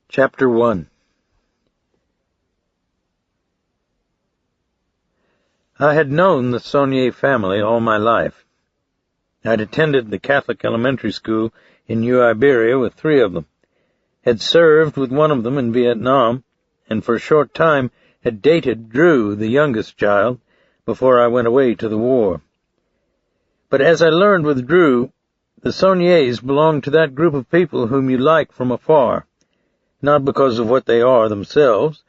Chapter 1. I had known the Sonnier family all my life. I'd attended the Catholic elementary school in New Iberia with 3 of them, had served with one of them in Vietnam, and for a short time had dated Drew, the youngest child, before I went away to the war. But as I learned with Drew, the Sonniers belonged to that group of people whom you like from afar, not because of what they are themselves,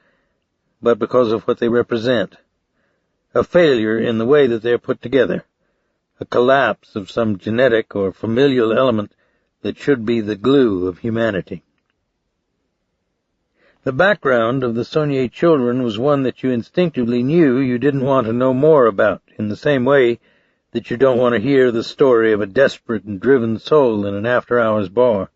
but because of what they represent. A failure in the way that they are put together, a collapse of some genetic or familial element that should be the glue of humanity. The background of the Sonnier children was one that you instinctively knew you didn't want to know more about, in the same way that you don't want to hear the story of a desperate and driven soul in an after-hours bar.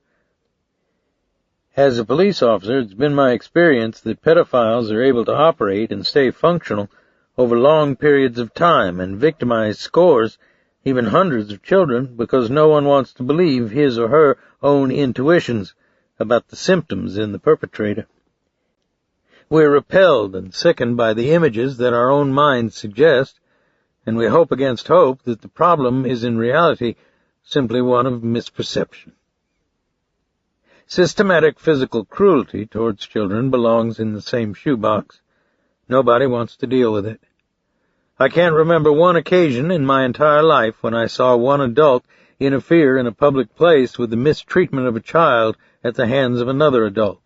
As a police officer, it's been my experience that pedophiles are able to operate and stay functional over long periods of time and victimize scores, even hundreds of children, because no one wants to believe his or her own intuitions about the symptoms in the perpetrator. We're repelled and sickened by the images that our own minds suggest, and we hope against hope that the problem is in reality simply one of misperception. Systematic physical cruelty towards children belongs in the same shoebox. Nobody wants to deal with it. I can't remember one occasion in my entire life when I saw one adult interfere in a public place with the mistreatment of a child at the hands of another adult.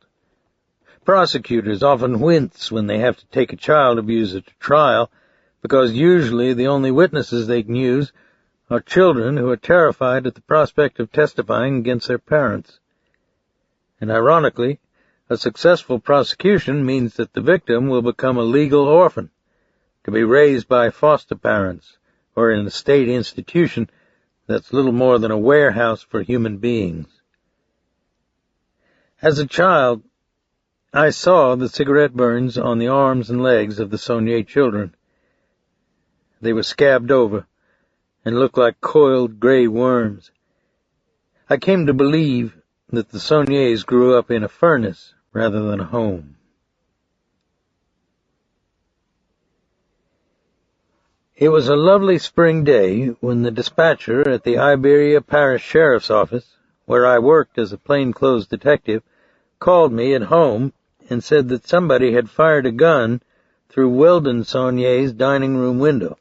Prosecutors often wince when they have to take a child abuser to trial, because usually the only witnesses they can use are children who are terrified at the prospect of testifying against their parents. And ironically, a successful prosecution means that the victim will become a legal orphan, to be raised by foster parents or in a state institution that's little more than a warehouse for human beings. As a child, I saw the cigarette burns on the arms and legs of the Sonnier children. They were scabbed over and looked like coiled gray worms. I came to believe that the Sonniers grew up in a furnace rather than a home. It was a lovely spring day when the dispatcher at the Iberia Parish Sheriff's Office, where I worked as a plainclothes detective, called me at home and said that somebody had fired a gun through Weldon Sonnier's dining room window,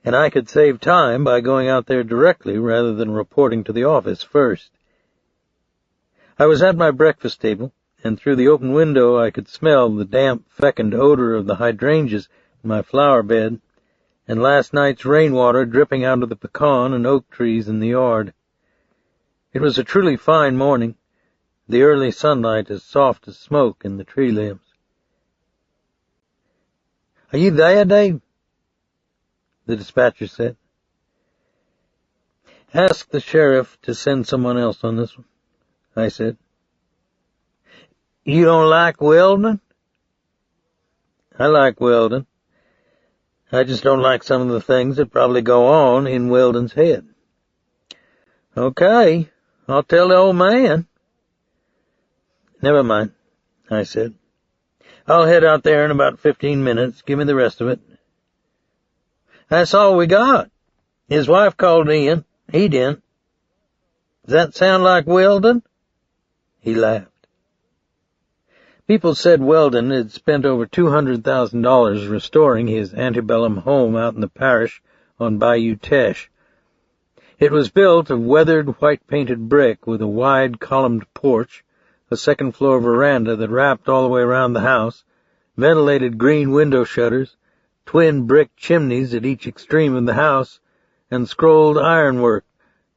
and I could save time by going out there directly rather than reporting to the office first. I was at my breakfast table, and through the open window I could smell the damp, fecund odor of the hydrangeas in my flower bed, and last night's rainwater dripping out of the pecan and oak trees in the yard. It was a truly fine morning, the early sunlight as soft as smoke in the tree limbs. "Are you there, Dave?" the dispatcher said. "Ask the sheriff to send someone else on this one," I said. "You don't like Weldon?" "I like Weldon. I just don't like some of the things that probably go on in Weldon's head." "Okay, I'll tell the old man." "Never mind," I said. "I'll head out there in about 15 minutes. Give me the rest of it." "That's all we got. His wife called in. He didn't. Does that sound like Weldon?" He laughed. People said Weldon had spent over $200,000 restoring his antebellum home out in the parish on Bayou Teche. It was built of weathered white-painted brick with a wide columned porch, a second-floor veranda that wrapped all the way around the house, ventilated green window shutters, twin brick chimneys at each extreme of the house, and scrolled ironwork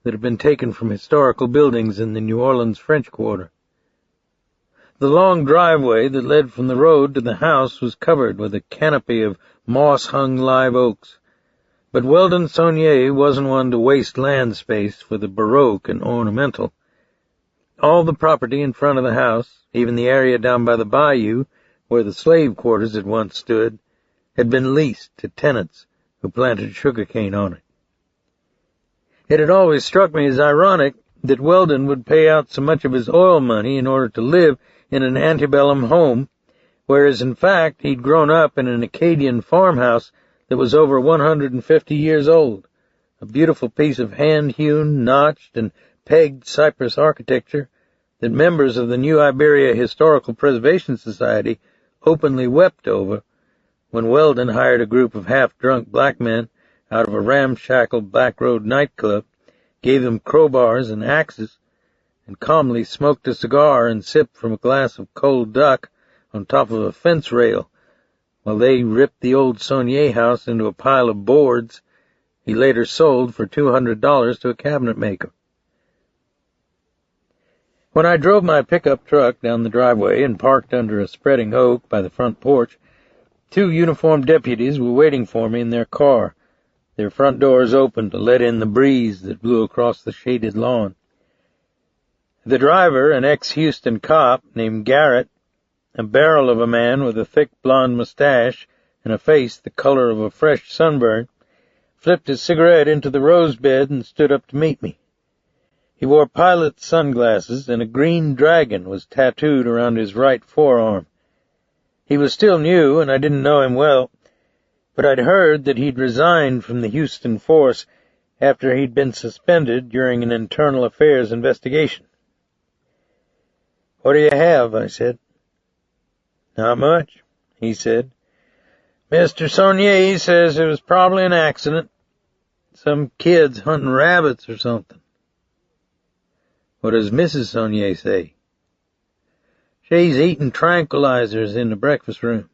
that had been taken from historical buildings in the New Orleans French Quarter. The long driveway that led from the road to the house was covered with a canopy of moss-hung live oaks, but Weldon Sonnier wasn't one to waste land space for the baroque and ornamental. All the property in front of the house, even the area down by the bayou where the slave quarters had once stood, had been leased to tenants who planted sugarcane on it. It had always struck me as ironic that Weldon would pay out so much of his oil money in order to live in an antebellum home, whereas in fact he'd grown up in an Acadian farmhouse that was over 150 years old, a beautiful piece of hand-hewn, notched, and pegged cypress architecture that members of the New Iberia Historical Preservation Society openly wept over when Weldon hired a group of half-drunk black men out of a ramshackle back road nightclub, gave them crowbars and axes, and calmly smoked a cigar and sipped from a glass of cold duck on top of a fence rail, while they ripped the old Sonnier house into a pile of boards he later sold for $200 to a cabinet maker. When I drove my pickup truck down the driveway and parked under a spreading oak by the front porch, 2 uniformed deputies were waiting for me in their car, their front doors open to let in the breeze that blew across the shaded lawn. The driver, an ex-Houston cop named Garrett, a barrel of a man with a thick blonde mustache and a face the color of a fresh sunburn, flipped his cigarette into the rose bed and stood up to meet me. He wore pilot's sunglasses, and a green dragon was tattooed around his right forearm. He was still new, and I didn't know him well, but I'd heard that he'd resigned from the Houston force after he'd been suspended during an internal affairs investigation. "What do you have?" I said. "Not much," he said. "Mr. Sonnier says it was probably an accident. Some kids hunting rabbits or something." "What does Mrs. Sonnier say?" "She's eating tranquilizers in the breakfast room."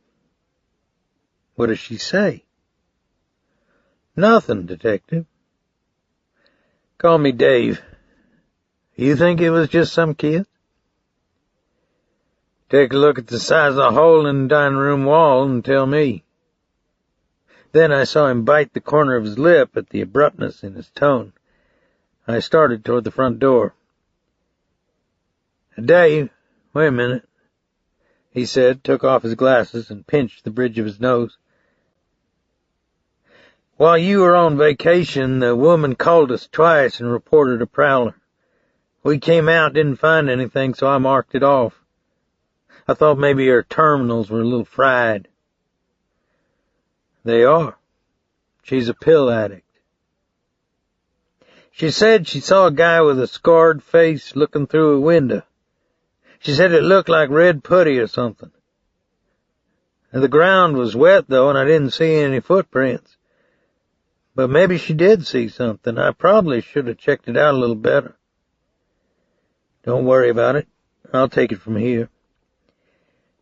"What does she say?" "Nothing, Detective." "Call me Dave. You think it was just some kid?" "Take a look at the size of the hole in the dining room wall and tell me." Then I saw him bite the corner of his lip at the abruptness in his tone. I started toward the front door. "Dave, wait a minute," he said, took off his glasses and pinched the bridge of his nose. "While you were on vacation, the woman called us twice and reported a prowler. We came out, didn't find anything, so I marked it off. I thought maybe her terminals were a little fried." "They are. She's a pill addict." "She said she saw a guy with a scarred face looking through a window. She said it looked like red putty or something. The ground was wet, though, and I didn't see any footprints. But maybe she did see something. I probably should have checked it out a little better." "Don't worry about it. I'll take it from here.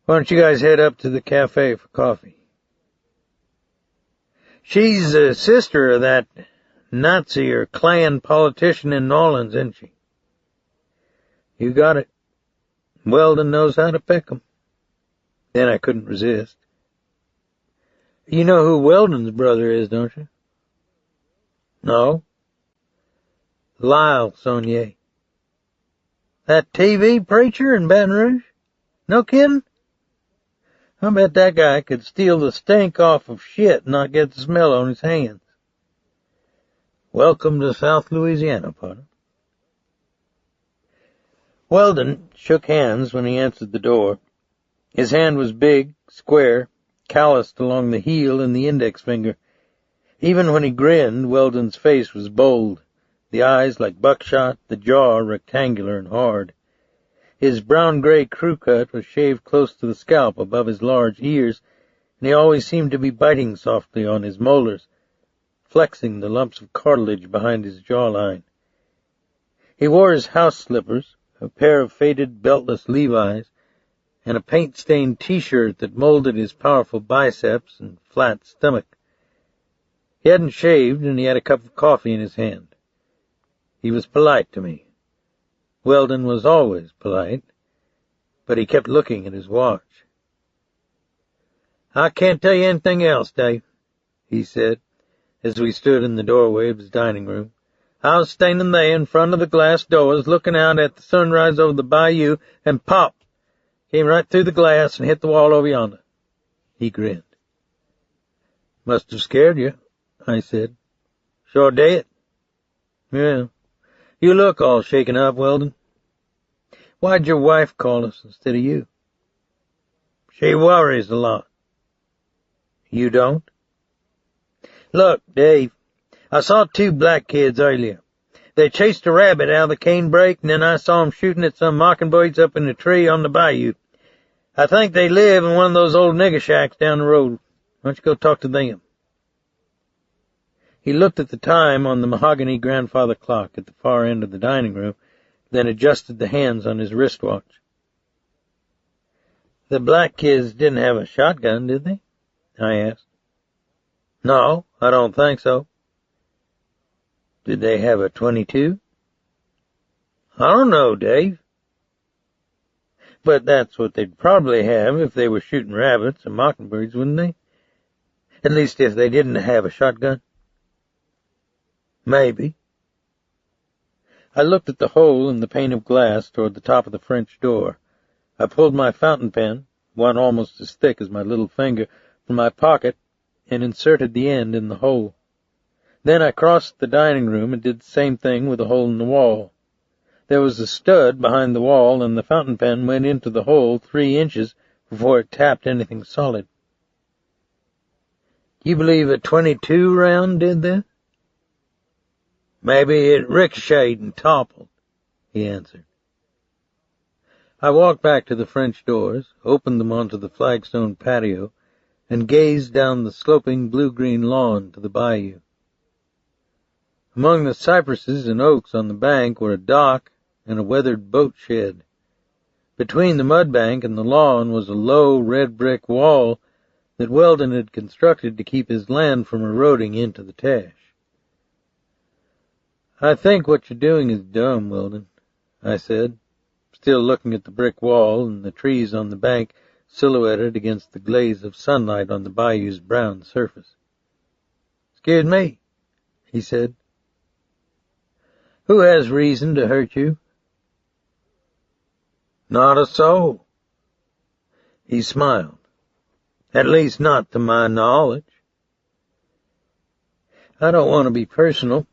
Why don't you guys head up to the cafe for coffee?" "She's a sister of that Nazi or Klan politician in New Orleans, isn't she?" "You got it. Weldon knows how to pick 'em." Then I couldn't resist. "You know who Weldon's brother is, don't you?" "No." "Lyle Sonnier." "That TV preacher in Baton Rouge? No kidding? I bet that guy could steal the stink off of shit and not get the smell on his hands." "Welcome to South Louisiana, partner." Weldon shook hands when he answered the door. His hand was big, square, calloused along the heel and the index finger. Even when he grinned, Weldon's face was bold, the eyes like buckshot, the jaw rectangular and hard. His brown-gray crew cut was shaved close to the scalp above his large ears, and he always seemed to be biting softly on his molars, flexing the lumps of cartilage behind his jawline. He wore his house slippers, a pair of faded beltless Levi's, and a paint-stained T-shirt that molded his powerful biceps and flat stomach. He hadn't shaved, and he had a cup of coffee in his hand. He was polite to me. Weldon was always polite, but he kept looking at his watch. "I can't tell you anything else, Dave," he said, as we stood in the doorway of his dining room. "I was standing there in front of the glass doors looking out at the sunrise over the bayou, and pop! Came right through the glass and hit the wall over yonder." He grinned. "Must have scared you," I said. "Sure did." "Yeah. You look all shaken up, Weldon." Why'd your wife call us instead of you? She worries a lot. You don't? Look, Dave, I saw 2 black kids earlier. They chased a rabbit out of the canebrake, and then I saw 'em shooting at some mockingbirds up in a tree on the bayou. I think they live in one of those old nigger shacks down the road. Why don't you go talk to them? He looked at the time on the mahogany grandfather clock at the far end of the dining room, then adjusted the hands on his wristwatch. The black kids didn't have a shotgun, did they? I asked. No, I don't think so. Did they have a .22? I don't know, Dave. But that's what they'd probably have if they were shooting rabbits and mockingbirds, wouldn't they? At least if they didn't have a shotgun. Maybe. I looked at the hole in the pane of glass toward the top of the French door. I pulled my fountain pen, one almost as thick as my little finger, from my pocket and inserted the end in the hole. Then I crossed the dining room and did the same thing with a hole in the wall. There was a stud behind the wall, and the fountain pen went into the hole 3 inches before it tapped anything solid. You believe a .22 round did that? Maybe it ricocheted and toppled, he answered. I walked back to the French doors, opened them onto the flagstone patio, and gazed down the sloping blue-green lawn to the bayou. Among the cypresses and oaks on the bank were a dock and a weathered boat shed. Between the mud bank and the lawn was a low red brick wall that Weldon had constructed to keep his land from eroding into the Tash. I think what you're doing is dumb, Weldon, I said, still looking at the brick wall and the trees on the bank silhouetted against the glaze of sunlight on the bayou's brown surface. Excuse me, he said. Who has reason to hurt you? Not a soul. He smiled. At least not to my knowledge. I don't want to be personal,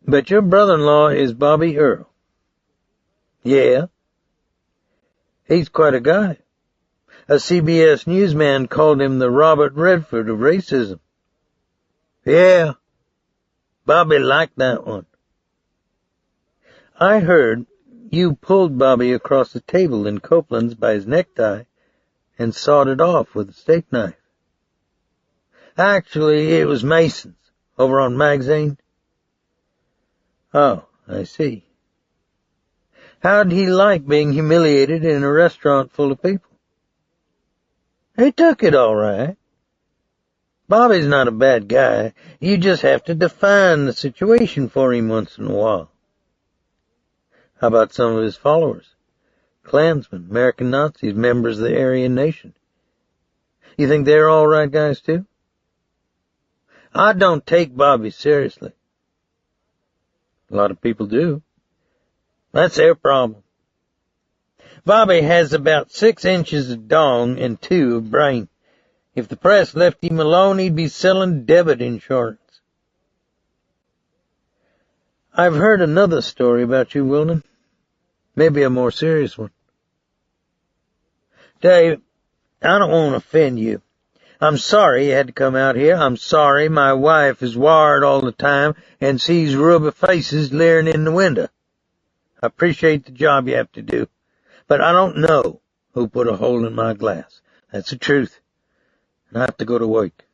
but your brother-in-law is Bobby Earl. Yeah. He's quite a guy. A CBS newsman called him the Robert Redford of racism. Yeah. Bobby liked that one. I heard you pulled Bobby across the table in Copeland's by his necktie and sawed it off with a steak knife. Actually, it was Mason's, over on Magazine. Oh, I see. How'd he like being humiliated in a restaurant full of people? He took it all right. Bobby's not a bad guy. You just have to define the situation for him once in a while. How about some of his followers? Klansmen, American Nazis, members of the Aryan Nation. You think they're all right guys too? I don't take Bobby seriously. A lot of people do. That's their problem. Bobby has about 6 inches of dong and 2 of brain. If the press left him alone, he'd be selling debit insurance. I've heard another story about you, Weldon. Maybe a more serious one. Dave, I don't want to offend you. I'm sorry you had to come out here. I'm sorry my wife is wired all the time and sees rubber faces leering in the window. I appreciate the job you have to do, but I don't know who put a hole in my glass. That's the truth. And I have to go to work.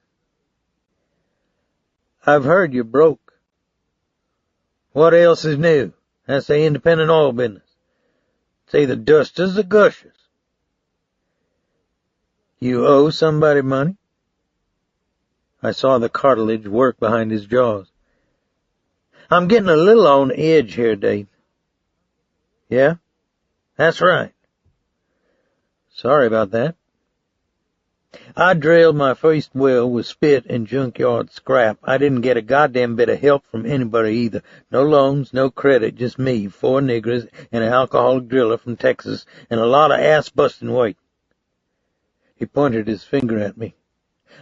I've heard you're broke. What else is new? That's the independent oil business. It's either dusters or gushers. You owe somebody money? I saw the cartilage work behind his jaws. I'm getting a little on edge here, Dave. Yeah? That's right. Sorry about that. I drilled my first well with spit and junkyard scrap. I didn't get a goddamn bit of help from anybody either. No loans, no credit, just me, 4 niggers, and an alcoholic driller from Texas, and a lot of ass-busting work. He pointed his finger at me.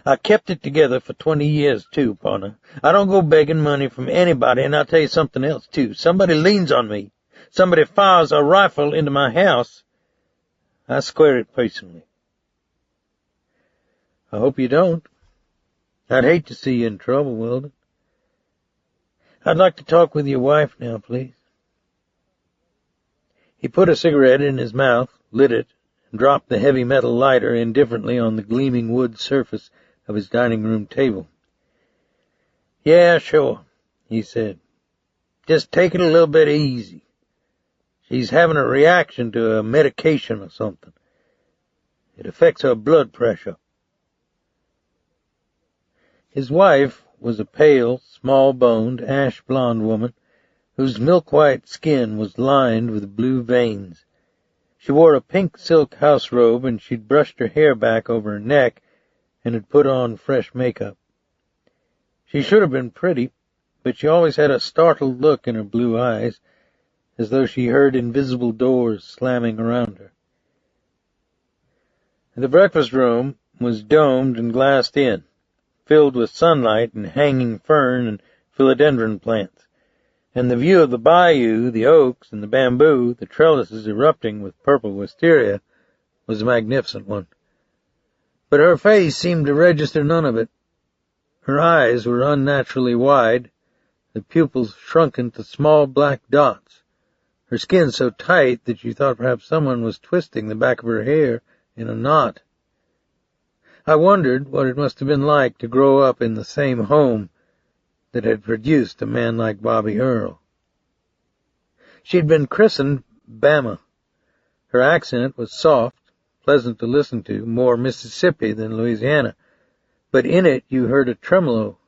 I kept it together for 20 years, too, partner. I don't go begging money from anybody, and I'll tell you something else, too. Somebody leans on me. Somebody fires a rifle into my house, I square it personally. I hope you don't. I'd hate to see you in trouble, Weldon. I'd like to talk with your wife now, please. He put a cigarette in his mouth, lit it, and dropped the heavy metal lighter indifferently on the gleaming wood surface of his dining room table. Yeah, sure, he said. Just take it a little bit easy. She's having a reaction to a medication or something. It affects her blood pressure. His wife was a pale, small-boned, ash-blonde woman whose milk-white skin was lined with blue veins. She wore a pink silk house robe, and she'd brushed her hair back over her neck and had put on fresh makeup. She should have been pretty, but she always had a startled look in her blue eyes, as though she heard invisible doors slamming around her. The breakfast room was domed and glassed in, filled with sunlight and hanging fern and philodendron plants, and the view of the bayou, the oaks, and the bamboo, the trellises erupting with purple wisteria, was a magnificent one. But her face seemed to register none of it. Her eyes were unnaturally wide, the pupils shrunken to small black dots, her skin so tight that you thought perhaps someone was twisting the back of her hair in a knot. I wondered what it must have been like to grow up in the same home that had produced a man like Bobby Earl. She'd been christened Bama. Her accent was soft, pleasant to listen to, more Mississippi than Louisiana, but in it you heard a tremolo,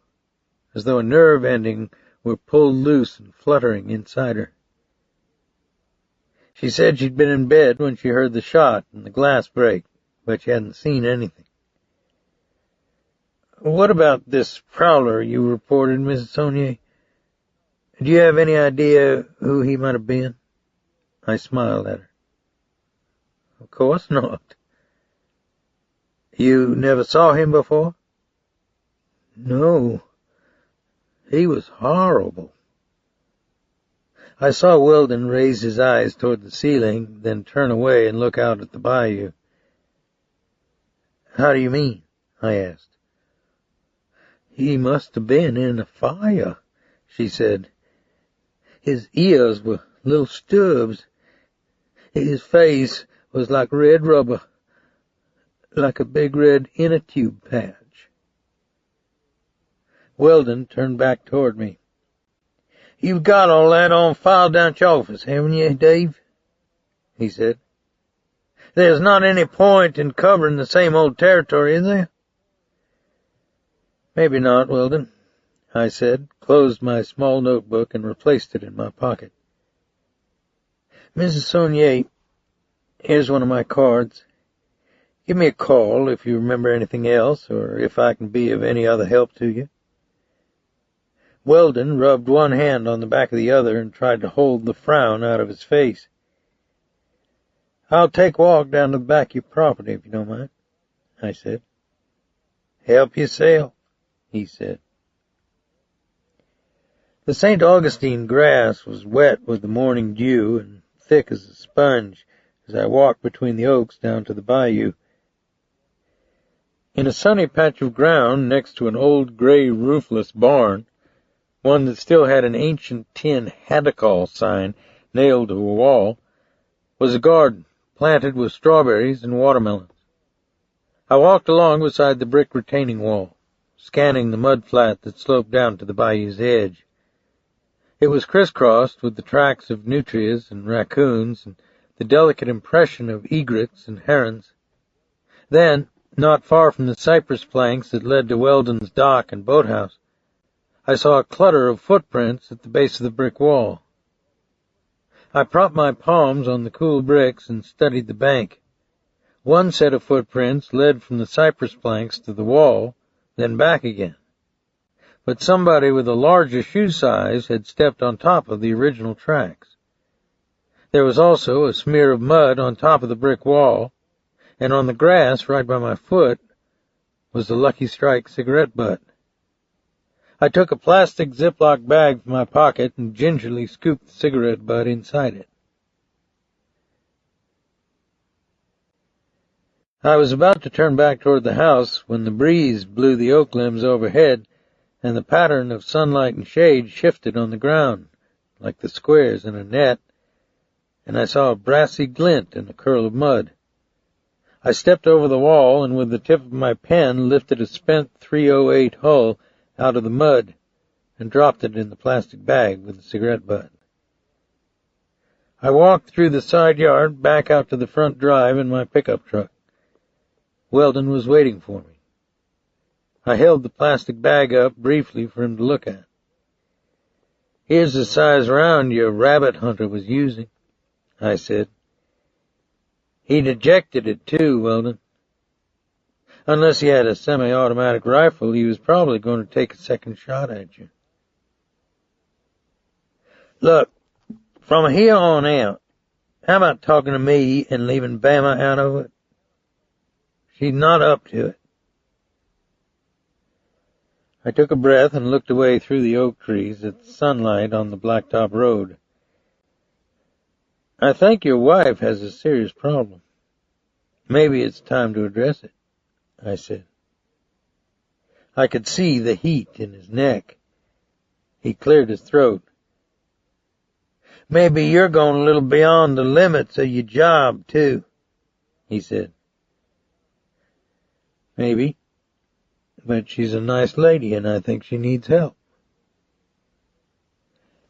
as though a nerve ending were pulled loose and fluttering inside her. She said she'd been in bed when she heard the shot and the glass break, but she hadn't seen anything. What about this prowler you reported, Mrs. Sonnier? Do you have any idea who he might have been? I smiled at her. Of course not. You never saw him before? No. He was horrible. I saw Weldon raise his eyes toward the ceiling, then turn away and look out at the bayou. How do you mean? I asked. He must have been in a fire, she said. His ears were little stubs. His face was like red rubber, like a big red inner tube patch. Weldon turned back toward me. You've got all that on file down at your office, haven't you, Dave? He said. There's not any point in covering the same old territory, is there? Maybe not, Weldon, I said, closed my small notebook and replaced it in my pocket. Mrs. Sonnier, here's one of my cards. Give me a call if you remember anything else, or if I can be of any other help to you. Weldon rubbed one hand on the back of the other and tried to hold the frown out of his face. I'll take a walk down to the back of your property, if you don't mind, I said. Help yourself, he said. The St. Augustine grass was wet with the morning dew and thick as a sponge as I walked between the oaks down to the bayou. In a sunny patch of ground next to an old gray roofless barn, one that still had an ancient tin haddock sign nailed to a wall, was a garden planted with strawberries and watermelons. I walked along beside the brick retaining wall, scanning the mud flat that sloped down to the bayou's edge. It was crisscrossed with the tracks of nutrias and raccoons and the delicate impression of egrets and herons. Then, not far from the cypress planks that led to Weldon's dock and boathouse, I saw a clutter of footprints at the base of the brick wall. I propped my palms on the cool bricks and studied the bank. One set of footprints led from the cypress planks to the wall, then back again. But somebody with a larger shoe size had stepped on top of the original tracks. There was also a smear of mud on top of the brick wall, and on the grass right by my foot was the Lucky Strike cigarette butt. I took a plastic Ziploc bag from my pocket and gingerly scooped the cigarette butt inside it. I was about to turn back toward the house when the breeze blew the oak limbs overhead, and the pattern of sunlight and shade shifted on the ground, like the squares in a net, and I saw a brassy glint in a curl of mud. I stepped over the wall and with the tip of my pen lifted a spent .308 hull out of the mud and dropped it in the plastic bag with the cigarette butt. I walked through the side yard back out to the front drive in my pickup truck. Weldon was waiting for me. I held the plastic bag up briefly for him to look at. "Here's the size round your rabbit hunter was using," I said. "He'd ejected it too, Weldon. Unless he had a semi-automatic rifle, he was probably going to take a second shot at you. Look, from here on out, how about talking to me and leaving Bama out of it? She's not up to it." I took a breath and looked away through the oak trees at the sunlight on the blacktop road. "I think your wife has a serious problem. Maybe it's time to address it," I said. I could see the heat in his neck. He cleared his throat. "Maybe you're going a little beyond the limits of your job, too," he said. "Maybe. But she's a nice lady, and I think she needs help."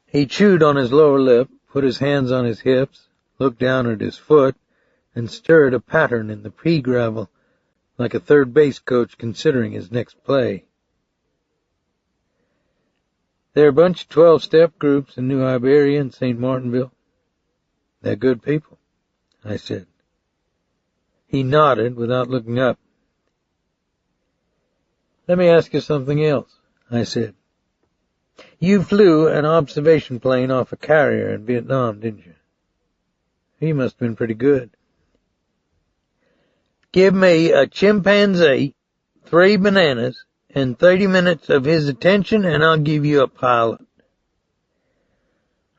He chewed on his lower lip, put his hands on his hips, looked down at his foot, and stirred a pattern in the pea gravel, like a third base coach considering his next play. "They're a bunch of 12-step groups in New Iberia and St. Martinville. They're good people," I said. He nodded without looking up. "Let me ask you something else," I said. "You flew an observation plane off a carrier in Vietnam, didn't you? He must have been pretty good." "Give me a chimpanzee, 3 bananas, and 30 minutes of his attention, and I'll give you a pilot."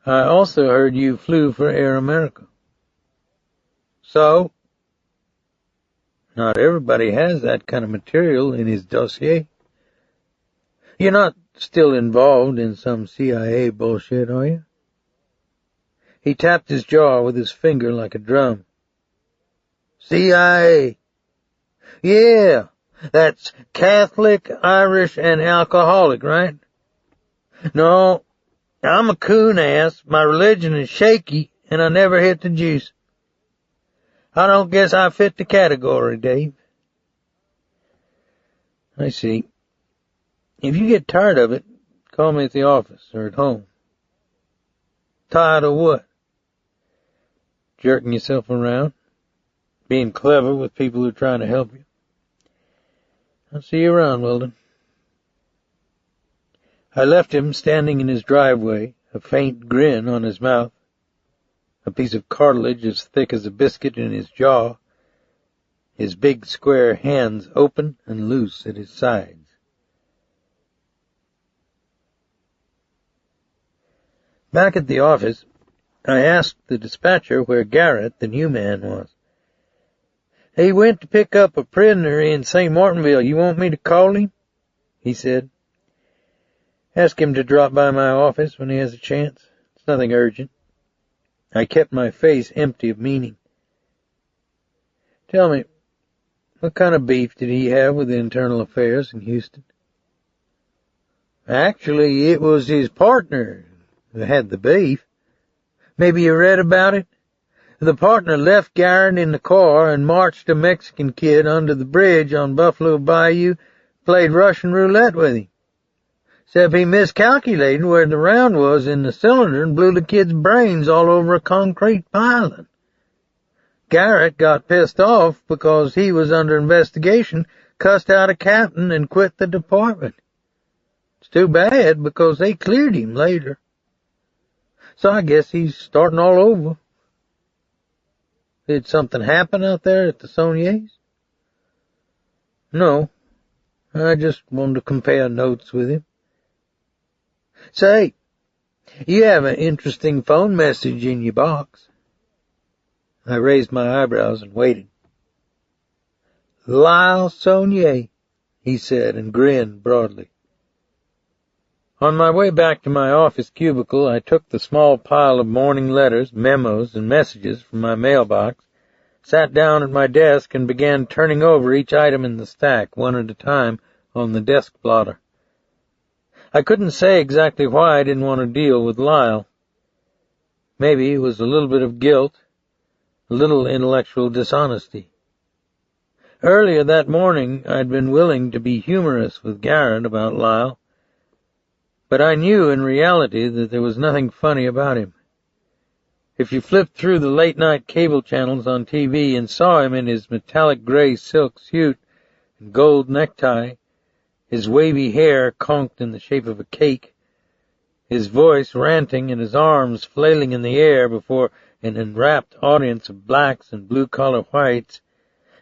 "I also heard you flew for Air America." "So?" "Not everybody has that kind of material in his dossier. You're not still involved in some CIA bullshit, are you?" He tapped his jaw with his finger like a drum. "CIA. Yeah, that's Catholic, Irish, and alcoholic, right? No, I'm a coon ass, my religion is shaky, and I never hit the juice. I don't guess I fit the category, Dave." "I see. If you get tired of it, call me at the office or at home." "Tired of what?" "Jerking yourself around, being clever with people who are trying to help you." "I'll see you around, Weldon." I left him standing in his driveway, a faint grin on his mouth, a piece of cartilage as thick as a biscuit in his jaw, his big square hands open and loose at his sides. Back at the office, I asked the dispatcher where Garrett, the new man, was. "He went to pick up a prisoner in St. Martinville. You want me to call him?" he said. "Ask him to drop by my office when he has a chance. It's nothing urgent." I kept my face empty of meaning. "Tell me, what kind of beef did he have with the Internal Affairs in Houston?" "Actually, it was his partner who had the beef. Maybe you read about it? The partner left Garrett in the car and marched a Mexican kid under the bridge on Buffalo Bayou, played Russian roulette with him. Except he miscalculated where the round was in the cylinder and blew the kid's brains all over a concrete piling. Garrett got pissed off because he was under investigation, cussed out a captain, and quit the department. It's too bad because they cleared him later. So I guess he's starting all over." "Did something happen out there at the Sonniers?" "No. I just wanted to compare notes with him." "Say, you have an interesting phone message in your box." I raised my eyebrows and waited. "Lyle Sonnier," he said, and grinned broadly. On my way back to my office cubicle, I took the small pile of morning letters, memos, and messages from my mailbox, sat down at my desk, and began turning over each item in the stack, one at a time, on the desk blotter. I couldn't say exactly why I didn't want to deal with Lyle. Maybe it was a little bit of guilt, a little intellectual dishonesty. Earlier that morning, I'd been willing to be humorous with Garrett about Lyle, but I knew in reality that there was nothing funny about him. If you flipped through the late-night cable channels on TV and saw him in his metallic gray silk suit and gold necktie, his wavy hair conked in the shape of a cake, his voice ranting and his arms flailing in the air before an enwrapped audience of blacks and blue-collar whites,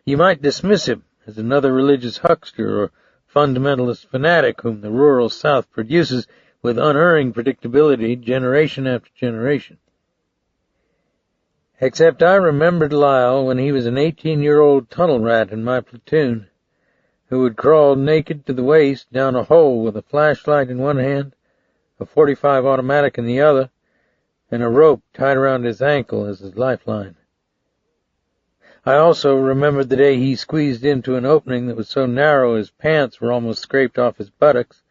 you might dismiss him as another religious huckster or fundamentalist fanatic whom the rural South produces with unerring predictability generation after generation. Except I remembered Lyle when he was an 18-year-old tunnel rat in my platoon, who would crawl naked to the waist down a hole with a flashlight in one hand, a .45 automatic in the other, and a rope tied around his ankle as his lifeline. I also remembered the day he squeezed into an opening that was so narrow his pants were almost scraped off his buttocks.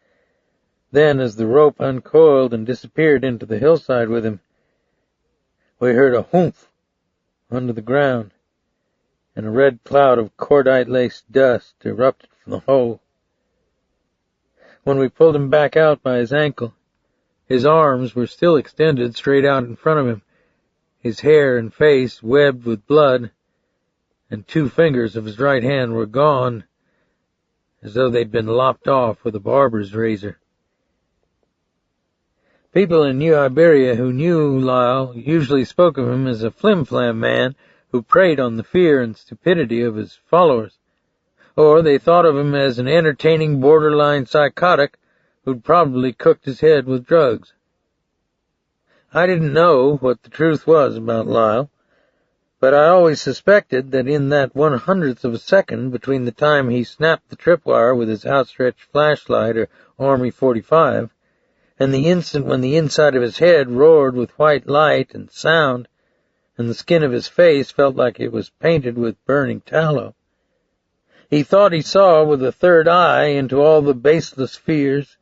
Then, as the rope uncoiled and disappeared into the hillside with him, we heard a whoomph under the ground, and a red cloud of cordite-laced dust erupted from the hole. When we pulled him back out by his ankle, his arms were still extended straight out in front of him, his hair and face webbed with blood, and 2 fingers of his right hand were gone, as though they'd been lopped off with a barber's razor. People in New Iberia who knew Lyle usually spoke of him as a flim-flam man who preyed on the fear and stupidity of his followers, or they thought of him as an entertaining borderline psychotic who'd probably cooked his head with drugs. I didn't know what the truth was about Lyle, but I always suspected that in that 1/100th of a second between the time he snapped the tripwire with his outstretched flashlight or Army .45 and the instant when the inside of his head roared with white light and sound, and the skin of his face felt like it was painted with burning tallow, he thought he saw with a third eye into all the baseless fears,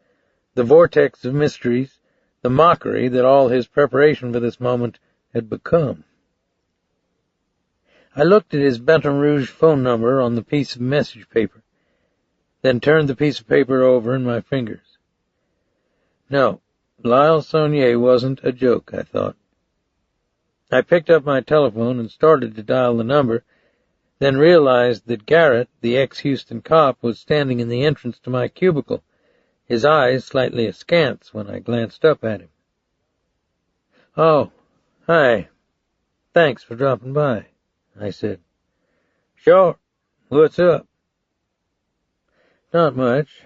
the vortex of mysteries, the mockery that all his preparation for this moment had become. I looked at his Baton Rouge phone number on the piece of message paper, then turned the piece of paper over in my fingers. No, Lyle Sonnier wasn't a joke, I thought. I picked up my telephone and started to dial the number, then realized that Garrett, the ex-Houston cop, was standing in the entrance to my cubicle, his eyes slightly askance when I glanced up at him. "Oh, hi. Thanks for dropping by," I said. "Sure. What's up?" "Not much."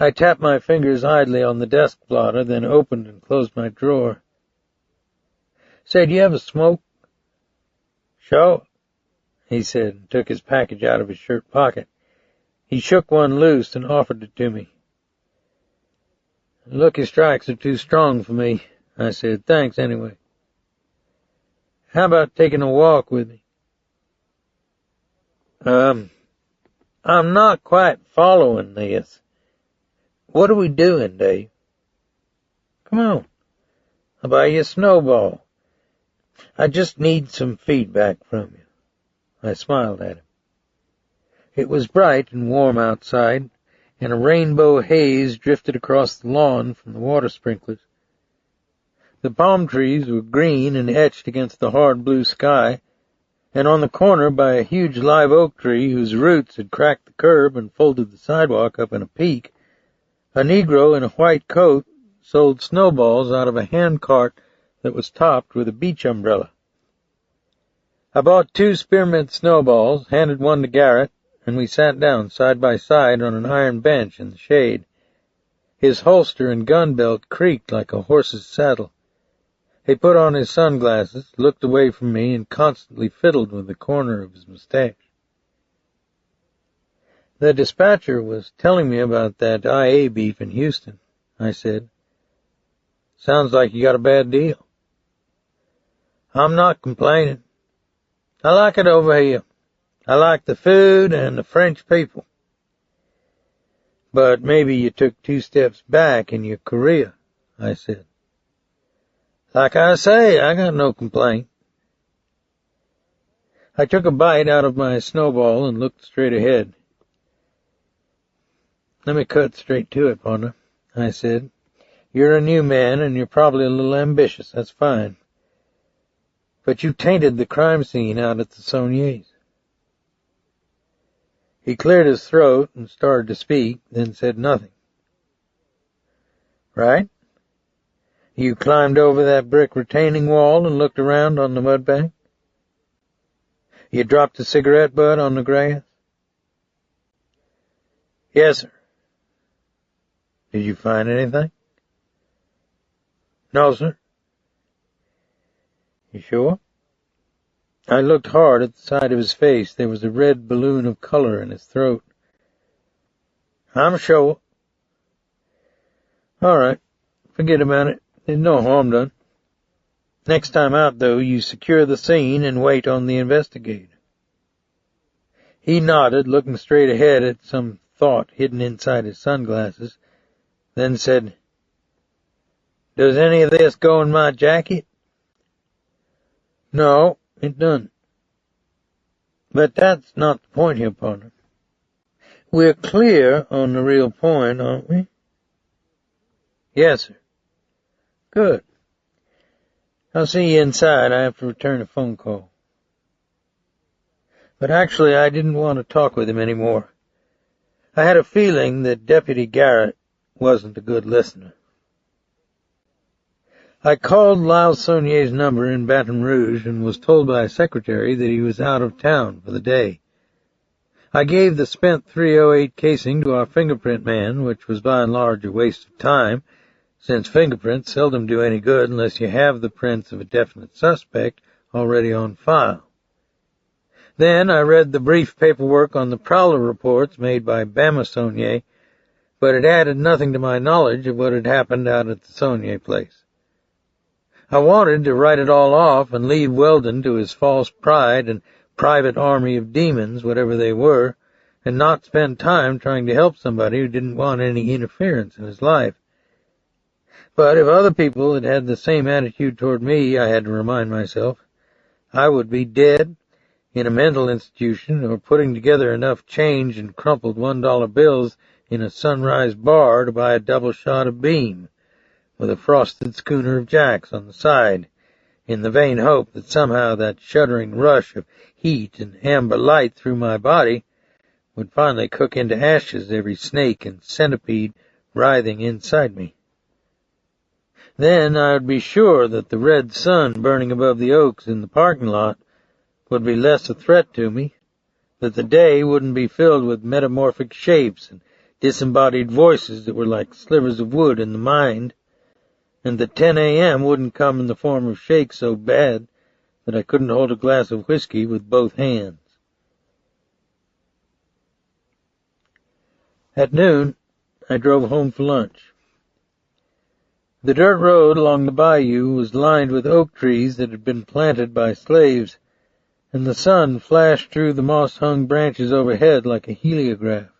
I tapped my fingers idly on the desk blotter, then opened and closed my drawer. "Say, do you have a smoke?" "Sure," he said, and took his package out of his shirt pocket. He shook one loose and offered it to me. "Lucky Strikes are too strong for me," I said. "Thanks anyway." "How about taking a walk with me?" I'm not quite following this. What are we doing, Dave?" "Come on. I'll buy you a snowball. I just need some feedback from you." I smiled at him. It was bright and warm outside, and a rainbow haze drifted across the lawn from the water sprinklers. The palm trees were green and etched against the hard blue sky, and on the corner by a huge live oak tree whose roots had cracked the curb and folded the sidewalk up in a peak, a Negro in a white coat sold snowballs out of a hand cart that was topped with a beach umbrella. I bought 2 spearmint snowballs, handed one to Garrett, and we sat down side by side on an iron bench in the shade. His holster and gun belt creaked like a horse's saddle. He put on his sunglasses, looked away from me, and constantly fiddled with the corner of his mustache. The dispatcher was telling me about that IA beef in Houston, I said. Sounds like you got a bad deal. I'm not complaining. I like it over here. I like the food and the French people. But maybe you took 2 steps back in your career, I said. Like I say, I got no complaint. I took a bite out of my snowball and looked straight ahead. Let me cut straight to it, partner, I said. You're a new man and you're probably a little ambitious, that's fine. But you tainted the crime scene out at the Sonniers. He cleared his throat and started to speak, then said nothing. Right? You climbed over that brick retaining wall and looked around on the mudbank? You dropped a cigarette butt on the grass? Yes, sir. Did you find anything? No, sir. You sure? I looked hard at the side of his face. There was a red balloon of color in his throat. I'm sure. All right. Forget about it. There's no harm done. Next time out, though, you secure the scene and wait on the investigator. He nodded, looking straight ahead at some thought hidden inside his sunglasses, then said, Does any of this go in my jacket? No, it doesn't. But that's not the point here, partner. We're clear on the real point, aren't we? Yes, sir. Good. I'll see you inside. I have to return a phone call. But actually, I didn't want to talk with him anymore. I had a feeling that Deputy Garrett wasn't a good listener. I called Lyle Sonnier's number in Baton Rouge and was told by a secretary that he was out of town for the day. I gave the spent .308 casing to our fingerprint man, which was by and large a waste of time, since fingerprints seldom do any good unless you have the prints of a definite suspect already on file. Then I read the brief paperwork on the prowler reports made by Bama Sonnier, but it added nothing to my knowledge of what had happened out at the Sonnier place. I wanted to write it all off and leave Weldon to his false pride and private army of demons, whatever they were, and not spend time trying to help somebody who didn't want any interference in his life. But if other people had had the same attitude toward me, I had to remind myself, I would be dead, in a mental institution, or putting together enough change and crumpled $1 bills in a Sunrise bar to buy a double shot of Beam, with a frosted schooner of Jacks on the side, in the vain hope that somehow that shuddering rush of heat and amber light through my body would finally cook into ashes every snake and centipede writhing inside me. Then I would be sure that the red sun burning above the oaks in the parking lot would be less a threat to me, that the day wouldn't be filled with metamorphic shapes and disembodied voices that were like slivers of wood in the mind, and that 10 a.m. wouldn't come in the form of shakes so bad that I couldn't hold a glass of whiskey with both hands. At noon, I drove home for lunch. The dirt road along the bayou was lined with oak trees that had been planted by slaves, and the sun flashed through the moss-hung branches overhead like a heliograph.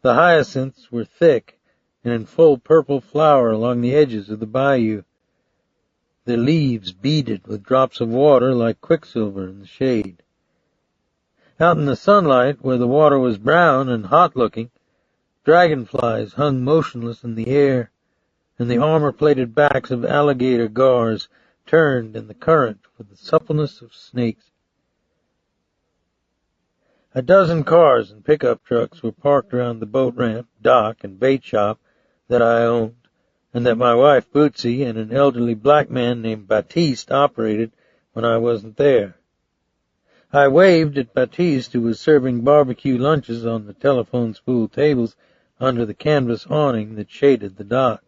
The hyacinths were thick and in full purple flower along the edges of the bayou, the leaves beaded with drops of water like quicksilver in the shade. Out in the sunlight, where the water was brown and hot-looking, dragonflies hung motionless in the air, and the armor-plated backs of alligator gars turned in the current with the suppleness of snakes. A dozen cars and pickup trucks were parked around the boat ramp, dock, and bait shop that I owned, and that my wife Bootsy and an elderly black man named Baptiste operated when I wasn't there. I waved at Baptiste, who was serving barbecue lunches on the telephone spool tables under the canvas awning that shaded the dock.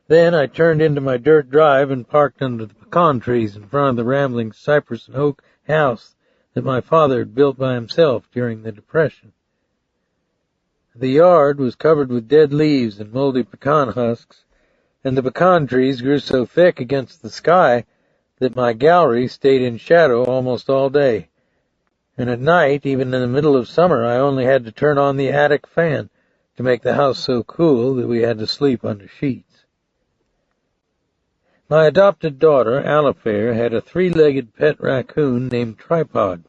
Then I turned into my dirt drive and parked under the pecan trees in front of the rambling cypress and oak house that my father had built by himself during the Depression. The yard was covered with dead leaves and moldy pecan husks, and the pecan trees grew so thick against the sky that my gallery stayed in shadow almost all day. And at night, even in the middle of summer, I only had to turn on the attic fan to make the house so cool that we had to sleep under sheets. My adopted daughter, Alifair, had a 3-legged pet raccoon named Tripod,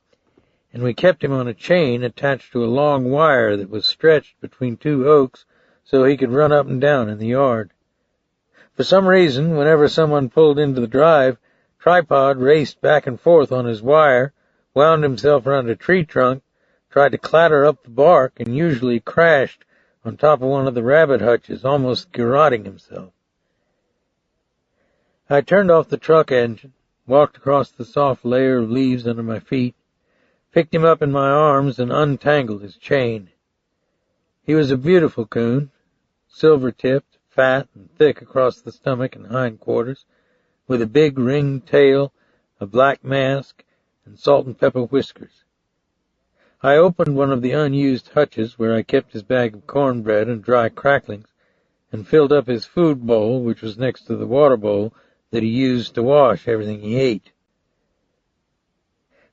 and we kept him on a chain attached to a long wire that was stretched between 2 oaks so he could run up and down in the yard. For some reason, whenever someone pulled into the drive, Tripod raced back and forth on his wire, wound himself around a tree trunk, tried to clatter up the bark, and usually crashed on top of one of the rabbit hutches, almost garroting himself. I turned off the truck engine, walked across the soft layer of leaves under my feet, picked him up in my arms, and untangled his chain. He was a beautiful coon, silver-tipped, fat and thick across the stomach and hindquarters, with a big ringed tail, a black mask, and salt and pepper whiskers. I opened one of the unused hutches where I kept his bag of cornbread and dry cracklings, and filled up his food bowl, which was next to the water bowl that he used to wash everything he ate.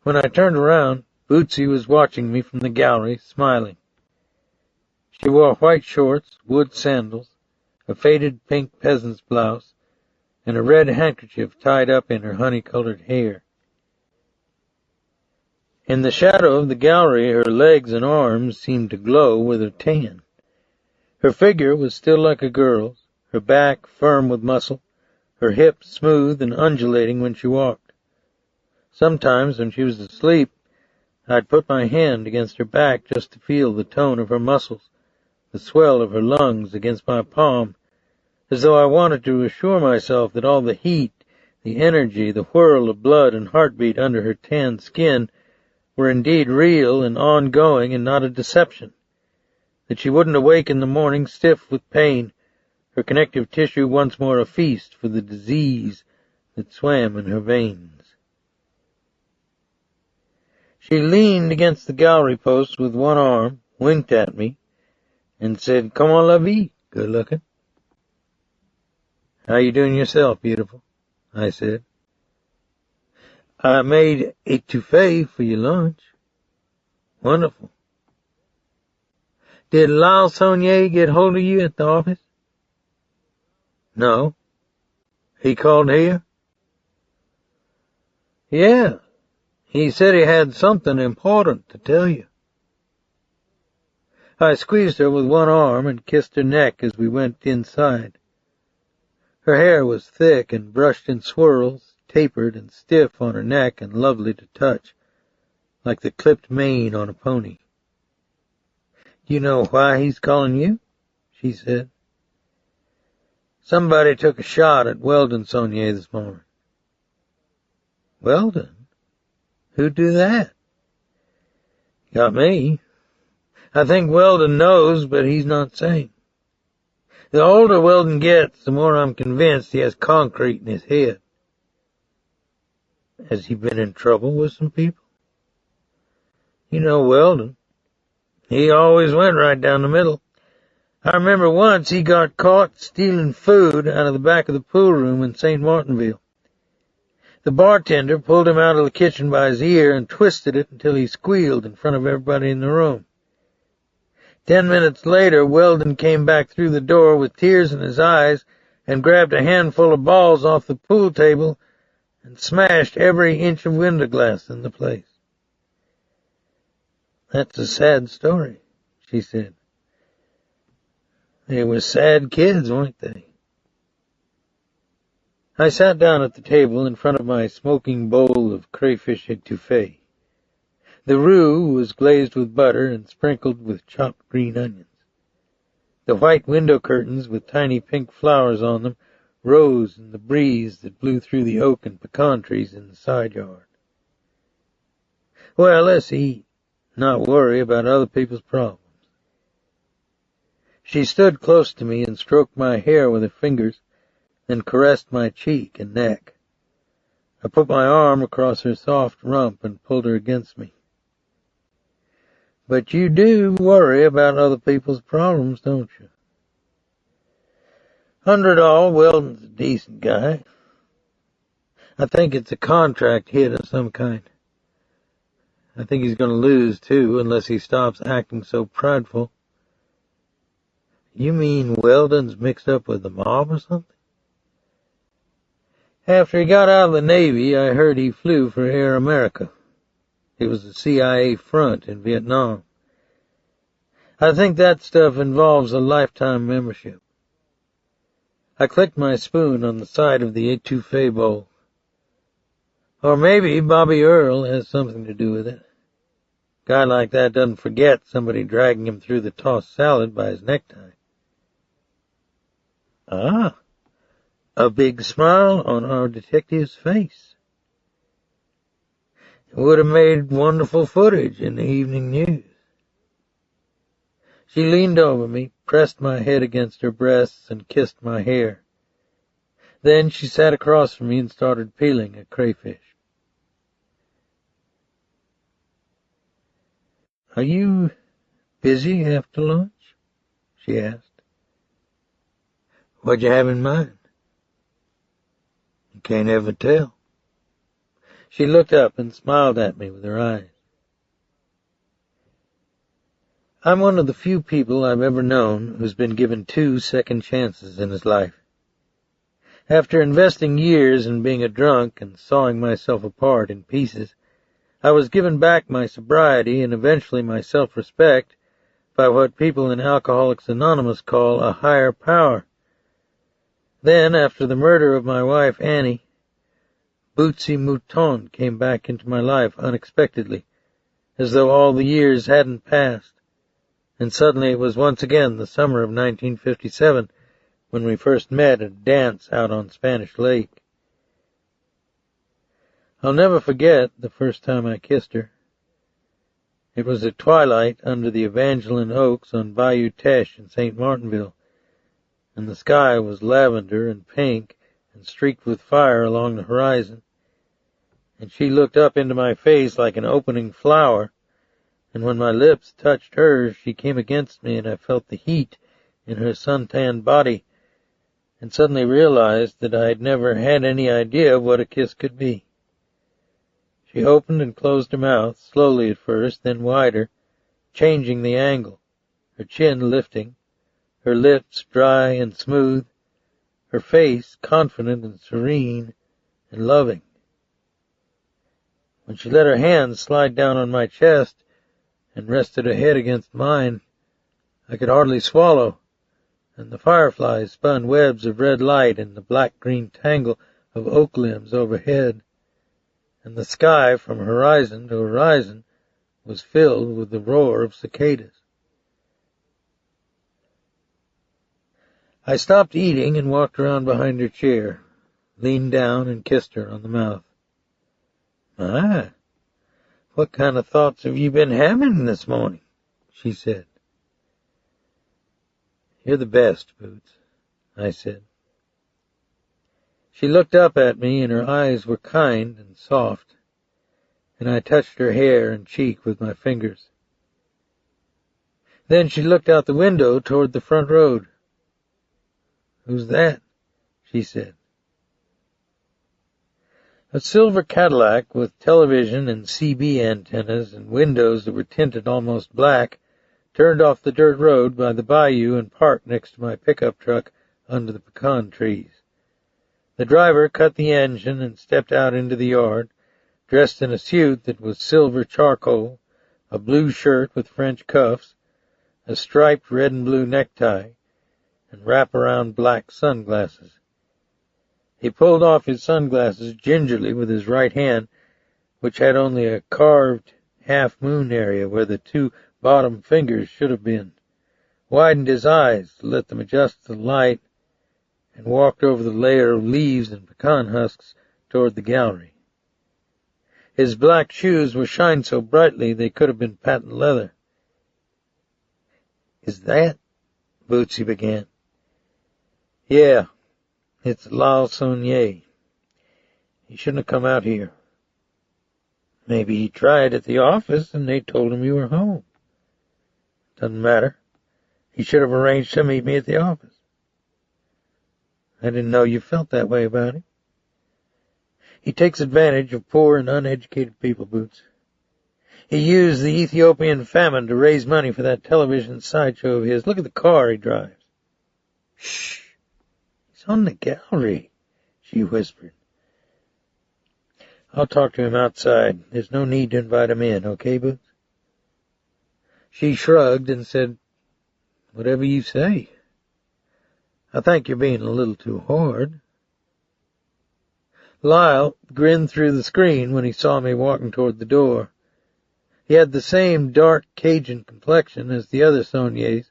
When I turned around, Bootsy was watching me from the gallery, smiling. She wore white shorts, wood sandals, a faded pink peasant's blouse, and a red handkerchief tied up in her honey-colored hair. In the shadow of the gallery, her legs and arms seemed to glow with a tan. Her figure was still like a girl's, her back firm with muscle, her hips smooth and undulating when she walked. Sometimes, when she was asleep, I'd put my hand against her back just to feel the tone of her muscles, the swell of her lungs against my palm, as though I wanted to assure myself that all the heat, the energy, the whirl of blood and heartbeat under her tanned skin were indeed real and ongoing and not a deception, that she wouldn't awake in the morning stiff with pain, her connective tissue once more a feast for the disease that swam in her veins. She leaned against the gallery post with one arm, winked at me, and said, "Comment la vie, good looking?" "How you doing yourself, beautiful?" I said. "I made étouffée for your lunch." "Wonderful. Did Lyle Sonnier get hold of you at the office?" "No." "He called here?" "Yeah. He said he had something important to tell you." I squeezed her with one arm and kissed her neck as we went inside. Her hair was thick and brushed in swirls, tapered and stiff on her neck and lovely to touch, like the clipped mane on a pony. "Do you know why he's calling you?" she said. "Somebody took a shot at Weldon Sonnier this morning." "Weldon? Who'd do that?" "Got me. I think Weldon knows, but he's not saying. The older Weldon gets, the more I'm convinced he has concrete in his head." "Has he been in trouble with some people?" "You know Weldon. He always went right down the middle. I remember once he got caught stealing food out of the back of the pool room in St. Martinville. The bartender pulled him out of the kitchen by his ear and twisted it until he squealed in front of everybody in the room. 10 minutes later, Weldon came back through the door with tears in his eyes and grabbed a handful of balls off the pool table and smashed every inch of window glass in the place." "That's a sad story," she said. "They were sad kids, weren't they?" I sat down at the table in front of my smoking bowl of crayfish étouffée. The roux was glazed with butter and sprinkled with chopped green onions. The white window curtains with tiny pink flowers on them rose in the breeze that blew through the oak and pecan trees in the side yard. "Well, let's eat, not worry about other people's problems." She stood close to me and stroked my hair with her fingers, then caressed my cheek and neck. I put my arm across her soft rump and pulled her against me. But you do worry about other people's problems, don't you? Under it all, Weldon's a decent guy. I think it's a contract hit of some kind. I think he's going to lose, too, unless he stops acting so prideful. You mean Weldon's mixed up with the mob or something? After he got out of the Navy, I heard he flew for Air America. It was a CIA front in Vietnam. I think that stuff involves a lifetime membership. I clicked my spoon on the side of the etouffee bowl. Or maybe Bobby Earl has something to do with it. A guy like that doesn't forget somebody dragging him through the tossed salad by his necktie. Ah, a big smile on our detective's face. It would have made wonderful footage in the evening news. She leaned over me, pressed my head against her breasts, and kissed my hair. Then she sat across from me and started peeling a crayfish. Are you busy after lunch? She asked. What'd you have in mind? You can't ever tell. She looked up and smiled at me with her eyes. I'm one of the few people I've ever known who's been given 2 second chances in his life. After investing years in being a drunk and sawing myself apart in pieces, I was given back my sobriety and eventually my self-respect by what people in Alcoholics Anonymous call a higher power. Then, after the murder of my wife Annie, Bootsy Mouton came back into my life unexpectedly, as though all the years hadn't passed. And suddenly it was once again the summer of 1957 when we first met at a dance out on Spanish Lake. I'll never forget the first time I kissed her. It was at twilight under the Evangeline Oaks on Bayou Teche in St. Martinville, and the sky was lavender and pink and streaked with fire along the horizon, and she looked up into my face like an opening flower, and when my lips touched hers, she came against me and I felt the heat in her suntanned body, and suddenly realized that I had never had any idea of what a kiss could be. She opened and closed her mouth, slowly at first, then wider, changing the angle, her chin lifting, her lips dry and smooth, her face confident and serene and loving. When she let her hand slide down on my chest and rested her head against mine, I could hardly swallow, and the fireflies spun webs of red light in the black-green tangle of oak limbs overhead, and the sky from horizon to horizon was filled with the roar of cicadas. I stopped eating and walked around behind her chair, leaned down and kissed her on the mouth. My, what kind of thoughts have you been having this morning? She said. You're the best, Boots, I said. She looked up at me and her eyes were kind and soft, and I touched her hair and cheek with my fingers. Then she looked out the window toward the front road. Who's that? She said. A silver Cadillac with television and CB antennas and windows that were tinted almost black turned off the dirt road by the bayou and parked next to my pickup truck under the pecan trees. The driver cut the engine and stepped out into the yard, dressed in a suit that was silver charcoal, a blue shirt with French cuffs, a striped red and blue necktie, and wrap-around black sunglasses. He pulled off his sunglasses gingerly with his right hand, which had only a carved half-moon area where the 2 bottom fingers should have been, widened his eyes to let them adjust to the light, and walked over the layer of leaves and pecan husks toward the gallery. His black shoes were shined so brightly they could have been patent leather. Is that? Bootsy began. Yeah, it's Lal Sonnier. He shouldn't have come out here. Maybe he tried at the office and they told him you were home. Doesn't matter. He should have arranged to meet me at the office. I didn't know you felt that way about him. He takes advantage of poor and uneducated people, Boots. He used the Ethiopian famine to raise money for that television sideshow of his. Look at the car he drives. Shh! He's on the gallery, she whispered. I'll talk to him outside. There's no need to invite him in, okay, Boots? She shrugged and said, whatever you say. I think you're being a little too hard. Lyle grinned through the screen when he saw me walking toward the door. He had the same dark Cajun complexion as the other Sonniers,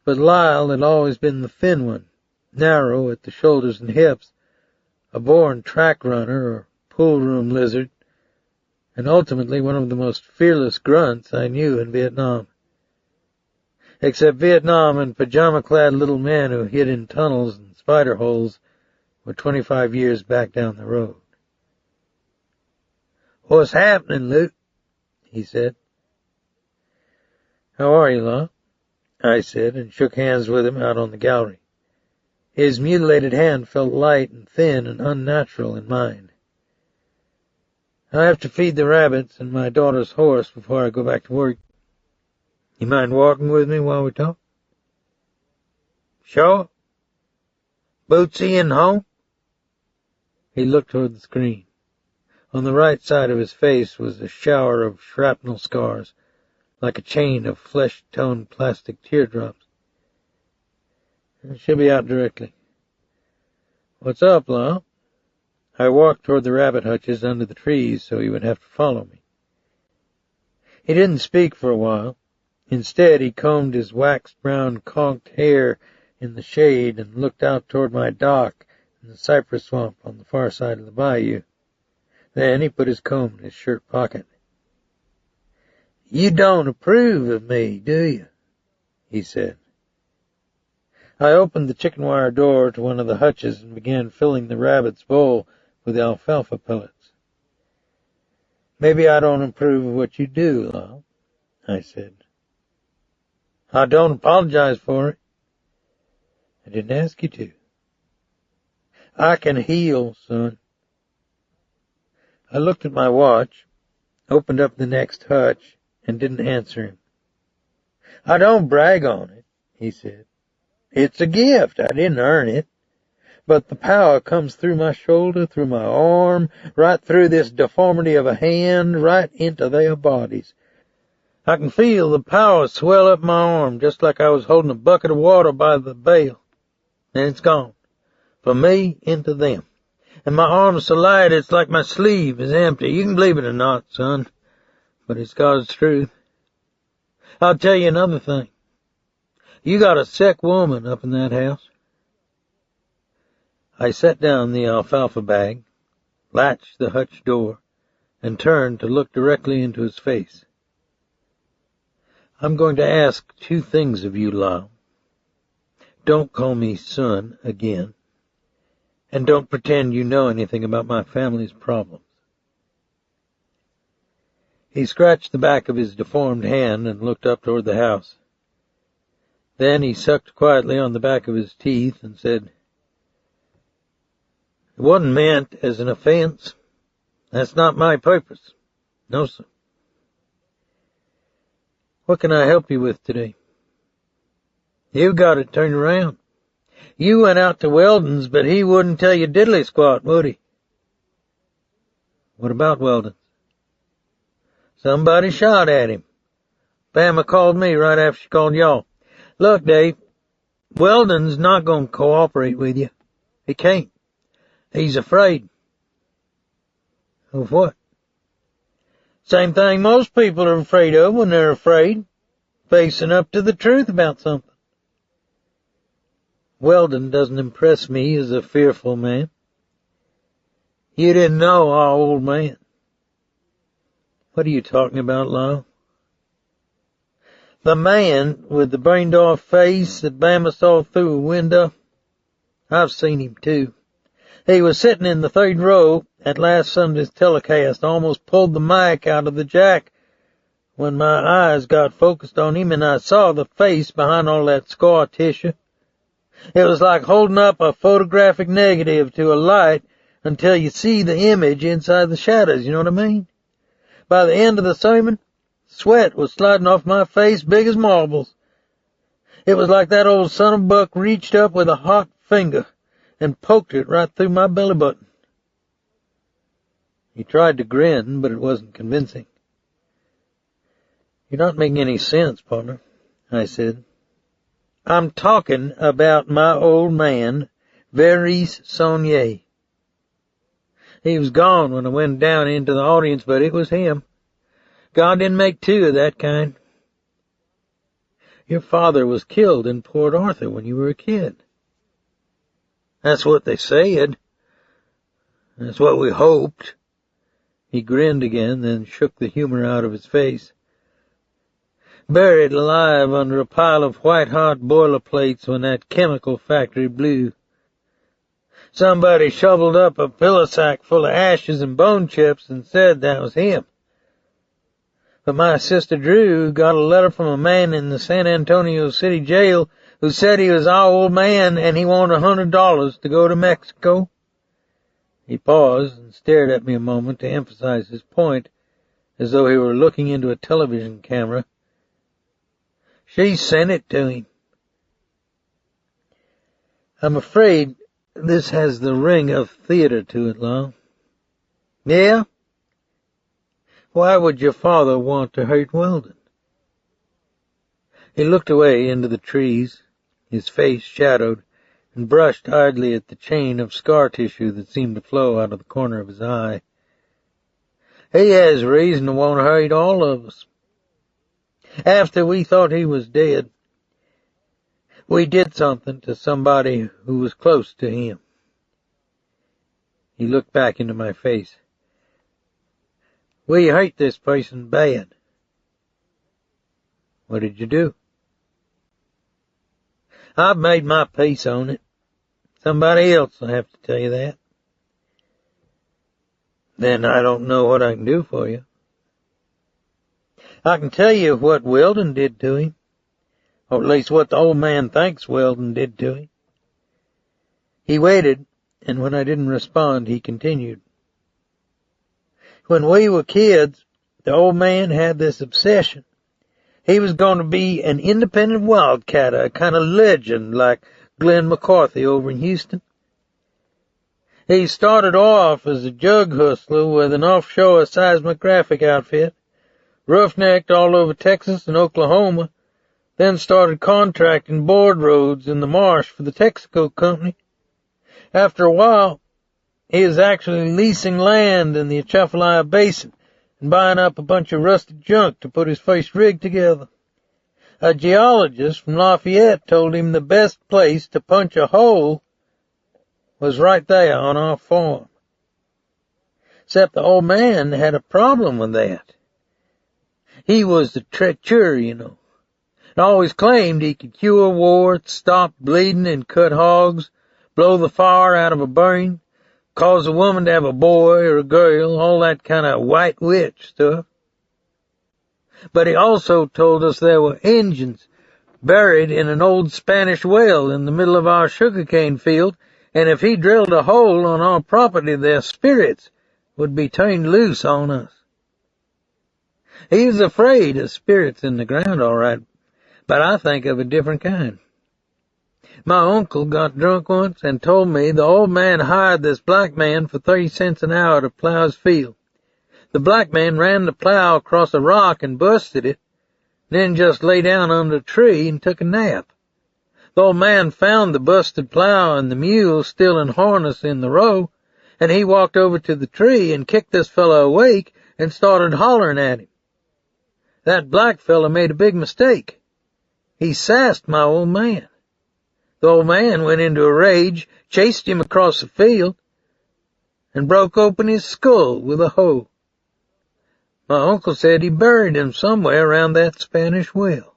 but Lyle had always been the thin one, narrow at the shoulders and hips, a born track runner or pool-room lizard, and ultimately one of the most fearless grunts I knew in Vietnam. Except Vietnam and pajama-clad little men who hid in tunnels and spider holes were 25 years back down the road. What's happening, Luke? He said. How are you, Lyle? I said, and shook hands with him out on the gallery. His mutilated hand felt light and thin and unnatural in mine. I have to feed the rabbits and my daughter's horse before I go back to work. You mind walking with me while we talk? Sure. Bootsy in home? He looked toward the screen. On the right side of his face was a shower of shrapnel scars, like a chain of flesh-toned plastic teardrops. She'll be out directly. What's up, Lyle? I walked toward the rabbit hutches under the trees so he would have to follow me. He didn't speak for a while. Instead, he combed his waxed-brown conked hair in the shade and looked out toward my dock and the cypress swamp on the far side of the bayou. Then he put his comb in his shirt pocket. You don't approve of me, do you? He said. I opened the chicken wire door to one of the hutches and began filling the rabbit's bowl with alfalfa pellets. Maybe I don't approve of what you do, Lyle, I said. I don't apologize for it. I didn't ask you to. I can heal, son. I looked at my watch, opened up the next hutch, and didn't answer him. I don't brag on it, he said. It's a gift. I didn't earn it. But the power comes through my shoulder, through my arm, right through this deformity of a hand, right into their bodies. I can feel the power swell up my arm, just like I was holding a bucket of water by the bale. And it's gone. From me into them. And my arm's so light it's like my sleeve is empty. You can believe it or not, son. But it's God's truth. I'll tell you another thing. You got a sick woman up in that house. I set down the alfalfa bag, latched the hutch door, and turned to look directly into his face. I'm going to ask two things of you, Lyle. Don't call me son again, and don't pretend you know anything about my family's problems. He scratched the back of his deformed hand and looked up toward the house. Then he sucked quietly on the back of his teeth and said, It wasn't meant as an offense. That's not my purpose. No, sir. What can I help you with today? You got it turned around. You went out to Weldon's, but he wouldn't tell you diddly squat, would he? What about Weldon's? Somebody shot at him. Bama called me right after she called y'all. Look, Dave, Weldon's not going to cooperate with you. He can't. He's afraid. Of what? Same thing most people are afraid of when they're afraid. Facing up to the truth about something. Weldon doesn't impress me as a fearful man. You didn't know our old man. What are you talking about, Lyle? The man with the brained-off face that Bama saw through a window. I've seen him, too. He was sitting in the third row at last Sunday's telecast, almost pulled the mic out of the jack when my eyes got focused on him and I saw the face behind all that scar tissue. It was like holding up a photographic negative to a light until you see the image inside the shadows, you know what I mean? By the end of the sermon, sweat was sliding off my face big as marbles. It was like that old son of a buck reached up with a hot finger and poked it right through my belly button. He tried to grin, but it wasn't convincing. "You're not making any sense, partner," I said. "I'm talking about my old man, Veris Sonnier. He was gone when I went down into the audience, but it was him. God didn't make two of that kind. Your father was killed in Port Arthur when you were a kid." "That's what they said. That's what we hoped." He grinned again, then shook the humor out of his face. "Buried alive under a pile of white-hot boiler plates when that chemical factory blew. Somebody shoveled up a pillow sack full of ashes and bone chips and said that was him. But my sister Drew got a letter from a man in the San Antonio City jail who said he was our old man and he wanted $100 to go to Mexico." He paused and stared at me a moment to emphasize his point, as though he were looking into a television camera. "She sent it to him." "I'm afraid this has the ring of theater to it, Lon." "Yeah? Why would your father want to hurt Weldon?" He looked away into the trees, his face shadowed, and brushed idly at the chain of scar tissue that seemed to flow out of the corner of his eye. "He has reason to want to hurt all of us. After we thought he was dead, we did something to somebody who was close to him." He looked back into my face. "We hurt this person bad." "What did you do?" "I've made my peace on it. Somebody else will have to tell you that." "Then I don't know what I can do for you." "I can tell you what Weldon did to him, or at least what the old man thinks Weldon did to him." He waited, and when I didn't respond, he continued. "When we were kids, the old man had this obsession. He was going to be an independent wildcatter, a kind of legend like Glenn McCarthy over in Houston. He started off as a jug hustler with an offshore seismographic outfit, roughnecked all over Texas and Oklahoma, then started contracting board roads in the marsh for the Texaco Company. After a while, he was actually leasing land in the Atchafalaya Basin and buying up a bunch of rusted junk to put his first rig together. A geologist from Lafayette told him the best place to punch a hole was right there on our farm. Except the old man had a problem with that. He was the treacher, you know, and always claimed he could cure warts, stop bleeding and cut hogs, blow the fire out of a burn, cause a woman to have a boy or a girl, all that kind of white witch stuff. But he also told us there were Injuns buried in an old Spanish well in the middle of our sugarcane field, and if he drilled a hole on our property, their spirits would be turned loose on us. He was afraid of spirits in the ground, all right, but I think of a different kind. My uncle got drunk once and told me the old man hired this black man for 30 cents an hour to plow his field. The black man ran the plow across a rock and busted it, then just lay down under a tree and took a nap. The old man found the busted plow and the mule still in harness in the row, and he walked over to the tree and kicked this fellow awake and started hollering at him. That black fellow made a big mistake. He sassed my old man. The old man went into a rage, chased him across the field, and broke open his skull with a hoe. My uncle said he buried him somewhere around that Spanish well."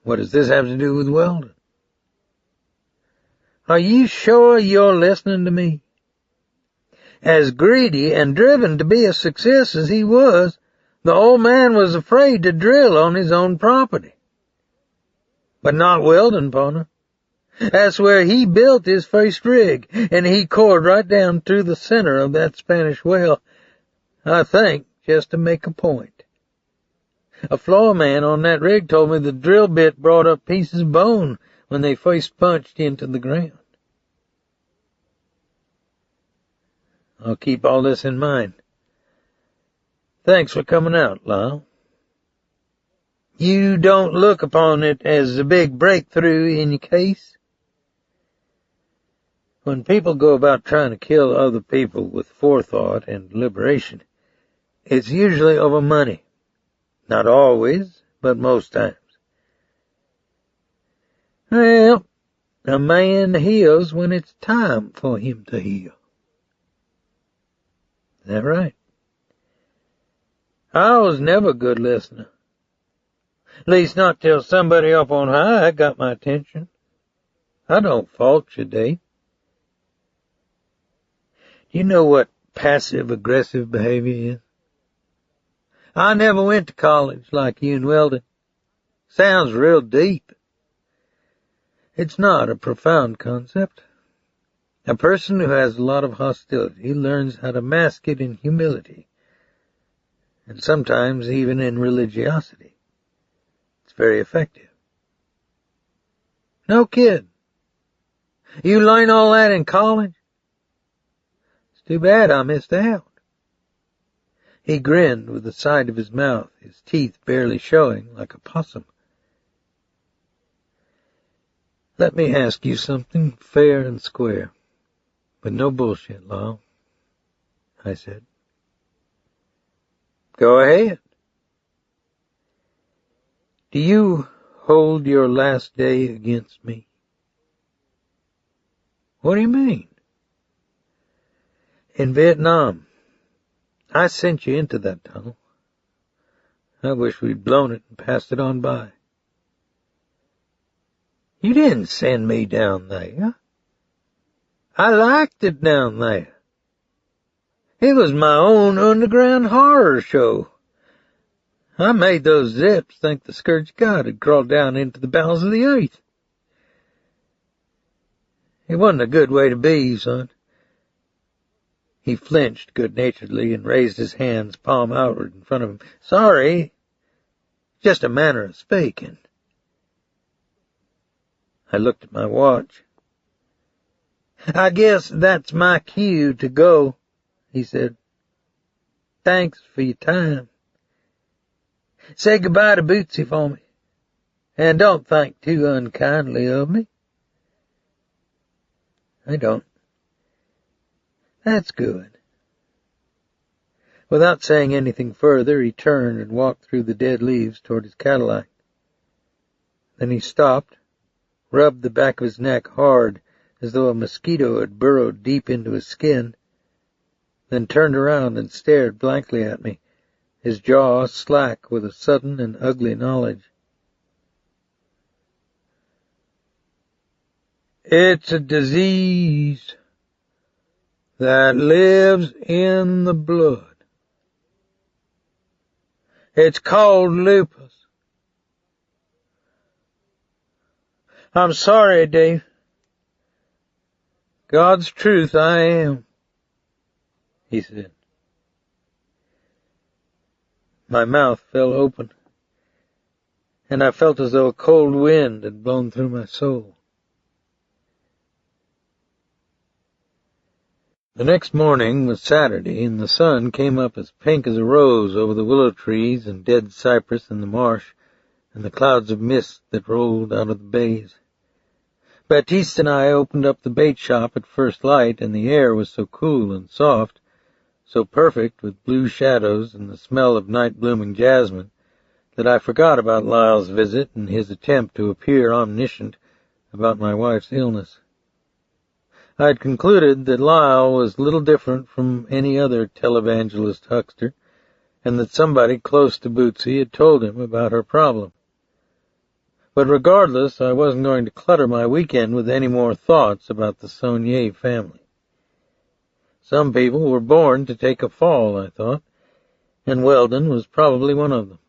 "What does this have to do with Weldon?" "Are you sure you're listening to me? As greedy and driven to be a success as he was, the old man was afraid to drill on his own property. But not Weldon, partner. That's where he built his first rig, and he cored right down through the center of that Spanish well, I think, just to make a point. A floor man on that rig told me the drill bit brought up pieces of bone when they first punched into the ground. I'll keep all this in mind. Thanks for coming out, Lyle. You don't look upon it as a big breakthrough in your case? When people go about trying to kill other people with forethought and deliberation, it's usually over money. Not always, but most times. Well, a man heals when it's time for him to heal. Is that right? I was never a good listener. At least not till somebody up on high got my attention. I don't fault you, Dave. Do you know what passive-aggressive behavior is? I never went to college like you and Weldon. Sounds real deep. It's not a profound concept. A person who has a lot of hostility learns how to mask it in humility, and sometimes even in religiosity. It's very effective. No kid. You learn all that in college? It's too bad I missed out. He grinned with the side of his mouth, his teeth barely showing like a possum. Let me ask you something fair and square, but no bullshit, Lyle, I said. Go ahead. Do you hold your last day against me? What do you mean? In Vietnam, I sent you into that tunnel. I wish we'd blown it and passed it on by. You didn't send me down there. I liked it down there. It was my own underground horror show. I made those zips think the scourge god had crawled down into the bowels of the earth. It wasn't a good way to be, son. He flinched good-naturedly and raised his hands palm outward in front of him. Sorry, just a manner of speaking. I looked at my watch. I guess that's my cue to go, he said. Thanks for your time. Say goodbye to Bootsy for me, and don't think too unkindly of me. I don't. That's good. Without saying anything further, he turned and walked through the dead leaves toward his Cadillac. Then he stopped, rubbed the back of his neck hard as though a mosquito had burrowed deep into his skin, then turned around and stared blankly at me, his jaw slack with a sudden and ugly knowledge. It's a disease that lives in the blood. It's called lupus. I'm sorry, Dave. God's truth I am, he said. My mouth fell open, and I felt as though a cold wind had blown through my soul. The next morning was Saturday, and the sun came up as pink as a rose over the willow trees and dead cypress in the marsh, and the clouds of mist that rolled out of the bays. Baptiste and I opened up the bait shop at first light, and the air was so cool and soft, so perfect with blue shadows and the smell of night-blooming jasmine, that I forgot about Lyle's visit and his attempt to appear omniscient about my wife's illness. I had concluded that Lyle was little different from any other televangelist huckster, and that somebody close to Bootsy had told him about her problem. But regardless, I wasn't going to clutter my weekend with any more thoughts about the Sonnier family. Some people were born to take a fall, I thought, and Weldon was probably one of them.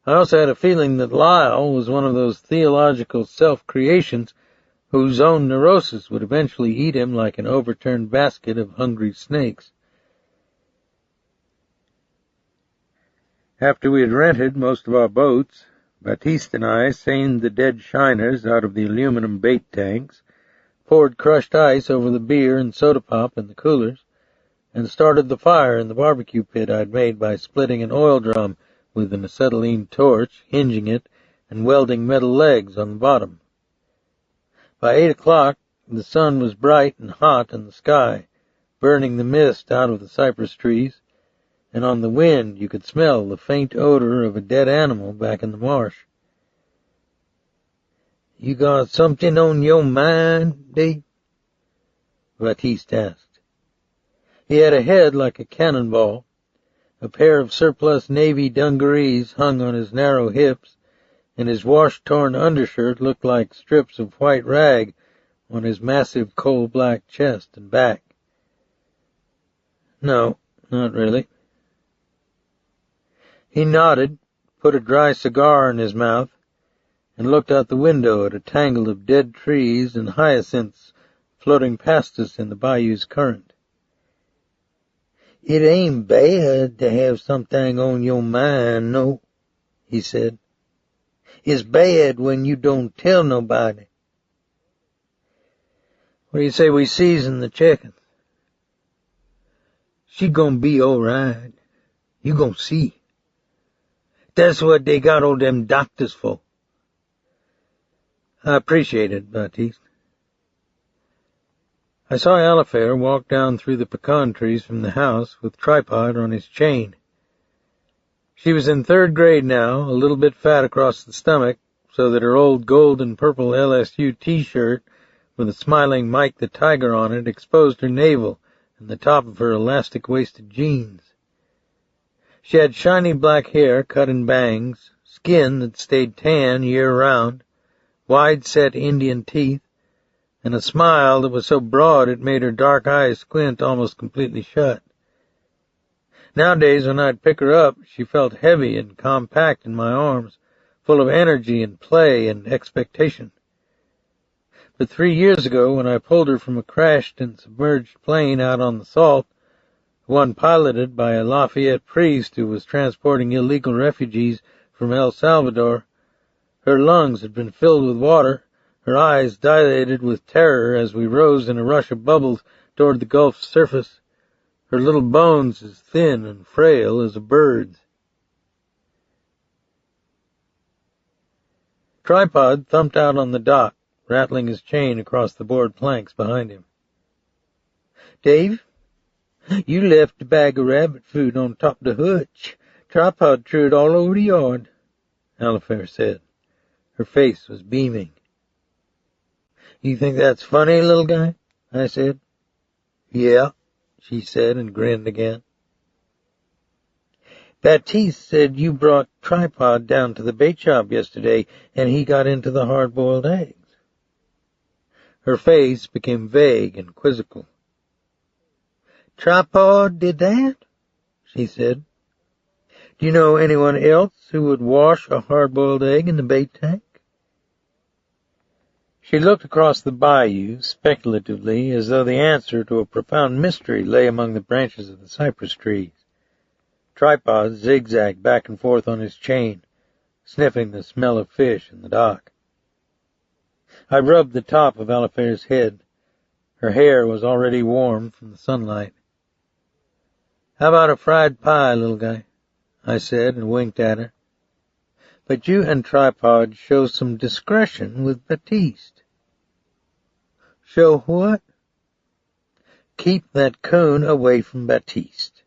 I also had a feeling that Lyle was one of those theological self-creations whose own neurosis would eventually eat him like an overturned basket of hungry snakes. After we had rented most of our boats, Baptiste and I seined the dead shiners out of the aluminum bait tanks, poured crushed ice over the beer and soda pop in the coolers, and started the fire in the barbecue pit I'd made by splitting an oil drum with an acetylene torch, hinging it, and welding metal legs on the bottom. By 8 o'clock, the sun was bright and hot in the sky, burning the mist out of the cypress trees, and on the wind you could smell the faint odor of a dead animal back in the marsh. "You got something on your mind, Dave?" Baptiste asked. He had a head like a cannonball. A pair of surplus navy dungarees hung on his narrow hips, and his wash-torn undershirt looked like strips of white rag on his massive coal-black chest and back. "No, not really." He nodded, put a dry cigar in his mouth, and looked out the window at a tangle of dead trees and hyacinths floating past us in the bayou's current. "It ain't bad to have something on your mind, no," he said. "It's bad when you don't tell nobody." "What do you say we season the chickens?" "She gonna be all right. You gonna see. That's what they got all them doctors for." "I appreciate it, Baptiste." I saw Alifair walk down through the pecan trees from the house with Tripod on his chain. She was in 3rd grade now, a little bit fat across the stomach, so that her old gold and purple LSU T-shirt with a smiling Mike the Tiger on it exposed her navel and the top of her elastic-waisted jeans. She had shiny black hair cut in bangs, skin that stayed tan year-round, wide-set Indian teeth, and a smile that was so broad it made her dark eyes squint almost completely shut. Nowadays, when I'd pick her up, she felt heavy and compact in my arms, full of energy and play and expectation. But 3 years ago, when I pulled her from a crashed and submerged plane out on the Salt, one piloted by a Lafayette priest who was transporting illegal refugees from El Salvador, her lungs had been filled with water, her eyes dilated with terror as we rose in a rush of bubbles toward the Gulf's surface, her little bones as thin and frail as a bird's. Tripod thumped out on the dock, rattling his chain across the board planks behind him. "Dave, you left a bag of rabbit food on top of the hutch. Tripod threw it all over the yard," Alifair said. Her face was beaming. "You think that's funny, little guy?" I said. "Yeah," she said, and grinned again. "Baptiste said you brought Tripod down to the bait shop yesterday, and he got into the hard-boiled eggs." Her face became vague and quizzical. "Tripod did that?" she said. "Do you know anyone else who would wash a hard-boiled egg in the bait tank?" She looked across the bayou speculatively, as though the answer to a profound mystery lay among the branches of the cypress trees. Tripod zigzagged back and forth on his chain, sniffing the smell of fish in the dock. I rubbed the top of Alifair's head. Her hair was already warm from the sunlight. "How about a fried pie, little guy?" I said, and winked at her. "But you and Tripod show some discretion with Baptiste." "Show what?" "Keep that coon away from Baptiste."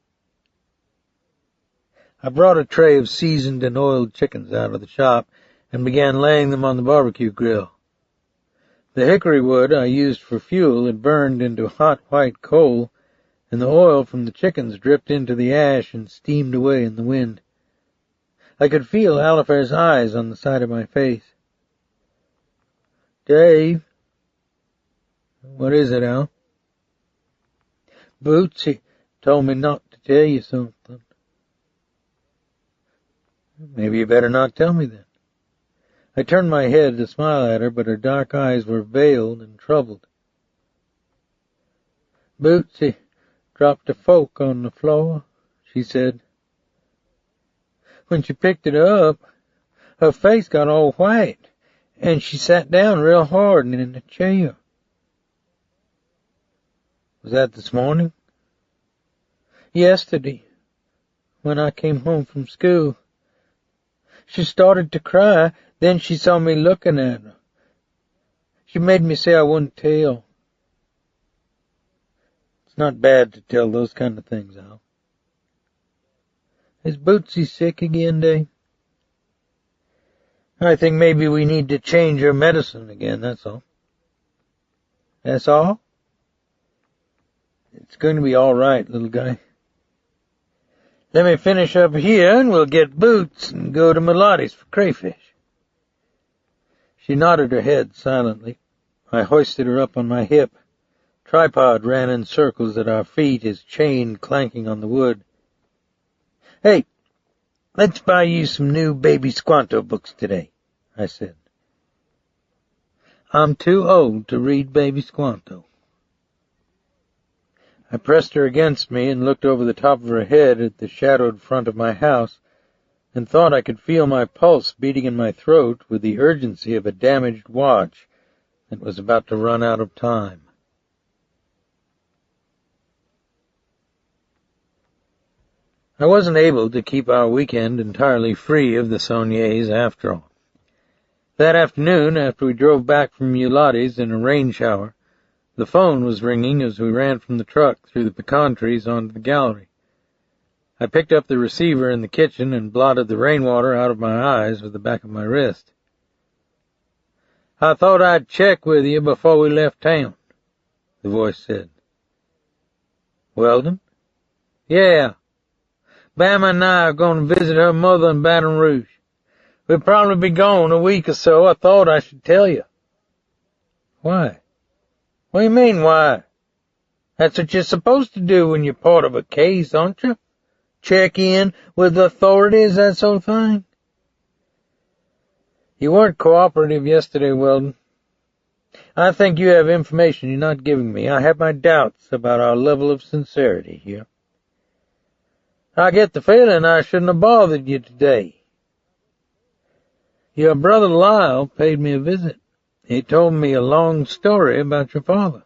I brought a tray of seasoned and oiled chickens out of the shop and began laying them on the barbecue grill. The hickory wood I used for fuel had burned into hot white coal, and the oil from the chickens dripped into the ash and steamed away in the wind. I could feel Alifair's eyes on the side of my face. "Dave." "What is it, Al?" Bootsy told me not to tell you something. Maybe you better not tell me then. I turned my head to smile at her, but her dark eyes were veiled and troubled. Bootsy dropped a fork on the floor, she said. When she picked it up, her face got all white, and she sat down real hard in the chair. Was that this morning? Yesterday, when I came home from school. She started to cry, then she saw me looking at her. She made me say I wouldn't tell. It's not bad to tell those kind of things, Al. Is Bootsy sick again, Dave? I think maybe we need to change her medicine again, that's all. That's all? It's going to be all right, little guy. Let me finish up here, and we'll get boots and go to Melotti's for crayfish. She nodded her head silently. I hoisted her up on my hip. Tripod ran in circles at our feet, his chain clanking on the wood. Hey, let's buy you some new Baby Squanto books today, I said. I'm too old to read Baby Squanto. I pressed her against me and looked over the top of her head at the shadowed front of my house and thought I could feel my pulse beating in my throat with the urgency of a damaged watch that was about to run out of time. I wasn't able to keep our weekend entirely free of the Sonniers after all. That afternoon, after we drove back from Melotti's in a rain shower, the phone was ringing as we ran from the truck through the pecan trees onto the gallery. I picked up the receiver in the kitchen and blotted the rainwater out of my eyes with the back of my wrist. I thought I'd check with you before we left town, the voice said. Weldon? Yeah. Bama and I are going to visit her mother in Baton Rouge. We'll probably be gone a week or so. I thought I should tell you. Why? What do you mean, why? That's what you're supposed to do when you're part of a case, aren't you? Check in with the authorities, that sort of thing. You weren't cooperative yesterday, Weldon. I think you have information you're not giving me. I have my doubts about our level of sincerity here. I get the feeling I shouldn't have bothered you today. Your brother Lyle paid me a visit. He told me a long story about your father.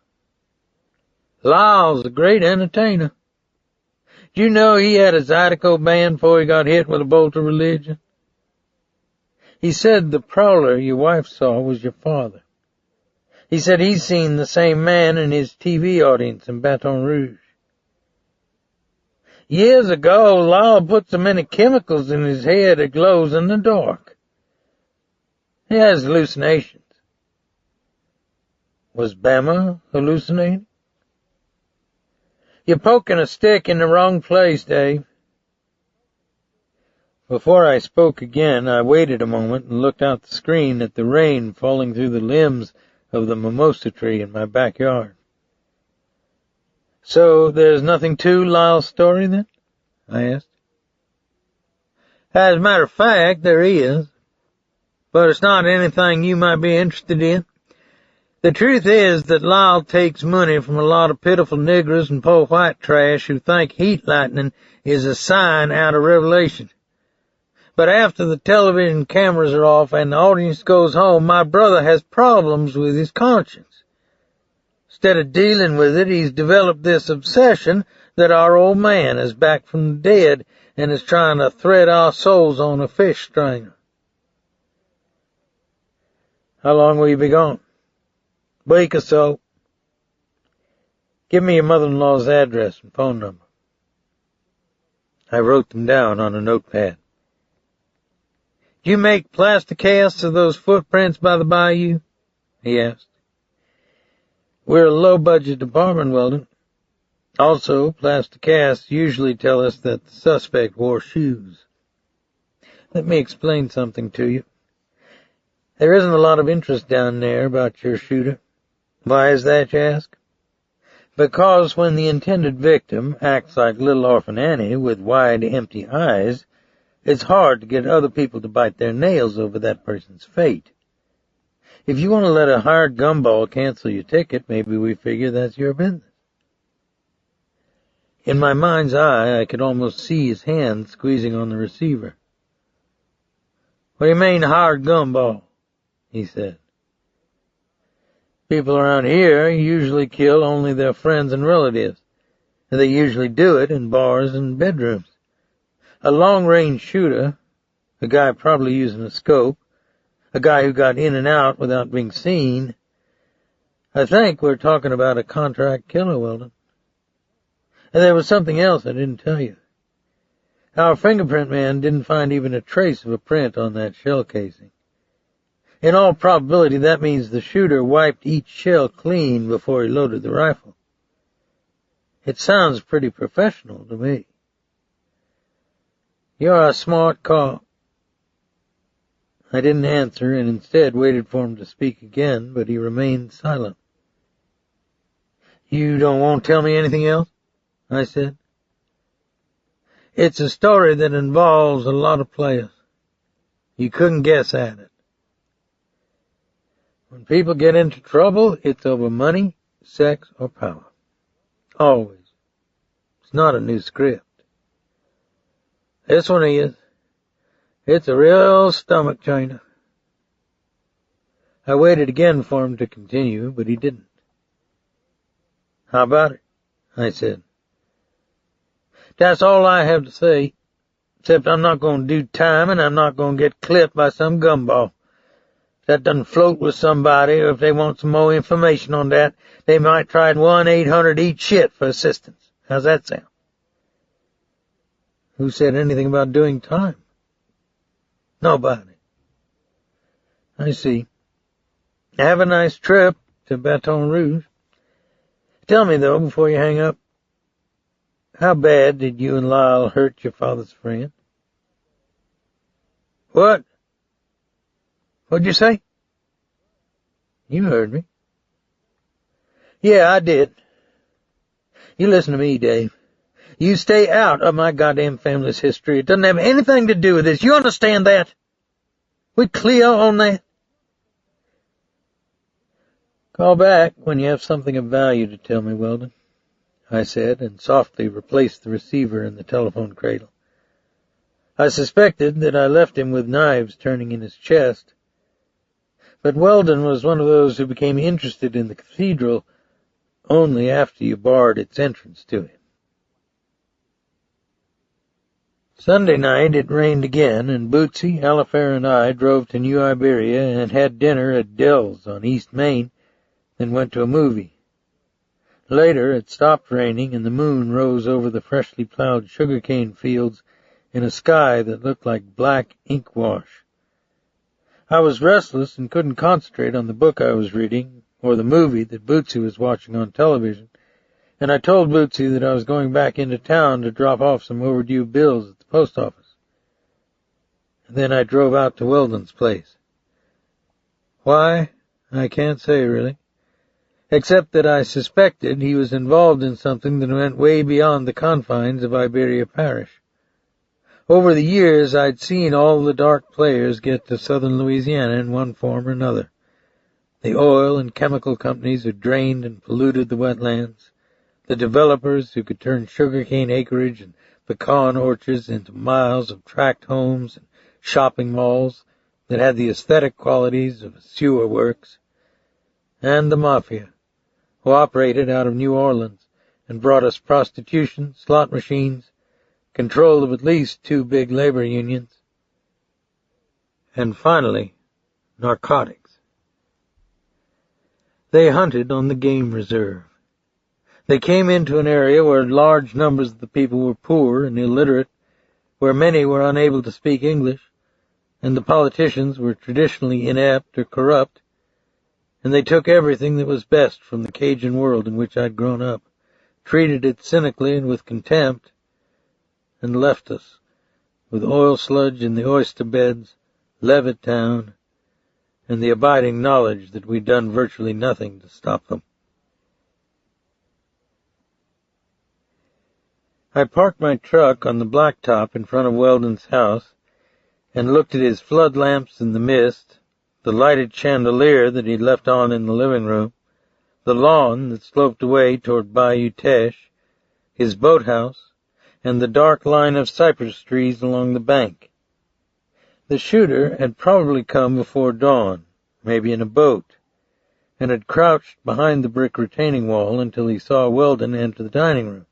Lyle's a great entertainer. Do you know he had a Zydeco band before he got hit with a bolt of religion? He said the prowler your wife saw was your father. He said he's seen the same man in his TV audience in Baton Rouge. Years ago, Lyle put so many chemicals in his head it glows in the dark. He has hallucinations. Was Bama hallucinating? You're poking a stick in the wrong place, Dave. Before I spoke again, I waited a moment and looked out the screen at the rain falling through the limbs of the mimosa tree in my backyard. So there's nothing to Lyle's story, then? I asked. As a matter of fact, there is. But it's not anything you might be interested in. The truth is that Lyle takes money from a lot of pitiful niggers and poor white trash who think heat lightning is a sign out of Revelation. But after the television cameras are off and the audience goes home, my brother has problems with his conscience. Instead of dealing with it, he's developed this obsession that our old man is back from the dead and is trying to thread our souls on a fish stringer. How long will you be gone? Week or so. Give me your mother-in-law's address and phone number. I wrote them down on a notepad. Do you make plaster casts of those footprints by the bayou? He asked. We're a low-budget department, Weldon. Also, plaster casts usually tell us that the suspect wore shoes. Let me explain something to you. There isn't a lot of interest down there about your shooter. Why is that, you ask? Because when the intended victim acts like little orphan Annie with wide, empty eyes, it's hard to get other people to bite their nails over that person's fate. If you want to let a hired gumball cancel your ticket, maybe we figure that's your business. In my mind's eye, I could almost see his hand squeezing on the receiver. "What do you mean, hired gumball?" he said. "People around here usually kill only their friends and relatives, and they usually do it in bars and bedrooms. A long-range shooter, a guy probably using a scope, a guy who got in and out without being seen. I think we're talking about a contract killer, Weldon. And there was something else I didn't tell you. Our fingerprint man didn't find even a trace of a print on that shell casing. In all probability, that means the shooter wiped each shell clean before he loaded the rifle. It sounds pretty professional to me." "You're a smart cop." I didn't answer, and instead waited for him to speak again, but he remained silent. "You don't want to tell me anything else?" I said. "It's a story that involves a lot of players. You couldn't guess at it. When people get into trouble, it's over money, sex, or power. Always. It's not a new script. This one is. It's a real stomach chainer." I waited again for him to continue, but he didn't. "How about it?" I said. "That's all I have to say, except I'm not going to do time and I'm not going to get clipped by some gumball. If that doesn't float with somebody, or if they want some more information on that, they might try 1-800-EAT-SHIT for assistance. How's that sound?" "Who said anything about doing time?" "Nobody." "I see. Have a nice trip to Baton Rouge. Tell me, though, before you hang up, how bad did you and Lyle hurt your father's friend?" "What? What'd you say?" "You heard me." "Yeah, I did. You listen to me, Dave. You stay out of my goddamn family's history. It doesn't have anything to do with this. You understand that? We clear on that?" "Call back when you have something of value to tell me, Weldon," I said, and softly replaced the receiver in the telephone cradle. I suspected that I left him with knives turning in his chest, but Weldon was one of those who became interested in the cathedral only after you barred its entrance to him. Sunday night it rained again, and Bootsy, Alifair, and I drove to New Iberia and had dinner at Dell's on East Main, then went to a movie. Later it stopped raining, and the moon rose over the freshly plowed sugarcane fields in a sky that looked like black ink wash. I was restless and couldn't concentrate on the book I was reading or the movie that Bootsy was watching on television, and I told Bootsy that I was going back into town to drop off some overdue bills at the post office. And then I drove out to Weldon's place. Why, I can't say really, except that I suspected he was involved in something that went way beyond the confines of Iberia Parish. Over the years, I'd seen all the dark players get to southern Louisiana in one form or another. The oil and chemical companies who drained and polluted the wetlands, the developers who could turn sugarcane acreage and pecan orchards into miles of tract homes and shopping malls that had the aesthetic qualities of a sewer works, and the mafia, who operated out of New Orleans and brought us prostitution, slot machines, control of at least 2 big labor unions, and finally, narcotics. They hunted on the game reserve. They came into an area where large numbers of the people were poor and illiterate, where many were unable to speak English, and the politicians were traditionally inept or corrupt, and they took everything that was best from the Cajun world in which I'd grown up, treated it cynically and with contempt, and left us with oil sludge in the oyster beds, Levittown, and the abiding knowledge that we'd done virtually nothing to stop them. I parked my truck on the blacktop in front of Weldon's house and looked at his flood lamps in the mist, the lighted chandelier that he'd left on in the living room, the lawn that sloped away toward Bayou Teche, his boathouse, and the dark line of cypress trees along the bank. The shooter had probably come before dawn, maybe in a boat, and had crouched behind the brick retaining wall until he saw Weldon enter the dining room.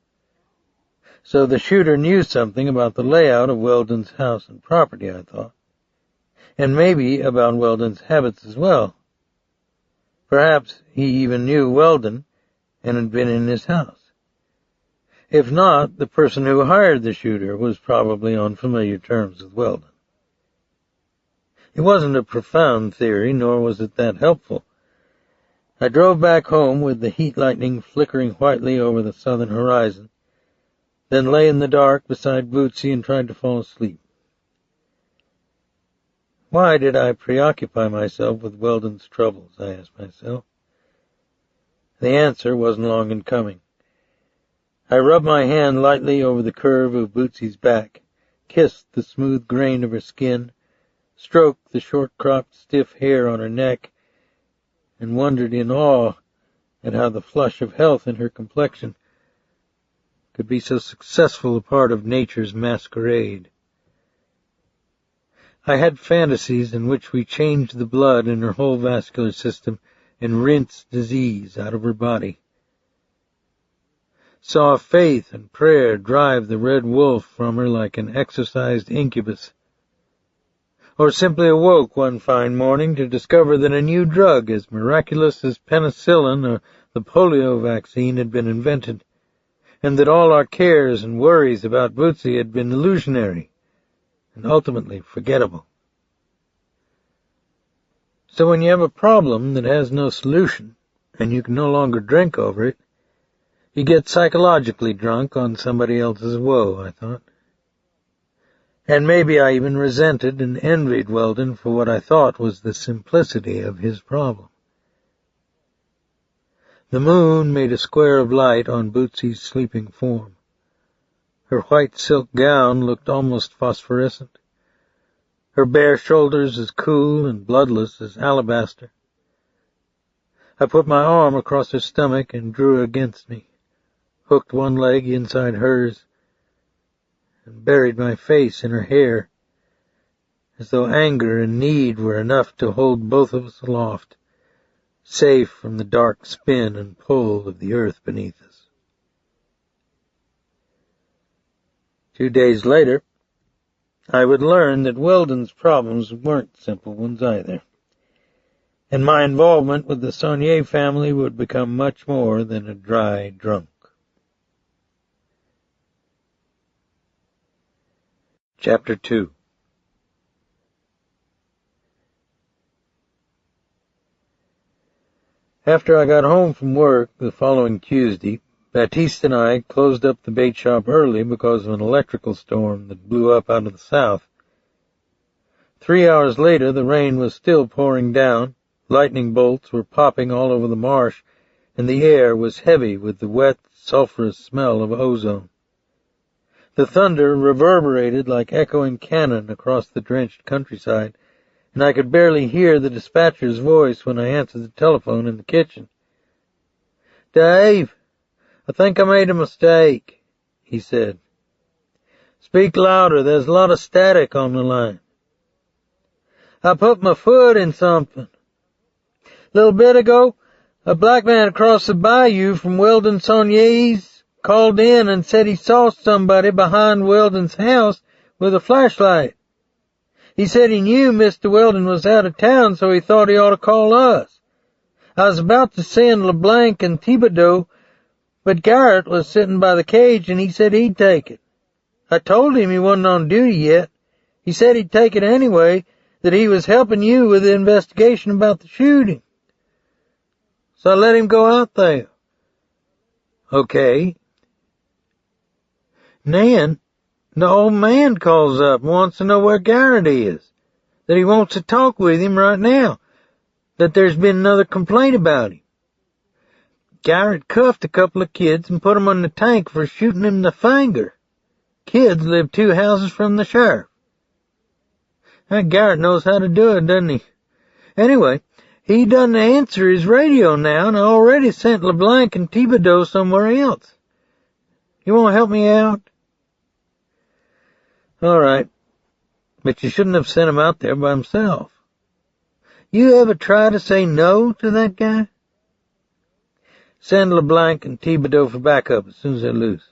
So the shooter knew something about the layout of Weldon's house and property, I thought, and maybe about Weldon's habits as well. Perhaps he even knew Weldon and had been in his house. If not, the person who hired the shooter was probably on familiar terms with Weldon. It wasn't a profound theory, nor was it that helpful. I drove back home with the heat lightning flickering whitely over the southern horizon, then lay in the dark beside Bootsy and tried to fall asleep. Why did I preoccupy myself with Weldon's troubles, I asked myself. The answer wasn't long in coming. I rubbed my hand lightly over the curve of Bootsy's back, kissed the smooth grain of her skin, stroked the short-cropped stiff hair on her neck, and wondered in awe at how the flush of health in her complexion could be so successful a part of nature's masquerade. I had fantasies in which we changed the blood in her whole vascular system and rinsed disease out of her body. Saw faith and prayer drive the red wolf from her like an exorcised incubus. Or simply awoke one fine morning to discover that a new drug as miraculous as penicillin or the polio vaccine had been invented, and that all our cares and worries about Bootsy had been illusionary and ultimately forgettable. So when you have a problem that has no solution, and you can no longer drink over it, you get psychologically drunk on somebody else's woe, I thought. And maybe I even resented and envied Weldon for what I thought was the simplicity of his problem. The moon made a square of light on Bootsy's sleeping form. Her white silk gown looked almost phosphorescent, her bare shoulders as cool and bloodless as alabaster. I put my arm across her stomach and drew her against me, hooked one leg inside hers, and buried my face in her hair, as though anger and need were enough to hold both of us aloft, safe from the dark spin and pull of the earth beneath us. 2 days later, I would learn that Weldon's problems weren't simple ones either, and my involvement with the Sonnier family would become much more than a dry drunk. Chapter 2. After I got home from work the following Tuesday, Baptiste and I closed up the bait shop early because of an electrical storm that blew up out of the south. 3 hours later, the rain was still pouring down, lightning bolts were popping all over the marsh, and the air was heavy with the wet, sulphurous smell of ozone. The thunder reverberated like echoing cannon across the drenched countryside, and I could barely hear the dispatcher's voice when I answered the telephone in the kitchen. "Dave, I think I made a mistake," he said. "Speak louder, there's a lot of static on the line." "I put my foot in something. A little bit ago, a black man across the bayou from Weldon Sonnier's called in and said he saw somebody behind Weldon's house with a flashlight. He said he knew Mr. Weldon was out of town, so he thought he ought to call us. I was about to send LeBlanc and Thibodeau, but Garrett was sitting by the cage and he said he'd take it. I told him he wasn't on duty yet. He said he'd take it anyway, that he was helping you with the investigation about the shooting. So I let him go out there." "Okay." "Nan, the old man calls up and wants to know where Garrett is, that he wants to talk with him right now, that there's been another complaint about him. Garrett cuffed a couple of kids and put 'em on the tank for shooting him in the finger." kids live 2 houses from the sheriff. That Garrett knows how to do it, doesn't he? Anyway, he doesn't answer his radio now, and I already sent LeBlanc and Thibodeau somewhere else. You want to help me out? All right, but you shouldn't have sent him out there by himself. You ever try to say no to that guy? Send LeBlanc and Thibodeau for backup as soon as they're loose.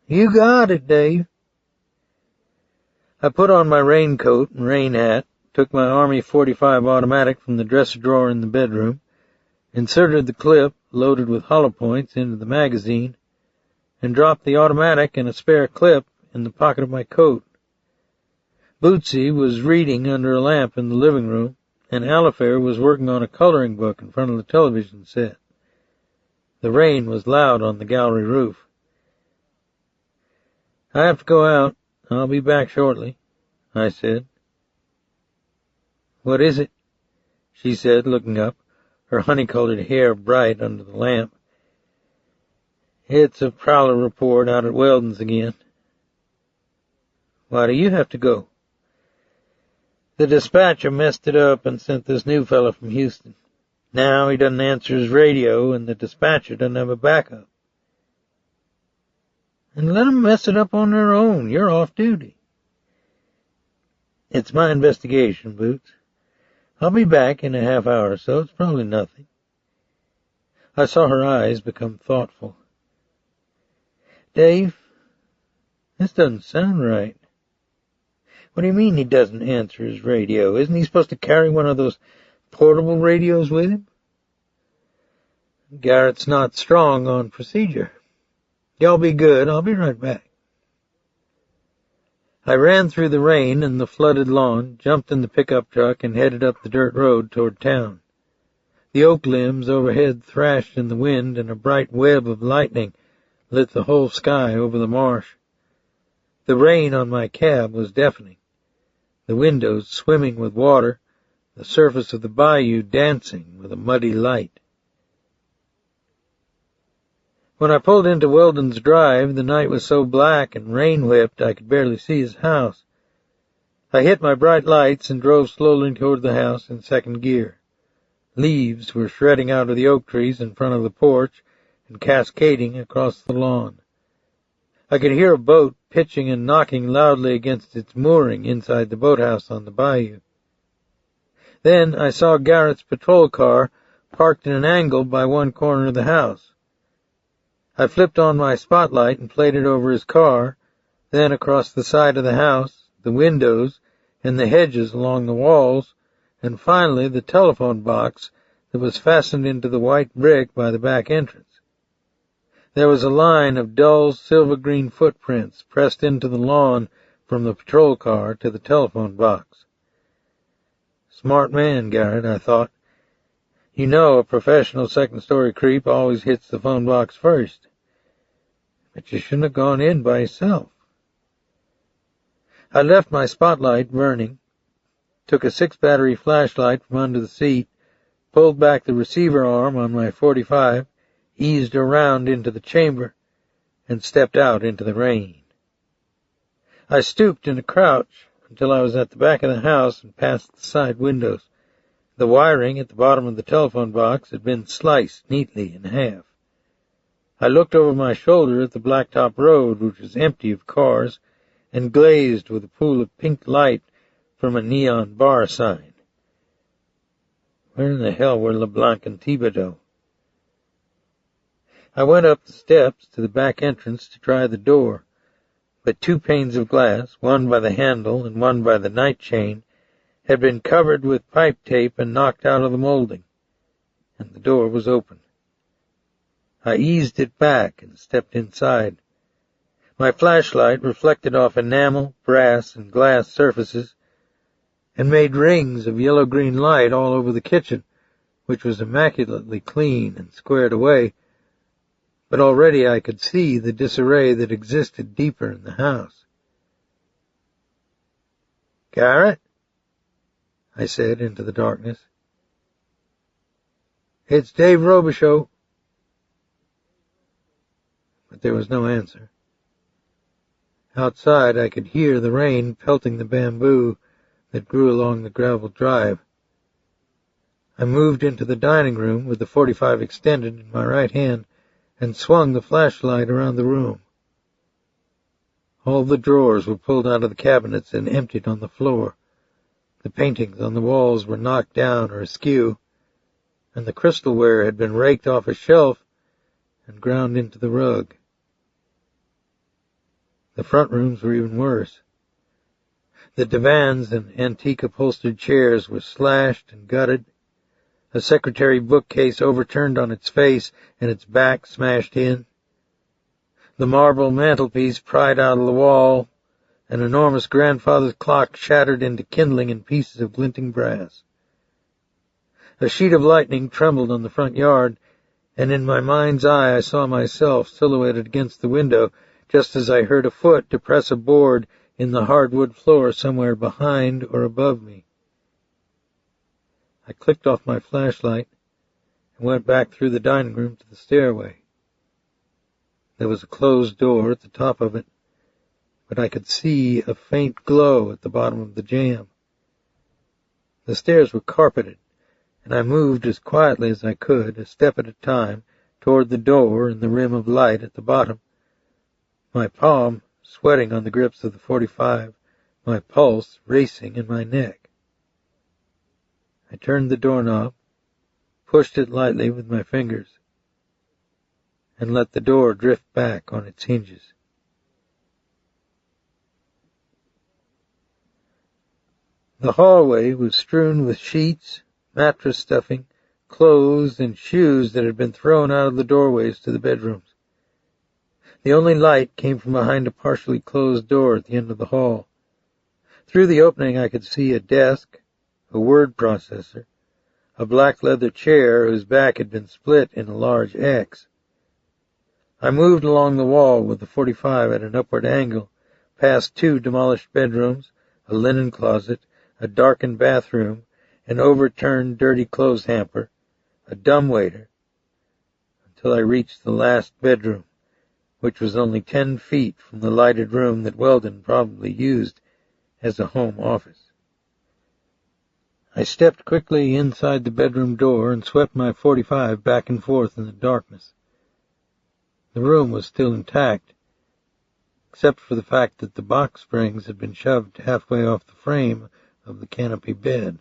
You got it, Dave. I put on my raincoat and rain hat, took my Army 45 automatic from the dresser drawer in the bedroom, inserted the clip, loaded with hollow points, into the magazine, and dropped the automatic and a spare clip in the pocket of my coat. Bootsy was reading under a lamp in the living room, and Alifair was working on a coloring book in front of the television set. The rain was loud on the gallery roof. I have to go out. I'll be back shortly, I said. What is it? She said, looking up, her honey-colored hair bright under the lamp. It's a prowler report out at Weldon's again. Why do you have to go? The dispatcher messed it up and sent this new fella from Houston. Now he doesn't answer his radio, and the dispatcher doesn't have a backup. And let them mess it up on their own. You're off duty. It's my investigation, Boots. I'll be back in a half hour or so. It's probably nothing. I saw her eyes become thoughtful. Dave, this doesn't sound right. What do you mean he doesn't answer his radio? Isn't he supposed to carry one of those portable radios with him? Garrett's not strong on procedure. Y'all be good. I'll be right back. I ran through the rain and the flooded lawn, jumped in the pickup truck, and headed up the dirt road toward town. The oak limbs overhead thrashed in the wind, and a bright web of lightning lit the whole sky over the marsh. The rain on my cab was deafening, the windows swimming with water, the surface of the bayou dancing with a muddy light. When I pulled into Weldon's Drive, the night was so black and rain-whipped I could barely see his house. I hit my bright lights and drove slowly toward the house in second gear. Leaves were shredding out of the oak trees in front of the porch and cascading across the lawn. I could hear a boat pitching and knocking loudly against its mooring inside the boathouse on the bayou. Then I saw Garrett's patrol car parked in an angle by one corner of the house. I flipped on my spotlight and played it over his car, then across the side of the house, the windows, and the hedges along the walls, and finally the telephone box that was fastened into the white brick by the back entrance. There was a line of dull silver-green footprints pressed into the lawn from the patrol car to the telephone box. Smart man, Garrett, I thought. You know a professional second-story creep always hits the phone box first. But you shouldn't have gone in by yourself. I left my spotlight burning, took a 6-battery flashlight from under the seat, pulled back the receiver arm on my 45, eased around into the chamber, and stepped out into the rain. I stooped in a crouch until I was at the back of the house and past the side windows. The wiring at the bottom of the telephone box had been sliced neatly in half. I looked over my shoulder at the blacktop road, which was empty of cars and glazed with a pool of pink light from a neon bar sign. Where in the hell were LeBlanc and Thibodeau? I went up the steps to the back entrance to try the door, but 2 panes of glass, one by the handle and one by the night chain, had been covered with pipe tape and knocked out of the molding, and the door was open. I eased it back and stepped inside. My flashlight reflected off enamel, brass, and glass surfaces, and made rings of yellow-green light all over the kitchen, which was immaculately clean and squared away, but already I could see the disarray that existed deeper in the house. Garrett? I said into the darkness. It's Dave Robicheaux. But there was no answer. Outside I could hear the rain pelting the bamboo that grew along the gravel drive. I moved into the dining room with the .45 extended in my right hand and swung the flashlight around the room. All the drawers were pulled out of the cabinets and emptied on the floor. The paintings on the walls were knocked down or askew, and the crystalware had been raked off a shelf and ground into the rug. The front rooms were even worse. The divans and antique upholstered chairs were slashed and gutted, a secretary bookcase overturned on its face and its back smashed in. The marble mantelpiece pried out of the wall, an enormous grandfather's clock shattered into kindling and pieces of glinting brass. A sheet of lightning trembled on the front yard, and in my mind's eye I saw myself silhouetted against the window just as I heard a foot depress a board in the hardwood floor somewhere behind or above me. I clicked off my flashlight and went back through the dining room to the stairway. There was a closed door at the top of it, but I could see a faint glow at the bottom of the jamb. The stairs were carpeted, and I moved as quietly as I could, a step at a time, toward the door and the rim of light at the bottom, my palm sweating on the grips of the .45, my pulse racing in my neck. I turned the doorknob, pushed it lightly with my fingers, and let the door drift back on its hinges. The hallway was strewn with sheets, mattress stuffing, clothes, and shoes that had been thrown out of the doorways to the bedrooms. The only light came from behind a partially closed door at the end of the hall. Through the opening I could see a desk, a word processor, a black leather chair whose back had been split in a large X. I moved along the wall with the .45 at an upward angle, past 2 demolished bedrooms, a linen closet, a darkened bathroom, an overturned dirty clothes hamper, a dumbwaiter, until I reached the last bedroom, which was only 10 feet from the lighted room that Weldon probably used as a home office. I stepped quickly inside the bedroom door and swept my .45 back and forth in the darkness. The room was still intact, except for the fact that the box springs had been shoved halfway off the frame of the canopy bed.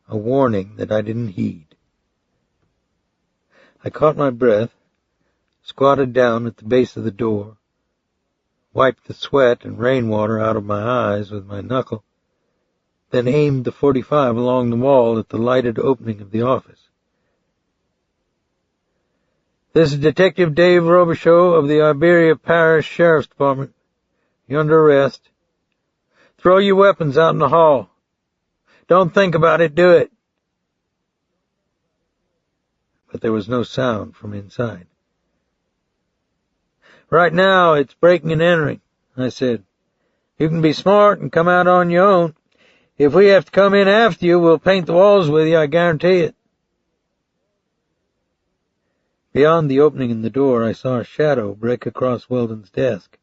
A warning that I didn't heed. I caught my breath, squatted down at the base of the door, wiped the sweat and rainwater out of my eyes with my knuckle, then aimed the .45 along the wall at the lighted opening of the office. "This is Detective Dave Robicheaux of the Iberia Parish Sheriff's Department. You're under arrest. Throw your weapons out in the hall. Don't think about it, do it." But there was no sound from inside. "Right now it's breaking and entering," I said. "You can be smart and come out on your own. If we have to come in after you, we'll paint the walls with you, I guarantee it." Beyond the opening in the door, I saw a shadow break across Weldon's desk.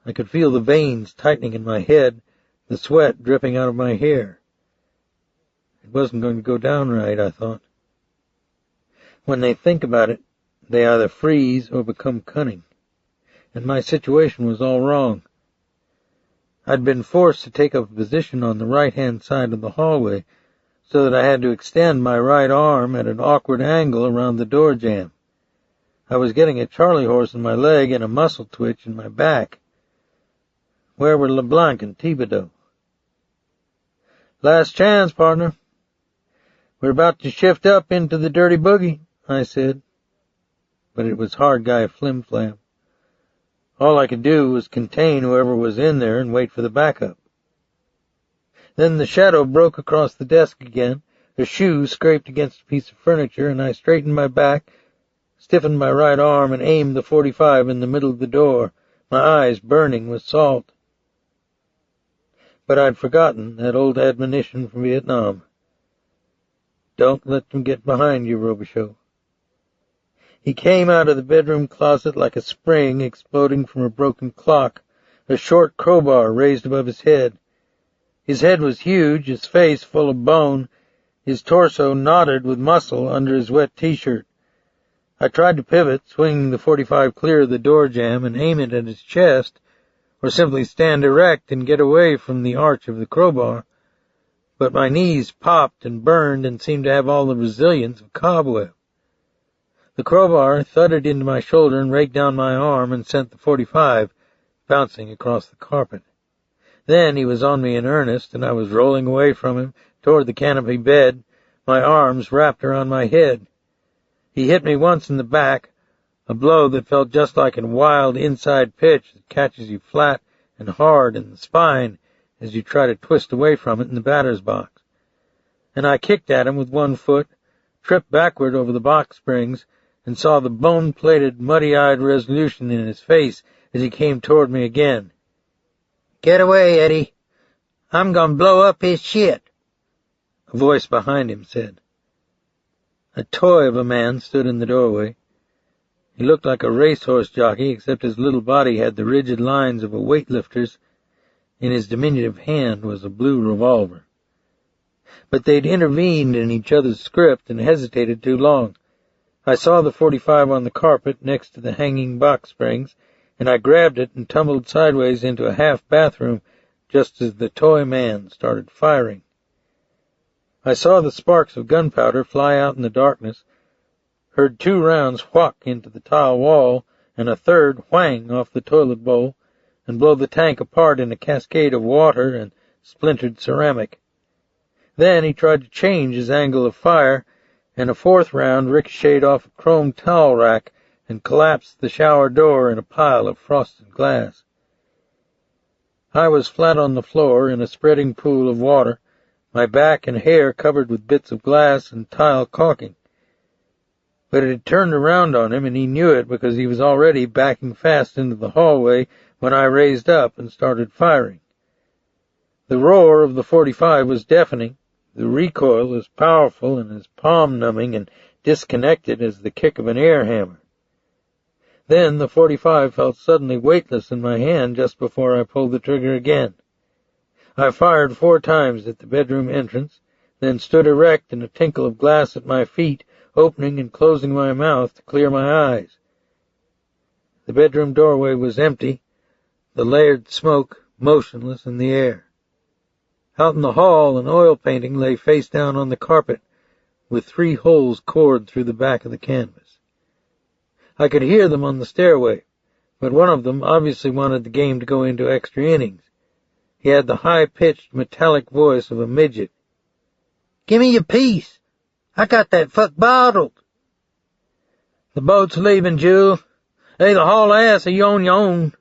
I could feel the veins tightening in my head, the sweat dripping out of my hair. It wasn't going to go down right, I thought. When they think about it, they either freeze or become cunning. And my situation was all wrong. I'd been forced to take up a position on the right-hand side of the hallway, so that I had to extend my right arm at an awkward angle around the door jamb. I was getting a charley horse in my leg and a muscle twitch in my back. Where were LeBlanc and Thibodeau? "Last chance, partner. We're about to shift up into the dirty boogie," I said. But it was hard guy flim-flam. All I could do was contain whoever was in there and wait for the backup. Then the shadow broke across the desk again, a shoe scraped against a piece of furniture, and I straightened my back, stiffened my right arm, and aimed the .45 in the middle of the door, my eyes burning with salt. But I'd forgotten that old admonition from Vietnam. Don't let them get behind you, Robicheaux. He came out of the bedroom closet like a spring exploding from a broken clock, a short crowbar raised above his head. His head was huge, his face full of bone, his torso knotted with muscle under his wet T-shirt. I tried to pivot, swinging the .45 clear of the door jamb and aim it at his chest, or simply stand erect and get away from the arch of the crowbar, but my knees popped and burned and seemed to have all the resilience of cobweb. The crowbar thudded into my shoulder and raked down my arm and sent the .45 bouncing across the carpet. Then he was on me in earnest, and I was rolling away from him toward the canopy bed, my arms wrapped around my head. He hit me once in the back, a blow that felt just like a wild inside pitch that catches you flat and hard in the spine as you try to twist away from it in the batter's box. And I kicked at him with one foot, tripped backward over the box springs, and saw the bone-plated, muddy-eyed resolution in his face as he came toward me again. "Get away, Eddie. I'm gonna blow up his shit," a voice behind him said. A toy of a man stood in the doorway. He looked like a racehorse jockey, except his little body had the rigid lines of a weightlifter's. In his diminutive hand was a blue revolver. But they'd intervened in each other's script and hesitated too long. I saw the .45 on the carpet next to the hanging box springs, and I grabbed it and tumbled sideways into a half bathroom just as the toy man started firing. I saw the sparks of gunpowder fly out in the darkness, heard 2 rounds whack into the tile wall and a third whang off the toilet bowl and blow the tank apart in a cascade of water and splintered ceramic. Then he tried to change his angle of fire, and a 4th round ricocheted off a chrome towel rack and collapsed the shower door in a pile of frosted glass. I was flat on the floor in a spreading pool of water, my back and hair covered with bits of glass and tile caulking. But it had turned around on him, and he knew it because he was already backing fast into the hallway when I raised up and started firing. The roar of the .45 was deafening, the recoil as powerful and as palm-numbing and disconnected as the kick of an air hammer. Then the .45 felt suddenly weightless in my hand just before I pulled the trigger again. I fired 4 times at the bedroom entrance, then stood erect in a tinkle of glass at my feet, opening and closing my mouth to clear my eyes. The bedroom doorway was empty, the layered smoke motionless in the air. Out in the hall, an oil painting lay face down on the carpet, with 3 holes cored through the back of the canvas. I could hear them on the stairway, but one of them obviously wanted the game to go into extra innings. He had the high-pitched, metallic voice of a midget. "Gimme your piece. I got that fuck bottled." "The boat's leaving, Jewel. Either haul ass or you on your own,"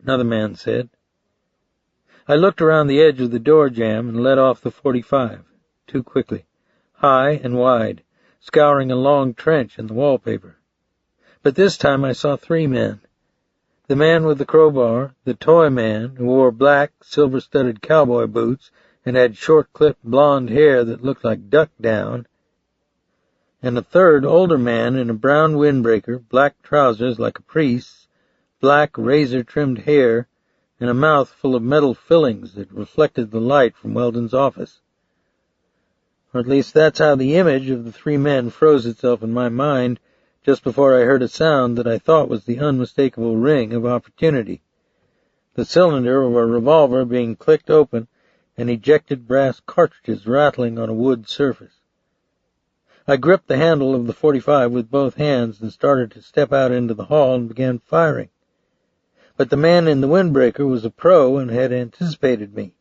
another man said. I looked around the edge of the door jamb and let off the .45, too quickly, high and wide, scouring a long trench in the wallpaper. But this time I saw 3 men. The man with the crowbar, the toy man, who wore black, silver-studded cowboy boots and had short-clipped blonde hair that looked like duck down, and a third older man in a brown windbreaker, black trousers like a priest's, black razor-trimmed hair, and a mouth full of metal fillings that reflected the light from Weldon's office. Or at least that's how the image of the 3 men froze itself in my mind just before I heard a sound that I thought was the unmistakable ring of opportunity, the cylinder of a revolver being clicked open and ejected brass cartridges rattling on a wood surface. I gripped the handle of the .45 with both hands and started to step out into the hall and began firing. But the man in the windbreaker was a pro and had anticipated me.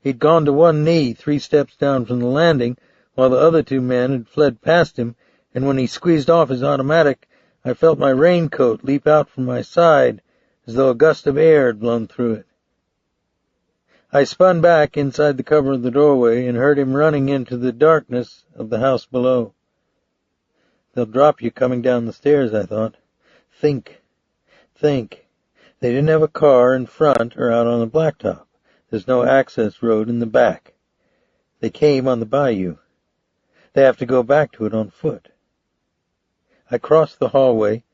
He'd gone to one knee 3 steps down from the landing, while the other 2 men had fled past him, and when he squeezed off his automatic, I felt my raincoat leap out from my side as though a gust of air had blown through it. I spun back inside the cover of the doorway and heard him running into the darkness of the house below. They'll drop you coming down the stairs, I thought. Think. They didn't have a car in front or out on the blacktop. There's no access road in the back. They came on the bayou. They have to go back to it on foot. I crossed the hallway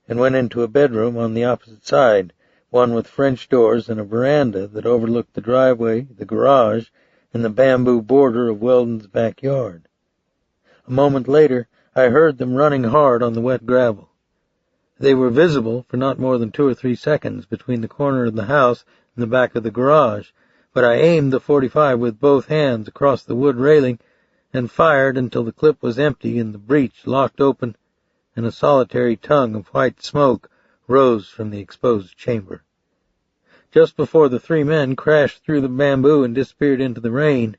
and went into a bedroom on the opposite side, one with French doors and a veranda that overlooked the driveway, the garage, and the bamboo border of Weldon's backyard. A moment later, I heard them running hard on the wet gravel. They were visible for not more than 2 or 3 seconds between the corner of the house and the back of the garage, but I aimed the .45 with both hands across the wood railing and fired until the clip was empty and the breech locked open and a solitary tongue of white smoke rose from the exposed chamber. Just before the 3 men crashed through the bamboo and disappeared into the rain,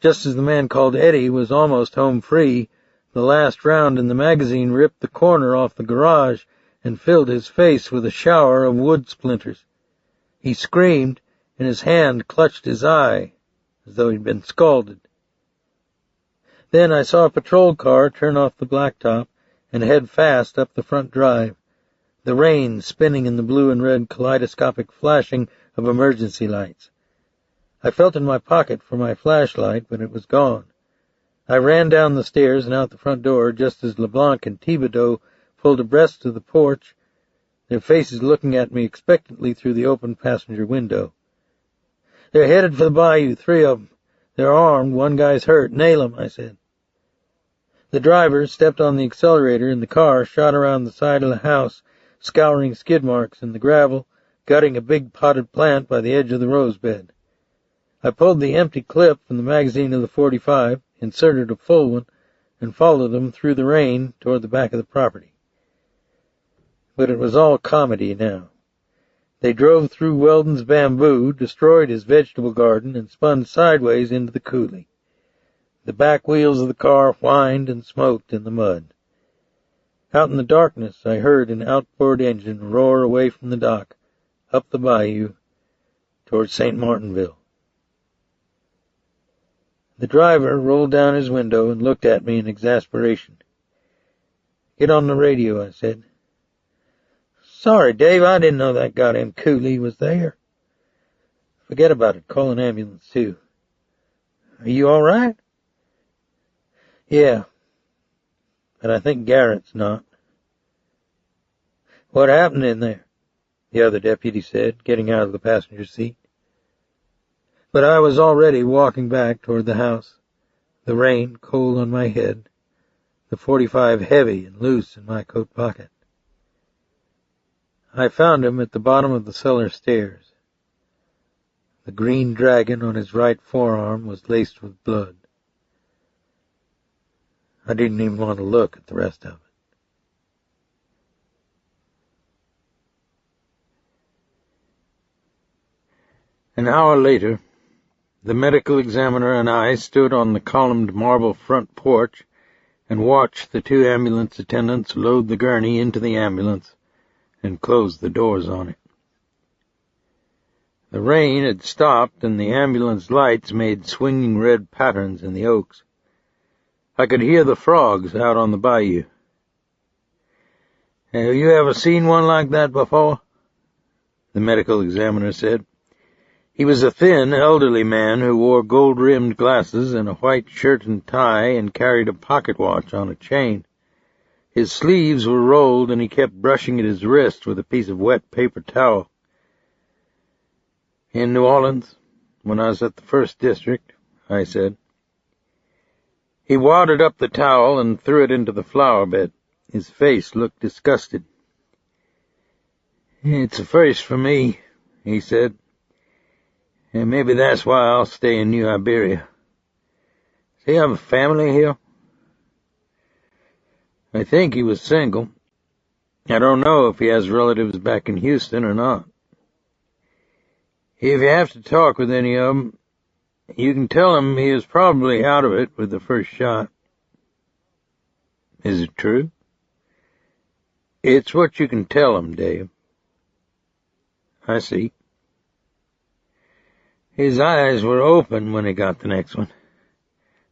just as the man called Eddie was almost home free, the last round in the magazine ripped the corner off the garage and filled his face with a shower of wood splinters. He screamed, and his hand clutched his eye, as though he'd been scalded. Then I saw a patrol car turn off the blacktop and head fast up the front drive, the rain spinning in the blue and red kaleidoscopic flashing of emergency lights. I felt in my pocket for my flashlight, but it was gone. I ran down the stairs and out the front door just as LeBlanc and Thibodeau pulled abreast of the porch, their faces looking at me expectantly through the open passenger window. "They're headed for the bayou, 3 of them. They're armed, one guy's hurt. Nail 'em," I said. The driver stepped on the accelerator and the car shot around the side of the house, scouring skid marks in the gravel, gutting a big potted plant by the edge of the rose bed. I pulled the empty clip from the magazine of the .45, inserted a full one, and followed them through the rain toward the back of the property. But it was all comedy now. They drove through Weldon's bamboo, destroyed his vegetable garden, and spun sideways into the coulee. The back wheels of the car whined and smoked in the mud. Out in the darkness, I heard an outboard engine roar away from the dock, up the bayou, toward St. Martinville. The driver rolled down his window and looked at me in exasperation. "Get on the radio," I said. "Sorry, Dave, I didn't know that goddamn coulee was there." "Forget about it. Call an ambulance, too." "Are you all right?" "Yeah, but I think Garrett's not." "What happened in there?" the other deputy said, getting out of the passenger seat. But I was already walking back toward the house, the rain cold on my head, the .45 heavy and loose in my coat pocket. I found him at the bottom of the cellar stairs. The green dragon on his right forearm was laced with blood. I didn't even want to look at the rest of it. An hour later, the medical examiner and I stood on the columned marble front porch and watched the 2 ambulance attendants load the gurney into the ambulance and close the doors on it. The rain had stopped and the ambulance lights made swinging red patterns in the oaks. I could hear the frogs out on the bayou. "Have you ever seen one like that before?" the medical examiner said. He was a thin, elderly man who wore gold-rimmed glasses and a white shirt and tie and carried a pocket watch on a chain. His sleeves were rolled and he kept brushing at his wrist with a piece of wet paper towel. "In New Orleans, when I was at the 1st District," I said. He wadded up the towel and threw it into the flower bed. His face looked disgusted. "It's a first for me," he said. "And maybe that's why I'll stay in New Iberia. Does he have a family here?" I think he was single. I don't know if he has relatives back in Houston or not. If you have to talk with any of them, you can tell him he is probably out of it with the first shot." "Is it true?" "It's what you can tell him, Dave." "I see." His eyes were open when he got the next one.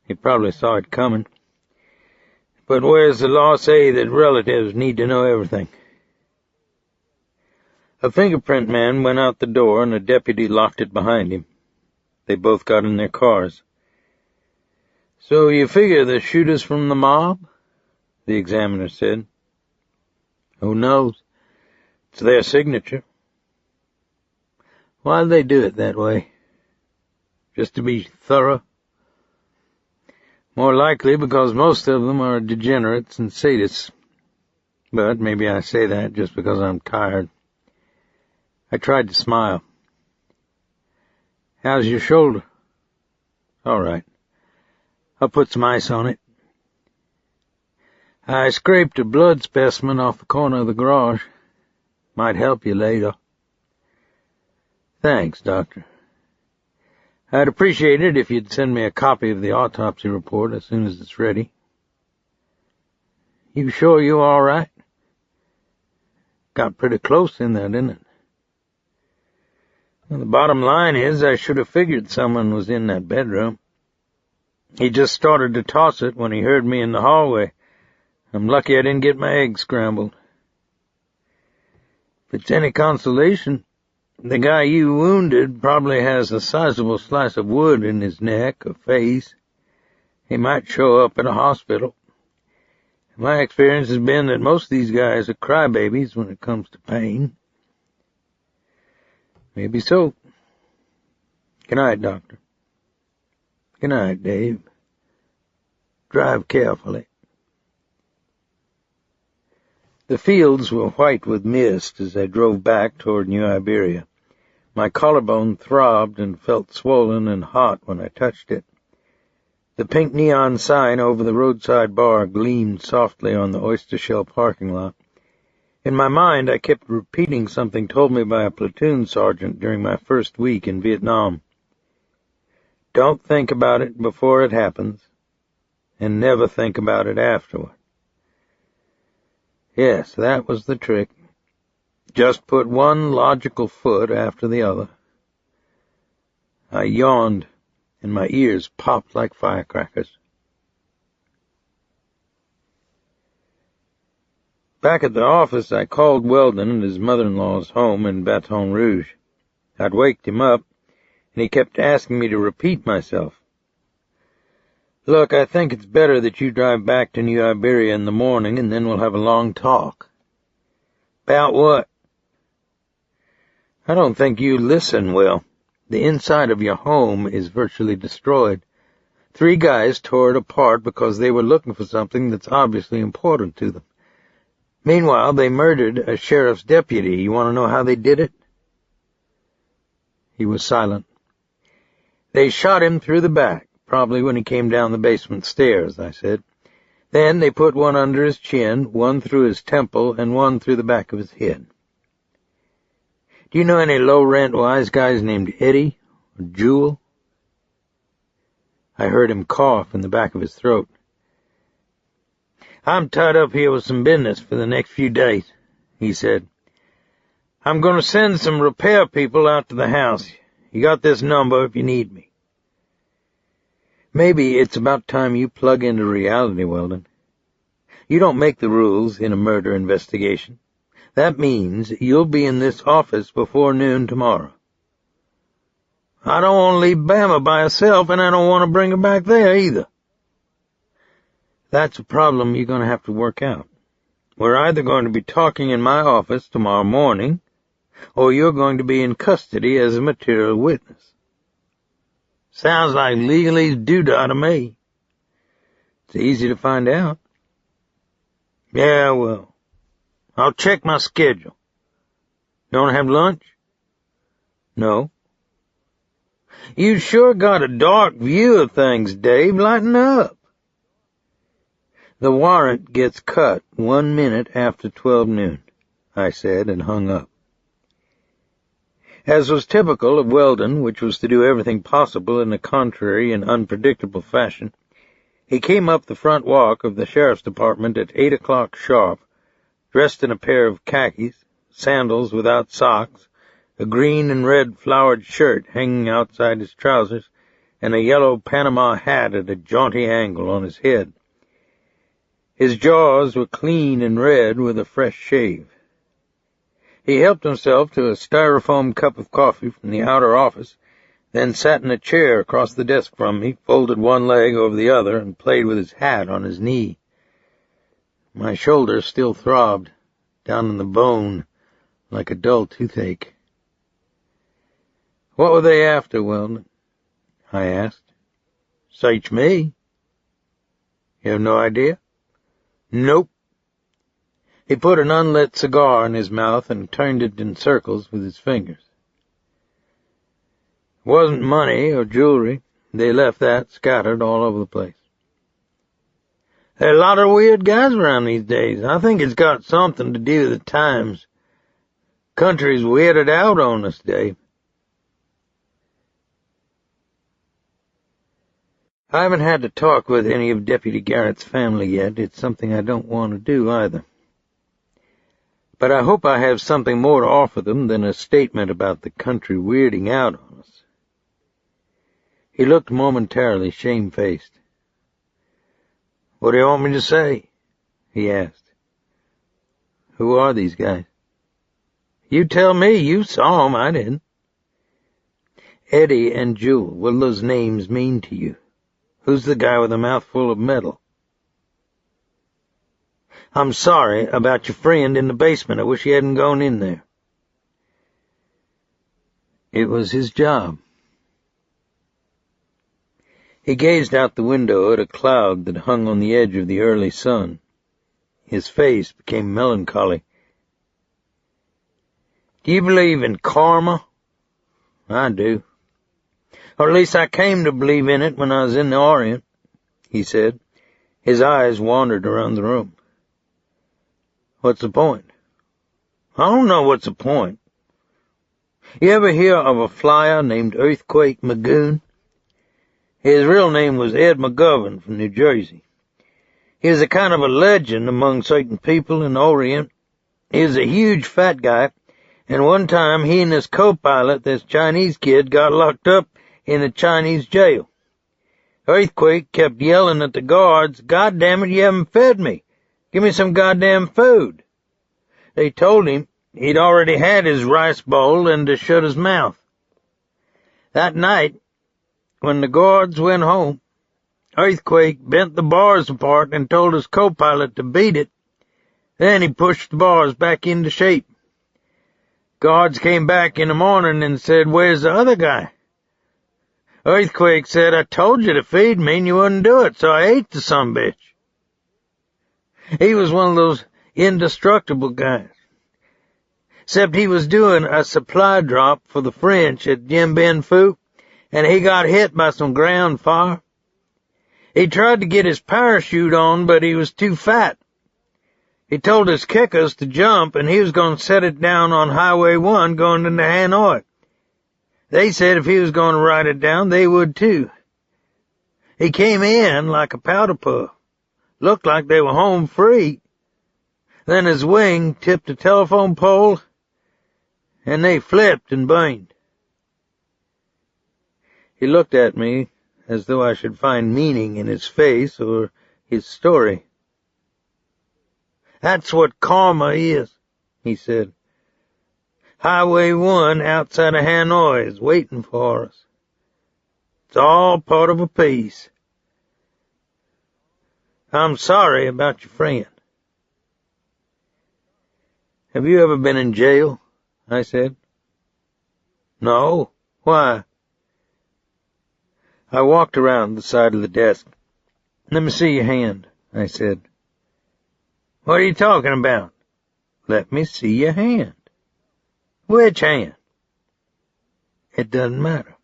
He probably saw it coming. But where's the law say that relatives need to know everything? A fingerprint man went out the door and a deputy locked it behind him. They both got in their cars. "So you figure the shooter's from the mob?" the examiner said. Who knows? It's their signature. Why do they do it that way? Just to be thorough? More likely because most of them are degenerates and sadists. But maybe I say that just because I'm tired. I tried to smile. How's your shoulder? All right. I'll put some ice on it. I scraped a blood specimen off the corner of the garage. Might help you later. Thanks, Doctor. I'd appreciate it if you'd send me a copy of the autopsy report as soon as it's ready. You sure you're all right? Got pretty close in there, didn't it? Well, the bottom line is I should have figured someone was in that bedroom. He just started to toss it when he heard me in the hallway. I'm lucky I didn't get my eggs scrambled. If it's any consolation, the guy you wounded probably has a sizable slice of wood in his neck or face. He might show up at a hospital. My experience has been that most of these guys are crybabies when it comes to pain. Maybe so. Good night, Doctor. Good night, Dave. Drive carefully. The fields were white with mist as I drove back toward New Iberia. My collarbone throbbed and felt swollen and hot when I touched it. The pink neon sign over the roadside bar gleamed softly on the oyster shell parking lot. In my mind, I kept repeating something told me by a platoon sergeant during my first week in Vietnam. Don't think about it before it happens, and never think about it afterward. Yes, that was the trick. Just put one logical foot after the other. I yawned, and my ears popped like firecrackers. Back at the office, I called Weldon at his mother-in-law's home in Baton Rouge. I'd waked him up, and he kept asking me to repeat myself. Look, I think it's better that you drive back to New Iberia in the morning, and then we'll have a long talk. About what? I don't think you listen well. The inside of your home is virtually destroyed. 3 guys tore it apart because they were looking for something that's obviously important to them. Meanwhile, they murdered a sheriff's deputy. You want to know how they did it? He was silent. They shot him through the back, probably when he came down the basement stairs, I said. Then they put one under his chin, one through his temple, and one through the back of his head. Do you know any low-rent wise guys named Eddie or Jewel? I heard him cough in the back of his throat. I'm tied up here with some business for the next few days, he said. I'm going to send some repair people out to the house. You got this number if you need me. Maybe it's about time you plug into reality, Weldon. You don't make the rules in a murder investigation. That means you'll be in this office before noon tomorrow. I don't want to leave Bama by herself, and I don't want to bring her back there either. That's a problem you're going to have to work out. We're either going to be talking in my office tomorrow morning, or you're going to be in custody as a material witness. Sounds like legalese doodah to me. It's easy to find out. Yeah, well, I'll check my schedule. You want to have lunch? No. You sure got a dark view of things, Dave. Lighten up. The warrant gets cut 1 minute after 12 noon, I said, and hung up. As was typical of Weldon, which was to do everything possible in a contrary and unpredictable fashion, he came up the front walk of the sheriff's department at 8 o'clock sharp, dressed in a pair of khakis, sandals without socks, a green and red flowered shirt hanging outside his trousers, and a yellow Panama hat at a jaunty angle on his head. His jaws were clean and red with a fresh shave. He helped himself to a styrofoam cup of coffee from the outer office, then sat in a chair across the desk from me, folded one leg over the other, and played with his hat on his knee. My shoulder still throbbed. down in the bone, like a dull toothache. "What were they after, Weldon?" I asked. "Search me." "You have no idea?" "Nope." He put an unlit cigar in his mouth and turned it in circles with his fingers. "It wasn't money or jewelry. They left that scattered all over the place." "There are a lot of weird guys around these days. I think it's got something to do with the times. Country's weirded out on us, Dave." I haven't had to talk with any of Deputy Garrett's family yet. It's something I don't want to do either. But I hope I have something more to offer them than a statement about the country weirding out on us. He looked momentarily shamefaced. "What do you want me to say?" he asked. "Who are these guys?" "You tell me. You saw 'em. I didn't." "Eddie and Jewel. What do those names mean to you? Who's the guy with a mouthful of metal?" "I'm sorry about your friend in the basement. I wish he hadn't gone in there." It was his job. He gazed out the window at a cloud that hung on the edge of the early sun. His face became melancholy. "Do you believe in karma?" "I do. Or at least I came to believe in it when I was in the Orient," he said. His eyes wandered around the room. "What's the point?" "I don't know what's the point. You ever hear of a flyer named Earthquake Magoon? His real name was Ed McGovern from New Jersey. He was a kind of a legend among certain people in the Orient. He was a huge fat guy, and one time he and his co-pilot, this Chinese kid, got locked up in a Chinese jail. Earthquake kept yelling at the guards, 'God damn it, you haven't fed me. Give me some goddamn food.' They told him he'd already had his rice bowl and to shut his mouth. That night, when the guards went home, Earthquake bent the bars apart and told his co-pilot to beat it. Then he pushed the bars back into shape. Guards came back in the morning and said, 'Where's the other guy?' Earthquake said, 'I told you to feed me and you wouldn't do it, so I ate the sumbitch.' He was one of those indestructible guys. Except he was doing a supply drop for the French at Dien Bien Phu, and he got hit by some ground fire. He tried to get his parachute on, but he was too fat. He told his kickers to jump, and he was going to set it down on Highway 1 going into Hanoi. They said if he was going to ride it down, they would too. He came in like a powder puff. Looked like they were home free. Then his wing tipped a telephone pole, and they flipped and burned." He looked at me as though I should find meaning in his face or his story. "That's what karma is," he said. "Highway 1 outside of Hanoi is waiting for us. It's all part of a piece. I'm sorry about your friend." "Have you ever been in jail?" I said. "No. Why?" I walked around the side of the desk. "Let me see your hand," I said. "What are you talking about?" "Let me see your hand." "Which hand?" "It doesn't matter."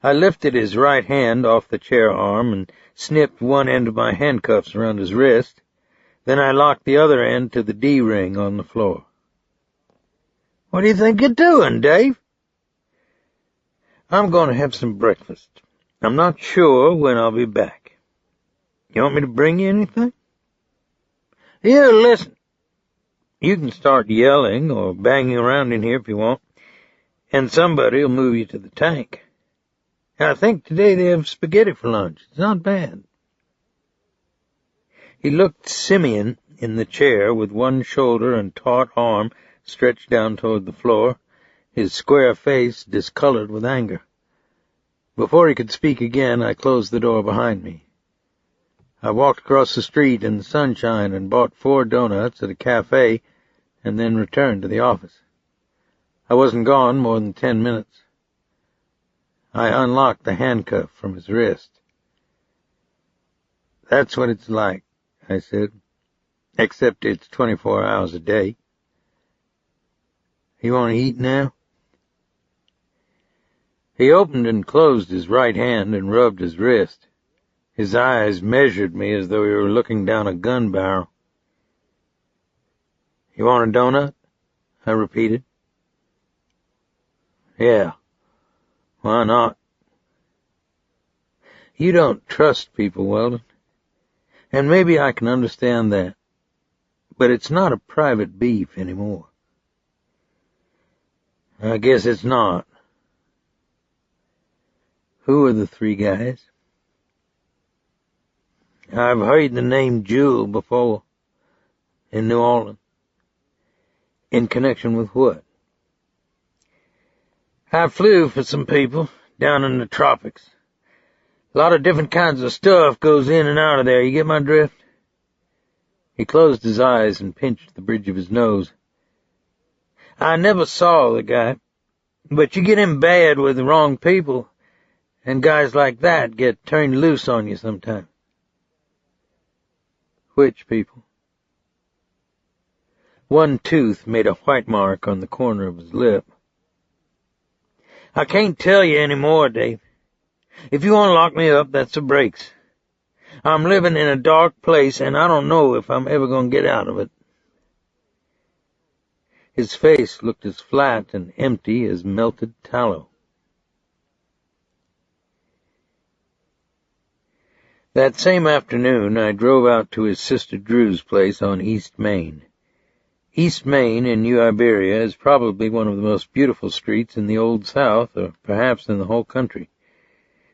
I lifted his right hand off the chair arm and snipped one end of my handcuffs around his wrist. Then I locked the other end to the D-ring on the floor. "What do you think you're doing, Dave?" "I'm going to have some breakfast. I'm not sure when I'll be back. You want me to bring you anything?" "You listen. You can start yelling or banging around in here if you want, and somebody will move you to the tank. I think today they have spaghetti for lunch. It's not bad." He looked simian in the chair with one shoulder and taut arm stretched down toward the floor, his square face discolored with anger. Before he could speak again, I closed the door behind me. I walked across the street in the sunshine and bought 4 donuts at a cafe and then returned to the office. I wasn't gone more than 10 minutes. I unlocked the handcuff from his wrist. "That's what it's like," I said, "except it's 24 hours a day. You want to eat now?" He opened and closed his right hand and rubbed his wrist. His eyes measured me as though he were looking down a gun barrel. "You want a donut?" I repeated. "Yeah, why not?" "You don't trust people, Weldon. And maybe I can understand that. But it's not a private beef anymore." "I guess it's not." "Who are the 3 guys?" "I've heard the name Jewel before. In New Orleans." "In connection with what?" "I flew for some people down in the tropics. A lot of different kinds of stuff goes in and out of there. You get my drift?" He closed his eyes and pinched the bridge of his nose. "I never saw the guy, but you get in bad with the wrong people, and guys like that get turned loose on you sometime." "Which people?" One tooth made a white mark on the corner of his lip. "I can't tell you any more, Dave. If you want to lock me up, that's the breaks. I'm living in a dark place, and I don't know if I'm ever going to get out of it." His face looked as flat and empty as melted tallow. That same afternoon, I drove out to his sister Drew's place on East Main. East Main in New Iberia is probably one of the most beautiful streets in the Old South, or perhaps in the whole country.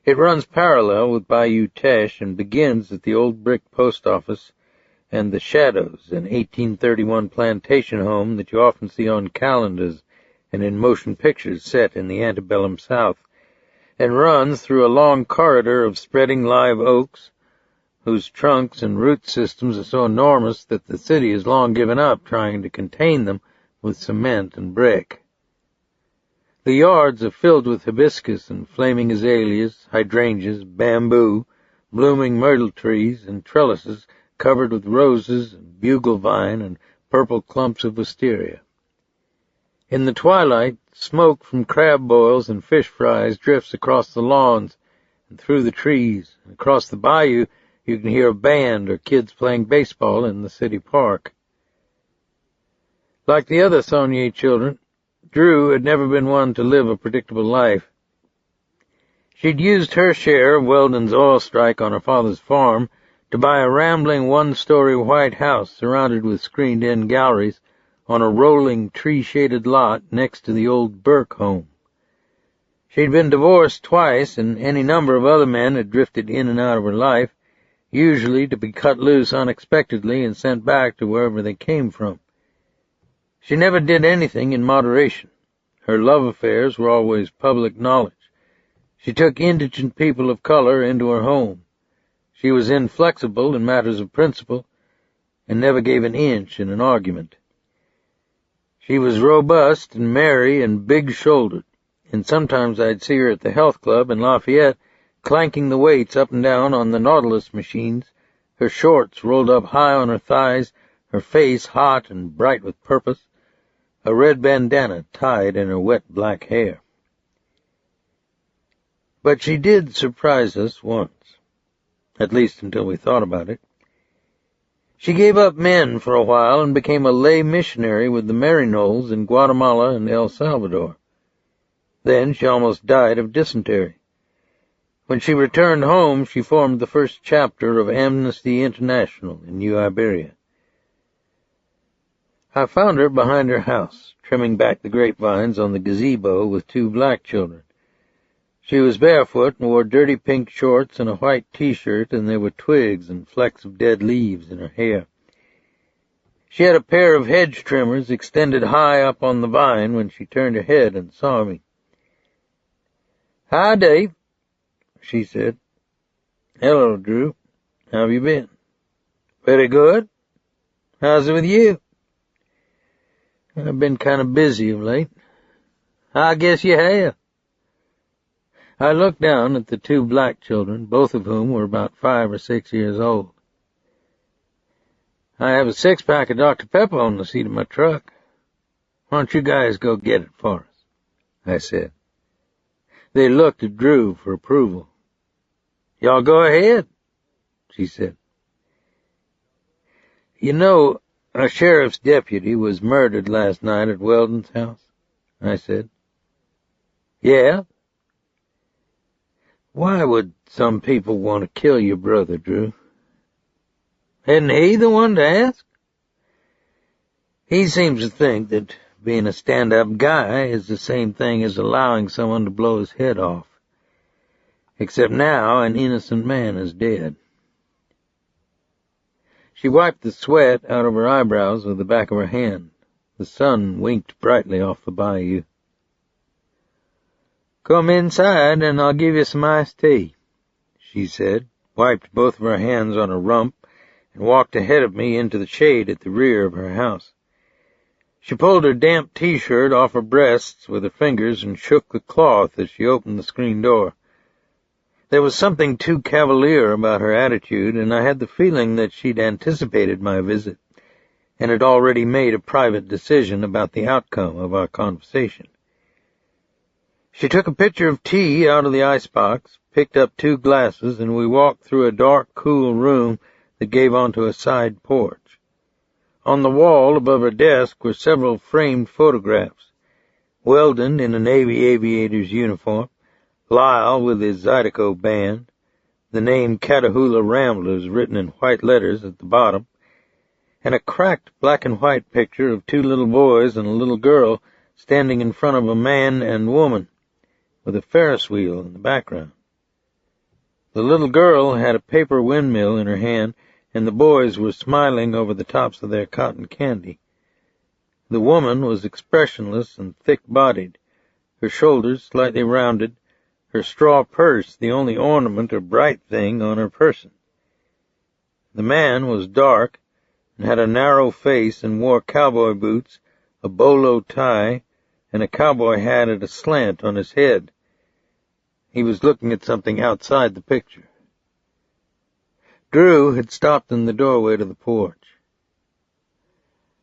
It runs parallel with Bayou Teche and begins at the old brick post office and the Shadows, an 1831 plantation home that you often see on calendars and in motion pictures set in the antebellum South, and runs through a long corridor of spreading live oaks, whose trunks and root systems are so enormous that the city has long given up trying to contain them with cement and brick. The yards are filled with hibiscus and flaming azaleas, hydrangeas, bamboo, blooming myrtle trees, and trellises covered with roses and bugle vine and purple clumps of wisteria. In the twilight, smoke from crab boils and fish fries drifts across the lawns and through the trees. Across the bayou, you can hear a band or kids playing baseball in the city park. Like the other Sonnier children, Drew had never been one to live a predictable life. She'd used her share of Weldon's oil strike on her father's farm to buy a rambling 1-story white house surrounded with screened-in galleries on a rolling, tree-shaded lot next to the old Burke home. She'd been divorced twice, and any number of other men had drifted in and out of her life, usually to be cut loose unexpectedly and sent back to wherever they came from. She never did anything in moderation. Her love affairs were always public knowledge. She took indigent people of color into her home. She was inflexible in matters of principle and never gave an inch in an argument. She was robust and merry and big-shouldered, and sometimes I'd see her at the health club in Lafayette clanking the weights up and down on the Nautilus machines, her shorts rolled up high on her thighs, her face hot and bright with purpose, a red bandana tied in her wet black hair. But she did surprise us once, at least until we thought about it. She gave up men for a while and became a lay missionary with the Maryknolls in Guatemala and El Salvador. Then she almost died of dysentery. When she returned home, she formed the first chapter of Amnesty International in New Iberia. I found her behind her house, trimming back the grapevines on the gazebo with 2 black children. She was barefoot and wore dirty pink shorts and a white T-shirt, and there were twigs and flecks of dead leaves in her hair. She had a pair of hedge trimmers extended high up on the vine when she turned her head and saw me. "Hi, Dave," she said. "Hello, Drew. How have you been? Very good. How's it with you? I've been kind of busy of late. I guess you have. I looked down at the two black children, both of whom were about 5 or 6 years old. I have a 6-pack of Dr. Pepper on the seat of my truck. Why don't you guys go get it for us? I said. They looked at Drew for approval. Y'all go ahead, she said. You know, a sheriff's deputy was murdered last night at Weldon's house, I said. Yeah? Why would some people want to kill your brother, Drew? Isn't he the one to ask? He seems to think that being a stand-up guy is the same thing as allowing someone to blow his head off. Except now an innocent man is dead. She wiped the sweat out of her eyebrows with the back of her hand. The sun winked brightly off the bayou. Come inside and I'll give you some iced tea, she said, wiped both of her hands on her rump, and walked ahead of me into the shade at the rear of her house. She pulled her damp T-shirt off her breasts with her fingers and shook the cloth as she opened the screen door. There was something too cavalier about her attitude, and I had the feeling that she'd anticipated my visit and had already made a private decision about the outcome of our conversation. She took a pitcher of tea out of the icebox, picked up 2 glasses, and we walked through a dark, cool room that gave onto a side porch. On the wall above her desk were several framed photographs. Weldon in a Navy aviator's uniform, Lyle with his Zydeco band, the name Catahoula Ramblers written in white letters at the bottom, and a cracked black and white picture of 2 little boys and a little girl standing in front of a man and woman, with a Ferris wheel in the background. The little girl had a paper windmill in her hand, and the boys were smiling over the tops of their cotton candy. The woman was expressionless and thick-bodied, her shoulders slightly rounded, her straw purse the only ornament or bright thing on her person. The man was dark and had a narrow face and wore cowboy boots, a bolo tie, and a cowboy hat at a slant on his head. He was looking at something outside the picture. Drew had stopped in the doorway to the porch.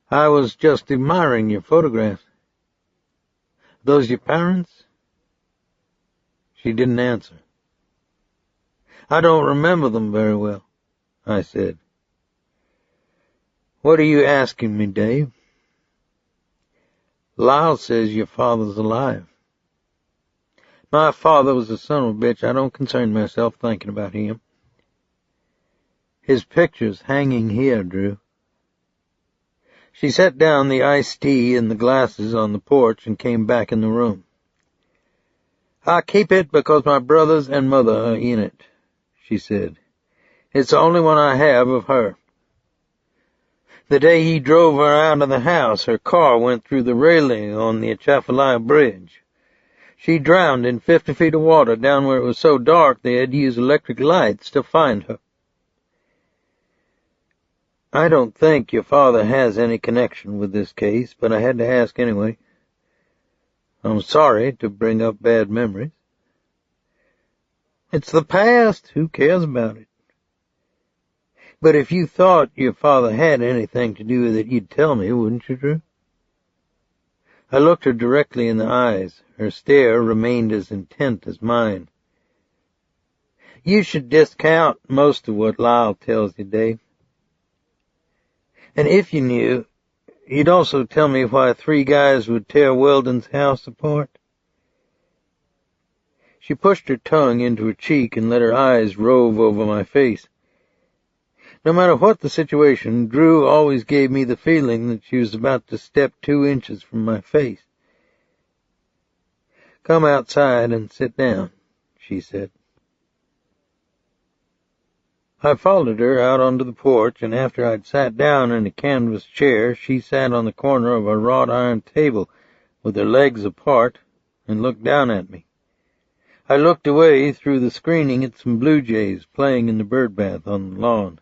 I was just admiring your photographs. Those your parents? She didn't answer. I don't remember them very well, I said. What are you asking me, Dave? Lyle says your father's alive. My father was a son of a bitch. I don't concern myself thinking about him. His picture's hanging here, Drew. She set down the iced tea and the glasses on the porch and came back in the room. I keep it because my brothers and mother are in it, she said. It's the only one I have of her. The day he drove her out of the house, her car went through the railing on the Atchafalaya Bridge. She drowned in 50 feet of water down where it was so dark they had to use electric lights to find her. I don't think your father has any connection with this case, but I had to ask anyway. I'm sorry to bring up bad memories. It's the past. Who cares about it? But if you thought your father had anything to do with it, you'd tell me, wouldn't you, Drew? I looked her directly in the eyes. Her stare remained as intent as mine. You should discount most of what Lyle tells you, Dave. And if you knew, you'd also tell me why 3 guys would tear Weldon's house apart. She pushed her tongue into her cheek and let her eyes rove over my face. No matter what the situation, Drew always gave me the feeling that she was about to step 2 inches from my face. Come outside and sit down, she said. I followed her out onto the porch, and after I'd sat down in a canvas chair, she sat on the corner of a wrought iron table with her legs apart and looked down at me. I looked away through the screening at some blue jays playing in the bird bath on the lawn.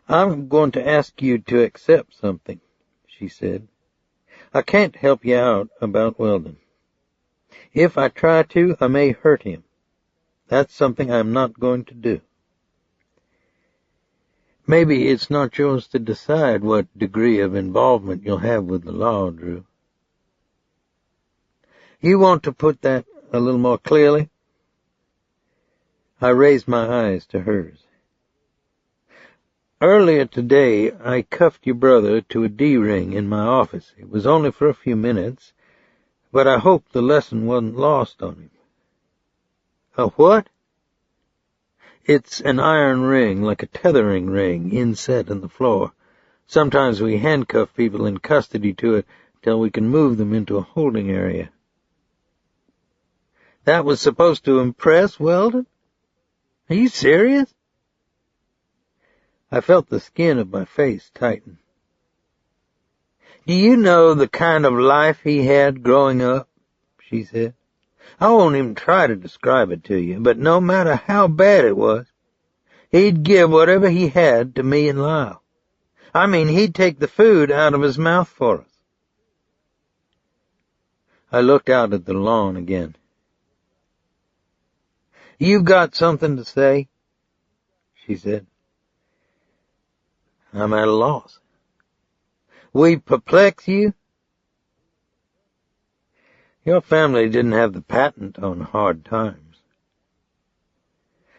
"I'm going to ask you to accept something," she said. "I can't help you out about Weldon. If I try to, I may hurt him. That's something I'm not going to do." "Maybe it's not yours to decide what degree of involvement you'll have with the law, Drew." "You want to put that a little more clearly?" I raised my eyes to hers. "Earlier today, I cuffed your brother to a D-ring in my office. It was only for a few minutes, but I hoped the lesson wasn't lost on him." "A what?" "It's an iron ring, like a tethering ring, inset in the floor. Sometimes we handcuff people in custody to it till we can move them into a holding area." "That was supposed to impress Weldon? Are you serious?" I felt the skin of my face tighten. "Do you know the kind of life he had growing up?" she said. "I won't even try to describe it to you, but no matter how bad it was, he'd give whatever he had to me and Lyle. I mean, he'd take the food out of his mouth for us." I looked out at the lawn again. "You've got something to say?" she said. "I'm at a loss." "We perplex you?" "Your family didn't have the patent on hard times."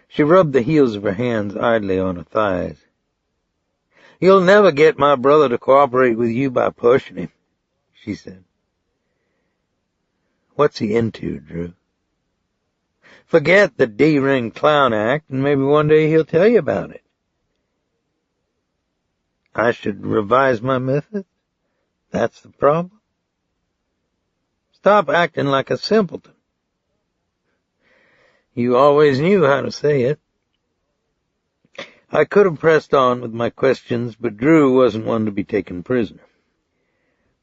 She rubbed the heels of her hands idly on her thighs. "You'll never get my brother to cooperate with you by pushing him," she said. "What's he into, Drew?" "Forget the D-ring clown act, and maybe one day he'll tell you about it." "I should revise my methods? That's the problem?" "Stop acting like a simpleton." "You always knew how to say it." I could have pressed on with my questions, but Drew wasn't one to be taken prisoner.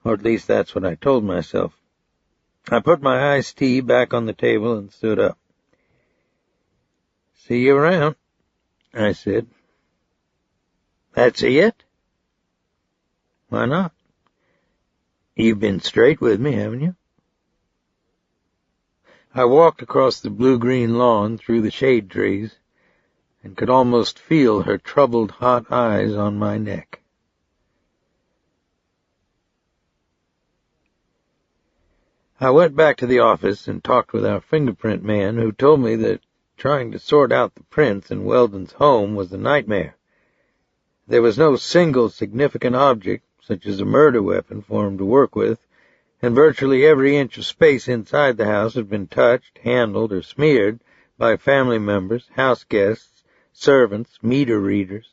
Or at least that's what I told myself. I put my iced tea back on the table and stood up. "See you around," I said. "That's it?" "Why not? You've been straight with me, haven't you?" I walked across the blue-green lawn through the shade trees and could almost feel her troubled, hot eyes on my neck. I went back to the office and talked with our fingerprint man, who told me that trying to sort out the prints in Weldon's home was a nightmare. There was no single significant object, such as a murder weapon, for him to work with, and virtually every inch of space inside the house had been touched, handled, or smeared by family members, house guests, servants, meter readers,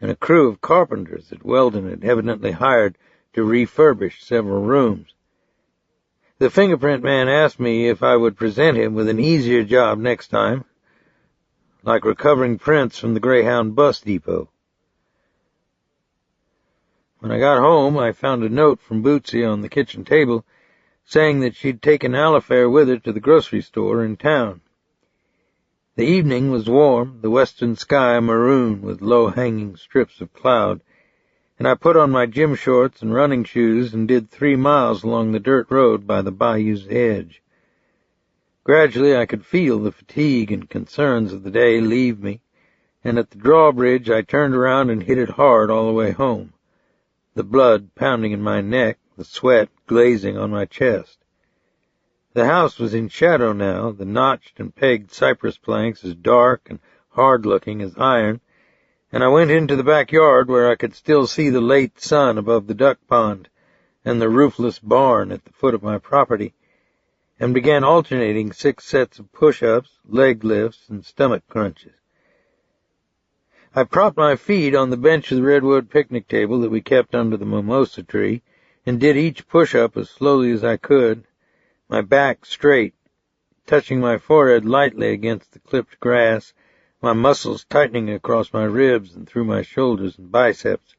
and a crew of carpenters that Weldon had evidently hired to refurbish several rooms. The fingerprint man asked me if I would present him with an easier job next time, like recovering prints from the Greyhound bus depot. When I got home, I found a note from Bootsy on the kitchen table saying that she'd taken Alifair with her to the grocery store in town. The evening was warm, the western sky maroon with low-hanging strips of cloud, and I put on my gym shorts and running shoes and did 3 miles along the dirt road by the bayou's edge. Gradually I could feel the fatigue and concerns of the day leave me, and at the drawbridge I turned around and hit it hard all the way home, the blood pounding in my neck, the sweat glazing on my chest. The house was in shadow now, the notched and pegged cypress planks as dark and hard-looking as iron, and I went into the backyard where I could still see the late sun above the duck pond and the roofless barn at the foot of my property, and began alternating 6 sets of push-ups, leg lifts, and stomach crunches. I propped my feet on the bench of the redwood picnic table that we kept under the mimosa tree, and did each push-up as slowly as I could, my back straight, touching my forehead lightly against the clipped grass, my muscles tightening across my ribs and through my shoulders and biceps.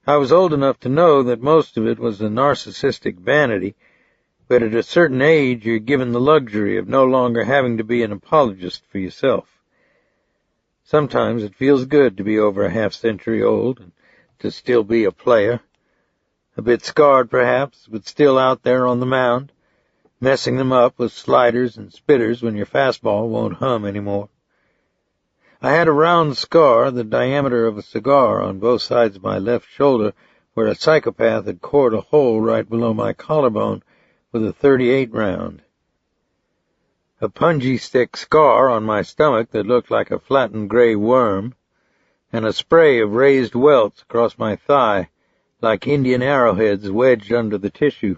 I was old enough to know that most of it was a narcissistic vanity, but at a certain age you're given the luxury of no longer having to be an apologist for yourself. Sometimes it feels good to be over a half-century old and to still be a player. A bit scarred, perhaps, but still out there on the mound, messing them up with sliders and spitters when your fastball won't hum anymore. I had a round scar the diameter of a cigar on both sides of my left shoulder, where a psychopath had cored a hole right below my collarbone with a .38 round. A punji-stick scar on my stomach that looked like a flattened gray worm, and a spray of raised welts across my thigh, like Indian arrowheads wedged under the tissue.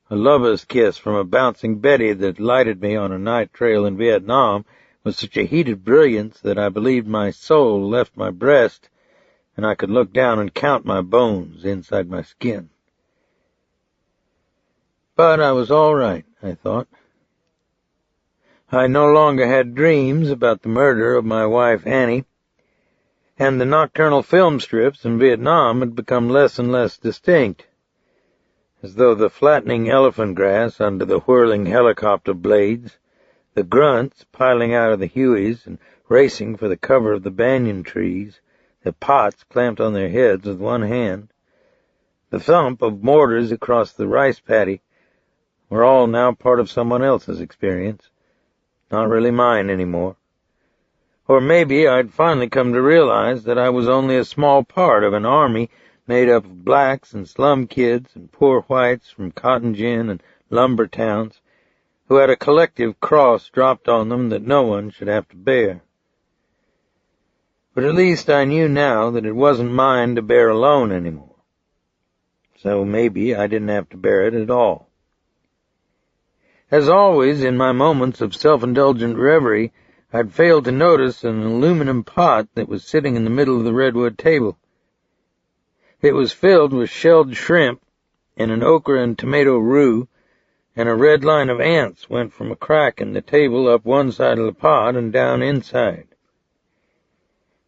A lover's kiss from a bouncing Betty that lighted me on a night trail in Vietnam with such a heated brilliance that I believed my soul left my breast, and I could look down and count my bones inside my skin. But I was all right, I thought. I no longer had dreams about the murder of my wife Annie, and the nocturnal film strips in Vietnam had become less and less distinct, as though the flattening elephant grass under the whirling helicopter blades, the grunts piling out of the Hueys and racing for the cover of the banyan trees, their pots clamped on their heads with one hand, the thump of mortars across the rice paddy, were all now part of someone else's experience, not really mine anymore. Or maybe I'd finally come to realize that I was only a small part of an army made up of blacks and slum kids and poor whites from cotton gin and lumber towns who had a collective cross dropped on them that no one should have to bear. But at least I knew now that it wasn't mine to bear alone anymore. So maybe I didn't have to bear it at all. As always, in my moments of self-indulgent reverie, I'd failed to notice an aluminum pot that was sitting in the middle of the redwood table. It was filled with shelled shrimp and an okra and tomato roux, and a red line of ants went from a crack in the table up one side of the pot and down inside.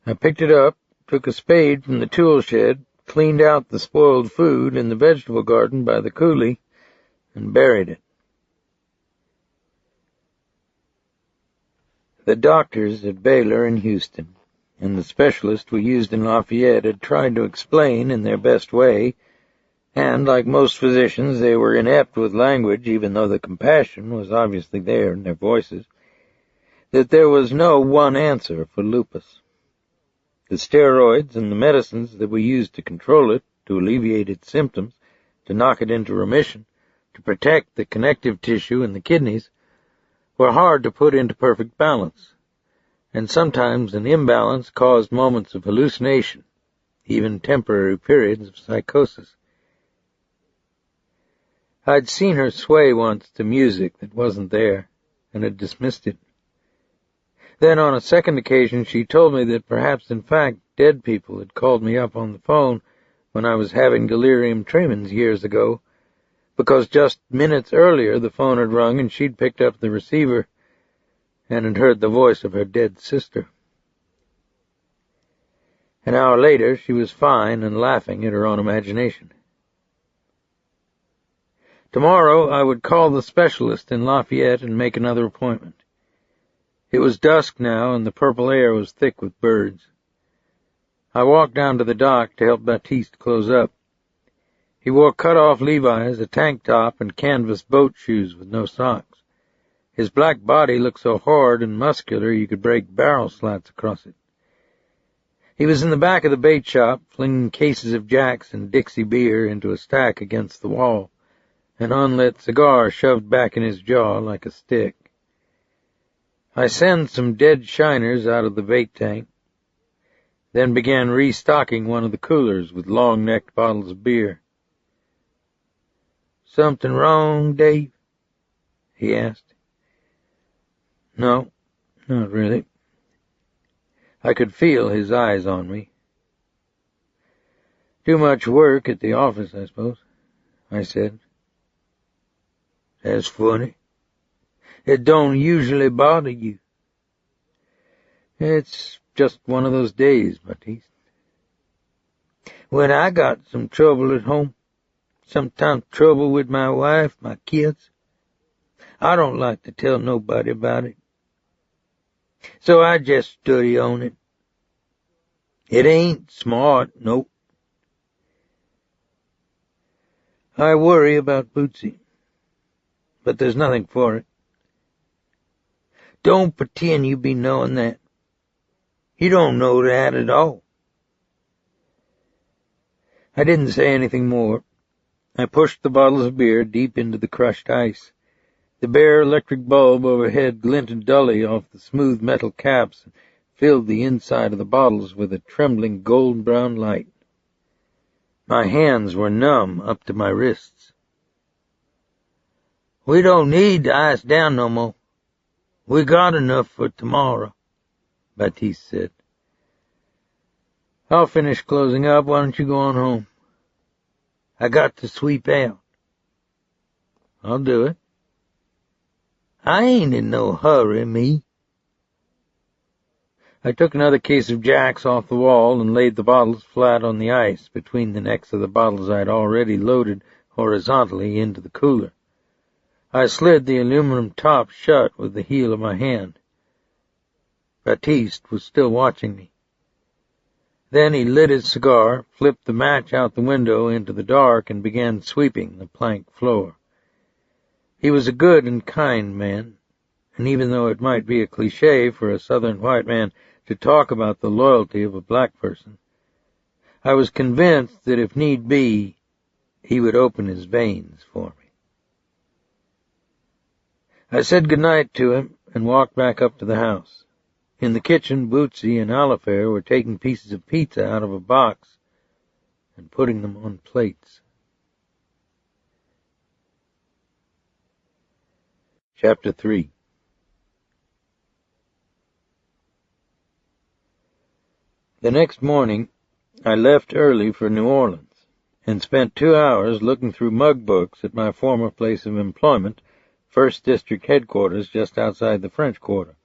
I picked it up, took a spade from the tool shed, cleaned out the spoiled food in the vegetable garden by the coulee, and buried it. The doctors at Baylor and Houston, and the specialist we used in Lafayette had tried to explain in their best way, and, like most physicians, they were inept with language, even though the compassion was obviously there in their voices, that there was no one answer for lupus. The steroids and the medicines that we used to control it, to alleviate its symptoms, to knock it into remission, to protect the connective tissue and the kidneys, were hard to put into perfect balance, and sometimes an imbalance caused moments of hallucination, even temporary periods of psychosis. I'd seen her sway once to music that wasn't there, and had dismissed it. Then on a second occasion she told me that perhaps in fact dead people had called me up on the phone when I was having delirium tremens years ago, because just minutes earlier the phone had rung and she'd picked up the receiver and had heard the voice of her dead sister. An hour later she was fine and laughing at her own imagination. Tomorrow I would call the specialist in Lafayette and make another appointment. It was dusk now, and the purple air was thick with birds. I walked down to the dock to help Baptiste close up. He wore cut-off Levi's, a tank top, and canvas boat shoes with no socks. His black body looked so hard and muscular you could break barrel slats across it. He was in the back of the bait shop, flinging cases of Jack's and Dixie beer into a stack against the wall, an unlit cigar shoved back in his jaw like a stick. I sent some dead shiners out of the bait tank, then began restocking one of the coolers with long-necked bottles of beer. "Something wrong, Dave?" he asked. "No, not really." I could feel his eyes on me. "Too much work at the office, I suppose," I said. "That's funny. It don't usually bother you." "It's just one of those days, Baptiste. When I got some trouble at home, Sometimes trouble with my wife, my kids. I don't like to tell nobody about it. So I just study on it. It ain't smart, nope. I worry about Bootsy, but there's nothing for it. Don't pretend you be knowing that. You don't know that at all. I didn't say anything more. I pushed the bottles of beer deep into the crushed ice. The bare electric bulb overhead glinted dully off the smooth metal caps and filled the inside of the bottles with a trembling gold-brown light. My hands were numb up to my wrists. We don't need to ice down no more. We got enough for tomorrow, Baptiste said. I'll finish closing up. Why don't you go on home? I got to sweep out. I'll do it. I ain't in no hurry, me. I took another case of Jack's off the wall and laid the bottles flat on the ice between the necks of the bottles I'd already loaded horizontally into the cooler. I slid the aluminum top shut with the heel of my hand. Baptiste was still watching me. Then he lit his cigar, flipped the match out the window into the dark, and began sweeping the plank floor. He was a good and kind man, and even though it might be a cliché for a southern white man to talk about the loyalty of a black person, I was convinced that if need be, he would open his veins for me. I said good night to him and walked back up to the house. In the kitchen, Bootsy and Alifair were taking pieces of pizza out of a box and putting them on plates. Chapter 3. The next morning, I left early for New Orleans and spent 2 hours looking through mug books at my former place of employment, 1st District Headquarters just outside the French Quarter.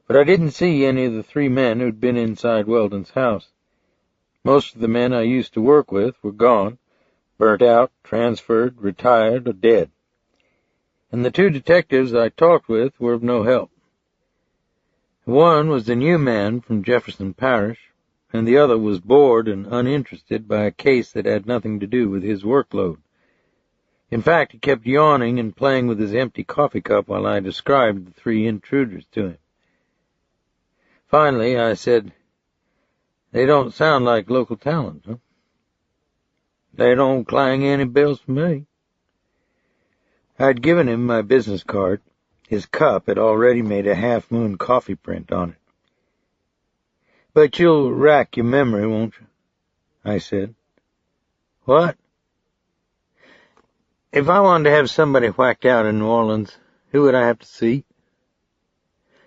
But I didn't see any of the 3 men who'd been inside Weldon's house. Most of the men I used to work with were gone, burnt out, transferred, retired, or dead. And the 2 detectives I talked with were of no help. One was the new man from Jefferson Parish, and the other was bored and uninterested by a case that had nothing to do with his workload. In fact, he kept yawning and playing with his empty coffee cup while I described the 3 intruders to him. Finally, I said, "They don't sound like local talent, huh?" "They don't clang any bells for me." I'd given him my business card. His cup had already made a half-moon coffee print on it. "But you'll rack your memory, won't you?" I said. "What?" "If I wanted to have somebody whacked out in New Orleans, who would I have to see?"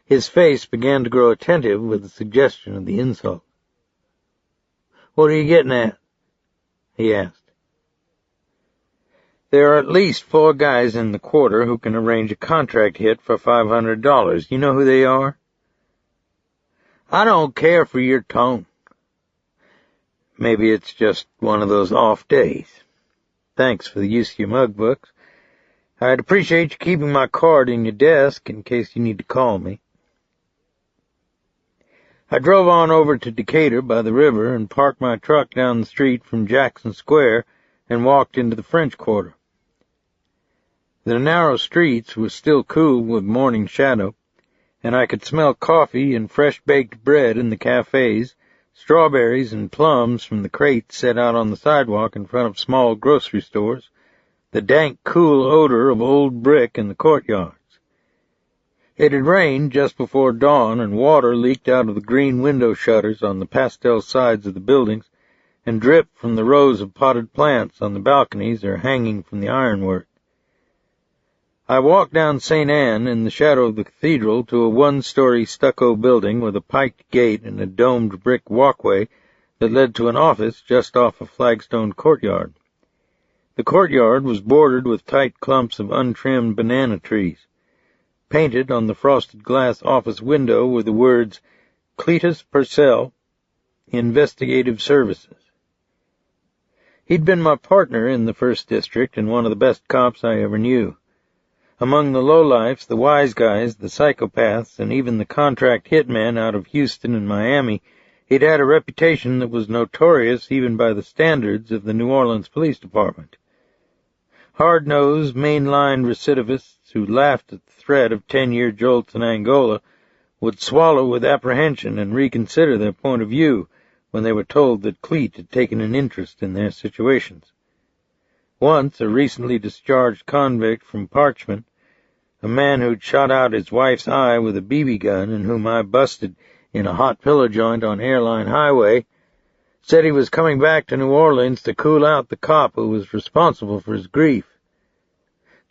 His face began to grow attentive with the suggestion of the insult. "What are you getting at?" he asked. "There are at least 4 guys in the quarter who can arrange a contract hit for $500. You know who they are?" "I don't care for your tone." "Maybe it's just one of those off days. Thanks for the use of your mug books. I'd appreciate you keeping my card in your desk in case you need to call me." I drove on over to Decatur by the river and parked my truck down the street from Jackson Square and walked into the French Quarter. The narrow streets were still cool with morning shadow, and I could smell coffee and fresh-baked bread in the cafes, strawberries and plums from the crates set out on the sidewalk in front of small grocery stores, the dank, cool odor of old brick in the courtyards. It had rained just before dawn, and water leaked out of the green window shutters on the pastel sides of the buildings and dripped from the rows of potted plants on the balconies or hanging from the ironwork. I walked down St. Anne in the shadow of the cathedral to a 1-story stucco building with a piked gate and a domed brick walkway that led to an office just off a flagstone courtyard. The courtyard was bordered with tight clumps of untrimmed banana trees. Painted on the frosted glass office window were the words, "Cletus Purcell, Investigative Services." He'd been my partner in the 1st District and one of the best cops I ever knew. Among the lowlifes, the wise guys, the psychopaths, and even the contract hitmen out of Houston and Miami, he'd had a reputation that was notorious even by the standards of the New Orleans Police Department. Hard-nosed, mainline recidivists who laughed at the threat of 10-year jolts in Angola would swallow with apprehension and reconsider their point of view when they were told that Cleet had taken an interest in their situations. Once, a recently discharged convict from Parchman, a man who'd shot out his wife's eye with a BB gun and whom I busted in a hot pillow joint on Airline Highway, said he was coming back to New Orleans to cool out the cop who was responsible for his grief.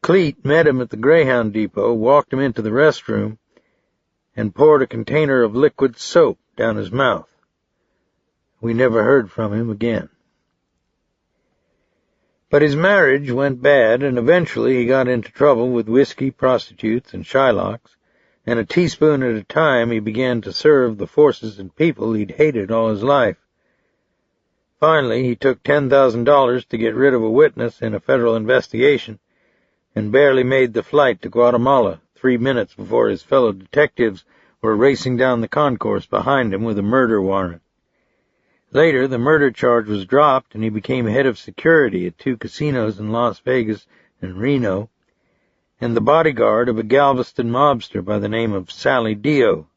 Cleet met him at the Greyhound Depot, walked him into the restroom, and poured a container of liquid soap down his mouth. We never heard from him again. But his marriage went bad, and eventually he got into trouble with whiskey, prostitutes, and Shylocks, and a teaspoon at a time he began to serve the forces and people he'd hated all his life. Finally, he took $10,000 to get rid of a witness in a federal investigation, and barely made the flight to Guatemala 3 minutes before his fellow detectives were racing down the concourse behind him with a murder warrant. Later, the murder charge was dropped, and he became head of security at 2 casinos in Las Vegas and Reno, and the bodyguard of a Galveston mobster by the name of Sally Dio.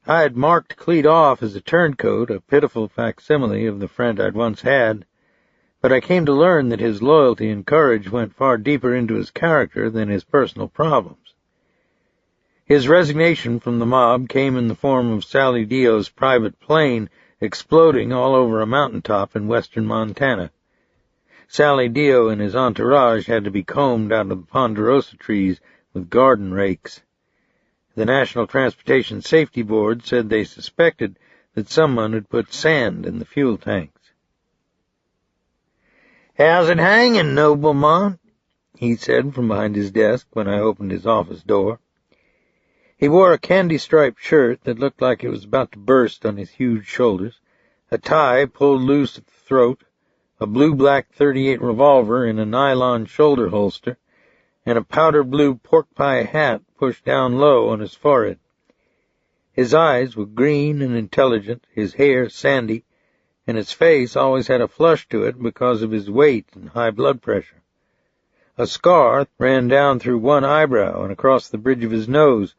I had marked Cleet off as a turncoat, a pitiful facsimile of the friend I'd once had, but I came to learn that his loyalty and courage went far deeper into his character than his personal problems. His resignation from the mob came in the form of Sally Dio's private plane exploding all over a mountaintop in western Montana. Sally Dio and his entourage had to be combed out of the ponderosa trees with garden rakes. The National Transportation Safety Board said they suspected that someone had put sand in the fuel tanks. "How's it hanging, nobleman?" he said from behind his desk when I opened his office door. He wore a candy-striped shirt that looked like it was about to burst on his huge shoulders, a tie pulled loose at the throat, a blue-black .38 revolver in a nylon shoulder holster, and a powder-blue pork-pie hat pushed down low on his forehead. His eyes were green and intelligent, his hair sandy, and his face always had a flush to it because of his weight and high blood pressure. A scar ran down through one eyebrow and across the bridge of his nose,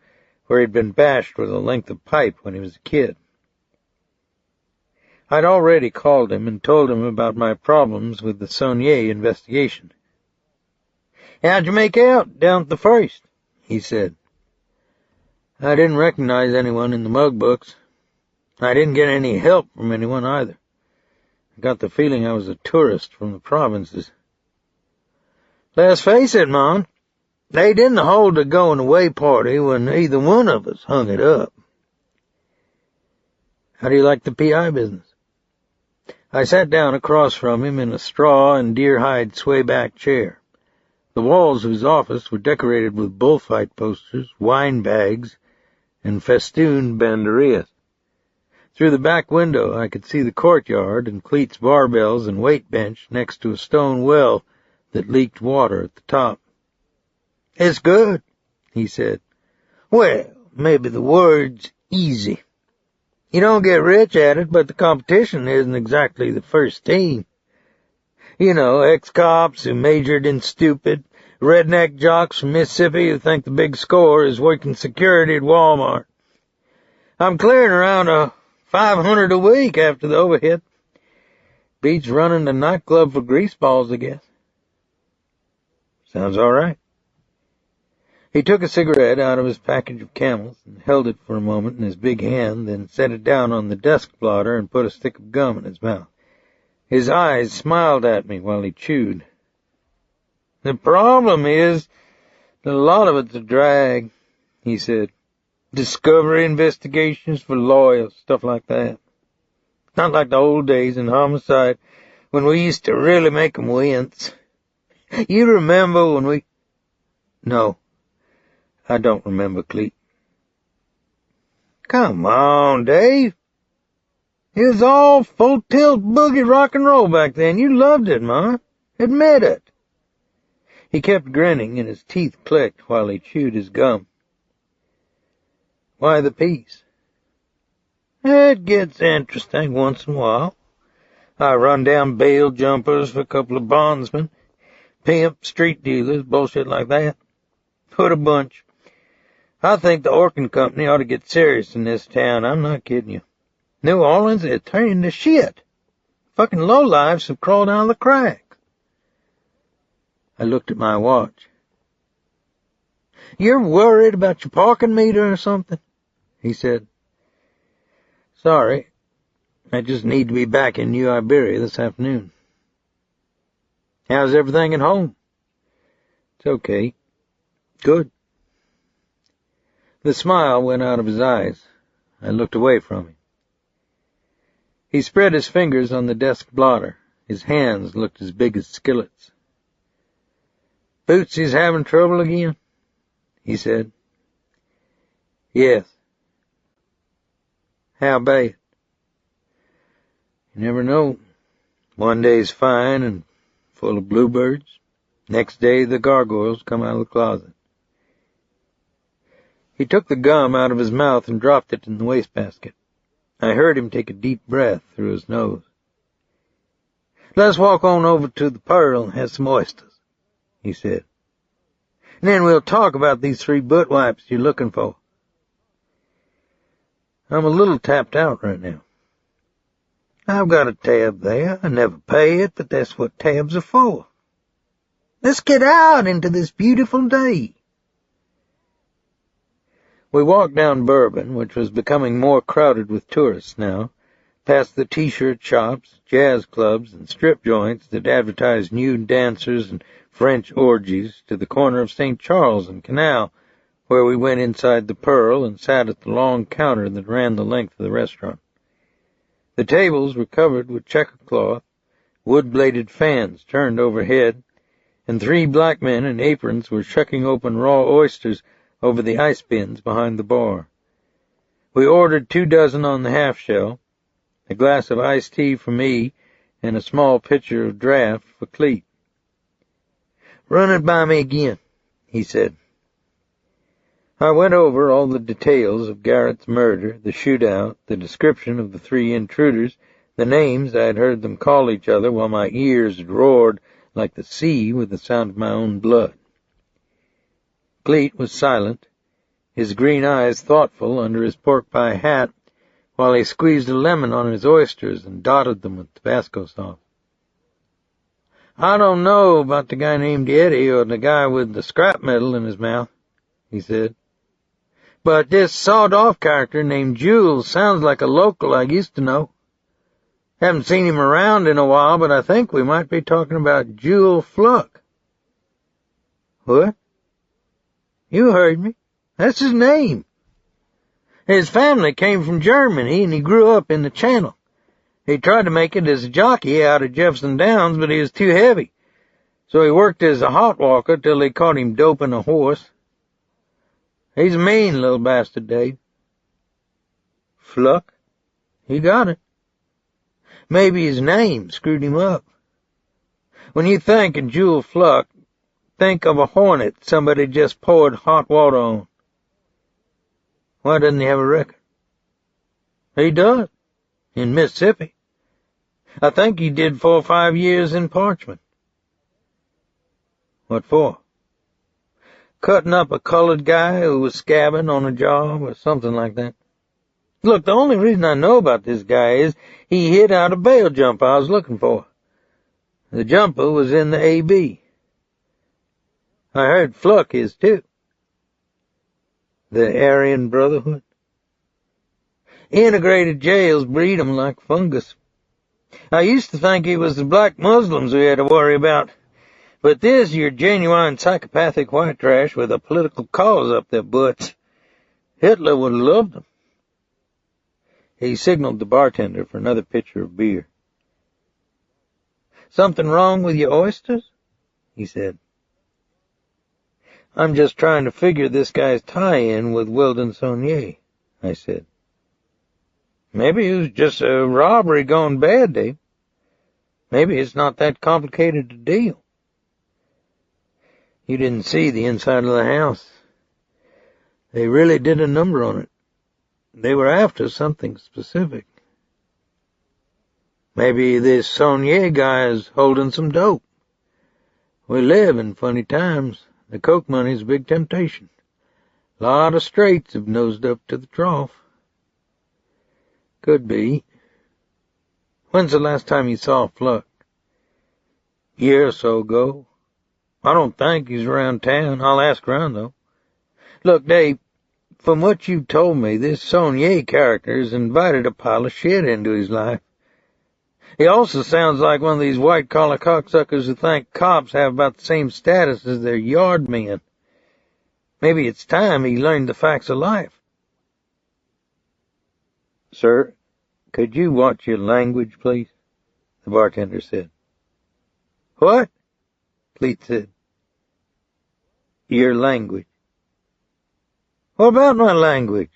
where he'd been bashed with a length of pipe when he was a kid. I'd already called him and told him about my problems with the Sonnier investigation. "How'd you make out down at the first?" he said. "I didn't recognize anyone in the mug books. I didn't get any help from anyone either. I got the feeling I was a tourist from the provinces." "Let's face it, Mon. They didn't hold a going-away party when either one of us hung it up." "How do you like the PI business?" I sat down across from him in a straw and deer-hide sway-back chair. The walls of his office were decorated with bullfight posters, wine bags, and festooned banderias. Through the back window I could see the courtyard and Cleet's barbells and weight bench next to a stone well that leaked water at the top. "It's good," he said. "Well, maybe the word's easy. You don't get rich at it, but the competition isn't exactly the first team. You know, ex-cops who majored in stupid, redneck jocks from Mississippi who think the big score is working security at Walmart. I'm clearing around $500 a week after the overhead. Beats running a nightclub for greaseballs, I guess." "Sounds all right." He took a cigarette out of his package of Camels and held it for a moment in his big hand, then set it down on the desk blotter and put a stick of gum in his mouth. His eyes smiled at me while he chewed. "The problem is that a lot of it's a drag," he said. "Discovery investigations for lawyers, stuff like that. Not like the old days in homicide when we used to really make 'em wince. You remember when we—" "No, I don't remember, Cleet." "Come on, Dave. It was all full tilt boogie rock and roll back then. You loved it, Ma. Admit it. He kept grinning, and his teeth clicked while he chewed his gum. Why the piece? It gets interesting once in a while. I run down bail jumpers for a couple of bondsmen, pimp, street dealers, bullshit like that. What a bunch. I think the Orkin Company ought to get serious in this town. I'm not kidding you. New Orleans is turning to shit. Fucking lowlifes have crawled out of the cracks. I looked at my watch. You're worried about your parking meter or something? He said. Sorry. I just need to be back in New Iberia this afternoon. How's everything at home? It's okay. Good. The smile went out of his eyes. I looked away from him. He spread his fingers on the desk blotter. His hands looked as big as skillets. Bootsy's having trouble again? He said. Yes. How bad? You never know. One day's fine and full of bluebirds. Next day the gargoyles come out of the closet. He took the gum out of his mouth and dropped it in the wastebasket. I heard him take a deep breath through his nose. Let's walk on over to the Pearl and have some oysters, he said. And then we'll talk about these 3 butt wipes you're looking for. I'm a little tapped out right now. I've got a tab there. I never pay it, but that's what tabs are for. Let's get out into this beautiful day. We walked down Bourbon, which was becoming more crowded with tourists now, past the T-shirt shops, jazz clubs, and strip joints that advertised nude dancers and French orgies, to the corner of St. Charles and Canal, where we went inside the Pearl and sat at the long counter that ran the length of the restaurant. The tables were covered with checker cloth, wood-bladed fans turned overhead, and 3 black men in aprons were shucking open raw oysters over the ice bins behind the bar. We ordered 2 dozen on the half-shell, a glass of iced tea for me, and a small pitcher of draft for Cleet. Run it by me again, he said. I went over all the details of Garrett's murder, the shootout, the description of the 3 intruders, the names I had heard them call each other while my ears roared like the sea with the sound of my own blood. Cleet was silent, his green eyes thoughtful under his pork pie hat, while he squeezed a lemon on his oysters and dotted them with Tabasco sauce. I don't know about the guy named Eddie or the guy with the scrap metal in his mouth, he said. But this sawed-off character named Jules sounds like a local I used to know. Haven't seen him around in a while, but I think we might be talking about Jewel Fluck. What? You heard me. That's his name. His family came from Germany, and he grew up in the Channel. He tried to make it as a jockey out of Jefferson Downs, but he was too heavy. So he worked as a hot walker till they caught him doping a horse. He's a mean little bastard, Dave. Fluck? He got it. Maybe his name screwed him up. When you think of Jewel Fluck, think of a hornet somebody just poured hot water on. Why doesn't he have a record? He does. In Mississippi. I think he did 4 or 5 years in Parchment. What for? Cutting up a colored guy who was scabbing on a job or something like that. Look, the only reason I know about this guy is he hit out a bail jumper I was looking for. The jumper was in the A.B. I heard Fluck is too. The Aryan Brotherhood? Integrated jails breed 'em like fungus. I used to think it was the black Muslims we had to worry about. But this, you're genuine psychopathic white trash with a political cause up their butts. Hitler would have loved them. He signaled the bartender for another pitcher of beer. Something wrong with your oysters? He said. I'm just trying to figure this guy's tie-in with Weldon Sonnier, I said. Maybe it was just a robbery gone bad, Dave. Maybe it's not that complicated a deal. You didn't see the inside of the house. They really did a number on it. They were after something specific. Maybe this Sonnier guy is holding some dope. We live in funny times. The coke money's a big temptation. A lot of straights have nosed up to the trough. Could be. When's the last time you saw Fluck? A year or so ago. I don't think he's around town. I'll ask around, though. Look, Dave, from what you told me, this Sonnier character has invited a pile of shit into his life. He also sounds like one of these white-collar cocksuckers who think cops have about the same status as their yard men. Maybe it's time he learned the facts of life. Sir, could you watch your language, please? The bartender said. What? Cleet said. Your language. What about my language?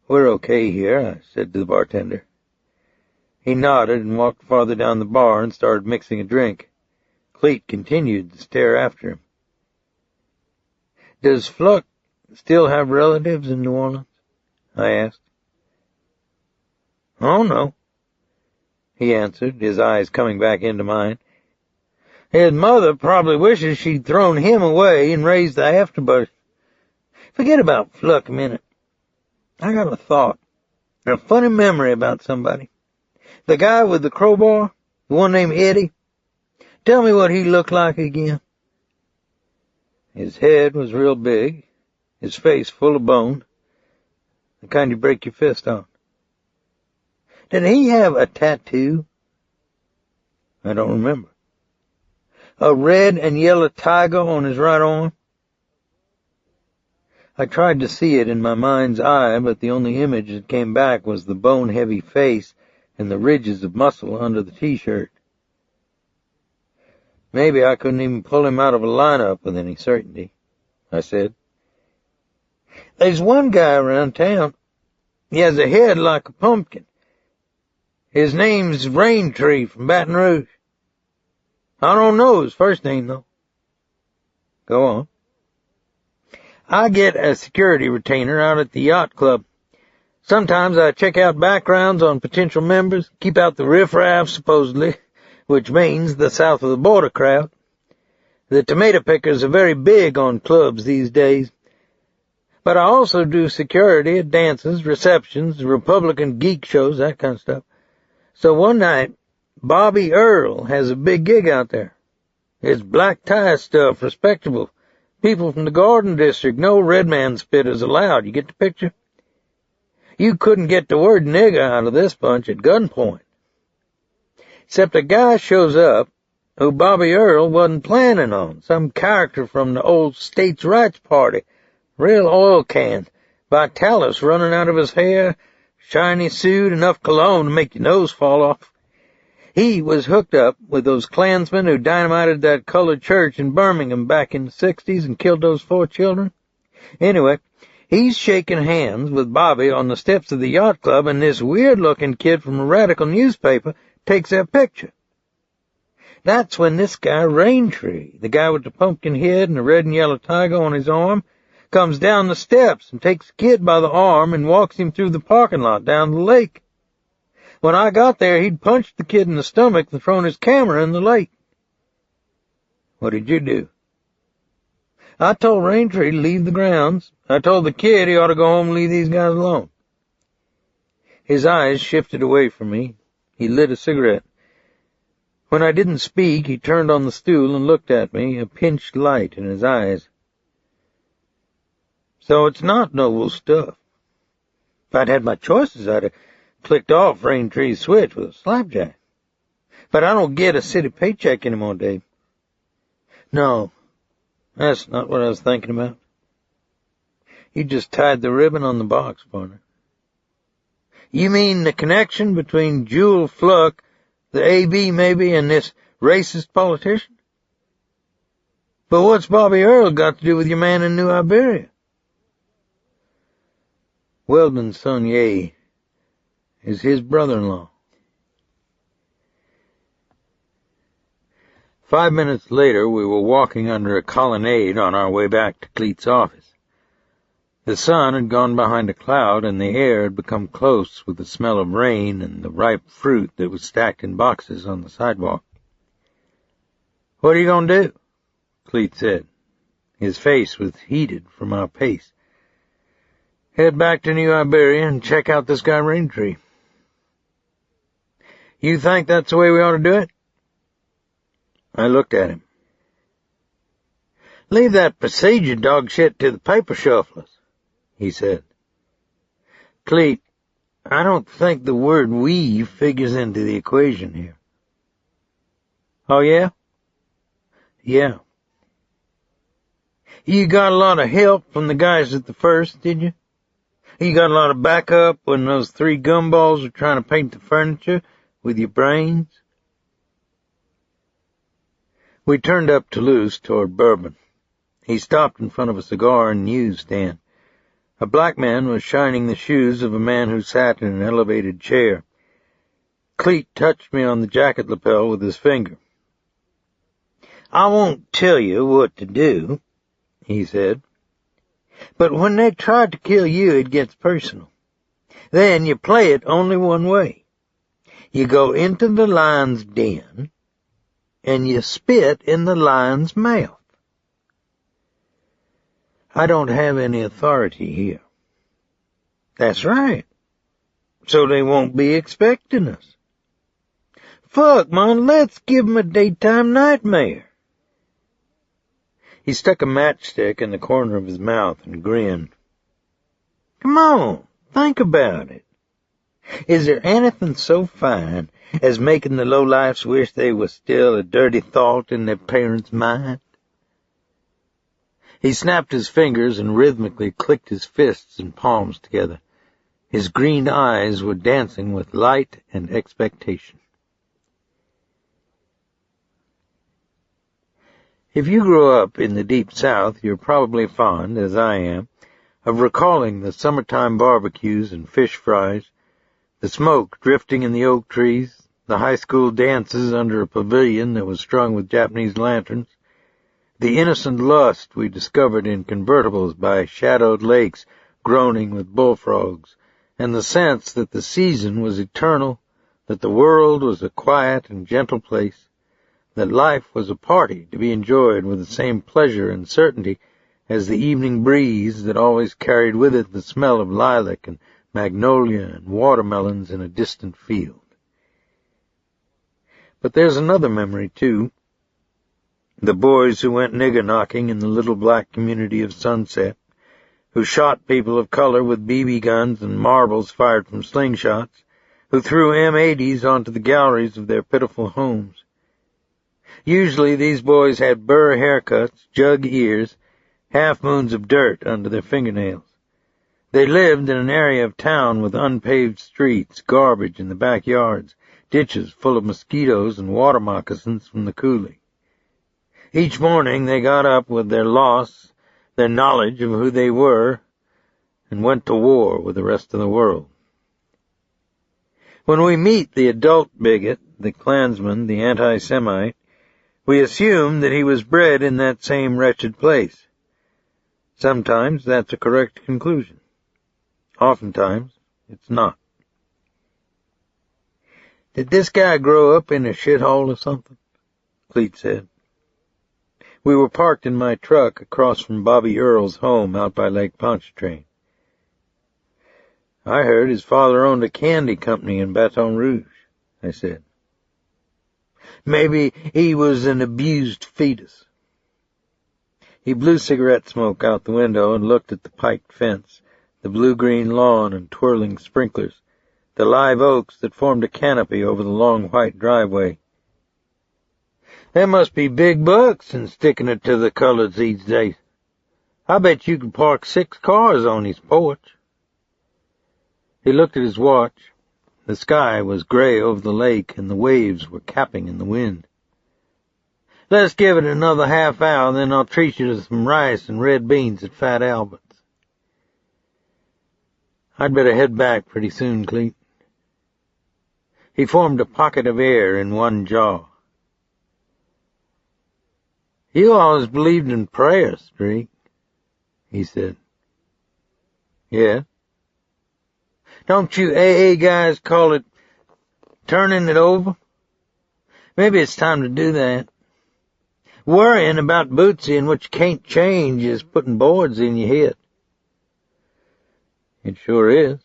We're okay here, I said to the bartender. He nodded and walked farther down the bar and started mixing a drink. Cleet continued to stare after him. Does Fluck still have relatives in New Orleans? I asked. Oh, no, he answered, his eyes coming back into mine. His mother probably wishes she'd thrown him away and raised the afterbirth. Forget about Fluck a minute. I got a thought, a funny memory about somebody. The guy with the crowbar, the one named Eddie. Tell me what he looked like again. His head was real big, his face full of bone, the kind you break your fist on. Did he have a tattoo? I don't remember. A red and yellow tiger on his right arm? I tried to see it in my mind's eye, but the only image that came back was the bone-heavy face and the ridges of muscle under the T-shirt. Maybe I couldn't even pull him out of a lineup with any certainty, I said. There's one guy around town. He has a head like a pumpkin. His name's Raintree from Baton Rouge. I don't know his first name, though. Go on. I get a security retainer out at the yacht club. Sometimes I check out backgrounds on potential members, keep out the riffraff, supposedly, which means the south of the border crowd. The tomato pickers are very big on clubs these days. But I also do security at dances, receptions, Republican geek shows, that kind of stuff. So one night, Bobby Earl has a big gig out there. It's black tie stuff, respectable. People from the Garden District, no red man spitters allowed. You get the picture? You couldn't get the word nigger out of this bunch at gunpoint. Except a guy shows up who Bobby Earl wasn't planning on, some character from the old States' Rights Party, real oil can, Vitalis running out of his hair, shiny suit, enough cologne to make your nose fall off. He was hooked up with those Klansmen who dynamited that colored church in Birmingham back in the 60s and killed those 4 children. Anyway, he's shaking hands with Bobby on the steps of the yacht club, and this weird-looking kid from a radical newspaper takes their picture. That's when this guy, Raintree, the guy with the pumpkin head and the red and yellow tiger on his arm, comes down the steps and takes the kid by the arm and walks him through the parking lot down the lake. When I got there, he'd punched the kid in the stomach and thrown his camera in the lake. What did you do? I told Raintree to leave the grounds. I told the kid he ought to go home and leave these guys alone. His eyes shifted away from me. He lit a cigarette. When I didn't speak, he turned on the stool and looked at me, a pinched light in his eyes. So it's not noble stuff. If I'd had my choices, I'd have clicked off Raintree's switch with a slapjack. But I don't get a city paycheck anymore, Dave. No, that's not what I was thinking about. You just tied the ribbon on the box, partner. You mean the connection between Jewel Fluck, the AB maybe, and this racist politician? But what's Bobby Earl got to do with your man in New Iberia? Weldon Sonnier is his brother-in-law. 5 minutes later, we were walking under a colonnade on our way back to Cleet's office. The sun had gone behind a cloud, and the air had become close with the smell of rain and the ripe fruit that was stacked in boxes on the sidewalk. "What are you going to do?" Cleet said. His face was heated from our pace. "Head back to New Iberia and check out this guy Raintree." "You think that's the way we ought to do it?" I looked at him. "Leave that procedure dog shit to the paper shufflers," he said. "Cleet, I don't think the word we figures into the equation here." "Oh, yeah?" "Yeah." "You got a lot of help from the guys at the first, did you? You got a lot of backup when those three gumballs were trying to paint the furniture with your brains?" We turned up Toulouse toward Bourbon. He stopped in front of a cigar and news stand. A black man was shining the shoes of a man who sat in an elevated chair. Cleet touched me on the jacket lapel with his finger. "I won't tell you what to do," he said. "But when they try to kill you, it gets personal. Then you play it only one way. You go into the lion's den, and you spit in the lion's mouth." "I don't have any authority here." "That's right. So they won't be expecting us." "Fuck, man, let's give 'em a daytime nightmare." He stuck a matchstick in the corner of his mouth and grinned. "Come on, think about it. Is there anything so fine as making the lowlifes wish they were still a dirty thought in their parents' mind?" He snapped his fingers and rhythmically clicked his fists and palms together. His green eyes were dancing with light and expectation. If you grew up in the deep South, you're probably fond, as I am, of recalling the summertime barbecues and fish fries, the smoke drifting in the oak trees, the high school dances under a pavilion that was strung with Japanese lanterns, the innocent lust we discovered in convertibles by shadowed lakes groaning with bullfrogs, and the sense that the season was eternal, that the world was a quiet and gentle place, that life was a party to be enjoyed with the same pleasure and certainty as the evening breeze that always carried with it the smell of lilac and magnolia and watermelons in a distant field. But there's another memory, too. The boys who went nigger-knocking in the little black community of Sunset, who shot people of color with BB guns and marbles fired from slingshots, who threw M80s onto the galleries of their pitiful homes. Usually these boys had burr haircuts, jug ears, half-moons of dirt under their fingernails. They lived in an area of town with unpaved streets, garbage in the backyards, ditches full of mosquitoes and water moccasins from the coulee. Each morning they got up with their loss, their knowledge of who they were, and went to war with the rest of the world. When we meet the adult bigot, the Klansman, the anti-Semite, we assume that he was bred in that same wretched place. Sometimes that's a correct conclusion. Oftentimes it's not. "Did this guy grow up in a shithole or something?" Cleet said. We were parked in my truck across from Bobby Earle's home out by Lake Pontchartrain. "I heard his father owned a candy company in Baton Rouge," I said. "Maybe he was an abused fetus." He blew cigarette smoke out the window and looked at the piked fence, the blue-green lawn and twirling sprinklers, the live oaks that formed a canopy over the long white driveway. "There must be big bucks in sticking it to the coloreds these days. I bet you could park 6 cars on his porch." He looked at his watch. The sky was gray over the lake, and the waves were capping in the wind. "Let's give it another half hour, then I'll treat you to some rice and red beans at Fat Albert's." I'd better head back pretty soon, Cleet. He formed a pocket of air in one jaw. You always believed in prayer, Streak, he said. Yeah. Don't you AA guys call it turning it over? Maybe it's time to do that. Worrying about Bootsy and what you can't change is putting boards in your head. It sure is.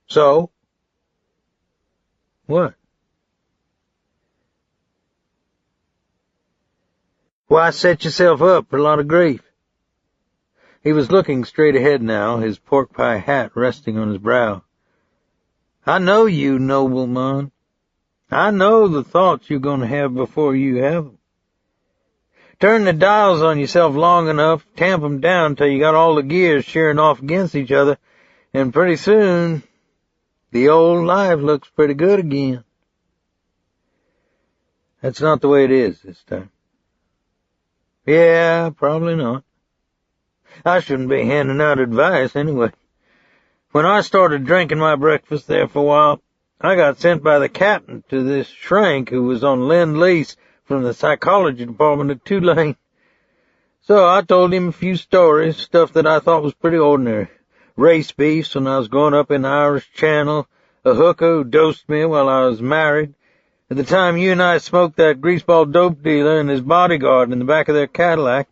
So? What? Why set yourself up for a lot of grief? He was looking straight ahead now, his pork pie hat resting on his brow. I know you, nobleman. I know the thoughts you're going to have before you have them. Turn the dials on yourself long enough, tamp them down till you got all the gears shearing off against each other, and pretty soon the old life looks pretty good again. That's not the way it is this time. Yeah, probably not. I shouldn't be handing out advice anyway. When I started drinking my breakfast there for a while, I got sent by the captain to this shrank who was on lend-lease from the psychology department at Tulane. So I told him a few stories, stuff that I thought was pretty ordinary. Race beefs when I was growing up in the Irish Channel, a hooker who dosed me while I was married, at the time you and I smoked that greaseball dope dealer and his bodyguard in the back of their Cadillac,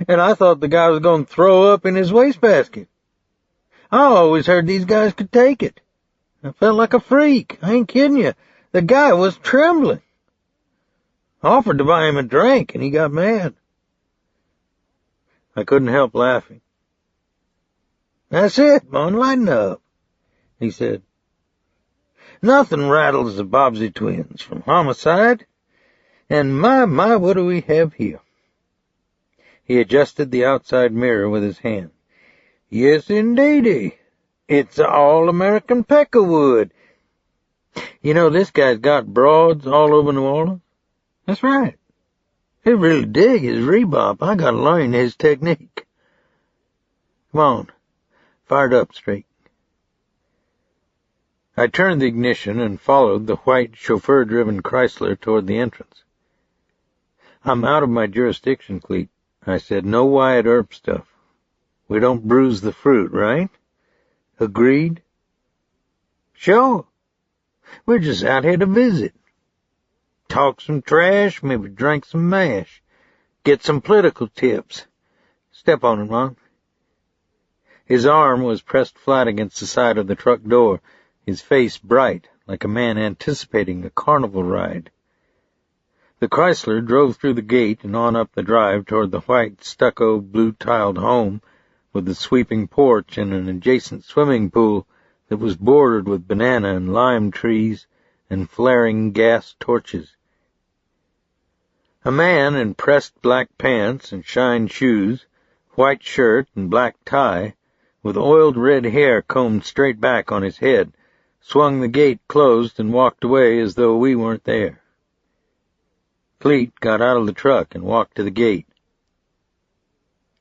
and I thought the guy was going to throw up in his wastebasket. I always heard these guys could take it. I felt like a freak. I ain't kidding you. The guy was trembling. I offered to buy him a drink, and he got mad. I couldn't help laughing. That's it, man, lighten up, he said. Nothing rattles the Bobbsey twins from homicide. And my, what do we have here? He adjusted the outside mirror with his hand. Yes, indeedy. It's a all-American peckerwood. You know, this guy's got broads all over New Orleans. That's right. He really dig his rebop. I gotta learn his technique. Come on. Fired up, Streak. I turned the ignition and followed the white chauffeur-driven Chrysler toward the entrance. I'm out of my jurisdiction, Cleet, I said. No Wyatt Earp stuff. We don't bruise the fruit, right? Agreed? Sure. We're just out here to visit. Talk some trash, maybe drink some mash. Get some political tips. Step on it, Ron. His arm was pressed flat against the side of the truck door, his face bright, like a man anticipating a carnival ride. The Chrysler drove through the gate and on up the drive toward the white, stucco, blue-tiled home with the sweeping porch and an adjacent swimming pool that was bordered with banana and lime trees and flaring gas torches. A man in pressed black pants and shined shoes, white shirt and black tie, with oiled red hair combed straight back on his head, swung the gate closed and walked away as though we weren't there. Cleet got out of the truck and walked to the gate.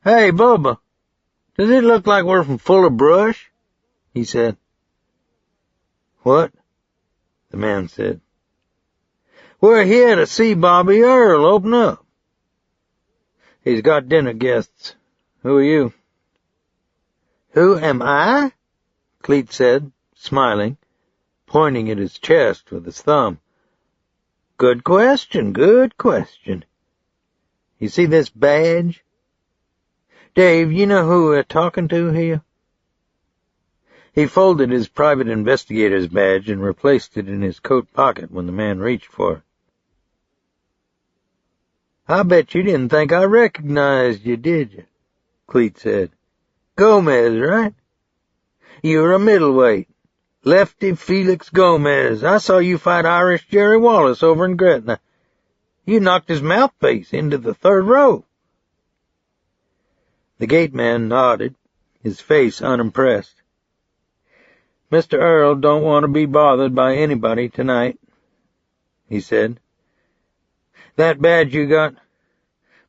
Hey, Bubba, does it look like we're from Fuller Brush? He said. What? The man said. We're here to see Bobby Earl open up. He's got dinner guests. Who are you? Who am I? Cleet said, smiling, pointing at his chest with his thumb. Good question, good question. You see this badge? Dave, you know who we're talking to here? He folded his private investigator's badge and replaced it in his coat pocket when the man reached for it. I bet you didn't think I recognized you, did you? Cleet said. Gomez, right? You're a middleweight. Lefty Felix Gomez. I saw you fight Irish Jerry Wallace over in Gretna. You knocked his mouthpiece into the third row. The gate man nodded, his face unimpressed. Mr. Earl don't want to be bothered by anybody tonight, he said. That badge you got,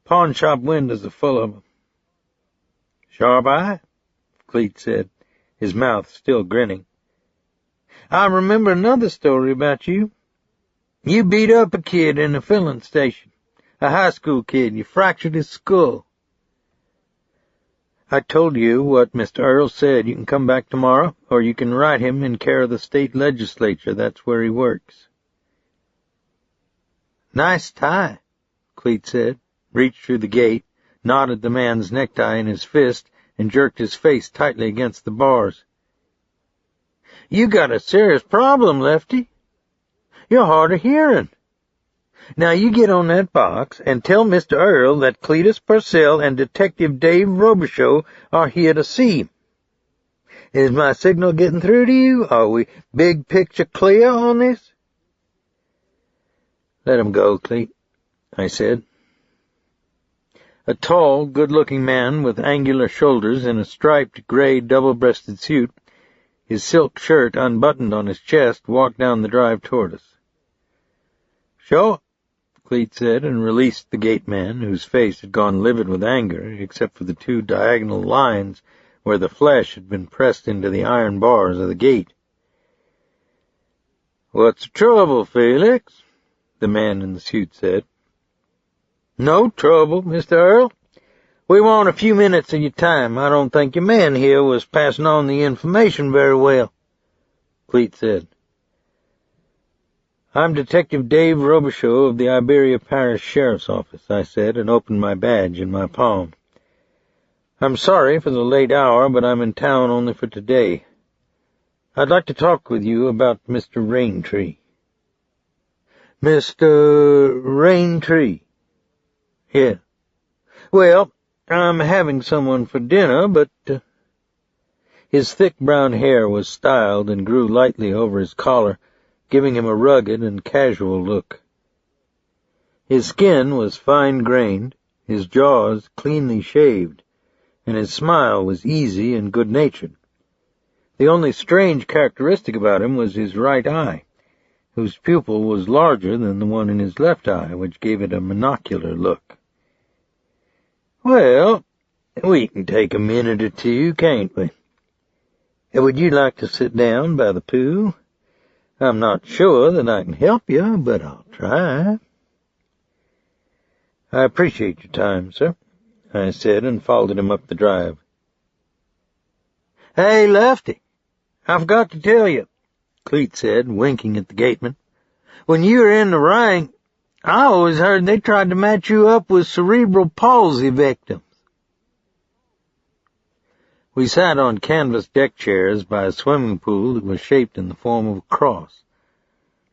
pawn shop windows are full of them. Sharp eye? Of Cleet said, his mouth still grinning. "I remember another story about you. You beat up a kid in a filling station. A high school kid. You fractured his skull." "I told you what Mr. Earl said. You can come back tomorrow, or you can write him in care of the state legislature. That's where he works." "Nice tie," Cleet said, reached through the gate, knotted the man's necktie in his fist, and jerked his face tightly against the bars. "You got a serious problem, Lefty. You're hard of hearing. Now you get on that box and tell Mr. Earl that Cletus Purcell and Detective Dave Robicheaux are here to see him. Is my signal getting through to you? Are we big picture clear on this?" "Let him go, Cleet," I said. A tall, good-looking man with angular shoulders in a striped gray double-breasted suit, his silk shirt unbuttoned on his chest, walked down the drive toward us. "Sure," Cleet said, and released the gateman, whose face had gone livid with anger, except for the 2 diagonal lines where the flesh had been pressed into the iron bars of the gate. "What's the trouble, Felix?" the man in the suit said. "No trouble, Mr. Earl. We want a few minutes of your time. I don't think your man here was passing on the information very well," Cleet said. "I'm Detective Dave Robicheaux of the Iberia Parish Sheriff's Office," I said, and opened my badge in my palm. "I'm sorry for the late hour, but I'm in town only for today. I'd like to talk with you about Mr. Raintree." "Mr. Raintree?" "Yeah. Well, I'm having someone for dinner, but—" His thick brown hair was styled and grew lightly over his collar, giving him a rugged and casual look. His skin was fine-grained, his jaws cleanly shaved, and his smile was easy and good-natured. The only strange characteristic about him was his right eye, whose pupil was larger than the one in his left eye, which gave it a monocular look. "Well, we can take a minute or two, can't we? Would you like to sit down by the pool? I'm not sure that I can help you, but I'll try." "I appreciate your time, sir," I said, and followed him up the drive. "Hey, Lefty, I forgot to tell you," Cleet said, winking at the gateman. "When you were in the rank, I always heard they tried to match you up with cerebral palsy victims." We sat on canvas deck chairs by a swimming pool that was shaped in the form of a cross.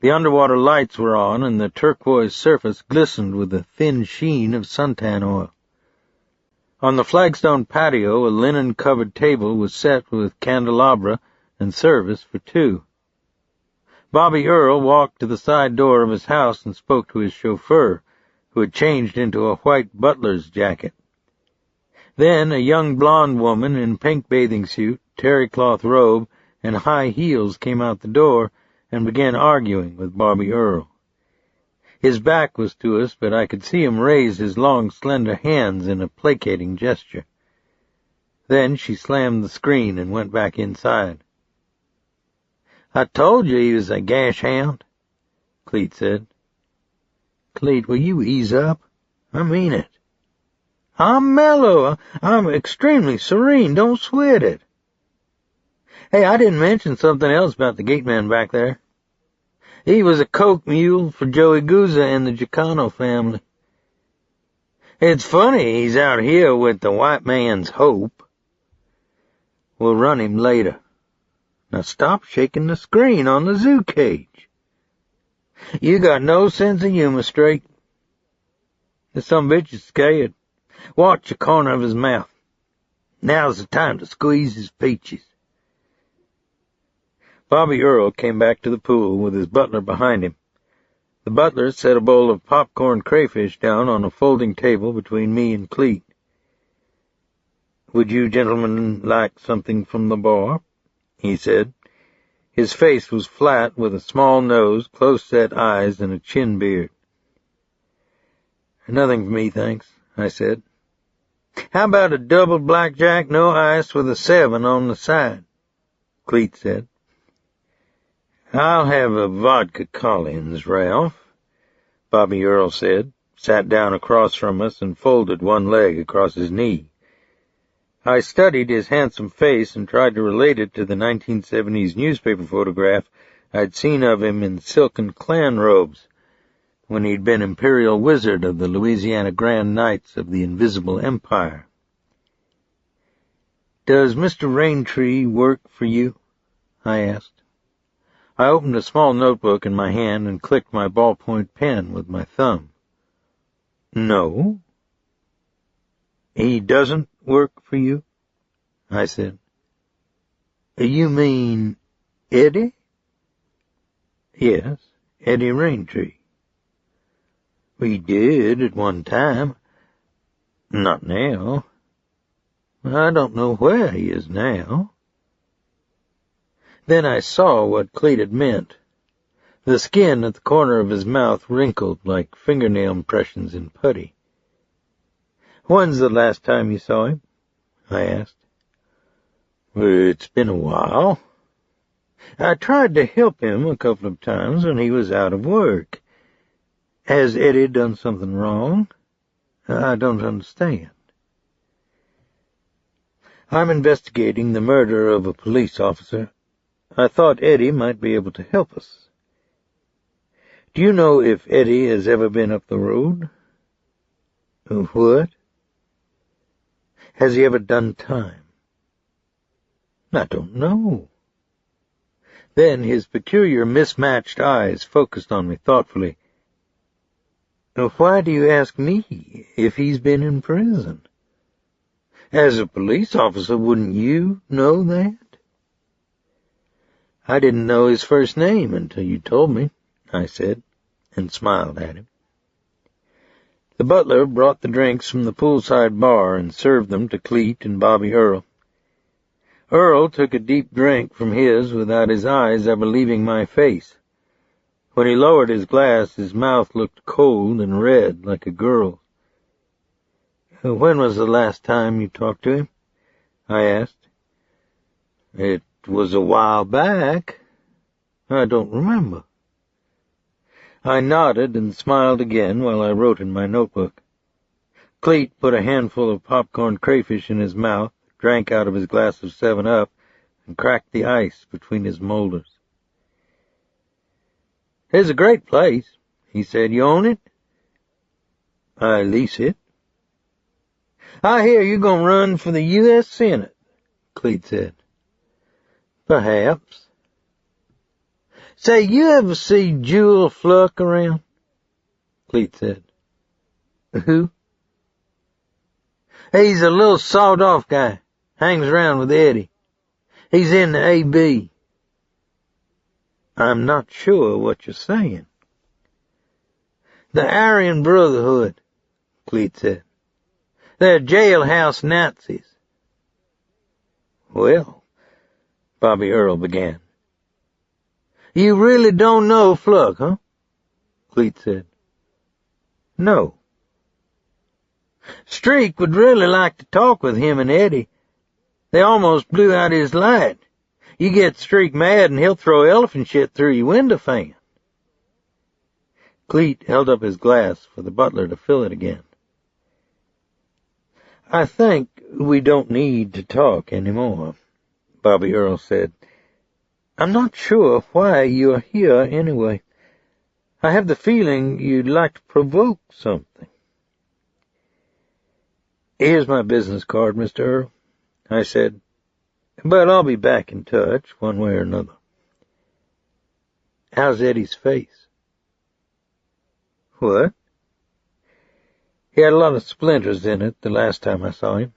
The underwater lights were on, and the turquoise surface glistened with the thin sheen of suntan oil. On the flagstone patio, a linen-covered table was set with candelabra and service for 2. Bobby Earl walked to the side door of his house and spoke to his chauffeur, who had changed into a white butler's jacket. Then a young blonde woman in pink bathing suit, terry-cloth robe, and high heels came out the door and began arguing with Bobby Earl. His back was to us, but I could see him raise his long, slender hands in a placating gesture. Then she slammed the screen and went back inside. "I told you he was a gash hound," Cleet said. "Cleet, will you ease up? I mean it." "I'm mellow. I'm extremely serene. Don't sweat it. Hey, I didn't mention something else about the gateman back there. He was a coke mule for Joey Guzza and the Gicano family. It's funny he's out here with the white man's hope. We'll run him later. Now stop shaking the screen on the zoo cage. You got no sense of humor, straight. This sumbitch is scared. Watch the corner of his mouth. Now's the time to squeeze his peaches." Bobby Earl came back to the pool with his butler behind him. The butler set a bowl of popcorn crayfish down on a folding table between me and Cleet. "Would you gentlemen like something from the bar?" he said. His face was flat, with a small nose, close-set eyes, and a chin beard. "Nothing for me, thanks," I said. How about a double blackjack, no ice, with a 7 on the side? Cleet said. I'll have a vodka Collins, Ralph, Bobby Earl said, sat down across from us and folded one leg across his knee. I studied his handsome face and tried to relate it to the 1970s newspaper photograph I'd seen of him in silken clan robes when he'd been Imperial Wizard of the Louisiana Grand Knights of the Invisible Empire. Does Mr. Raintree work for you? I asked. I opened a small notebook in my hand and clicked my ballpoint pen with my thumb. No. He doesn't work for you? I said. You mean Eddie? Yes, Eddie Raintree. We did at one time. Not now. I don't know where he is now. Then I saw what Cleet had meant. The skin at the corner of his mouth wrinkled like fingernail impressions in putty. When's the last time you saw him? I asked. It's been a while. I tried to help him a couple of times when he was out of work. Has Eddie done something wrong? I don't understand. I'm investigating the murder of a police officer. I thought Eddie might be able to help us. Do you know if Eddie has ever been up the road? What? Has he ever done time? I don't know. Then his peculiar mismatched eyes focused on me thoughtfully. Why do you ask me if he's been in prison? As a police officer, wouldn't you know that? I didn't know his first name until you told me, I said, and smiled at him. The butler brought the drinks from the poolside bar and served them to Cleet and Bobby Earl. Earl took a deep drink from his without his eyes ever leaving my face. When he lowered his glass, his mouth looked cold and red like a girl's. When was the last time you talked to him? I asked. It was a while back. I don't remember. I nodded and smiled again while I wrote in my notebook. Cleet put a handful of popcorn crayfish in his mouth, drank out of his glass of 7-Up, and cracked the ice between his molars. It's a great place, he said. You own it? I lease it. I hear you're going to run for the U.S. Senate, Cleet said. Perhaps. Say, you ever see Jewel Fluck around? Cleet said. Who? He's a little sawed-off guy. Hangs around with Eddie. He's in the A.B. I'm not sure what you're saying. The Aryan Brotherhood, Cleet said. They're jailhouse Nazis. Well, Bobby Earl began. You really don't know Fluck, huh? Cleet said. No. Streak would really like to talk with him and Eddie. They almost blew out his light. You get Streak mad and he'll throw elephant shit through your window fan. Cleet held up his glass for the butler to fill it again. I think we don't need to talk anymore, Bobby Earl said. I'm not sure why you're here anyway. I have the feeling you'd like to provoke something. Here's my business card, Mr. Earl, I said, but I'll be back in touch one way or another. How's Eddie's face? What? He had a lot of splinters in it the last time I saw him.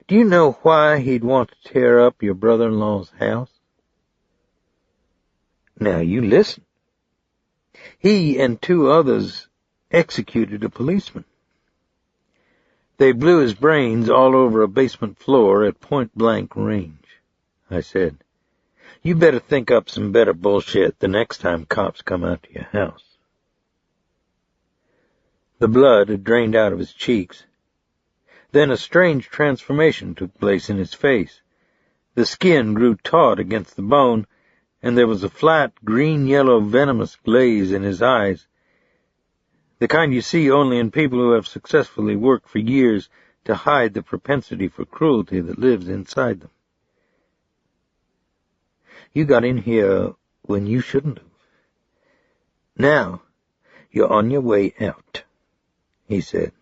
Do you know why he'd want to tear up your brother-in-law's house? Now you listen. He and 2 others executed a policeman. They blew his brains all over a basement floor at point-blank range, I said. You better think up some better bullshit the next time cops come out to your house. The blood had drained out of his cheeks. Then a strange transformation took place in his face. The skin grew taut against the bone, and there was a flat, green-yellow venomous glaze in his eyes, the kind you see only in people who have successfully worked for years to hide the propensity for cruelty that lives inside them. You got in here when you shouldn't have. Now, you're on your way out, he said.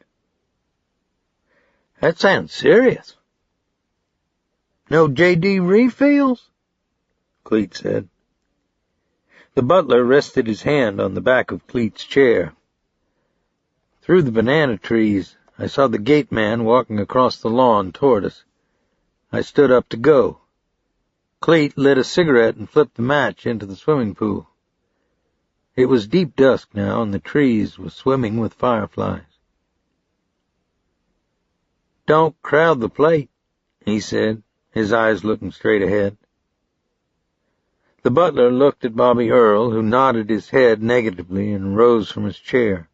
That sounds serious. No J.D. refills? Cleet said. The butler rested his hand on the back of Cleet's chair. Through the banana trees, I saw the gate man walking across the lawn toward us. I stood up to go. Cleet lit a cigarette and flipped the match into the swimming pool. It was deep dusk now, and the trees were swimming with fireflies. Don't crowd the plate, he said, his eyes looking straight ahead. The butler looked at Bobby Earl, who nodded his head negatively and rose from his chair.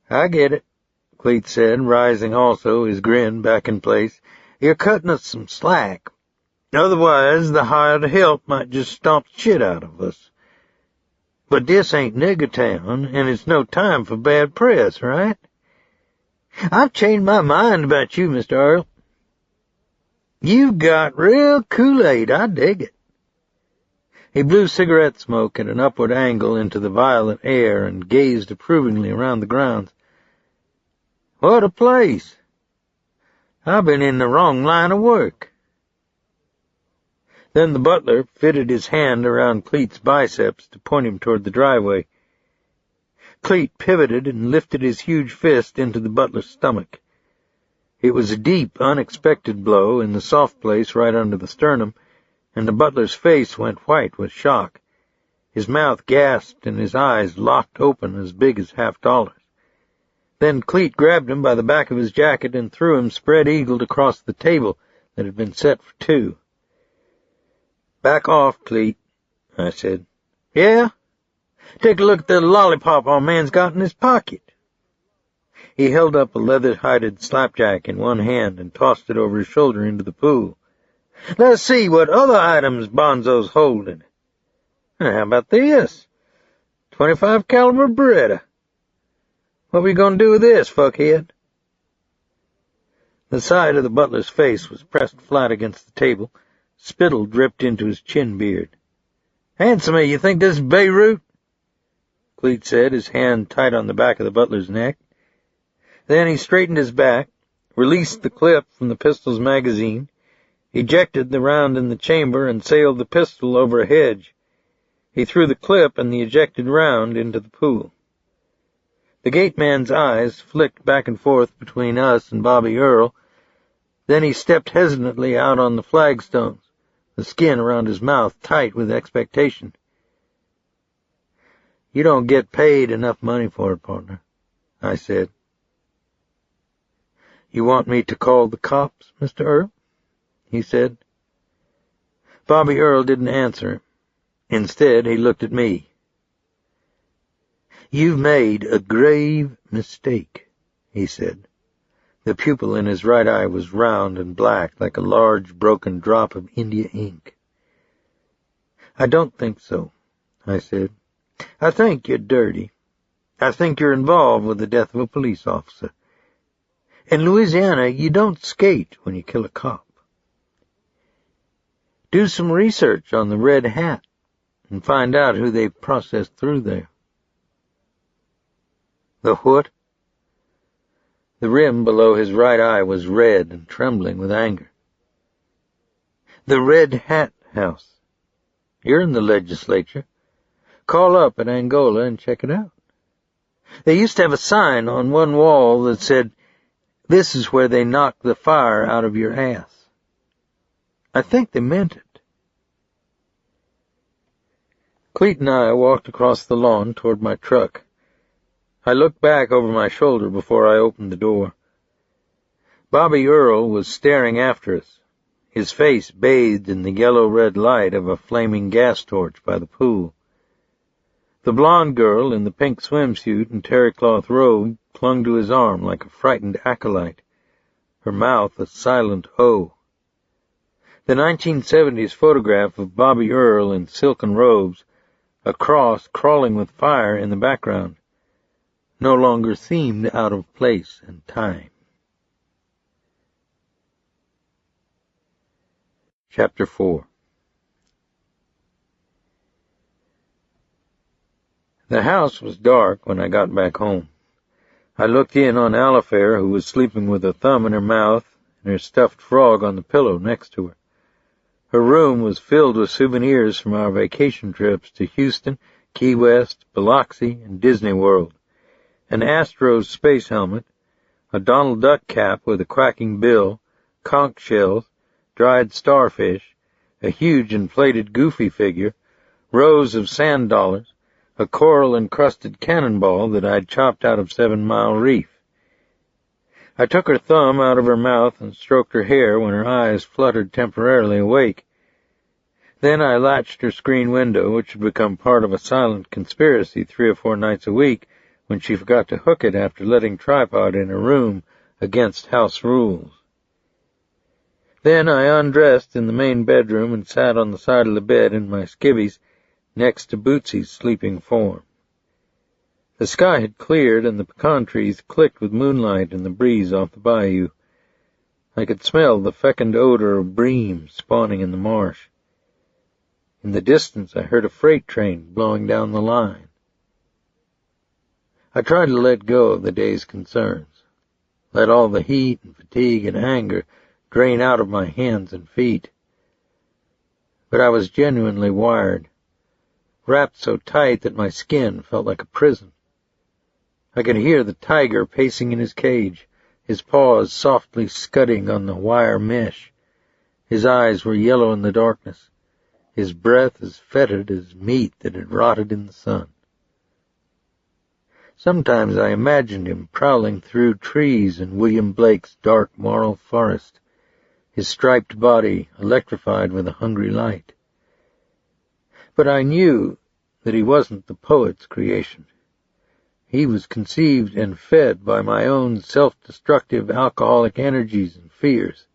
I get it, Cleet said, rising also, his grin back in place. You're cutting us some slack. Otherwise, the hired help might just stomp the shit out of us. But this ain't nigger town, and it's no time for bad press, right? I've changed my mind about you, Mr. Earl. You've got real Kool-Aid, I dig it. He blew cigarette smoke at an upward angle into the violet air and gazed approvingly around the grounds. What a place! I've been in the wrong line of work. Then the butler fitted his hand around Cleet's biceps to point him toward the driveway. Cleet pivoted and lifted his huge fist into the butler's stomach. It was a deep, unexpected blow in the soft place right under the sternum, and the butler's face went white with shock. His mouth gasped and his eyes locked open as big as $50. Then Cleet grabbed him by the back of his jacket and threw him spread-eagled across the table that had been set for two. Back off, Cleet, I said. Yeah? Take a look at the lollipop our man's got in his pocket. He held up a leather-hided slapjack in one hand and tossed it over his shoulder into the pool. Let's see what other items Bonzo's holding. How about this? .25 caliber Beretta. What we gonna do with this, fuckhead? The side of the butler's face was pressed flat against the table. Spittle dripped into his chin beard. Answer me, you think this is Beirut? Cleet said, his hand tight on the back of the butler's neck. Then he straightened his back, released the clip from the pistol's magazine, ejected the round in the chamber, and sailed the pistol over a hedge. He threw the clip and the ejected round into the pool. The gate man's eyes flicked back and forth between us and Bobby Earl. Then he stepped hesitantly out on the flagstones, the skin around his mouth tight with expectation. You don't get paid enough money for it, partner, I said. You want me to call the cops, Mr. Earl? He said. Bobby Earl didn't answer. Instead, he looked at me. You've made a grave mistake, he said. The pupil in his right eye was round and black, like a large broken drop of India ink. I don't think so, I said. I think you're dirty. I think you're involved with the death of a police officer. In Louisiana, you don't skate when you kill a cop. Do some research on the Red Hat and find out who they processed through there. The what? The rim below his right eye was red and trembling with anger. The Red Hat House. You're in the legislature. Call up at Angola and check it out. They used to have a sign on one wall that said, "This is where they knock the fire out of your ass." I think they meant it. Cleet and I walked across the lawn toward my truck. I looked back over my shoulder before I opened the door. Bobby Earl was staring after us, his face bathed in the yellow-red light of a flaming gas torch by the pool. The blonde girl in the pink swimsuit and terry-cloth robe clung to his arm like a frightened acolyte. her mouth a silent O. The 1970s photograph of Bobby Earl in silken robes, a cross crawling with fire in the background, no longer seemed out of place and time. Chapter 4. The house was dark when I got back home. I looked in on Alifair, who was sleeping with a thumb in her mouth and her stuffed frog on the pillow next to her. Her room was filled with souvenirs from our vacation trips to Houston, Key West, Biloxi, and Disney World. An Astros space helmet, a Donald Duck cap with a quacking bill, conch shells, dried starfish, a huge inflated Goofy figure, rows of sand dollars, a coral-encrusted cannonball that I'd chopped out of 7 Mile Reef. I took her thumb out of her mouth and stroked her hair when her eyes fluttered temporarily awake. Then I latched her screen window, which had become part of a silent conspiracy 3 or 4 nights a week when she forgot to hook it after letting Tripod in her room against house rules. Then I undressed in the main bedroom and sat on the side of the bed in my skivvies next to Bootsy's sleeping form. The sky had cleared and the pecan trees clicked with moonlight in the breeze off the bayou. I could smell the fecund odor of bream spawning in the marsh. In the distance I heard a freight train blowing down the line. I tried to let go of the day's concerns, let all the heat and fatigue and anger drain out of my hands and feet. But I was genuinely wired, wrapped so tight that my skin felt like a prison. I could hear the tiger pacing in his cage, his paws softly scudding on the wire mesh. His eyes were yellow in the darkness, his breath as fetid as meat that had rotted in the sun. Sometimes I imagined him prowling through trees in William Blake's dark moral forest, his striped body electrified with a hungry light. But I knew that he wasn't the poet's creation. He was conceived and fed by my own self-destructive alcoholic energies and fears,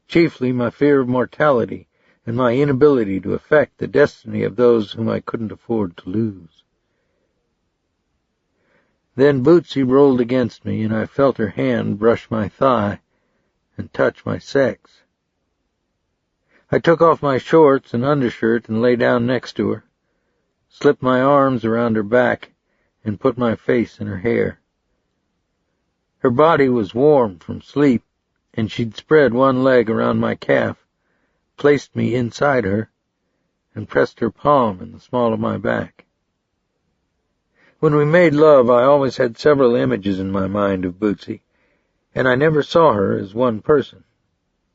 chiefly my fear of mortality and my inability to affect the destiny of those whom I couldn't afford to lose. Then Bootsy rolled against me, and I felt her hand brush my thigh and touch my sex. I took off my shorts and undershirt and lay down next to her, slipped my arms around her back, and put my face in her hair. Her body was warm from sleep, and she'd spread one leg around my calf, placed me inside her, and pressed her palm in the small of my back. When we made love, I always had several images in my mind of Bootsy, and I never saw her as one person,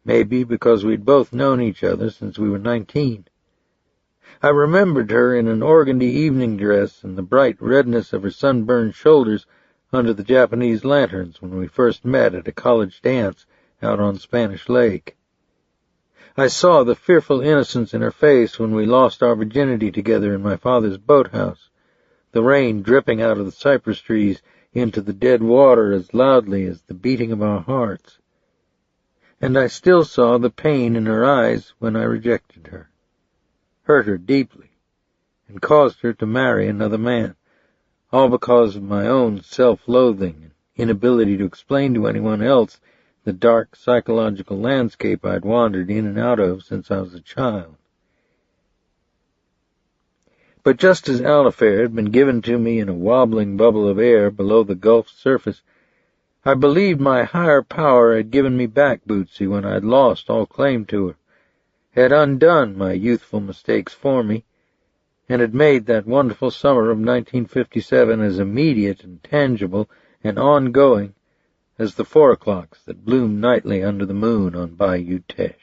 maybe because we'd both known each other since we were 19. I remembered her in an organdy evening dress and the bright redness of her sunburned shoulders under the Japanese lanterns when we first met at a college dance out on Spanish Lake. I saw the fearful innocence in her face when we lost our virginity together in my father's boathouse, the rain dripping out of the cypress trees into the dead water as loudly as the beating of our hearts. And I still saw the pain in her eyes when I rejected her, hurt her deeply, and caused her to marry another man, all because of my own self-loathing and inability to explain to anyone else the dark psychological landscape I'd wandered in and out of since I was a child. But just as Alifair had been given to me in a wobbling bubble of air below the Gulf's surface, I believed my higher power had given me back Bootsy when I'd lost all claim to her, had undone my youthful mistakes for me, and had made that wonderful summer of 1957 as immediate and tangible and ongoing as the 4 o'clocks that bloomed nightly under the moon on Bayou Teche.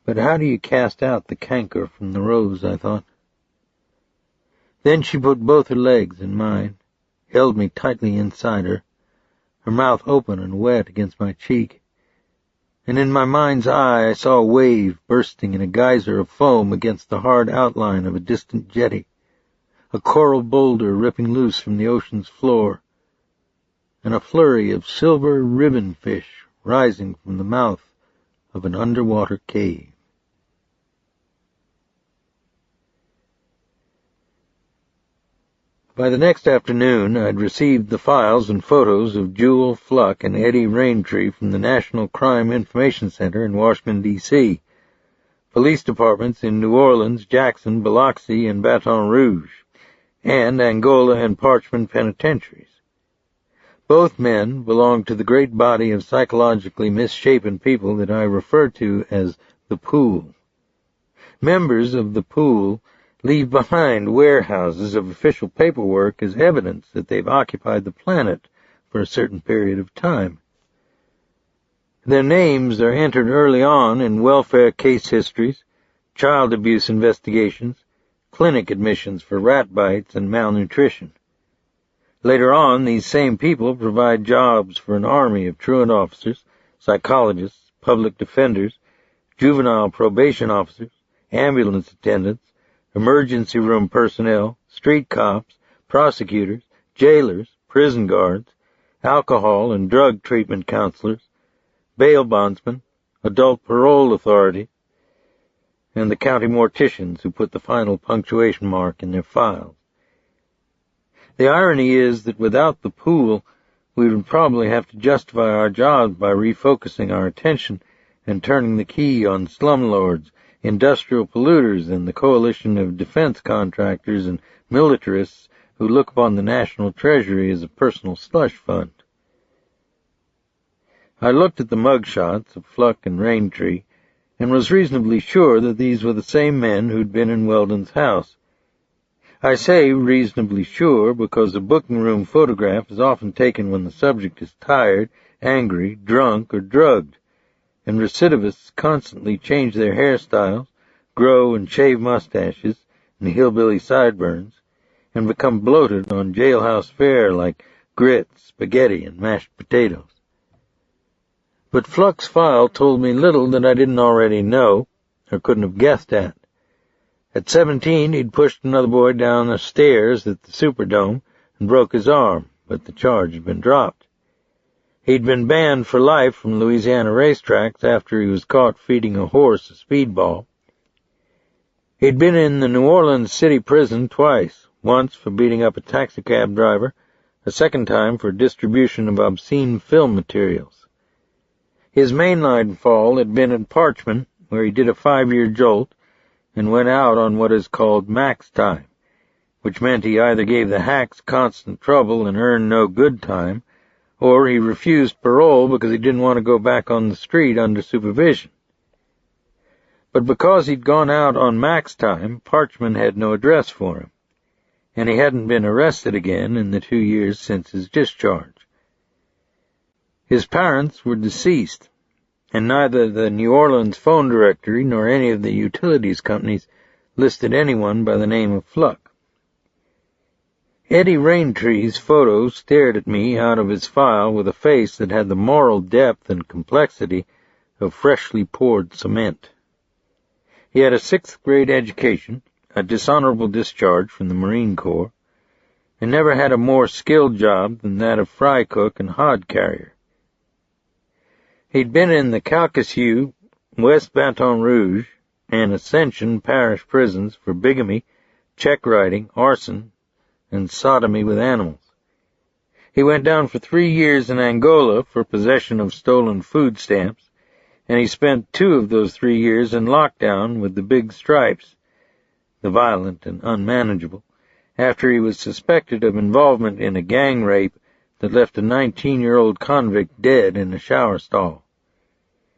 But how do you cast out the canker from the rose, I thought. Then she put both her legs in mine, held me tightly inside her, her mouth open and wet against my cheek, and in my mind's eye I saw a wave bursting in a geyser of foam against the hard outline of a distant jetty, a coral boulder ripping loose from the ocean's floor, and a flurry of silver ribbon fish rising from the mouth of an underwater cave. By the next afternoon, I'd received the files and photos of Jewel Fluck and Eddie Raintree from the National Crime Information Center in Washington, D.C., police departments in New Orleans, Jackson, Biloxi, and Baton Rouge, and Angola and Parchman penitentiaries. Both men belonged to the great body of psychologically misshapen people that I refer to as the pool. Members of the pool leave behind warehouses of official paperwork as evidence that they've occupied the planet for a certain period of time. Their names are entered early on in welfare case histories, child abuse investigations, clinic admissions for rat bites and malnutrition. Later on, these same people provide jobs for an army of truant officers, psychologists, public defenders, juvenile probation officers, ambulance attendants, emergency room personnel, street cops, prosecutors, jailers, prison guards, alcohol and drug treatment counselors, bail bondsmen, adult parole authority, and the county morticians who put the final punctuation mark in their files. The irony is that without the pool, we would probably have to justify our jobs by refocusing our attention and turning the key on slumlords, industrial polluters, and the coalition of defense contractors and militarists who look upon the national treasury as a personal slush fund. I looked at the mugshots of Fluck and Raintree and was reasonably sure that these were the same men who'd been in Weldon's house. I say reasonably sure because a booking room photograph is often taken when the subject is tired, angry, drunk, or drugged, and recidivists constantly change their hairstyles, grow and shave mustaches and hillbilly sideburns, and become bloated on jailhouse fare like grits, spaghetti, and mashed potatoes. But Fluck's file told me little that I didn't already know or couldn't have guessed at. At 17, he'd pushed another boy down the stairs at the Superdome and broke his arm, but the charge had been dropped. He'd been banned for life from Louisiana racetracks after he was caught feeding a horse a speedball. He'd been in the New Orleans City Prison twice, once for beating up a taxicab driver, a second time for distribution of obscene film materials. His mainline fall had been at Parchman, where he did a 5-year jolt and went out on what is called max time, which meant he either gave the hacks constant trouble and earned no good time, or he refused parole because he didn't want to go back on the street under supervision. But because he'd gone out on max time, Parchman had no address for him, and he hadn't been arrested again in the 2 years since his discharge. His parents were deceased, and neither the New Orleans phone directory nor any of the utilities companies listed anyone by the name of Fluck. Eddie Raintree's photo stared at me out of his file with a face that had the moral depth and complexity of freshly poured cement. He had a 6th-grade education, a dishonorable discharge from the Marine Corps, and never had a more skilled job than that of fry cook and hod carrier. He'd been in the Calcasieu, West Baton Rouge, and Ascension parish prisons for bigamy, check writing, arson, and sodomy with animals. He went down for 3 years in Angola for possession of stolen food stamps, and he spent 2 of those 3 years in lockdown with the Big Stripes, the violent and unmanageable, after he was suspected of involvement in a gang rape that left a 19-year-old convict dead in a shower stall.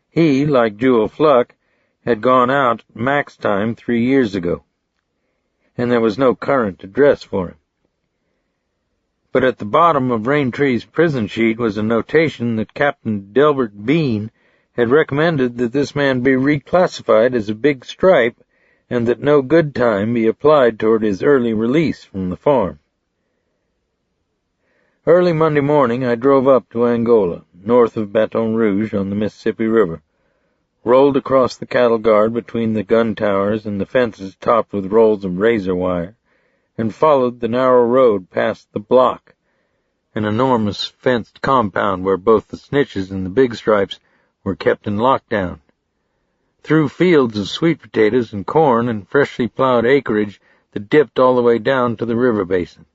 He, like Jewel Fluck, had gone out max time 3 years ago, and there was no current address for him. But at the bottom of Raintree's prison sheet was a notation that Captain Delbert Bean had recommended that this man be reclassified as a big stripe and that no good time be applied toward his early release from the farm. Early Monday morning I drove up to Angola, north of Baton Rouge on the Mississippi River, rolled across the cattle guard between the gun towers and the fences topped with rolls of razor wire, and followed the narrow road past the block, an enormous fenced compound where both the snitches and the big stripes were kept in lockdown. Through fields of sweet potatoes and corn and freshly plowed acreage that dipped all the way down to the river basin.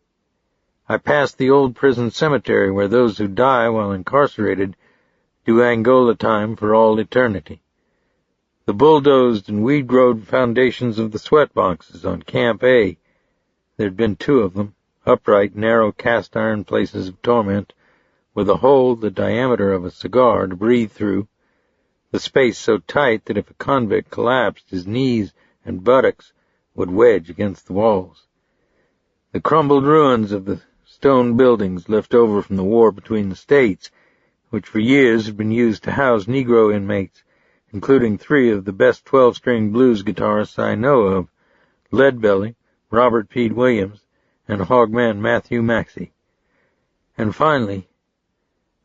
I passed the old prison cemetery where those who die while incarcerated do Angola time for all eternity. The bulldozed and weed-growed foundations of the sweat boxes on Camp A. There'd been 2 of them, upright, narrow cast-iron places of torment, with a hole the diameter of a cigar to breathe through, the space so tight that if a convict collapsed, his knees and buttocks would wedge against the walls. The crumbled ruins of the stone buildings left over from the war between the states, which for years had been used to house Negro inmates, including 3 of the best 12-string blues guitarists I know of, Leadbelly, Robert P. Williams, and Hogman Matthew Maxey. And finally,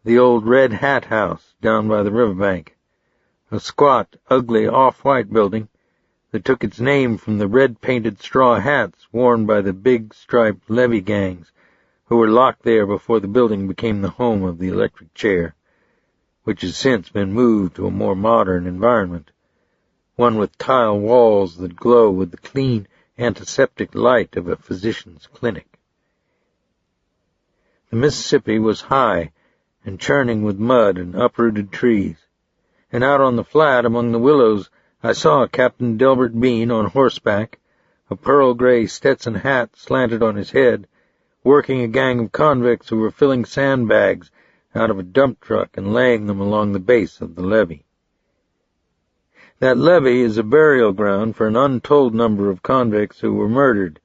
the old Red Hat House down by the riverbank, a squat, ugly, off-white building that took its name from the red-painted straw hats worn by the big striped levee gangs who were locked there before the building became the home of the electric chair, which has since been moved to a more modern environment, one with tile walls that glow with the clean, antiseptic light of a physician's clinic. The Mississippi was high and churning with mud and uprooted trees, and out on the flat among the willows I saw Captain Delbert Bean on horseback, a pearl-gray Stetson hat slanted on his head, working a gang of convicts who were filling sandbags out of a dump truck and laying them along the base of the levee. That levee is a burial ground for an untold number of convicts who were murdered,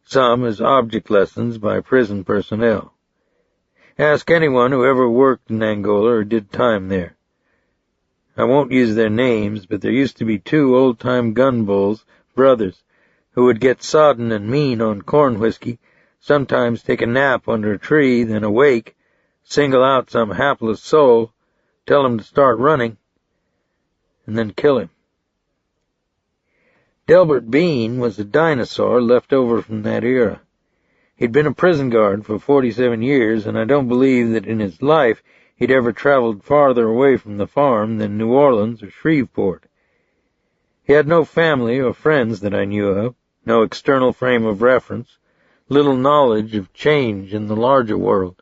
some as object lessons by prison personnel. Ask anyone who ever worked in Angola or did time there. I won't use their names, but there used to be 2 old-time gun bulls, brothers, who would get sodden and mean on corn whiskey, sometimes take a nap under a tree, then awake, single out some hapless soul, tell him to start running, and then kill him. Delbert Bean was a dinosaur left over from that era. He'd been a prison guard for 47 years, and I don't believe that in his life he'd ever traveled farther away from the farm than New Orleans or Shreveport. He had no family or friends that I knew of, no external frame of reference, little knowledge of change in the larger world.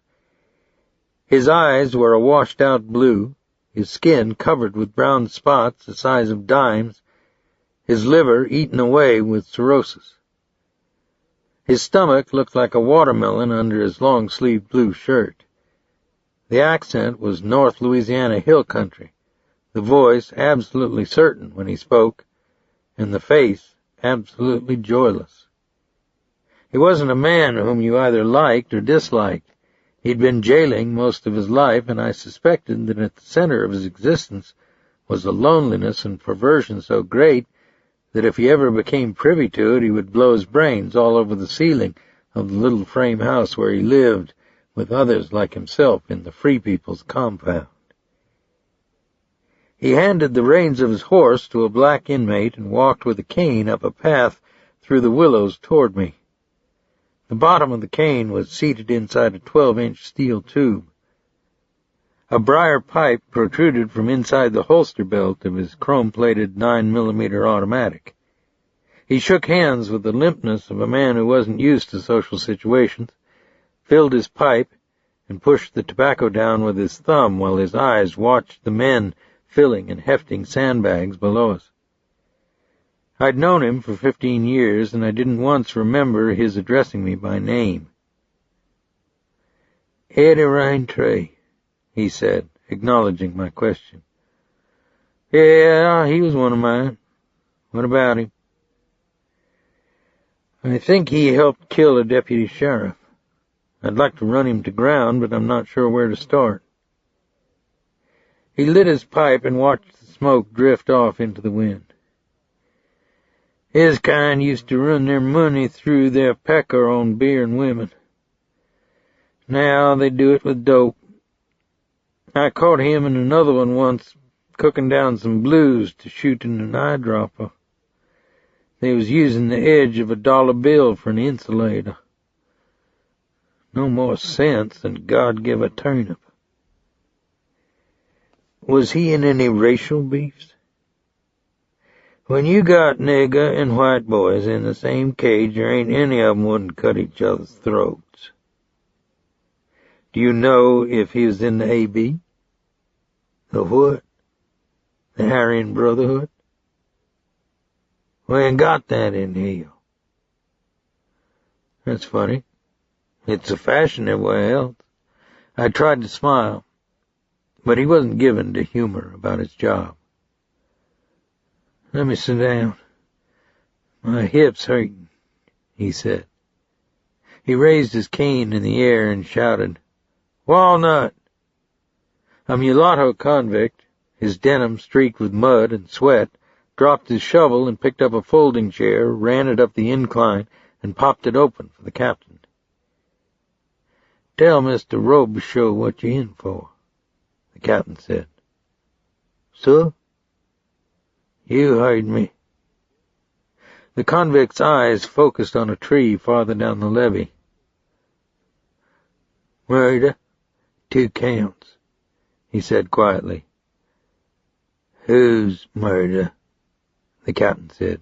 His eyes were a washed-out blue, his skin covered with brown spots the size of dimes, his liver eaten away with cirrhosis. His stomach looked like a watermelon under his long-sleeved blue shirt. The accent was North Louisiana hill country, the voice absolutely certain when he spoke, and the face absolutely joyless. He wasn't a man whom you either liked or disliked. He'd been jailing most of his life, and I suspected that at the center of his existence was a loneliness and perversion so great that if he ever became privy to it, he would blow his brains all over the ceiling of the little frame house where he lived with others like himself in the Free People's compound. He handed the reins of his horse to a black inmate and walked with a cane up a path through the willows toward me. The bottom of the cane was seated inside a 12-inch steel tube. A briar pipe protruded from inside the holster belt of his chrome-plated 9mm automatic. He shook hands with the limpness of a man who wasn't used to social situations, filled his pipe, and pushed the tobacco down with his thumb while his eyes watched the men filling and hefting sandbags below us. I'd known him for 15 years, and I didn't once remember his addressing me by name. "Eddie Raintree," he said, acknowledging my question. "Yeah, he was one of mine. What about him?" "I think he helped kill a deputy sheriff. I'd like to run him to ground, but I'm not sure where to start." He lit his pipe and watched the smoke drift off into the wind. "His kind used to run their money through their pecker on beer and women. Now they do it with dope. I caught him and another one once cooking down some blues to shoot in an eyedropper. They was using the edge of a dollar bill for an insulator. No more sense than God give a turnip. Was he in any racial beefs? When you got nigger and white boys in the same cage, there ain't any of 'em wouldn't cut each other's throats. Do you know if he was in the A.B.? The what? The Aryan Brotherhood? We ain't got that in here. That's funny. It's a fashion everywhere else. I tried to smile, but he wasn't given to humor about his job. Let me sit down. My hip's hurting, he said. He raised his cane in the air and shouted, Walnut! A mulatto convict, his denim streaked with mud and sweat, dropped his shovel and picked up a folding chair, ran it up the incline, and popped it open for the captain. Tell Mr. Robicheaux what you're in for, the captain said. Sir? You heard me. The convict's eyes focused on a tree farther down the levee. Murder, 2 counts, he said quietly. Whose murder? The captain said.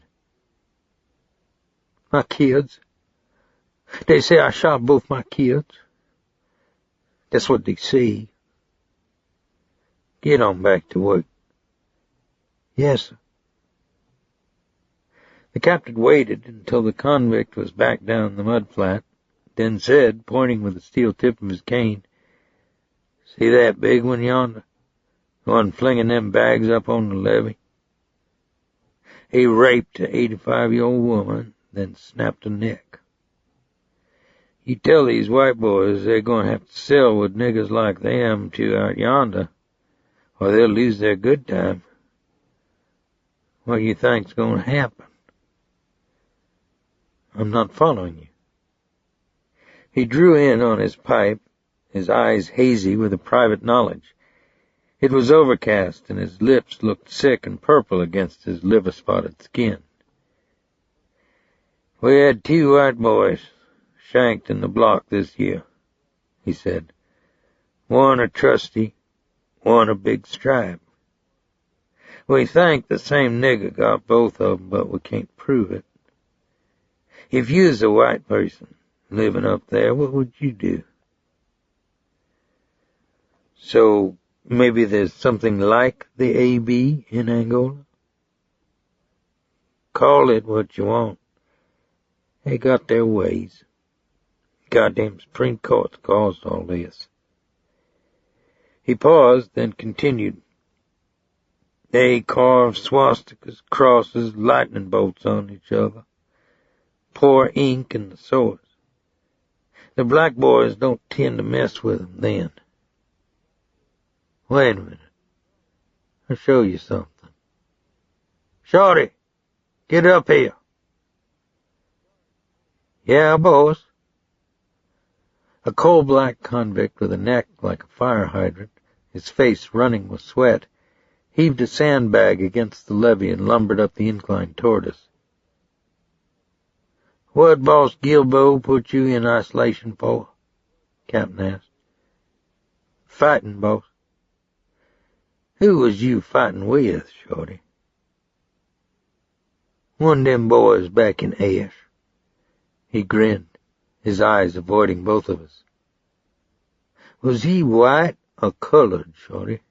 My kids. They say I shot both my kids. That's what they say. Get on back to work. Yes, sir. The captain waited until the convict was back down the mud flat, then said, pointing with the steel tip of his cane, See that big one yonder? The one flinging them bags up on the levee? He raped an 85-year-old woman, then snapped her neck. You tell these white boys they're going to have to sell with niggers like them to out yonder, or they'll lose their good time. What do you think's going to happen? I'm not following you. He drew in on his pipe, his eyes hazy with a private knowledge. It was overcast, and his lips looked sick and purple against his liver-spotted skin. We had 2 white boys shanked in the block this year, he said. One a trustee, one a big stripe. We think the same nigger got both of 'em, but we can't prove it. If you was a white person living up there, what would you do? So maybe there's something like the A.B. in Angola? Call it what you want. They got their ways. Goddamn Supreme Court caused all this. He paused, then continued. They carve swastikas, crosses, lightning bolts on each other. Pour ink in the swords. The black boys don't tend to mess with them then. Wait a minute. I'll show you something. Shorty, get up here. Yeah, boss. A coal-black convict with a neck like a fire hydrant, his face running with sweat, heaved a sandbag against the levee and lumbered up the incline toward us. What Boss Gilbo put you in isolation for? Captain asked. Fighting, boss. Who was you fighting with, Shorty? One of them boys back in Ash. He grinned, his eyes avoiding both of us. Was he white or colored, Shorty?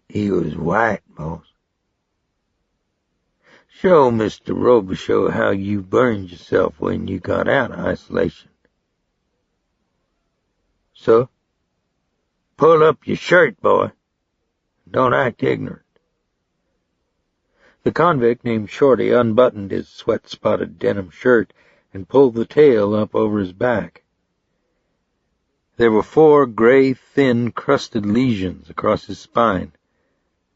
He was white, boss. Show Mr. Robicheaux how you burned yourself when you got out of isolation. So, pull up your shirt, boy. Don't act ignorant. The convict named Shorty unbuttoned his sweat-spotted denim shirt and pulled the tail up over his back. There were 4 gray, thin, crusted lesions across his spine,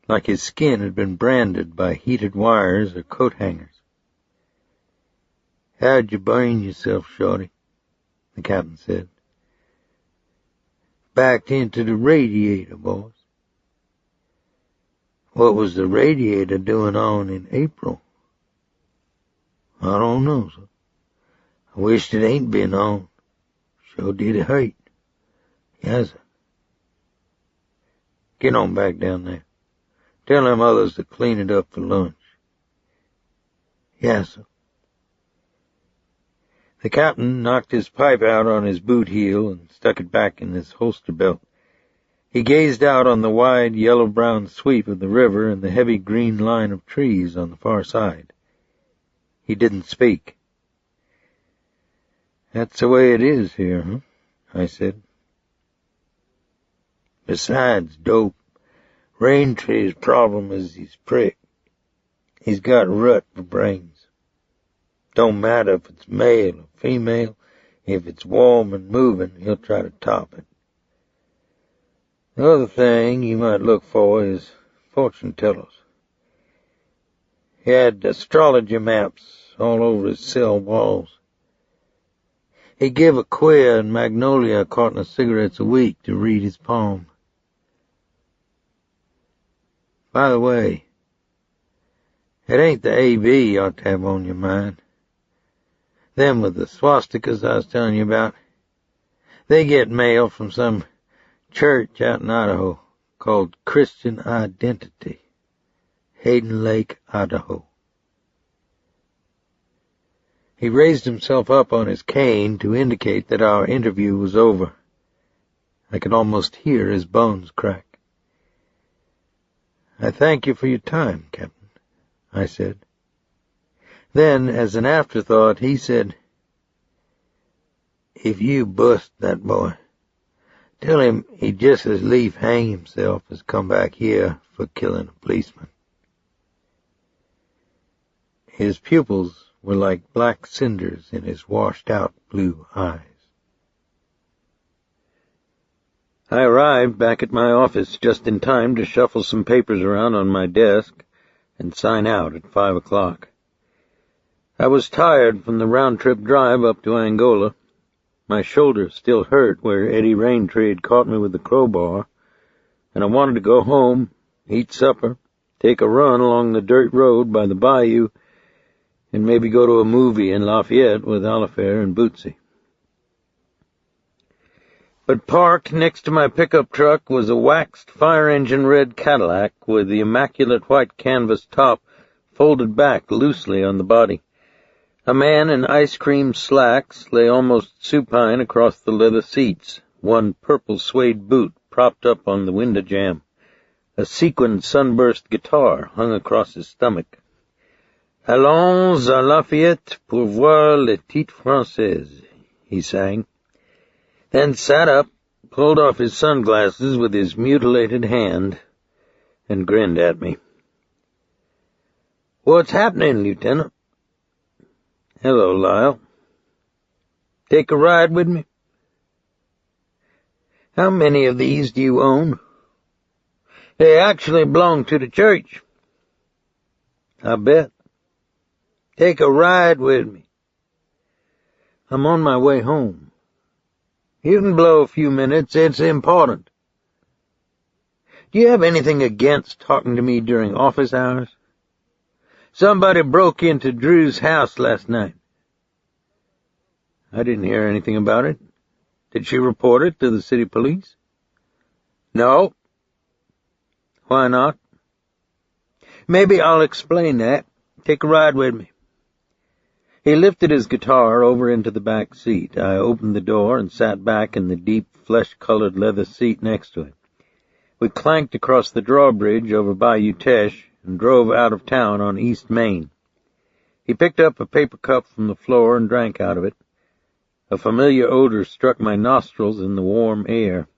like his skin had been branded by heated wires or coat hangers. How'd you burn yourself, Shorty? The captain said. Backed into the radiator, boss. What was the radiator doing on in April? I don't know, sir. I wished it ain't been on. Sure did it hurt. Yes, sir. Get on back down there. Tell them others to clean it up for lunch. Yes, sir. The captain knocked his pipe out on his boot heel and stuck it back in his holster belt. He gazed out on the wide yellow-brown sweep of the river and the heavy green line of trees on the far side. He didn't speak. That's the way it is here, huh? I said. Besides, dope, Raintree's problem is his prick. He's got rut for brains. Don't matter if it's male or female. If it's warm and moving, he'll try to top it. The other thing you might look for is fortune tellers. He had astrology maps all over his cell walls. He give a queer and Magnolia a carton of cigarettes a week to read his palm. By the way, it ain't the AB you ought to have on your mind. Them with the swastikas I was telling you about, they get mail from some church out in Idaho called Christian Identity, Hayden Lake, Idaho. He raised himself up on his cane to indicate that our interview was over. I could almost hear his bones crack. I thank you for your time, Captain, I said. Then, as an afterthought, he said, if you bust that boy, tell him he'd just as lief hang himself as come back here for killing a policeman. His pupils were like black cinders in his washed-out blue eyes. I arrived back at my office just in time to shuffle some papers around on my desk and sign out at 5 o'clock. I was tired from the round-trip drive up to Angola. My shoulder still hurt where Eddie Raintree had caught me with the crowbar, and I wanted to go home, eat supper, take a run along the dirt road by the bayou, and maybe go to a movie in Lafayette with Alifair and Bootsy. But parked next to my pickup truck was a waxed fire-engine red Cadillac with the immaculate white canvas top folded back loosely on the body. A man in ice cream slacks lay almost supine across the leather seats, one purple suede boot propped up on the window jamb. A sequined sunburst guitar hung across his stomach. Allons à Lafayette pour voir les petites Françaises, he sang. Then sat up, pulled off his sunglasses with his mutilated hand, and grinned at me. What's happening, Lieutenant? Hello, Lyle. Take a ride with me? How many of these do you own? They actually belong to the church. I bet. Take a ride with me. I'm on my way home. You can blow a few minutes, it's important. Do you have anything against talking to me during office hours? Somebody broke into Drew's house last night. I didn't hear anything about it. Did she report it to the city police? No. Why not? Maybe I'll explain that. Take a ride with me. He lifted his guitar over into the back seat. I opened the door and sat back in the deep, flesh-colored leather seat next to him. We clanked across the drawbridge over Bayou Teche and drove out of town on East Main. He picked up a paper cup from the floor and drank out of it. A familiar odor struck my nostrils in the warm air.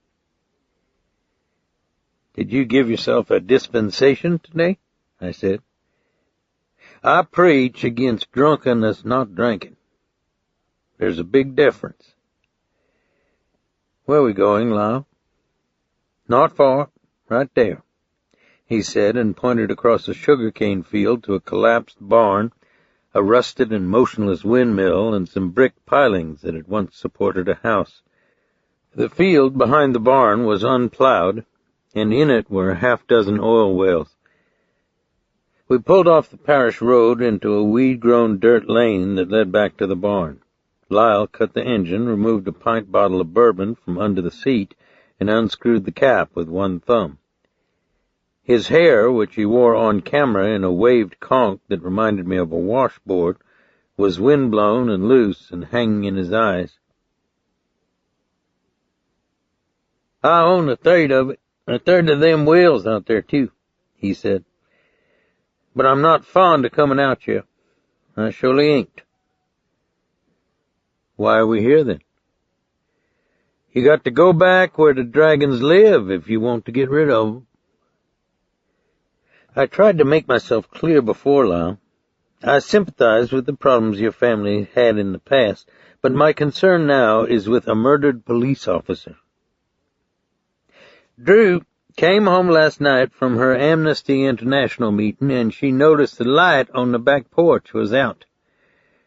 Did you give yourself a dispensation today? I said. I preach against drunkenness, not drinking. There's a big difference. Where are we going, Lyle? Not far. Right there, he said, and pointed across a sugarcane field to a collapsed barn, a rusted and motionless windmill, and some brick pilings that had once supported a house. The field behind the barn was unplowed, and in it were a half-dozen oil wells. We pulled off the parish road into a weed-grown dirt lane that led back to the barn. Lyle cut the engine, removed a pint bottle of bourbon from under the seat, and unscrewed the cap with one thumb. His hair, which he wore on camera in a waved conch that reminded me of a washboard, was wind-blown and loose and hanging in his eyes. "I own a third of it, a third of them whales out there, too," he said. "But I'm not fond of coming out here. I surely ain't." "Why are we here, then?" "You got to go back where the dragons live if you want to get rid of them." I tried to make myself clear before, Lyle. I sympathize with the problems your family had in the past, but my concern now is with a murdered police officer. Drew came home last night from her Amnesty International meeting, and she noticed the light on the back porch was out.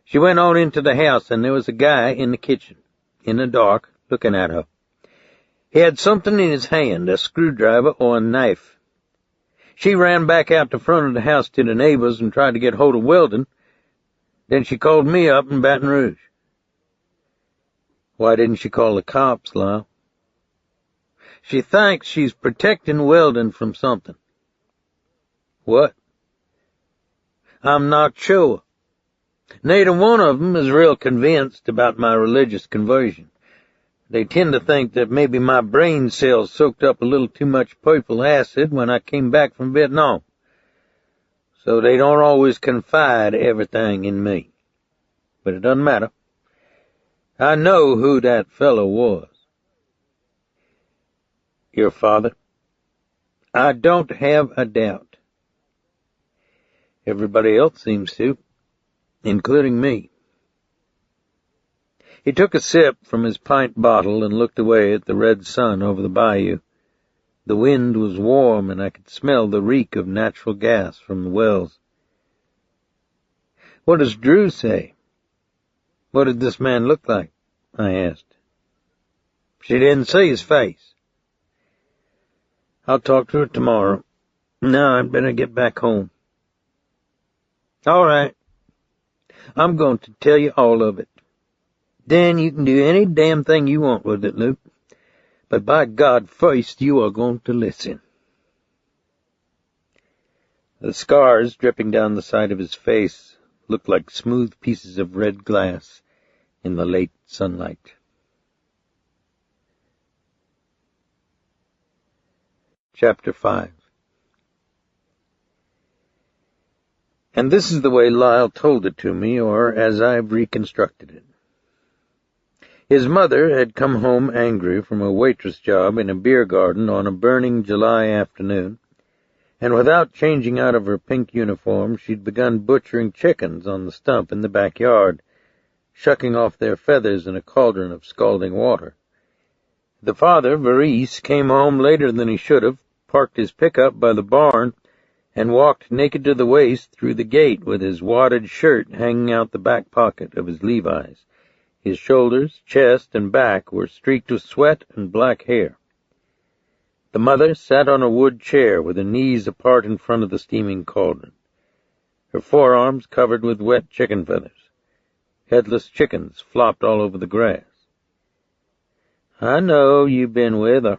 She went on into the house, and there was a guy in the kitchen, in the dark, looking at her. He had something in his hand, a screwdriver or a knife. She ran back out the front of the house to the neighbors and tried to get hold of Weldon. Then she called me up in Baton Rouge. Why didn't she call the cops, Lyle? She thinks she's protecting Weldon from something. What? I'm not sure. Neither one of them is real convinced about my religious conversion. They tend to think that maybe my brain cells soaked up a little too much purple acid when I came back from Vietnam. So they don't always confide everything in me. But it doesn't matter. I know who that fellow was. Your father? I don't have a doubt. Everybody else seems to, including me. He took a sip from his pint bottle and looked away at the red sun over the bayou. The wind was warm, and I could smell the reek of natural gas from the wells. What does Drew say? What did this man look like? I asked. She didn't see his face. I'll talk to her tomorrow. Now I'd better get back home. All right. I'm going to tell you all of it. Then you can do any damn thing you want with it, Luke. But by God, first you are going to listen. The scars dripping down the side of his face looked like smooth pieces of red glass in the late sunlight. Chapter 5. And this is the way Lyle told it to me, or as I've reconstructed it. His mother had come home angry from a waitress job in a beer garden on a burning July afternoon, and without changing out of her pink uniform, she'd begun butchering chickens on the stump in the backyard, shucking off their feathers in a cauldron of scalding water. The father, Maurice, came home later than he should have, parked his pickup by the barn, and walked naked to the waist through the gate with his wadded shirt hanging out the back pocket of his Levi's. His shoulders, chest, and back were streaked with sweat and black hair. The mother sat on a wood chair with her knees apart in front of the steaming cauldron, her forearms covered with wet chicken feathers. Headless chickens flopped all over the grass. I know you've been with her.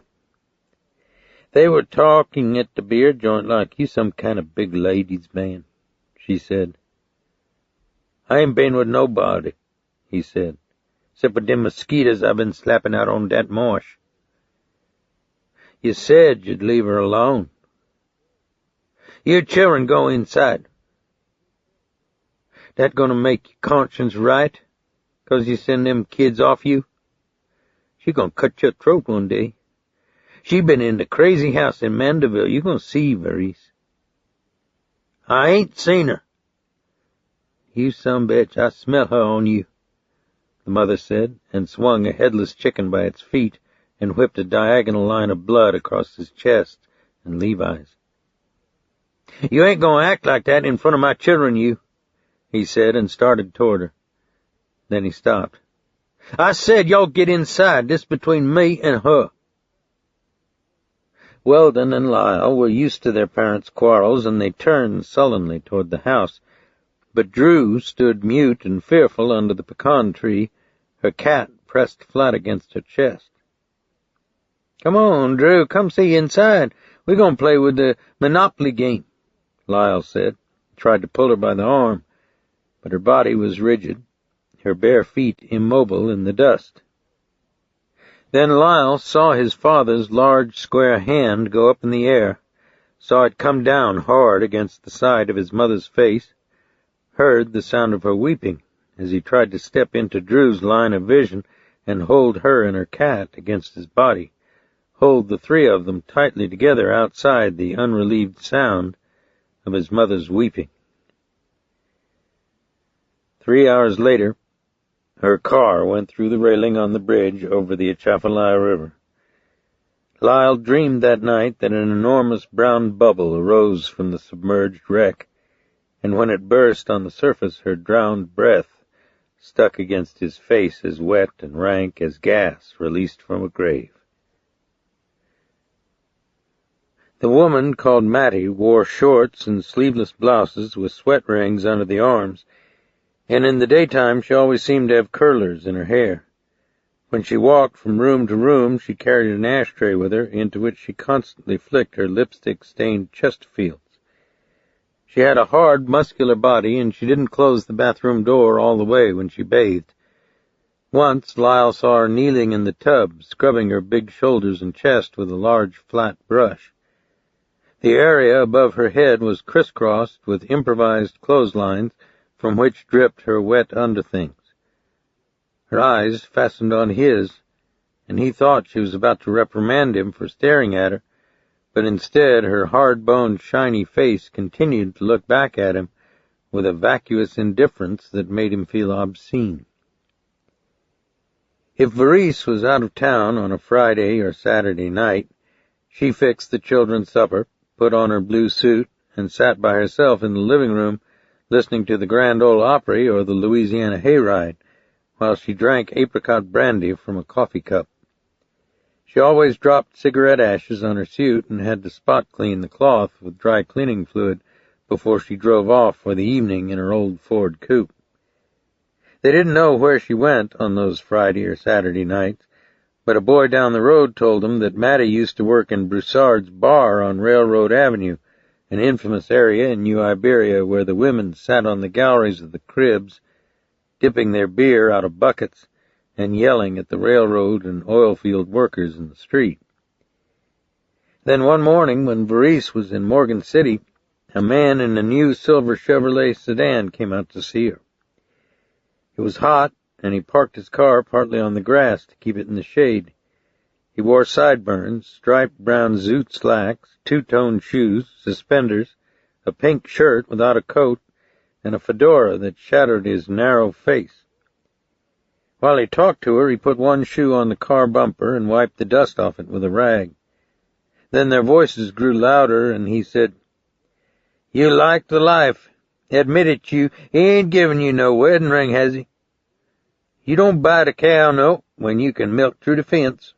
They were talking at the beer joint like you some kind of big ladies' man, she said. I ain't been with nobody, he said, except with them mosquitoes I've been slapping out on that marsh. You said you'd leave her alone. Your children go inside. That gonna make your conscience right, 'cause you send them kids off you? She gonna cut your throat one day. She been in the crazy house in Mandeville. You gonna see, Maurice. I ain't seen her. You some bitch, I smell her on you, the mother said, and swung a headless chicken by its feet and whipped a diagonal line of blood across his chest and Levi's. You ain't gonna act like that in front of my children, you, he said, and started toward her. Then he stopped. I said y'all get inside. This between me and her. Weldon and Lyle were used to their parents' quarrels, and they turned sullenly toward the house. But Drew stood mute and fearful under the pecan tree, her cat pressed flat against her chest. "Come on, Drew, come see inside. We're going to play with the Monopoly game," Lyle said. He tried to pull her by the arm, but her body was rigid, her bare feet immobile in the dust. Then Lyle saw his father's large square hand go up in the air, saw it come down hard against the side of his mother's face, heard the sound of her weeping as he tried to step into Drew's line of vision and hold her and her cat against his body, hold the three of them tightly together outside the unrelieved sound of his mother's weeping. 3 hours later, her car went through the railing on the bridge over the Atchafalaya River. Lyle dreamed that night that an enormous brown bubble arose from the submerged wreck, and when it burst on the surface, her drowned breath stuck against his face as wet and rank as gas released from a grave. The woman, called Mattie, wore shorts and sleeveless blouses with sweat rings under the arms, and in the daytime she always seemed to have curlers in her hair. When she walked from room to room, she carried an ashtray with her, into which she constantly flicked her lipstick-stained Chesterfields. She had a hard, muscular body, and she didn't close the bathroom door all the way when she bathed. Once Lyle saw her kneeling in the tub, scrubbing her big shoulders and chest with a large, flat brush. The area above her head was crisscrossed with improvised clotheslines from which dripped her wet underthings. Her eyes fastened on his, and he thought she was about to reprimand him for staring at her, but instead her hard-boned, shiny face continued to look back at him with a vacuous indifference that made him feel obscene. If Verice was out of town on a Friday or Saturday night, she fixed the children's supper, put on her blue suit, and sat by herself in the living room listening to the Grand Ole Opry or the Louisiana hayride, while she drank apricot brandy from a coffee cup. She always dropped cigarette ashes on her suit and had to spot clean the cloth with dry cleaning fluid before she drove off for the evening in her old Ford coupe. They didn't know where she went on those Friday or Saturday nights, but a boy down the road told them that Mattie used to work in Broussard's bar on Railroad Avenue, an infamous area in New Iberia where the women sat on the galleries of the cribs, dipping their beer out of buckets and yelling at the railroad and oil field workers in the street. Then one morning, when Verice was in Morgan City, a man in a new silver Chevrolet sedan came out to see her. It was hot, and he parked his car partly on the grass to keep it in the shade. He wore sideburns, striped brown zoot slacks, two-tone shoes, suspenders, a pink shirt without a coat, and a fedora that shadowed his narrow face. While he talked to her, he put one shoe on the car bumper and wiped the dust off it with a rag. Then their voices grew louder, and he said, "You like the life. Admit it, he ain't giving you no wedding ring, has he? You don't bite a cow, no, when you can milk through the fence."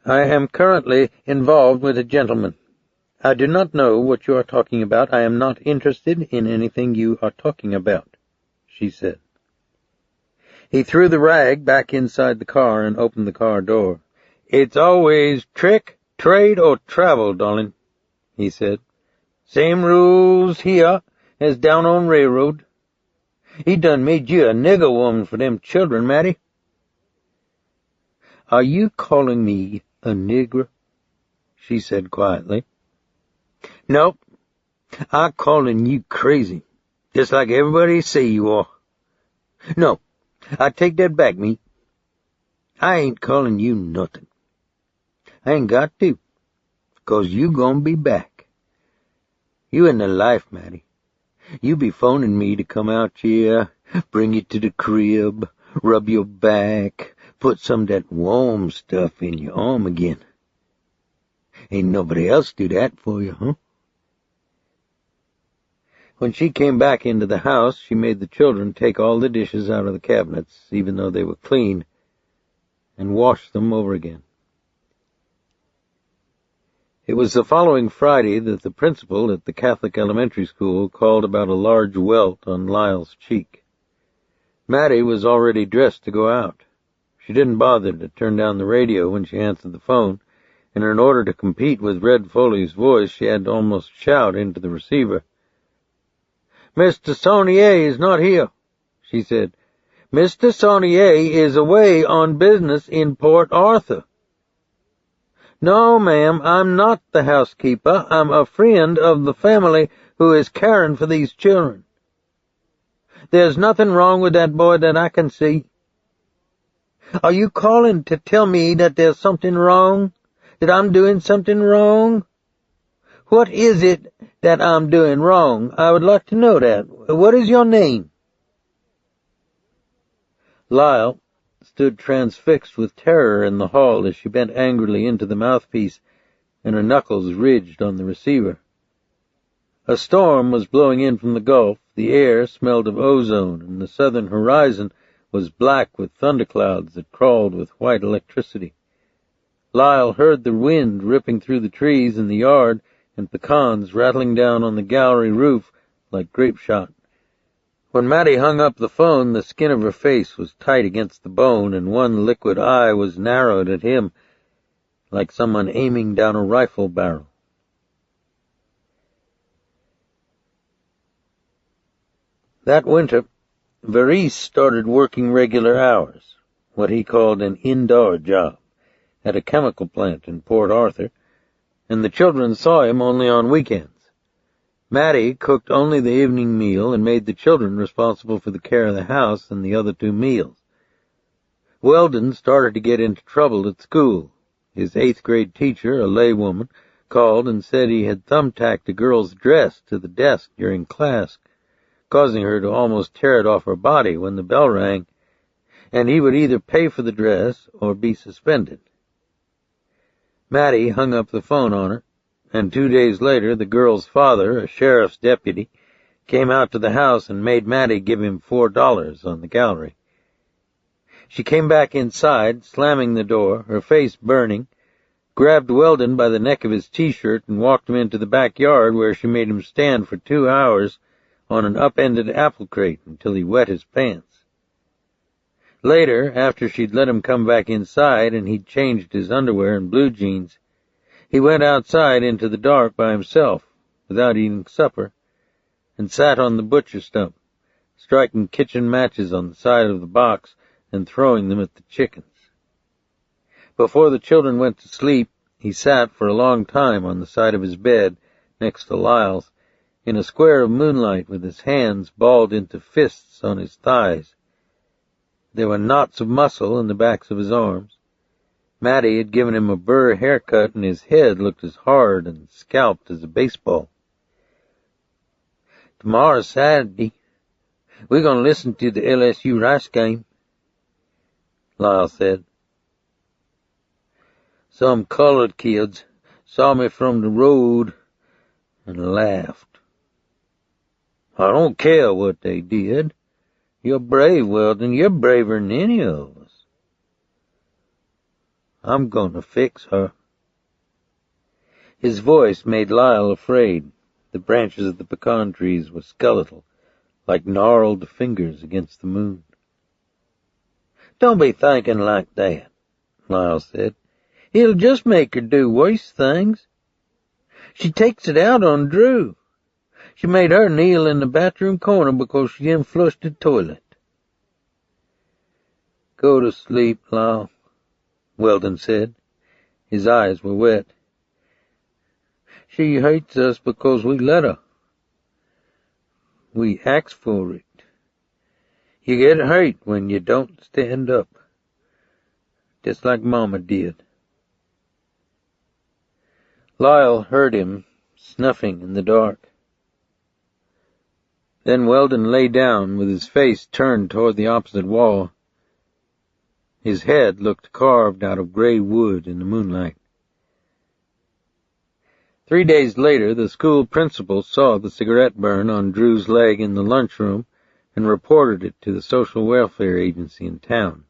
"I am currently involved with a gentleman. I do not know what you are talking about. I am not interested in anything you are talking about," she said. He threw the rag back inside the car and opened the car door. "It's always trick, trade, or travel, darling," he said. "Same rules here as down on railroad. He done made you a nigger woman for them children, Mattie." "Are you calling me a nigger?" she said quietly. "Nope. I'm calling you crazy, just like everybody say you are. No, I take that back, me. I ain't calling you nothing. I ain't got to, 'cause you gonna be back. You in the life, Mattie. You be phoning me to come out here, bring you to the crib, rub your back, put some of that warm stuff in your arm again. Ain't nobody else do that for you, huh?" When she came back into the house, she made the children take all the dishes out of the cabinets, even though they were clean, and wash them over again. It was the following Friday that the principal at the Catholic elementary school called about a large welt on Lyle's cheek. Mattie was already dressed to go out. She didn't bother to turn down the radio when she answered the phone, and in order to compete with Red Foley's voice, she had to almost shout into the receiver. "Mr. Sonnier is not here," she said. "Mr. Sonnier is away on business in Port Arthur." "No, ma'am, I'm not the housekeeper. I'm a friend of the family who is caring for these children. There's nothing wrong with that boy that I can see." "Are you calling to tell me that there's something wrong? That I'm doing something wrong? What is it that I'm doing wrong? I would like to know that. What is your name?" Lyle stood transfixed with terror in the hall as she bent angrily into the mouthpiece, and her knuckles ridged on the receiver. A storm was blowing in from the Gulf. The air smelled of ozone, and the southern horizon was black with thunderclouds that crawled with white electricity. Lyle heard the wind ripping through the trees in the yard and pecans rattling down on the gallery roof like grape shot. When Mattie hung up the phone, the skin of her face was tight against the bone, and one liquid eye was narrowed at him like someone aiming down a rifle barrel. That winter, Varese started working regular hours, what he called an indoor job, at a chemical plant in Port Arthur, and the children saw him only on weekends. Mattie cooked only the evening meal and made the children responsible for the care of the house and the other 2 meals. Weldon started to get into trouble at school. His 8th grade teacher, a laywoman, called and said he had thumbtacked a girl's dress to the desk during class, causing her to almost tear it off her body when the bell rang, and he would either pay for the dress or be suspended. Mattie hung up the phone on her, and 2 days later the girl's father, a sheriff's deputy, came out to the house and made Mattie give him $4 on the gallery. She came back inside, slamming the door, her face burning, grabbed Weldon by the neck of his T-shirt and walked him into the backyard where she made him stand for 2 hours on an upended apple crate until he wet his pants. Later, after she'd let him come back inside and he'd changed his underwear and blue jeans, he went outside into the dark by himself, without eating supper, and sat on the butcher stump, striking kitchen matches on the side of the box and throwing them at the chickens. Before the children went to sleep, he sat for a long time on the side of his bed, next to Lyle's, in a square of moonlight with his hands balled into fists on his thighs. There were knots of muscle in the backs of his arms. Mattie had given him a burr haircut, and his head looked as hard and scalped as a baseball. "Tomorrow's Saturday. We're going to listen to the LSU Rice game," Lyle said. "Some colored kids saw me from the road and laughed. I don't care what they did. You're brave, Weldon. You're braver than any of us. I'm going to fix her." His voice made Lyle afraid. The branches of the pecan trees were skeletal, like gnarled fingers against the moon. "Don't be thinking like that," Lyle said. "It'll just make her do worse things. She takes it out on Drew. She made her kneel in the bathroom corner because she didn't flush the toilet." "Go to sleep, Lyle," Weldon said. His eyes were wet. "She hates us because we let her. We asked for it. You get hurt when you don't stand up, just like Mama did." Lyle heard him snuffing in the dark. Then Weldon lay down with his face turned toward the opposite wall. His head looked carved out of gray wood in the moonlight. 3 days later, the school principal saw the cigarette burn on Drew's leg in the lunchroom and reported it to the social welfare agency in town.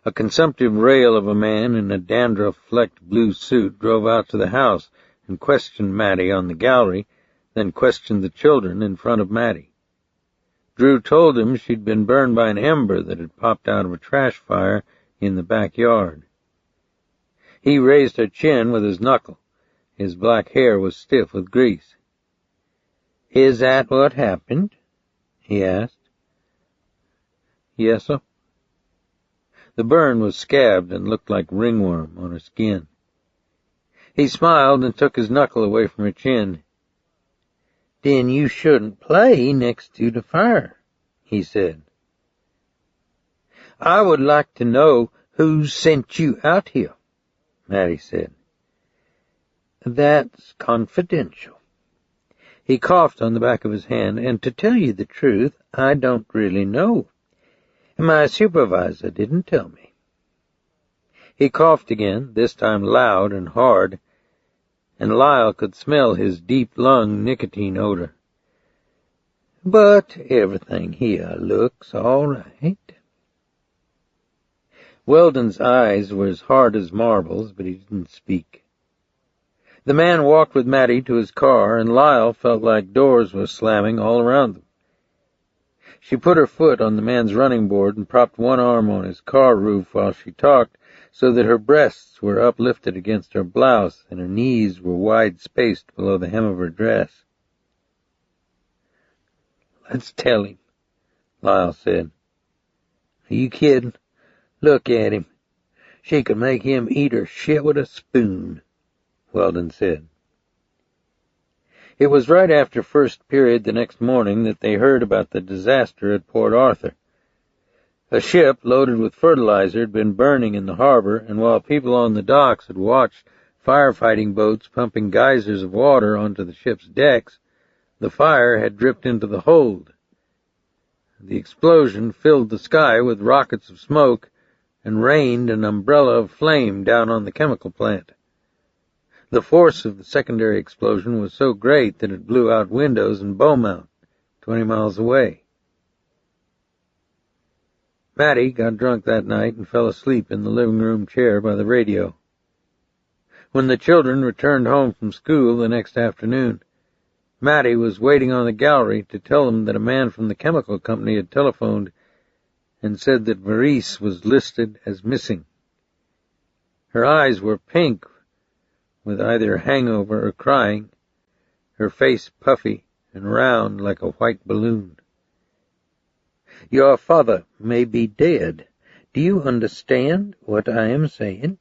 A consumptive rail of a man in a dandruff-flecked blue suit drove out to the house and questioned Mattie on the gallery, then questioned the children in front of Mattie. Drew told him she'd been burned by an ember that had popped out of a trash fire in the backyard. He raised her chin with his knuckle. His black hair was stiff with grease. "Is that what happened?" he asked. "Yes, sir." The burn was scabbed and looked like ringworm on her skin. He smiled and took his knuckle away from her chin. "Then you shouldn't play next to the fire," he said. "I would like to know who sent you out here," Mattie said. "That's confidential." He coughed on the back of his hand, "And to tell you the truth, I don't really know. My supervisor didn't tell me." He coughed again, this time loud and hard, and Lyle could smell his deep-lung nicotine odor. "But everything here looks all right." Weldon's eyes were as hard as marbles, but he didn't speak. The man walked with Mattie to his car, and Lyle felt like doors were slamming all around them. She put her foot on the man's running board and propped one arm on his car roof while she talked, so that her breasts were uplifted against her blouse and her knees were wide-spaced below the hem of her dress. "Let's tell him," Lyle said. "Are you kidding? Look at him. She could make him eat her shit with a spoon," Weldon said. It was right after first period the next morning that they heard about the disaster at Port Arthur. A ship loaded with fertilizer had been burning in the harbor, and while people on the docks had watched firefighting boats pumping geysers of water onto the ship's decks, the fire had dripped into the hold. The explosion filled the sky with rockets of smoke and rained an umbrella of flame down on the chemical plant. The force of the secondary explosion was so great that it blew out windows in Beaumont, 20 miles away. Mattie got drunk that night and fell asleep in the living room chair by the radio. When the children returned home from school the next afternoon, Mattie was waiting on the gallery to tell them that a man from the chemical company had telephoned and said that Maurice was listed as missing. Her eyes were pink with either hangover or crying, her face puffy and round like a white balloon. "Your father may be dead. Do you understand what I am saying?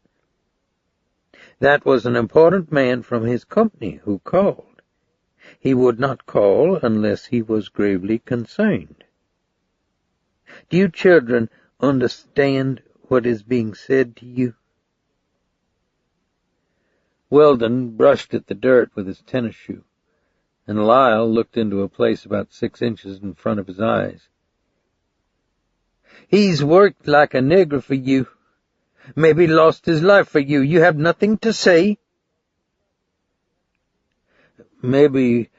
That was an important man from his company who called. He would not call unless he was gravely concerned. Do you children understand what is being said to you?" Weldon brushed at the dirt with his tennis shoe, and Lyle looked into a place about 6 inches in front of his eyes. "He's worked like a nigger for you. Maybe lost his life for you. You have nothing to say?" "Maybe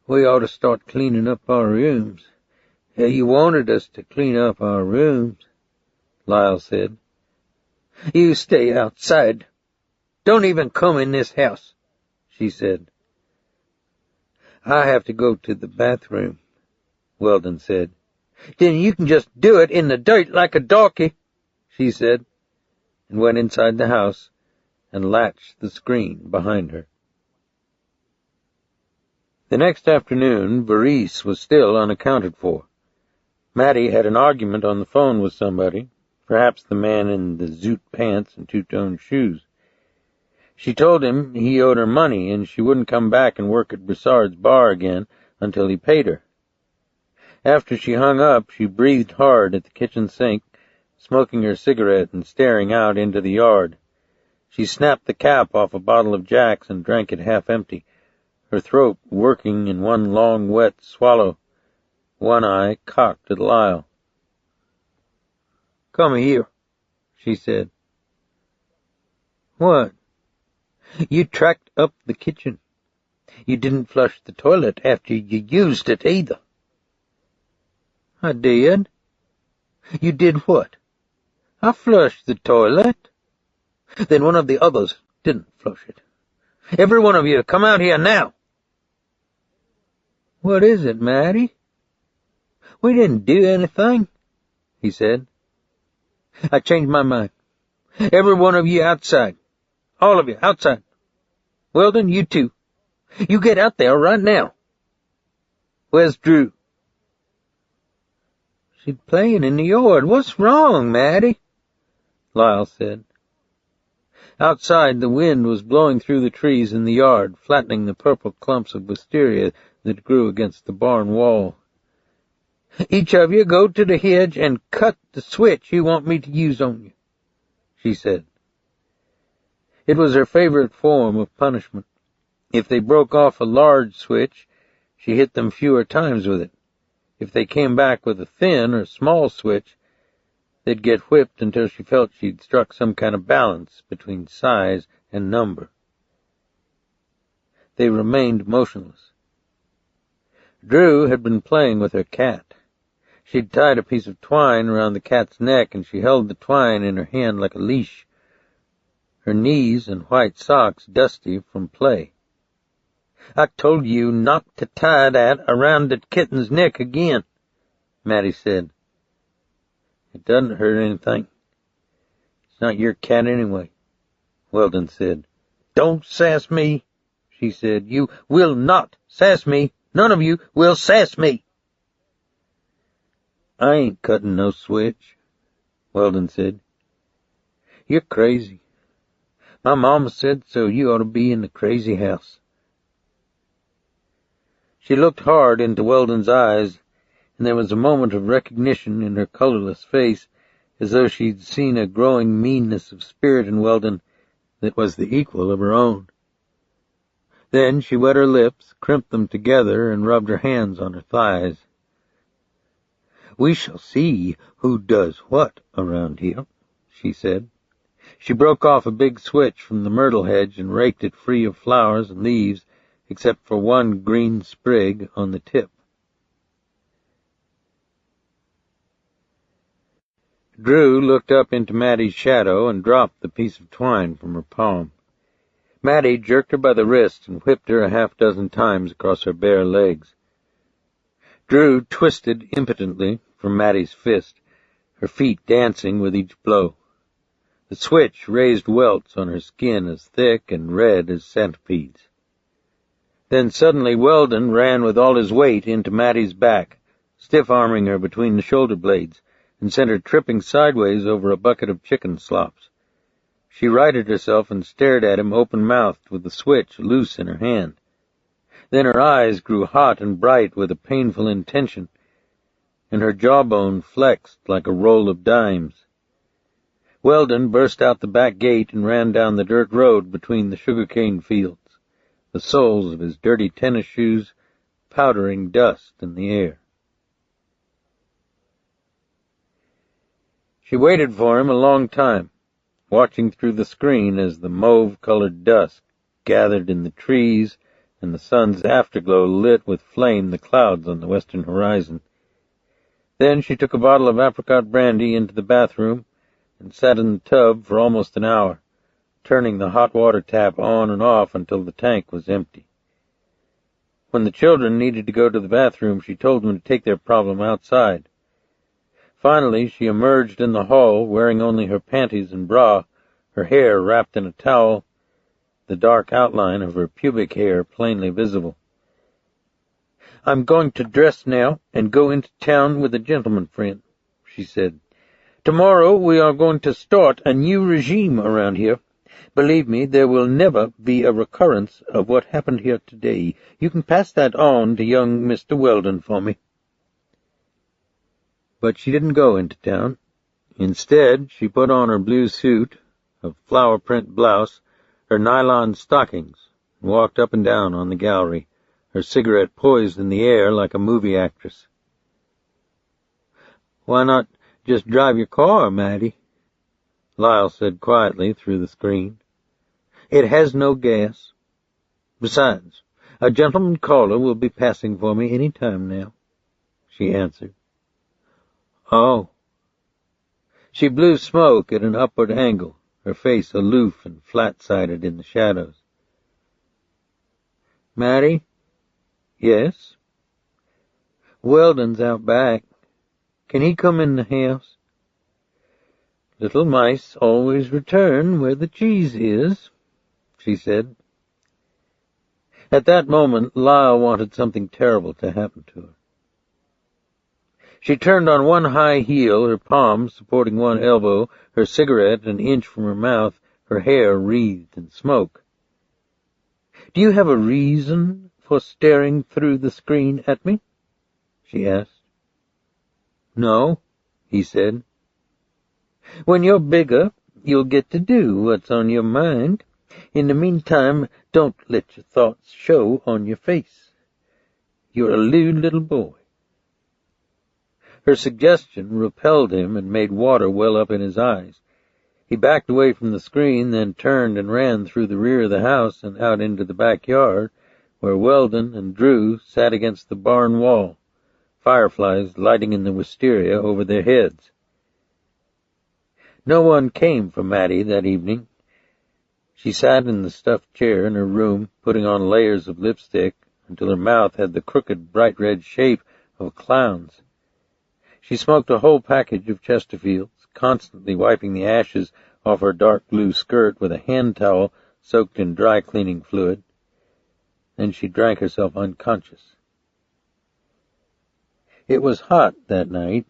we ought to start cleaning up our rooms. You wanted us to clean up our rooms," Lyle said. "You stay outside. Don't even come in this house," she said. "I have to go to the bathroom," Weldon said. "Then you can just do it in the dirt like a darky," she said, and went inside the house and latched the screen behind her. The next afternoon, Maurice was still unaccounted for. Mattie had an argument on the phone with somebody, perhaps the man in the zoot pants and two-tone shoes. She told him he owed her money, and she wouldn't come back and work at Broussard's bar again until he paid her. After she hung up, she breathed hard at the kitchen sink, smoking her cigarette and staring out into the yard. She snapped the cap off a bottle of Jack's and drank it half empty, her throat working in one long wet swallow, one eye cocked at Lyle. "Come here," she said. "What?" "You tracked up the kitchen. You didn't flush the toilet after you used it either." "I did." "You did what?" "I flushed the toilet." "Then one of the others didn't flush it. Every one of you, come out here now." "What is it, Mattie?" We didn't do anything, he said. I changed my mind. Every one of you outside. All of you outside. Weldon, you too. You get out there right now. Where's Drew? She's playing in the yard. What's wrong, Maddie? Lyle said. Outside, the wind was blowing through the trees in the yard, flattening the purple clumps of wisteria that grew against the barn wall. Each of you go to the hedge and cut the switch you want me to use on you, she said. It was her favorite form of punishment. If they broke off a large switch, she hit them fewer times with it. If they came back with a thin or small switch, they'd get whipped until she felt she'd struck some kind of balance between size and number. They remained motionless. Drew had been playing with her cat. She'd tied a piece of twine around the cat's neck, and she held the twine in her hand like a leash, her knees and white socks dusty from play. I told you not to tie that around the kitten's neck again, Maddie said. It doesn't hurt anything. It's not your cat anyway, Weldon said. Don't sass me, she said. You will not sass me. None of you will sass me. I ain't cutting no switch, Weldon said. You're crazy. My mama said so. You ought to be in the crazy house. She looked hard into Weldon's eyes, and there was a moment of recognition in her colorless face, as though she'd seen a growing meanness of spirit in Weldon that was the equal of her own. Then she wet her lips, crimped them together, and rubbed her hands on her thighs. We shall see who does what around here, she said. She broke off a big switch from the myrtle hedge and raked it free of flowers and leaves, except for one green sprig on the tip. Drew looked up into Maddie's shadow and dropped the piece of twine from her palm. Maddie jerked her by the wrist and whipped her a half-dozen times across her bare legs. Drew twisted impotently from Maddie's fist, her feet dancing with each blow. The switch raised welts on her skin as thick and red as centipedes. Then suddenly Weldon ran with all his weight into Maddie's back, stiff-arming her between the shoulder blades, and sent her tripping sideways over a bucket of chicken slops. She righted herself and stared at him open-mouthed with the switch loose in her hand. Then her eyes grew hot and bright with a painful intention, and her jawbone flexed like a roll of dimes. Weldon burst out the back gate and ran down the dirt road between the sugar-cane fields, the soles of his dirty tennis shoes powdering dust in the air. She waited for him a long time, watching through the screen as the mauve-colored dusk gathered in the trees and the sun's afterglow lit with flame the clouds on the western horizon. Then she took a bottle of apricot brandy into the bathroom and sat in the tub for almost an hour, turning the hot water tap on and off until the tank was empty. When the children needed to go to the bathroom, she told them to take their problem outside. Finally, she emerged in the hall, wearing only her panties and bra, her hair wrapped in a towel, the dark outline of her pubic hair plainly visible. I'm going to dress now and go into town with a gentleman friend, she said. Tomorrow we are going to start a new regime around here. Believe me, there will never be a recurrence of what happened here today. You can pass that on to young Mr. Weldon for me. But she didn't go into town. Instead, she put on her blue suit, a flower-print blouse, her nylon stockings, and walked up and down on the gallery, her cigarette poised in the air like a movie actress. Why not just drive your car, Maddie? Lyle said quietly through the screen. It has no gas. Besides, a gentleman caller will be passing for me any time now, she answered. Oh. She blew smoke at an upward angle, her face aloof and flat-sided in the shadows. Maddie? Yes? Weldon's out back. Can he come in the house?" "Little mice always return where the cheese is," she said. At that moment, Lyle wanted something terrible to happen to her. She turned on one high heel, her palms supporting one elbow, her cigarette an inch from her mouth, her hair wreathed in smoke. "Do you have a reason for staring through the screen at me?" she asked. "No," he said. "When you're bigger, you'll get to do what's on your mind. In the meantime, don't let your thoughts show on your face. You're a lewd little boy." Her suggestion repelled him and made water well up in his eyes. He backed away from the screen, then turned and ran through the rear of the house and out into the backyard, where Weldon and Drew sat against the barn wall, fireflies lighting in the wisteria over their heads. No one came for Mattie that evening. She sat in the stuffed chair in her room, putting on layers of lipstick until her mouth had the crooked, bright red shape of a clown's. She smoked a whole package of Chesterfields, constantly wiping the ashes off her dark blue skirt with a hand towel soaked in dry cleaning fluid. Then she drank herself unconscious. It was hot that night,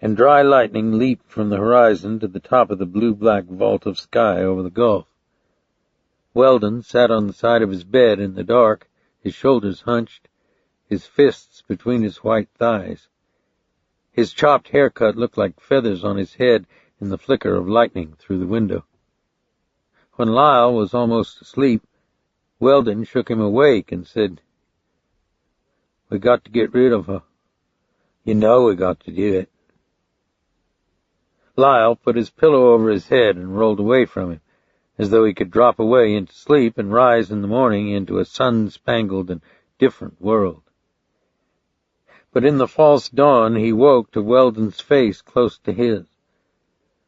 and dry lightning leaped from the horizon to the top of the blue-black vault of sky over the Gulf. Weldon sat on the side of his bed in the dark, his shoulders hunched, his fists between his white thighs. His chopped haircut looked like feathers on his head in the flicker of lightning through the window. When Lyle was almost asleep, Weldon shook him awake and said, "We got to get rid of her. You know we got to do it." Lyle put his pillow over his head and rolled away from him, as though he could drop away into sleep and rise in the morning into a sun-spangled and different world. But in the false dawn he woke to Weldon's face close to his.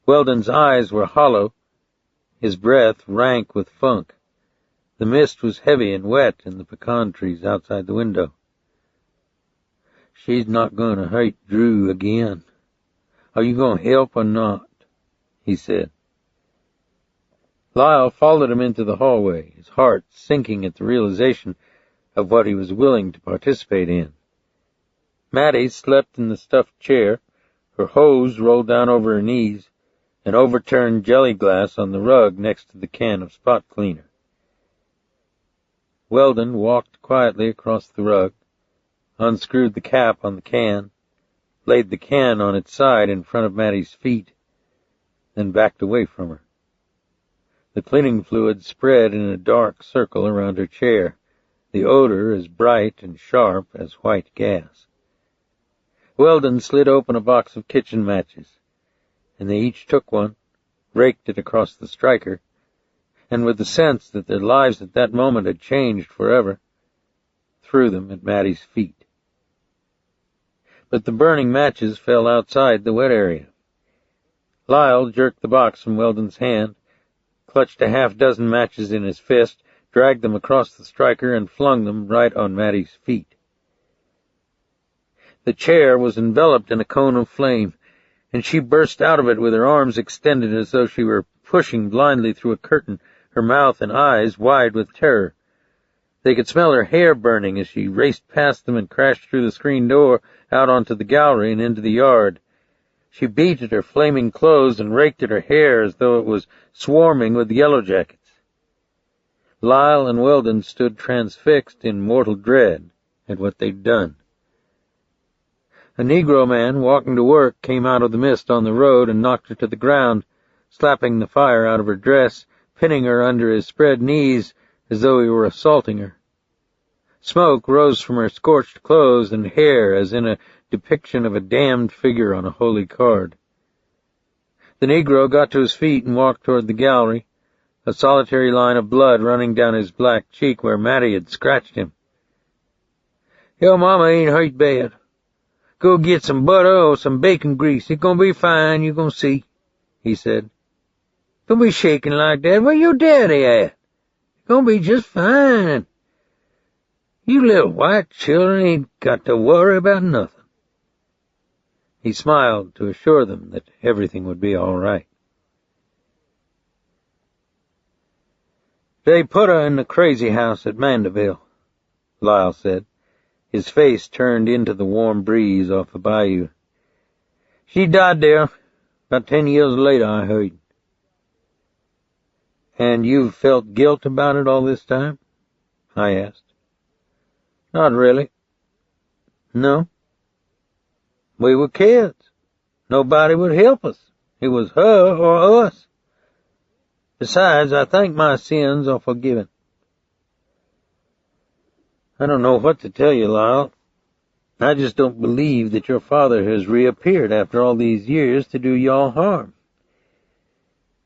Weldon's eyes were hollow, his breath rank with funk. The mist was heavy and wet in the pecan trees outside the window. "She's not going to hurt Drew again. Are you going to help or not?" he said. Lyle followed him into the hallway, his heart sinking at the realization of what he was willing to participate in. Mattie slept in the stuffed chair, her hose rolled down over her knees, an overturned jelly glass on the rug next to the can of spot cleaner. Weldon walked quietly across the rug, unscrewed the cap on the can, laid the can on its side in front of Mattie's feet, then backed away from her. The cleaning fluid spread in a dark circle around her chair, the odor as bright and sharp as white gas. Weldon slid open a box of kitchen matches, and they each took one, raked it across the striker, and with the sense that their lives at that moment had changed forever, threw them at Mattie's feet. But the burning matches fell outside the wet area. Lyle jerked the box from Weldon's hand, clutched a half-dozen matches in his fist, dragged them across the striker, and flung them right on Mattie's feet. The chair was enveloped in a cone of flame, and she burst out of it with her arms extended as though she were pushing blindly through a curtain, her mouth and eyes wide with terror. They could smell her hair burning as she raced past them and crashed through the screen door out onto the gallery and into the yard. She beat at her flaming clothes and raked at her hair as though it was swarming with yellow jackets. Lyle and Weldon stood transfixed in mortal dread at what they'd done. A Negro man walking to work came out of the mist on the road and knocked her to the ground, slapping the fire out of her dress, pinning her under his spread knees as though he were assaulting her. Smoke rose from her scorched clothes and hair as in a depiction of a damned figure on a holy card. The Negro got to his feet and walked toward the gallery, a solitary line of blood running down his black cheek where Mattie had scratched him. "Your mama ain't hurt bad. Go get some butter or some bacon grease. It's gonna be fine, you gonna see," he said. "Don't be shaking like that. Where your daddy at? It's gonna be just fine. You little white children ain't got to worry about nothing." He smiled to assure them that everything would be all right. "They put her in the crazy house at Mandeville," Lyle said, his face turned into the warm breeze off the bayou. "She died there about 10 years later, I heard." "And you've felt guilt about it all this time?" I asked. "Not really." "No?" "We were kids. Nobody would help us. It was her or us. Besides, I think my sins are forgiven." "I don't know what to tell you, Lyle. I just don't believe that your father has reappeared after all these years to do y'all harm.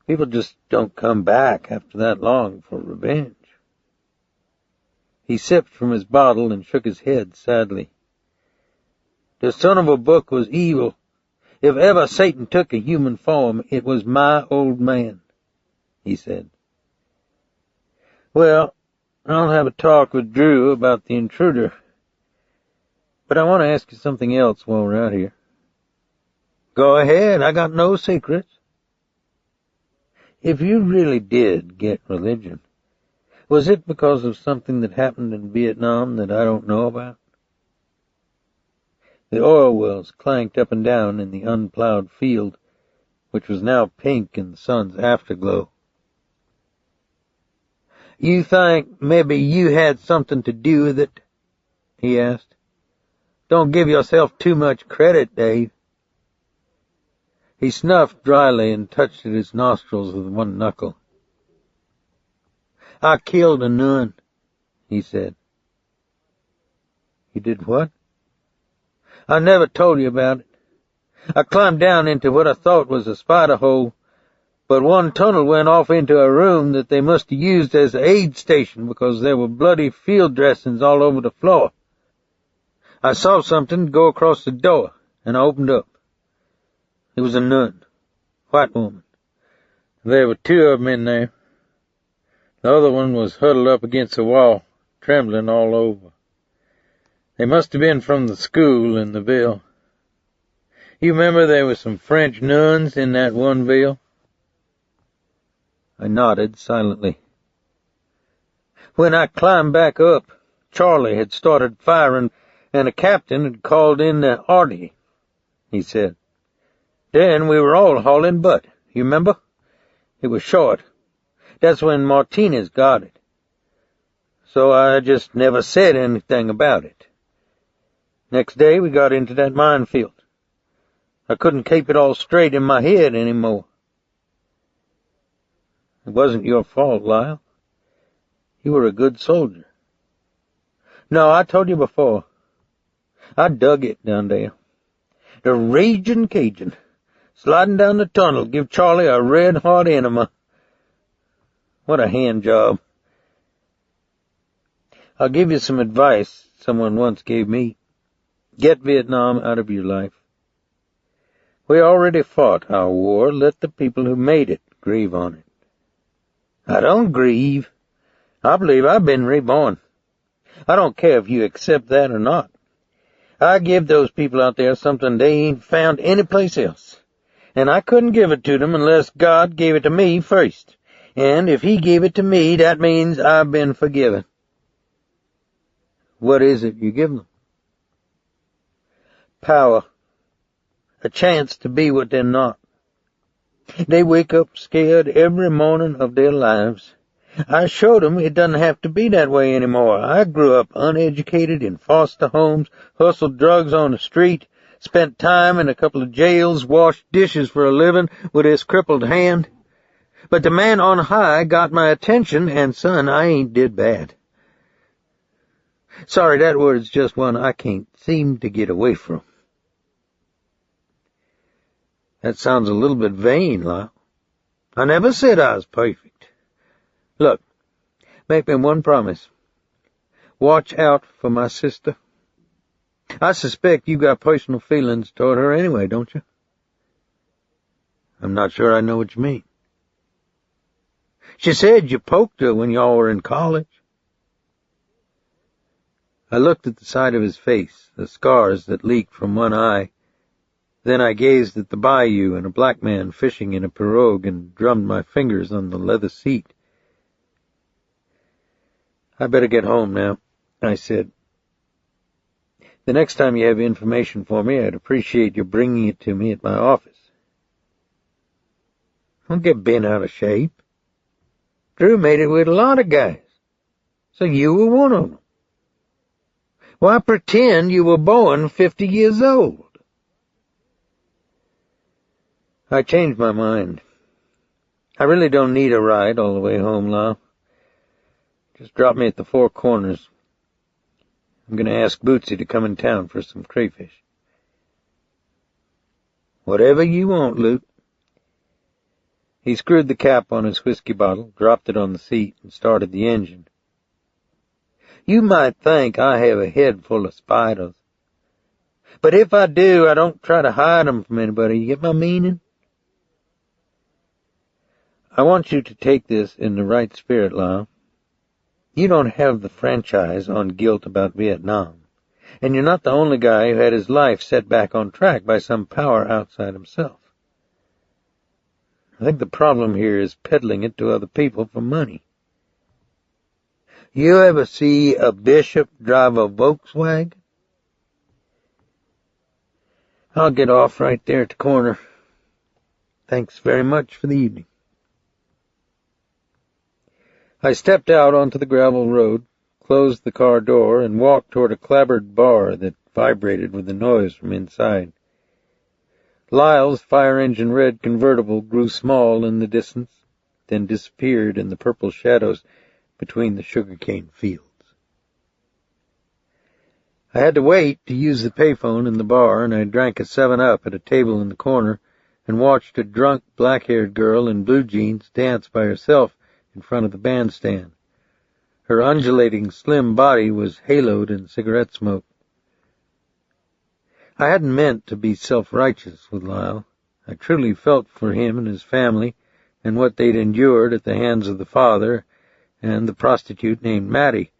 People just don't come back after that long for revenge." He sipped from his bottle and shook his head sadly. "The son of a book was evil. If ever Satan took a human form, it was my old man," he said. "Well, I'll have a talk with Drew about the intruder. But I want to ask you something else while we're out here." "Go ahead, I got no secrets." "If you really did get religion, was it because of something that happened in Vietnam that I don't know about?" The oil wells clanked up and down in the unplowed field, which was now pink in the sun's afterglow. "You think maybe you had something to do with it?" he asked. "Don't give yourself too much credit, Dave." He snuffed dryly and touched at his nostrils with one knuckle. "I killed a nun," he said. "You did what?" "I never told you about it. I climbed down into what I thought was a spider hole, but one tunnel went off into a room that they must have used as an aid station because there were bloody field dressings all over the floor. I saw something go across the door, and I opened up. It was a nun, white woman. There were 2 of them in there. The other one was huddled up against the wall, trembling all over. They must have been from the school in the ville. You remember there were some French nuns in that one ville?" I nodded silently. "When I climbed back up, Charlie had started firing, and a captain had called in the arty," he said. "Then we were all hauling butt, you remember? It was short. That's when Martinez got it. So I just never said anything about it. Next day we got into that minefield. I couldn't keep it all straight in my head anymore." "It wasn't your fault, Lyle. You were a good soldier." "No, I told you before. I dug it down there. The raging Cajun, sliding down the tunnel, give Charlie a red-hot enema. What a hand job. I'll give you some advice someone once gave me. Get Vietnam out of your life. We already fought our war. Let the people who made it grieve on it." "I don't grieve. I believe I've been reborn. I don't care if you accept that or not. I give those people out there something they ain't found anyplace else. And I couldn't give it to them unless God gave it to me first. And if He gave it to me, that means I've been forgiven." "What is it you give them?" "Power. A chance to be what they're not. They wake up scared every morning of their lives. I showed them it doesn't have to be that way anymore. I grew up uneducated in foster homes, hustled drugs on the street, spent time in a couple of jails, washed dishes for a living with this crippled hand. But the man on high got my attention, and son, I ain't did bad. Sorry, that word's just one I can't seem to get away from." "That sounds a little bit vain, Lyle." "I never said I was perfect. Look, make me one promise. Watch out for my sister. I suspect you got personal feelings toward her anyway, don't you?" "I'm not sure I know what you mean." "She said you poked her when y'all were in college." I looked at the side of his face, the scars that leaked from one eye, Then I gazed at the bayou and a black man fishing in a pirogue and drummed my fingers on the leather seat. "I better get home now," I said. "The next time you have information for me, I'd appreciate your bringing it to me at my office." "Don't get bent out of shape. Drew made it with a lot of guys, so you were one of them. Why pretend you were born 50 years old?" I changed my mind. I really don't need a ride all the way home, Lyle. Just drop me at the Four Corners. I'm going to ask Bootsy to come in town for some crayfish. "Whatever you want, Luke." He screwed the cap on his whiskey bottle, dropped it on the seat, and started the engine. "You might think I have a head full of spiders. But if I do, I don't try to hide them from anybody. You get my meaning? I want you to take this in the right spirit, Lyle. You don't have the franchise on guilt about Vietnam, and you're not the only guy who had his life set back on track by some power outside himself. I think the problem here is peddling it to other people for money. You ever see a bishop drive a Volkswagen? I'll get off right there at the corner. Thanks very much for the evening." I stepped out onto the gravel road, closed the car door, and walked toward a clapboard bar that vibrated with the noise from inside. Lyle's fire-engine red convertible grew small in the distance, then disappeared in the purple shadows between the sugarcane fields. I had to wait to use the payphone in the bar, and I drank a 7-Up at a table in the corner and watched a drunk, black-haired girl in blue jeans dance by herself in front of the bandstand. Her undulating, slim body was haloed in cigarette smoke. I hadn't meant to be self-righteous with Lyle. I truly felt for him and his family and what they'd endured at the hands of the father and the prostitute named Mattie.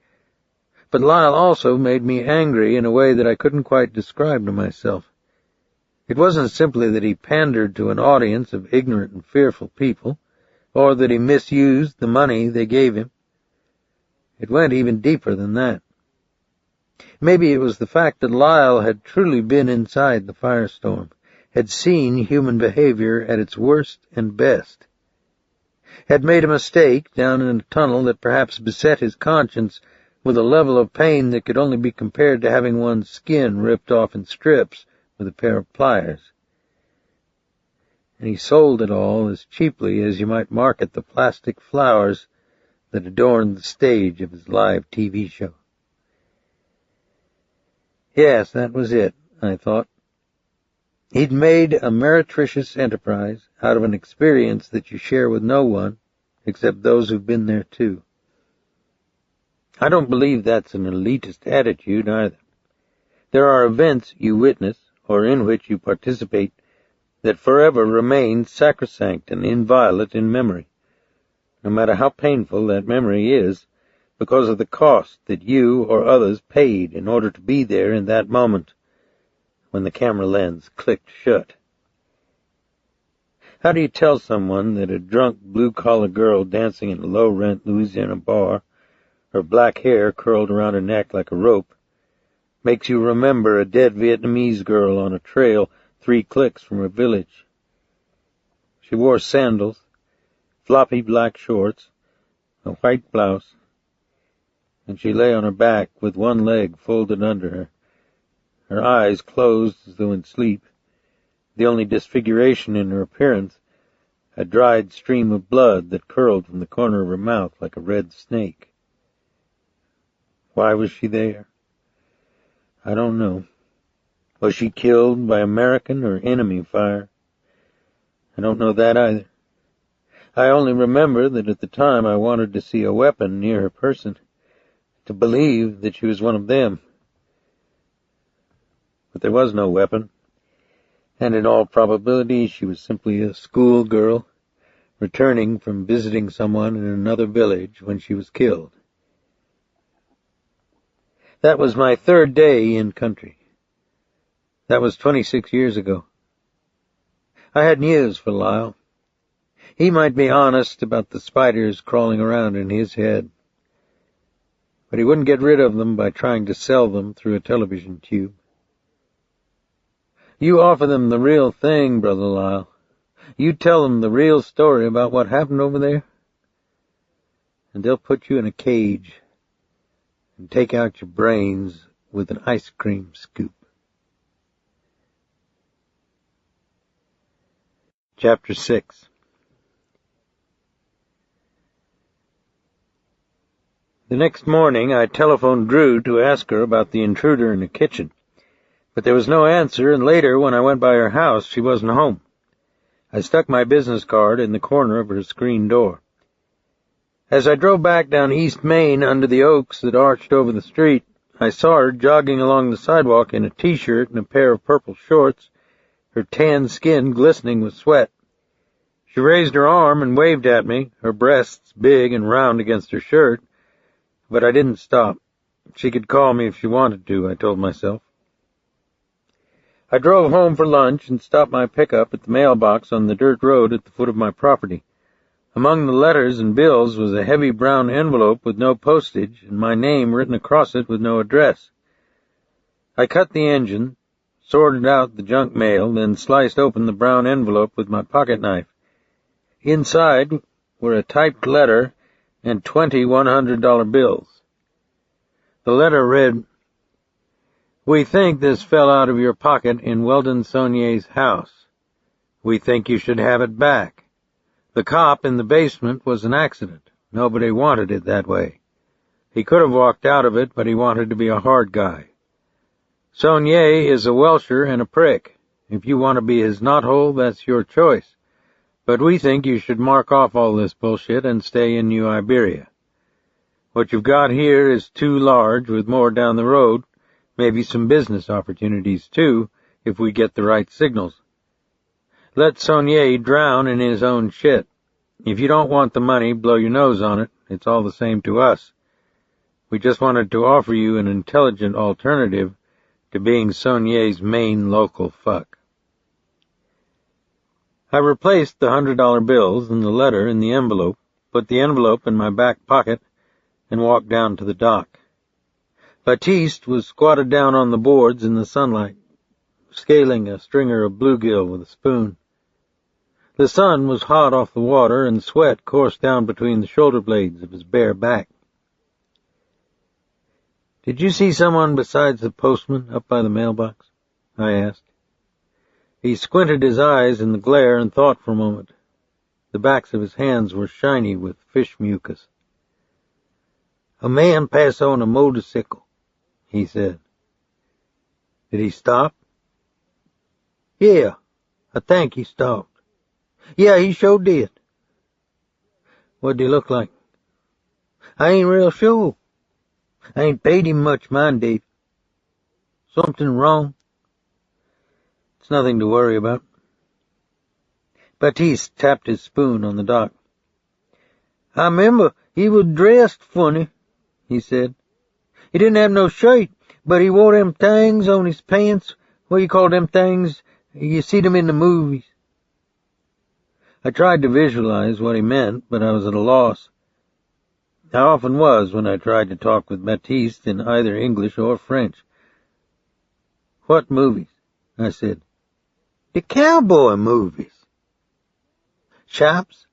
But Lyle also made me angry in a way that I couldn't quite describe to myself. It wasn't simply that he pandered to an audience of ignorant and fearful people, or that he misused the money they gave him. It went even deeper than that. Maybe it was the fact that Lyle had truly been inside the firestorm, had seen human behavior at its worst and best, had made a mistake down in a tunnel that perhaps beset his conscience with a level of pain that could only be compared to having one's skin ripped off in strips with a pair of pliers. And he sold it all as cheaply as you might market the plastic flowers that adorned the stage of his live TV show. Yes, that was it, I thought. He'd made a meretricious enterprise out of an experience that you share with no one except those who've been there too. I don't believe that's an elitist attitude either. There are events you witness or in which you participate that forever remain sacrosanct and inviolate in memory, no matter how painful that memory is, because of the cost that you or others paid in order to be there in that moment when the camera lens clicked shut. How do you tell someone that a drunk blue-collar girl dancing in a low-rent Louisiana bar, her black hair curled around her neck like a rope, makes you remember a dead Vietnamese girl on a trail 3 clicks from her village? She wore sandals, floppy black shorts, a white blouse, and she lay on her back with one leg folded under her, her eyes closed as though in sleep. The only disfiguration in her appearance, a dried stream of blood that curled from the corner of her mouth like a red snake. Why was she there? I don't know. Was she killed by American or enemy fire? I don't know that either. I only remember that at the time I wanted to see a weapon near her person, to believe that she was one of them. But there was no weapon, and in all probability she was simply a schoolgirl returning from visiting someone in another village when she was killed. That was my 3rd day in country. That was 26 years ago. I had news for Lyle. He might be honest about the spiders crawling around in his head, but he wouldn't get rid of them by trying to sell them through a television tube. You offer them the real thing, Brother Lyle. You tell them the real story about what happened over there, and they'll put you in a cage and take out your brains with an ice cream scoop. Chapter 6. The next morning I telephoned Drew to ask her about the intruder in the kitchen, but there was no answer, and later when I went by her house she wasn't home. I stuck my business card in the corner of her screen door. As I drove back down East Main under the oaks that arched over the street, I saw her jogging along the sidewalk in a T-shirt and a pair of purple shorts, her tan skin glistening with sweat. She raised her arm and waved at me, her breasts big and round against her shirt, but I didn't stop. She could call me if she wanted to, I told myself. I drove home for lunch and stopped my pickup at the mailbox on the dirt road at the foot of my property. Among the letters and bills was a heavy brown envelope with no postage and my name written across it with no address. I cut the engine, sorted out the junk mail, then sliced open the brown envelope with my pocket knife. Inside were a typed letter and 20 $100 bills. The letter read, "We think this fell out of your pocket in Weldon Sonnier's house. We think you should have it back. The cop in the basement was an accident. Nobody wanted it that way. He could have walked out of it, but he wanted to be a hard guy. Sonnier is a Welsher and a prick. If you want to be his knothole, that's your choice. But we think you should mark off all this bullshit and stay in New Iberia. What you've got here is too large, with more down the road, maybe some business opportunities too, if we get the right signals. Let Sonnier drown in his own shit. If you don't want the money, blow your nose on it. It's all the same to us. We just wanted to offer you an intelligent alternative to being Sonnier's main local fuck." I replaced the $100 bills and the letter in the envelope, put the envelope in my back pocket, and walked down to the dock. Baptiste was squatted down on the boards in the sunlight, scaling a stringer of bluegill with a spoon. The sun was hot off the water, and sweat coursed down between the shoulder blades of his bare back. "Did you see someone besides the postman up by the mailbox?" I asked. He squinted his eyes in the glare and thought for a moment. The backs of his hands were shiny with fish mucus. "A man passed on a motorcycle," he said. "Did he stop?" "Yeah, I think he stopped. Yeah, he sure did." "What'd he look like?" "I ain't real sure. I ain't paid him much mind, Dave." "Something wrong?" "It's nothing to worry about." Baptiste tapped his spoon on the dock. "I remember he was dressed funny," he said. "He didn't have no shirt, but he wore them things on his pants. What do you call them things? You see them in the movies." I tried to visualize what he meant, but I was at a loss. I often was when I tried to talk with Baptiste in either English or French. "What movies?" I said. "The cowboy movies." "Chaps?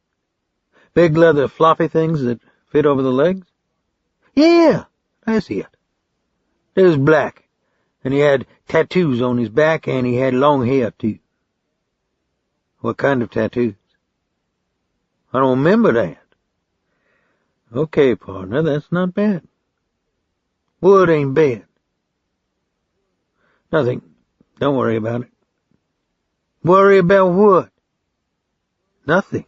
Big leather floppy things that fit over the legs?" "Yeah, that's it. They was black, and he had tattoos on his back, and he had long hair, too." "What kind of tattoos?" "I don't remember that." "Okay, partner, that's not bad." "What ain't bad?" "Nothing. Don't worry about it." "Worry about what?" "Nothing.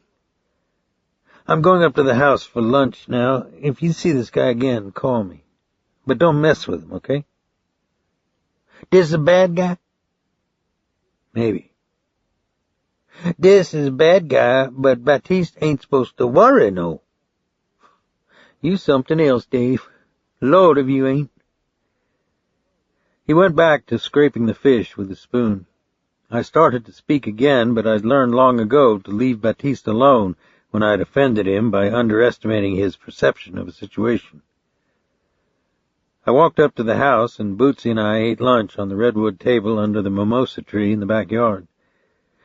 I'm going up to the house for lunch now. If you see this guy again, call me. But don't mess with him, okay?" "This a bad guy?" "Maybe." "This is a bad guy, but Baptiste ain't supposed to worry, no." "You something else, Dave. Lord, if you ain't." He went back to scraping the fish with a spoon. I started to speak again, but I'd learned long ago to leave Baptiste alone when I'd offended him by underestimating his perception of a situation. I walked up to the house, and Bootsy and I ate lunch on the redwood table under the mimosa tree in the backyard.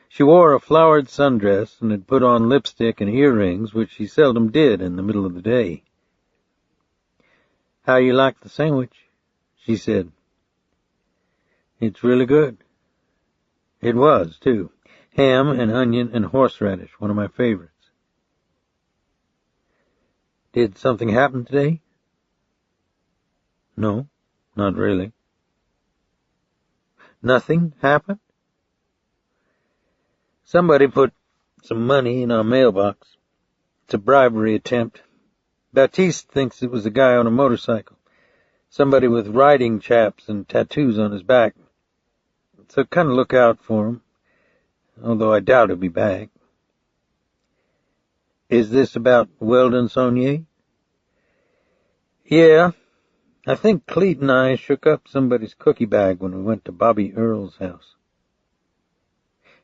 She wore a flowered sundress and had put on lipstick and earrings, which she seldom did in the middle of the day. "How you like the sandwich?" she said. "It's really good." It was, too. Ham and onion and horseradish, one of my favorites. "Did something happen today?" "No, not really." "Nothing happened?" "Somebody put some money in our mailbox. It's a bribery attempt. Baptiste thinks it was a guy on a motorcycle, somebody with riding chaps and tattoos on his back. So kind of look out for him, although I doubt he'll be back." "Is this about Weldon Sonnier?" "Yeah. I think Cleet and I shook up somebody's cookie bag when we went to Bobby Earle's house."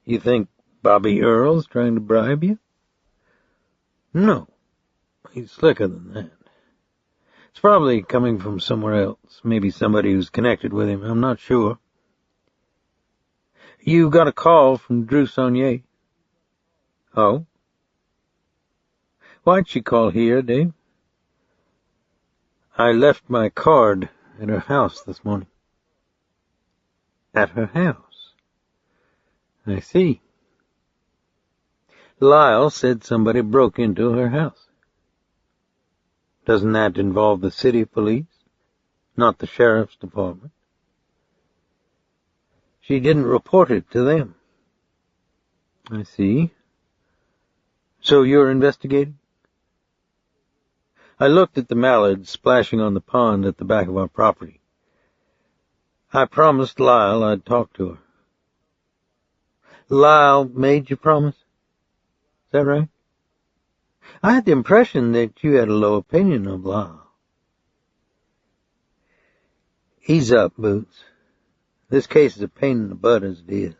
"You think Bobby Earle's trying to bribe you?" "No. He's slicker than that. It's probably coming from somewhere else, maybe somebody who's connected with him. I'm not sure." "You got a call from Drew Sonnier." "Oh? Why'd she call here, Dave?" "I left my card at her house this morning." "At her house? I see." "Lyle said somebody broke into her house." "Doesn't that involve the city police, not the sheriff's department?" "She didn't report it to them." "I see. So you're investigating?" I looked at the mallards splashing on the pond at the back of our property. "I promised Lyle I'd talk to her." "Lyle made you promise? Is that right? I had the impression that you had a low opinion of Lyle." "Ease up, Boots. This case is a pain in the butt as it is."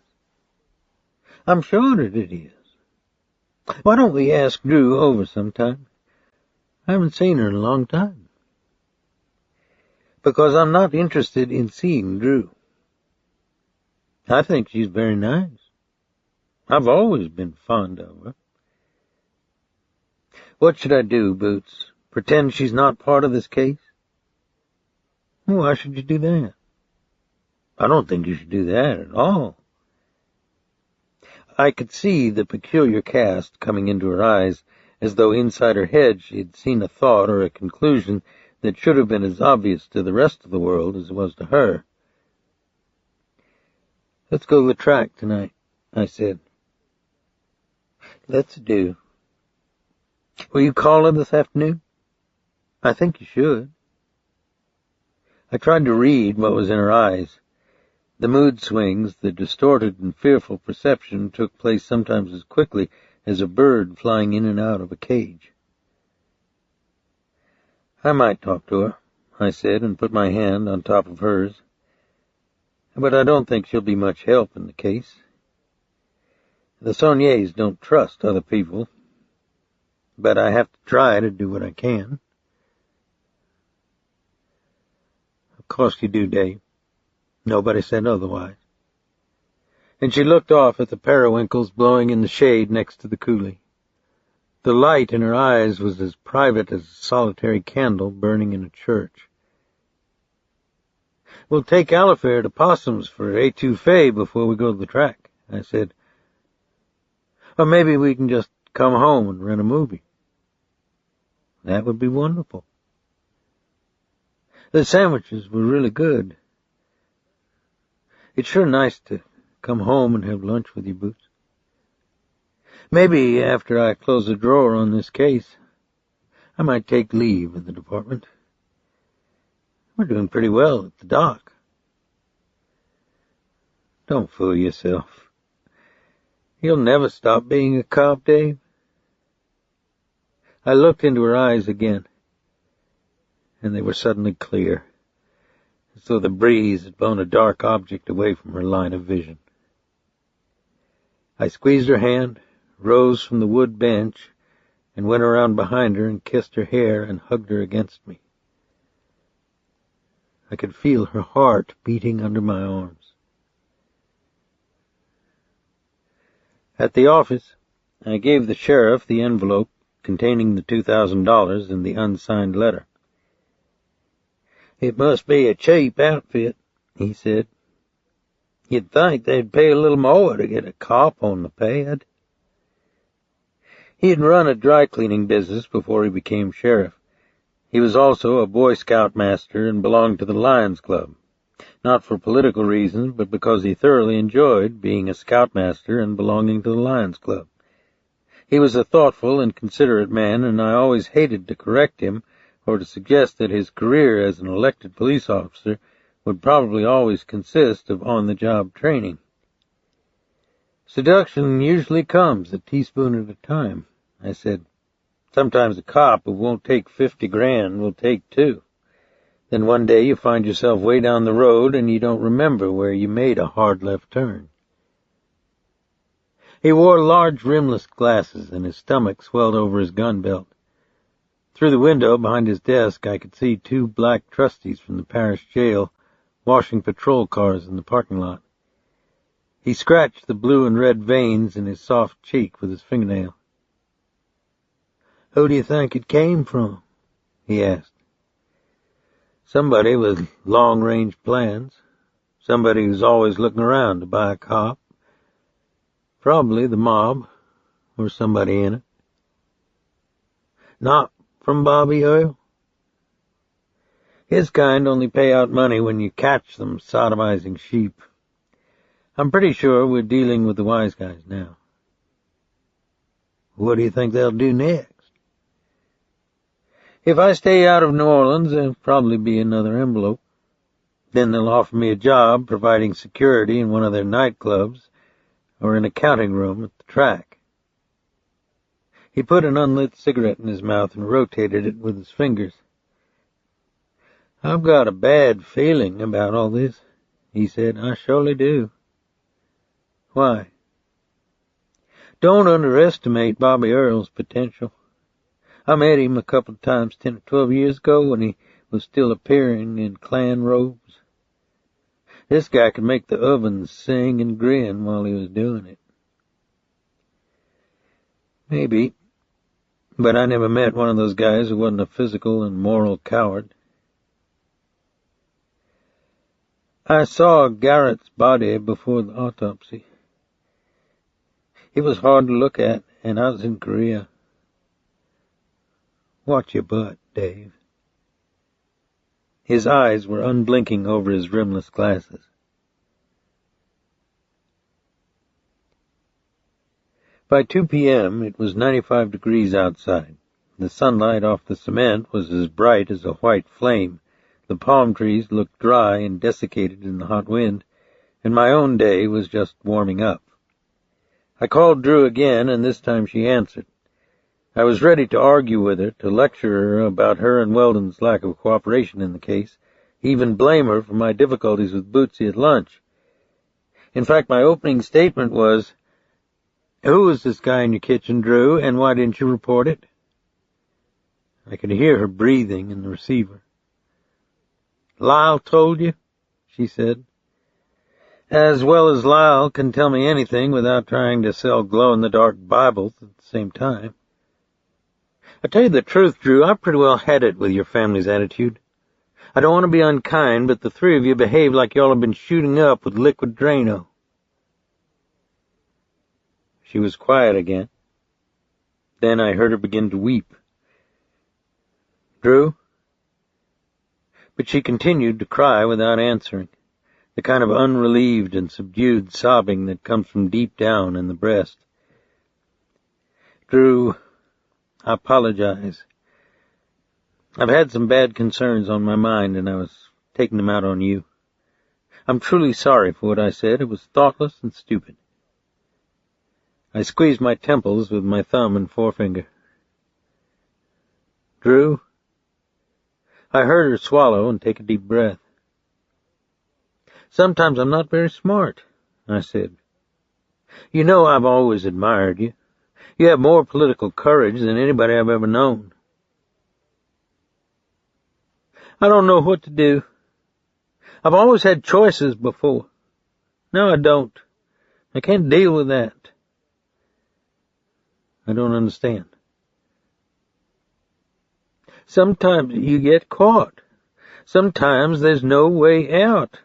"I'm sure that it is. Why don't we ask Drew over sometime? I haven't seen her in a long time." "Because I'm not interested in seeing Drew. I think she's very nice. I've always been fond of her." "What should I do, Boots? Pretend she's not part of this case?" "Why should you do that?" "I don't think you should do that at all." I could see the peculiar cast coming into her eyes, as though inside her head she had seen a thought or a conclusion that should have been as obvious to the rest of the world as it was to her. "Let's go to the track tonight," I said. "Let's do." "Will you call her this afternoon?" "I think you should." I tried to read what was in her eyes. The mood swings, the distorted and fearful perception took place sometimes as quickly as a bird flying in and out of a cage. "I might talk to her," I said, and put my hand on top of hers. "But I don't think she'll be much help in the case. The Sonniers don't trust other people, but I have to try to do what I can." "Of course you do, Dave. Nobody said otherwise." And she looked off at the periwinkles blowing in the shade next to the coulee. The light in her eyes was as private as a solitary candle burning in a church. "We'll take Alifair to Possum's for étouffée before we go to the track," I said. "Or maybe we can just come home and rent a movie." "That would be wonderful." "The sandwiches were really good. It's sure nice to come home and have lunch with you, Boots. Maybe after I close the drawer on this case, I might take leave of the department. We're doing pretty well at the dock." "Don't fool yourself. You'll never stop being a cop, Dave." I looked into her eyes again, and they were suddenly clear, as though the breeze had blown a dark object away from her line of vision. I squeezed her hand, rose from the wood bench, and went around behind her and kissed her hair and hugged her against me. I could feel her heart beating under my arms. At the office, I gave the sheriff the envelope containing the $2,000 and the unsigned letter. "It must be a cheap outfit," he said. "You'd think they'd pay a little more to get a cop on the pad." He had run a dry-cleaning business before he became sheriff. He was also a Boy Scout master and belonged to the Lions Club, not for political reasons, but because he thoroughly enjoyed being a scoutmaster and belonging to the Lions Club. He was a thoughtful and considerate man, and I always hated to correct him or to suggest that his career as an elected police officer would probably always consist of on-the-job training. "Seduction usually comes a teaspoon at a time," I said. "Sometimes a cop who won't take 50 grand will take 2. Then one day you find yourself way down the road and you don't remember where you made a hard left turn." He wore large rimless glasses, and his stomach swelled over his gun belt. Through the window behind his desk I could see 2 black trustees from the parish jail washing patrol cars in the parking lot. He scratched the blue and red veins in his soft cheek with his fingernail. "Who do you think it came from?" he asked. "Somebody with long-range plans. Somebody who's always looking around to buy a cop. Probably the mob, or somebody in it." "Not from Bobby Earl?" "His kind only pay out money when you catch them sodomizing sheep. I'm pretty sure we're dealing with the wise guys now." "What do you think they'll do next?" "If I stay out of New Orleans, there'll probably be another envelope. Then they'll offer me a job providing security in one of their nightclubs or in a counting room at the track." He put an unlit cigarette in his mouth and rotated it with his fingers. "I've got a bad feeling about all this," he said. "I surely do." "Why?" "Don't underestimate Bobby Earl's potential. I met him a couple of times 10 or 12 years ago when he was still appearing in Klan robes. This guy could make the ovens sing and grin while he was doing it." "Maybe, but I never met one of those guys who wasn't a physical and moral coward." "I saw Garrett's body before the autopsy. It was hard to look at, and I was in Korea." "Watch your butt, Dave." His eyes were unblinking over his rimless glasses. By 2 p.m. it was 95 degrees outside. The sunlight off the cement was as bright as a white flame. The palm trees looked dry and desiccated in the hot wind, and my own day was just warming up. I called Drew again, and this time she answered. I was ready to argue with her, to lecture her about her and Weldon's lack of cooperation in the case, even blame her for my difficulties with Bootsy at lunch. In fact, my opening statement was, "Who was this guy in your kitchen, Drew, and why didn't you report it?" I could hear her breathing in the receiver. "Lyle told you?" she said. "As well as Lyle can tell me anything without trying to sell glow-in-the-dark Bibles at the same time. I tell you the truth, Drew, I've pretty well had it with your family's attitude. I don't want to be unkind, but the 3 of you behave like y'all have been shooting up with liquid Drano." She was quiet again. Then I heard her begin to weep. "Drew?" But she continued to cry without answering, the kind of unrelieved and subdued sobbing that comes from deep down in the breast. "Drew, I apologize. I've had some bad concerns on my mind, and I was taking them out on you. I'm truly sorry for what I said. It was thoughtless and stupid." I squeezed my temples with my thumb and forefinger. "Drew?" I heard her swallow and take a deep breath. "Sometimes I'm not very smart," I said. You know I've always admired you. You have more political courage than anybody I've ever known. I don't know what to do. I've always had choices before. Now I don't. I can't deal with that. I don't understand. Sometimes you get caught. Sometimes there's no way out.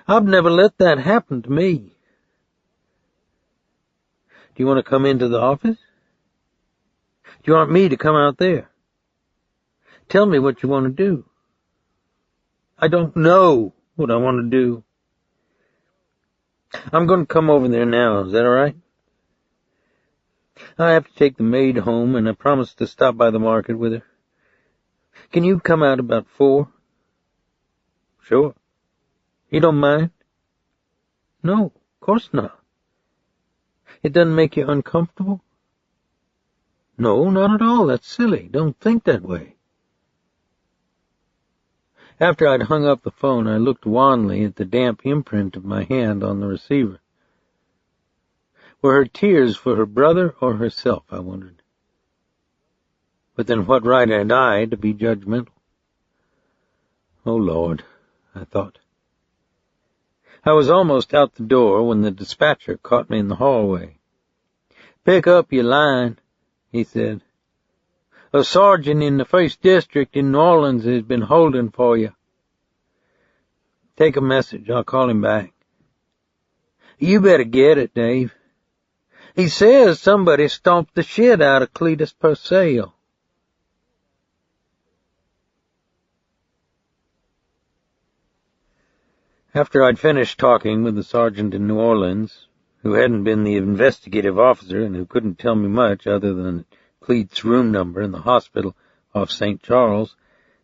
I've never let that happen to me. Do you want to come into the office? Do you want me to come out there? Tell me what you want to do. I don't know what I want to do. I'm going to come over there now. Is that all right? I have to take the maid home, and I promised to stop by the market with her. Can you come out about 4? Sure. You don't mind? No, of course not. It doesn't make you uncomfortable? No, not at all. That's silly. Don't think that way. After I'd hung up the phone, I looked wanly at the damp imprint of my hand on the receiver. Were her tears for her brother or herself, I wondered. But then what right had I to be judgmental? Oh, Lord, I thought. I was almost out the door when the dispatcher caught me in the hallway. Pick up your line, he said. A sergeant in the 1st District in New Orleans has been holding for you. Take a message. I'll call him back. You better get it, Dave. He says somebody stomped the shit out of Cletus Purcell. After I'd finished talking with the sergeant in New Orleans, who hadn't been the investigative officer and who couldn't tell me much other than Cleet's room number in the hospital off St. Charles,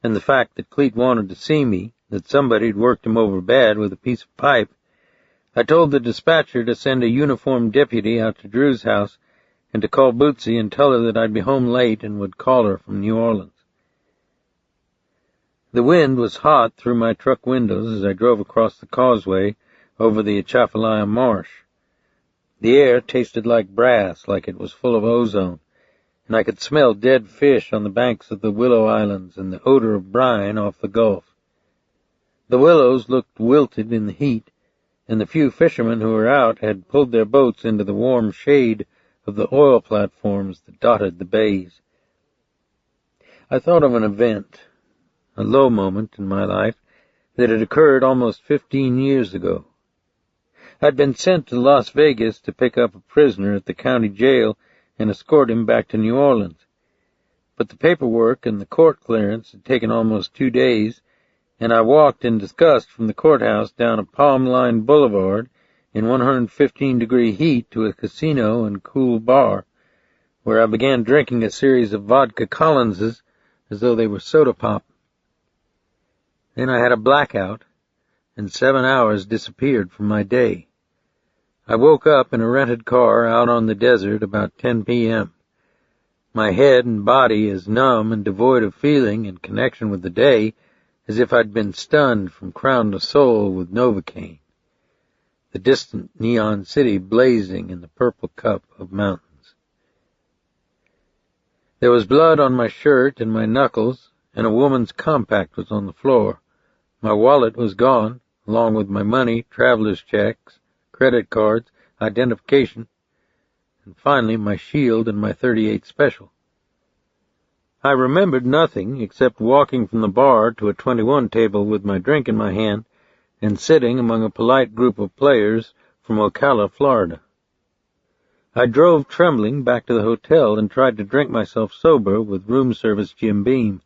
and the fact that Cleet wanted to see me, that somebody had worked him over bad with a piece of pipe, I told the dispatcher to send a uniformed deputy out to Drew's house and to call Bootsy and tell her that I'd be home late and would call her from New Orleans. The wind was hot through my truck windows as I drove across the causeway over the Atchafalaya Marsh. The air tasted like brass, like it was full of ozone, and I could smell dead fish on the banks of the willow islands and the odor of brine off the Gulf. The willows looked wilted in the heat, and the few fishermen who were out had pulled their boats into the warm shade of the oil platforms that dotted the bays. I thought of an event, a low moment in my life, that had occurred almost 15 years ago. I'd been sent to Las Vegas to pick up a prisoner at the county jail and escort him back to New Orleans. But the paperwork and the court clearance had taken almost 2 days, and I walked in disgust from the courthouse down a palm-lined boulevard in 115-degree heat to a casino and cool bar, where I began drinking a series of vodka Collinses as though they were soda pop. Then I had a blackout, and 7 hours disappeared from my day. I woke up in a rented car out on the desert about 10 p.m. My head and body as numb and devoid of feeling in connection with the day as if I'd been stunned from crown to sole with Novocaine, the distant neon city blazing in the purple cup of mountains. There was blood on my shirt and my knuckles, and a woman's compact was on the floor. My wallet was gone, along with my money, traveler's checks, credit cards, identification, and finally my shield and my .38 Special. I remembered nothing except walking from the bar to a 21 table with my drink in my hand and sitting among a polite group of players from Ocala, Florida. I drove trembling back to the hotel and tried to drink myself sober with room service Jim Beam.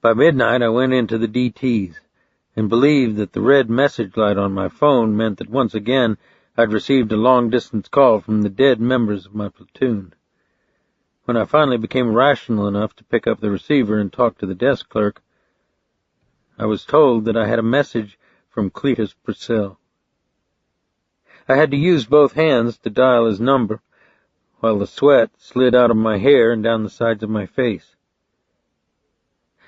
By midnight I went into the DT's and believed that the red message light on my phone meant that once again I'd received a long-distance call from the dead members of my platoon. When I finally became rational enough to pick up the receiver and talk to the desk clerk, I was told that I had a message from Cletus Purcell. I had to use both hands to dial his number, while the sweat slid out of my hair and down the sides of my face.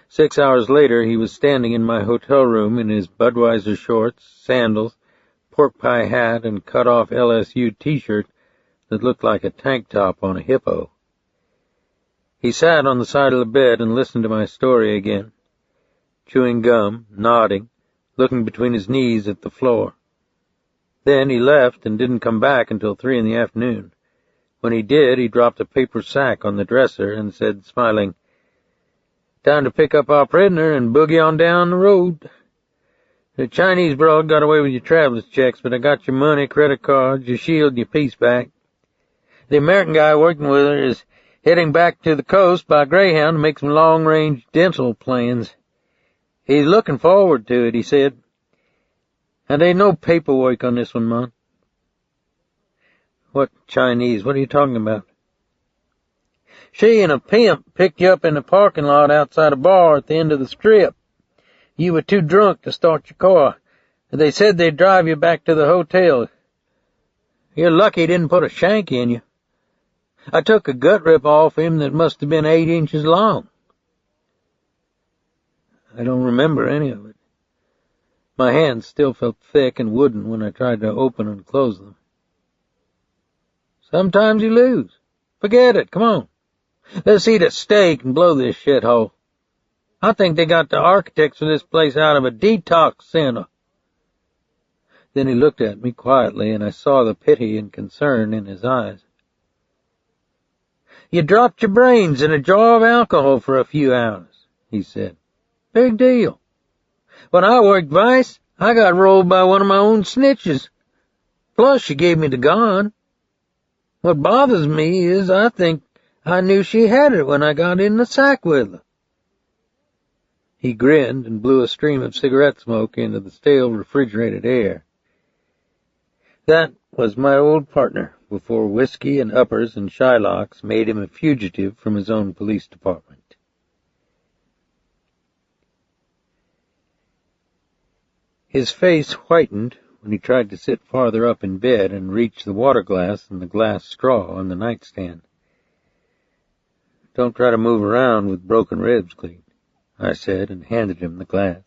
6 hours later, he was standing in my hotel room in his Budweiser shorts, sandals, pork pie hat and cut-off LSU t-shirt that looked like a tank top on a hippo. He sat on the side of the bed and listened to my story again, chewing gum, nodding, looking between his knees at the floor. Then he left and didn't come back until 3 in the afternoon. When he did, he dropped a paper sack on the dresser and said, smiling, "Time to pick up our prisoner and boogie on down the road. The Chinese broad got away with your traveler's checks, but I got your money, credit cards, your shield, and your piece back. The American guy working with her is heading back to the coast by Greyhound to make some long-range dental plans. He's looking forward to it," he said. "And ain't no paperwork on this one, Mon." "What Chinese? What are you talking about?" "She and a pimp picked you up in the parking lot outside a bar at the end of the strip. You were too drunk to start your car. They said they'd drive you back to the hotel. You're lucky he didn't put a shank in you. I took a gut rip off him that must have been 8 inches long." I don't remember any of it. My hands still felt thick and wooden when I tried to open and close them. "Sometimes you lose. Forget it. Come on. Let's eat a steak and blow this shithole. I think they got the architects for this place out of a detox center." Then he looked at me quietly, and I saw the pity and concern in his eyes. "You dropped your brains in a jar of alcohol for a few hours," he said. "Big deal. When I worked Vice, I got rolled by one of my own snitches. Plus, she gave me the gun. What bothers me is I think I knew she had it when I got in the sack with her." He grinned and blew a stream of cigarette smoke into the stale refrigerated air. "That was my old partner before whiskey and uppers and Shylocks made him a fugitive from his own police department." His face whitened when he tried to sit farther up in bed and reach the water glass and the glass straw on the nightstand. "Don't try to move around with broken ribs, Clete," I said, and handed him the glass.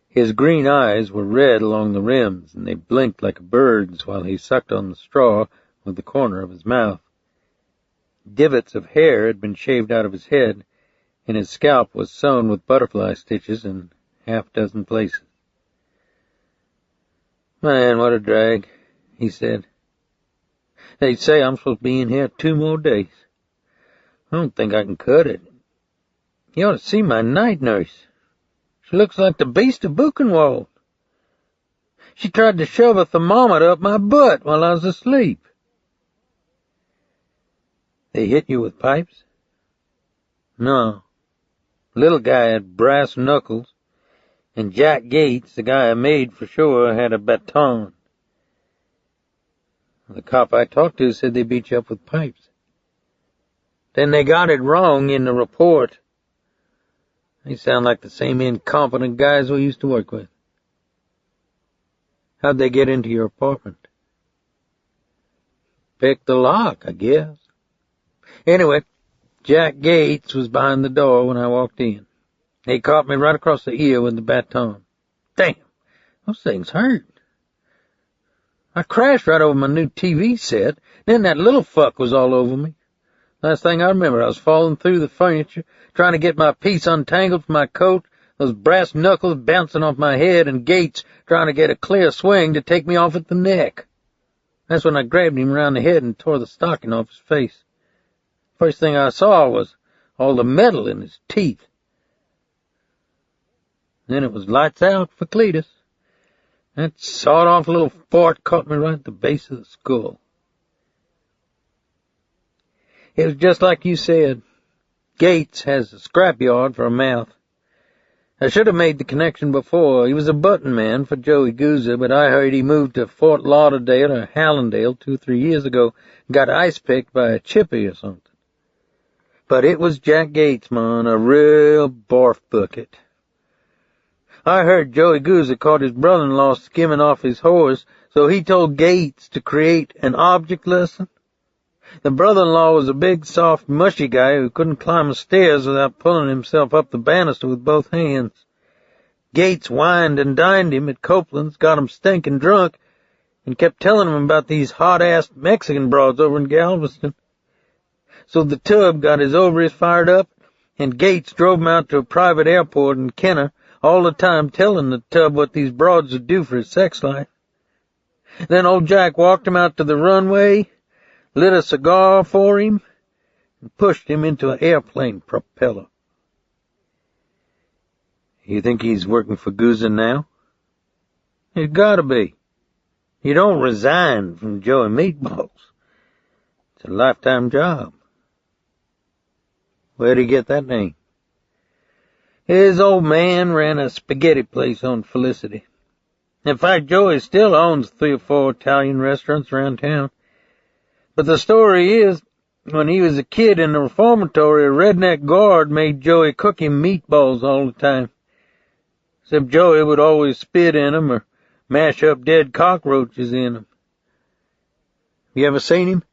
His green eyes were red along the rims, and they blinked like a bird's while he sucked on the straw with the corner of his mouth. Divots of hair had been shaved out of his head, and his scalp was sewn with butterfly stitches in 6 places. "Man, what a drag," he said. "They say I'm supposed to be in here 2 more days. I don't think I can cut it. You ought to see my night nurse. She looks like the beast of Buchenwald. She tried to shove a thermometer up my butt while I was asleep." "They hit you with pipes?" "No. Little guy had brass knuckles, and Jack Gates, the guy I made for sure, had a baton. The cop I talked to said they beat you up with pipes." "Then they got it wrong in the report. They sound like the same incompetent guys we used to work with." "How'd they get into your apartment?" "Picked the lock, I guess. Anyway, Jack Gates was behind the door when I walked in. He caught me right across the ear with the baton. Damn, those things hurt. I crashed right over my new TV set. Then that little fuck was all over me. Last thing I remember, I was falling through the furniture, trying to get my piece untangled from my coat, those brass knuckles bouncing off my head, and Gates trying to get a clear swing to take me off at the neck. That's when I grabbed him around the head and tore the stocking off his face. First thing I saw was all the metal in his teeth. Then it was lights out for Cletus. That sawed-off little fort caught me right at the base of the skull. It was just like you said. Gates has a scrapyard for a mouth. I should have made the connection before. He was a button man for Joey Gouza, but I heard he moved to Fort Lauderdale or Hallandale 2 or 3 years ago and got ice-picked by a chippy or something. But it was Jack Gates, man, a real barf bucket. I heard Joey Gouza caught his brother-in-law skimming off his horse, so he told Gates to create an object lesson. The brother-in-law was a big, soft, mushy guy who couldn't climb the stairs without pulling himself up the banister with both hands. Gates wined and dined him at Copeland's, got him stinking drunk, and kept telling him about these hot-ass Mexican broads over in Galveston. So the tub got his ovaries fired up, and Gates drove him out to a private airport in Kenner, all the time telling the tub what these broads would do for his sex life. Then old Jack walked him out to the runway, lit a cigar for him, and pushed him into an airplane propeller. You think he's working for Gouza now? He's gotta be. You don't resign from Joey Meatballs. It's a lifetime job. Where'd he get that name? His old man ran a spaghetti place on Felicity. In fact, Joey still owns 3 or 4 Italian restaurants around town. But the story is, when he was a kid in the reformatory, a redneck guard made Joey cook him meatballs all the time. Except Joey would always spit in 'em or mash up dead cockroaches in 'em. You ever seen him?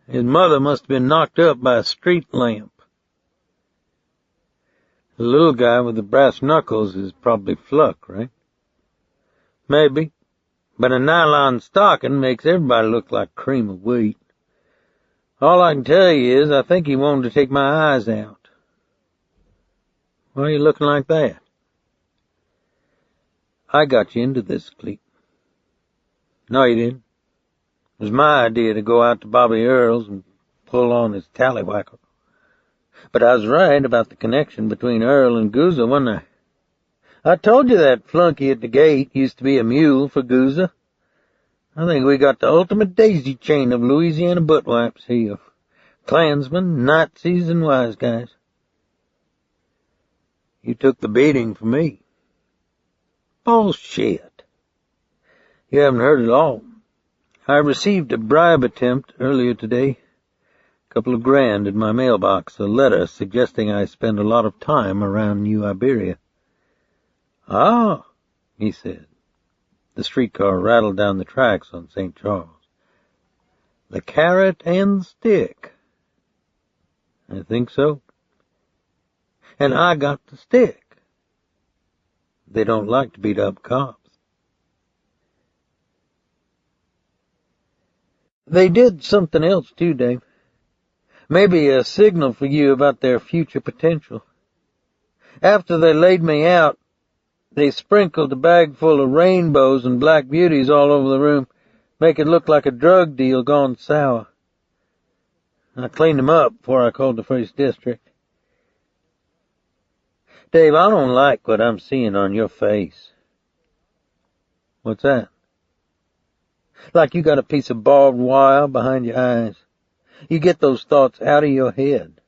His mother must have been knocked up by a street lamp. The little guy with the brass knuckles is probably Fluck, right? Maybe, but a nylon stocking makes everybody look like cream of wheat. All I can tell you is I think he wanted to take my eyes out. Why are you looking like that? I got you into this, Cleet. No, you didn't. It was my idea to go out to Bobby Earl's and pull on his tallywhacker. But I was right about the connection between Earl and Gouza, wasn't I told you that flunky at the gate used to be a mule for Gouza. I think we got the ultimate daisy chain of Louisiana buttwipes here. Klansmen, Nazis, and wise guys. You took the beating for me. Bullshit. You haven't heard it all. I received a bribe attempt earlier today. A couple of grand in my mailbox, a letter suggesting I spend a lot of time around New Iberia. Ah, he said. The streetcar rattled down the tracks on St. Charles. The carrot and stick. I think so. And I got the stick. They don't like to beat up cops. They did something else too, Dave. Maybe a signal for you about their future potential. After they laid me out, they sprinkled a bag full of rainbows and black beauties all over the room, make it look like a drug deal gone sour. I cleaned them up before I called the first district. Dave, I don't like what I'm seeing on your face. What's that? Like you got a piece of barbed wire behind your eyes. You get those thoughts out of your head.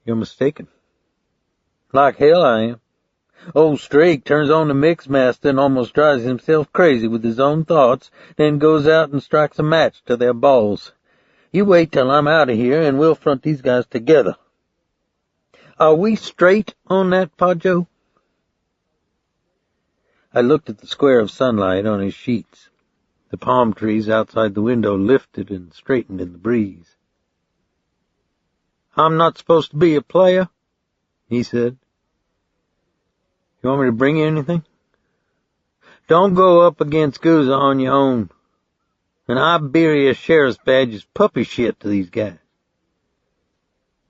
You're mistaken. Like hell I am. Old Strake turns on the mixmaster and almost drives himself crazy with his own thoughts, then goes out and strikes a match to their balls. You wait till I'm out of here and we'll front these guys together. Are we straight on that, Pajo? I looked at the square of sunlight on his sheets. The palm trees outside the window lifted and straightened in the breeze. I'm not supposed to be a player, he said. You want me to bring you anything? Don't go up against Gouza on your own. An Iberia sheriff's badge is puppy shit to these guys.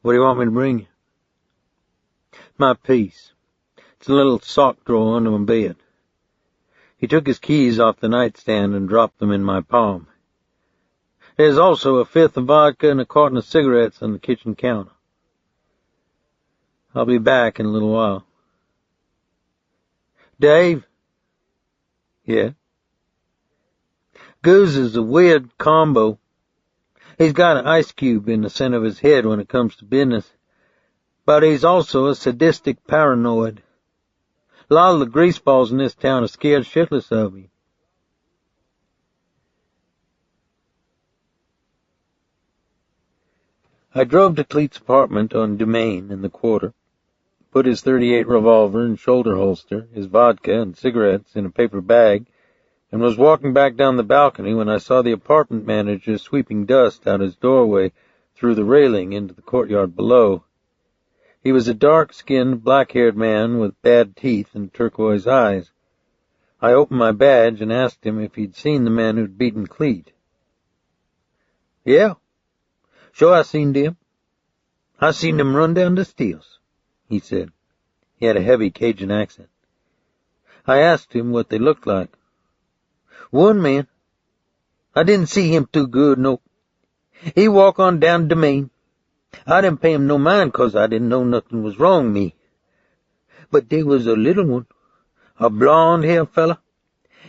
What do you want me to bring you? My piece. It's a little sock drawer under my bed. He took his keys off the nightstand and dropped them in my palm. There's also a fifth of vodka and a carton of cigarettes on the kitchen counter. I'll be back in a little while. Dave? Yeah? Goose is a weird combo. He's got an ice cube in the center of his head when it comes to business. But he's also a sadistic paranoid. A lot of the greaseballs in this town are scared shitless of him. I drove to Cleet's apartment on Dumaine in the Quarter, put his .38 revolver and shoulder holster, his vodka and cigarettes in a paper bag, and was walking back down the balcony when I saw the apartment manager sweeping dust out his doorway through the railing into the courtyard below. He was a dark-skinned, black-haired man with bad teeth and turquoise eyes. I opened my badge and asked him if he'd seen the man who'd beaten Cleet. "Yeah, sure I seen him. I seen him run down the steels," he said. He had a heavy Cajun accent. I asked him what they looked like. "One man. I didn't see him too good, no. He walk on down the main. I didn't pay him no mind 'cause I didn't know nothing was wrong me. But there was a little one, a blonde-haired fella.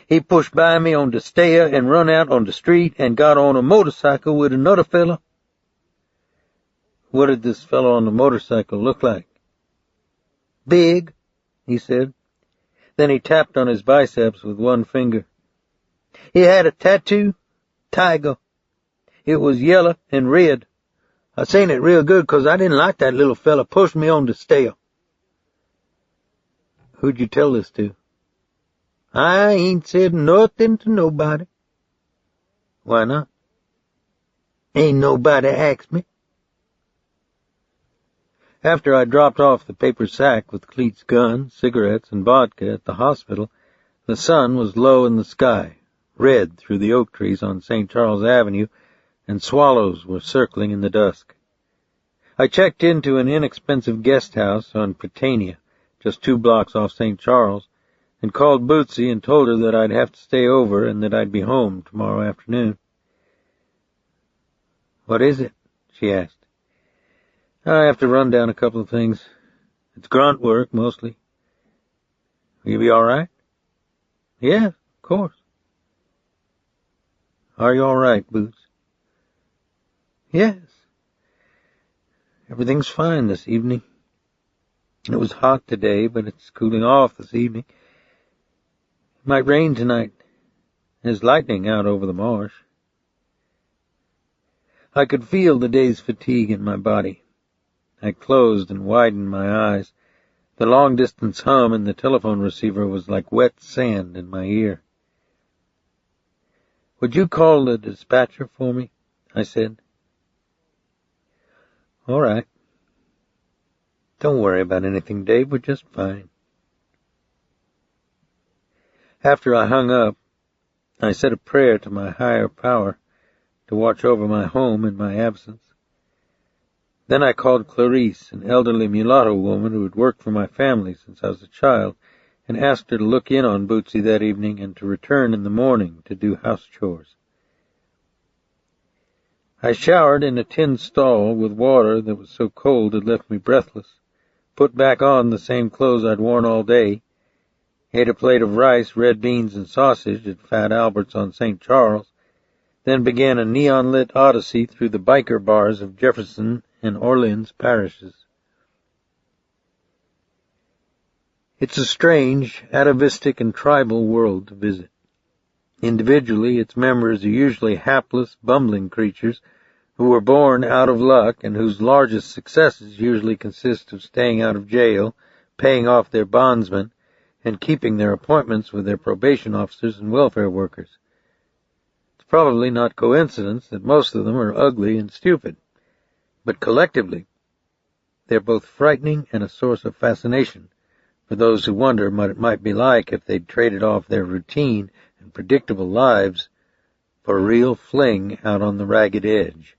He pushed by me on the stair and run out on the street and got on a motorcycle with another fella." "What did this fellow on the motorcycle look like?" "Big," he said. Then he tapped on his biceps with one finger. "He had a tattoo, tiger. It was yellow and red. I seen it real good 'cause I didn't like that little fella pushed me on the stair." "Who'd you tell this to?" "I ain't said nothing to nobody." "Why not?" "Ain't nobody asked me." After I dropped off the paper sack with Cleet's gun, cigarettes, and vodka at the hospital, the sun was low in the sky, red through the oak trees on St. Charles Avenue, and swallows were circling in the dusk. I checked into an inexpensive guest house on Prytania, just 2 blocks off St. Charles, and called Bootsy and told her that I'd have to stay over and that I'd be home tomorrow afternoon. "What is it?" she asked. "I have to run down a couple of things. It's grunt work, mostly." "Will you be all right?" "Yeah, of course." "Are you all right, Boots?" "Yes. Everything's fine this evening. It was hot today, but it's cooling off this evening. It might rain tonight. There's lightning out over the marsh." I could feel the day's fatigue in my body. I closed and widened my eyes. The long-distance hum in the telephone receiver was like wet sand in my ear. "Would you call the dispatcher for me?" I said. "All right. Don't worry about anything, Dave. We're just fine." After I hung up, I said a prayer to my higher power to watch over my home in my absence. Then I called Clarice, an elderly mulatto woman who had worked for my family since I was a child, and asked her to look in on Bootsy that evening and to return in the morning to do house chores. I showered in a tin stall with water that was so cold it left me breathless, put back on the same clothes I'd worn all day, ate a plate of rice, red beans, and sausage at Fat Albert's on St. Charles, then began a neon-lit odyssey through the biker bars of Jefferson and Orleans parishes. It's a strange, atavistic, and tribal world to visit. Individually, its members are usually hapless, bumbling creatures who were born out of luck and whose largest successes usually consist of staying out of jail, paying off their bondsmen, and keeping their appointments with their probation officers and welfare workers. It's probably not coincidence that most of them are ugly and stupid, but collectively, they're both frightening and a source of fascination for those who wonder what it might be like if they'd traded off their routine and predictable lives for a real fling out on the ragged edge.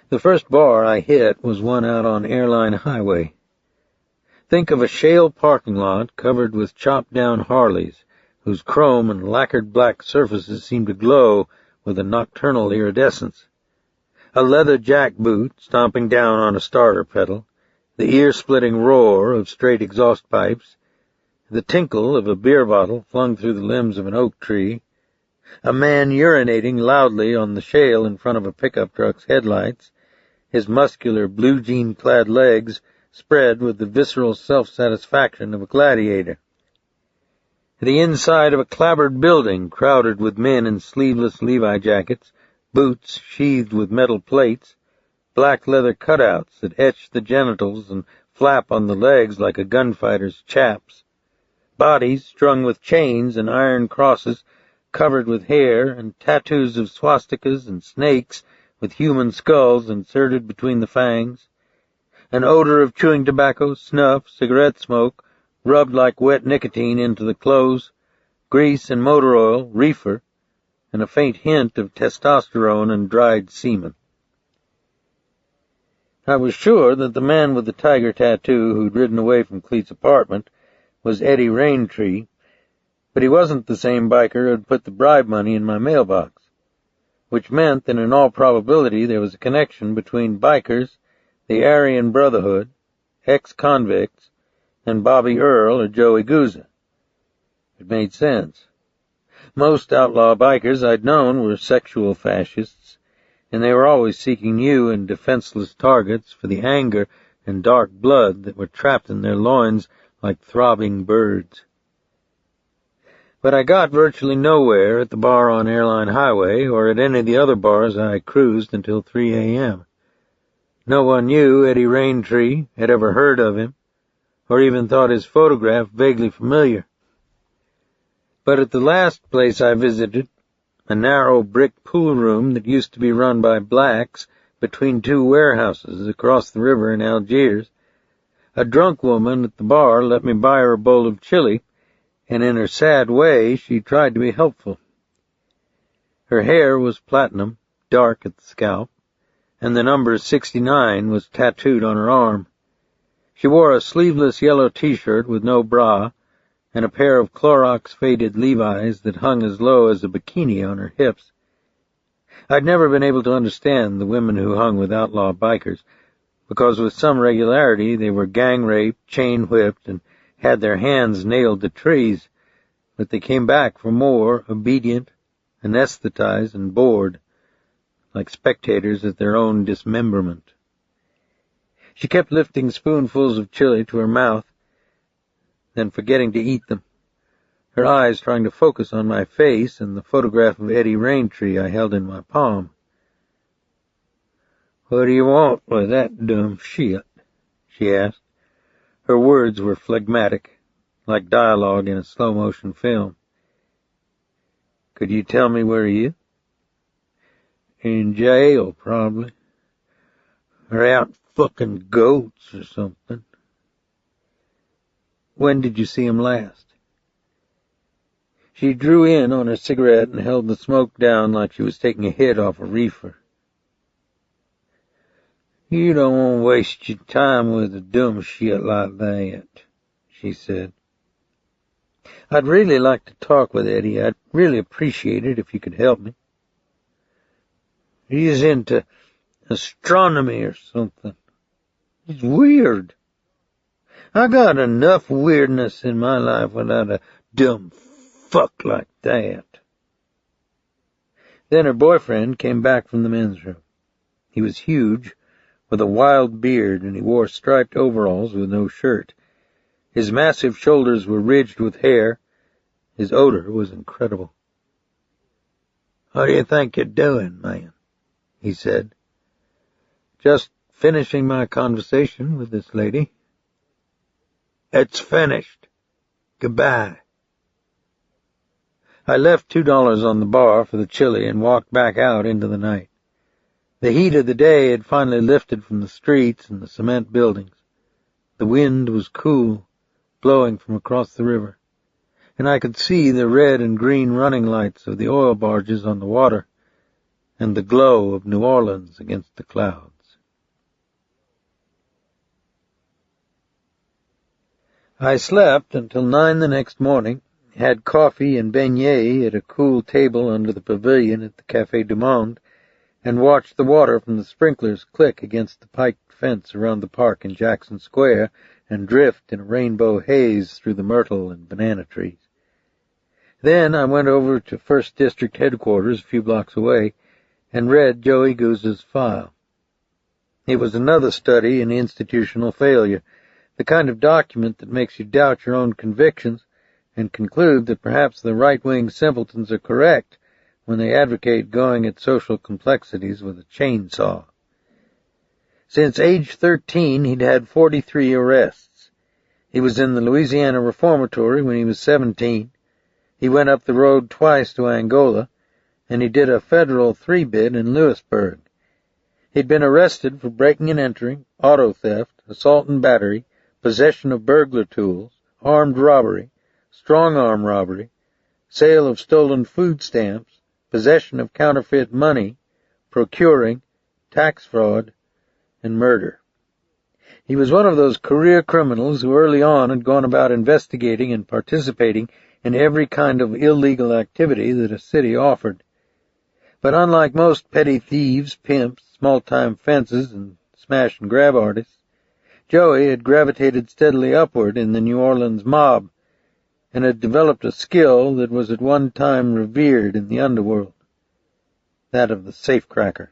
The first bar I hit was one out on Airline Highway. Think of a shale parking lot covered with chopped-down Harleys, whose chrome and lacquered black surfaces seem to glow with a nocturnal iridescence. A leather jackboot stomping down on a starter pedal, the ear-splitting roar of straight exhaust pipes, the tinkle of a beer bottle flung through the limbs of an oak tree, a man urinating loudly on the shale in front of a pickup truck's headlights, his muscular blue-jean-clad legs spread with the visceral self-satisfaction of a gladiator. The inside of a clapboard building crowded with men in sleeveless Levi jackets, boots sheathed with metal plates, black leather cutouts that etch the genitals and flap on the legs like a gunfighter's chaps, bodies strung with chains and iron crosses covered with hair and tattoos of swastikas and snakes with human skulls inserted between the fangs, An odor of chewing tobacco, snuff, cigarette smoke, rubbed like wet nicotine into the clothes, grease and motor oil, reefer, and a faint hint of testosterone and dried semen. I was sure that the man with the tiger tattoo who'd ridden away from Cleet's apartment was Eddie Raintree, but he wasn't the same biker who'd put the bribe money in my mailbox, which meant that in all probability there was a connection between bikers, the Aryan Brotherhood, ex-convicts, and Bobby Earl or Joey Guzza. It made sense. Most outlaw bikers I'd known were sexual fascists, and they were always seeking new and defenseless targets for the anger and dark blood that were trapped in their loins like throbbing birds. But I got virtually nowhere at the bar on Airline Highway or at any of the other bars I cruised until 3 a.m. No one knew Eddie Raintree, had ever heard of him, or even thought his photograph vaguely familiar. But at the last place I visited, a narrow brick pool room that used to be run by blacks between two warehouses across the river in Algiers, a drunk woman at the bar let me buy her a bowl of chili, and in her sad way she tried to be helpful. Her hair was platinum, dark at the scalp, and the number 69 was tattooed on her arm. She wore a sleeveless yellow t-shirt with no bra, and a pair of Clorox-faded Levi's that hung as low as a bikini on her hips. I'd never been able to understand the women who hung with outlaw bikers, because with some regularity they were gang-raped, chain-whipped, and had their hands nailed to trees, but they came back for more, obedient, anesthetized, and bored, like spectators at their own dismemberment. She kept lifting spoonfuls of chili to her mouth, then forgetting to eat them, her eyes trying to focus on my face and the photograph of Eddie Raintree I held in my palm. "What do you want with that dumb shit?" she asked. Her words were phlegmatic, like dialogue in a slow-motion film. "Could you tell me where he is?" "In jail, probably. Or out fucking goats or something." "When did you see him last?" She drew in on her cigarette and held the smoke down like she was taking a hit off a reefer. "You don't want to waste your time with a dumb shit like that," she said. "I'd really like to talk with Eddie. I'd really appreciate it if you could help me." "He's into astronomy or something. He's weird. I got enough weirdness in my life without a dumb fuck like that." Then her boyfriend came back from the men's room. He was huge, with a wild beard, and he wore striped overalls with no shirt. His massive shoulders were ridged with hair. His odor was incredible. "What do you think you're doing, man?" he said. "Just finishing my conversation with this lady." "It's finished. Goodbye." I left $2 on the bar for the chili and walked back out into the night. The heat of the day had finally lifted from the streets and the cement buildings. The wind was cool, blowing from across the river, and I could see the red and green running lights of the oil barges on the water and the glow of New Orleans against the clouds. I slept until 9 the next morning, had coffee and beignet at a cool table under the pavilion at the Café du Monde, and watched the water from the sprinklers click against the piked fence around the park in Jackson Square and drift in a rainbow haze through the myrtle and banana trees. Then I went over to 1st District headquarters a few blocks away and read Joey Guzza's file. It was another study in institutional failure, the kind of document that makes you doubt your own convictions and conclude that perhaps the right-wing simpletons are correct when they advocate going at social complexities with a chainsaw. Since age 13, he'd had 43 arrests. He was in the Louisiana Reformatory when he was 17. He went up the road twice to Angola, and he did a federal 3-bid in Lewisburg. He'd been arrested for breaking and entering, auto theft, assault and battery, possession of burglar tools, armed robbery, strong-arm robbery, sale of stolen food stamps, possession of counterfeit money, procuring, tax fraud, and murder. He was one of those career criminals who early on had gone about investigating and participating in every kind of illegal activity that a city offered. But unlike most petty thieves, pimps, small-time fences, and smash-and-grab artists, Joey had gravitated steadily upward in the New Orleans mob and had developed a skill that was at one time revered in the underworld, that of the safecracker.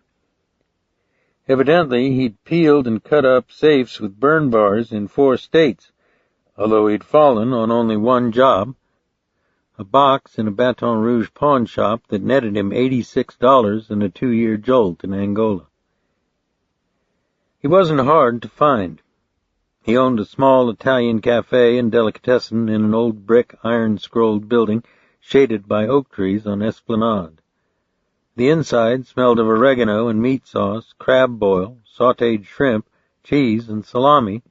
Evidently, he'd peeled and cut up safes with burn bars in 4 states, although he'd fallen on only one job, a box in a Baton Rouge pawn shop that netted him $86 and a 2-year jolt in Angola. He wasn't hard to find. He owned a small Italian cafe and delicatessen in an old brick, iron-scrolled building shaded by oak trees on Esplanade. The inside smelled of oregano and meat sauce, crab boil, sautéed shrimp, cheese, and salami,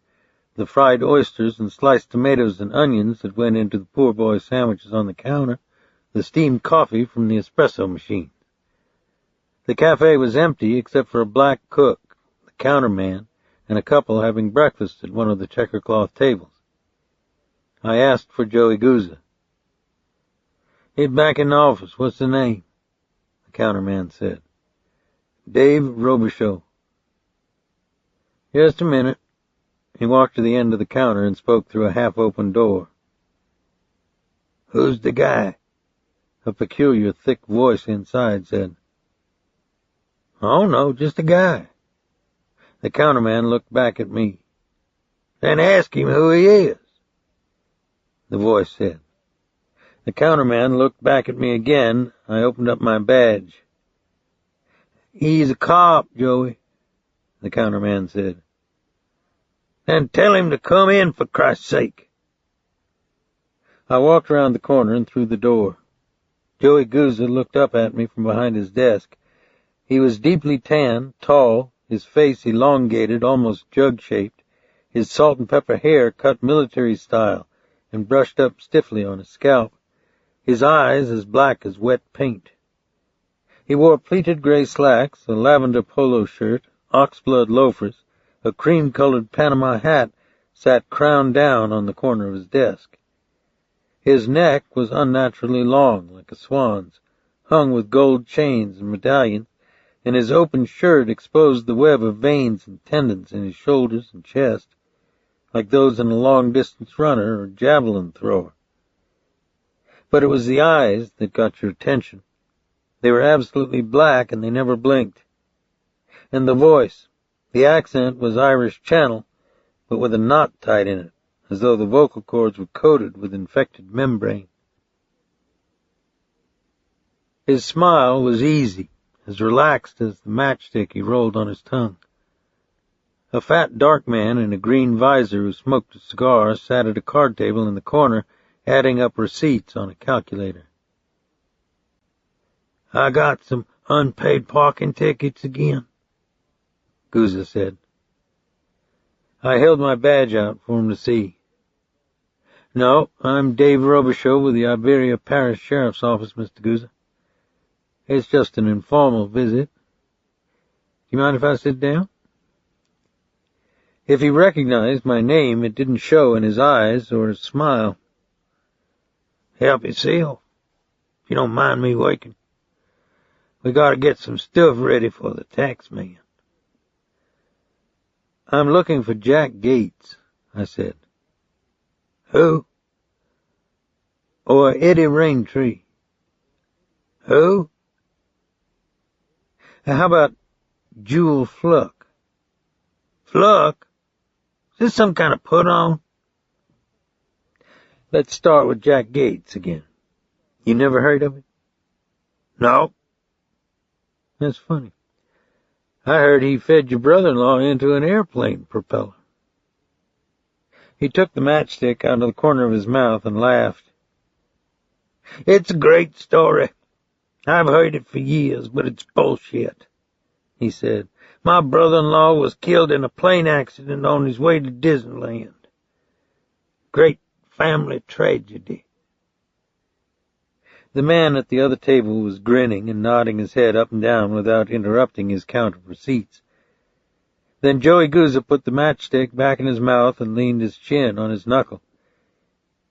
the fried oysters and sliced tomatoes and onions that went into the poor boy's sandwiches on the counter, the steamed coffee from the espresso machine. The cafe was empty except for a black cook, the counterman, and a couple having breakfast at one of the checker-cloth tables. I asked for Joey Guzza. "He's back in the office. What's the name?" The counterman said. "Dave Robicheaux." "Just a minute." He walked to the end of the counter and spoke through a half-open door. "Who's the guy?" A peculiar, thick voice inside said. "Oh, no, just a guy." The counterman looked back at me. "Then ask him who he is," the voice said. The counterman looked back at me again. I opened up my badge. "He's a cop, Joey," the counterman said. "Then tell him to come in, for Christ's sake." I walked around the corner and through the door. Joey Guzza looked up at me from behind his desk. He was deeply tanned, tall, his face elongated, almost jug-shaped, his salt-and-pepper hair cut military style and brushed up stiffly on his scalp, his eyes as black as wet paint. He wore pleated gray slacks, a lavender polo shirt, oxblood loafers, a cream-colored Panama hat sat crowned down on the corner of his desk. His neck was unnaturally long, like a swan's, hung with gold chains and medallions, and his open shirt exposed the web of veins and tendons in his shoulders and chest, like those in a long-distance runner or javelin thrower. But it was the eyes that got your attention. They were absolutely black, and they never blinked. And the voice, the accent was Irish Channel, but with a knot tied in it, as though the vocal cords were coated with infected membrane. His smile was easy, as relaxed as the matchstick he rolled on his tongue. A fat, dark man in a green visor who smoked a cigar sat at a card table in the corner, adding up receipts on a calculator. "I got some unpaid parking tickets again," Guzza said. I held my badge out for him to see. "No, I'm Dave Robicheaux with the Iberia Parish Sheriff's Office, Mr. Guzza. It's just an informal visit. Do you mind if I sit down?" If he recognized my name, it didn't show in his eyes or his smile. "Help yourself, if you don't mind me waiting. We gotta get some stuff ready for the tax man." "I'm looking for Jack Gates," I said. "Who?" "Or Eddie Raintree." "Who?" "How about Jewel Fluck?" "Fluck? Is this some kind of put-on?" "Let's start with Jack Gates again. You never heard of him?" "No." "That's funny. I heard he fed your brother-in-law into an airplane propeller." He took the matchstick out of the corner of his mouth and laughed. "It's a great story. I've heard it for years, but it's bullshit," he said. My brother-in-law was killed in a plane accident on his way to Disneyland. Great family tragedy." The man at the other table was grinning and nodding his head up and down without interrupting his count of receipts. Then Joey Gouza put the matchstick back in his mouth and leaned his chin on his knuckle.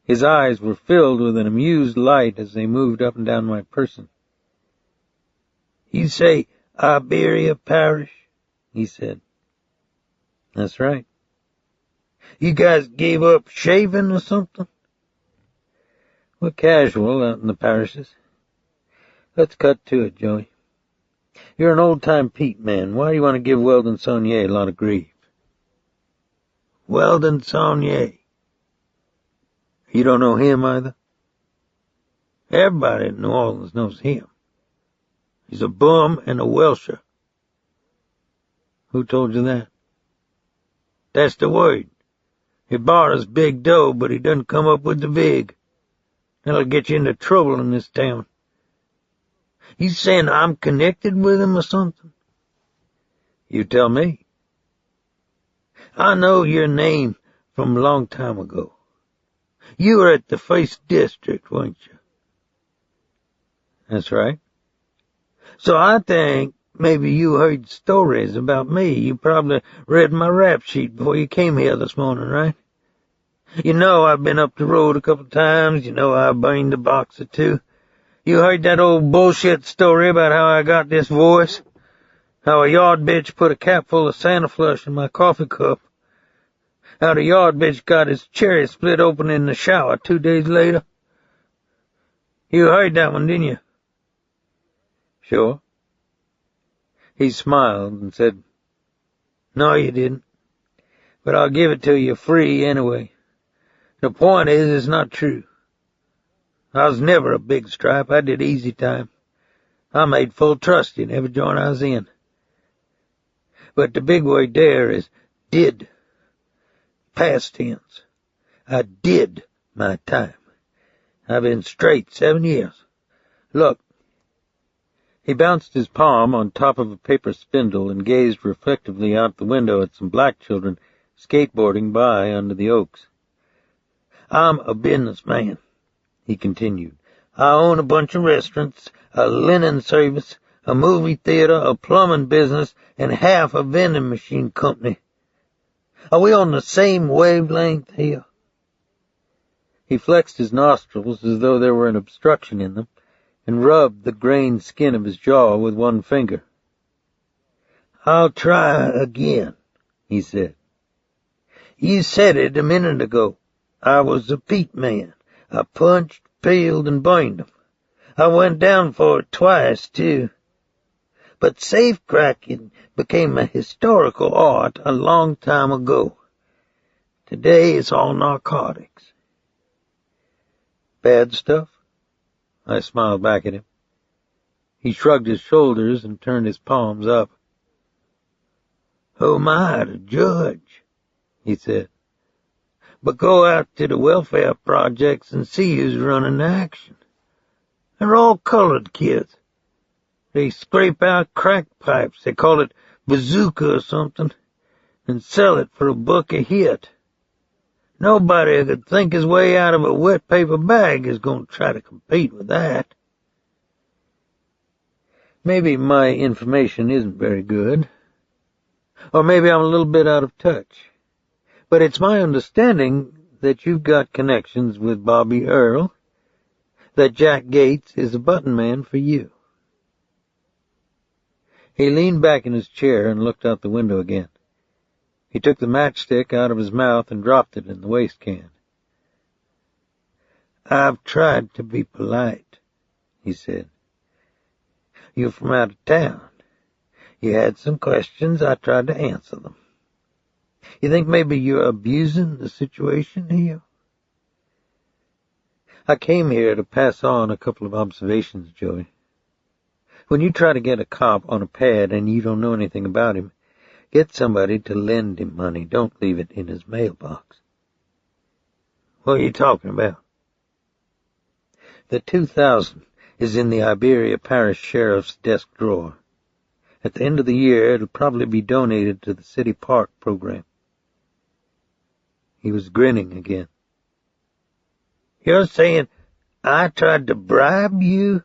His eyes were filled with an amused light as they moved up and down my person. "You say Iberia Parish?" he said. "That's right." "You guys gave up shaving or something?" "We're casual out in the parishes. Let's cut to it, Joey. You're an old-time Pete man. Why do you want to give Weldon Sonnier a lot of grief?" "Weldon Sonnier? You don't know him either?" "Everybody in New Orleans knows him. He's a bum and a Welsher." "Who told you that?" "That's the word. He bought us big dough, but he doesn't come up with the vig. That'll get you into trouble in this town." "You saying I'm connected with him or something?" "You tell me." "I know your name from a long time ago. You were at the First District, weren't you?" "That's right." "So I think maybe you heard stories about me. You probably read my rap sheet before you came here this morning, right? You know I've been up the road a couple of times. You know I burned a box or two. You heard that old bullshit story about how I got this voice? How a yard bitch put a cap full of Santa Flush in my coffee cup? How the yard bitch got his cherry split open in the shower 2 days later? You heard that one, didn't you?" "Sure." He smiled and said, "No, you didn't. But I'll give it to you free anyway. The point is, it's not true. I was never a big stripe. I did easy time. I made full trust in every joint I was in. But the big word there is did. Past tense. I did my time. I've been straight 7 years. Look." He bounced his palm on top of a paper spindle and gazed reflectively out the window at some black children skateboarding by under the oaks. "I'm a businessman," he continued. "I own a bunch of restaurants, a linen service, a movie theater, a plumbing business, and half a vending machine company. Are we on the same wavelength here?" He flexed his nostrils as though there were an obstruction in them, and rubbed the grained skin of his jaw with one finger. "I'll try again," he said. "You said it a minute ago. I was a Pete man. I punched, peeled, and burned them. I went down for it twice, too. But safe-cracking became a historical art a long time ago. Today it's all narcotics." "Bad stuff?" I smiled back at him. He shrugged his shoulders and turned his palms up. "Who am I to judge?" he said. "But go out to the welfare projects and see who's running the action. They're all colored kids. They scrape out crack pipes, they call it bazooka or something, and sell it for $1 a hit. Nobody who could think his way out of a wet paper bag is going to try to compete with that." "Maybe my information isn't very good, or maybe I'm a little bit out of touch, but it's my understanding that you've got connections with Bobby Earl, that Jack Gates is a button man for you." He leaned back in his chair and looked out the window again. He took the matchstick out of his mouth and dropped it in the waste can. "I've tried to be polite," he said. "You're from out of town. You had some questions. I tried to answer them. You think maybe you're abusing the situation here?" "I came here to pass on a couple of observations, Joey. When you try to get a cop on a pad and you don't know anything about him, get somebody to lend him money. Don't leave it in his mailbox." "What are you talking about?" "The $2,000 is in the Iberia Parish Sheriff's desk drawer, At the end of the year, it'll probably be donated to the city park program. He was grinning again. You're saying I tried to bribe you?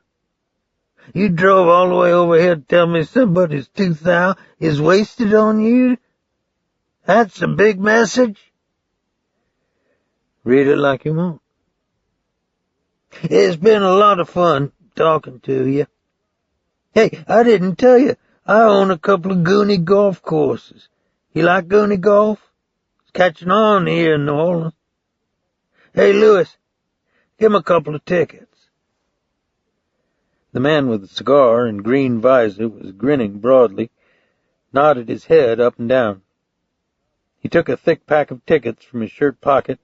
You drove all the way over here to tell me somebody's $2,000 is wasted on you? That's a big message? Read it like you want. It's been a lot of fun talking to you. Hey, I didn't tell you, I own a couple of Goonie golf courses. You like Goonie golf? It's catching on here in New Orleans. Hey, Louis, give him a couple of tickets. The man with the cigar and green visor was grinning broadly, nodded his head up and down. He took a thick pack of tickets from his shirt pocket,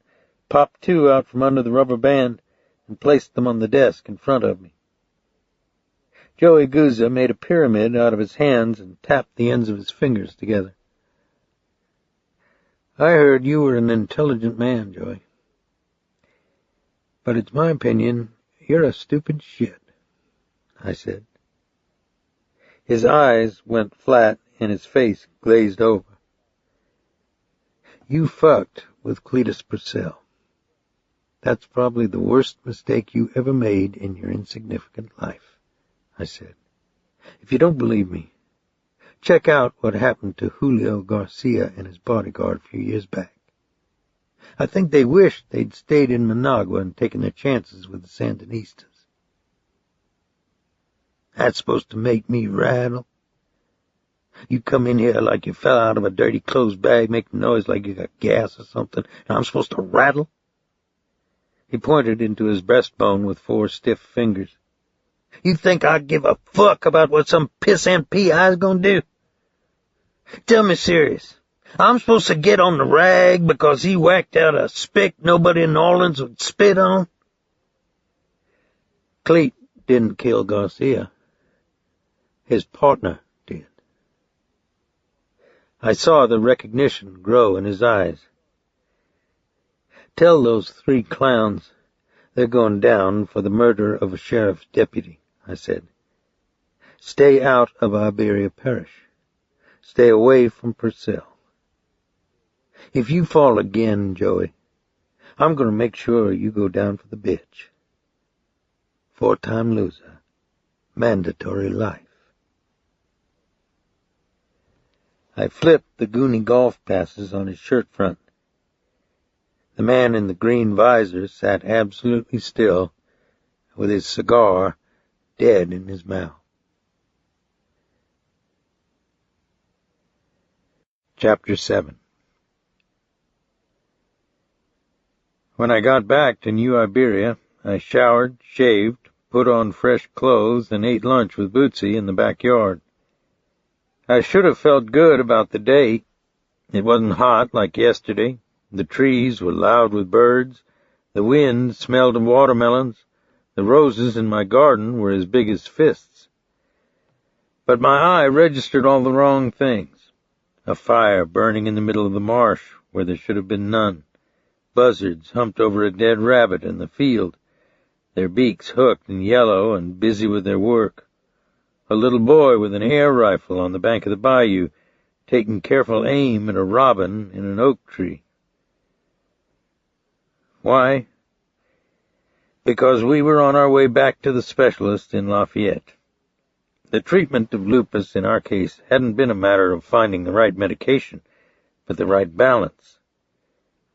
popped two out from under the rubber band, and placed them on the desk in front of me. Joey Guzza made a pyramid out of his hands and tapped the ends of his fingers together. I heard you were an intelligent man, Joey. But it's my opinion you're a stupid shit, I said. His eyes went flat and his face glazed over. You fucked with Cletus Purcell. That's probably the worst mistake you ever made in your insignificant life, I said. If you don't believe me, check out what happened to Julio Garcia and his bodyguard a few years back. I think they wished they'd stayed in Managua and taken their chances with the Sandinistas. That's supposed to make me rattle? You come in here like you fell out of a dirty clothes bag, making noise like you got gas or something, and I'm supposed to rattle? He pointed into his breastbone with 4 stiff fingers. You think I give a fuck about what some pissant P.I.'s gonna do? Tell me serious. I'm supposed to get on the rag because he whacked out a spick nobody in New Orleans would spit on? Cleet didn't kill Garcia. His partner did. I saw the recognition grow in his eyes. Tell those 3 clowns they're going down for the murder of a sheriff's deputy, I said. Stay out of Iberia Parish. Stay away from Purcell. If you fall again, Joey, I'm going to make sure you go down for the bitch. 4-time loser. Mandatory life. I flipped the Goonie golf passes on his shirt front. The man in the green visor sat absolutely still, with his cigar dead in his mouth. Chapter 7. When I got back to New Iberia, I showered, shaved, put on fresh clothes, and ate lunch with Bootsy in the backyard. I should have felt good about the day. It wasn't hot like yesterday. The trees were loud with birds. The wind smelled of watermelons. The roses in my garden were as big as fists. But my eye registered all the wrong things. A fire burning in the middle of the marsh where there should have been none. Buzzards humped over a dead rabbit in the field, their beaks hooked and yellow and busy with their work. A little boy with an air rifle on the bank of the bayou, taking careful aim at a robin in an oak tree. Why? Because we were on our way back to the specialist in Lafayette. The treatment of lupus in our case hadn't been a matter of finding the right medication, but the right balance.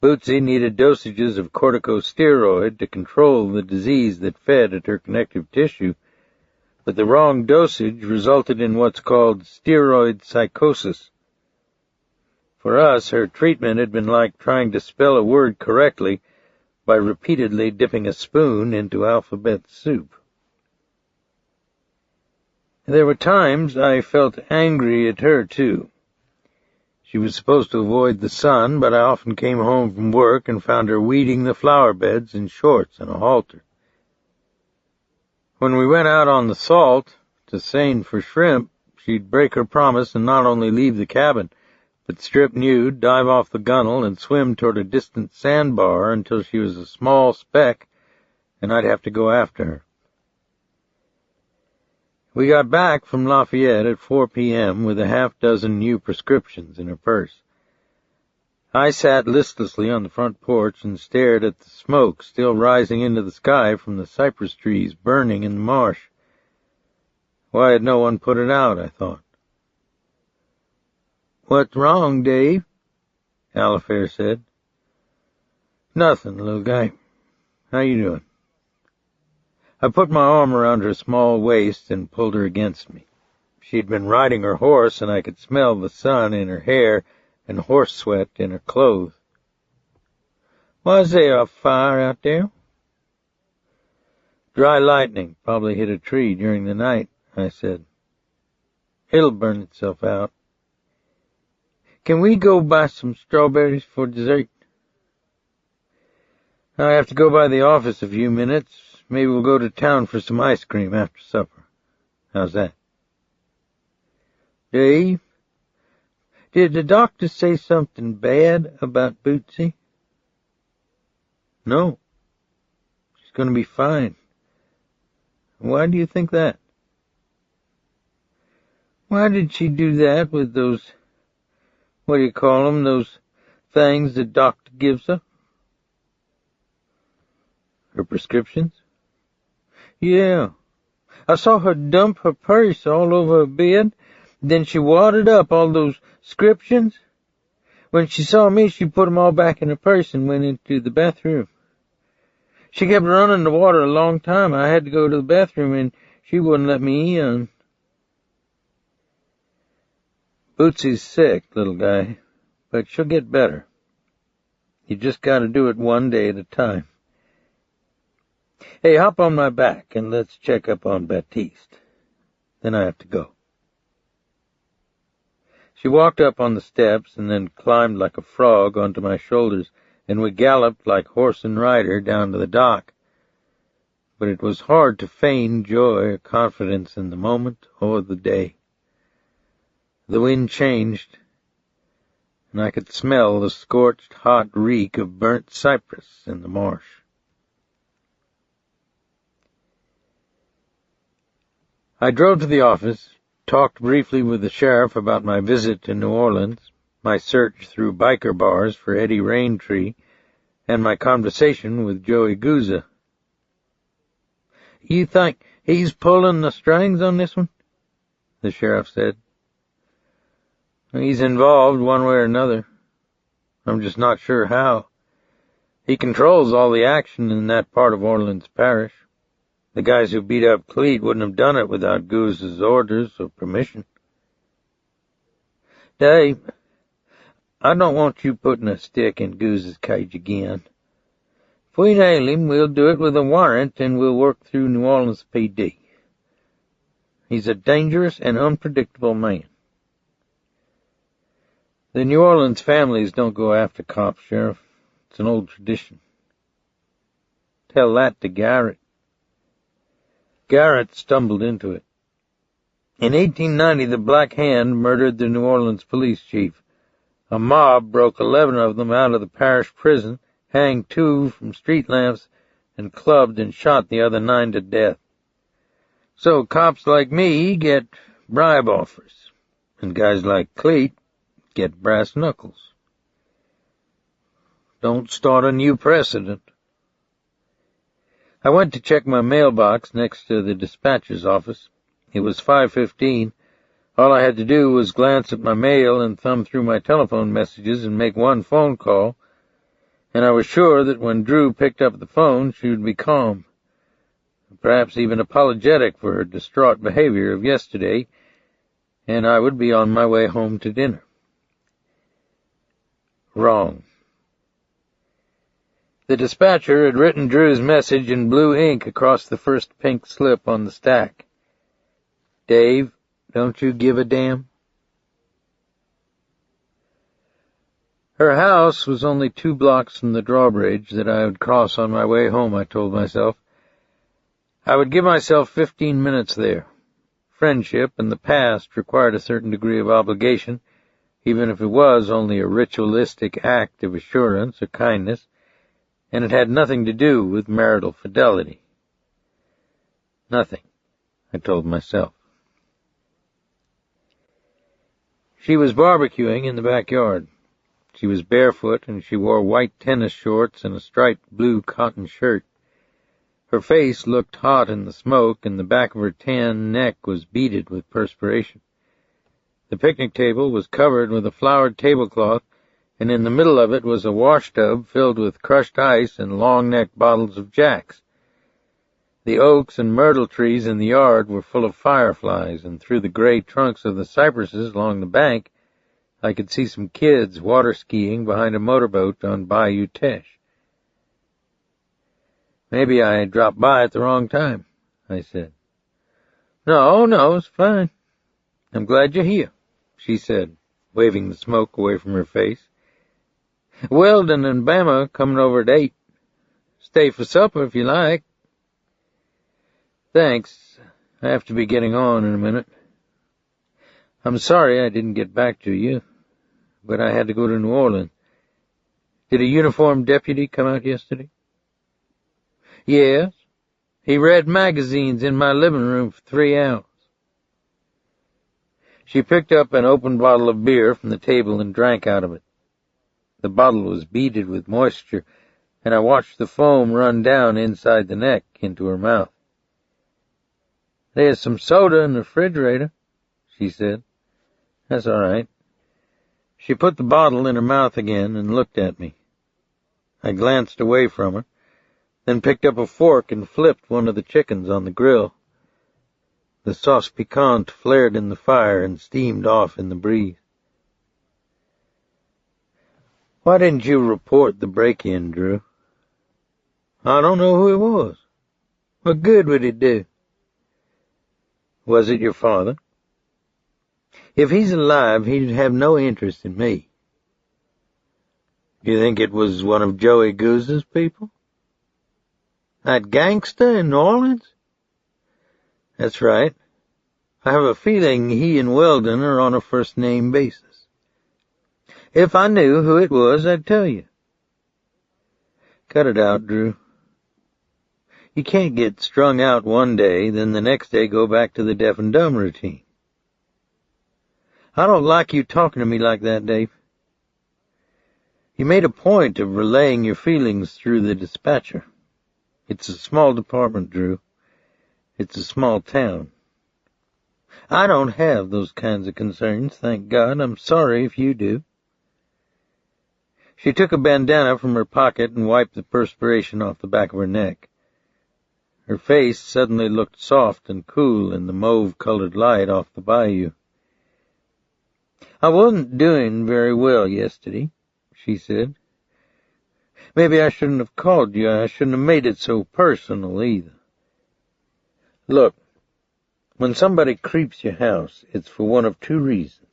Bootsy needed dosages of corticosteroid to control the disease that fed at her connective tissue, but the wrong dosage resulted in what's called steroid psychosis. For us, her treatment had been like trying to spell a word correctly by repeatedly dipping a spoon into alphabet soup. There were times I felt angry at her, too. She was supposed to avoid the sun, but I often came home from work and found her weeding the flower beds in shorts and a halter. When we went out on the salt to seine for shrimp, she'd break her promise and not only leave the cabin, but strip nude, dive off the gunwale, and swim toward a distant sandbar until she was a small speck, and I'd have to go after her. We got back from Lafayette at 4 p.m. with a half-dozen new prescriptions in her purse. I sat listlessly on the front porch and stared at the smoke still rising into the sky from the cypress trees burning in the marsh. Why had no one put it out, I thought. "What's wrong, Dave?" Alifair said. "Nothing, little guy. How you doing?" I put my arm around her small waist and pulled her against me. She'd been riding her horse, and I could smell the sun in her hair and horse sweat in her clothes. "Was there a fire out there?" "Dry lightning probably hit a tree during the night," I said. "It'll burn itself out. Can we go buy some strawberries for dessert?" "I have to go by the office a few minutes. Maybe we'll go to town for some ice cream after supper. How's that?" "Dave, did the doctor say something bad about Bootsy?" "No. She's going to be fine." "Why do you think that?" "Why did she do that with those, what do you call them, those things the doctor gives her?" "Her prescriptions?" "Yeah. I saw her dump her purse all over her bed. Then she wadded up all those prescriptions. When she saw me, she put them all back in her purse and went into the bathroom. She kept running the water a long time. I had to go to the bathroom, and she wouldn't let me in." "Bootsy's sick, little guy, but she'll get better. You just got to do it one day at a time. Hey, hop on my back and let's check up on Baptiste. Then I have to go." She walked up on the steps and then climbed like a frog onto my shoulders, and we galloped like horse and rider down to the dock. But it was hard to feign joy or confidence in the moment or the day. The wind changed, and I could smell the scorched hot reek of burnt cypress in the marsh. I drove to the office, talked briefly with the sheriff about my visit to New Orleans, my search through biker bars for Eddie Raintree, and my conversation with Joey Gouza. "You think he's pulling the strings on this one?" the sheriff said. "He's involved one way or another. I'm just not sure how. He controls all the action in that part of Orleans Parish. The guys who beat up Cleet wouldn't have done it without Gouza's orders or permission." "Dave, I don't want you putting a stick in Gouza's cage again. If we nail him, we'll do it with a warrant, and we'll work through New Orleans PD. He's a dangerous and unpredictable man." "The New Orleans families don't go after cops, Sheriff. It's an old tradition." "Tell that to Garrett." Garrett stumbled into it. "In 1890, the Black Hand murdered the New Orleans police chief. A mob broke 11 of them out of the parish prison, hanged 2 from street lamps, and clubbed and shot the other 9 to death. So cops like me get bribe offers, and guys like Cleet get brass knuckles. Don't start a new precedent." I went to check my mailbox next to the dispatcher's office. It was 5:15. All I had to do was glance at my mail and thumb through my telephone messages and make one phone call, and I was sure that when Drew picked up the phone, she would be calm, perhaps even apologetic for her distraught behavior of yesterday, and I would be on my way home to dinner. Wrong. The dispatcher had written Drew's message in blue ink across the first pink slip on the stack. "Dave, don't you give a damn?" Her house was only 2 blocks from the drawbridge that I would cross on my way home, I told myself. I would give myself 15 minutes there. Friendship and the past required a certain degree of obligation, even if it was only a ritualistic act of assurance or kindness, and it had nothing to do with marital fidelity. Nothing, I told myself. She was barbecuing in the backyard. She was barefoot, and she wore white tennis shorts and a striped blue cotton shirt. Her face looked hot in the smoke, and the back of her tan neck was beaded with perspiration. The picnic table was covered with a flowered tablecloth, and in the middle of it was a washtub filled with crushed ice and long-necked bottles of Jack's. The oaks and myrtle trees in the yard were full of fireflies, and through the gray trunks of the cypresses along the bank, I could see some kids water-skiing behind a motorboat on Bayou Teche. "Maybe I dropped by at the wrong time," I said. No, it's fine. "I'm glad you're here," she said, waving the smoke away from her face. "Weldon and Bama coming over at 8. Stay for supper if you like." "Thanks. I have to be getting on in a minute. I'm sorry I didn't get back to you, but I had to go to New Orleans. Did a uniformed deputy come out yesterday?" "Yes. He read magazines in my living room for 3 hours. She picked up an open bottle of beer from the table and drank out of it. The bottle was beaded with moisture, and I watched the foam run down inside the neck into her mouth. "There's some soda in the refrigerator," she said. "That's all right." She put the bottle in her mouth again and looked at me. I glanced away from her, then picked up a fork and flipped one of the chickens on the grill. The sauce piquante flared in the fire and steamed off in the breeze. "Why didn't you report the break-in, Drew?" "I don't know who it was. What good would it do?" "Was it your father?" "If he's alive, he'd have no interest in me." "Do you think it was one of Joey Goose's people?" "That gangster in New Orleans?" "That's right. I have a feeling he and Weldon are on a first-name basis. If I knew who it was, I'd tell you." "Cut it out, Drew. You can't get strung out one day, then the next day go back to the deaf and dumb routine." "I don't like you talking to me like that, Dave. You made a point of relaying your feelings through the dispatcher. It's a small department, Drew. It's a small town. I don't have those kinds of concerns, thank God. I'm sorry if you do." She took a bandana from her pocket and wiped the perspiration off the back of her neck. Her face suddenly looked soft and cool in the mauve-colored light off the bayou. "I wasn't doing very well yesterday," she said. "Maybe I shouldn't have called you. I shouldn't have made it so personal, either. Look, when somebody creeps your house, it's for one of 2 reasons.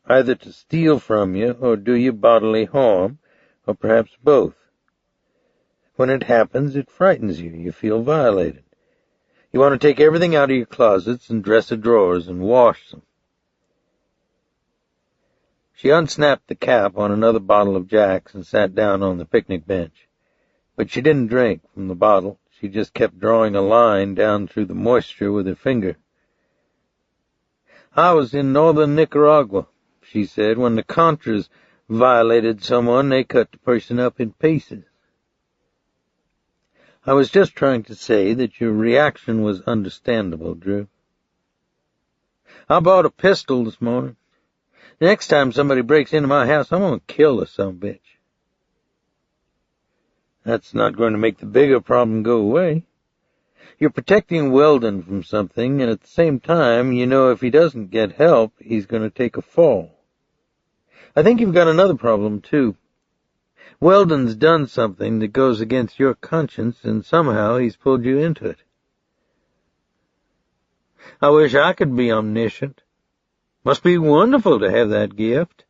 Either to steal from you or do you bodily harm, or perhaps both. When it happens, it frightens you. You feel violated. You want to take everything out of your closets and dresser drawers and wash them." She unsnapped the cap on another bottle of Jack's and sat down on the picnic bench. But she didn't drink from the bottle. She just kept drawing a line down through the moisture with her finger. "I was in northern Nicaragua," she said. "When the Contras violated someone, they cut the person up in pieces." "I was just trying to say that your reaction was understandable, Drew. I bought a pistol this morning. Next time somebody breaks into my house, I'm going to kill the sumbitch." "That's not going to make the bigger problem go away. You're protecting Weldon from something, and at the same time, you know if he doesn't get help, he's going to take a fall. I think you've got another problem, too. Weldon's done something that goes against your conscience, and somehow he's pulled you into it. I wish I could be omniscient. Must be wonderful to have that gift."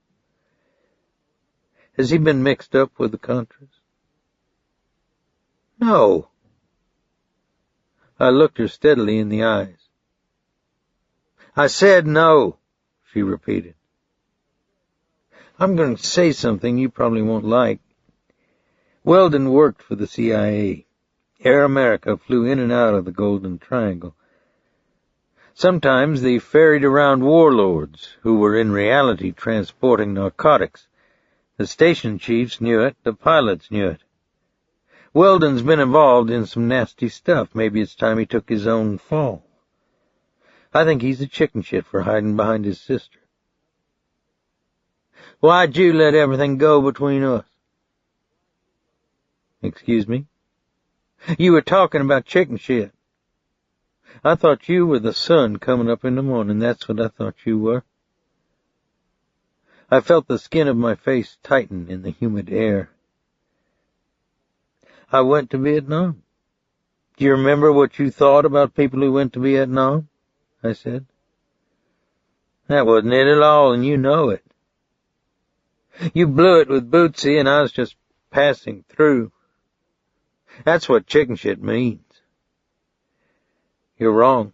"Has he been mixed up with the Contras?" "No." I looked her steadily in the eyes. "I said no," she repeated. "I'm going to say something you probably won't like. Weldon worked for the CIA. Air America flew in and out of the Golden Triangle. Sometimes they ferried around warlords who were in reality transporting narcotics. The station chiefs knew it, the pilots knew it. Weldon's been involved in some nasty stuff. Maybe it's time he took his own fall. I think he's a chicken shit for hiding behind his sister. Why'd you let everything go between us? Excuse me? You were talking about chicken shit. I thought you were the sun coming up in the morning. That's what I thought you were. I felt the skin of my face tighten in the humid air. I went to Vietnam. Do you remember what you thought about people who went to Vietnam? I said. That wasn't it at all, and you know it. You blew it with Bootsy, and I was just passing through. That's what chicken shit means. You're wrong.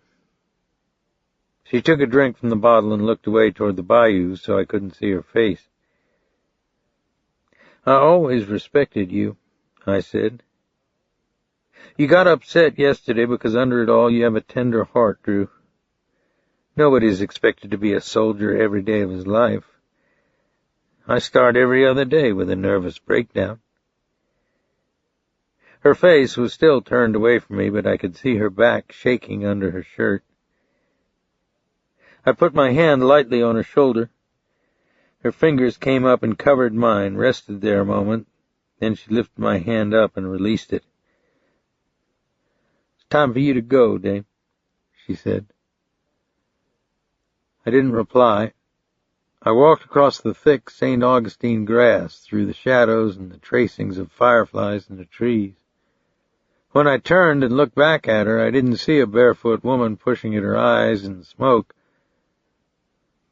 She took a drink from the bottle and looked away toward the bayou so I couldn't see her face. I always respected you, I said. You got upset yesterday because under it all you have a tender heart, Drew. Nobody's expected to be a soldier every day of his life. I start every other day with a nervous breakdown. Her face was still turned away from me, but I could see her back shaking under her shirt. I put my hand lightly on her shoulder. Her fingers came up and covered mine, rested there a moment. Then she lifted my hand up and released it. It's time for you to go, Dave, she said. I didn't reply. I walked across the thick St. Augustine grass, through the shadows and the tracings of fireflies in the trees. When I turned and looked back at her, I didn't see a barefoot woman pushing at her eyes in the smoke,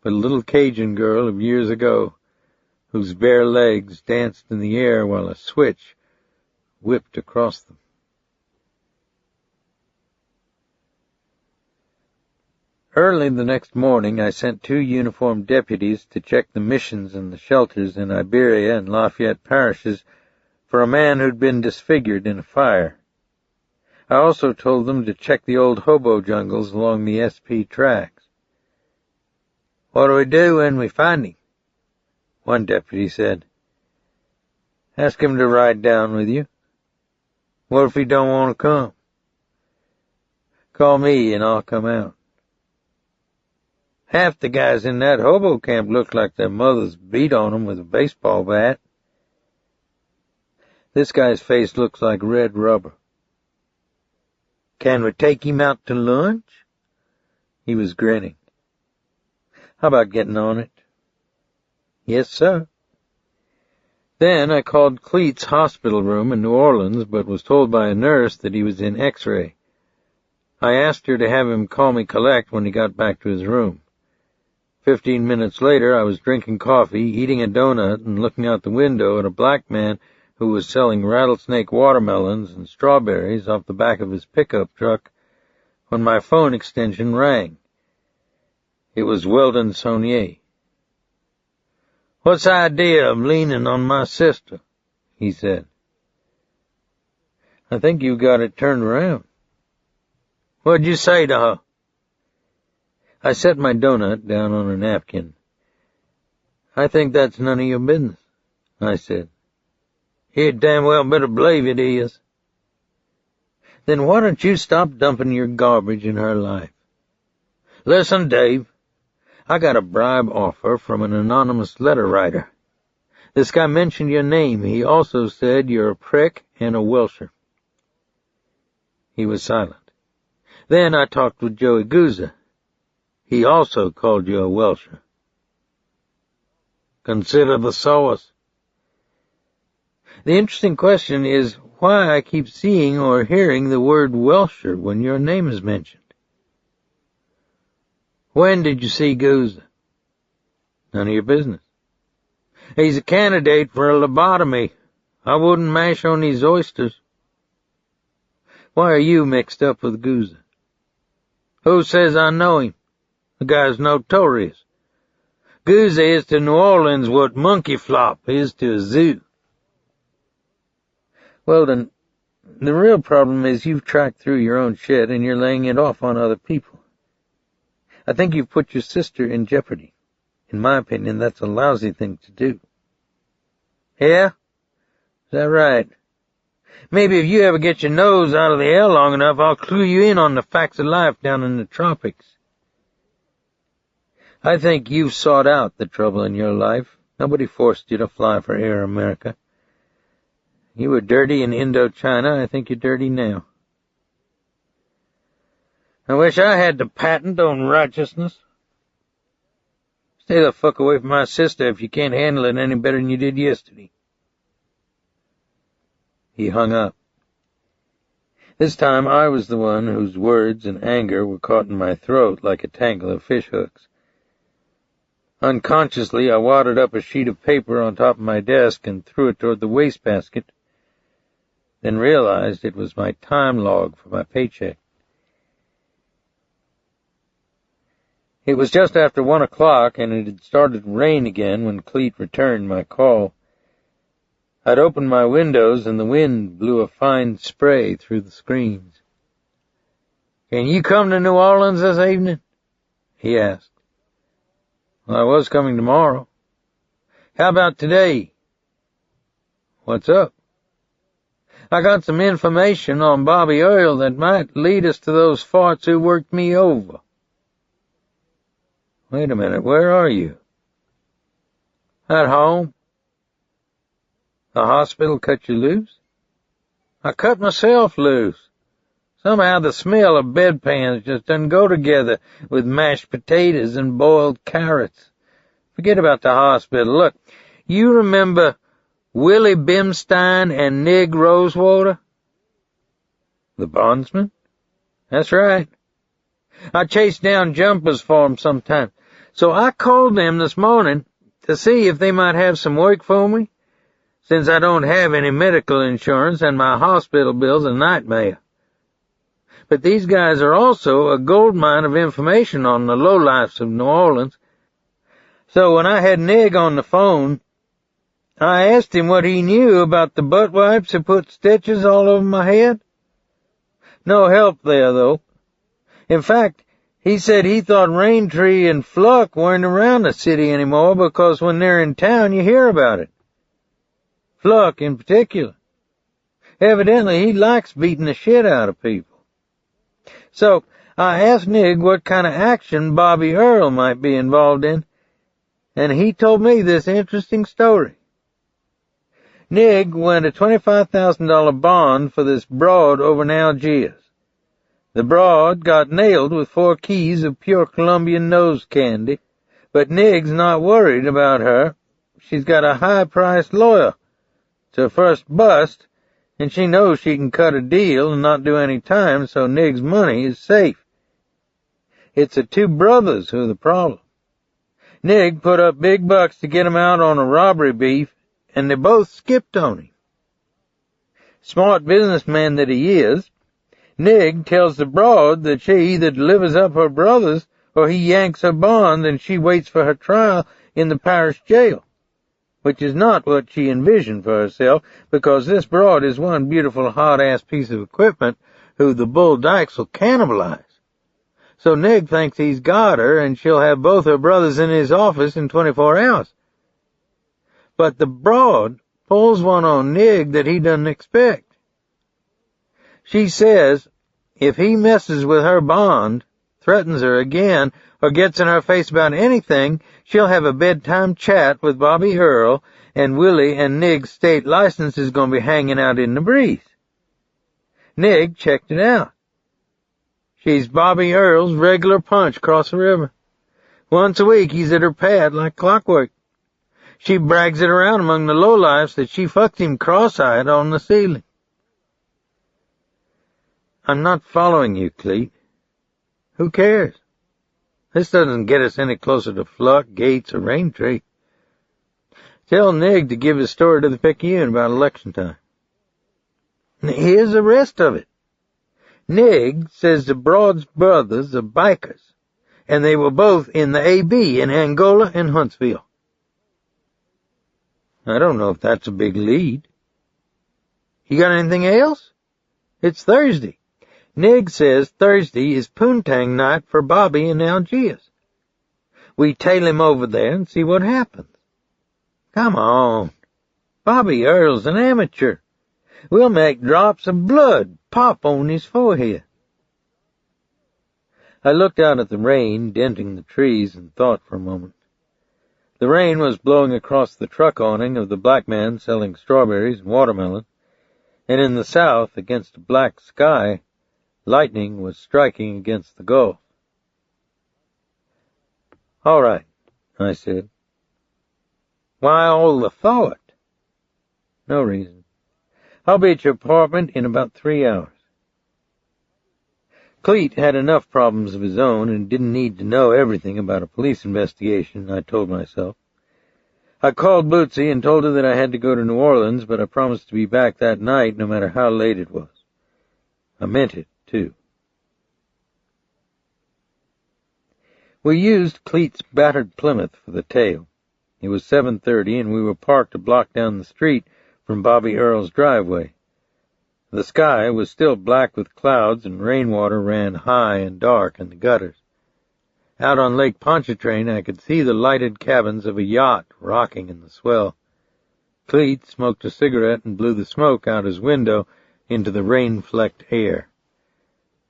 but a little Cajun girl of years ago, whose bare legs danced in the air while a switch whipped across them. Early the next morning, I sent 2 uniformed deputies to check the missions and the shelters in Iberia and Lafayette parishes for a man who'd been disfigured in a fire. I also told them to check the old hobo jungles along the SP tracks. What do we do when we find him? One deputy said. Ask him to ride down with you. What if he don't want to come? Call me and I'll come out. Half the guys in that hobo camp look like their mothers beat on them with a baseball bat. This guy's face looks like red rubber. Can we take him out to lunch? He was grinning. How about getting on it? Yes, sir. Then I called Cleet's hospital room in New Orleans, but was told by a nurse that he was in X-ray. I asked her to have him call me collect when he got back to his room. 15 minutes later, I was drinking coffee, eating a donut, and looking out the window at a black man who was selling rattlesnake watermelons and strawberries off the back of his pickup truck when my phone extension rang. It was Weldon Sonnier. What's the idea of leaning on my sister? He said. I think you got it turned around. What'd you say to her? I set my donut down on a napkin. I think that's none of your business, I said. You damn well better believe it is. Then why don't you stop dumping your garbage in her life? Listen, Dave, I got a bribe offer from an anonymous letter writer. This guy mentioned your name. He also said you're a prick and a Welsher. He was silent. Then I talked with Joey Gouza. He also called you a Welsher. Consider the source. The interesting question is why I keep seeing or hearing the word Welsher when your name is mentioned. When did you see Gouza? None of your business. He's a candidate for a lobotomy. I wouldn't mash on these oysters. Why are you mixed up with Gouza? Who says I know him? The guy's notorious. Gouza is to New Orleans what Monkey Flop is to a zoo. Well, then, the real problem is you've tracked through your own shit and you're laying it off on other people. I think you've put your sister in jeopardy. In my opinion, that's a lousy thing to do. Yeah? Is that right? Maybe if you ever get your nose out of the air long enough, I'll clue you in on the facts of life down in the tropics. I think you've sought out the trouble in your life. Nobody forced you to fly for Air America. You were dirty in Indochina. I think you're dirty now. I wish I had the patent on righteousness. Stay the fuck away from my sister if you can't handle it any better than you did yesterday. He hung up. This time I was the one whose words and anger were caught in my throat like a tangle of fishhooks. Unconsciously, I wadded up a sheet of paper on top of my desk and threw it toward the wastebasket, then realized it was my time log for my paycheck. It was just after 1 o'clock, and it had started to rain again when Cleet returned my call. I'd opened my windows, and the wind blew a fine spray through the screens. "Can you come to New Orleans this evening?" he asked. "Well, I was coming tomorrow." "How about today?" "What's up?" "I got some information on Bobby Earl that might lead us to those farts who worked me over." "Wait a minute, where are you?" "At home." "The hospital cut you loose?" "I cut myself loose. Somehow the smell of bedpans just doesn't go together with mashed potatoes and boiled carrots. Forget about the hospital. Look, you remember Willie Bimstein and Nig Rosewater?" "The bondsman?" "That's right. I chased down jumpers for 'em sometime. So I called them this morning to see if they might have some work for me, since I don't have any medical insurance and my hospital bill's a nightmare. But these guys are also a gold mine of information on the lowlifes of New Orleans. So when I had Nig on the phone, I asked him what he knew about the butt wipes who put stitches all over my head. No help there, though. In fact, he said he thought Raintree and Fluck weren't around the city anymore because when they're in town you hear about it. Fluck in particular. Evidently he likes beating the shit out of people. So I asked Nig what kind of action Bobby Earl might be involved in, and he told me this interesting story. Nig went a $25,000 bond for this broad over in Algiers. The broad got nailed with 4 keys of pure Colombian nose candy, but Nig's not worried about her. She's got a high-priced lawyer. It's her first bust, and she knows she can cut a deal and not do any time, so Nig's money is safe. It's the 2 brothers who are the problem. Nig put up big bucks to get him out on a robbery beef, and they both skipped on him. Smart businessman that he is, Nig tells the broad that she either delivers up her brothers or he yanks her bond and she waits for her trial in the parish jail, which is not what she envisioned for herself, because this broad is one beautiful hot-ass piece of equipment who the Bull Dykes will cannibalize. So Nig thinks he's got her and she'll have both her brothers in his office in 24 hours. But the broad pulls one on Nig that he doesn't expect. She says if he messes with her bond, threatens her again, or gets in her face about anything, she'll have a bedtime chat with Bobby Earl, and Willie and Nig's state license is going to be hanging out in the breeze. Nig checked it out. She's Bobby Earl's regular punch across the river. Once a week he's at her pad like clockwork. She brags it around among the lowlifes that she fucked him cross-eyed on the ceiling. I'm not following you, Cleet. Who cares? This doesn't get us any closer to Fluck, Gates, or Raintree. Tell Nig to give his story to the Picayune about election time. Here's the rest of it. Nig says the Broad's brothers are bikers, and they were both in the AB in Angola and Huntsville. I don't know if that's a big lead. You got anything else? It's Thursday. Nig says Thursday is poontang night for Bobby in Algiers. We tail him over there and see what happens. Come on. Bobby Earl's an amateur. We'll make drops of blood pop on his forehead. I looked out at the rain denting the trees and thought for a moment. The rain was blowing across the truck awning of the black man selling strawberries and watermelon, and in the south, against a black sky, lightning was striking against the Gulf. "All right," I said. "Why all the thought?" "No reason. I'll be at your apartment in about 3 hours." Cleet had enough problems of his own and didn't need to know everything about a police investigation, I told myself. I called Bootsy and told her that I had to go to New Orleans, but I promised to be back that night no matter how late it was. I meant it, too. We used Cleet's battered Plymouth for the tail. It was 7:30, and we were parked a block down the street from Bobby Earl's driveway. The sky was still black with clouds, and rainwater ran high and dark in the gutters. Out on Lake Pontchartrain I could see the lighted cabins of a yacht rocking in the swell. Cleet smoked a cigarette and blew the smoke out his window into the rain-flecked air.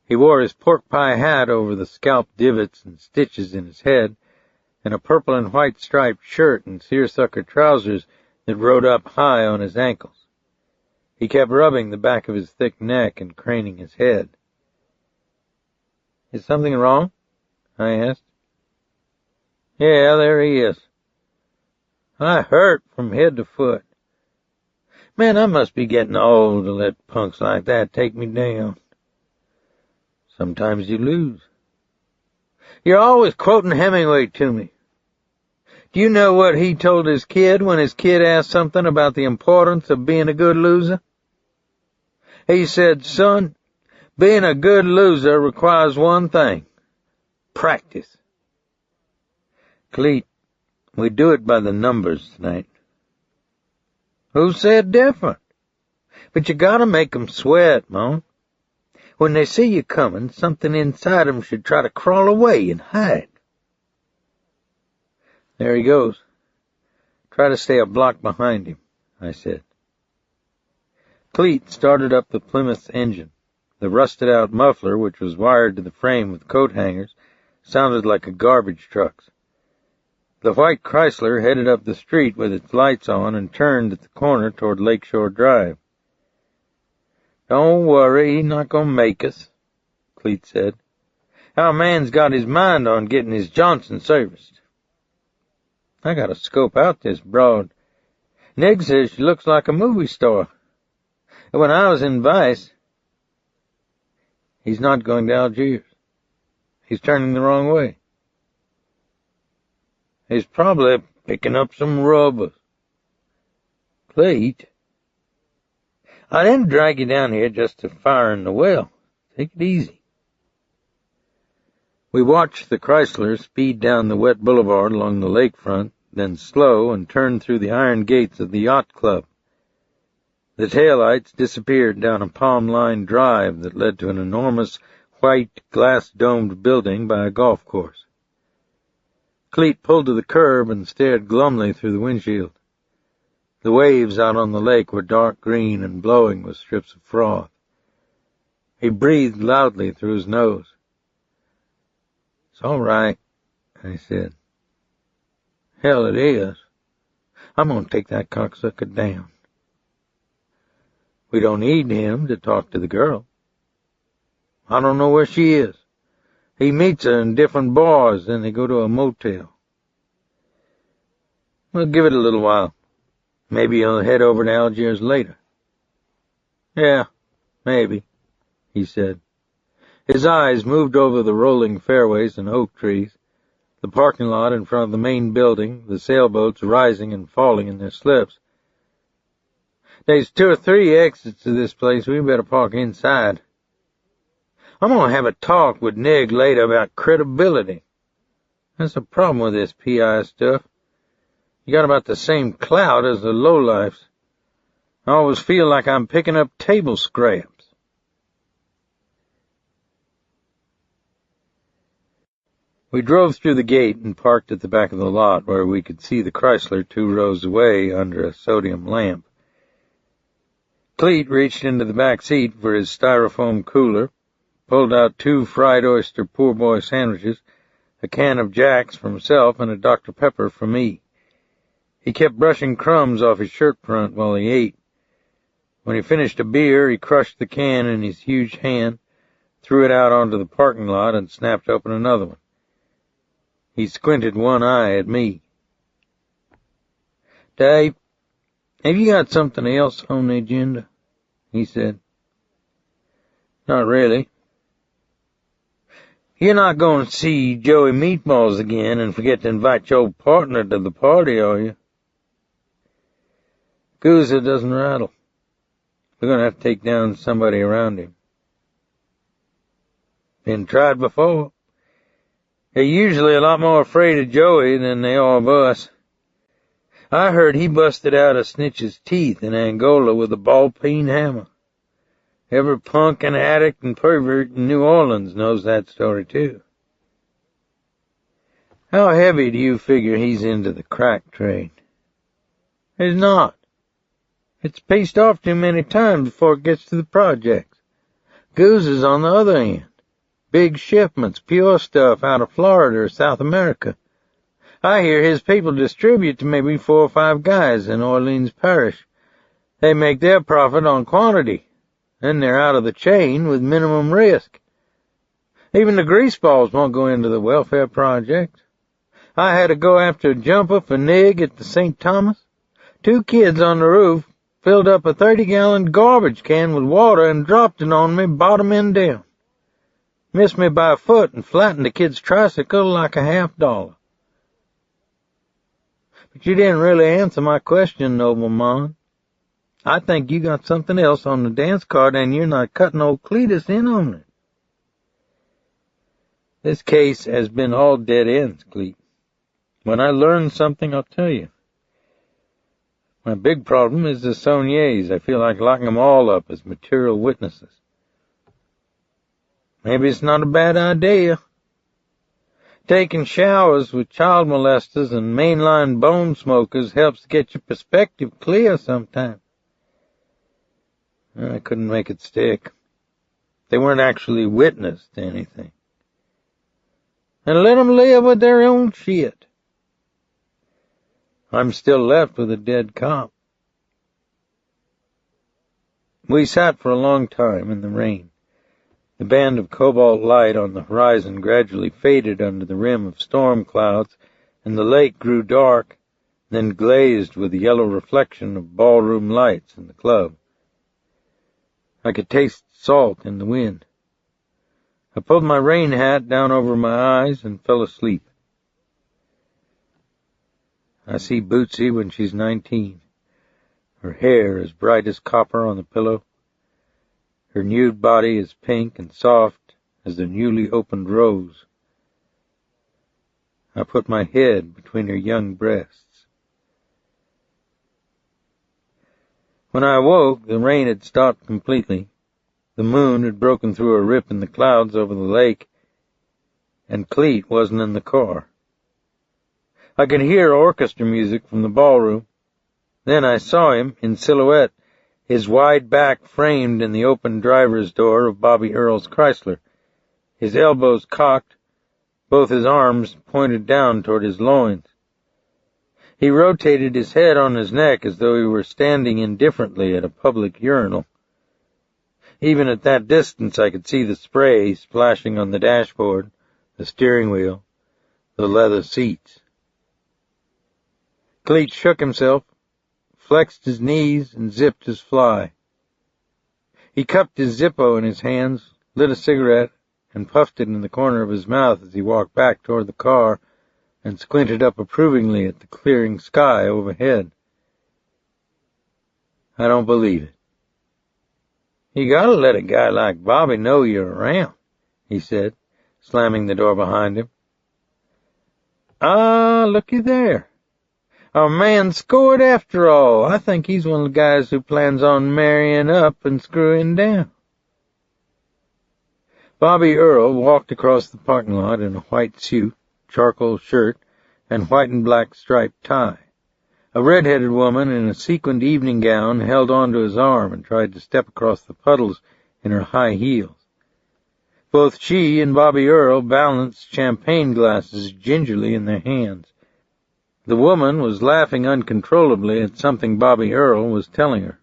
He wore his pork-pie hat over the scalp divots and stitches in his head, and a purple and white striped shirt and seersucker trousers that rode up high on his ankles. He kept rubbing the back of his thick neck and craning his head. "Is something wrong?" I asked. "Yeah, there he is. I hurt from head to foot. Man, I must be getting old to let punks like that take me down." "Sometimes you lose." "You're always quoting Hemingway to me. Do you know what he told his kid when his kid asked something about the importance of being a good loser? He said, 'Son, being a good loser requires one thing: practice.' Cleet, we do it by the numbers tonight." "Who said different? But you gotta make 'em sweat, Mom. When they see you coming, something inside 'em should try to crawl away and hide." "There he goes. Try to stay a block behind him," I said. Cleet started up the Plymouth's engine. The rusted-out muffler, which was wired to the frame with coat hangers, sounded like a garbage truck's. The white Chrysler headed up the street with its lights on and turned at the corner toward Lakeshore Drive. "Don't worry, he's not going to make us," Cleet said. "Our man's got his mind on getting his Johnson serviced." "I got to scope out this broad. Nig says she looks like a movie star. When I was in Vice..." "He's not going to Algiers. He's turning the wrong way." "He's probably picking up some rubbers." "Cleet, I didn't drag you down here just to fire in the well. Take it easy." We watched the Chrysler speed down the wet boulevard along the lakefront, then slow and turn through the iron gates of the yacht club. The taillights disappeared down a palm-lined drive that led to an enormous white glass-domed building by a golf course. Cleet pulled to the curb and stared glumly through the windshield. The waves out on the lake were dark green and blowing with strips of froth. He breathed loudly through his nose. "It's all right," I said. "Hell, it is. I'm going to take that cocksucker down." "We don't need him to talk to the girl." "I don't know where she is. He meets her in different bars, then they go to a motel." "We'll give it a little while. Maybe he'll head over to Algiers later." "Yeah, maybe," he said. His eyes moved over the rolling fairways and oak trees, the parking lot in front of the main building, the sailboats rising and falling in their slips. "There's 2 or 3 exits to this place. We better park inside. I'm going to have a talk with Nig later about credibility. That's the problem with this PI stuff. You got about the same clout as the lowlifes. I always feel like I'm picking up table scraps." We drove through the gate and parked at the back of the lot where we could see the Chrysler 2 rows away under a sodium lamp. Cleet reached into the back seat for his styrofoam cooler, pulled out 2 fried oyster poor boy sandwiches, a can of Jack's for himself, and a Dr. Pepper for me. He kept brushing crumbs off his shirt front while he ate. When he finished a beer, he crushed the can in his huge hand, threw it out onto the parking lot, and snapped open another one. He squinted one eye at me. "Dave, have you got something else on the agenda?" he said. "Not really." "You're not going to see Joey Meatballs again and forget to invite your partner to the party, are you?" "Gouza doesn't rattle. We're going to have to take down somebody around him." "Been tried before. They're usually a lot more afraid of Joey than they are of us. I heard he busted out a snitch's teeth in Angola with a ball-peen hammer. Every punk and addict and pervert in New Orleans knows that story, too." "How heavy do you figure he's into the crack trade?" "He's not. It's pieced off too many times before it gets to the projects. Gouza's on the other end. Big shipments, pure stuff out of Florida or South America. I hear his people distribute to maybe 4 or 5 guys in Orleans Parish. They make their profit on quantity. Then they're out of the chain with minimum risk. Even the greaseballs won't go into the welfare project. I had to go after a jumper for Nig at the St. Thomas. 2 kids on the roof filled up a 30-gallon garbage can with water and dropped it on me bottom end down. Missed me by a foot and flattened the kid's tricycle like a $50. But you didn't really answer my question, nobleman. I think you got something else on the dance card and you're not cutting old Cletus in on it." "This case has been all dead ends, Cleet. When I learn something, I'll tell you. My big problem is the Sonniers. I feel like locking them all up as material witnesses." "Maybe it's not a bad idea. Taking showers with child molesters and mainline bone smokers helps get your perspective clear sometimes." I couldn't make it stick. They weren't actually witness to anything. "And let them live with their own shit." I'm still left with a dead cop. We sat for a long time in the rain. The band of cobalt light on the horizon gradually faded under the rim of storm clouds, and the lake grew dark, then glazed with the yellow reflection of ballroom lights in the club. I could taste salt in the wind. I pulled my rain hat down over my eyes and fell asleep. I see Bootsy when she's 19. Her hair is bright as copper on the pillow. Her nude body is pink and soft as the newly opened rose. I put my head between her young breasts. When I awoke, the rain had stopped completely. The moon had broken through a rip in the clouds over the lake, and Cleet wasn't in the car. I could hear orchestra music from the ballroom. Then I saw him in silhouette, his wide back framed in the open driver's door of Bobby Earl's Chrysler, his elbows cocked, both his arms pointed down toward his loins. He rotated his head on his neck as though he were standing indifferently at a public urinal. Even at that distance I could see the spray splashing on the dashboard, the steering wheel, the leather seats. Cleet shook himself, flexed his knees, and zipped his fly. He cupped his Zippo in his hands, lit a cigarette, and puffed it in the corner of his mouth as he walked back toward the car and squinted up approvingly at the clearing sky overhead. "I don't believe it." "You gotta let a guy like Bobby know you're around," he said, slamming the door behind him. "Ah, looky there. Our man scored after all. I think he's one of the guys who plans on marrying up and screwing down." Bobby Earl walked across the parking lot in a white suit, charcoal shirt and white and black striped tie. A red-headed woman in a sequined evening gown held onto his arm and tried to step across the puddles in her high heels. Both she and Bobby Earl balanced champagne glasses gingerly in their hands. The woman was laughing uncontrollably at something Bobby Earl was telling her.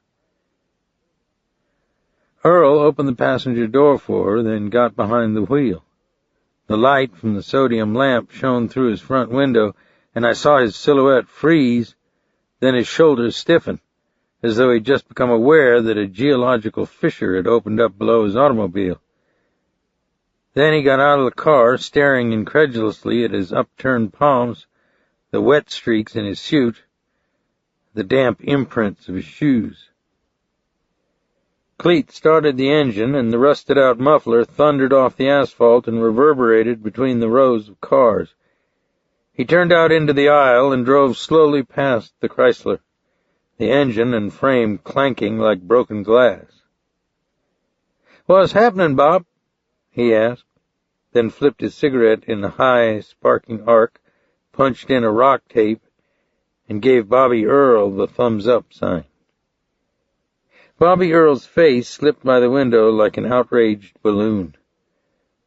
Earl opened the passenger door for her, then got behind the wheel. The light from the sodium lamp shone through his front window, and I saw his silhouette freeze, then his shoulders stiffen, as though he'd just become aware that a geological fissure had opened up below his automobile. Then he got out of the car, staring incredulously at his upturned palms, the wet streaks in his suit, the damp imprints of his shoes. Cleet started the engine, and the rusted-out muffler thundered off the asphalt and reverberated between the rows of cars. He turned out into the aisle and drove slowly past the Chrysler, the engine and frame clanking like broken glass. "What's happening, Bob?" he asked, then flipped his cigarette in a high, sparking arc, punched in a rock tape, and gave Bobby Earl the thumbs-up sign. Bobby Earl's face slipped by the window like an outraged balloon.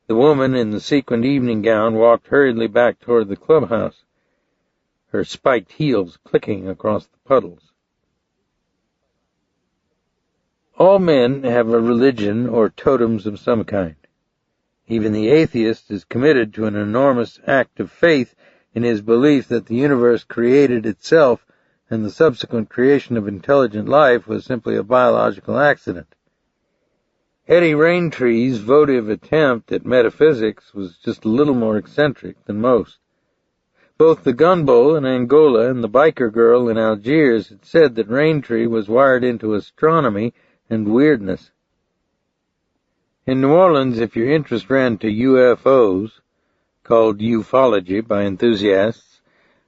The woman in the sequined evening gown walked hurriedly back toward the clubhouse, her spiked heels clicking across the puddles. All men have a religion or totems of some kind. Even the atheist is committed to an enormous act of faith in his belief that the universe created itself and the subsequent creation of intelligent life was simply a biological accident. Eddie Raintree's votive attempt at metaphysics was just a little more eccentric than most. Both the gunbowl in Angola and the biker girl in Algiers had said that Raintree was wired into astronomy and weirdness. In New Orleans, if your interest ran to UFOs, called ufology by enthusiasts,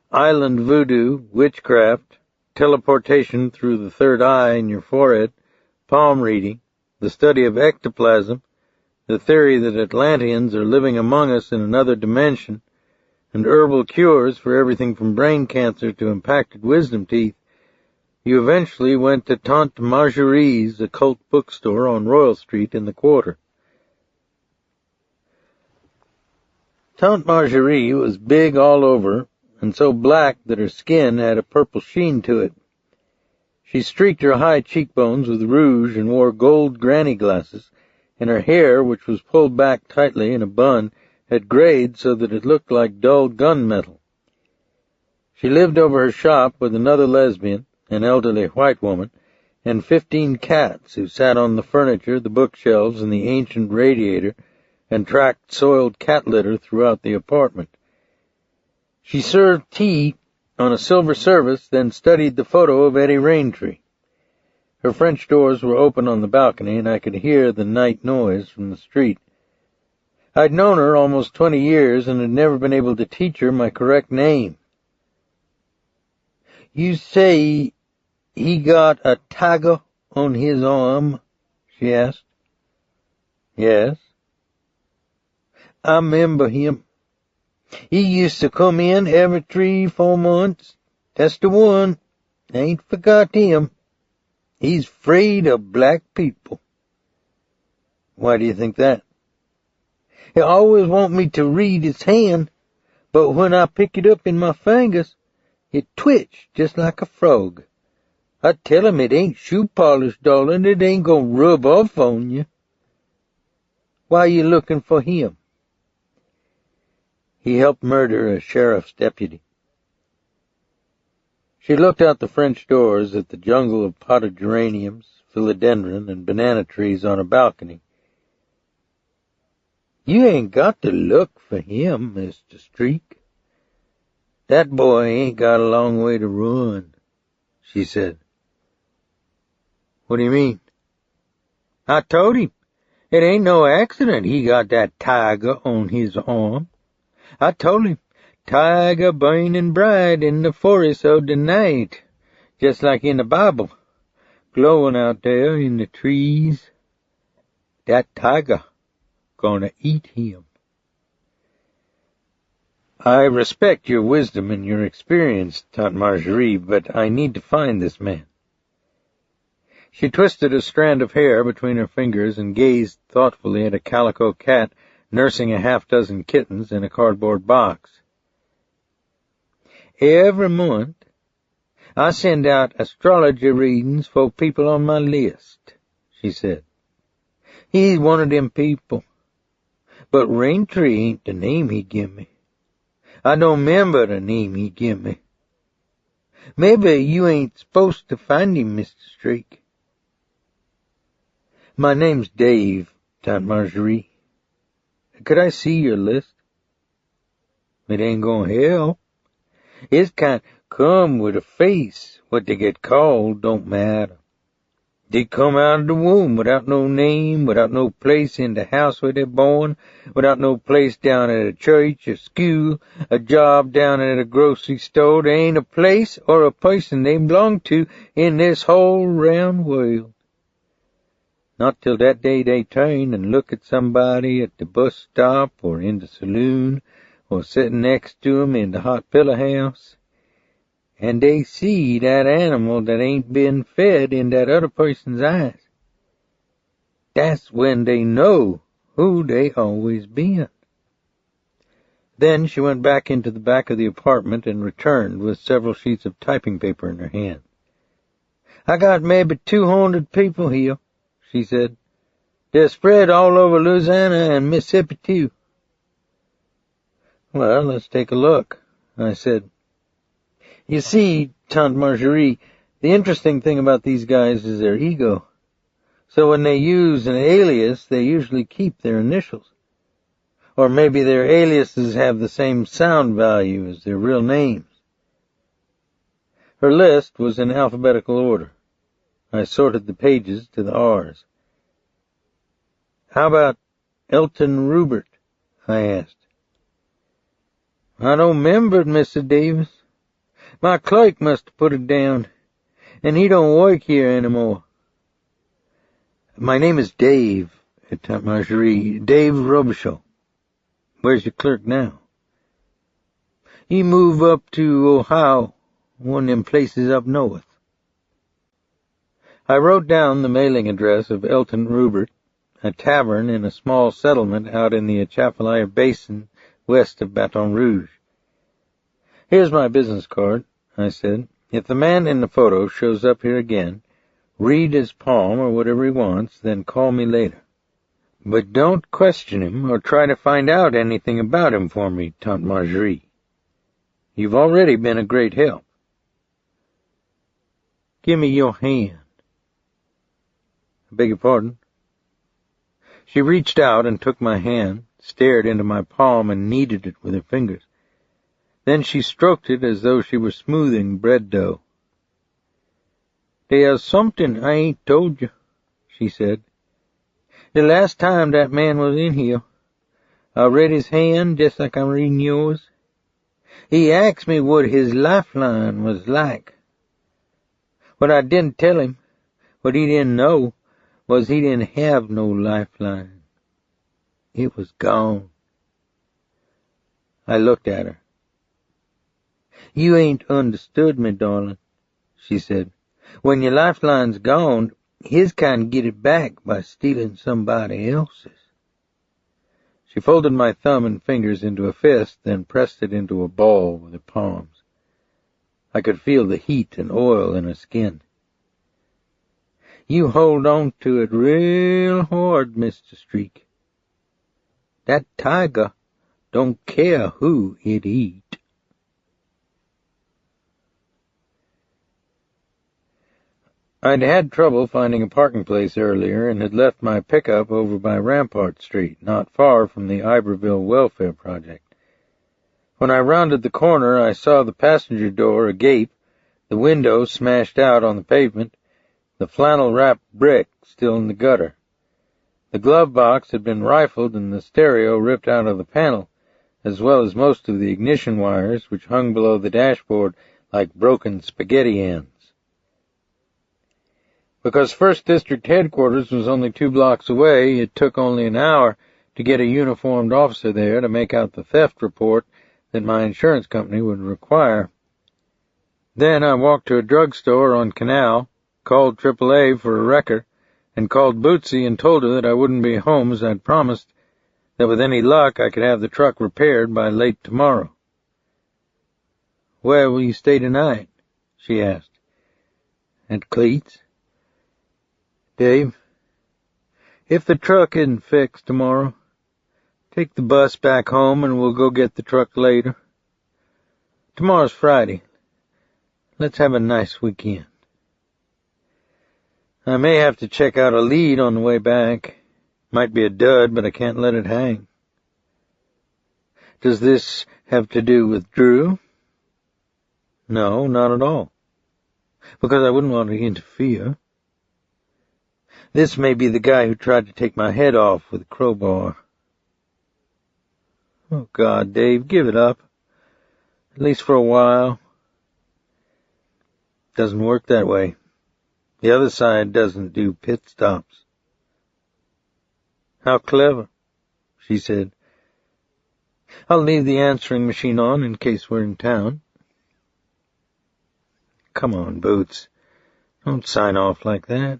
island voodoo, witchcraft, teleportation through the third eye in your forehead, palm reading, the study of ectoplasm, the theory that Atlanteans are living among us in another dimension, and herbal cures for everything from brain cancer to impacted wisdom teeth, you eventually went to Tante Marjorie's occult bookstore on Royal Street in the Quarter. Tante Marjorie was big all over and so black that her skin had a purple sheen to it. She streaked her high cheekbones with rouge and wore gold granny glasses, and her hair, which was pulled back tightly in a bun, had grayed so that it looked like dull gunmetal. She lived over her shop with another lesbian, an elderly white woman, and 15 cats who sat on the furniture, the bookshelves, and the ancient radiator, and tracked soiled cat litter throughout the apartment. She served tea on a silver service, then studied the photo of Eddie Raintree. Her French doors were open on the balcony, and I could hear the night noise from the street. I'd known her almost 20 years and had never been able to teach her my correct name. "You say he got a tiger on his arm?" she asked. "Yes." "I remember him. He used to come in every 3-4 months. That's the one. Ain't forgot him. He's afraid of black people." "Why do you think that?" "He always want me to read his hand, but when I pick it up in my fingers, it twitch just like a frog. I tell him it ain't shoe polish, darling. It ain't gonna rub off on you." "Why you looking for him?" "He helped murder a sheriff's deputy." She looked out the French doors at the jungle of potted geraniums, philodendron, and banana trees on a balcony. "You ain't got to look for him, Mr. Streak. That boy ain't got a long way to run," she said. "What do you mean?" "I told him. It ain't no accident he got that tiger on his arm. I told him, tiger burning bright in the forest of the night, just like in the Bible, glowing out there in the trees. That tiger gonna eat him." I respect your wisdom and your experience, Tante Marjorie, but I need to find this man. She twisted a strand of hair between her fingers and gazed thoughtfully at a calico cat nursing a half-dozen kittens in a cardboard box. Every month, I send out astrology readings for people on my list, she said. He's one of them people. But Raintree ain't the name he give me. I don't remember the name he give me. Maybe you ain't supposed to find him, Mr. Streak. My name's Dave, Tante Marjorie. Could I see your list? It ain't gonna help. It's kind come with a face. What they get called don't matter. They come out of the womb without no name, without no place in the house where they're born, without no place down at a church, a school, a job down at a grocery store. There ain't a place or a person they belong to in this whole round world. Not till that day they turn and look at somebody at the bus stop or in the saloon or sitting next to 'em in the hot pillow house, and they see that animal that ain't been fed in that other person's eyes. That's when they know who they always been. Then she went back into the back of the apartment and returned with several sheets of typing paper in her hand. I got maybe 200 people here, she said. They're spread all over Louisiana and Mississippi, too. Well, let's take a look, I said. You see, Tante Marjorie, the interesting thing about these guys is their ego. So when they use an alias, they usually keep their initials. Or maybe their aliases have the same sound value as their real names. Her list was in alphabetical order. I sorted the pages to the R's. How about Elton Rupert? I asked. I don't remember it, Mr. Davis. My clerk must have put it down, and he don't work here anymore. My name is Dave, Tante Marjorie, Dave Robicheaux. Where's your clerk now? He moved up to Ohio, one of them places up north. I wrote down the mailing address of Elton Rupert, a tavern in a small settlement out in the Atchafalaya Basin west of Baton Rouge. Here's my business card, I said. If the man in the photo shows up here again, read his palm or whatever he wants, then call me later. But don't question him or try to find out anything about him for me, Tante Marjorie. You've already been a great help. Give me your hand. I beg your pardon? She reached out and took my hand, stared into my palm, and kneaded it with her fingers. Then she stroked it as though she were smoothing bread dough. There's something I ain't told you, she said. The last time that man was in here, I read his hand just like I'm reading yours. He asked me what his lifeline was like. What I didn't tell him, what he didn't know, was he didn't have no lifeline. It was gone. I looked at her. You ain't understood me, darling, she said. When your lifeline's gone, his kind get it back by stealing somebody else's. She folded my thumb and fingers into a fist, then pressed it into a ball with her palms. I could feel the heat and oil in her skin. You hold on to it real hard, Mr. Streak. That tiger don't care who it eat. I'd had trouble finding a parking place earlier and had left my pickup over by Rampart Street, not far from the Iberville Welfare Project. When I rounded the corner, I saw the passenger door agape, the window smashed out on the pavement, the flannel-wrapped brick still in the gutter. The glove box had been rifled and the stereo ripped out of the panel, as well as most of the ignition wires, which hung below the dashboard like broken spaghetti ends. Because 1st District headquarters was only 2 blocks away, it took only an hour to get a uniformed officer there to make out the theft report that my insurance company would require. Then I walked to a drugstore on Canal, called AAA for a wrecker, and called Bootsy and told her that I wouldn't be home as I'd promised, that with any luck I could have the truck repaired by late tomorrow. "Where will you stay tonight?" she asked. "At Cleet's." "Dave, if the truck isn't fixed tomorrow, take the bus back home and we'll go get the truck later. Tomorrow's Friday. Let's have a nice weekend. I may have to check out a lead on the way back. Might be a dud, but I can't let it hang." "Does this have to do with Drew?" "No, not at all. Because I wouldn't want to interfere. This may be the guy who tried to take my head off with a crowbar." "Oh, God, Dave, give it up. At least for a while." "Doesn't work that way. The other side doesn't do pit stops." "How clever," she said. "I'll leave the answering machine on in case we're in town." "Come on, Boots. Don't sign off like that."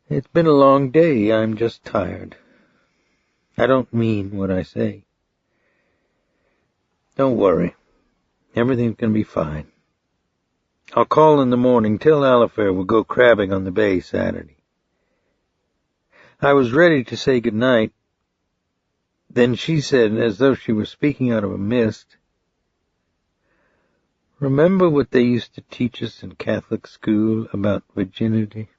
"It's been a long day. I'm just tired. I don't mean what I say." "Don't worry. Everything's going to be fine. I'll call in the morning. Tell Alifair we'll go crabbing on the bay Saturday." I was ready to say good night. Then she said, as though she were speaking out of a mist, "Remember what they used to teach us in Catholic school about virginity?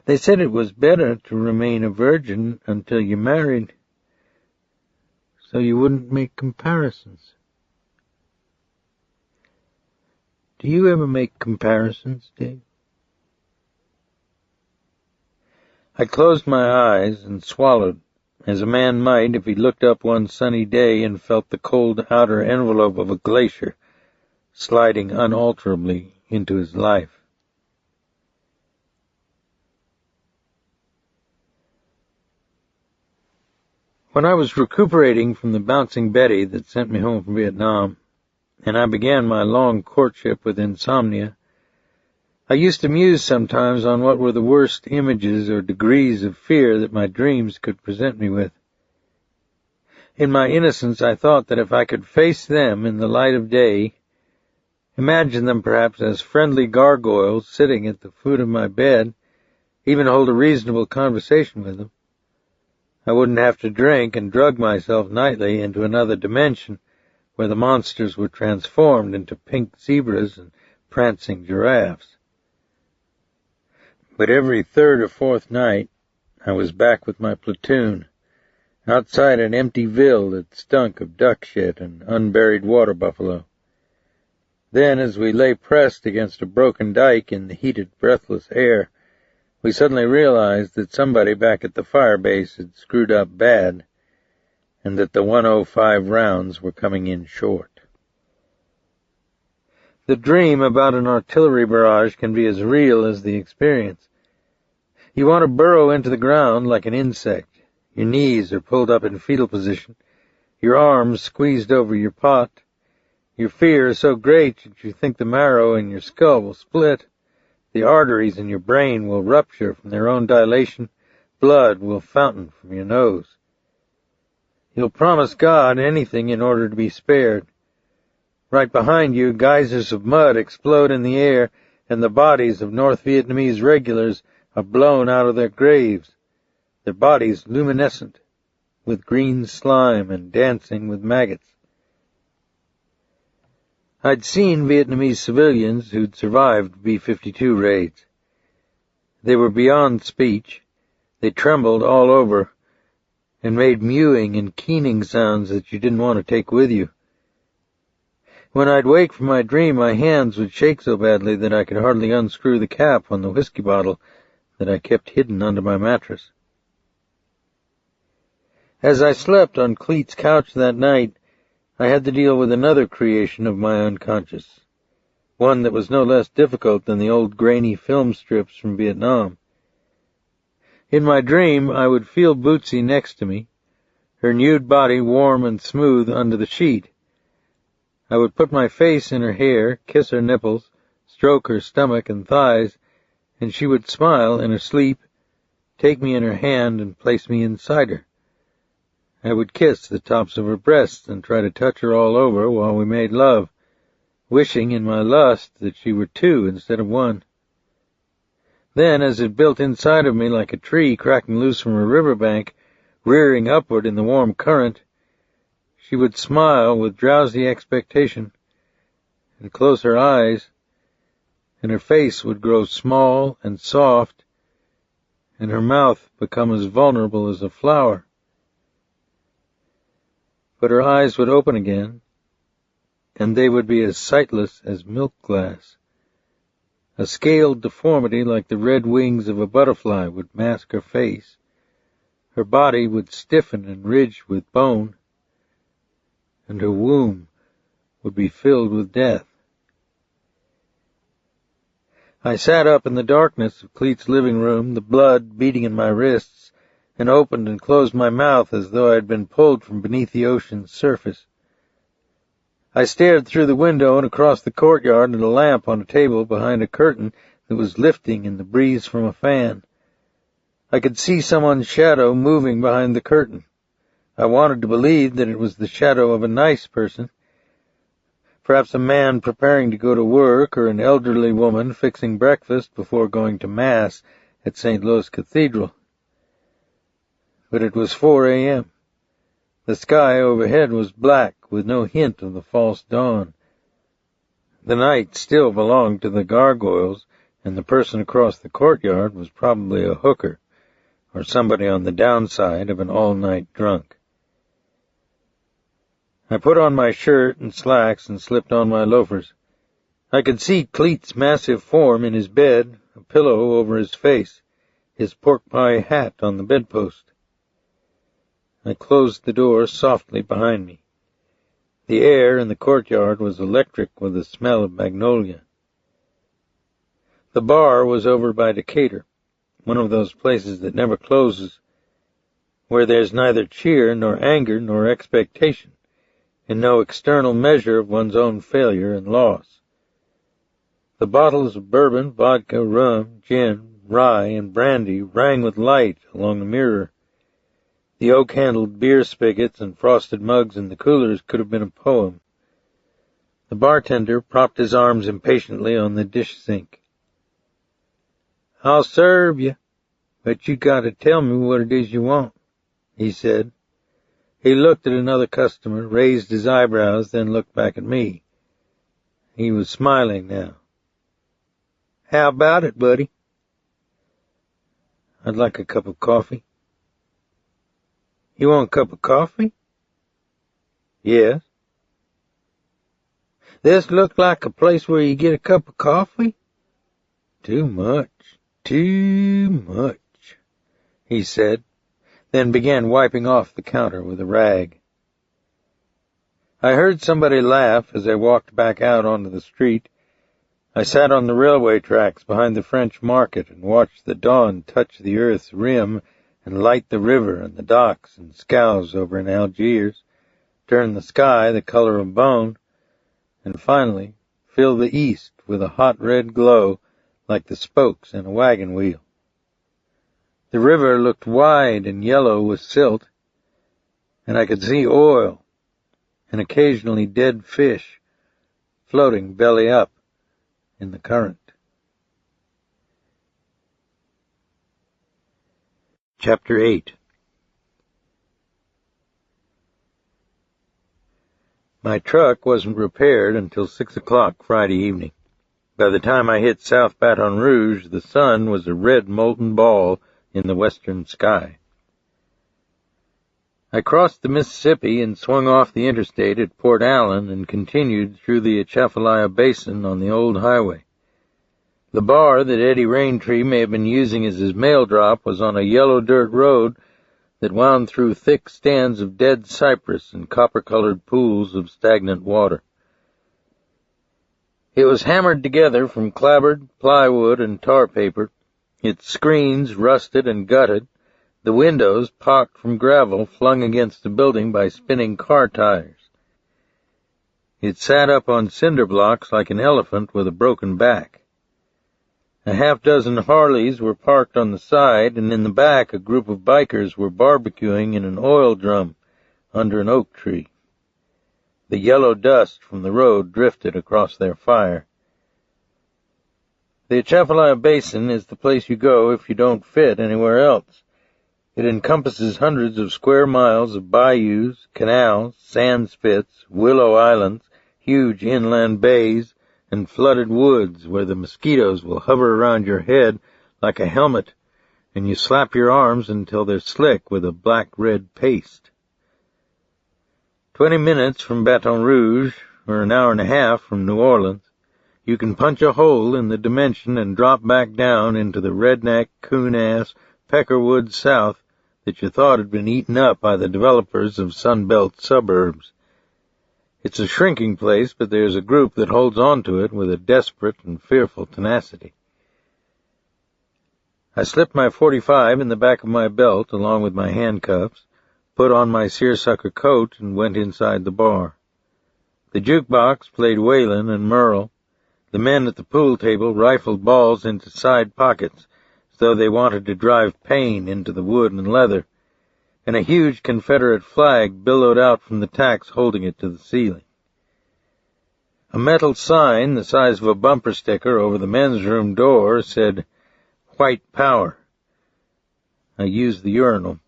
They said it was better to remain a virgin until you married, so you wouldn't make comparisons. Do you ever make comparisons, Dave?" I closed my eyes and swallowed, as a man might if he looked up one sunny day and felt the cold outer envelope of a glacier sliding unalterably into his life. When I was recuperating from the bouncing Betty that sent me home from Vietnam, and I began my long courtship with insomnia, I used to muse sometimes on what were the worst images or degrees of fear that my dreams could present me with. In my innocence I thought that if I could face them in the light of day, imagine them perhaps as friendly gargoyles sitting at the foot of my bed, even hold a reasonable conversation with them, I wouldn't have to drink and drug myself nightly into another dimension where the monsters were transformed into pink zebras and prancing giraffes. But every third or fourth night I was back with my platoon, outside an empty ville that stunk of duck shit and unburied water buffalo. Then, as we lay pressed against a broken dike in the heated, breathless air, we suddenly realized that somebody back at the fire base had screwed up bad, and that the 105 rounds were coming in short. The dream about an artillery barrage can be as real as the experience. You want to burrow into the ground like an insect. Your knees are pulled up in fetal position, your arms squeezed over your pot. Your fear is so great that you think the marrow in your skull will split. The arteries in your brain will rupture from their own dilation. Blood will fountain from your nose. You'll promise God anything in order to be spared. Right behind you, geysers of mud explode in the air, and the bodies of North Vietnamese regulars are blown out of their graves, their bodies luminescent with green slime and dancing with maggots. I'd seen Vietnamese civilians who'd survived B-52 raids. They were beyond speech. They trembled all over and made mewing and keening sounds that you didn't want to take with you. When I'd wake from my dream, my hands would shake so badly that I could hardly unscrew the cap on the whiskey bottle that I kept hidden under my mattress. As I slept on Cleet's couch that night, I had to deal with another creation of my unconscious, one that was no less difficult than the old grainy film strips from Vietnam. In my dream, I would feel Bootsy next to me, her nude body warm and smooth under the sheet. I would put my face in her hair, kiss her nipples, stroke her stomach and thighs, and she would smile in her sleep, take me in her hand and place me inside her. I would kiss the tops of her breasts and try to touch her all over while we made love, wishing in my lust that she were two instead of one. Then, as it built inside of me like a tree cracking loose from a riverbank, rearing upward in the warm current, she would smile with drowsy expectation and close her eyes, and her face would grow small and soft, and her mouth become as vulnerable as a flower. But her eyes would open again, and they would be as sightless as milk glass. A scaled deformity like the red wings of a butterfly would mask her face. Her body would stiffen and ridge with bone, and her womb would be filled with death. I sat up in the darkness of Cleet's living room, the blood beating in my wrists, and opened and closed my mouth as though I had been pulled from beneath the ocean's surface. I stared through the window and across the courtyard at a lamp on a table behind a curtain that was lifting in the breeze from a fan. I could see someone's shadow moving behind the curtain. I wanted to believe that it was the shadow of a nice person, perhaps a man preparing to go to work or an elderly woman fixing breakfast before going to Mass at St. Louis Cathedral. But it was 4 a.m. The sky overhead was black, with no hint of the false dawn. The night still belonged to the gargoyles, and the person across the courtyard was probably a hooker, or somebody on the downside of an all-night drunk. I put on my shirt and slacks and slipped on my loafers. I could see Cleet's massive form in his bed, a pillow over his face, his pork pie hat on the bedpost. I closed the door softly behind me. The air in the courtyard was electric with the smell of magnolia. The bar was over by Decatur, one of those places that never closes, where there's neither cheer nor anger nor expectation, and no external measure of one's own failure and loss. The bottles of bourbon, vodka, rum, gin, rye, and brandy rang with light along the mirror. The oak-handled beer spigots and frosted mugs in the coolers could have been a poem. The bartender propped his arms impatiently on the dish sink. "I'll serve you, but you got to tell me what it is you want," he said. He looked at another customer, raised his eyebrows, then looked back at me. He was smiling now. "How about it, buddy?" "I'd like a cup of coffee." "You want a cup of coffee?" "Yes." "This look like a place where you get a cup of coffee?" Too much, he said, then began wiping off the counter with a rag. I heard somebody laugh as I walked back out onto the street. I sat on the railway tracks behind the French market and watched the dawn touch the earth's rim and light the river and the docks and scows over in Algiers, turn the sky the color of bone, and finally fill the east with a hot red glow like the spokes in a wagon wheel. The river looked wide and yellow with silt, and I could see oil and occasionally dead fish floating belly up in the current. Chapter 8. My truck wasn't repaired until 6 o'clock Friday evening. By the time I hit South Baton Rouge, the sun was a red molten ball in the western sky. I crossed the Mississippi and swung off the interstate at Port Allen and continued through the Atchafalaya Basin on the old highway. The bar that Eddie Raintree may have been using as his mail drop was on a yellow dirt road that wound through thick stands of dead cypress and copper-colored pools of stagnant water. It was hammered together from clapboard, plywood, and tar paper, its screens rusted and gutted, the windows pocked from gravel flung against the building by spinning car tires. It sat up on cinder blocks like an elephant with a broken back. A half-dozen Harleys were parked on the side, and in the back a group of bikers were barbecuing in an oil drum under an oak tree. The yellow dust from the road drifted across their fire. The Atchafalaya Basin is the place you go if you don't fit anywhere else. It encompasses hundreds of square miles of bayous, canals, sand spits, willow islands, huge inland bays, and flooded woods where the mosquitoes will hover around your head like a helmet, and you slap your arms until they're slick with a black-red paste. 20 minutes from Baton Rouge, or an hour and a half from New Orleans, you can punch a hole in the dimension and drop back down into the redneck, coon-ass, Peckerwood South that you thought had been eaten up by the developers of Sunbelt suburbs. It's a shrinking place, but there's a group that holds on to it with a desperate and fearful tenacity. I slipped my .45 in the back of my belt along with my handcuffs, put on my seersucker coat, and went inside the bar. The jukebox played Waylon and Merle. The men at the pool table rifled balls into side pockets as though they wanted to drive pain into the wood and leather, and a huge Confederate flag billowed out from the tacks holding it to the ceiling. A metal sign the size of a bumper sticker over the men's room door said, "White Power." I used the urinal.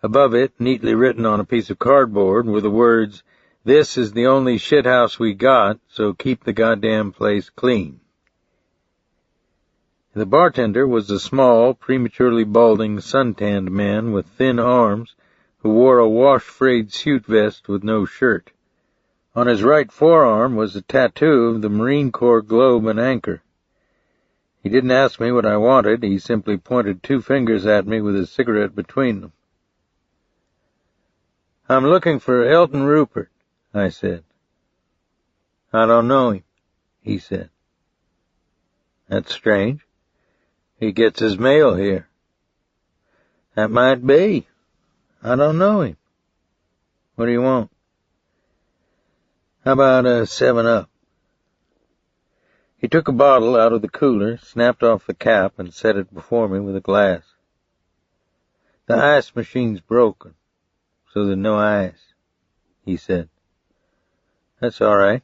Above it, neatly written on a piece of cardboard, were the words, "This is the only shithouse we got, so keep the goddamn place clean." The bartender was a small, prematurely balding, suntanned man with thin arms who wore a wash-frayed suit vest with no shirt. On his right forearm was a tattoo of the Marine Corps globe and anchor. He didn't ask me what I wanted. He simply pointed 2 fingers at me with his cigarette between them. "I'm looking for Elton Rupert," I said. "I don't know him," he said. "That's strange. He gets his mail here." "That might be. I don't know him. What do you want?" "How about a 7-Up?" He took a bottle out of the cooler, snapped off the cap, and set it before me with a glass. "The ice machine's broken, so there's no ice," he said. "That's all right."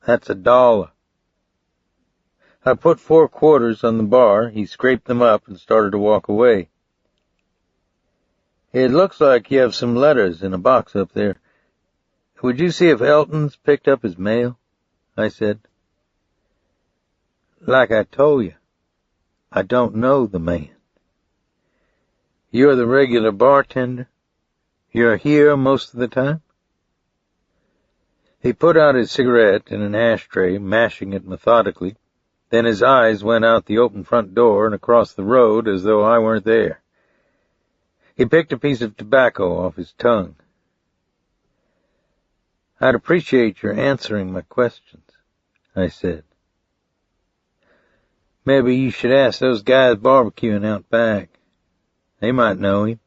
"That's $1. I put 4 quarters on the bar. He scraped them up and started to walk away. "It looks like you have some letters in a box up there. Would you see if Elton's picked up his mail?" I said. "Like I told you, I don't know the man." "You're the regular bartender? You're here most of the time?" He put out his cigarette in an ashtray, mashing it methodically. Then his eyes went out the open front door and across the road as though I weren't there. He picked a piece of tobacco off his tongue. "I'd appreciate your answering my questions," I said. "Maybe you should ask those guys barbecuing out back. They might know him."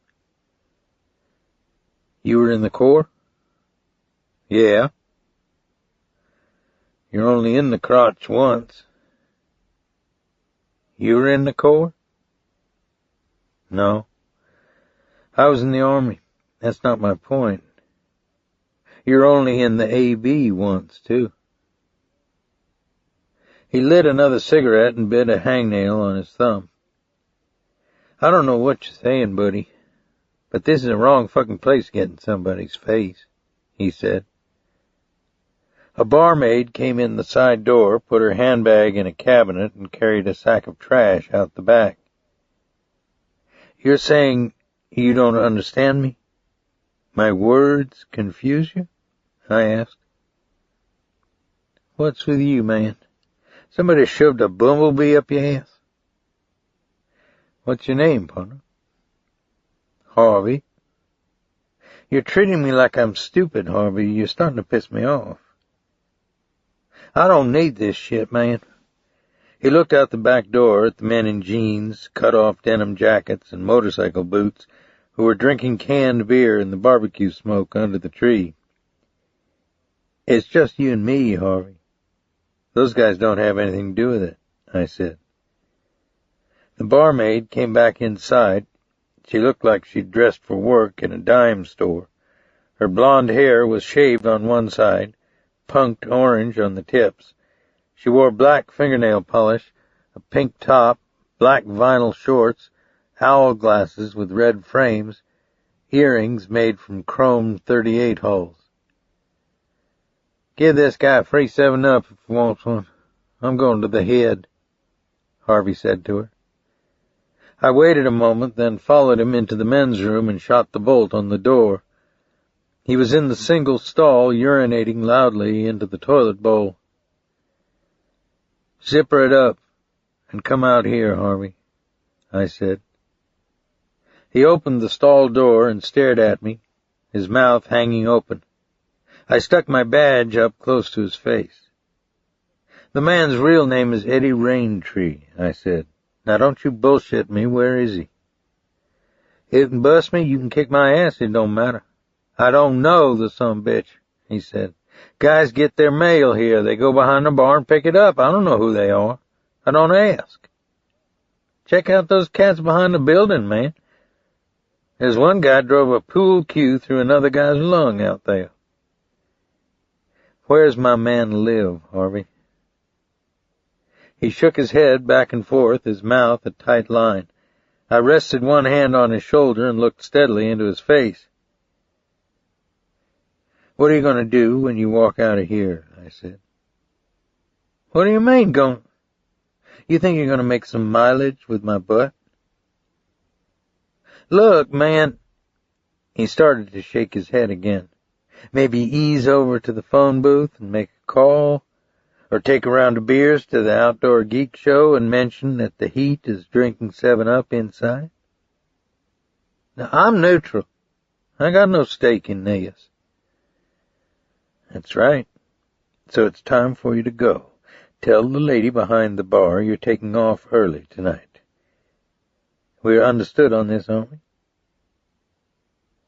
"You were in the Corps?" "Yeah." "You're only in the crotch once." "You were in the Corps?" "No. I was in the Army. That's not my point. You're only in the AB once, too." He lit another cigarette and bit a hangnail on his thumb. "I don't know what you're saying, buddy, but this is the wrong fucking place to get in somebody's face," he said. A barmaid came in the side door, put her handbag in a cabinet, and carried a sack of trash out the back. "You're saying you don't understand me? My words confuse you?" I asked. "What's with you, man? Somebody shoved a bumblebee up your ass?" "What's your name, partner?" "Harvey." "You're treating me like I'm stupid, Harvey. You're starting to piss me off." "I don't need this shit, man. He looked out the back door at the men in jeans, cut-off denim jackets, and motorcycle boots who were drinking canned beer in the barbecue smoke under the tree. "It's just you and me, Harvey. Those guys don't have anything to do with it," I said. The barmaid came back inside. She looked like she'd dressed for work in a dime store. Her blonde hair was shaved on one side, punked orange on the tips. She wore black fingernail polish, a pink top, black vinyl shorts, owl glasses with red frames, earrings made from chrome 38 holes. "Give this guy a free 7-Up if he wants one. I'm going to the head," Harvey said to her. I waited a moment, then followed him into the men's room and shot the bolt on the door. He was in the single stall, urinating loudly into the toilet bowl. "Zipper it up and come out here, Harvey," I said. He opened the stall door and stared at me, his mouth hanging open. I stuck my badge up close to his face. "The man's real name is Eddie Raintree," I said. "Now don't you bullshit me. Where is he?" "You can bust me, you can kick my ass, it don't matter." "I don't know the sumbitch," he said. "Guys get their mail here. They go behind the bar and pick it up. I don't know who they are. I don't ask. Check out those cats behind the building, man. There's one guy drove a pool cue through another guy's lung out there." "Where's my man live, Harvey?" He shook his head back and forth, his mouth a tight line. I rested one hand on his shoulder and looked steadily into his face. "What are you going to do when you walk out of here?" I said. "What do you mean, going? You think you're going to make some mileage with my butt?" "Look, man." He started to shake his head again. "Maybe ease over to the phone booth and make a call, or take a round of beers to the outdoor geek show and mention that the heat is drinking 7-Up inside. Now, I'm neutral. I got no stake in this." "That's right. So it's time for you to go. Tell the lady behind the bar you're taking off early tonight. We're understood on this, aren't we?"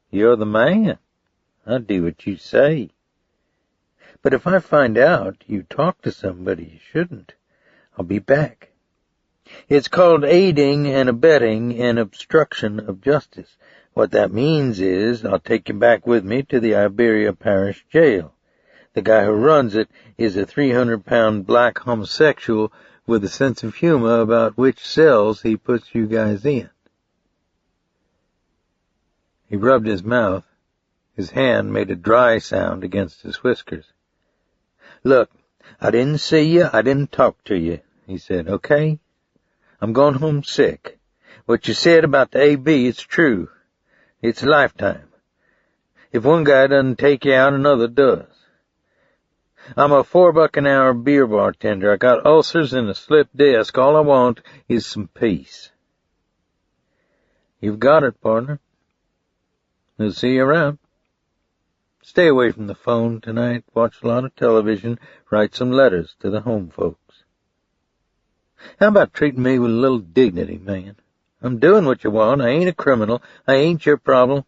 "You're the man. I'll do what you say. But if I find out you talk to somebody you shouldn't, I'll be back. It's called aiding and abetting and obstruction of justice. What that means is I'll take you back with me to the Iberia parish jail. The guy who runs it is a 300-pound black homosexual with a sense of humor about which cells he puts you guys in." He rubbed his mouth. His hand made a dry sound against his whiskers. "Look, I didn't see you, I didn't talk to you," he said, "okay? I'm going home sick. What you said about the AB, it's true. It's a lifetime. If one guy doesn't take you out, another does. I'm a $4 an hour beer bartender. I got ulcers and a slip disc. All I want is some peace." "You've got it, partner. We'll see you around. Stay away from the phone tonight. Watch a lot of television. Write some letters to the home folks. How about treating me with a little dignity, man? I'm doing what you want. I ain't a criminal. I ain't your problem.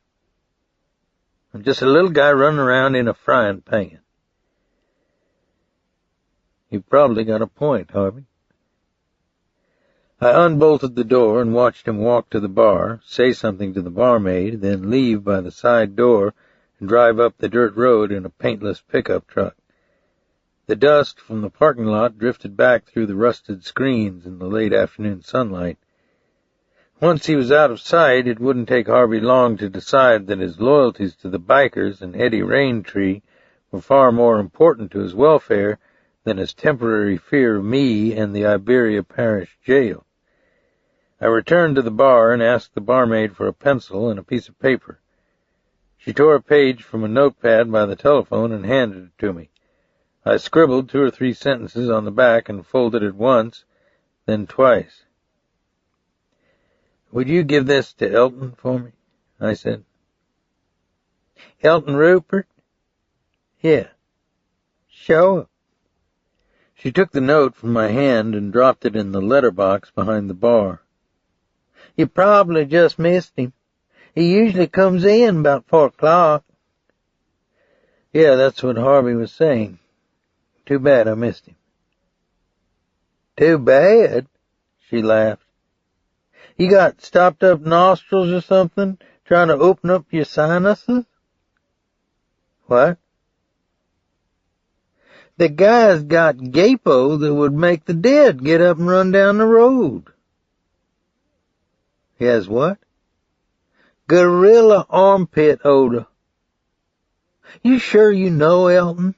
I'm just a little guy running around in a frying pan." "You've probably got a point, Harvey." I unbolted the door and watched him walk to the bar, say something to the barmaid, then leave by the side door and drive up the dirt road in a paintless pickup truck. The dust from the parking lot drifted back through the rusted screens in the late afternoon sunlight. Once he was out of sight, it wouldn't take Harvey long to decide that his loyalties to the bikers and Eddie Raintree were far more important to his welfare than his temporary fear of me and the Iberia parish jail. I returned to the bar and asked the barmaid for a pencil and a piece of paper. She tore a page from a notepad by the telephone and handed it to me. I scribbled 2 or 3 sentences on the back and folded it once, then twice. "Would you give this to Elton for me?" I said. "Elton Rupert?" "Yeah." "Sure." She took the note from my hand and dropped it in the letterbox behind the bar. You probably just missed him. He usually comes in about 4 o'clock. Yeah, that's what Harvey was saying. Too bad I missed him. Too bad? She laughed. You got stopped up nostrils or something, trying to open up your sinuses? What? The guy's got gapo that would make the dead get up and run down the road. He has what? Gorilla armpit odor. You sure you know Elton?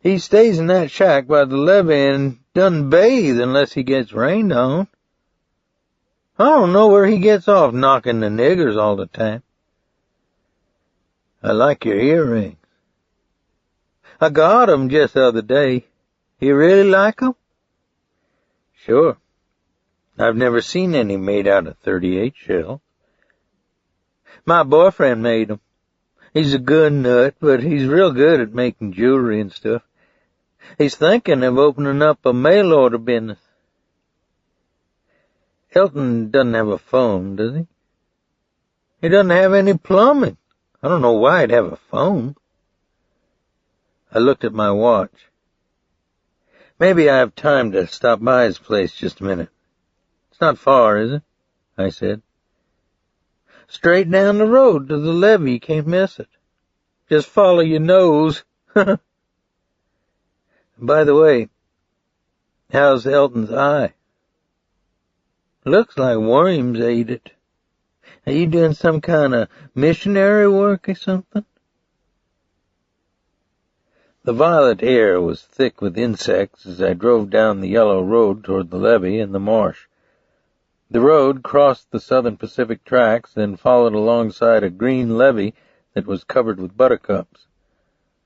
He stays in that shack by the levee and doesn't bathe unless he gets rained on. I don't know where he gets off knocking the niggers all the time. I like your earrings. I got 'em just the other day. You really like 'em? Sure. I've never seen any made out of 38 shell. My boyfriend made 'em. He's a good nut, but he's real good at making jewelry and stuff. He's thinking of opening up a mail order business. Elton doesn't have a phone, does he? He doesn't have any plumbing. I don't know why he'd have a phone. I looked at my watch. Maybe I have time to stop by his place just a minute. It's not far, is it? I said. Straight down the road to the levee, you can't miss it. Just follow your nose. By the way, how's Elton's eye? Looks like worms ate it. Are you doing some kind of missionary work or something? The violet air was thick with insects as I drove down the yellow road toward the levee and the marsh. The road crossed the Southern Pacific tracks, then followed alongside a green levee that was covered with buttercups.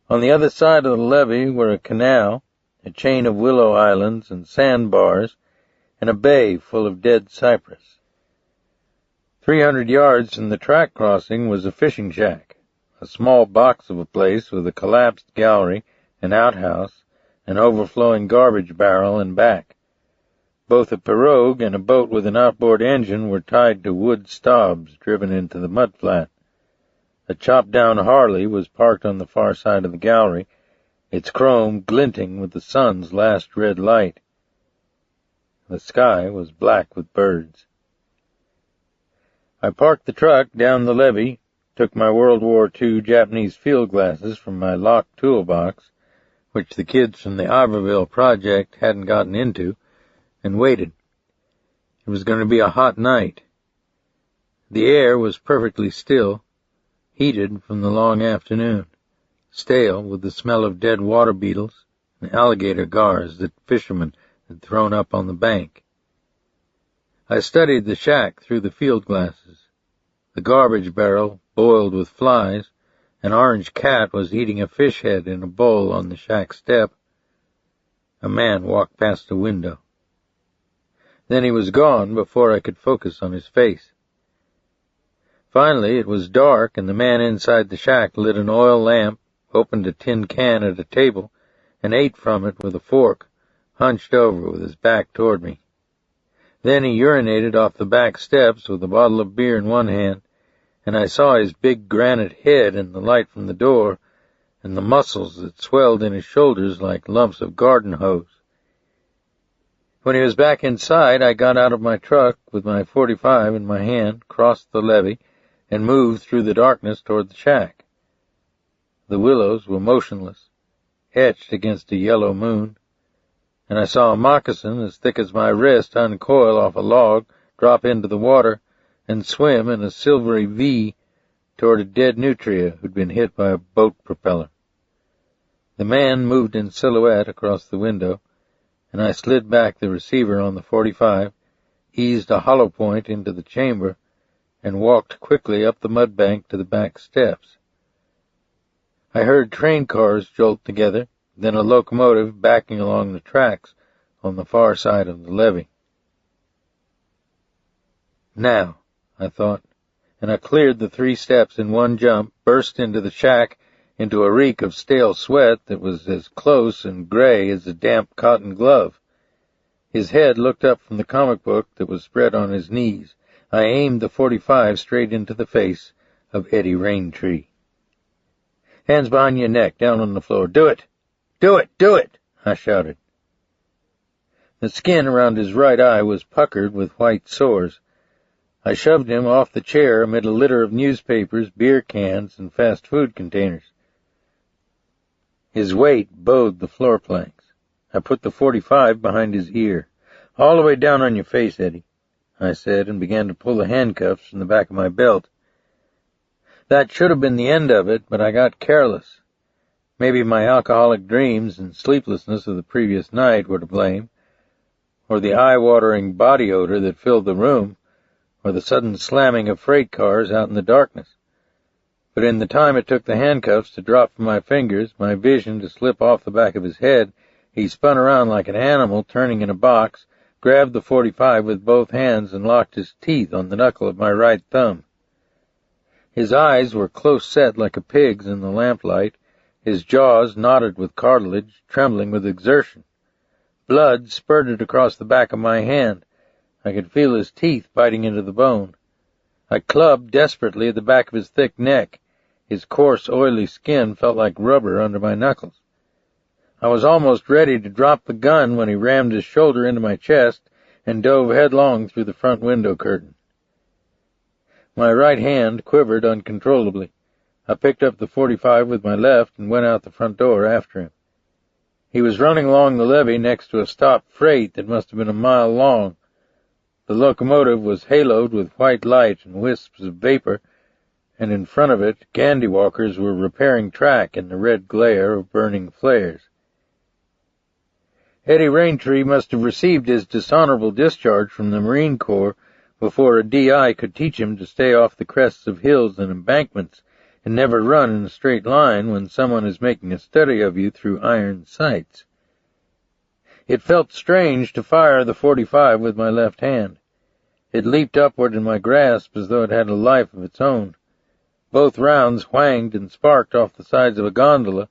On the other side of the levee were a canal, a chain of willow islands and sandbars, and a bay full of dead cypress. 300 yards from the track crossing was a fishing shack, a small box of a place with a collapsed gallery, an outhouse, an overflowing garbage barrel and back. Both a pirogue and a boat with an outboard engine were tied to wood stobs driven into the mudflat. A chopped-down Harley was parked on the far side of the gallery, its chrome glinting with the sun's last red light. The sky was black with birds. I parked the truck down the levee, took my World War II Japanese field glasses from my locked toolbox, which the kids from the Iberville project hadn't gotten into, and waited. It was going to be a hot night. The air was perfectly still, heated from the long afternoon, stale with the smell of dead water beetles and alligator gars that fishermen had thrown up on the bank. I studied the shack through the field glasses. The garbage barrel boiled with flies. An orange cat was eating a fish head in a bowl on the shack step. A man walked past the window. Then he was gone before I could focus on his face. Finally, it was dark, and the man inside the shack lit an oil lamp, opened a tin can at a table, and ate from it with a fork, hunched over with his back toward me. Then he urinated off the back steps with a bottle of beer in one hand, and I saw his big granite head in the light from the door, and the muscles that swelled in his shoulders like lumps of garden hose. When he was back inside, I got out of my truck with my .45 in my hand, crossed the levee, and moved through the darkness toward the shack. The willows were motionless, etched against a yellow moon, and I saw a moccasin as thick as my wrist uncoil off a log, drop into the water, and swim in a silvery V toward a dead nutria who'd been hit by a boat propeller. The man moved in silhouette across the window, and I slid back the receiver on the .45, eased a hollow point into the chamber, and walked quickly up the mud bank to the back steps. I heard train cars jolt together, then a locomotive backing along the tracks on the far side of the levee. Now, I thought, and I cleared the 3 steps in one jump, burst into the shack, into a reek of stale sweat that was as close and gray as a damp cotton glove. His head looked up from the comic book that was spread on his knees. I aimed the .45 straight into the face of Eddie Raintree. "Hands behind your neck, down on the floor. Do it! Do it! Do it!" I shouted. The skin around his right eye was puckered with white sores. I shoved him off the chair amid a litter of newspapers, beer cans, and fast food containers. His weight bowed the floor planks. I put the .45 behind his ear. "All the way down on your face, Eddie," I said, and began to pull the handcuffs from the back of my belt. That should have been the end of it, but I got careless. Maybe my alcoholic dreams and sleeplessness of the previous night were to blame, or the eye-watering body odor that filled the room, or the sudden slamming of freight cars out in the darkness. But in the time it took the handcuffs to drop from my fingers, my vision to slip off the back of his head, he spun around like an animal turning in a box, grabbed the .45 with both hands, and locked his teeth on the knuckle of my right thumb. His eyes were close set like a pig's in the lamplight, his jaws knotted with cartilage, trembling with exertion. Blood spurted across the back of my hand. I could feel his teeth biting into the bone. I clubbed desperately at the back of his thick neck. His coarse, oily skin felt like rubber under my knuckles. I was almost ready to drop the gun when he rammed his shoulder into my chest and dove headlong through the front window curtain. My right hand quivered uncontrollably. I picked up the .45 with my left and went out the front door after him. He was running along the levee next to a stopped freight that must have been a mile long. The locomotive was haloed with white light and wisps of vapor, and in front of it gandywalkers were repairing track in the red glare of burning flares. Eddie Raintree must have received his dishonorable discharge from the Marine Corps before a DI could teach him to stay off the crests of hills and embankments and never run in a straight line when someone is making a study of you through iron sights. It felt strange to fire the .45 with my left hand. It leaped upward in my grasp as though it had a life of its own. Both rounds whanged and sparked off the sides of a gondola,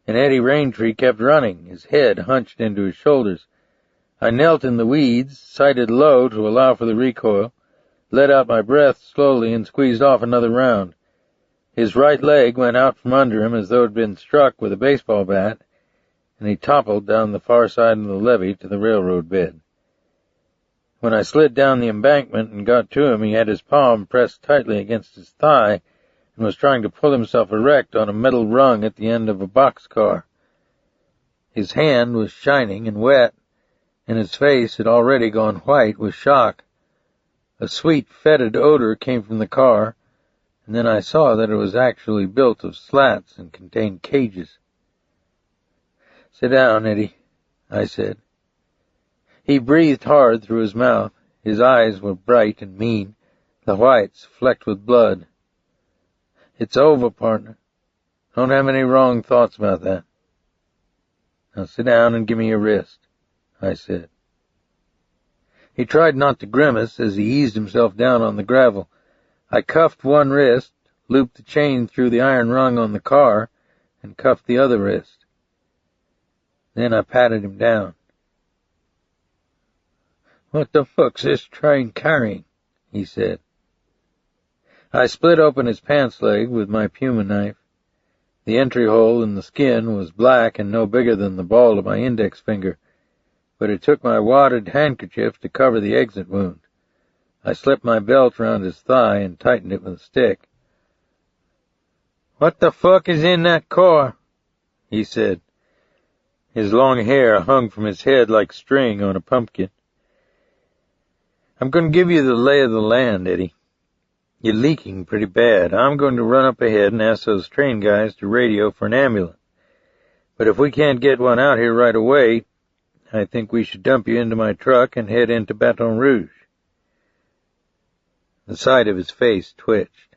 and Eddie Raintree kept running, his head hunched into his shoulders. I knelt in the weeds, sighted low to allow for the recoil, let out my breath slowly, and squeezed off another round. His right leg went out from under him as though it had been struck with a baseball bat, and he toppled down the far side of the levee to the railroad bed. When I slid down the embankment and got to him, he had his palm pressed tightly against his thigh and was trying to pull himself erect on a metal rung at the end of a boxcar. His hand was shining and wet, and his face had already gone white with shock. A sweet, fetid odor came from the car, and then I saw that it was actually built of slats and contained cages. "Sit down, Eddie," I said. He breathed hard through his mouth. His eyes were bright and mean, the whites flecked with blood. "It's over, partner. Don't have any wrong thoughts about that. Now sit down and give me your wrist," I said. He tried not to grimace as he eased himself down on the gravel. I cuffed one wrist, looped the chain through the iron rung on the car, and cuffed the other wrist. Then I patted him down. "What the fuck's this train carrying?" he said. I split open his pants leg with my puma knife. The entry hole in the skin was black and no bigger than the ball of my index finger, but it took my wadded handkerchief to cover the exit wound. I slipped my belt around his thigh and tightened it with a stick. "What the fuck is in that car?" he said. His long hair hung from his head like string on a pumpkin. "I'm going to give you the lay of the land, Eddie. You're leaking pretty bad. I'm going to run up ahead and ask those train guys to radio for an ambulance. But if we can't get one out here right away, I think we should dump you into my truck and head into Baton Rouge." The side of his face twitched.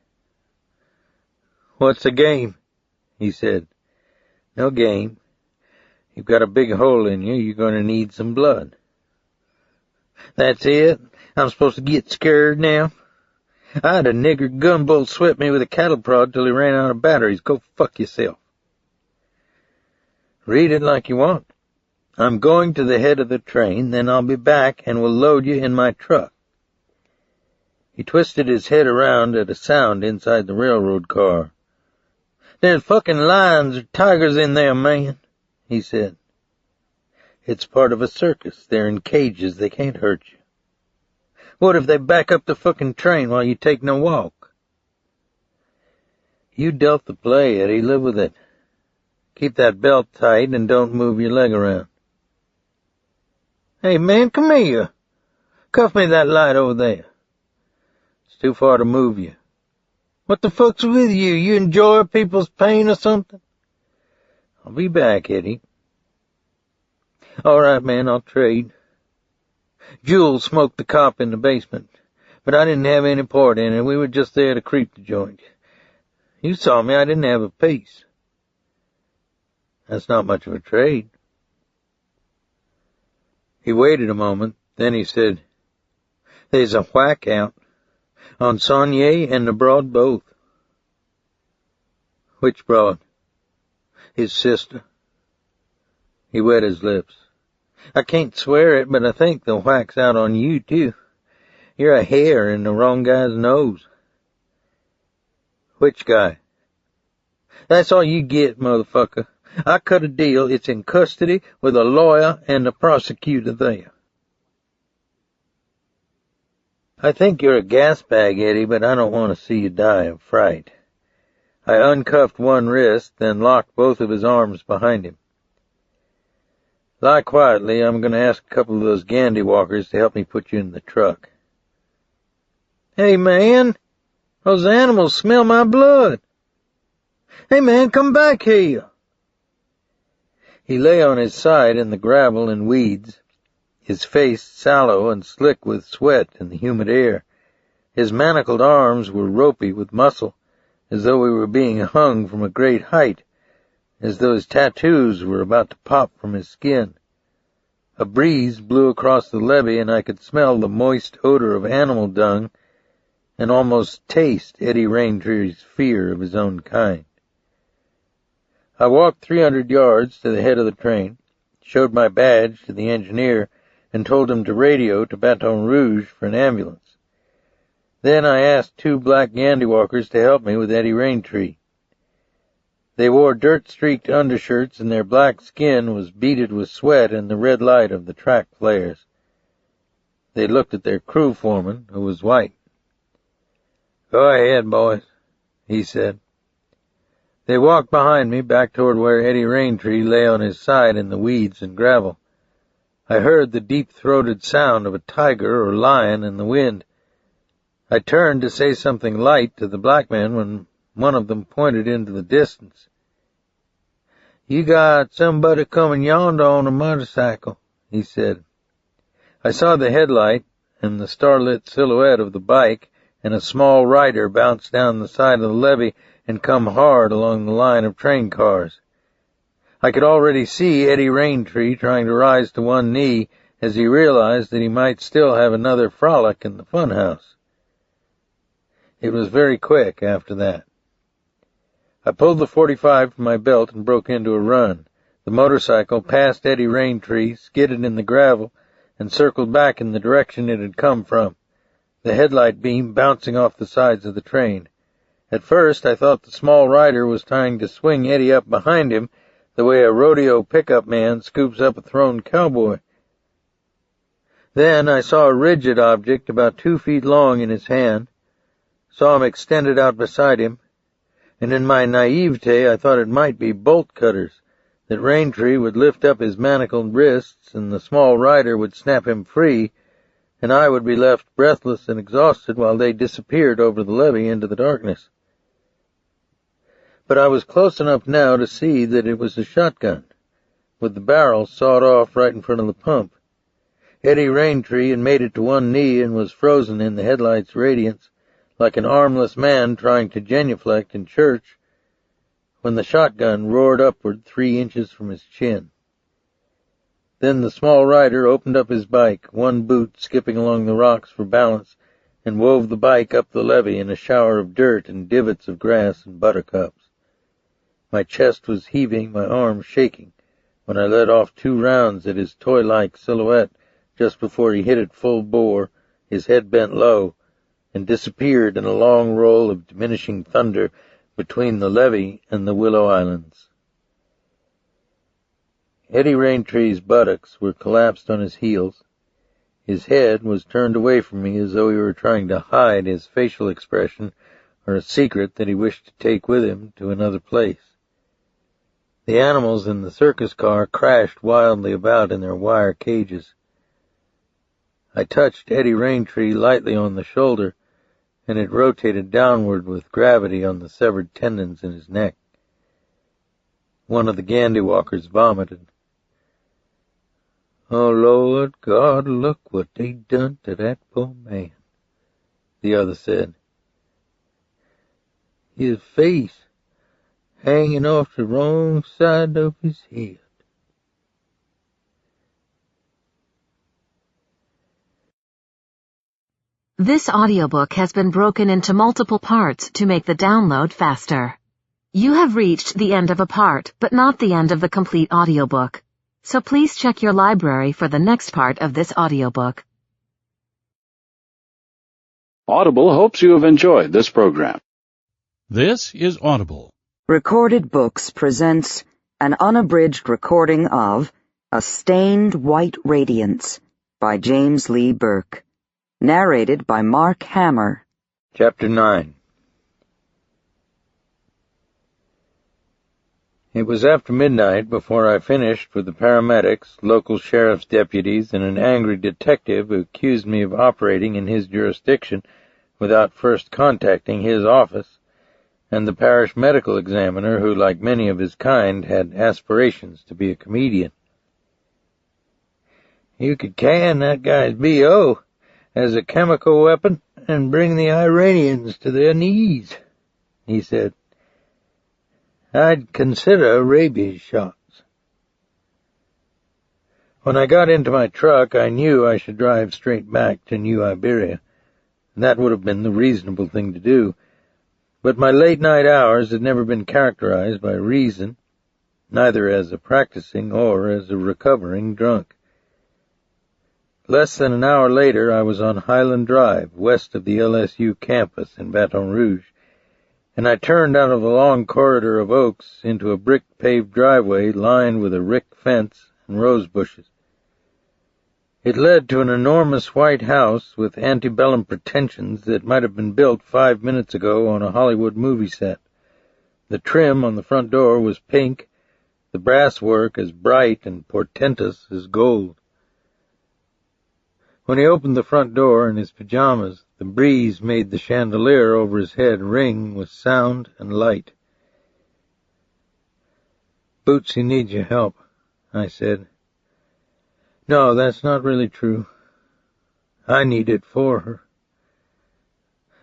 "What's the game?" he said. "No game. You've got a big hole in you. You're going to need some blood." "That's it? I'm supposed to get scared now? I had a nigger gunbolt swept me with a cattle prod till he ran out of batteries. Go fuck yourself." Read it like you want. I'm going to the head of the train, then I'll be back and will load you in my truck. He twisted his head around at a sound inside the railroad car. There's fucking lions or tigers in there, man, he said. It's part of a circus. They're in cages. They can't hurt you. What if they back up the fucking train while you take no walk? You dealt the play, Eddie. Live with it. Keep that belt tight and don't move your leg around. Hey, man, come here. Cuff me that light over there. It's too far to move you. What the fuck's with you? You enjoy people's pain or something? I'll be back, Eddie. All right, man, I'll trade. Jules smoked the cop in the basement, but I didn't have any part in it. We were just there to creep the joint. You saw me. I didn't have a piece. That's not much of a trade. He waited a moment, then he said, There's a whack out on Sonnier and the broad both. Which broad? His sister. He wet his lips. I can't swear it, but I think the whack's out on you, too. You're a hair in the wrong guy's nose. Which guy? That's all you get, motherfucker. I cut a deal. It's in custody with a lawyer and a prosecutor there. I think you're a gas bag, Eddie, but I don't want to see you die of fright. I uncuffed one wrist, then locked both of his arms behind him. Lie quietly. I'm going to ask a couple of those Gandy walkers to help me put you in the truck. Hey, man, those animals smell my blood. Hey, man, come back here. He lay on his side in the gravel and weeds, his face sallow and slick with sweat in the humid air. His manacled arms were ropey with muscle, as though he were being hung from a great height, as though his tattoos were about to pop from his skin. A breeze blew across the levee, and I could smell the moist odor of animal dung and almost taste Eddie Raintree's fear of his own kind. I walked 300 yards to the head of the train, showed my badge to the engineer, and told him to radio to Baton Rouge for an ambulance. Then I asked 2 black Gandywalkers to help me with Eddie Raintree. They wore dirt-streaked undershirts, and their black skin was beaded with sweat in the red light of the track flares. They looked at their crew foreman, who was white. Go ahead, boys, he said. They walked behind me back toward where Eddie Raintree lay on his side in the weeds and gravel. I heard the deep-throated sound of a tiger or lion in the wind. I turned to say something light to the black men when one of them pointed into the distance. You got somebody coming yonder on a motorcycle, he said. I saw the headlight and the starlit silhouette of the bike, and a small rider bounce down the side of the levee and come hard along the line of train cars. I could already see Eddie Raintree trying to rise to one knee as he realized that he might still have another frolic in the funhouse. It was very quick after that. I pulled the .45 from my belt and broke into a run. The motorcycle passed Eddie Raintree, skidded in the gravel, and circled back in the direction it had come from, the headlight beam bouncing off the sides of the train. At first I thought the small rider was trying to swing Eddie up behind him the way a rodeo pickup man scoops up a thrown cowboy. Then I saw a rigid object about 2 feet long in his hand, saw him extended out beside him, and in my naivete I thought it might be bolt cutters, that Raintree would lift up his manacled wrists and the small rider would snap him free, and I would be left breathless and exhausted while they disappeared over the levee into the darkness. But I was close enough now to see that it was a shotgun, with the barrel sawed off right in front of the pump. Eddie Raintree had made it to one knee and was frozen in the headlight's radiance, like an armless man trying to genuflect in church, when the shotgun roared upward 3 inches from his chin. Then the small rider opened up his bike, one boot skipping along the rocks for balance, and wove the bike up the levee in a shower of dirt and divots of grass and buttercups. My chest was heaving, my arms shaking. When I let off 2 rounds at his toy-like silhouette just before he hit it full bore, his head bent low, and disappeared in a long roll of diminishing thunder between the levee and the Willow Islands. Eddie Raintree's buttocks were collapsed on his heels. His head was turned away from me as though he were trying to hide his facial expression or a secret that he wished to take with him to another place. The animals in the circus car crashed wildly about in their wire cages. I touched Eddie Raintree lightly on the shoulder, and it rotated downward with gravity on the severed tendons in his neck. One of the Gandywalkers vomited. "Oh, Lord God, look what they done to that poor man," the other said. "His face hanging off the wrong side of his head." This audiobook has been broken into multiple parts to make the download faster. You have reached the end of a part, but not the end of the complete audiobook. So please check your library for the next part of this audiobook. Audible hopes you have enjoyed this program. This is Audible. Recorded Books presents an unabridged recording of A Stained White Radiance by James Lee Burke. Narrated by Mark Hammer. Chapter 9. It was after midnight before I finished with the paramedics, local sheriff's deputies, and an angry detective who accused me of operating in his jurisdiction without first contacting his office, and the parish medical examiner who, like many of his kind, had aspirations to be a comedian. "You could can that guy's B.O. as a chemical weapon and bring the Iranians to their knees," he said. "I'd consider rabies shots." When I got into my truck, I knew I should drive straight back to New Iberia. That would have been the reasonable thing to do. But my late-night hours had never been characterized by reason, neither as a practicing or as a recovering drunk. Less than an hour later, I was on Highland Drive, west of the LSU campus in Baton Rouge, and I turned out of a long corridor of oaks into a brick-paved driveway lined with a rick fence and rose bushes. It led to an enormous white house with antebellum pretensions that might have been built 5 minutes ago on a Hollywood movie set. The trim on the front door was pink, the brasswork as bright and portentous as gold. When he opened the front door in his pajamas, the breeze made the chandelier over his head ring with sound and light. "Bootsy needs your help," I said. "No, that's not really true. I need it for her.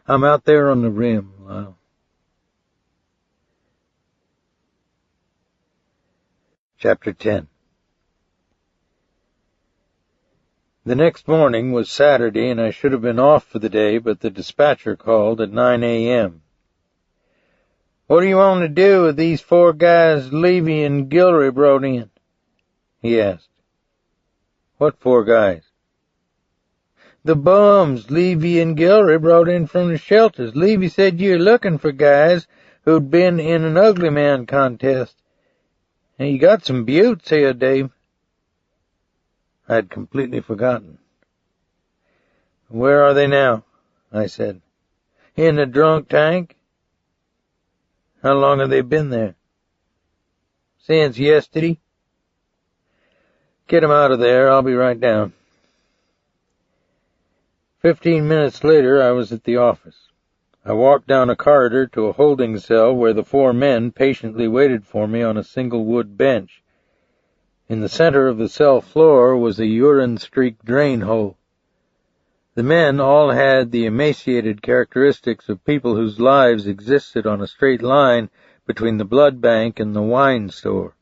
I'm out there on the rim, Lyle." Chapter 10. The next morning was Saturday, and I should have been off for the day, but the dispatcher called at 9 a.m. "What do you want to do with these 4 guys Levy and Gilry brought in?" he asked. "What 4 guys?" "The bums Levy and Gilry brought in from the shelters. Levy said you were looking for guys who'd been in an ugly man contest. And you got some buttes here, Dave." I'd completely forgotten. "Where are they now?" I said. "In the drunk tank." "How long have they been there?" "Since yesterday." "Get 'em out of there. I'll be right down." 15 minutes later, I was at the office. I walked down a corridor to a holding cell where the 4 men patiently waited for me on a single wood bench. In the center of the cell floor was a urine-streaked drain hole. The men all had the emaciated characteristics of people whose lives existed on a straight line between the blood bank and the wine store.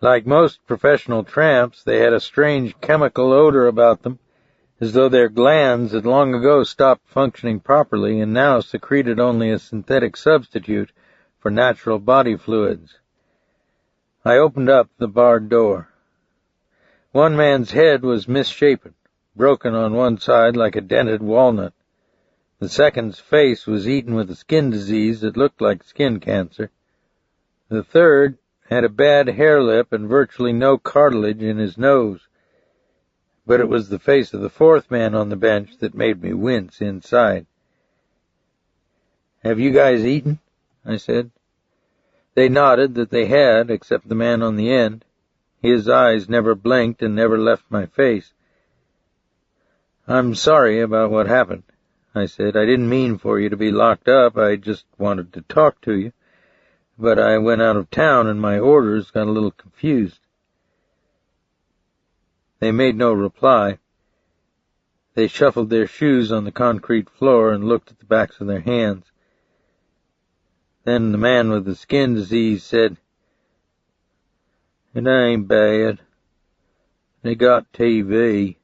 Like most professional tramps, they had a strange chemical odor about them, as though their glands had long ago stopped functioning properly and now secreted only a synthetic substitute for natural body fluids. I opened up the barred door. One man's head was misshapen, broken on one side like a dented walnut. The second's face was eaten with a skin disease that looked like skin cancer. The third had a bad hair lip and virtually no cartilage in his nose. But it was the face of the fourth man on the bench that made me wince inside. "Have you guys eaten?" I said. They nodded that they had, except the man on the end. His eyes never blinked and never left my face. "I'm sorry about what happened," I said. "I didn't mean for you to be locked up. I just wanted to talk to you. But I went out of town and my orders got a little confused." They made no reply. They shuffled their shoes on the concrete floor and looked at the backs of their hands. Then the man with the skin disease said, "It ain't bad. They got TV."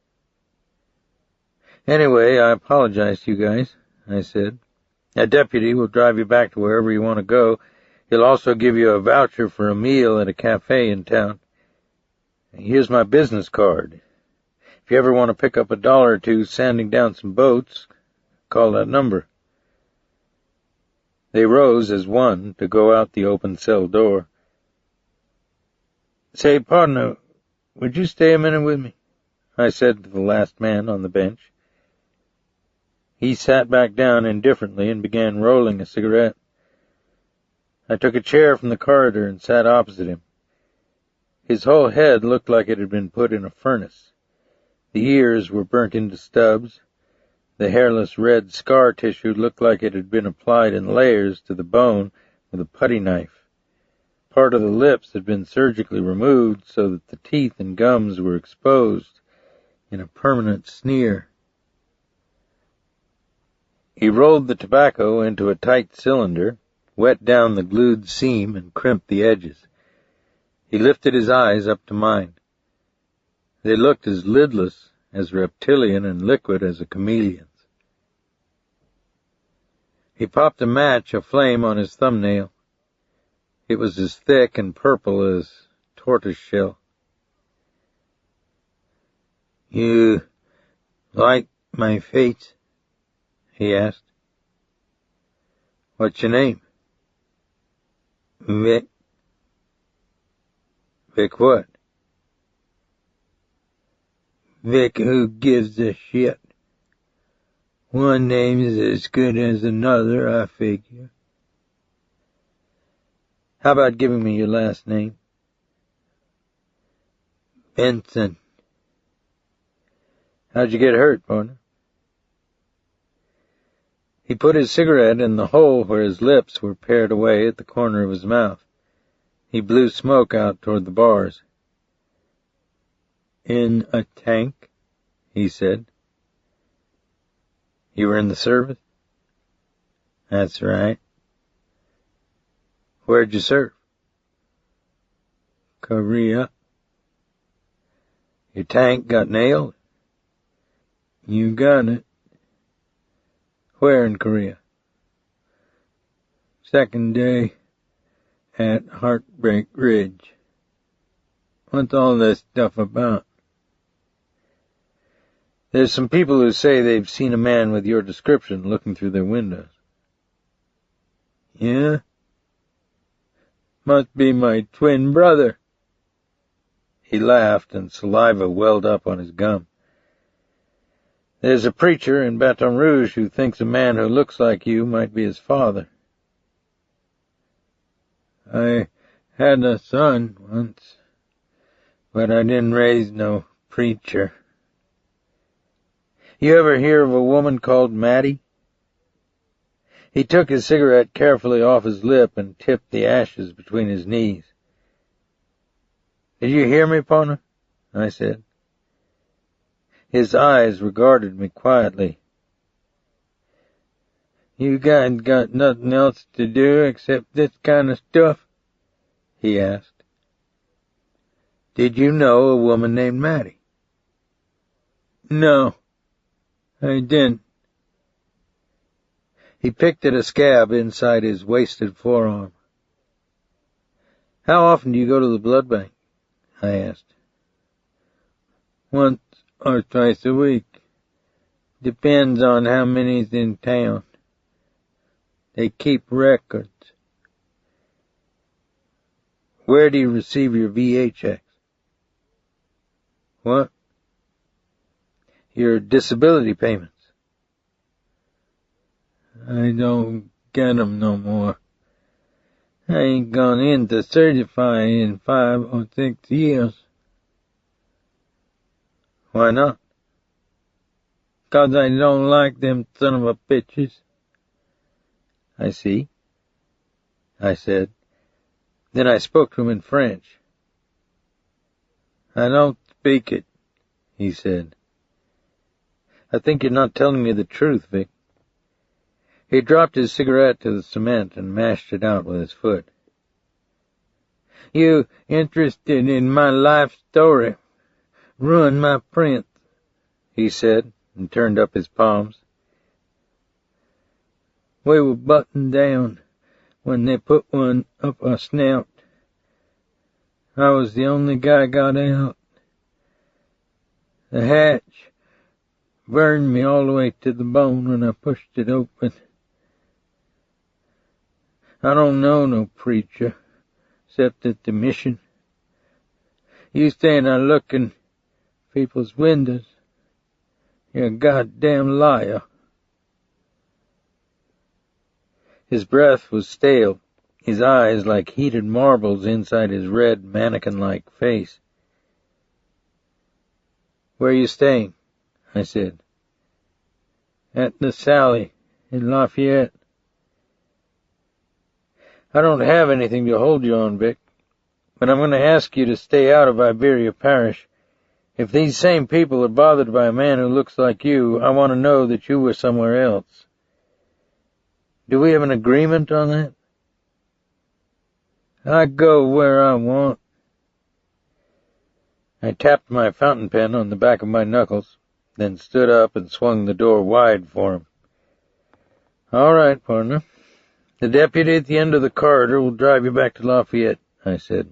"Anyway, I apologize to you guys," I said. "A deputy will drive you back to wherever you want to go. He'll also give you a voucher for a meal at a cafe in town. Here's my business card. If you ever want to pick up $1 or $2 sanding down some boats, call that number." They rose as one to go out the open cell door. "Say, partner, would you stay a minute with me?" I said to the last man on the bench. He sat back down indifferently and began rolling a cigarette. I took a chair from the corridor and sat opposite him. His whole head looked like it had been put in a furnace. The ears were burnt into stubs. The hairless red scar tissue looked like it had been applied in layers to the bone with a putty knife. Part of the lips had been surgically removed so that the teeth and gums were exposed in a permanent sneer. He rolled the tobacco into a tight cylinder, wet down the glued seam, and crimped the edges. He lifted his eyes up to mine. They looked as lidless, as reptilian and liquid as a chameleon's. He popped a match aflame on his thumbnail. It was as thick and purple as tortoiseshell. "You like my face?" he asked. "What's your name?" "Vic." "Vic what?" "Vic who gives a shit. One name is as good as another, I figure." "How about giving me your last name?" "Benson." "How'd you get hurt, partner?" He put his cigarette in the hole where his lips were pared away at the corner of his mouth. He blew smoke out toward the bars. "In a tank," he said. "You were in the service?" "That's right." "Where'd you serve?" "Korea." "Your tank got nailed?" "You got it." "Where in Korea?" "Second day at Heartbreak Ridge." "What's all this stuff about?" "There's some people who say they've seen a man with your description looking through their windows." "Yeah? Must be my twin brother." He laughed, and saliva welled up on his gum. "There's a preacher in Baton Rouge who thinks a man who looks like you might be his father." "I had a son once, but I didn't raise no preacher." "You ever hear of a woman called Mattie?" He took his cigarette carefully off his lip and tipped the ashes between his knees. "Did you hear me, partner?" I said. His eyes regarded me quietly. "You guys got nothing else to do except this kind of stuff?" he asked. "Did you know a woman named Mattie?" "No, I didn't." He picked at a scab inside his wasted forearm. How often do you go to the blood bank? I asked. Once or twice a week. Depends on how many's in town. They keep records. Where do you receive your VA checks? What? Your disability payments. I don't get 'em no more. I ain't gone in to certify in 5 or 6 years. Why not? 'Cause I don't like them son of a bitches. I see, I said. Then I spoke to him in French. I don't speak it, he said. I think you're not telling me the truth, Vic. He dropped his cigarette to the cement and mashed it out with his foot. You interested in my life story? Ruin my print, he said, and turned up his palms. We were buttoned down when they put one up our snout. I was the only guy got out. The hatch burned me all the way to the bone when I pushed it open. I don't know no preacher, except at the mission. You saying I look in people's windows. You're a goddamn liar. His breath was stale, his eyes like heated marbles inside his red mannequin-like face. Where are you staying? I said. At the Sally in Lafayette. I don't have anything to hold you on, Vic, but I'm going to ask you to stay out of Iberia Parish. If these same people are bothered by a man who looks like you, I want to know that you were somewhere else. Do we have an agreement on that? I go where I want. I tapped my fountain pen on the back of my knuckles, then stood up and swung the door wide for him. All right, partner. The deputy at the end of the corridor will drive you back to Lafayette, I said.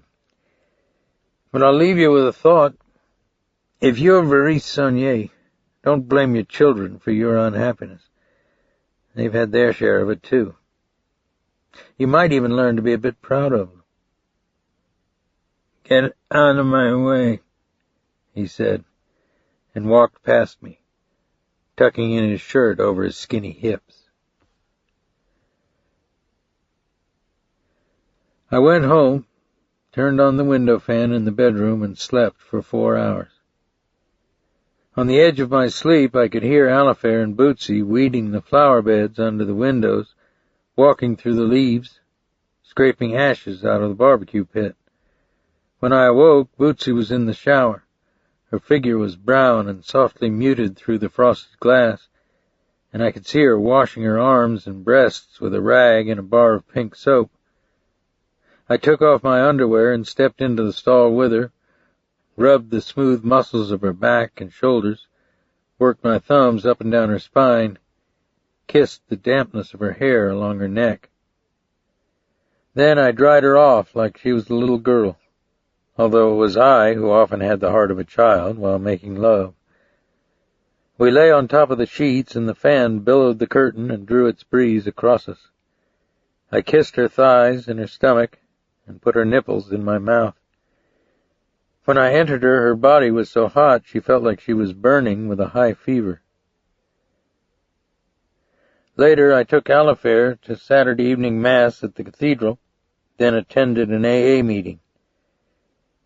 But I'll leave you with a thought. If you're Maurice Sonnier, don't blame your children for your unhappiness. They've had their share of it, too. You might even learn to be a bit proud of them. Get out of my way, he said, and walked past me, tucking in his shirt over his skinny hips. I went home, turned on the window fan in the bedroom, and slept for 4 hours. On the edge of my sleep, I could hear Alifair and Bootsy weeding the flower beds under the windows, walking through the leaves, scraping ashes out of the barbecue pit. When I awoke, Bootsy was in the shower. Her figure was brown and softly muted through the frosted glass, and I could see her washing her arms and breasts with a rag and a bar of pink soap. I took off my underwear and stepped into the stall with her, rubbed the smooth muscles of her back and shoulders, worked my thumbs up and down her spine, kissed the dampness of her hair along her neck. Then I dried her off like she was a little girl, although it was I who often had the heart of a child while making love. We lay on top of the sheets, and the fan billowed the curtain and drew its breeze across us. I kissed her thighs and her stomach, and put her nipples in my mouth. When I entered her, her body was so hot she felt like she was burning with a high fever. Later, I took Alifair to Saturday evening Mass at the cathedral, then attended an AA meeting.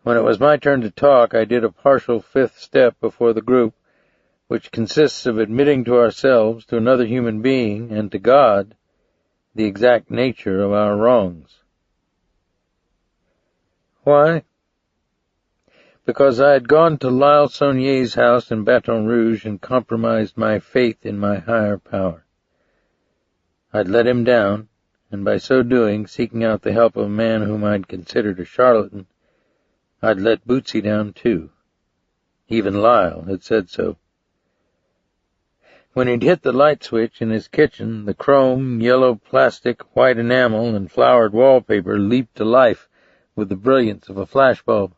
When it was my turn to talk, I did a partial fifth step before the group, which consists of admitting to ourselves, to another human being, and to God, the exact nature of our wrongs. Why? Because I had gone to Lyle Sonnier's house in Baton Rouge and compromised my faith in my higher power. I'd let him down, and by so doing, seeking out the help of a man whom I'd considered a charlatan, I'd let Bootsy down too. Even Lyle had said so. When he'd hit the light switch in his kitchen, the chrome, yellow plastic, white enamel, and flowered wallpaper leaped to life with the brilliance of a flashbulb.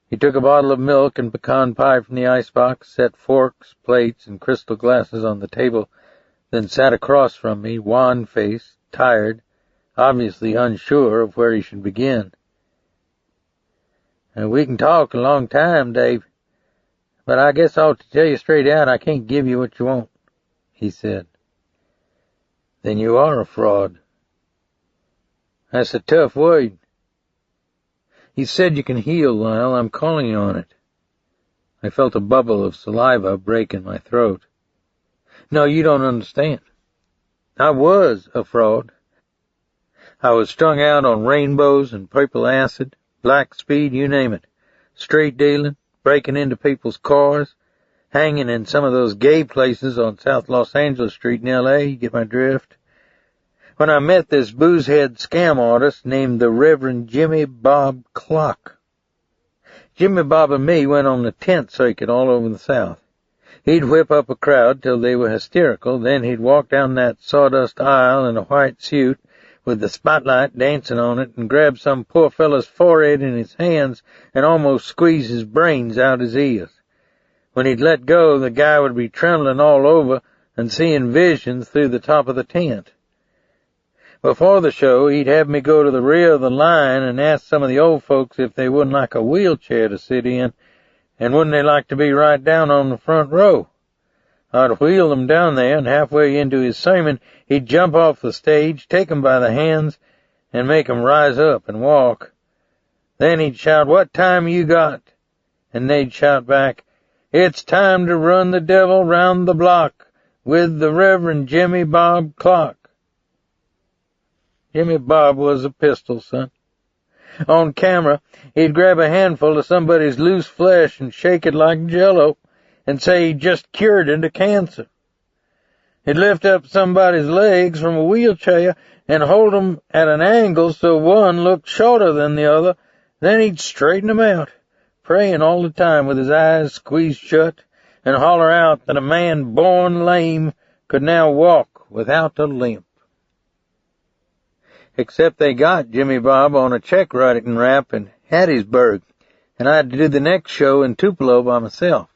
He took a bottle of milk and pecan pie from the icebox, set forks, plates, and crystal glasses on the table, then sat across from me, wan-faced, tired, obviously unsure of where he should begin. "We can talk a long time, Dave, but I guess I ought to tell you straight out I can't give you what you want," he said. "Then you are a fraud." "That's a tough word." "You said you can heal, Lyle. I'm calling you on it." I felt a bubble of saliva break in my throat. "No, you don't understand. I was a fraud. I was strung out on rainbows and purple acid, black speed, you name it, street dealing, breaking into people's cars, hanging in some of those gay places on South Los Angeles Street in L.A., you get my drift. When I met this boozehead scam artist named the Reverend Jimmy Bob Clock. Jimmy Bob and me went on the tent circuit all over the South. He'd whip up a crowd till they were hysterical, then he'd walk down that sawdust aisle in a white suit with the spotlight dancing on it and grab some poor fellow's forehead in his hands and almost squeeze his brains out his ears. When he'd let go, the guy would be trembling all over and seeing visions through the top of the tent. Before the show, he'd have me go to the rear of the line and ask some of the old folks if they wouldn't like a wheelchair to sit in, and wouldn't they like to be right down on the front row. I'd wheel them down there, and halfway into his sermon, he'd jump off the stage, take them by the hands, and make them rise up and walk. Then he'd shout, "What time you got?" And they'd shout back, "It's time to run the devil round the block with the Reverend Jimmy Bob Clock." Jimmy Bob was a pistol, son. On camera, he'd grab a handful of somebody's loose flesh and shake it like Jell-O and say he'd just cured it of cancer. He'd lift up somebody's legs from a wheelchair and hold them at an angle so one looked shorter than the other. Then he'd straighten them out, praying all the time with his eyes squeezed shut, and holler out that a man born lame could now walk without a limp. Except they got Jimmy Bob on a check writing rap in Hattiesburg, and I had to do the next show in Tupelo by myself.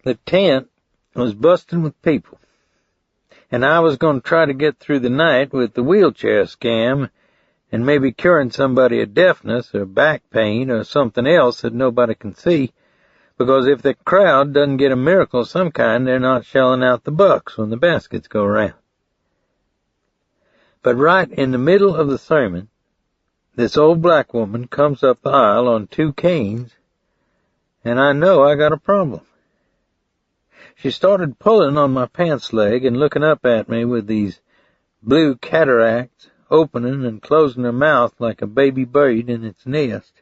The tent was busting with people, and I was going to try to get through the night with the wheelchair scam and maybe curing somebody of deafness or back pain or something else that nobody can see, because if the crowd doesn't get a miracle of some kind, they're not shelling out the bucks when the baskets go around. But right in the middle of the sermon, this old black woman comes up the aisle on 2 canes, and I know I got a problem. She started pulling on my pants leg and looking up at me with these blue cataracts, opening and closing her mouth like a baby bird in its nest.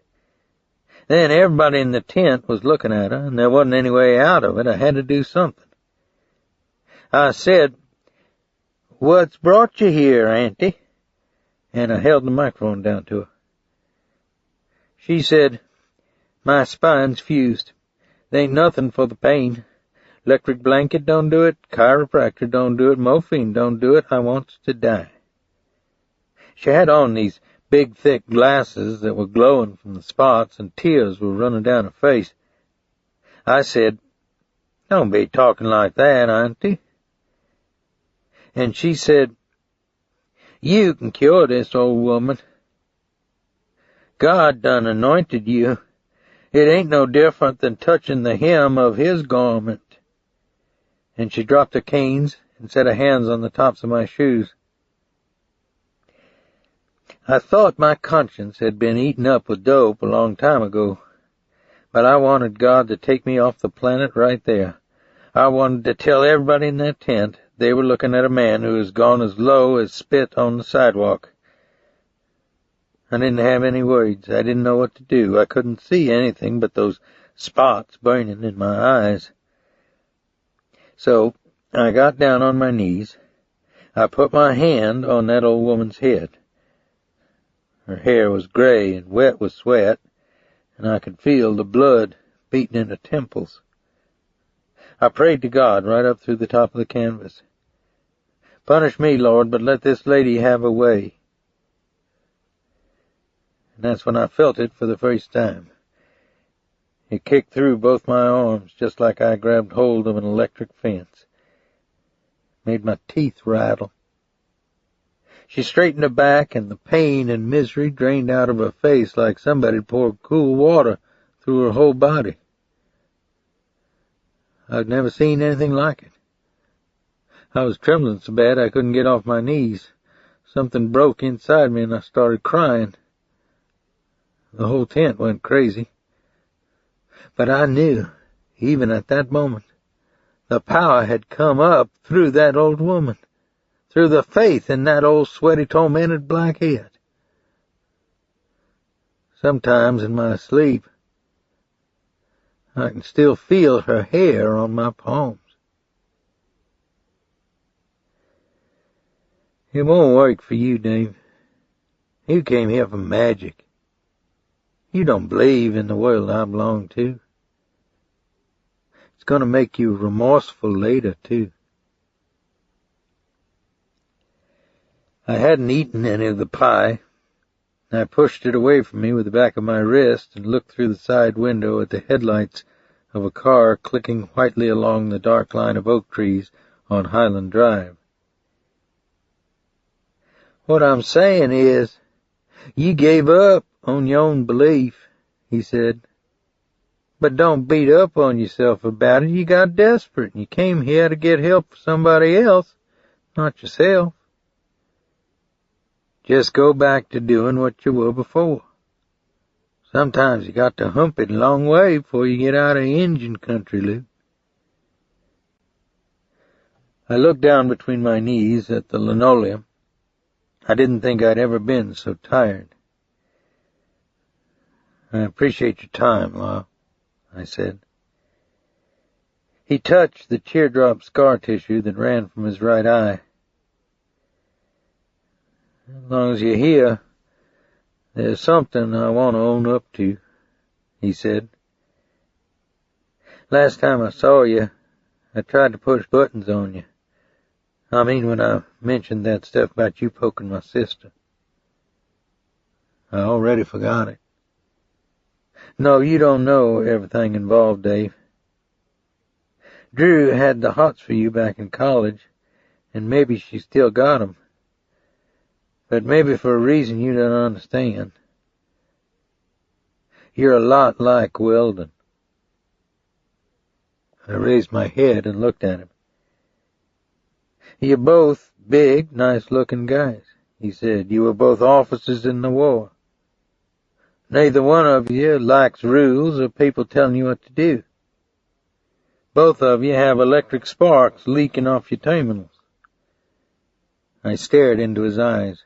Then everybody in the tent was looking at her, and there wasn't any way out of it. I had to do something. I said, "What's brought you here, Auntie?" And I held the microphone down to her. She said, "My spine's fused. There ain't nothing for the pain. Electric blanket don't do it, chiropractor don't do it, morphine don't do it. I wants to die." She had on these big, thick glasses that were glowing from the spots, and tears were running down her face. I said, "Don't be talking like that, Auntie." And she said, "You can cure this, old woman. God done anointed you. It ain't no different than touching the hem of His garment." And she dropped her canes and set her hands on the tops of my shoes. I thought my conscience had been eaten up with dope a long time ago, but I wanted God to take me off the planet right there. I wanted to tell everybody in that tent they were looking at a man who was gone as low as spit on the sidewalk. I didn't have any words. I didn't know what to do. I couldn't see anything but those spots burning in my eyes. So I got down on my knees. I put my hand on that old woman's head. Her hair was gray and wet with sweat, and I could feel the blood beating in her temples. I prayed to God right up through the top of the canvas. "Punish me, Lord, but let this lady have her way." and that's when I felt it for the first time. It kicked through both my arms just like I grabbed hold of an electric fence. Made my teeth rattle. She straightened her back, and the pain and misery drained out of her face like somebody poured cool water through her whole body. I'd never seen anything like it. I was trembling so bad I couldn't get off my knees. Something broke inside me and I started crying. The whole tent went crazy. But I knew, even at that moment, the power had come up through that old woman, through the faith in that old sweaty, tormented black head. Sometimes in my sleep, I can still feel her hair on my palms. It won't work for you, Dave. You came here for magic. You don't believe in the world I belong to. It's going to make you remorseful later, too. I hadn't eaten any of the pie. I pushed it away from me with the back of my wrist and looked through the side window at the headlights of a car clicking whitely along the dark line of oak trees on Highland Drive. What I'm saying is, you gave up on your own belief, he said. But don't beat up on yourself about it. You got desperate and you came here to get help for somebody else, not yourself. Just go back to doing what you were before. Sometimes you got to hump it a long way before you get out of Indian country, Lou. I looked down between my knees at the linoleum. I didn't think I'd ever been so tired. I appreciate your time, Lyle, I said. He touched the teardrop scar tissue that ran from his right eye. As long as you're here, there's something I want to own up to, he said. Last time I saw you, I tried to push buttons on you. I mean, when I mentioned that stuff about you poking my sister. I already forgot it. No, you don't know everything involved, Dave. Drew had the hots for you back in college, and maybe she still got 'em. But maybe for a reason you don't understand. You're a lot like Weldon. I raised my head and looked at him. You're both big, nice-looking guys, he said. You were both officers in the war. Neither one of you likes rules or people telling you what to do. Both of you have electric sparks leaking off your terminals. I stared into his eyes.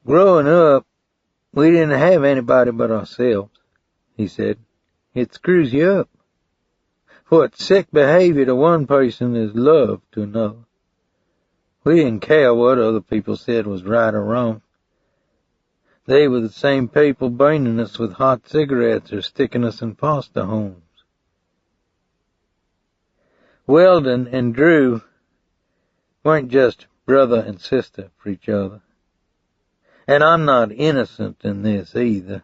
Growing up, we didn't have anybody but ourselves, he said. It screws you up. What sick behavior to one person is love to another. We didn't care what other people said was right or wrong. They were the same people burning us with hot cigarettes or sticking us in foster homes. Weldon and Drew weren't just brother and sister for each other. And I'm not innocent in this either.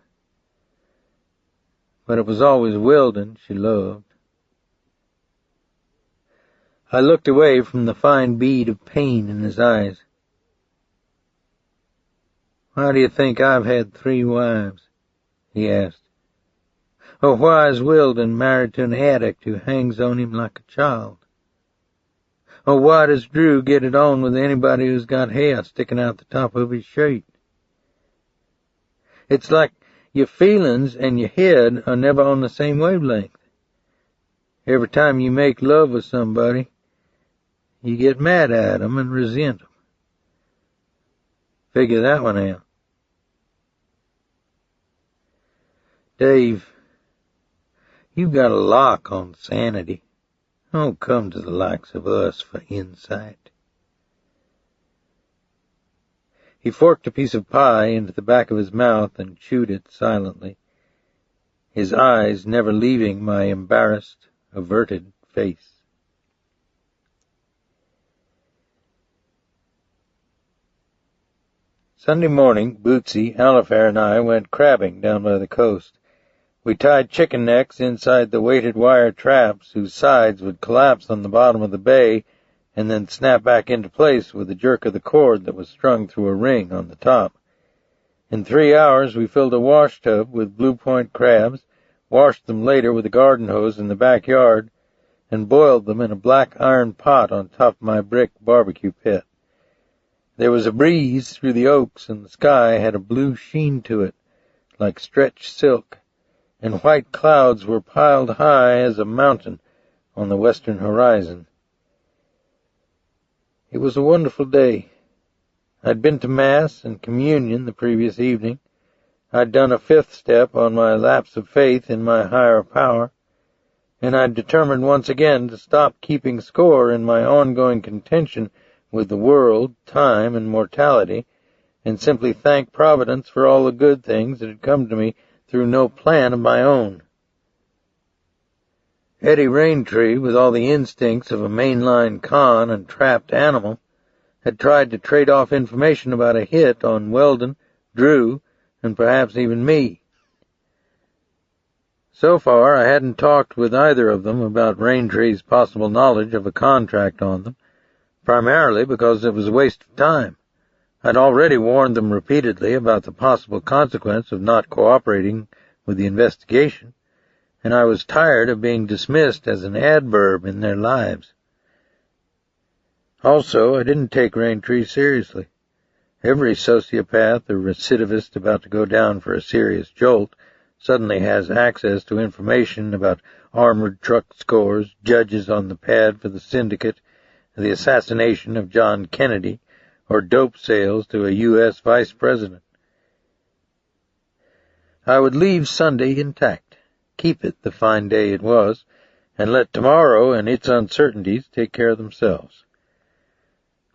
But it was always Weldon she loved. I looked away from the fine bead of pain in his eyes. Why do you think I've had 3 wives? He asked. Or why is Weldon married to an addict who hangs on him like a child? Or why does Drew get it on with anybody who's got hair sticking out the top of his shirt? It's like your feelings and your head are never on the same wavelength. Every time you make love with somebody, you get mad at them and resent them. Figure that one out. Dave, you've got a lock on sanity. Don't come to the likes of us for insight. He forked a piece of pie into the back of his mouth and chewed it silently, his eyes never leaving my embarrassed, averted face. Sunday morning, Bootsy, Alifair, and I went crabbing down by the coast. We tied chicken necks inside the weighted wire traps whose sides would collapse on the bottom of the bay and then snap back into place with a jerk of the cord that was strung through a ring on the top. In 3 hours, we filled a wash tub with blue point crabs, washed them later with a garden hose in the backyard, and boiled them in a black iron pot on top of my brick barbecue pit. There was a breeze through the oaks, and the sky had a blue sheen to it, like stretched silk, and white clouds were piled high as a mountain on the western horizon. It was a wonderful day. I'd been to Mass and Communion the previous evening. I'd done a 5th step on my lapse of faith in my higher power, and I'd determined once again to stop keeping score in my ongoing contention with the world, time, and mortality, and simply thank Providence for all the good things that had come to me through no plan of my own. Eddie Raintree, with all the instincts of a mainline con and trapped animal, had tried to trade off information about a hit on Weldon, Drew, and perhaps even me. So far, I hadn't talked with either of them about Raintree's possible knowledge of a contract on them, primarily because it was a waste of time. I'd already warned them repeatedly about the possible consequence of not cooperating with the investigation, and I was tired of being dismissed as an adverb in their lives. Also, I didn't take Raintree seriously. Every sociopath or recidivist about to go down for a serious jolt suddenly has access to information about armored truck scores, judges on the pad for the syndicate, the assassination of John Kennedy, or dope sales to a U.S. vice president. I would leave Sunday intact, keep it the fine day it was, and let tomorrow and its uncertainties take care of themselves.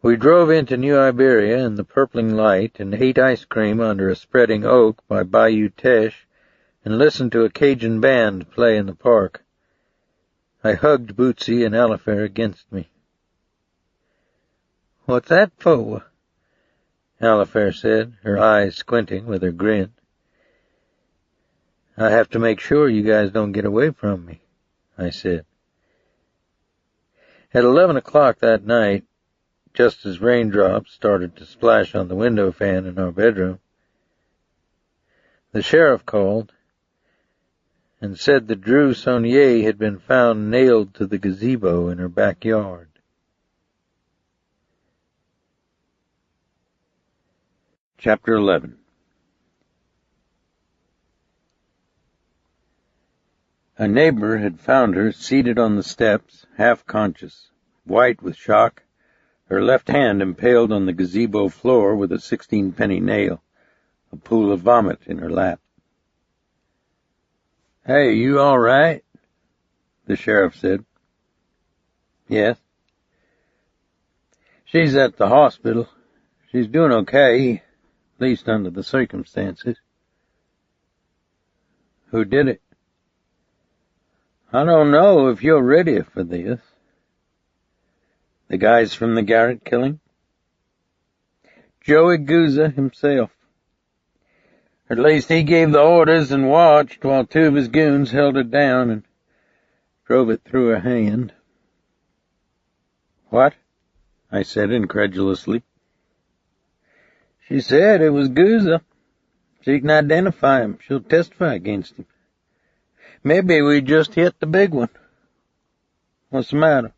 We drove into New Iberia in the purpling light and ate ice cream under a spreading oak by Bayou Teche and listened to a Cajun band play in the park. I hugged Bootsy and Alifair against me. "What's that for?" Alifair said, her eyes squinting with her grin. "I have to make sure you guys don't get away from me," I said. At 11 o'clock that night, just as raindrops started to splash on the window fan in our bedroom, the sheriff called and said that Drew Sonnier had been found nailed to the gazebo in her backyard. Chapter 11. A neighbor had found her seated on the steps, half-conscious, white with shock, her left hand impaled on the gazebo floor with a 16-penny nail, a pool of vomit in her lap. "Hey, you all right?" the sheriff said. "Yes." "She's at the hospital. She's doing okay, at least under the circumstances." "Who did it?" "I don't know if you're ready for this." "The guys from the Garrett killing?" "Joey Gouza himself. At least he gave the orders and watched while 2 of his goons held her down and drove it through her hand." "What?" I said incredulously. "She said it was Gouza. She can identify him. She'll testify against him. Maybe we just hit the big one." "What's the matter?"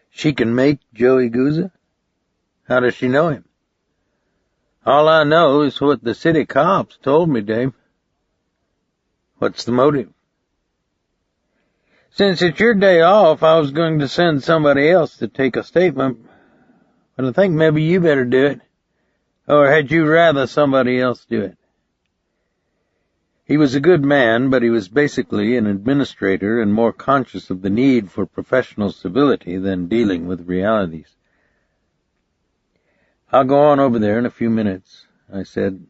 "She can make Joey Gouza." "How does she know him?" "All I know is what the city cops told me, Dave." "What's the motive?" "Since it's your day off, I was going to send somebody else to take a statement, but I think maybe you better do it. Or had you rather somebody else do it?" He was a good man, but he was basically an administrator and more conscious of the need for professional civility than dealing with realities. "I'll go on over there in a few minutes," I said.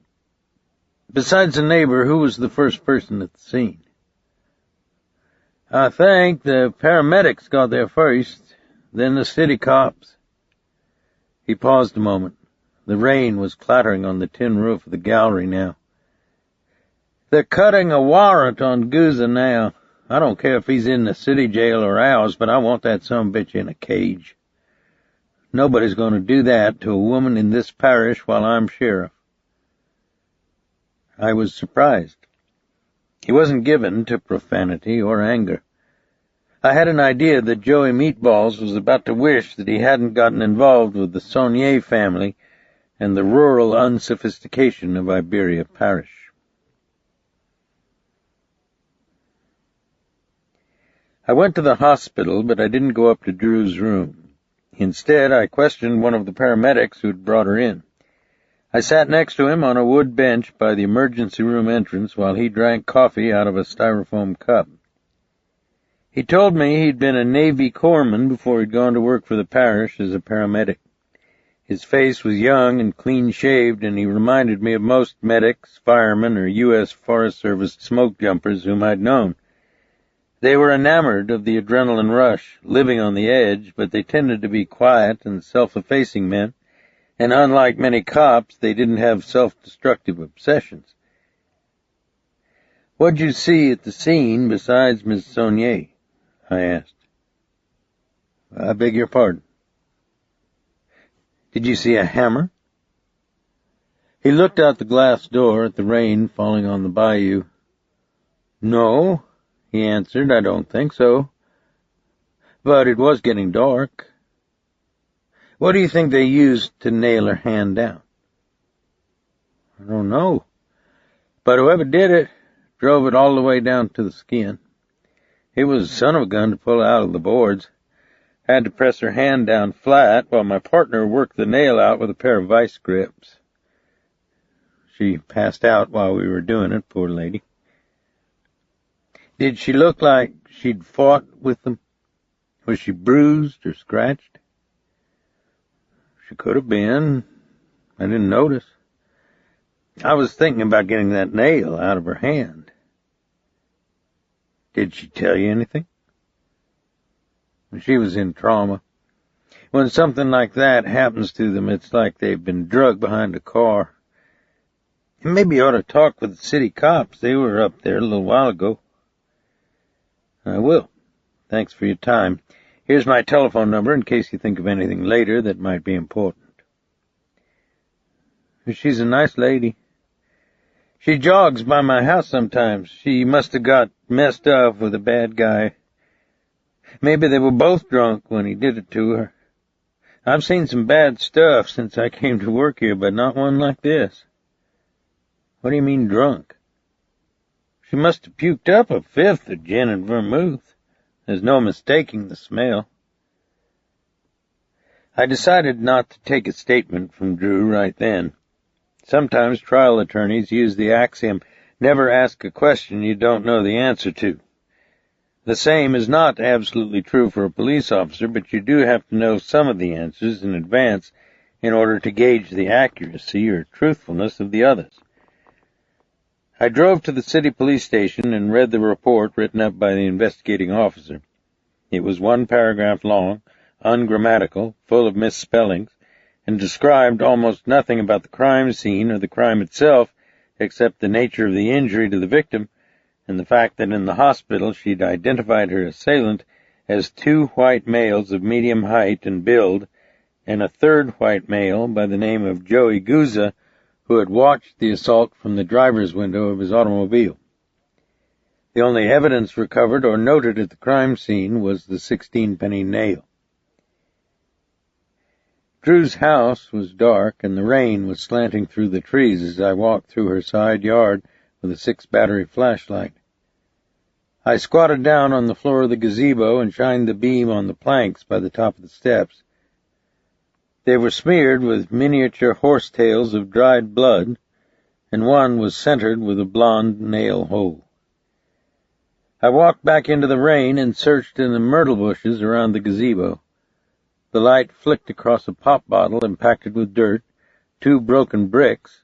"Besides the neighbor, who was the first person at the scene?" "I think the paramedics got there first, then the city cops." He paused a moment, The rain was clattering on the tin roof of the gallery now. "They're cutting a warrant on Gouza now. I don't care if he's in the city jail or ours, but I want that sumbitch in a cage. Nobody's going to do that to a woman in this parish while I'm sheriff." I was surprised. He wasn't given to profanity or anger. I had an idea that Joey Meatballs was about to wish that he hadn't gotten involved with the Sonnier family and the rural unsophistication of Iberia Parish. I went to the hospital, but I didn't go up to Drew's room. Instead, I questioned one of the paramedics who'd brought her in. I sat next to him on a wood bench by the emergency room entrance while he drank coffee out of a styrofoam cup. He told me he'd been a Navy corpsman before he'd gone to work for the parish as a paramedic. His face was young and clean-shaved, and he reminded me of most medics, firemen, or U.S. Forest Service smoke jumpers whom I'd known. They were enamored of the adrenaline rush, living on the edge, but they tended to be quiet and self-effacing men, and unlike many cops, they didn't have self-destructive obsessions. "What'd you see at the scene besides Miss Sonnier?" I asked. "I beg your pardon?" "Did you see a hammer?" He looked out the glass door at the rain falling on the bayou. "No," he answered, "I don't think so. But it was getting dark." "What do you think they used to nail her hand down?" "I don't know. But whoever did it drove it all the way down to the skin. It was a son of a gun to pull out of the boards. Had to press her hand down flat while my partner worked the nail out with a pair of vice grips. She passed out while we were doing it, poor lady." "Did she look like she'd fought with them? Was she bruised or scratched?" "She could have been. I didn't notice. I was thinking about getting that nail out of her hand." "Did she tell you anything?" "She was in trauma. When something like that happens to them, it's like they've been drugged behind a car. Maybe you ought to talk with the city cops. They were up there a little while ago." "I will. Thanks for your time. Here's my telephone number in case you think of anything later that might be important." "She's a nice lady. She jogs by my house sometimes. She must have got messed up with a bad guy. Maybe they were both drunk when he did it to her. I've seen some bad stuff since I came to work here, but not one like this." "What do you mean drunk?" "She must have puked up a fifth of gin and vermouth. There's no mistaking the smell." I decided not to take a statement from Drew right then. Sometimes trial attorneys use the axiom, never ask a question you don't know the answer to. The same is not absolutely true for a police officer, but you do have to know some of the answers in advance in order to gauge the accuracy or truthfulness of the others. I drove to the city police station and read the report written up by the investigating officer. It was one paragraph long, ungrammatical, full of misspellings, and described almost nothing about the crime scene or the crime itself except the nature of the injury to the victim and the fact that in the hospital she'd identified her assailant as 2 white males of medium height and build and a third white male by the name of Joey Gouza, who had watched the assault from the driver's window of his automobile. The only evidence recovered or noted at the crime scene was the 16-penny nail. Drew's house was dark, and the rain was slanting through the trees as I walked through her side yard with a 6-battery flashlight. I squatted down on the floor of the gazebo and shined the beam on the planks by the top of the steps. They were smeared with miniature horsetails of dried blood, and one was centered with a blonde nail hole. I walked back into the rain and searched in the myrtle bushes around the gazebo. The light flicked across a pop bottle impacted with dirt, 2 broken bricks,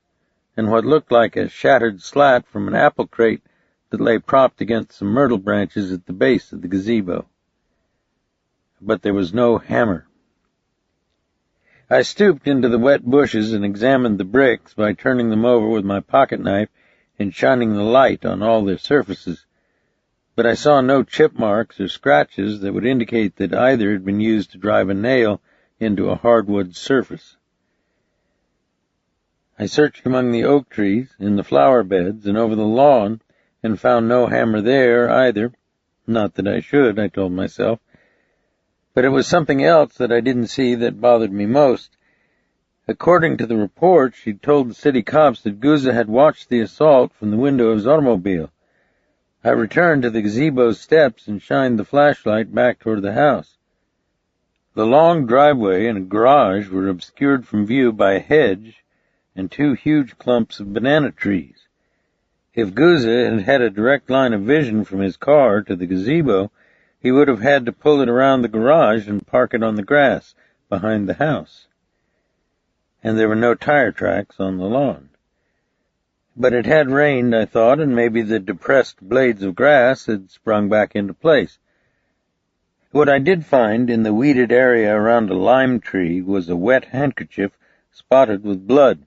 and what looked like a shattered slat from an apple crate that lay propped against some myrtle branches at the base of the gazebo. But there was no hammer. I stooped into the wet bushes and examined the bricks by turning them over with my pocket knife and shining the light on all their surfaces, but I saw no chip marks or scratches that would indicate that either had been used to drive a nail into a hardwood surface. I searched among the oak trees, in the flower beds, and over the lawn, and found no hammer there either. Not that I should, I told myself. But it was something else that I didn't see that bothered me most. According to the report, she'd told the city cops that Gouza had watched the assault from the window of his automobile. I returned to the gazebo steps and shined the flashlight back toward the house. The long driveway and a garage were obscured from view by a hedge and two huge clumps of banana trees. If Gouza had had a direct line of vision from his car to the gazebo, he would have had to pull it around the garage and park it on the grass behind the house. And there were no tire tracks on the lawn. But it had rained, I thought, and maybe the depressed blades of grass had sprung back into place. What I did find in the weeded area around a lime tree was a wet handkerchief spotted with blood.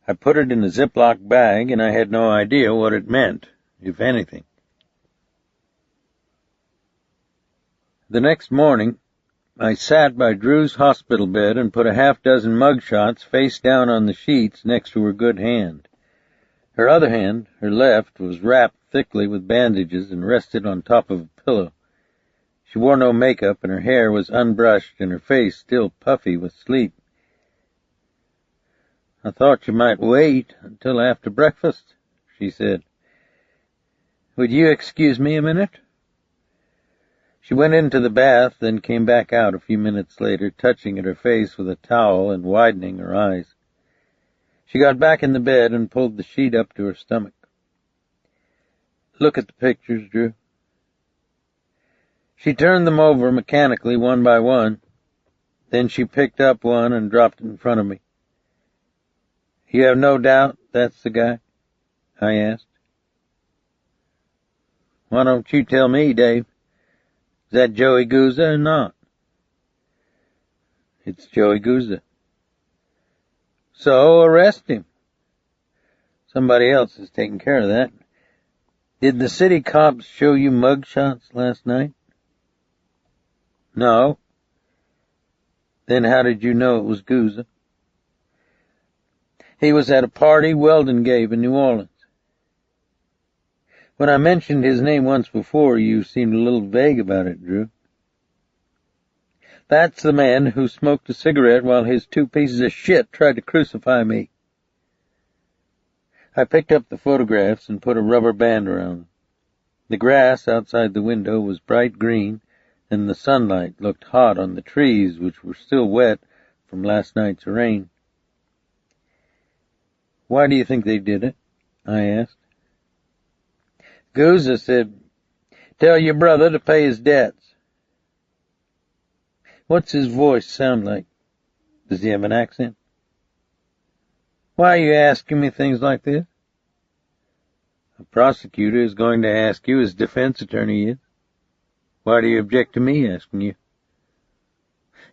I put it in a Ziploc bag, and I had no idea what it meant, if anything. The next morning, I sat by Drew's hospital bed and put a half-dozen mugshots face down on the sheets next to her good hand. Her other hand, her left, was wrapped thickly with bandages and rested on top of a pillow. She wore no makeup, and her hair was unbrushed and her face still puffy with sleep. "I thought you might wait until after breakfast," she said. "Would you excuse me a minute?" She went into the bath, then came back out a few minutes later, touching at her face with a towel and widening her eyes. She got back in the bed and pulled the sheet up to her stomach. "Look at the pictures, Drew." She turned them over mechanically one by one. Then she picked up one and dropped it in front of me. "You have no doubt that's the guy?" I asked. "Why don't you tell me, Dave? Is that Joey Gouza or not?" "It's Joey Gouza." "So arrest him." "Somebody else is taking care of that. Did the city cops show you mugshots last night?" "No." "Then how did you know it was Gouza?" "He was at a party Weldon gave in New Orleans." "When I mentioned his name once before, you seemed a little vague about it, Drew." "That's the man who smoked a cigarette while his two pieces of shit tried to crucify me." I picked up the photographs and put a rubber band around them. The grass outside the window was bright green, and the sunlight looked hot on the trees, which were still wet from last night's rain. "Why do you think they did it?" I asked. "Gouza said, 'Tell your brother to pay his debts.'" "What's his voice sound like? Does he have an accent?" "Why are you asking me things like this?" "A prosecutor is going to ask you, as defense attorney is. Why do you object to me asking you?"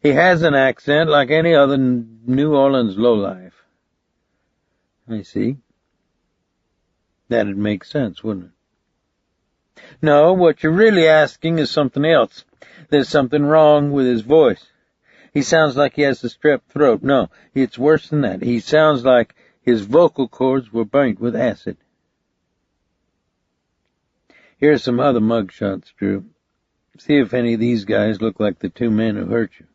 "He has an accent like any other New Orleans lowlife." "I see. That'd make sense, wouldn't it?" "No, what you're really asking is something else. There's something wrong with his voice. He sounds like he has a strep throat. No, it's worse than that. He sounds like his vocal cords were burnt with acid." "Here are some other mugshots, Drew. See if any of these guys look like the two men who hurt you."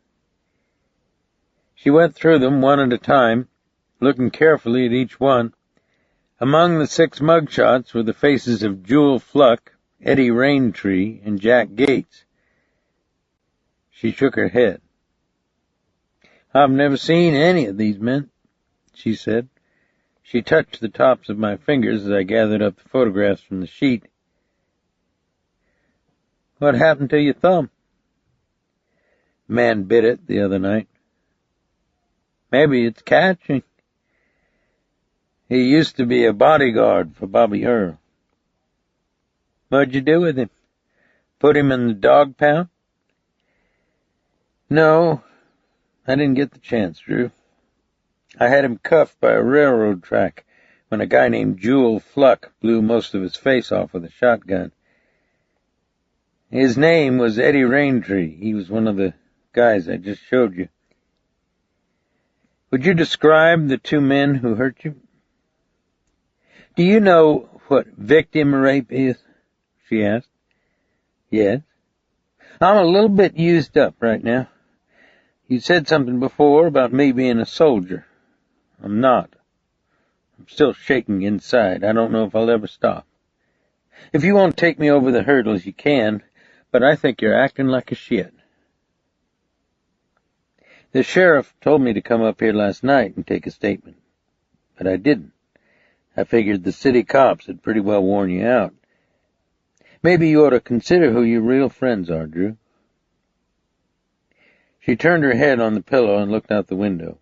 She went through them one at a time, looking carefully at each one. Among the 6 mugshots were the faces of Jewel Fluck, Eddie Raintree, and Jack Gates. She shook her head. "I've never seen any of these men," she said. She touched the tops of my fingers as I gathered up the photographs from the sheet. "What happened to your thumb?" "Man bit it the other night." "Maybe it's catching." "He used to be a bodyguard for Bobby Earl." "What'd you do with him? Put him in the dog pound?" "No, I didn't get the chance, Drew. I had him cuffed by a railroad track when a guy named Jewel Fluck blew most of his face off with a shotgun. His name was Eddie Raintree. He was one of the guys I just showed you. Would you describe the two men who hurt you? Do you know what victim rape is? She asked. Yes. I'm a little bit used up right now. You said something before about me being a soldier. I'm not. I'm still shaking inside. I don't know if I'll ever stop. If you won't take me over the hurdles, you can, but I think you're acting like a shit. The sheriff told me to come up here last night and take a statement, but I didn't. I figured the city cops had pretty well worn you out. Maybe you ought to consider who your real friends are, Drew. She turned her head on the pillow and looked out the window.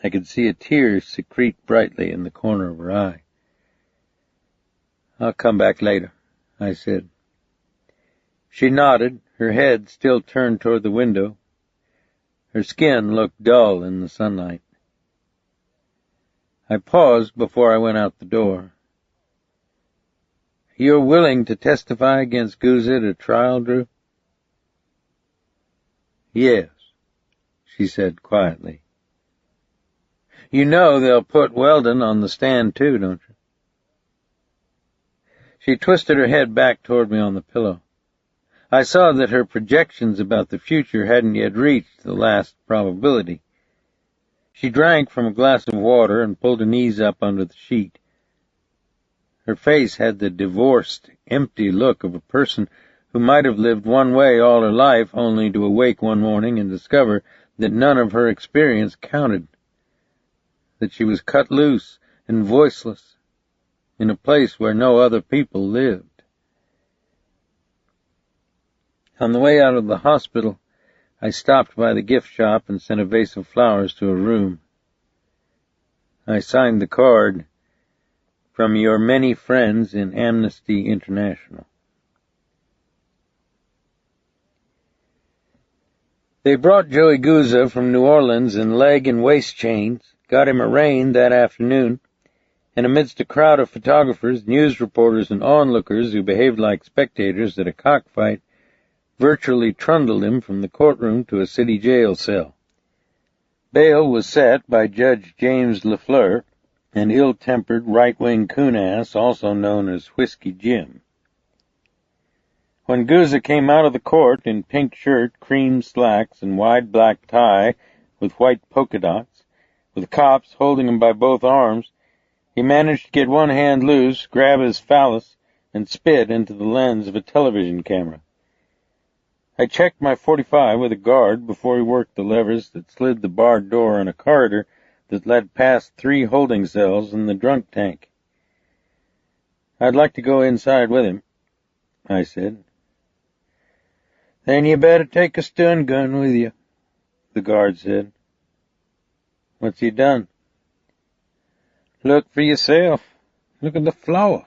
I could see a tear secrete brightly in the corner of her eye. I'll come back later, I said. She nodded, her head still turned toward the window. Her skin looked dull in the sunlight. I paused before I went out the door. You're willing to testify against Gouza at a trial, Drew? Yes, she said quietly. You know they'll put Weldon on the stand too, don't you? She twisted her head back toward me on the pillow. I saw that her projections about the future hadn't yet reached the last probability. She drank from a glass of water and pulled her knees up under the sheet. Her face had the divorced, empty look of a person who might have lived one way all her life only to awake one morning and discover that none of her experience counted, that she was cut loose and voiceless in a place where no other people lived. On the way out of the hospital, I stopped by the gift shop and sent a vase of flowers to her room. I signed the card, "From your many friends in Amnesty International." They brought Joey Gouza from New Orleans in leg and waist chains, got him arraigned that afternoon, and amidst a crowd of photographers, news reporters, and onlookers who behaved like spectators at a cockfight, virtually trundled him from the courtroom to a city jail cell. Bail was set by Judge James Lafleur, an ill-tempered right-wing coon-ass also known as Whiskey Jim. When Gouza came out of the court in pink shirt, cream slacks, and wide black tie with white polka dots, with cops holding him by both arms, he managed to get one hand loose, grab his phallus, and spit into the lens of a television camera. I checked my .45 with a guard before he worked the levers that slid the barred door in a corridor that led past 3 holding cells and the drunk tank. I'd like to go inside with him, I said. Then you better take a stun gun with you, the guard said. What's he done? Look for yourself. Look at the floor.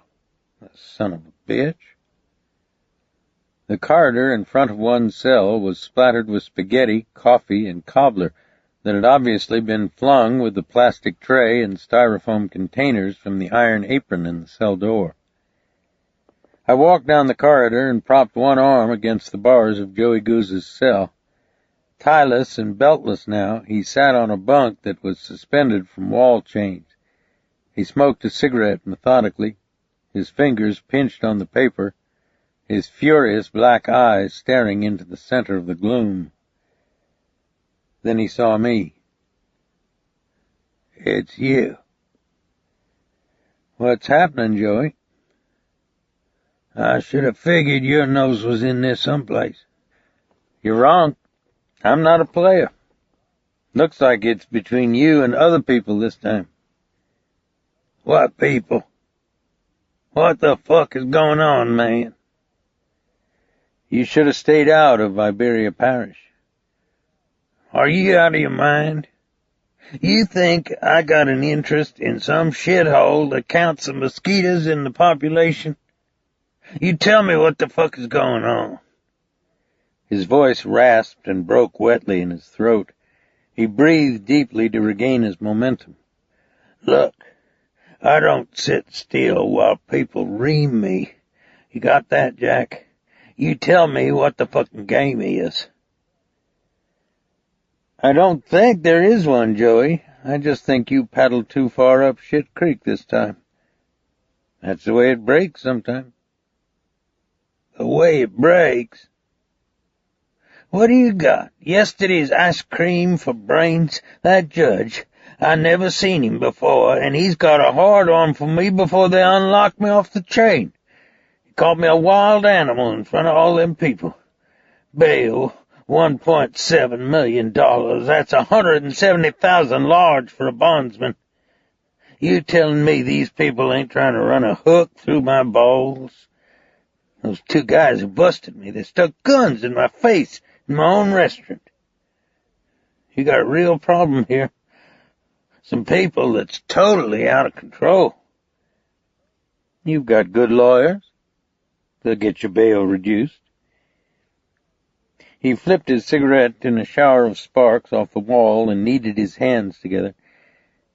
The son of a bitch. The corridor in front of one cell was splattered with spaghetti, coffee, and cobbler that had obviously been flung with the plastic tray and styrofoam containers from the iron apron in the cell door. I walked down the corridor and propped one arm against the bars of Joey Gouza's cell. Tieless and beltless now, he sat on a bunk that was suspended from wall chains. He smoked a cigarette methodically, his fingers pinched on the paper, his furious black eyes staring into the center of the gloom. Then he saw me. It's you. What's happening, Joey? I should have figured your nose was in there someplace. You're wrong. I'm not a player. Looks like it's between you and other people this time. What people? What the fuck is going on, man? You should have stayed out of Iberia Parish. Are you out of your mind? You think I got an interest in some shithole that counts the mosquitoes in the population? You tell me what the fuck is going on. His voice rasped and broke wetly in his throat. He breathed deeply to regain his momentum. "Look, I don't sit still while people ream me. You got that, Jack? You tell me what the fucking game is." "I don't think there is one, Joey. I just think you paddled too far up shit creek this time. That's the way it breaks sometimes." "The way it breaks? What do you got? Yesterday's ice cream for brains? That judge, I never seen him before, and he's got a hard-on for me before they unlocked me off the chain. He called me a wild animal in front of all them people. Bail, $1.7 million. That's $170,000 large for a bondsman. You telling me these people ain't trying to run a hook through my balls? Those two guys who busted me, they stuck guns in my face in my own restaurant. You got a real problem here. Some people that's totally out of control. You've got good lawyers. They'll get your bail reduced." He flipped his cigarette in a shower of sparks off the wall and kneaded his hands together.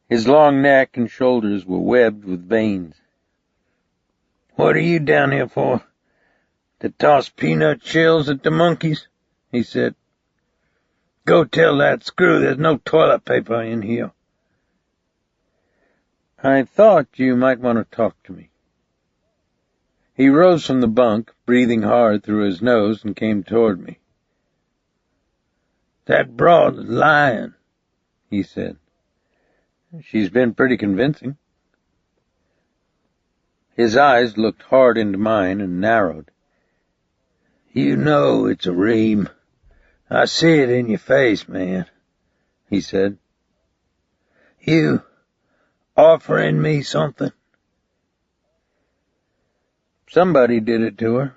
His long neck and shoulders were webbed with veins. "What are you down here for? To toss peanut shells at the monkeys?" he said. "Go tell that screw there's no toilet paper in here." "I thought you might want to talk to me." He rose from the bunk, breathing hard through his nose, and came toward me. "That broad's lying," he said. "She's been pretty convincing." His eyes looked hard into mine and narrowed. "You know it's a ream. I see it in your face, man," he said. "You offering me something?" "Somebody did it to her.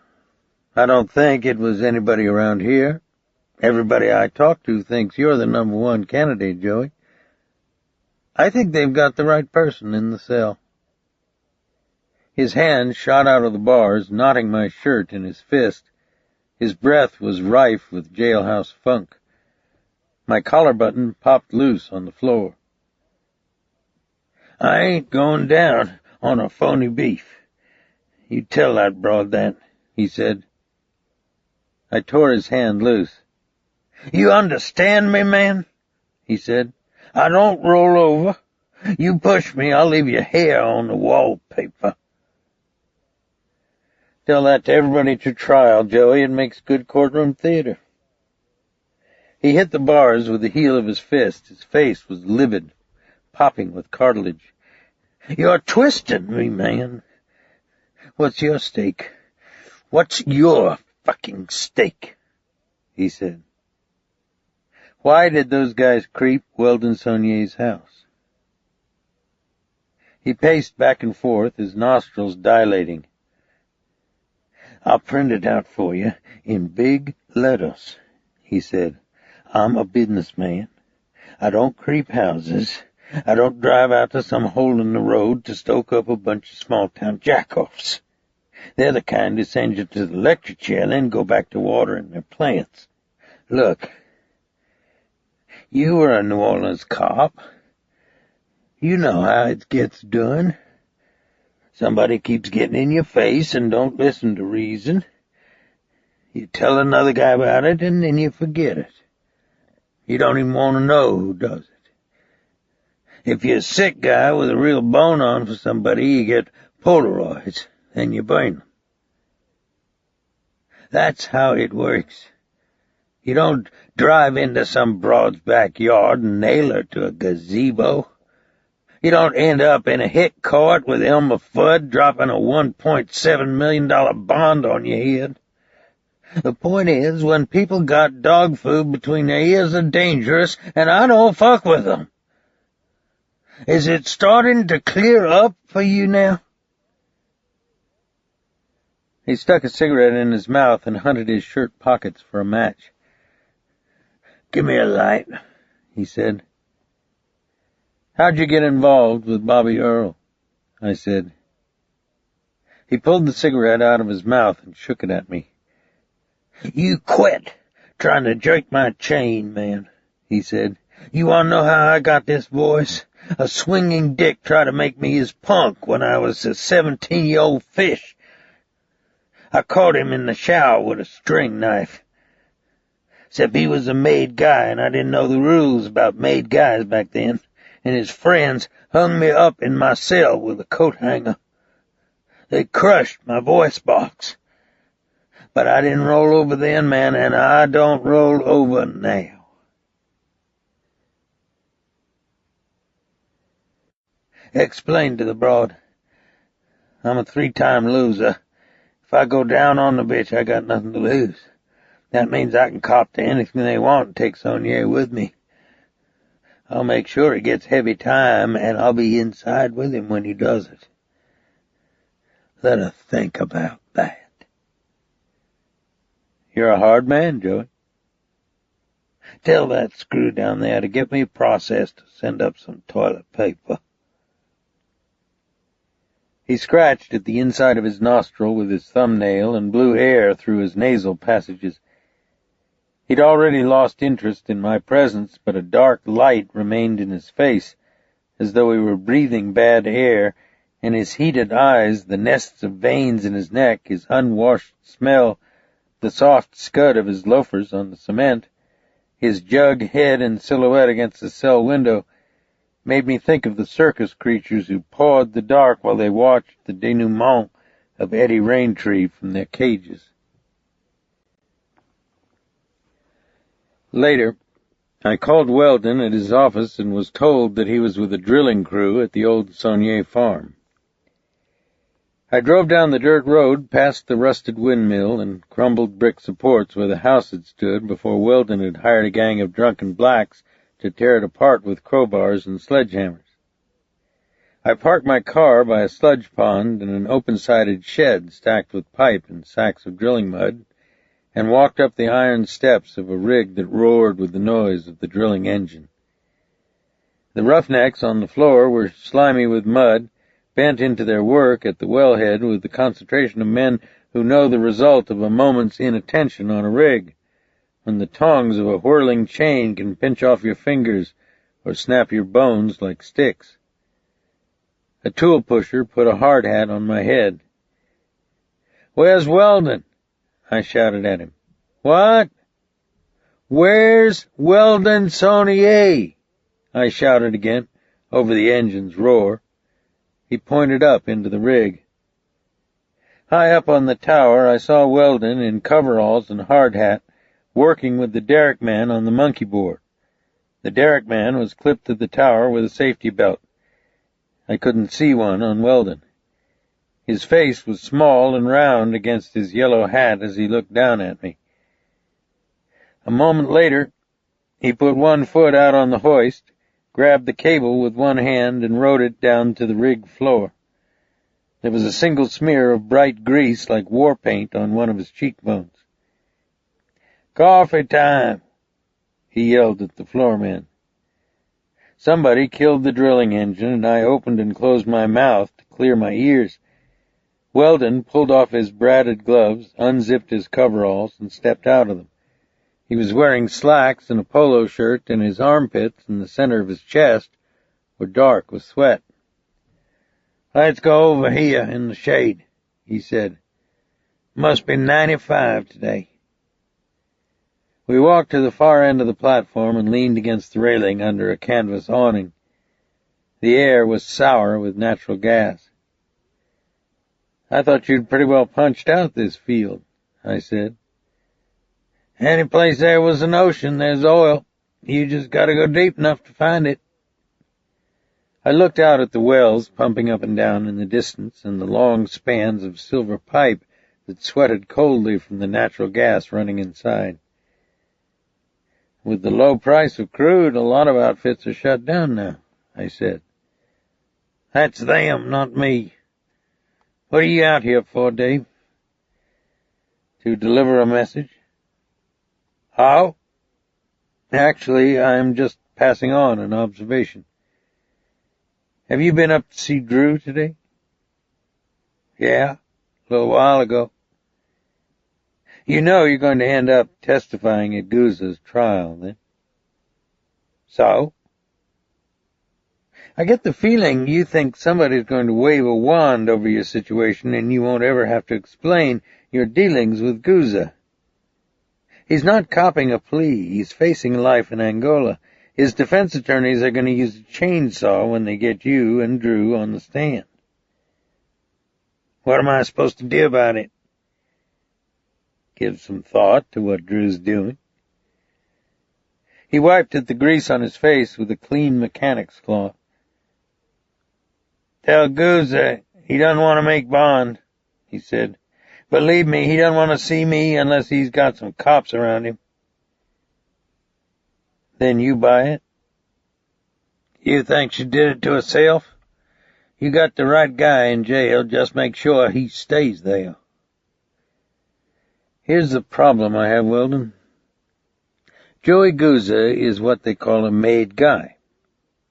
I don't think it was anybody around here. Everybody I talk to thinks you're the #1 candidate, Joey. I think they've got the right person in the cell." His hand shot out of the bars, knotting my shirt in his fist. His breath was rife with jailhouse funk. My collar button popped loose on the floor. "I ain't going down on a phony beef. You tell that broad that," he said. I tore his hand loose. "You understand me, man?" he said. "I don't roll over. You push me, I'll leave your hair on the wallpaper." "Tell that to everybody at your trial, Joey. It makes good courtroom theater." He hit the bars with the heel of his fist. His face was livid, popping with cartilage. "You're twisting me, man. What's your stake? What's your fucking stake?" he said. "Why did those guys creep Weldon Sonnier's house?" He paced back and forth, his nostrils dilating. "I'll print it out for you in big letters," he said. "I'm a businessman. I don't creep houses. I don't drive out to some hole in the road to stoke up a bunch of small-town jack-offs. They're the kind who send you to the lecture chair and then go back to watering their plants. Look, you were a New Orleans cop. You know how it gets done. Somebody keeps getting in your face and don't listen to reason. You tell another guy about it and then you forget it. You don't even want to know who does it. If you're a sick guy with a real bone on for somebody, you get Polaroids, then you burn them. That's how it works. You don't drive into some broad's backyard and nail her to a gazebo. You don't end up in a hit court with Elmer Fudd dropping a $1.7 million bond on your head. The point is, when people got dog food between their ears, they're dangerous, and I don't fuck with them. Is it starting to clear up for you now?" He stuck a cigarette in his mouth and hunted his shirt pockets for a match. "Give me a light," he said. "How'd you get involved with Bobby Earl?" I said. He pulled the cigarette out of his mouth and shook it at me. "You quit trying to jerk my chain, man," he said. You want to know how I got this voice? A swinging dick tried to make me his punk when I was a 17-year-old fish. I caught him in the shower with a string knife. Except he was a made guy, and I didn't know the rules about made guys back then, and his friends hung me up in my cell with a coat hanger. They crushed my voice box. But I didn't roll over then, man, and I don't roll over now. Explained to the broad. I'm a 3-time loser. If I go down on the bitch, I got nothing to lose. That means I can cop to anything they want and take Sonnier with me. I'll make sure he gets heavy time, and I'll be inside with him when he does it. Let her think about that. You're a hard man, Joey. Tell that screw down there to get me processed to send up some toilet paper. He scratched at the inside of his nostril with his thumbnail and blew air through his nasal passages. He'd already lost interest in my presence, but a dark light remained in his face, as though he were breathing bad air, and his heated eyes, the nests of veins in his neck, his unwashed smell, the soft scud of his loafers on the cement, his jug head and silhouette against the cell window, made me think of the circus creatures who pawed the dark while they watched the denouement of Eddie Raintree from their cages. Later, I called Weldon at his office and was told that he was with a drilling crew at the old Sonnier farm. I drove down the dirt road past the rusted windmill and crumbled brick supports where the house had stood before Weldon had hired a gang of drunken blacks to tear it apart with crowbars and sledgehammers. I parked my car by a sludge pond and an open-sided shed stacked with pipe and sacks of drilling mud, and walked up the iron steps of a rig that roared with the noise of the drilling engine. The roughnecks on the floor were slimy with mud, bent into their work at the wellhead with the concentration of men who know the result of a moment's inattention on a rig, when the tongs of a whirling chain can pinch off your fingers or snap your bones like sticks. A tool pusher put a hard hat on my head. "Where's Weldon?" I shouted at him. "What?" "Where's Weldon Sonnier?" I shouted again, over the engine's roar. He pointed up into the rig. High up on the tower, I saw Weldon in coveralls and hard hat, working with the derrick man on the monkey board. The derrick man was clipped to the tower with a safety belt. I couldn't see one on Weldon. His face was small and round against his yellow hat as he looked down at me. A moment later, he put one foot out on the hoist, grabbed the cable with one hand, and rode it down to the rig floor. There was a single smear of bright grease like war paint on one of his cheekbones. "Coffee time," he yelled at the floorman. Somebody killed the drilling engine, and I opened and closed my mouth to clear my ears. Weldon pulled off his braided gloves, unzipped his coveralls, and stepped out of them. He was wearing slacks and a polo shirt, and his armpits and the center of his chest were dark with sweat. "Let's go over here in the shade," he said. "Must be 95 today." We walked to the far end of the platform and leaned against the railing under a canvas awning. The air was sour with natural gas. "I thought you'd pretty well punched out this field," I said. "Any place there was an ocean, there's oil. You just gotta go deep enough to find it." I looked out at the wells pumping up and down in the distance and the long spans of silver pipe that sweated coldly from the natural gas running inside. "With the low price of crude, a lot of outfits are shut down now," I said. "That's them, not me. What are you out here for, Dave?" "To deliver a message." "How?" "Actually, I'm just passing on an observation." "Have you been up to see Drew today?" "Yeah, a little while ago." "You know you're going to end up testifying at Gouza's trial, then?" So? I get the feeling you think somebody's going to wave a wand over your situation and you won't ever have to explain your dealings with Guza. He's not copping a plea. He's facing life in Angola. His defense attorneys are going to use a chainsaw when they get you and Drew on the stand. What am I supposed to do about it? Give some thought to what Drew's doing. He wiped at the grease on his face with a clean mechanic's cloth. Tell Guza he doesn't want to make bond, he said. Believe me, he doesn't want to see me unless he's got some cops around him. Then you buy it? You think she did it to herself? You got the right guy in jail, just make sure he stays there. Here's the problem I have, Weldon. Joey Guza is what they call a made guy.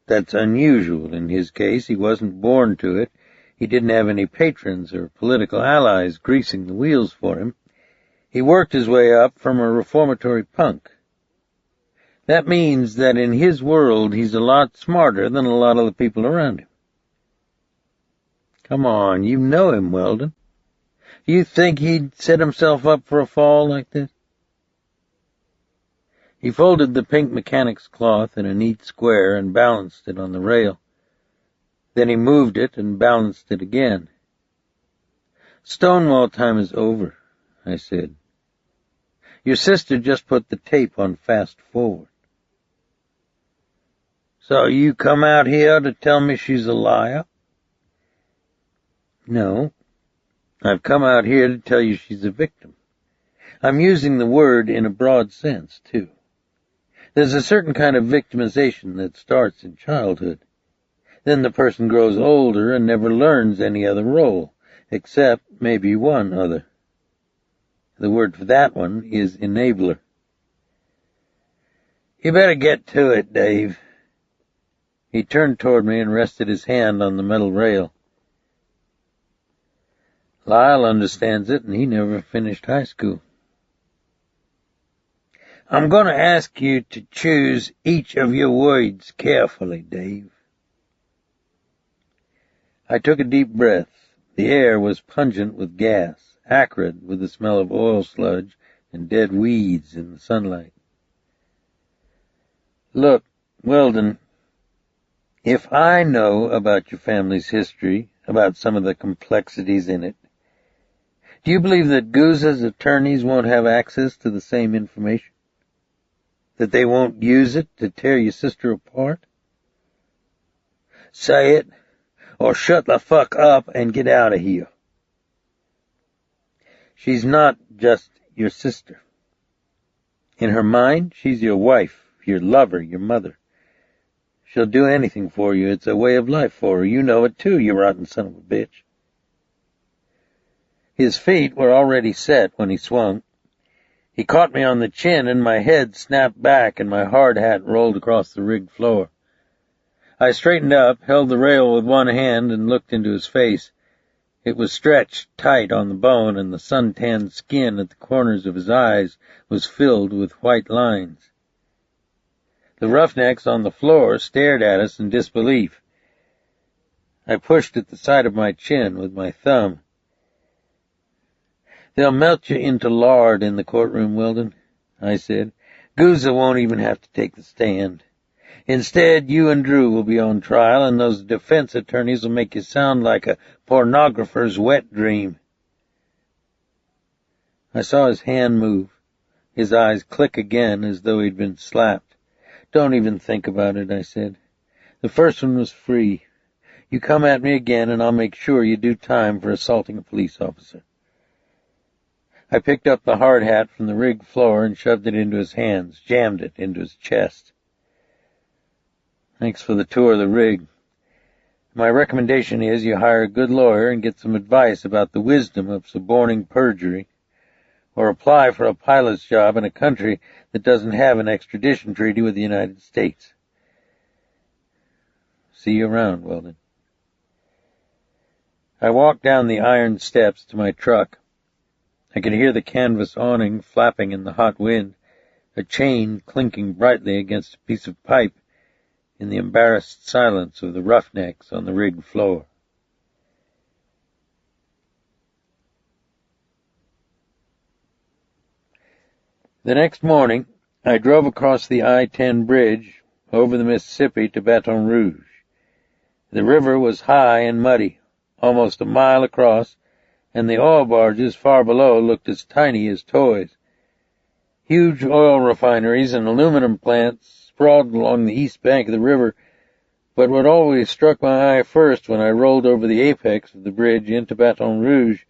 That's unusual in his case. He wasn't born to it. He didn't have any patrons or political allies greasing the wheels for him. He worked his way up from a reformatory punk. That means that in his world he's a lot smarter than a lot of the people around him. Come on, you know him, Weldon. Do you think he'd set himself up for a fall like this? He folded the pink mechanic's cloth in a neat square and balanced it on the rail. Then he moved it and balanced it again. Stonewall time is over, I said. Your sister just put the tape on fast forward. So you come out here to tell me she's a liar? No. I've come out here to tell you she's a victim. I'm using the word in a broad sense, too. There's a certain kind of victimization that starts in childhood. Then the person grows older and never learns any other role, except maybe one other. The word for that one is enabler. You better get to it, Dave. He turned toward me and rested his hand on the metal rail. Lyle understands it, and he never finished high school. I'm going to ask you to choose each of your words carefully, Dave. I took a deep breath. The air was pungent with gas, acrid with the smell of oil sludge and dead weeds in the sunlight. Look, Weldon, if I know about your family's history, about some of the complexities in it, do you believe that Guza's attorneys won't have access to the same information? That they won't use it to tear your sister apart? Say it, or shut the fuck up and get out of here. She's not just your sister. In her mind, she's your wife, your lover, your mother. She'll do anything for you. It's a way of life for her. You know it too, you rotten son of a bitch. His feet were already set when he swung. He caught me on the chin, and my head snapped back, and my hard hat rolled across the rigged floor. I straightened up, held the rail with one hand, and looked into his face. It was stretched tight on the bone, and the sun-tanned skin at the corners of his eyes was filled with white lines. The roughnecks on the floor stared at us in disbelief. I pushed at the side of my chin with my thumb. They'll melt you into lard in the courtroom, Weldon, I said. Guza won't even have to take the stand. Instead, you and Drew will be on trial, and those defense attorneys will make you sound like a pornographer's wet dream. I saw his hand move, his eyes click again as though he'd been slapped. Don't even think about it, I said. The first one was free. You come at me again, and I'll make sure you do time for assaulting a police officer. I picked up the hard hat from the rigged floor and shoved it into his hands, jammed it into his chest. Thanks for the tour of the rig. My recommendation is you hire a good lawyer and get some advice about the wisdom of suborning perjury, or apply for a pilot's job in a country that doesn't have an extradition treaty with the United States. See you around, Weldon. I walked down the iron steps to my truck. I could hear the canvas awning flapping in the hot wind, a chain clinking brightly against a piece of pipe in the embarrassed silence of the roughnecks on the rigged floor. The next morning, I drove across the I-10 bridge over the Mississippi to Baton Rouge. The river was high and muddy, almost a mile across, and the oil barges far below looked as tiny as toys. Huge oil refineries and aluminum plants sprawled along the east bank of the river, but what always struck my eye first when I rolled over the apex of the bridge into Baton Rouge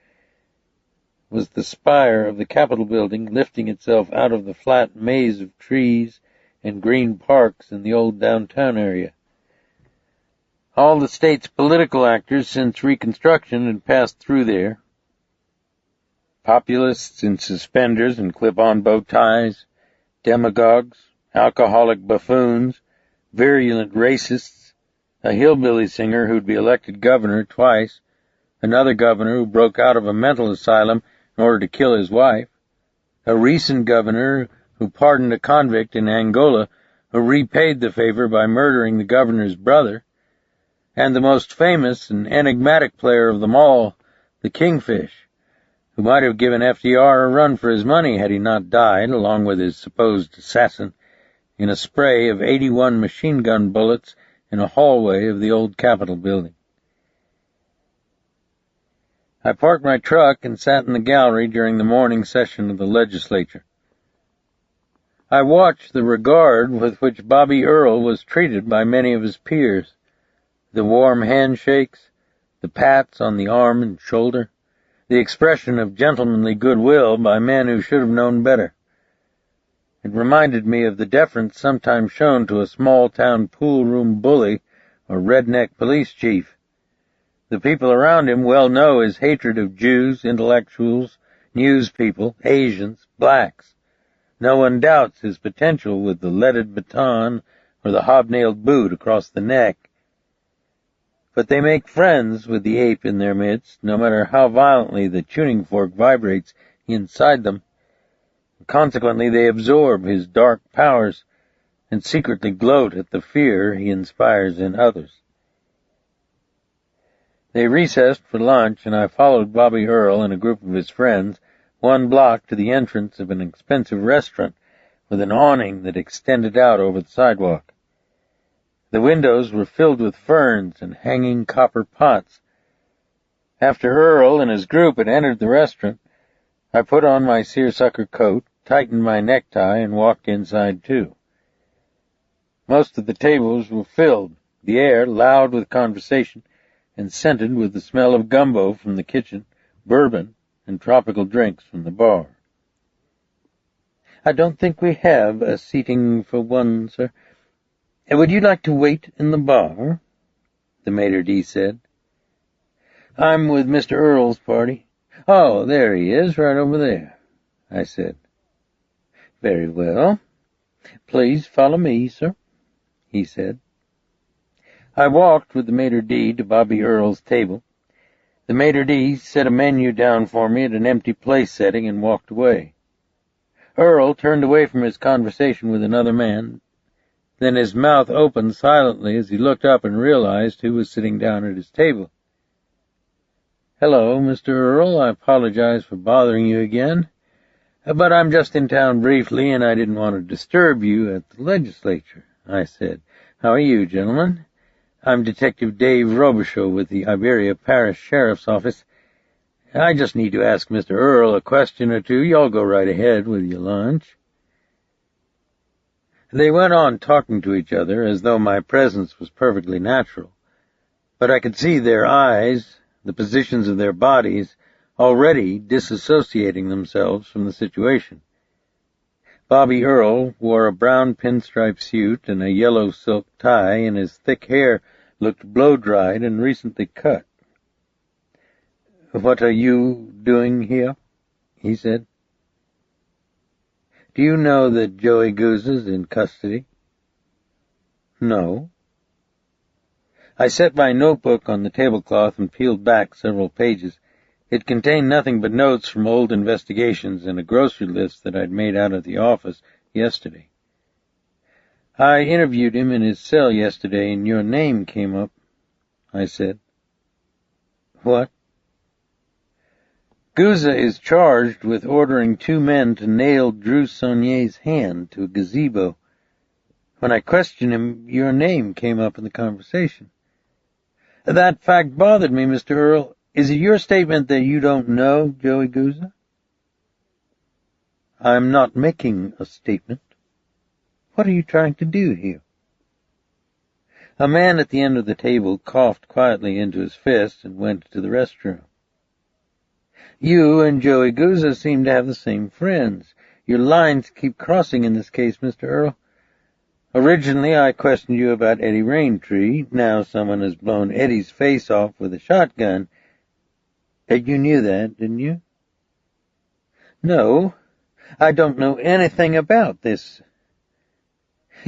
was the spire of the Capitol building lifting itself out of the flat maze of trees and green parks in the old downtown area. All the state's political actors since Reconstruction had passed through there. Populists in suspenders and clip-on bow ties, demagogues, alcoholic buffoons, virulent racists, a hillbilly singer who'd be elected governor twice, another governor who broke out of a mental asylum in order to kill his wife, a recent governor who pardoned a convict in Angola who repaid the favor by murdering the governor's brother, and the most famous and enigmatic player of them all, the Kingfish, who might have given FDR a run for his money had he not died, along with his supposed assassin, in a spray of 81 machine gun bullets in a hallway of the old Capitol building. I parked my truck and sat in the gallery during the morning session of the legislature. I watched the regard with which Bobby Earl was treated by many of his peers, the warm handshakes, the pats on the arm and shoulder, the expression of gentlemanly goodwill by men who should have known better. It reminded me of the deference sometimes shown to a small-town pool-room bully or redneck police chief. The people around him well know his hatred of Jews, intellectuals, news people, Asians, blacks. No one doubts his potential with the leaded baton or the hobnailed boot across the neck. But they make friends with the ape in their midst, no matter how violently the tuning fork vibrates inside them. Consequently, they absorb his dark powers and secretly gloat at the fear he inspires in others. They recessed for lunch, and I followed Bobby Earl and a group of his friends 1 block to the entrance of an expensive restaurant with an awning that extended out over the sidewalk. The windows were filled with ferns and hanging copper pots. After Earl and his group had entered the restaurant, I put on my seersucker coat, tightened my necktie, and walked inside too. Most of the tables were filled, the air loud with conversation and scented with the smell of gumbo from the kitchen, bourbon, and tropical drinks from the bar. "I don't think we have a seating for one, sir. Would you like to wait in the bar?" the maitre d' said. "I'm with Mr. Earl's party." "Oh, there he is, right over there," I said. "Very well. Please follow me, sir," he said. I walked with the maitre d' to Bobby Earl's table. The maitre d' set a menu down for me at an empty place setting and walked away. Earl turned away from his conversation with another man. Then his mouth opened silently as he looked up and realized who was sitting down at his table. "Hello, Mr. Earl. I apologize for bothering you again. But I'm just in town briefly, and I didn't want to disturb you at the legislature," I said. "How are you, gentlemen? I'm Detective Dave Robicheaux with the Iberia Parish Sheriff's Office. I just need to ask Mr. Earl a question or two. Y'all go right ahead with your lunch." They went on talking to each other as though my presence was perfectly natural, but I could see their eyes, the positions of their bodies, already disassociating themselves from the situation. Bobby Earl wore a brown pinstripe suit and a yellow silk tie, and his thick hair looked blow-dried and recently cut. "What are you doing here?" he said. "Do you know that Joey Goose is in custody?" "No." I set my notebook on the tablecloth and peeled back several pages. It contained nothing but notes from old investigations and a grocery list that I'd made out at the office yesterday. I interviewed him in his cell yesterday, and your name came up, I said. What? Gouza is charged with ordering 2 men to nail Drew Sonnier's hand to a gazebo. When I questioned him, your name came up in the conversation. That fact bothered me, Mr. Earl. Is it your statement that you don't know Joey Gouza? I'm not making a statement. What are you trying to do here? A man at the end of the table coughed quietly into his fist and went to the restroom. You and Joey Gouza seem to have the same friends. Your lines keep crossing in this case, Mr. Earl. Originally, I questioned you about Eddie Raintree. Now someone has blown Eddie's face off with a shotgun. You knew that, didn't you? No, I don't know anything about this.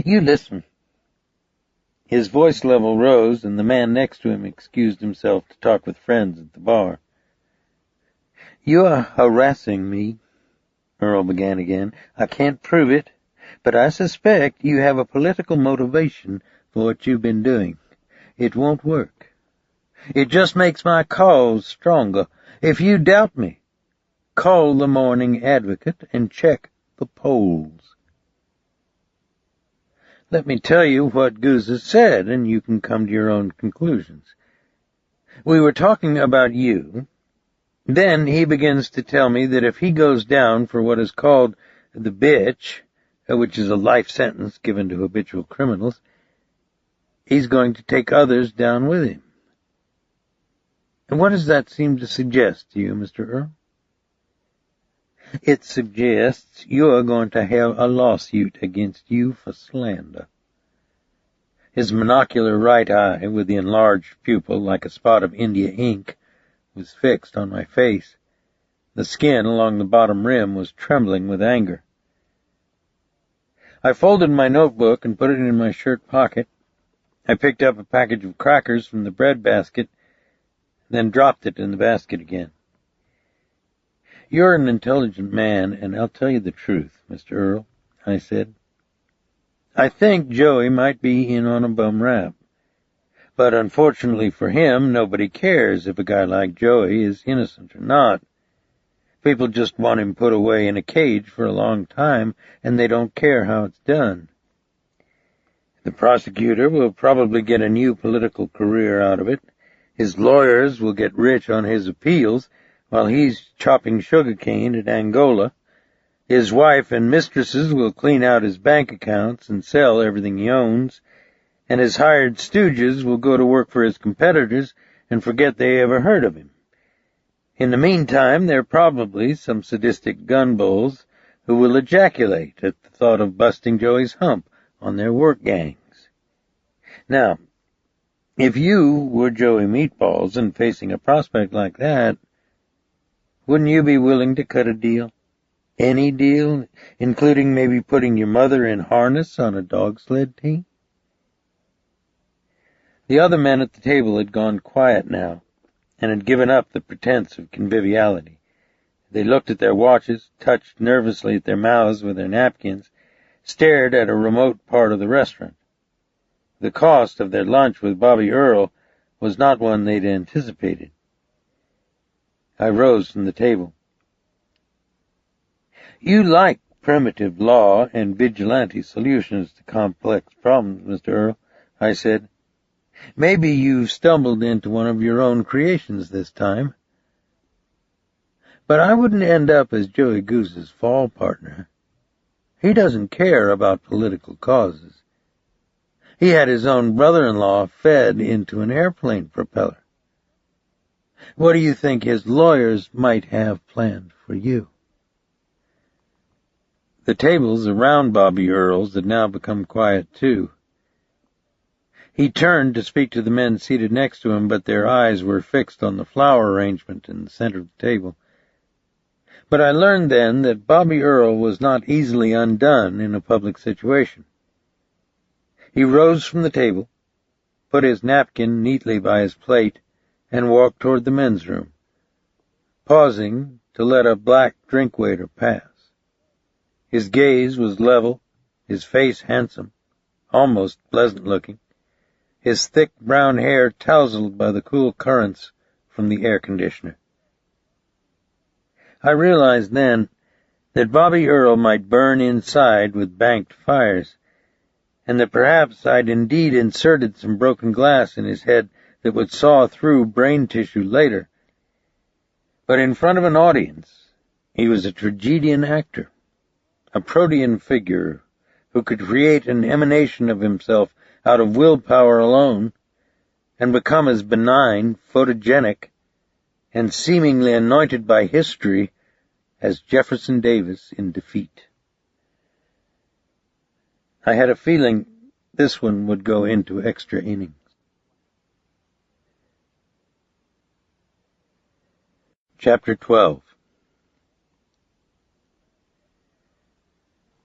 You listen. His voice level rose, and the man next to him excused himself to talk with friends at the bar. You are harassing me, Earl began again. I can't prove it, but I suspect you have a political motivation for what you've been doing. It won't work. It just makes my cause stronger. If you doubt me, call the Morning Advocate and check the polls. Let me tell you what Gouza said, and you can come to your own conclusions. We were talking about you. Then he begins to tell me that if he goes down for what is called the bitch, which is a life sentence given to habitual criminals, he's going to take others down with him. And what does that seem to suggest to you, Mr. Earl? It suggests you're going to have a lawsuit against you for slander. His monocular right eye, with the enlarged pupil like a spot of India ink, was fixed on my face. The skin along the bottom rim was trembling with anger. I folded my notebook and put it in my shirt pocket. I picked up a package of crackers from the bread basket, then dropped it in the basket again. You're an intelligent man, and I'll tell you the truth, Mr. Earl, I said. I think Joey might be in on a bum rap. But unfortunately for him, nobody cares if a guy like Joey is innocent or not. People just want him put away in a cage for a long time, and they don't care how it's done. The prosecutor will probably get a new political career out of it. His lawyers will get rich on his appeals, while he's chopping sugarcane at Angola. His wife and mistresses will clean out his bank accounts and sell everything he owns, and his hired stooges will go to work for his competitors and forget they ever heard of him. In the meantime, there are probably some sadistic gunbulls who will ejaculate at the thought of busting Joey's hump on their work gangs. Now, if you were Joey Meatballs and facing a prospect like that, wouldn't you be willing to cut a deal? Any deal, including maybe putting your mother in harness on a dog sled team? The other men at the table had gone quiet now, and had given up the pretense of conviviality. They looked at their watches, touched nervously at their mouths with their napkins, stared at a remote part of the restaurant. The cost of their lunch with Bobby Earl was not one they'd anticipated. I rose from the table. You like primitive law and vigilante solutions to complex problems, Mr. Earl, I said. Maybe you've stumbled into one of your own creations this time. But I wouldn't end up as Joey Gouza's fall partner. He doesn't care about political causes. He had his own brother-in-law fed into an airplane propeller. What do you think his lawyers might have planned for you? The tables around Bobby Earl's had now become quiet too. He turned to speak to the men seated next to him, but their eyes were fixed on the flower arrangement in the center of the table. But I learned then that Bobby Earl was not easily undone in a public situation. He rose from the table, put his napkin neatly by his plate, and walked toward the men's room, pausing to let a black drink waiter pass. His gaze was level, his face handsome, almost pleasant-looking, his thick brown hair tousled by the cool currents from the air conditioner. I realized then that Bobby Earl might burn inside with banked fires, and that perhaps I'd indeed inserted some broken glass in his head that would saw through brain tissue later. But in front of an audience, he was a tragedian actor, a protean figure who could create an emanation of himself out of willpower alone and become as benign, photogenic, and seemingly anointed by history as Jefferson Davis in Defeat. I had a feeling this one would go into extra innings. Chapter 12.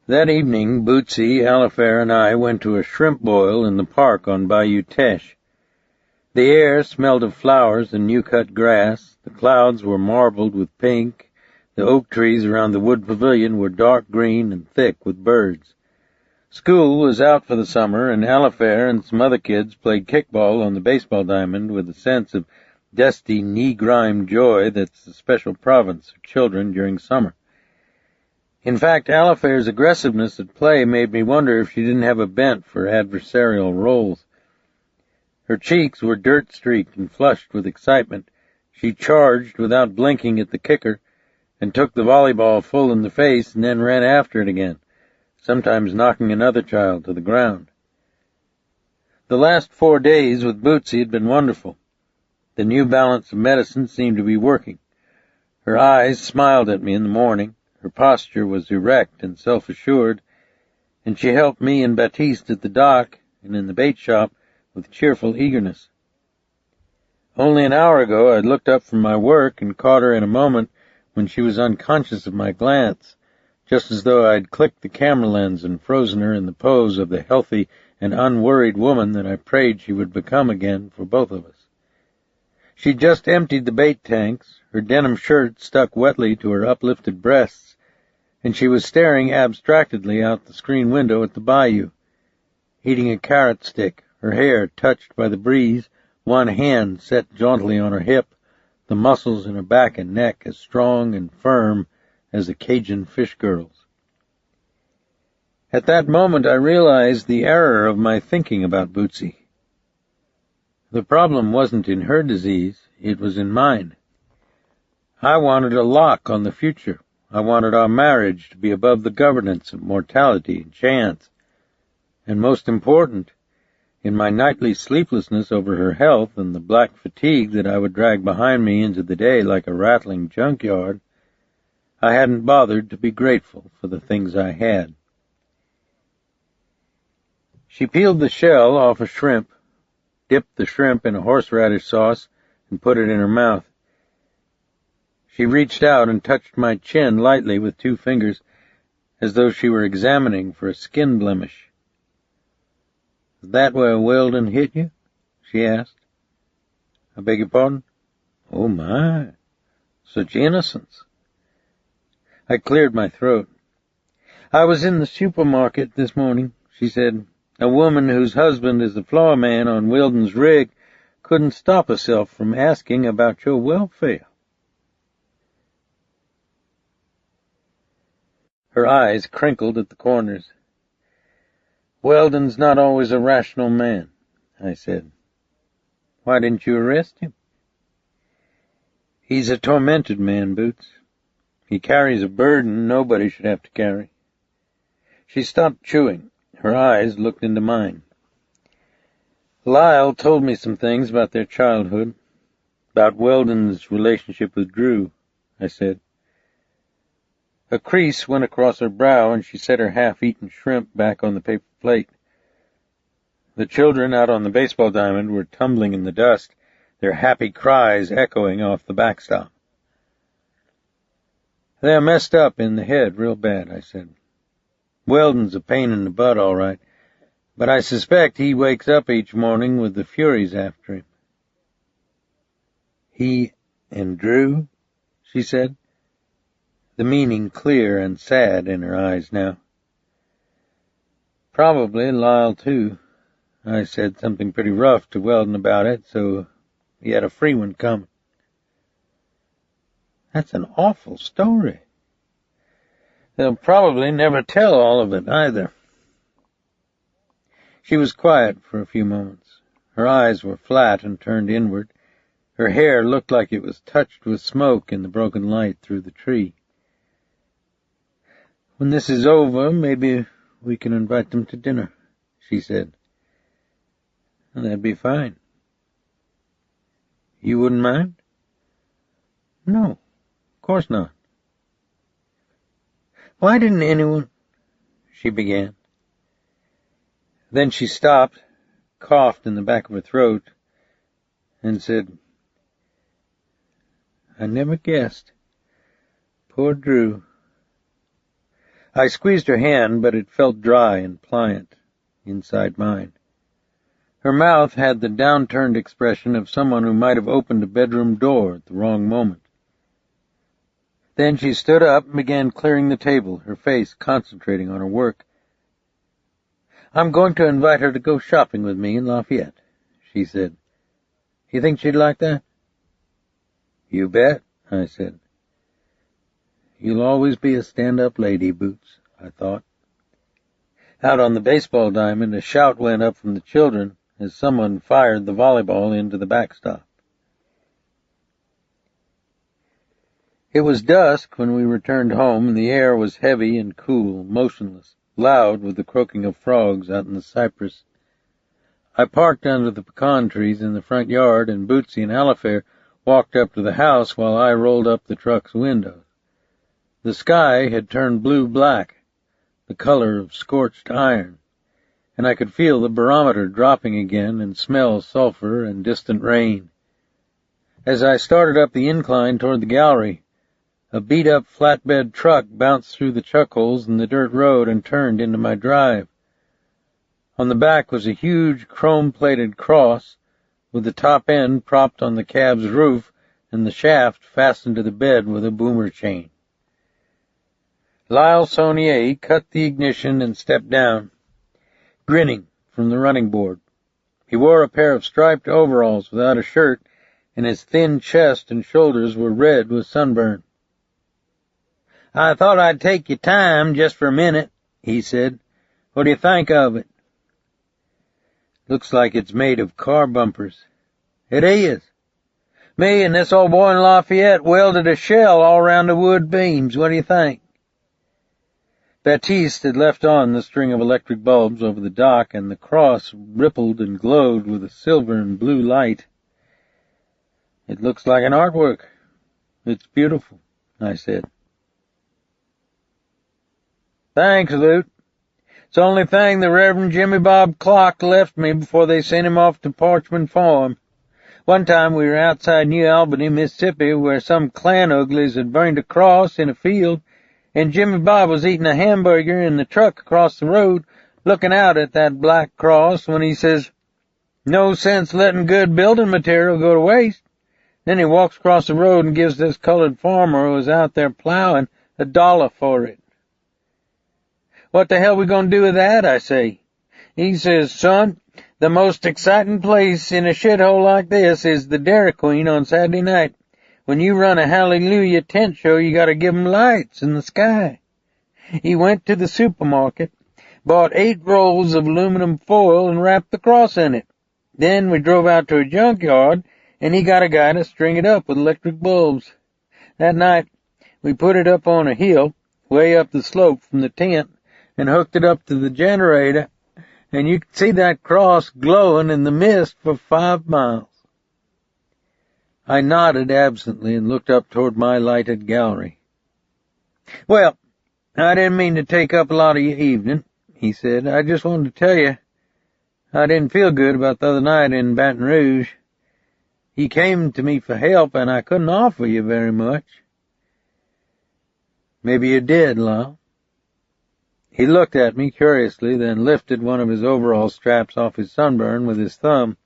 That evening, Bootsy, Alifair, and I went to a shrimp boil in the park on Bayou Teche. The air smelled of flowers and new-cut grass, the clouds were marbled with pink, the oak trees around the wood pavilion were dark green and thick with birds. School was out for the summer, and Alifair and some other kids played kickball on the baseball diamond with a sense of dusty, knee-grimed joy that's the special province of children during summer. In fact, Alifair's aggressiveness at play made me wonder if she didn't have a bent for adversarial roles. Her cheeks were dirt-streaked and flushed with excitement. She charged without blinking at the kicker and took the volleyball full in the face and then ran after it again, sometimes knocking another child to the ground. The last 4 days with Bootsy had been wonderful. The new balance of medicine seemed to be working. Her eyes smiled at me in the morning, her posture was erect and self-assured, and she helped me and Baptiste at the dock and in the bait shop with cheerful eagerness. Only an hour ago I'd looked up from my work and caught her in a moment when she was unconscious of my glance, just as though I'd clicked the camera lens and frozen her in the pose of the healthy and unworried woman that I prayed she would become again for both of us. She'd just emptied the bait tanks, her denim shirt stuck wetly to her uplifted breasts, and she was staring abstractedly out the screen window at the bayou, eating a carrot stick, her hair touched by the breeze, one hand set jauntily on her hip, the muscles in her back and neck as strong and firm as the Cajun fish girls. At that moment I realized the error of my thinking about Bootsy. The problem wasn't in her disease, it was in mine. I wanted a lock on the future. I wanted our marriage to be above the governance of mortality and chance. And most important, in my nightly sleeplessness over her health and the black fatigue that I would drag behind me into the day like a rattling junkyard, I hadn't bothered to be grateful for the things I had. She peeled the shell off a shrimp, dipped the shrimp in a horseradish sauce, and put it in her mouth. She reached out and touched my chin lightly with 2 fingers, as though she were examining for a skin blemish. "Is that where Weldon hit you?" she asked. "I beg your pardon?" "Oh, my, such innocence." I cleared my throat. "I was in the supermarket this morning," she said. "A woman whose husband is the floor man on Weldon's rig couldn't stop herself from asking about your welfare." Her eyes crinkled at the corners. "Weldon's not always a rational man," I said. "Why didn't you arrest him?" "He's a tormented man, Boots. He carries a burden nobody should have to carry." She stopped chewing. Her eyes looked into mine. "Lyle told me some things about their childhood, about Weldon's relationship with Drew," I said. A crease went across her brow, and she set her half-eaten shrimp back on the paper plate. The children out on the baseball diamond were tumbling in the dust, their happy cries echoing off the backstop. "They're messed up in the head real bad," I said. "Weldon's a pain in the butt, all right, but I suspect he wakes up each morning with the Furies after him." "He and Drew?" she said, the meaning clear and sad in her eyes now. Probably Lyle, too. I said something pretty rough to Weldon about it, so he had a free one coming. That's an awful story. They'll probably never tell all of it, either. She was quiet for a few moments. Her eyes were flat and turned inward. Her hair looked like it was touched with smoke in the broken light through the tree. When this is over, maybe we can invite them to dinner, she said. That'd be fine. You wouldn't mind? No, of course not. Why didn't anyone... she began. Then she stopped, coughed in the back of her throat, and said, I never guessed. Poor Drew. I squeezed her hand, but it felt dry and pliant inside mine. Her mouth had the downturned expression of someone who might have opened a bedroom door at the wrong moment. Then she stood up and began clearing the table, her face concentrating on her work. I'm going to invite her to go shopping with me in Lafayette, she said. You think she'd like that? You bet, I said. You'll always be a stand-up lady, Boots, I thought. Out on the baseball diamond, a shout went up from the children as someone fired the volleyball into the backstop. It was dusk when we returned home, and the air was heavy and cool, motionless, loud with the croaking of frogs out in the cypress. I parked under the pecan trees in the front yard, and Bootsy and Alifair walked up to the house while I rolled up the truck's windows. The sky had turned blue-black, the color of scorched iron, and I could feel the barometer dropping again and smell sulfur and distant rain. As I started up the incline toward the gallery, a beat-up flatbed truck bounced through the chuck holes in the dirt road and turned into my drive. On the back was a huge chrome-plated cross, with the top end propped on the cab's roof and the shaft fastened to the bed with a boomer chain. Lyle Sonnier cut the ignition and stepped down, grinning from the running board. He wore a pair of striped overalls without a shirt, and his thin chest and shoulders were red with sunburn. I thought I'd take your time just for a minute, he said. What do you think of it? Looks like it's made of car bumpers. It is. Me and this old boy in Lafayette welded a shell all around the wood beams. What do you think? Baptiste had left on the string of electric bulbs over the dock, and the cross rippled and glowed with a silver and blue light. It looks like an artwork. It's beautiful, I said. Thanks, Lute. It's the only thing the Reverend Jimmy Bob Clark left me before they sent him off to Parchman Farm. One time we were outside New Albany, Mississippi, where some Klan uglies had burned a cross in a field, and Jimmy Bob was eating a hamburger in the truck across the road, looking out at that black cross, when he says, "No sense letting good building material go to waste." Then he walks across the road and gives this colored farmer who was out there plowing $1 for it. What the hell we gonna do with that, I say. He says, son, the most exciting place in a shithole like this is the Dairy Queen on Saturday night. When you run a hallelujah tent show, you gotta give 'em lights in the sky. He went to the supermarket, bought 8 rolls of aluminum foil and wrapped the cross in it. Then we drove out to a junkyard, and he got a guy to string it up with electric bulbs. That night, we put it up on a hill, way up the slope from the tent, and hooked it up to the generator, and you could see that cross glowing in the mist for 5 miles. I nodded absently and looked up toward my lighted gallery. Well, I didn't mean to take up a lot of your evening, he said. I just wanted to tell you I didn't feel good about the other night in Baton Rouge. You came to me for help, and I couldn't offer you very much. Maybe you did, Lyle. He looked at me curiously, then lifted one of his overall straps off his sunburn with his thumb.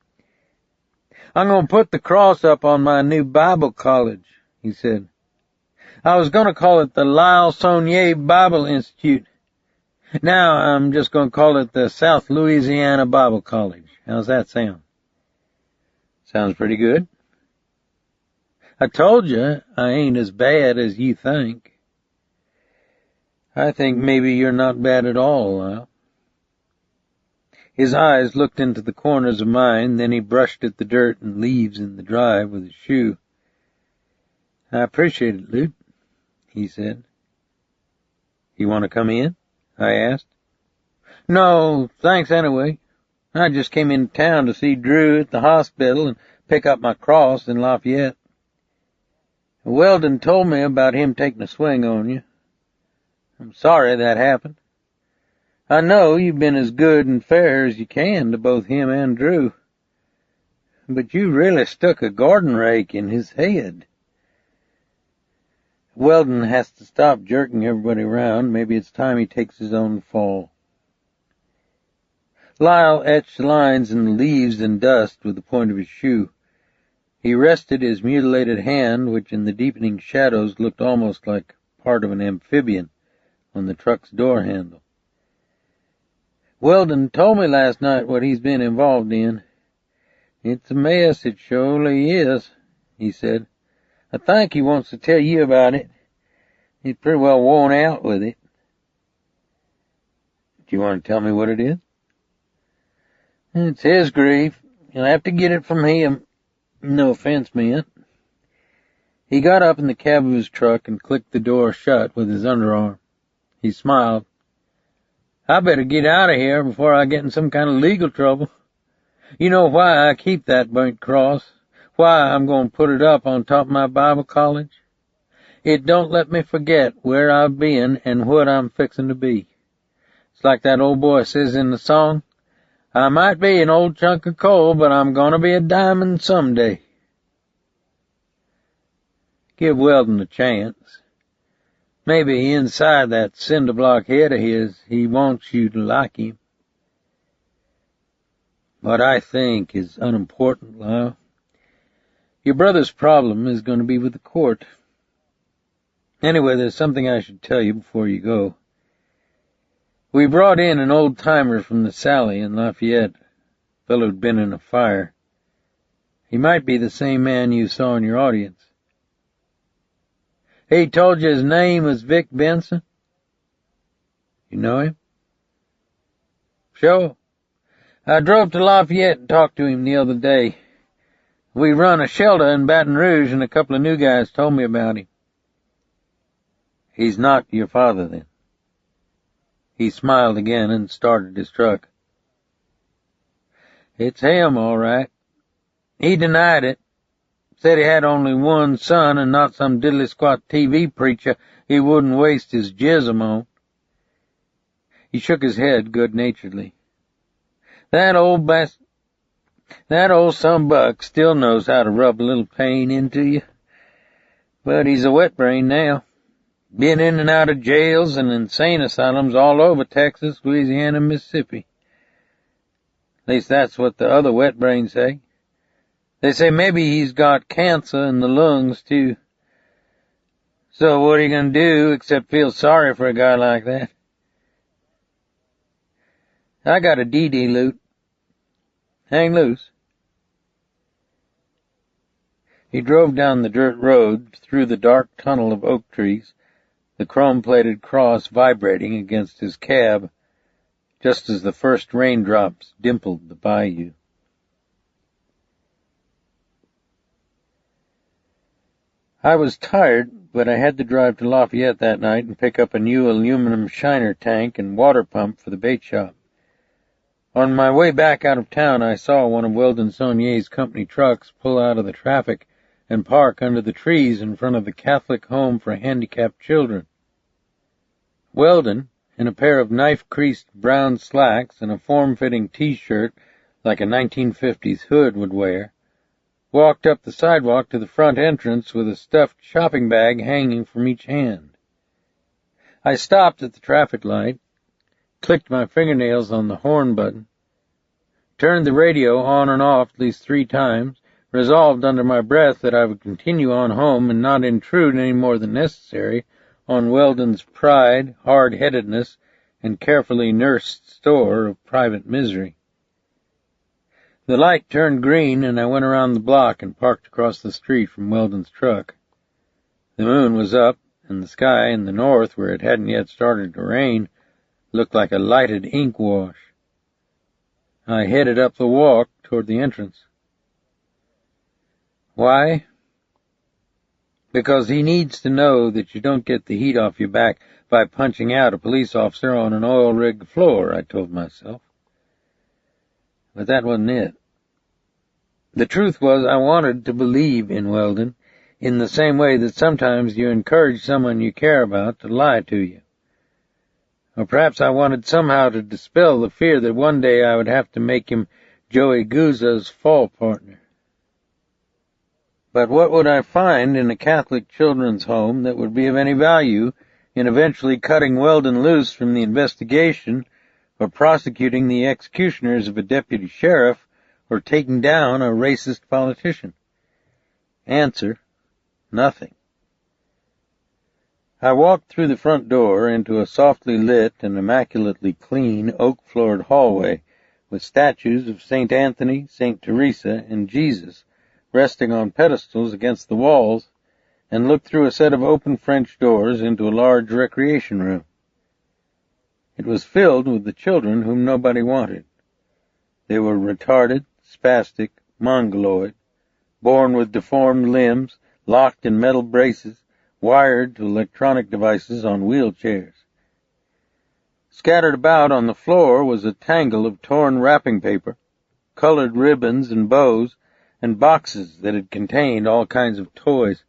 I'm going to put the cross up on my new Bible college, he said. I was going to call it the Lyle Sonnier Bible Institute. Now I'm just going to call it the South Louisiana Bible College. How's that sound? Sounds pretty good. I told you I ain't as bad as you think. I think maybe you're not bad at all, Lyle. His eyes looked into the corners of mine, then he brushed at the dirt and leaves in the drive with his shoe. I appreciate it, Lute, he said. You want to come in? I asked. No, thanks anyway. I just came in town to see Drew at the hospital and pick up my cross in Lafayette. Weldon told me about him taking a swing on you. I'm sorry that happened. I know you've been as good and fair as you can to both him and Drew. But you really stuck a garden rake in his head. Weldon has to stop jerking everybody around. Maybe it's time he takes his own fall. Lyle etched lines in the leaves and dust with the point of his shoe. He rested his mutilated hand, which in the deepening shadows looked almost like part of an amphibian, on the truck's door handle. Weldon told me last night what he's been involved in. It's a mess, it surely is, he said. I think he wants to tell you about it. He's pretty well worn out with it. Do you want to tell me what it is? It's his grief. You'll have to get it from him. No offense meant. He got up in the cab of his truck and clicked the door shut with his underarm. He smiled. I better get out of here before I get in some kind of legal trouble. You know why I keep that burnt cross? Why I'm going to put it up on top of my Bible college? It don't let me forget where I've been and what I'm fixing to be. It's like that old boy says in the song, I might be an old chunk of coal, but I'm going to be a diamond someday. Give Weldon a chance. Maybe inside that cinder block head of his, he wants you to like him. What I think is unimportant, Lyle. Your brother's problem is going to be with the court. Anyway, there's something I should tell you before you go. We brought in an old-timer from the Sally in Lafayette, a fellow who'd been in a fire. He might be the same man you saw in your audience. He told you his name was Vic Benson? You know him? Sure. I drove to Lafayette and talked to him the other day. We run a shelter in Baton Rouge and a couple of new guys told me about him. He's not your father, then? He smiled again and started his truck. It's him, all right. He denied it. Said he had only one son and not some diddly-squat TV preacher he wouldn't waste his jism on. He shook his head good-naturedly. That old sumbuck still knows how to rub a little pain into you. But he's a wet brain now. Been in and out of jails and insane asylums all over Texas, Louisiana, and Mississippi. At least that's what the other wet brains say. They say maybe he's got cancer in the lungs, too. So what are you going to do except feel sorry for a guy like that? I got a DD, Lute. Hang loose. He drove down the dirt road through the dark tunnel of oak trees, the chrome-plated cross vibrating against his cab, just as the first raindrops dimpled the bayou. I was tired, but I had to drive to Lafayette that night and pick up a new aluminum shiner tank and water pump for the bait shop. On my way back out of town, I saw one of Weldon Sonnier's company trucks pull out of the traffic and park under the trees in front of the Catholic Home for Handicapped Children. Weldon, in a pair of knife-creased brown slacks and a form-fitting T-shirt like a 1950s hood would wear, walked up the sidewalk to the front entrance with a stuffed shopping bag hanging from each hand. I stopped at the traffic light, clicked my fingernails on the horn button, turned the radio on and off at least 3 times, resolved under my breath that I would continue on home and not intrude any more than necessary on Weldon's pride, hard-headedness, and carefully nursed store of private misery. The light turned green, and I went around the block and parked across the street from Weldon's truck. The moon was up, and the sky in the north, where it hadn't yet started to rain, looked like a lighted ink wash. I headed up the walk toward the entrance. Why? Because he needs to know that you don't get the heat off your back by punching out a police officer on an oil-rig floor, I told myself. But that wasn't it. The truth was, I wanted to believe in Weldon in the same way that sometimes you encourage someone you care about to lie to you. Or perhaps I wanted somehow to dispel the fear that one day I would have to make him Joey Guzza's fall partner. But what would I find in a Catholic children's home that would be of any value in eventually cutting Weldon loose from the investigation, or prosecuting the executioners of a deputy sheriff, or taking down a racist politician? Answer: nothing. I walked through the front door into a softly lit and immaculately clean oak-floored hallway with statues of St. Anthony, St. Teresa, and Jesus resting on pedestals against the walls, and looked through a set of open French doors into a large recreation room. It was filled with the children whom nobody wanted. They were retarded, spastic, mongoloid, born with deformed limbs, locked in metal braces, wired to electronic devices on wheelchairs. Scattered about on the floor was a tangle of torn wrapping paper, colored ribbons and bows, and boxes that had contained all kinds of toys.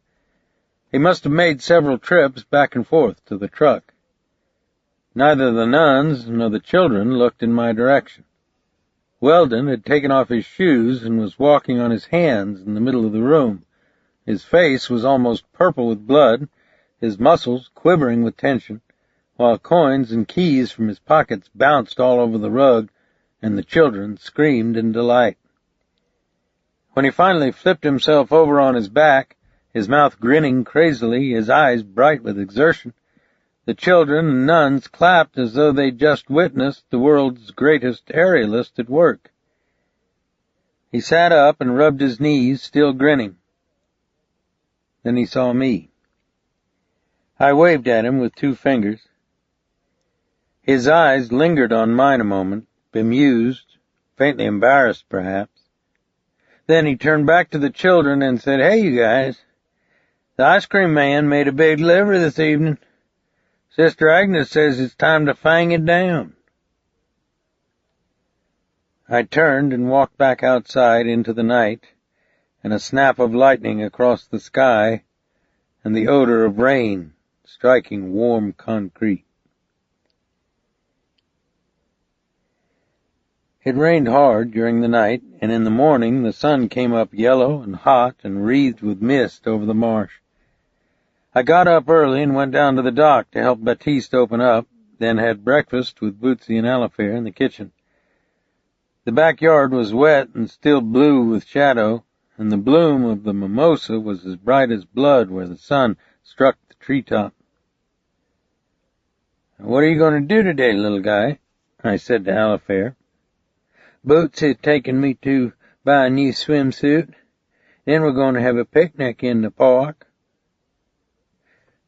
He must have made several trips back and forth to the truck. Neither the nuns nor the children looked in my direction. Weldon had taken off his shoes and was walking on his hands in the middle of the room. His face was almost purple with blood, his muscles quivering with tension, while coins and keys from his pockets bounced all over the rug, and the children screamed in delight. When he finally flipped himself over on his back, his mouth grinning crazily, his eyes bright with exertion, the children and nuns clapped as though they'd just witnessed the world's greatest aerialist at work. He sat up and rubbed his knees, still grinning. Then he saw me. I waved at him with 2 fingers. His eyes lingered on mine a moment, bemused, faintly embarrassed perhaps. Then he turned back to the children and said, "Hey, you guys, the ice cream man made a big delivery this evening. Sister Agnes says it's time to fang it down." I turned and walked back outside into the night, and a snap of lightning across the sky, and the odor of rain striking warm concrete. It rained hard during the night, and in the morning the sun came up yellow and hot and wreathed with mist over the marsh. I got up early and went down to the dock to help Baptiste open up, then had breakfast with Bootsy and Alifair in the kitchen. The backyard was wet and still blue with shadow, and the bloom of the mimosa was as bright as blood where the sun struck the treetop. "What are you going to do today, little guy?" I said to Alifair. "Bootsy taking me to buy a new swimsuit. Then we're going to have a picnic in the park."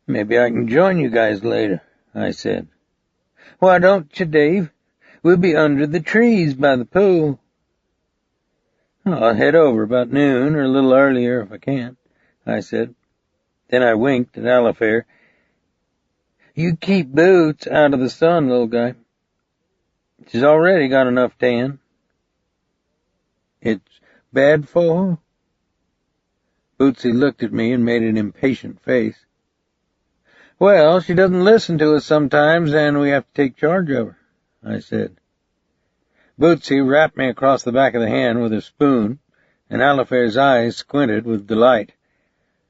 "Maybe I can join you guys later," I said. "Why don't you, Dave? We'll be under the trees by the pool." "I'll head over about noon or a little earlier if I can," I said. Then I winked at Alifair. "You keep Boots out of the sun, little guy. She's already got enough tan." "It's bad for her?" Bootsy looked at me and made an impatient face. "Well, she doesn't listen to us sometimes, and we have to take charge of her," I said. Bootsy rapped me across the back of the hand with a spoon, and Alifair's eyes squinted with delight.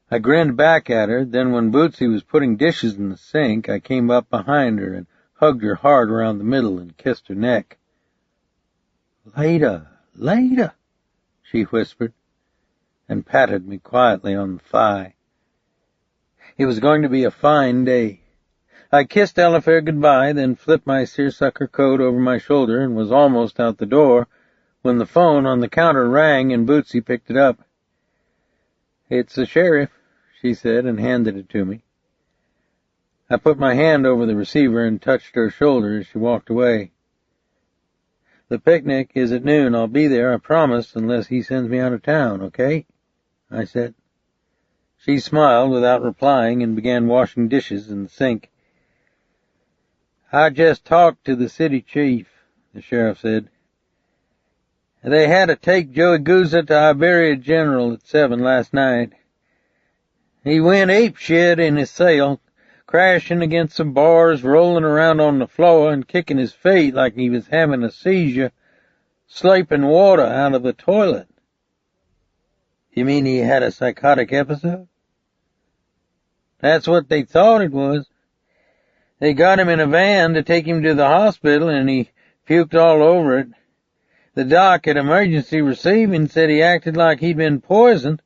I grinned back at her, then when Bootsy was putting dishes in the sink, I came up behind her and hugged her hard around the middle and kissed her neck. "Later, later," she whispered, and patted me quietly on the thigh. It was going to be a fine day. I kissed Elifair goodbye, then flipped my seersucker coat over my shoulder and was almost out the door when the phone on the counter rang and Bootsy picked it up. "It's the sheriff," she said, and handed it to me. I put my hand over the receiver and touched her shoulder as she walked away. "The picnic is at noon. I'll be there, I promise, unless he sends me out of town, okay?" I said. She smiled without replying and began washing dishes in the sink. "I just talked to the city chief," the sheriff said. "They had to take Joey Guzza to Iberia General at 7 last night. He went apeshit in his cell, crashing against the bars, rolling around on the floor and kicking his feet like he was having a seizure, slurping water out of the toilet." "You mean he had a psychotic episode?" "That's what they thought it was. They got him in a van to take him to the hospital and he puked all over it. The doc at emergency receiving said he acted like he'd been poisoned,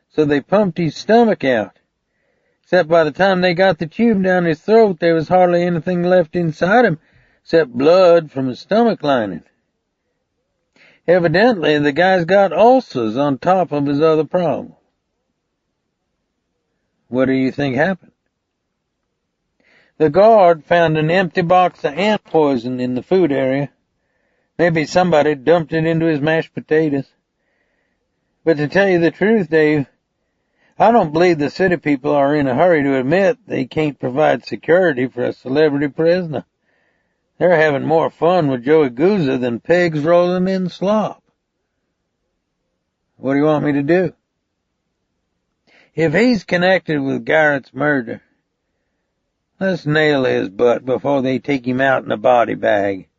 so they pumped his stomach out. Except by the time they got the tube down his throat, there was hardly anything left inside him except blood from his stomach lining. Evidently, the guy's got ulcers on top of his other problems." "What do you think happened?" "The guard found an empty box of ant poison in the food area. Maybe somebody dumped it into his mashed potatoes. But to tell you the truth, Dave, I don't believe the city people are in a hurry to admit they can't provide security for a celebrity prisoner. They're having more fun with Joey Guzza than pigs rolling in slop." "What do you want me to do?" "If he's connected with Garrett's murder, let's nail his butt before they take him out in a body bag.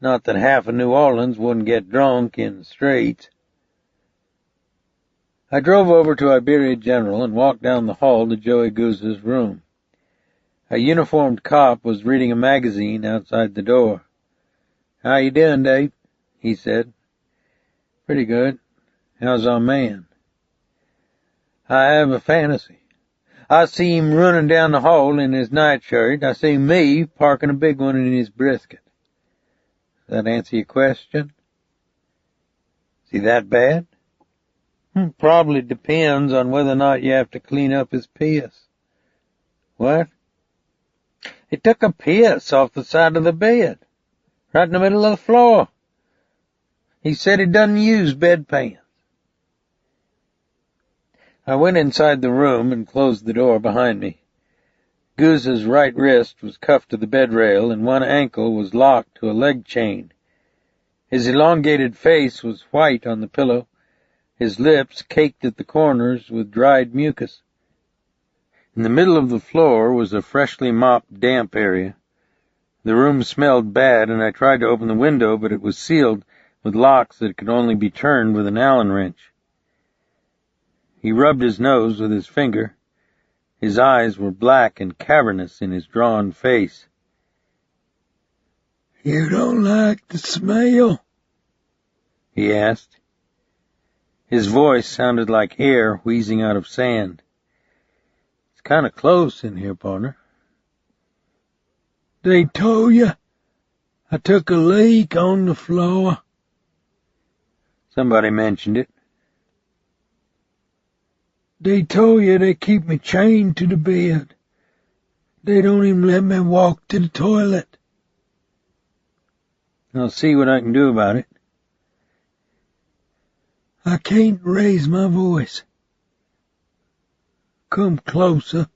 Not that half of New Orleans wouldn't get drunk in the streets." I drove over to Iberia General and walked down the hall to Joey Guzza's room. A uniformed cop was reading a magazine outside the door. "How you doing, Dave?" he said. "Pretty good. How's our man?" "I have a fantasy. I see him running down the hall in his nightshirt. I see me parking a big one in his brisket. Does that answer your question?" "Is he that bad?" "Probably depends on whether or not you have to clean up his piss." "What?" "He took a piss off the side of the bed, right in the middle of the floor. He said he doesn't use bedpans." I went inside the room and closed the door behind me. Guzza's right wrist was cuffed to the bed rail and one ankle was locked to a leg chain. His elongated face was white on the pillow, his lips caked at the corners with dried mucus. In the middle of the floor was a freshly mopped damp area. The room smelled bad, and I tried to open the window, but it was sealed with locks that could only be turned with an Allen wrench. He rubbed his nose with his finger. His eyes were black and cavernous in his drawn face. "You don't like the smell?" he asked. His voice sounded like air wheezing out of sand. "It's kind of close in here, partner." "They told you I took a leak on the floor?" "Somebody mentioned it." "They told you they keep me chained to the bed. They don't even let me walk to the toilet." "I'll see what I can do about it." "I can't raise my voice." "Come closer."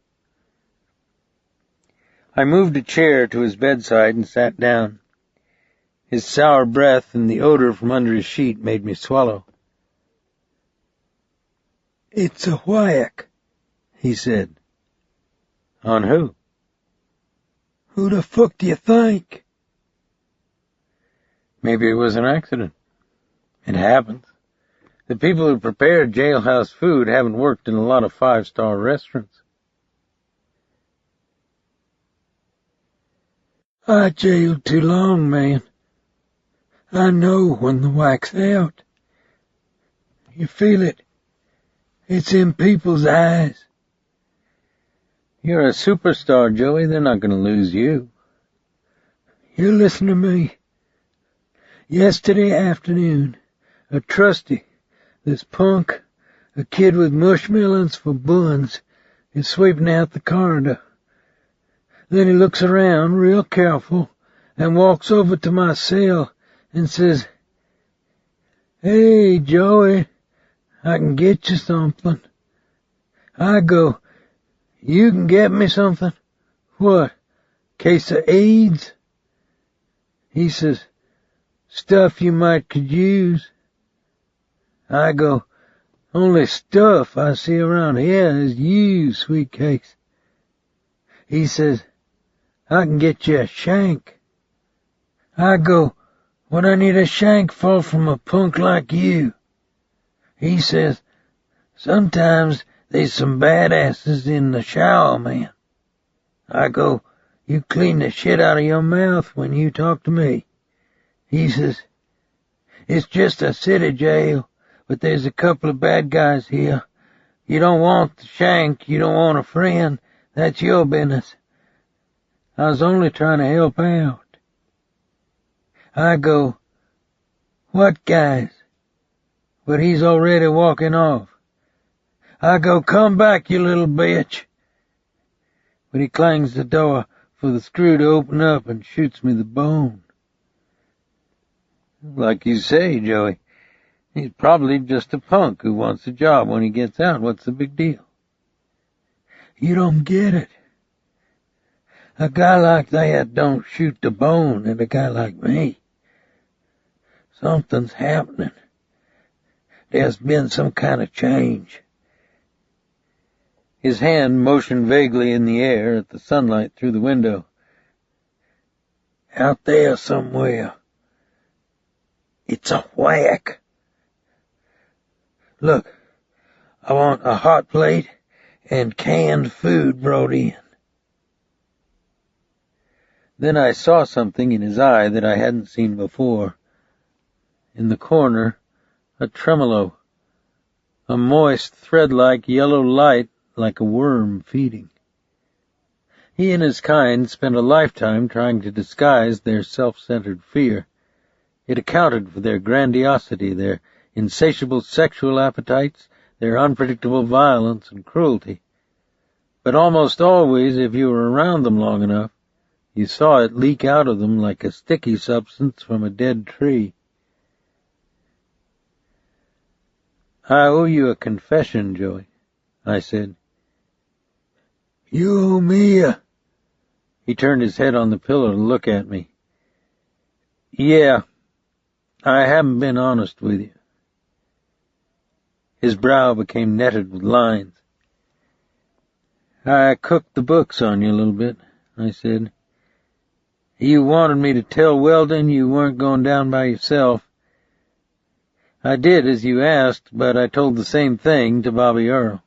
I moved a chair to his bedside and sat down. His sour breath and the odor from under his sheet made me swallow. "It's a whack," he said. "On who?" "Who the fuck do you think?" "Maybe it was an accident. It happens. The people who prepare jailhouse food haven't worked in a lot of five-star restaurants." "I jailed too long, man. I know when the whack's out. You feel it. It's in people's eyes." You're a superstar, Joey. They're not going to lose you. You listen to me. Yesterday afternoon, a trusty, this punk, a kid with mushmelons for buns, is sweeping out the corridor. Then he looks around real careful and walks over to my cell and says, "Hey, Joey, I can get you something." I go, "You can get me something? What, case of AIDS?" He says, "Stuff you might could use." I go, "Only stuff I see around here is you, sweet cakes." He says, "I can get you a shank." I go, "What I need a shank for from a punk like you?" He says, "Sometimes there's some badasses in the shower, man." I go, "You clean the shit out of your mouth when you talk to me." He says, "It's just a city jail, but there's a couple of bad guys here. You don't want the shank, you don't want a friend, that's your business. I was only trying to help out." I go, "What guys?" But he's already walking off. I go, "Come back, you little bitch." But he clangs the door for the screw to open up and shoots me the bone. Like you say, Joey, he's probably just a punk who wants a job when he gets out. What's the big deal? You don't get it. A guy like that don't shoot the bone at a guy like me. Something's happening. There's been some kind of change. His hand motioned vaguely in the air at the sunlight through the window. "Out there somewhere. It's a whack. Look, I want a hot plate and canned food brought in." Then I saw something in his eye that I hadn't seen before. In the corner, a tremolo, a moist, thread-like yellow light like a worm feeding. He and his kind spent a lifetime trying to disguise their self-centered fear. It accounted for their grandiosity, their insatiable sexual appetites, their unpredictable violence and cruelty. But almost always, if you were around them long enough, you saw it leak out of them like a sticky substance from a dead tree. "I owe you a confession, Joey," I said. "You owe me a—" He turned his head on the pillow to look at me. "Yeah, I haven't been honest with you." His brow became netted with lines. "I cooked the books on you a little bit," I said. "You wanted me to tell Weldon you weren't going down by yourself. I did as you asked, but I told the same thing to Bobby Earl."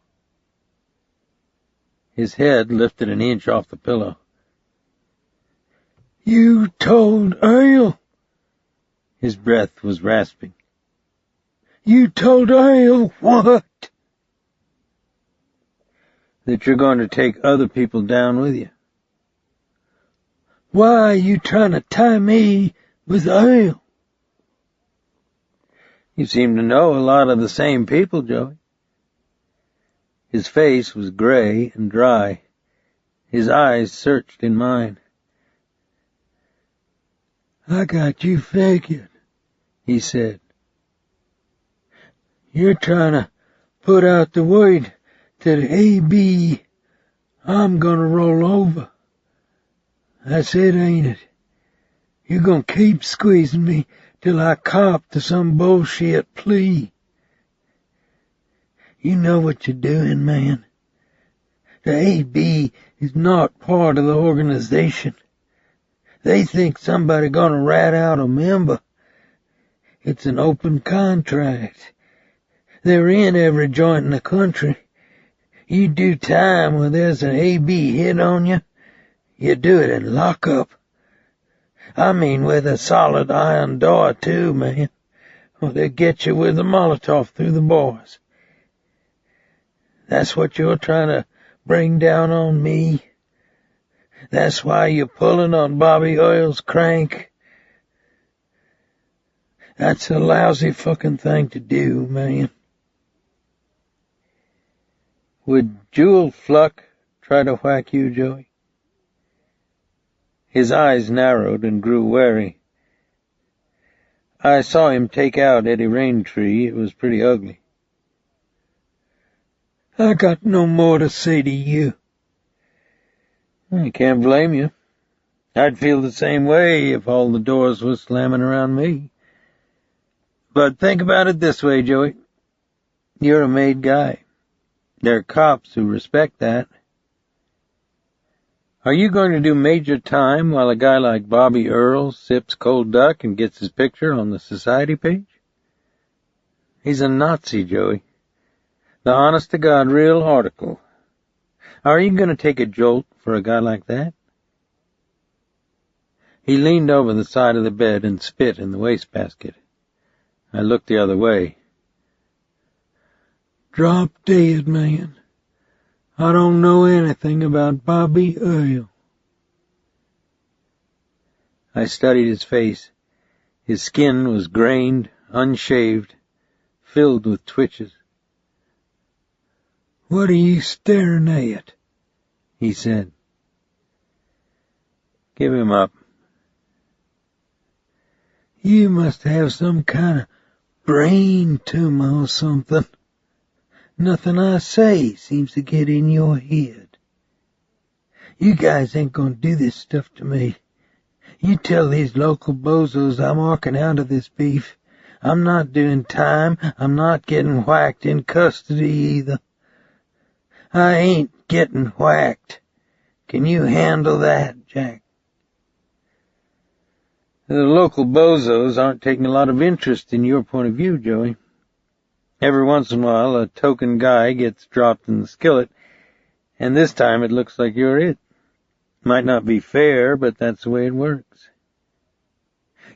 His head lifted an inch off the pillow. "You told Earl?" His breath was rasping. "You told Earl what?" "That you're going to take other people down with you." "Why are you trying to tie me with Earl?" "You seem to know a lot of the same people, Joey." His face was gray and dry. His eyes searched in mine. "I got you figured," he said. "You're trying to put out the word to the AB I'm gonna roll over. That's it, ain't it? You're gonna keep squeezing me till I cop to some bullshit plea. You know what you're doing, man. The AB is not part of the organization. They think somebody gonna rat out a member. It's an open contract. They're in every joint in the country. You do time when there's an AB hit on you, you do it in lockup. I mean with a solid iron door, too, man. Or they get you with a Molotov through the bars. That's what you're trying to bring down on me. That's why you're pulling on Bobby Earl's crank. That's a lousy fucking thing to do, man. Would Jewel Fluck try to whack you, Joey? His eyes narrowed and grew wary. I saw him take out Eddie Raintree. It was pretty ugly. I got no more to say to you. I can't blame you. I'd feel the same way if all the doors were slamming around me. But think about it this way, Joey. You're a made guy. There are cops who respect that. Are you going to do major time while a guy like Bobby Earl sips cold duck and gets his picture on the society page? He's a Nazi, Joey. The honest-to-God real article. Are you going to take a jolt for a guy like that? He leaned over the side of the bed and spit in the wastebasket. I looked the other way. Drop dead, man. I don't know anything about Bobby Earl. I studied his face. His skin was grained, unshaved, filled with twitches. What are you staring at? He said. Give him up. You must have some kind of brain tumor or something. Nothing I say seems to get in your head. You guys ain't gonna do this stuff to me. You tell these local bozos I'm walking out of this beef. I'm not doing time. I'm not getting whacked in custody either. I ain't getting whacked. Can you handle that, Jack? The local bozos aren't taking a lot of interest in your point of view, Joey. Every once in a while, a token guy gets dropped in the skillet, and this time it looks like you're it. Might not be fair, but that's the way it works.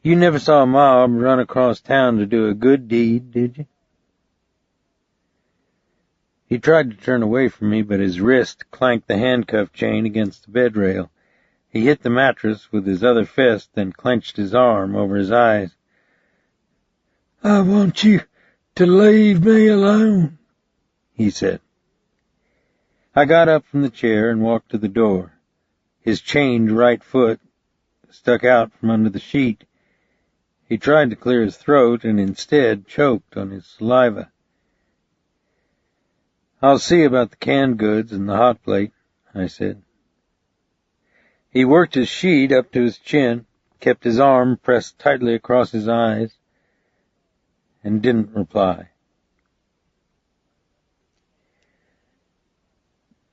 You never saw a mob run across town to do a good deed, did you? He tried to turn away from me, but his wrist clanked the handcuff chain against the bed rail. He hit the mattress with his other fist, then clenched his arm over his eyes. I want you to leave me alone, he said. I got up from the chair and walked to the door. His chained right foot stuck out from under the sheet. He tried to clear his throat and instead choked on his saliva. I'll see about the canned goods and the hot plate, I said. He worked his sheet up to his chin, kept his arm pressed tightly across his eyes, and didn't reply.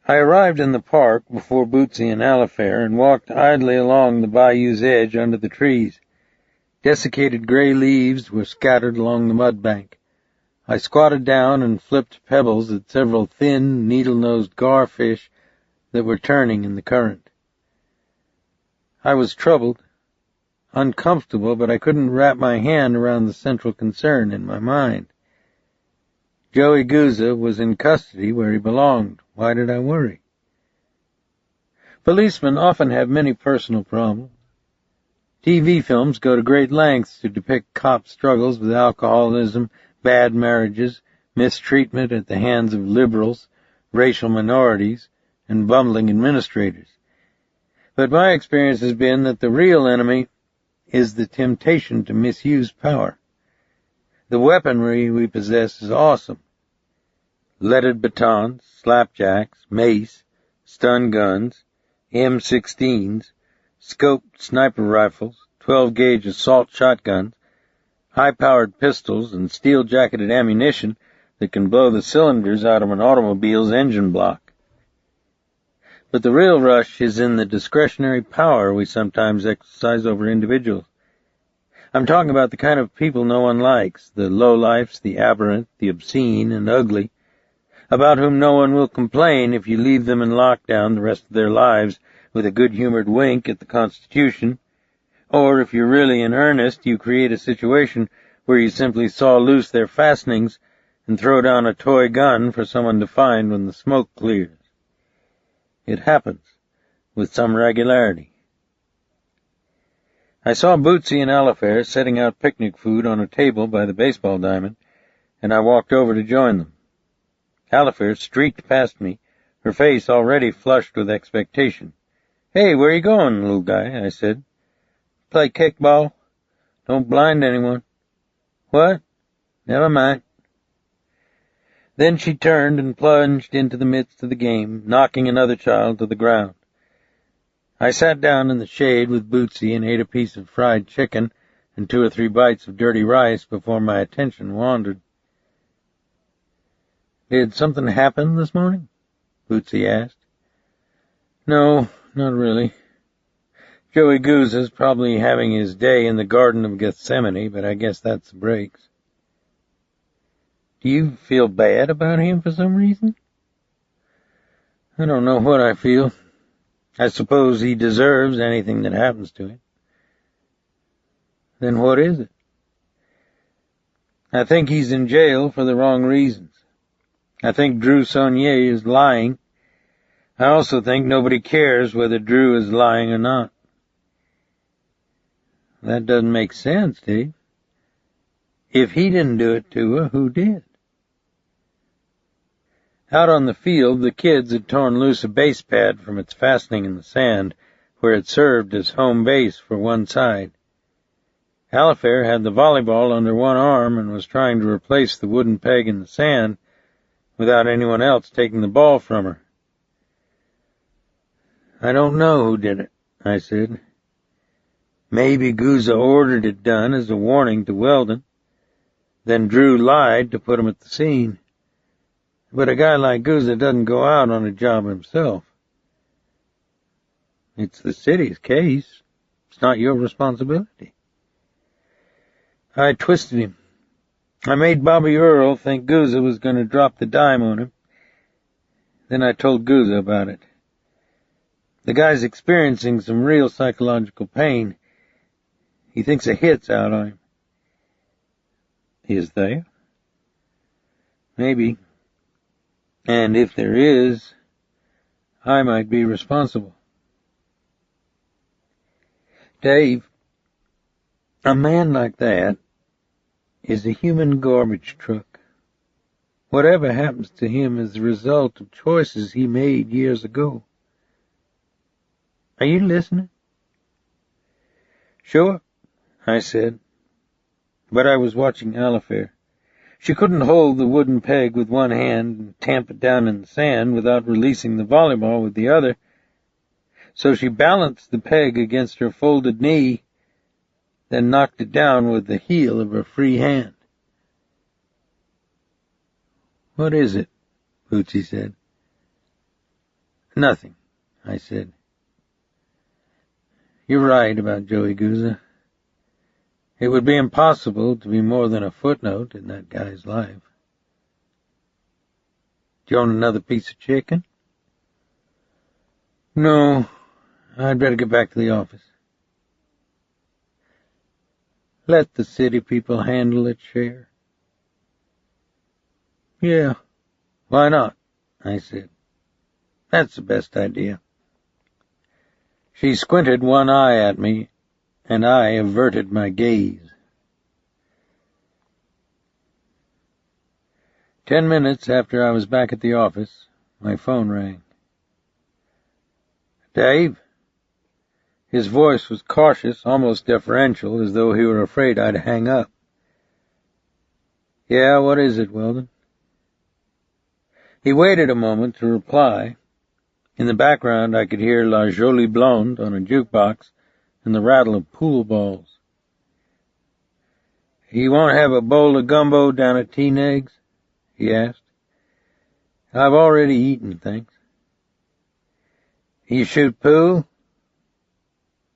I arrived in the park before Bootsy and Alifair and walked idly along the bayou's edge under the trees. Desiccated gray leaves were scattered along the mud bank. I squatted down and flipped pebbles at several thin, needle-nosed garfish that were turning in the current. I was troubled, uncomfortable, but I couldn't wrap my hand around the central concern in my mind. Joey Guzza was in custody where he belonged. Why did I worry? Policemen often have many personal problems. TV films go to great lengths to depict cop struggles with alcoholism, bad marriages, mistreatment at the hands of liberals, racial minorities, and bumbling administrators. But my experience has been that the real enemy is the temptation to misuse power. The weaponry we possess is awesome. Leaded batons, slapjacks, mace, stun guns, M16s, scoped sniper rifles, 12-gauge assault shotguns, high-powered pistols, and steel-jacketed ammunition that can blow the cylinders out of an automobile's engine block. But the real rush is in the discretionary power we sometimes exercise over individuals. I'm talking about the kind of people no one likes, the lowlifes, the aberrant, the obscene and ugly, about whom no one will complain if you leave them in lockdown the rest of their lives with a good-humored wink at the Constitution, or if you're really in earnest, you create a situation where you simply saw loose their fastenings and throw down a toy gun for someone to find when the smoke clears. It happens, with some regularity. I saw Bootsy and Alifair setting out picnic food on a table by the baseball diamond, and I walked over to join them. Alifair streaked past me, her face already flushed with expectation. "Hey, where you going, little guy?" I said. "Play kickball. Don't blind anyone." "What? Never mind." Then she turned and plunged into the midst of the game, knocking another child to the ground. I sat down in the shade with Bootsy and ate a piece of fried chicken and 2 or 3 bites of dirty rice before my attention wandered. "Did something happen this morning?" Bootsy asked. "No, not really. Joey Goose is probably having his day in the Garden of Gethsemane, but I guess that's the breaks." "Do you feel bad about him for some reason?" "I don't know what I feel. I suppose he deserves anything that happens to him." "Then what is it?" "I think he's in jail for the wrong reasons. I think Drew Sonnier is lying. I also think nobody cares whether Drew is lying or not." "That doesn't make sense, Dave. If he didn't do it to her, who did?" Out on the field, the kids had torn loose a base pad from its fastening in the sand, where it served as home base for one side. Alifair had the volleyball under one arm and was trying to replace the wooden peg in the sand without anyone else taking the ball from her. "I don't know who did it," I said. "Maybe Gouza ordered it done as a warning to Weldon. Then Drew lied to put him at the scene. But a guy like Gouza doesn't go out on a job himself." "It's the city's case. It's not your responsibility." I twisted him. I made Bobby Earl think Gouza was going to drop the dime on him. Then I told Gouza about it. The guy's experiencing some real psychological pain. He thinks a hit's out on him. "Is there?" "Maybe. And if there is, I might be responsible." "Dave, a man like that is a human garbage truck. Whatever happens to him is the result of choices he made years ago. Are you listening?" "Sure," I said, but I was watching Alifair. She couldn't hold the wooden peg with one hand and tamp it down in the sand without releasing the volleyball with the other, so she balanced the peg against her folded knee, then knocked it down with the heel of her free hand. "What is it?" Bootsy said. "Nothing," I said. "You're right about Joey Gouza. It would be impossible to be more than a footnote in that guy's life. Do you want another piece of chicken?" "No, I'd better get back to the office." "Let the city people handle its share." "Yeah, why not?" I said. "That's the best idea." She squinted one eye at me, and I averted my gaze. 10 minutes after I was back at the office, my phone rang. "Dave?" His voice was cautious, almost deferential, as though he were afraid I'd hang up. "Yeah, what is it, Weldon?" He waited a moment to reply. In the background I could hear La Jolie Blonde on a jukebox and the rattle of pool balls. "You won't have a bowl of gumbo down at Teen Eggs?" he asked. "I've already eaten, thanks." "You shoot pool?"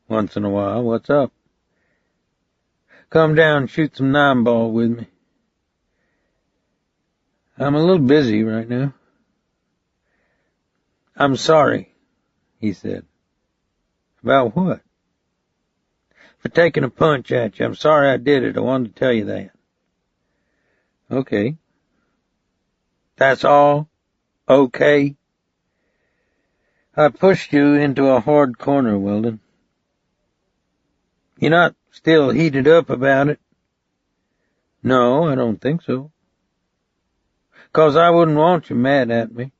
"Once in a while. What's up?" "Come down and shoot some 9-ball with me." "I'm a little busy right now." "I'm sorry," he said. "About what?" "For taking a punch at you. I'm sorry I did it. I wanted to tell you that." "Okay." "That's all? Okay?" I pushed you into a hard corner, Weldon. You're not still heated up about it? No, I don't think so. 'Cause I wouldn't want you mad at me.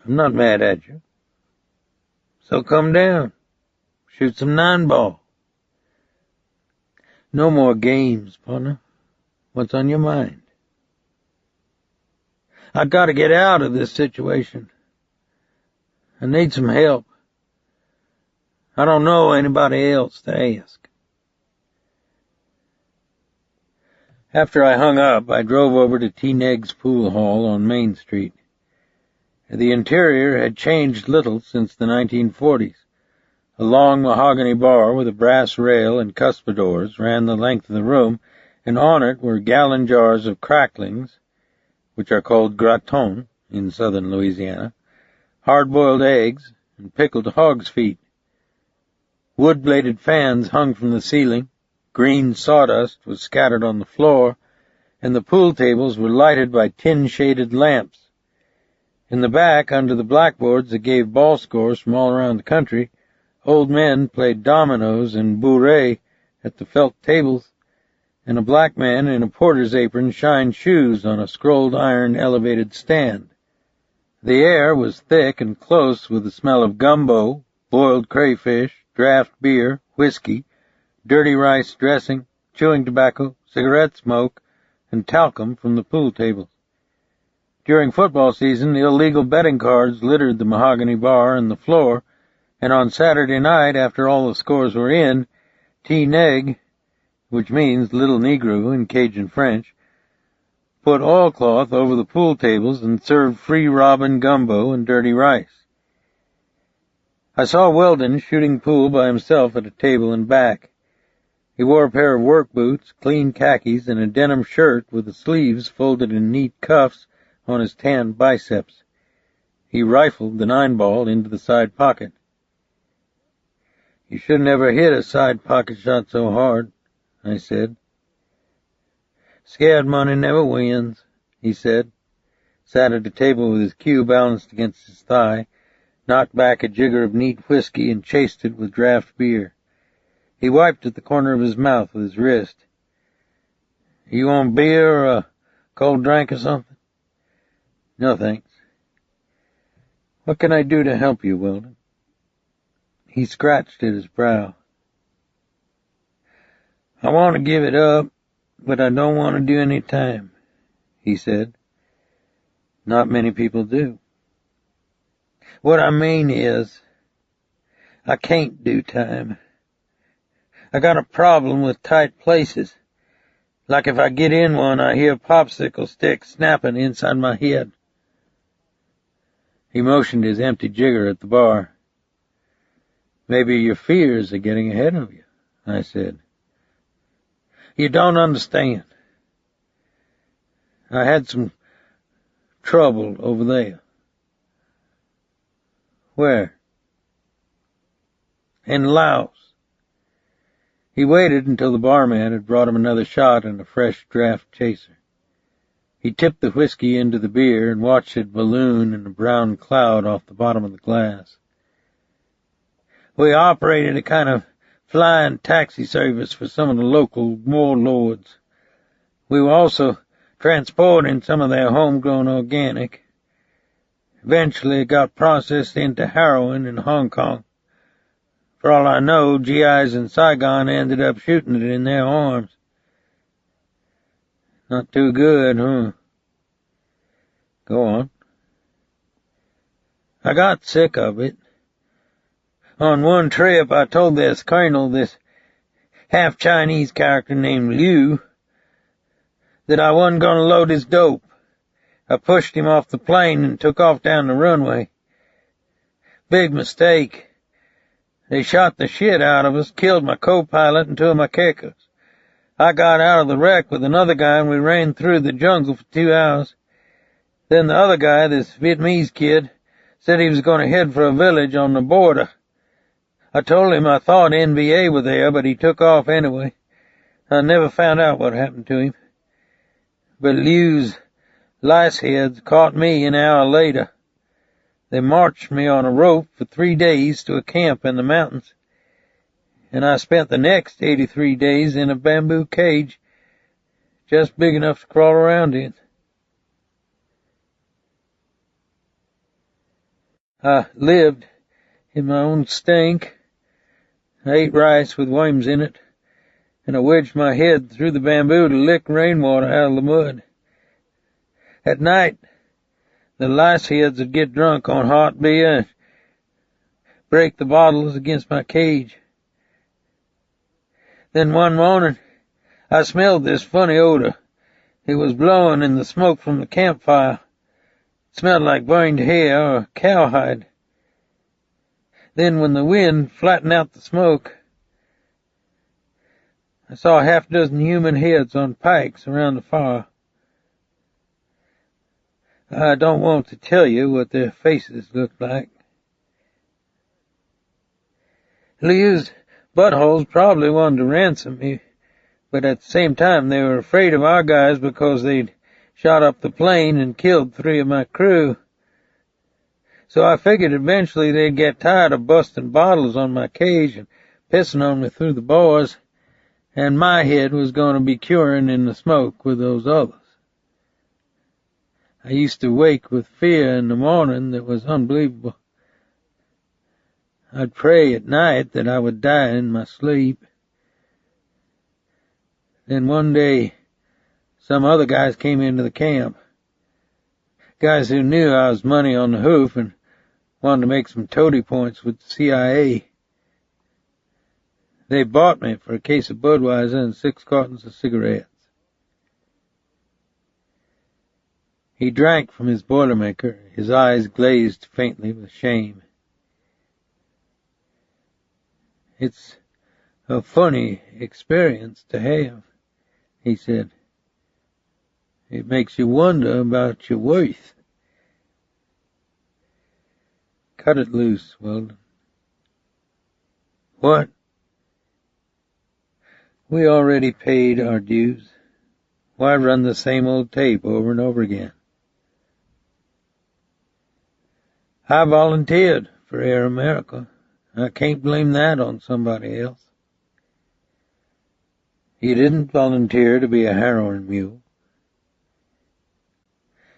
I'm not mad at you. So come down. Shoot some 9-ball. No more games, partner. What's on your mind? I gotta get out of this situation. I need some help. I don't know anybody else to ask. After I hung up, I drove over to T. Negg's pool hall on Main Street. The interior had changed little since the 1940s. A long mahogany bar with a brass rail and cuspidors ran the length of the room, and on it were gallon jars of cracklings, which are called gratons in southern Louisiana, hard-boiled eggs, and pickled hog's feet. Wood-bladed fans hung from the ceiling, green sawdust was scattered on the floor, and the pool tables were lighted by tin-shaded lamps. In the back, under the blackboards that gave ball scores from all around the country, old men played dominoes and bourrée at the felt tables, and a black man in a porter's apron shined shoes on a scrolled iron elevated stand. The air was thick and close with the smell of gumbo, boiled crayfish, draft beer, whiskey, dirty rice dressing, chewing tobacco, cigarette smoke, and talcum from the pool tables. During football season, illegal betting cards littered the mahogany bar and the floor, and on Saturday night, after all the scores were in, T. Negg, which means little Negro in Cajun French, put oilcloth over the pool tables and served free robin gumbo and dirty rice. I saw Weldon shooting pool by himself at a table in back. He wore a pair of work boots, clean khakis, and a denim shirt with the sleeves folded in neat cuffs on his tanned biceps. He rifled the 9-ball into the side pocket. You shouldn't ever hit a side pocket shot so hard, I said. Scared money never wins, he said, sat at a table with his cue balanced against his thigh, knocked back a jigger of neat whiskey and chased it with draft beer. He wiped at the corner of his mouth with his wrist. You want beer or a cold drink or something? No, thanks. What can I do to help you, Weldon? He scratched at his brow. I want to give it up, but I don't want to do any time, he said. Not many people do. What I mean is, I can't do time. I got a problem with tight places. Like if I get in one, I hear a popsicle stick snapping inside my head. He motioned his empty jigger at the bar. Maybe your fears are getting ahead of you, I said. You don't understand. I had some trouble over there. Where? In Laos. He waited until the barman had brought him another shot and a fresh draft chaser. He tipped the whiskey into the beer and watched it balloon in a brown cloud off the bottom of the glass. We operated a kind of flying taxi service for some of the local warlords. We were also transporting some of their homegrown organic. Eventually it got processed into heroin in Hong Kong. For all I know, GIs in Saigon ended up shooting it in their arms. Not too good, huh? Go on. I got sick of it. On one trip, I told this colonel, this half-Chinese character named Liu, that I wasn't going to load his dope. I pushed him off the plane and took off down the runway. Big mistake. They shot the shit out of us, killed my co-pilot and two of my kickers. I got out of the wreck with another guy and we ran through the jungle for 2 hours. Then the other guy, this Vietnamese kid, said he was going to head for a village on the border. I told him I thought NBA were there, but he took off anyway. I never found out what happened to him. But Liu's lice heads caught me an hour later. They marched me on a rope for 3 days to a camp in the mountains, and I spent the next 83 days in a bamboo cage, just big enough to crawl around in. I lived in my own stink. I ate rice with worms in it, and I wedged my head through the bamboo to lick rainwater out of the mud. At night, the lice heads would get drunk on hot beer and break the bottles against my cage. Then one morning, I smelled this funny odor. It was blowing in the smoke from the campfire. It smelled like burned hair or cowhide. Then when the wind flattened out the smoke, I saw 6 human heads on pikes around the fire. I don't want to tell you what their faces looked like. Leo's buttholes probably wanted to ransom me, but at the same time they were afraid of our guys because they'd shot up the plane and killed 3 of my crew. So I figured eventually they'd get tired of busting bottles on my cage and pissing on me through the bars, and my head was going to be curing in the smoke with those others. I used to wake with fear in the morning that was unbelievable. I'd pray at night that I would die in my sleep. Then one day, some other guys came into the camp. Guys who knew I was money on the hoof and wanted to make some toady points with the CIA. They bought me for a case of Budweiser and 6 cartons of cigarettes. He drank from his Boilermaker, his eyes glazed faintly with shame. It's a funny experience to have, he said. It makes you wonder about your worth. Cut it loose, Weldon. What? We already paid our dues. Why run the same old tape over and over again? I volunteered for Air America. I can't blame that on somebody else. You didn't volunteer to be a heroin mule.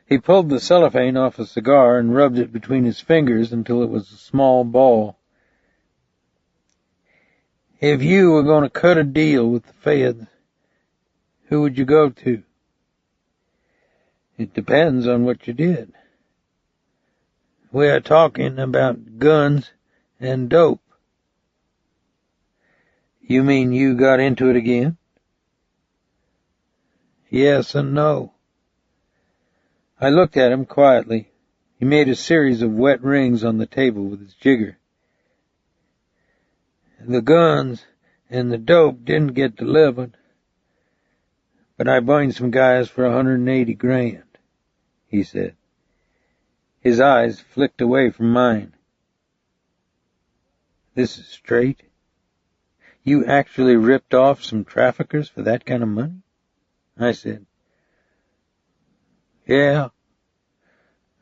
He pulled the cellophane off a cigar and rubbed it between his fingers until it was a small ball. If you were going to cut a deal with the feds, who would you go to? It depends on what you did. We are talking about guns and dope. You mean you got into it again? Yes and no. I looked at him quietly. He made a series of wet rings on the table with his jigger. The guns and the dope didn't get delivered, but I burned some guys for 180 grand, he said. His eyes flicked away from mine. This is straight? You actually ripped off some traffickers for that kind of money? I said. Yeah.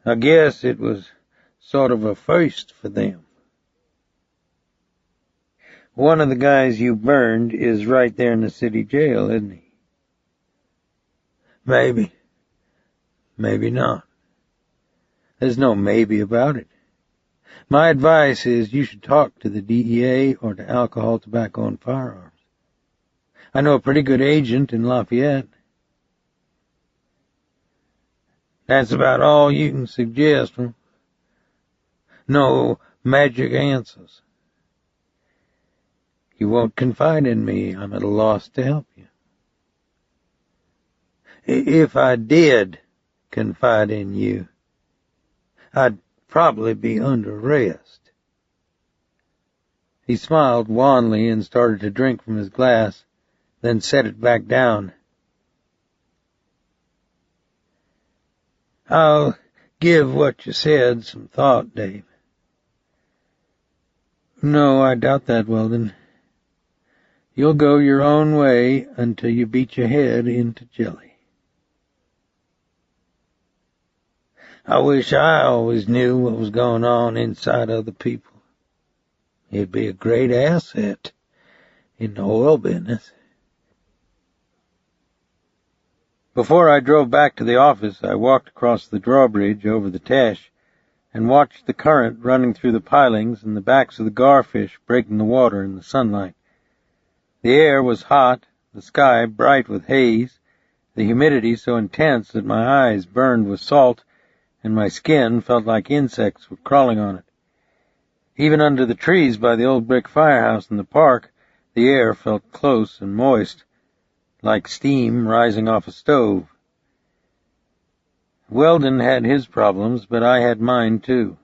I guess it was sort of a first for them. One of the guys you burned is right there in the city jail, isn't he? Maybe. Maybe not. There's no maybe about it. My advice is you should talk to the DEA or to Alcohol, Tobacco, and Firearms. I know a pretty good agent in Lafayette. That's about all you can suggest, huh? No magic answers. You won't confide in me. I'm at a loss to help you. If I did confide in you, I'd probably be under arrest. He smiled wanly and started to drink from his glass, then set it back down. I'll give what you said some thought, Dave. No, I doubt that, Weldon. You'll go your own way until you beat your head into jelly. I wish I always knew what was going on inside other people. It'd be a great asset in the oil business. Before I drove back to the office, I walked across the drawbridge over the Teche and watched the current running through the pilings and the backs of the garfish breaking the water in the sunlight. The air was hot, the sky bright with haze, the humidity so intense that my eyes burned with salt and my skin felt like insects were crawling on it. Even under the trees by the old brick firehouse in the park, the air felt close and moist, like steam rising off a stove. Weldon had his problems, but I had mine too.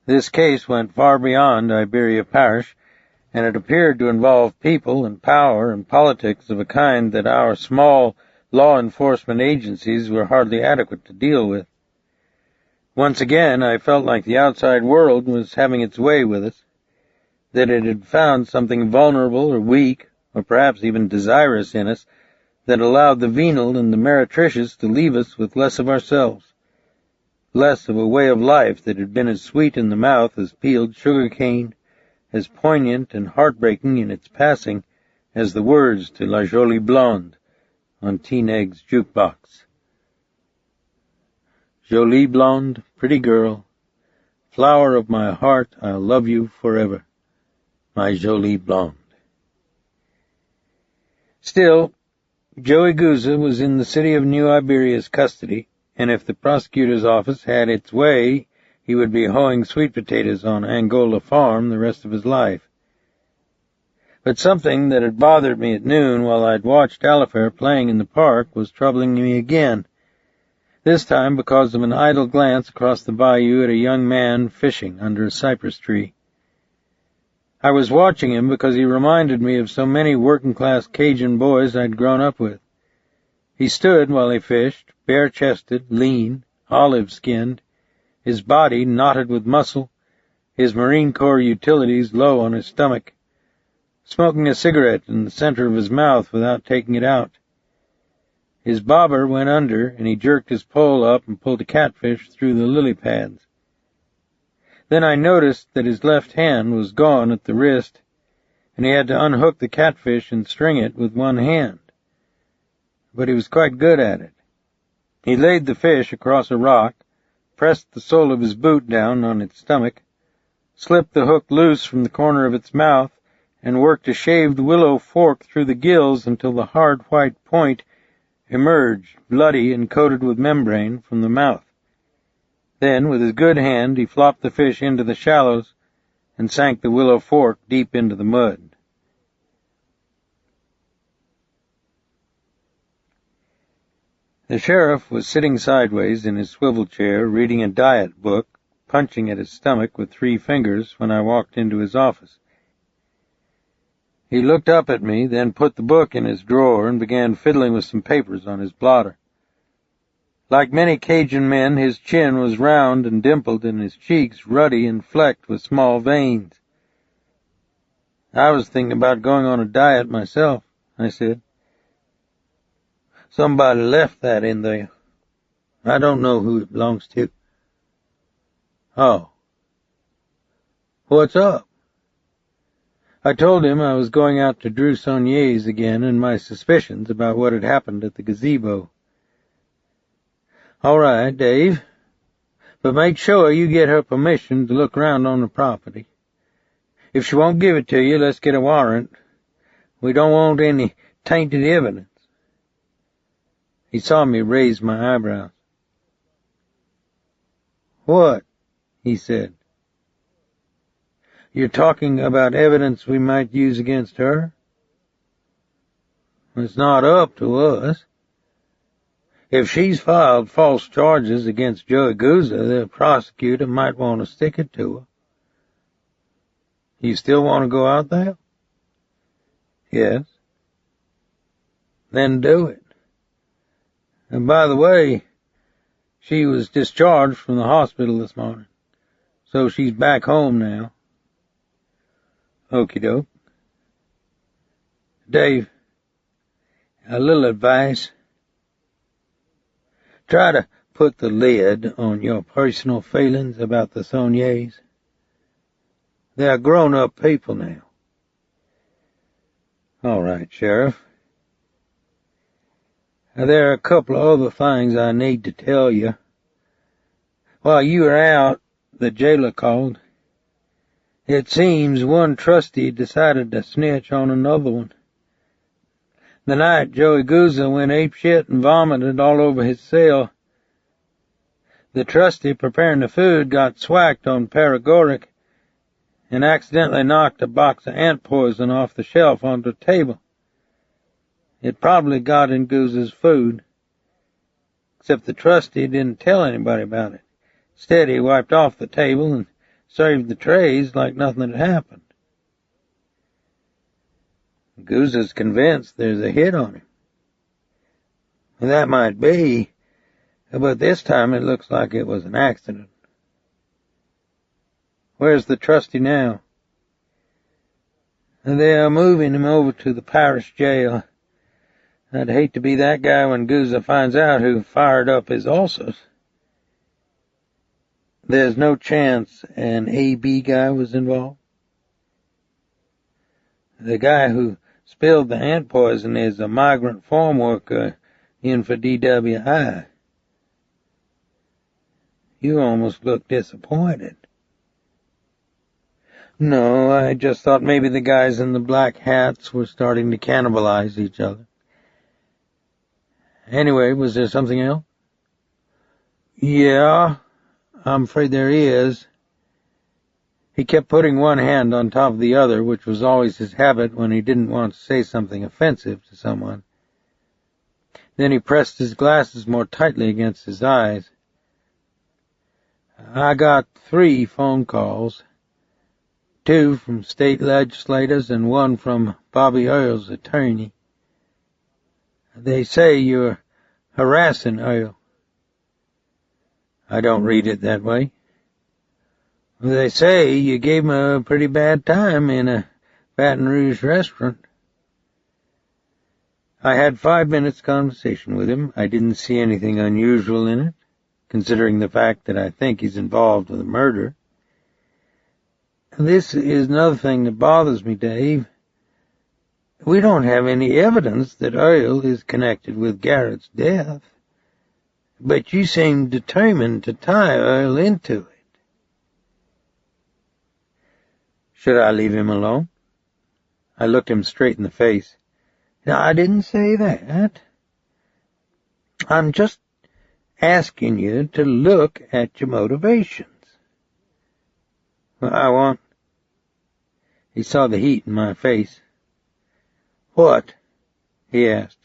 This case went far beyond Iberia Parish, and it appeared to involve people and power and politics of a kind that our small law enforcement agencies were hardly adequate to deal with. Once again, I felt like the outside world was having its way with us, that it had found something vulnerable or weak, or perhaps even desirous in us, that allowed the venal and the meretricious to leave us with less of ourselves, less of a way of life that had been as sweet in the mouth as peeled sugar cane, as poignant and heartbreaking in its passing as the words to La Jolie Blonde on Teenague's jukebox. Jolie blonde, pretty girl, flower of my heart, I'll love you forever, my Jolie blonde. Still, Joey Gouza was in the city of New Iberia's custody, and if the prosecutor's office had its way, he would be hoeing sweet potatoes on Angola Farm the rest of his life. But something that had bothered me at noon while I'd watched Alifair playing in the park was troubling me again, this time because of an idle glance across the bayou at a young man fishing under a cypress tree. I was watching him because he reminded me of so many working-class Cajun boys I'd grown up with. He stood while he fished, bare-chested, lean, olive-skinned, his body knotted with muscle, his Marine Corps utilities low on his stomach, smoking a cigarette in the center of his mouth without taking it out. His bobber went under, and he jerked his pole up and pulled a catfish through the lily pads. Then I noticed that his left hand was gone at the wrist, and he had to unhook the catfish and string it with one hand. But he was quite good at it. He laid the fish across a rock, pressed the sole of his boot down on its stomach, slipped the hook loose from the corner of its mouth, and worked a shaved willow fork through the gills until the hard white point emerged, bloody and coated with membrane, from the mouth. Then, with his good hand, he flopped the fish into the shallows and sank the willow fork deep into the mud. The sheriff was sitting sideways in his swivel chair, reading a diet book, punching at his stomach with 3 fingers when I walked into his office. He looked up at me, then put the book in his drawer and began fiddling with some papers on his blotter. Like many Cajun men, his chin was round and dimpled and his cheeks ruddy and flecked with small veins. I was thinking about going on a diet myself, I said. Somebody left that in there. I don't know who it belongs to. Oh. What's up? I told him I was going out to Drew Sonnier's again and my suspicions about what had happened at the gazebo. All right, Dave, but make sure you get her permission to look around on the property. If she won't give it to you, let's get a warrant. We don't want any tainted evidence. He saw me raise my eyebrows. What? He said. You're talking about evidence we might use against her? It's not up to us. If she's filed false charges against Joey Gouza, the prosecutor might want to stick it to her. You still want to go out there? Yes. Then do it. And by the way, she was discharged from the hospital this morning, so she's back home now. Okie doke. Dave, a little advice. Try to put the lid on your personal feelings about the Sonniers? They're grown-up people now. All right, Sheriff. There are a couple of other things I need to tell you. While you were out, the jailer called. It seems one trustee decided to snitch on another one. The night Joey Gouza went apeshit and vomited all over his cell. The trustee preparing the food got swacked on paregoric and accidentally knocked a box of ant poison off the shelf onto the table. It probably got in Gouza's food, except the trustee didn't tell anybody about it. Instead, he wiped off the table and served the trays like nothing had happened. Gouza's convinced there's a hit on him. And that might be, but this time it looks like it was an accident. Where's the trustee now? They are moving him over to the parish jail. I'd hate to be that guy when Gouza finds out who fired up his ulcers. There's no chance an AB guy was involved? The guy who spilled the ant poison is a migrant farm worker in for DWI. You almost look disappointed. No, I just thought maybe the guys in the black hats were starting to cannibalize each other. Anyway, was there something else? Yeah, I'm afraid there is. He kept putting one hand on top of the other, which was always his habit when he didn't want to say something offensive to someone. Then he pressed his glasses more tightly against his eyes. I got 3 phone calls. 2 from state legislators and 1 from Bobby Earl's attorney. They say you're harassing Earl. I don't read it that way. They say you gave him a pretty bad time in a Baton Rouge restaurant. I had 5 minutes conversation with him. I didn't see anything unusual in it, considering the fact that I think he's involved with a murder. This is another thing that bothers me, Dave. We don't have any evidence that Earl is connected with Garrett's death, but you seem determined to tie Earl into it. Should I leave him alone? I looked him straight in the face. Now, I didn't say that. I'm just asking you to look at your motivations. Well, He saw the heat in my face. What? He asked.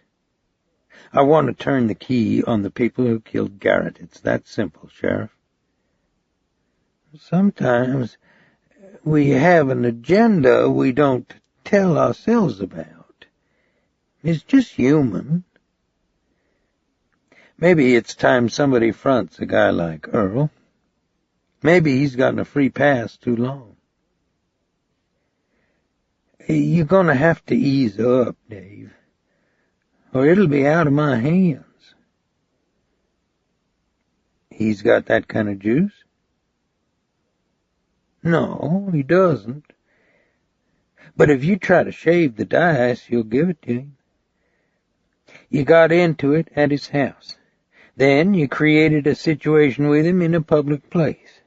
I want to turn the key on the people who killed Garrett. It's that simple, Sheriff. Sometimes we have an agenda we don't tell ourselves about. It's just human. Maybe it's time somebody fronts a guy like Earl. Maybe he's gotten a free pass too long. You're going to have to ease up, Dave, or it'll be out of my hands. He's got that kind of juice? No, he doesn't. But if you try to shave the dice, you'll give it to him. You got into it at his house. Then you created a situation with him in a public place.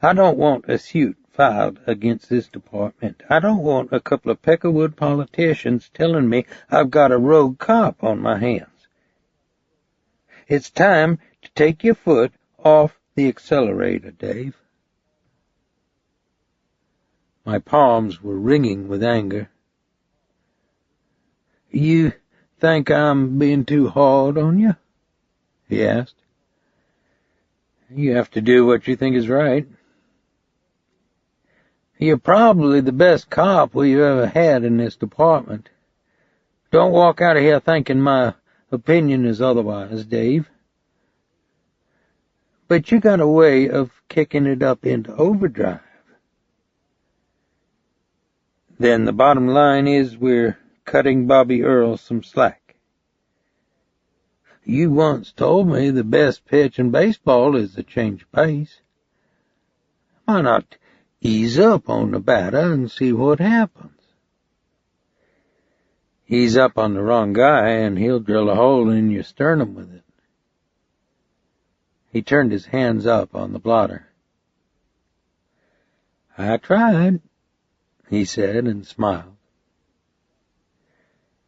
I don't want a suit filed against this department. I don't want a couple of Peckerwood politicians telling me I've got a rogue cop on my hands. It's time to take your foot off the accelerator, Dave. My palms were ringing with anger. You think I'm being too hard on you? He asked. You have to do what you think is right. You're probably the best cop we've ever had in this department. Don't walk out of here thinking my opinion is otherwise, Dave. But you got a way of kicking it up into overdrive. Then the bottom line is we're cutting Bobby Earl some slack. You once told me the best pitch in baseball is a change of pace. Why not ease up on the batter and see what happens? Ease up on the wrong guy and he'll drill a hole in your sternum with it. He turned his hands up on the blotter. I tried, he said and smiled.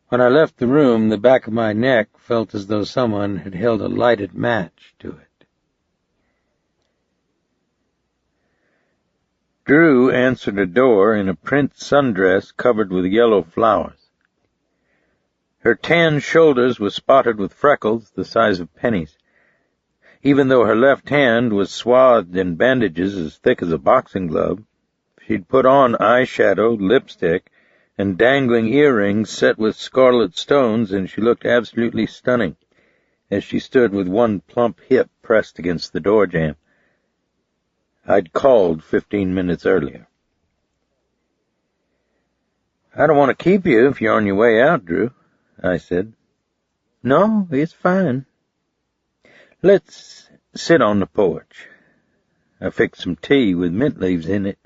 When I left the room, the back of my neck felt as though someone had held a lighted match to it. Drew answered a door in a print sundress covered with yellow flowers. Her tan shoulders were spotted with freckles the size of pennies. Even though her left hand was swathed in bandages as thick as a boxing glove, she'd put on eyeshadow, lipstick, and dangling earrings set with scarlet stones, and she looked absolutely stunning as she stood with one plump hip pressed against the door jamb. I'd called 15 minutes earlier. I don't want to keep you if you're on your way out, Drew, I said. No, it's fine. Let's sit on the porch. I fixed some tea with mint leaves in it.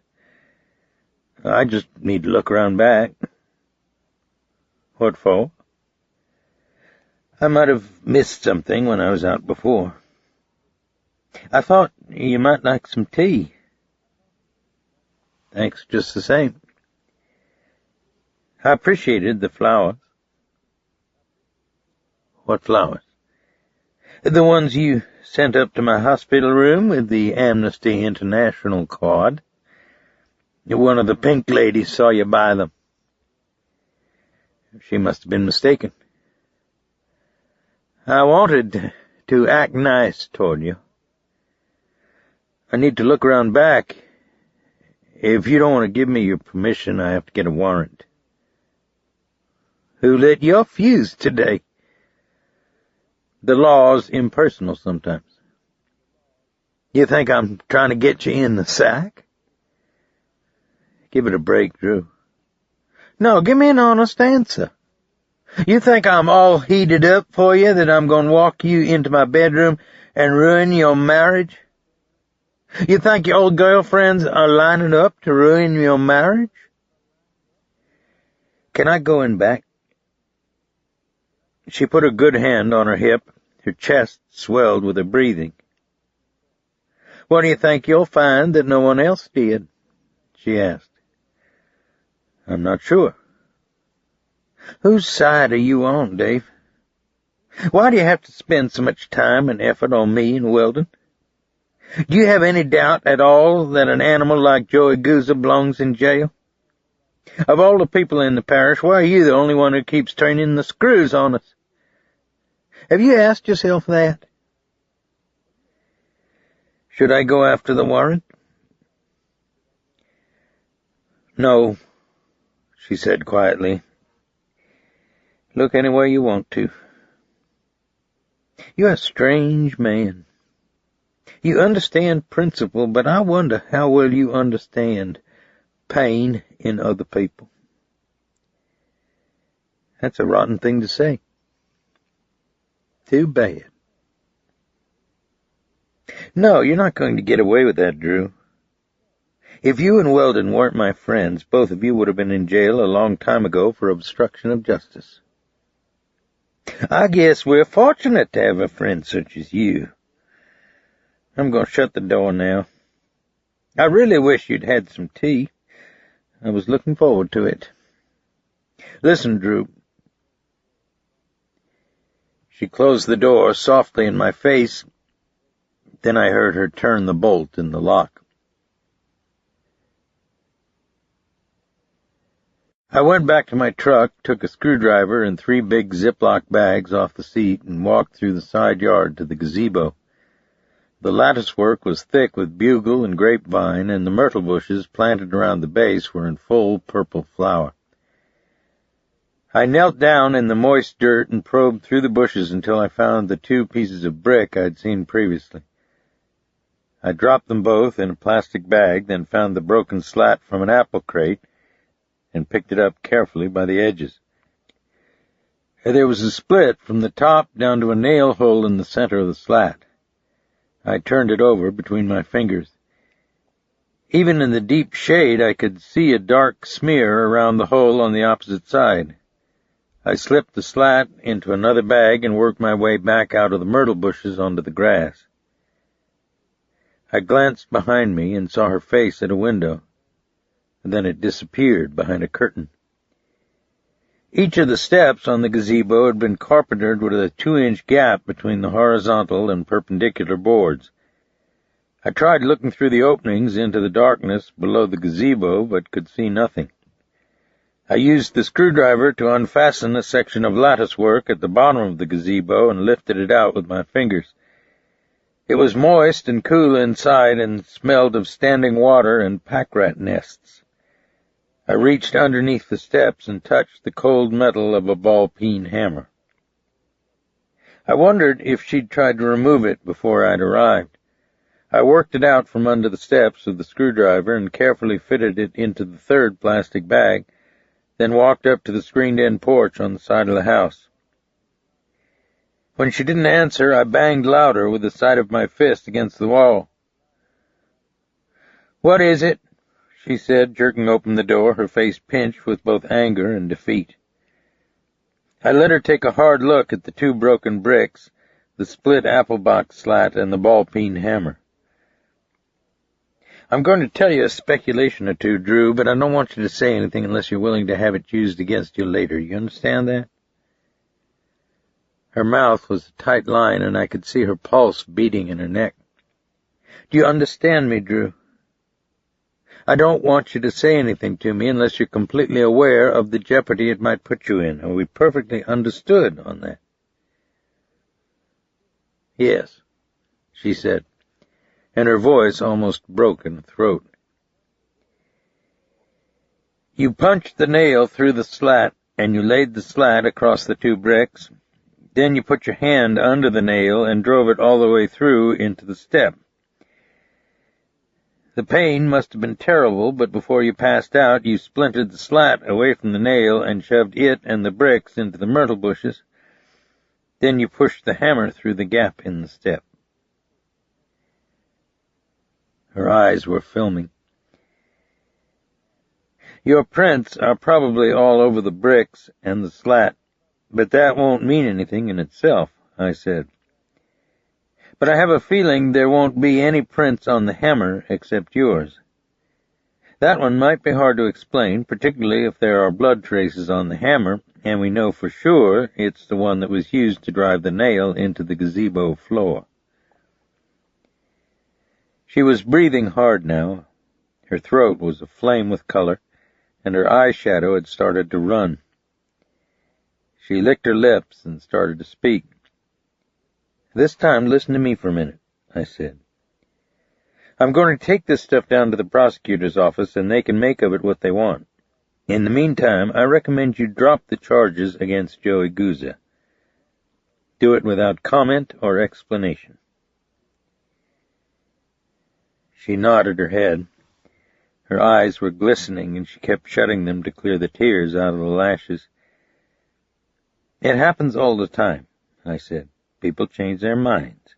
I just need to look around back. What for? I might have missed something when I was out before. I thought you might like some tea. Thanks just the same. I appreciated the flowers. What flowers? The ones you sent up to my hospital room with the Amnesty International card. One of the pink ladies saw you buy them. She must have been mistaken. I wanted to act nice toward you. I need to look around back. If you don't want to give me your permission, I have to get a warrant. Who lit your fuse today? The law's impersonal sometimes. You think I'm trying to get you in the sack? Give it a break, Drew. No, give me an honest answer. You think I'm all heated up for you, that I'm going to walk you into my bedroom and ruin your marriage? You think your old girlfriends are lining up to ruin your marriage? Can I go in back? She put a good hand on her hip. Her chest swelled with her breathing. What do you think you'll find that no one else did? She asked. I'm not sure. Whose side are you on, Dave? Why do you have to spend so much time and effort on me and Weldon? Do you have any doubt at all that an animal like Joey Gouza belongs in jail? Of all the people in the parish, why are you the only one who keeps turning the screws on us? Have you asked yourself that? Should I go after the warrant? No, she said quietly. Look anywhere you want to. You're a strange man. You understand principle, but I wonder how well you understand pain in other people. That's a rotten thing to say. Too bad. No, you're not going to get away with that, Drew. If you and Weldon weren't my friends, both of you would have been in jail a long time ago for obstruction of justice. I guess we're fortunate to have a friend such as you. I'm going to shut the door now. I really wish you'd had some tea. I was looking forward to it. Listen, Drew. She closed the door softly in my face. Then I heard her turn the bolt in the lock. I went back to my truck, took a screwdriver and 3 big Ziploc bags off the seat, and walked through the side yard to the gazebo. The latticework was thick with bugle and grapevine, and the myrtle bushes planted around the base were in full purple flower. I knelt down in the moist dirt and probed through the bushes until I found the 2 pieces of brick I'd seen previously. I dropped them both in a plastic bag, then found the broken slat from an apple crate and picked it up carefully by the edges. There was a split from the top down to a nail hole in the center of the slat. I turned it over between my fingers. Even in the deep shade, I could see a dark smear around the hole on the opposite side. I slipped the slat into another bag and worked my way back out of the myrtle bushes onto the grass. I glanced behind me and saw her face at a window, and then it disappeared behind a curtain. Each of the steps on the gazebo had been carpentered with a 2-inch gap between the horizontal and perpendicular boards. I tried looking through the openings into the darkness below the gazebo, but could see nothing. I used the screwdriver to unfasten a section of latticework at the bottom of the gazebo and lifted it out with my fingers. It was moist and cool inside and smelled of standing water and pack rat nests. I reached underneath the steps and touched the cold metal of a ball-peen hammer. I wondered if she'd tried to remove it before I'd arrived. I worked it out from under the steps with the screwdriver and carefully fitted it into the third plastic bag, then walked up to the screened-in porch on the side of the house. When she didn't answer, I banged louder with the side of my fist against the wall. "What is it?" she said, jerking open the door, her face pinched with both anger and defeat. I let her take a hard look at the 2 broken bricks, the split apple box slat, and the ball-peen hammer. "I'm going to tell you a speculation or two, Drew, but I don't want you to say anything unless you're willing to have it used against you later. You understand that?" Her mouth was a tight line, and I could see her pulse beating in her neck. "Do you understand me, Drew? I don't want you to say anything to me unless you're completely aware of the jeopardy it might put you in. Are we perfectly understood on that?" "Yes," she said, and her voice almost broke in the throat. "You punched the nail through the slat, and you laid the slat across the 2 bricks. Then you put your hand under the nail and drove it all the way through into the step. The pain must have been terrible, but before you passed out, you splintered the slat away from the nail and shoved it and the bricks into the myrtle bushes. Then you pushed the hammer through the gap in the step." Her eyes were filming. "Your prints are probably all over the bricks and the slat, but that won't mean anything in itself," I said. "But I have a feeling there won't be any prints on the hammer except yours. That one might be hard to explain, particularly if there are blood traces on the hammer, and we know for sure it's the one that was used to drive the nail into the gazebo floor." She was breathing hard now. Her throat was aflame with color, and her eyeshadow had started to run. She licked her lips and started to speak. "This time, listen to me for a minute," I said. "I'm going to take this stuff down to the prosecutor's office, and they can make of it what they want. In the meantime, I recommend you drop the charges against Joey Guzza. Do it without comment or explanation." She nodded her head. Her eyes were glistening, and she kept shutting them to clear the tears out of the lashes. "It happens all the time," I said. "People change their minds.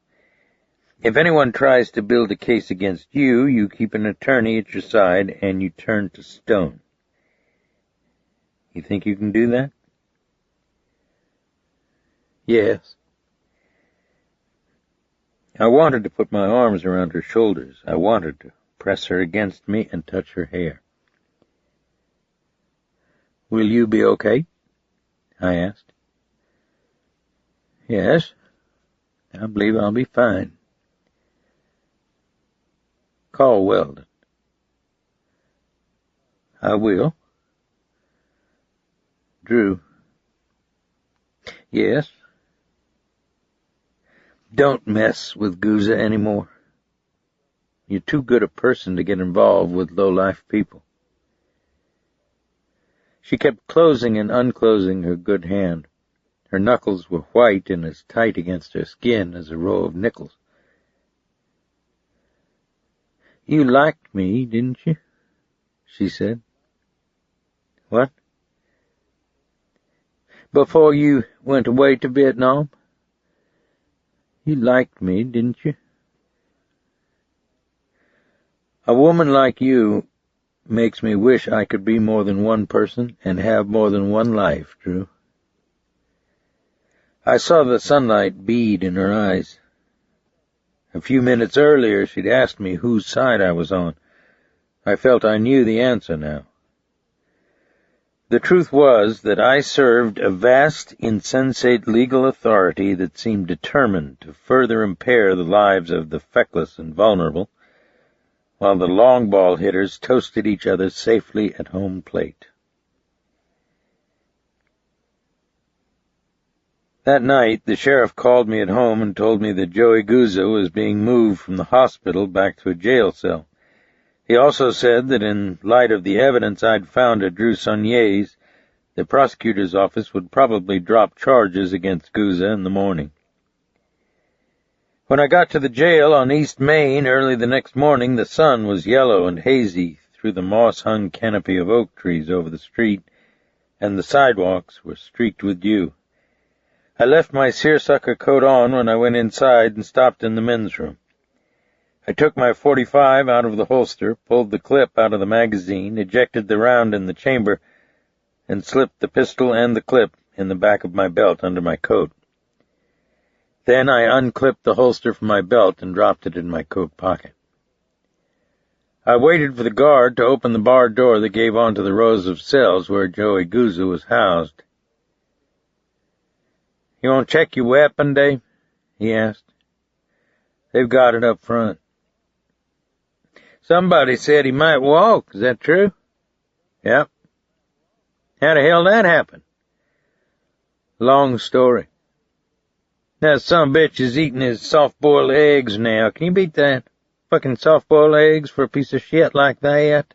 If anyone tries to build a case against you, you keep an attorney at your side and you turn to stone. You think you can do that?" "Yes." I wanted to put my arms around her shoulders. I wanted to press her against me and touch her hair. "Will you be okay?" I asked. "Yes, I believe I'll be fine." "Call Weldon." "I will." "Drew." "Yes?" "Don't mess with Guzza anymore. You're too good a person to get involved with low-life people." She kept closing and unclosing her good hand. Her knuckles were white and as tight against her skin as a row of nickels. "You liked me, didn't you?" she said. "What?" Before you went away to Vietnam? You liked me, didn't you? A woman like you makes me wish I could be more than one person and have more than one life, Drew. I saw the sunlight bead in her eyes. A few minutes earlier she'd asked me whose side I was on. I felt I knew the answer now. The truth was that I served a vast, insensate legal authority that seemed determined to further impair the lives of the feckless and vulnerable, while the long ball hitters toasted each other safely at home plate. That night, the sheriff called me at home and told me that Joey Guzzo was being moved from the hospital back to a jail cell. He also said that in light of the evidence I'd found at Drew Sonnier's, the prosecutor's office would probably drop charges against Guzzo in the morning. When I got to the jail on East Main early the next morning, the sun was yellow and hazy through the moss-hung canopy of oak trees over the street, and the sidewalks were streaked with dew. I left my seersucker coat on when I went inside and stopped in the men's room. I took my .45 out of the holster, pulled the clip out of the magazine, ejected the round in the chamber, and slipped the pistol and the clip in the back of my belt under my coat. Then I unclipped the holster from my belt and dropped it in my coat pocket. I waited for the guard to open the barred door that gave onto the rows of cells where Joey Guzzo was housed. "You want to check your weapon, Dave?" he asked. "They've got it up front." "Somebody said he might walk. Is that true?" "Yep." "How the hell that happen?" "Long story. That son of a bitch is eating his soft-boiled eggs now. Can you beat that? Fucking soft-boiled eggs for a piece of shit like that?"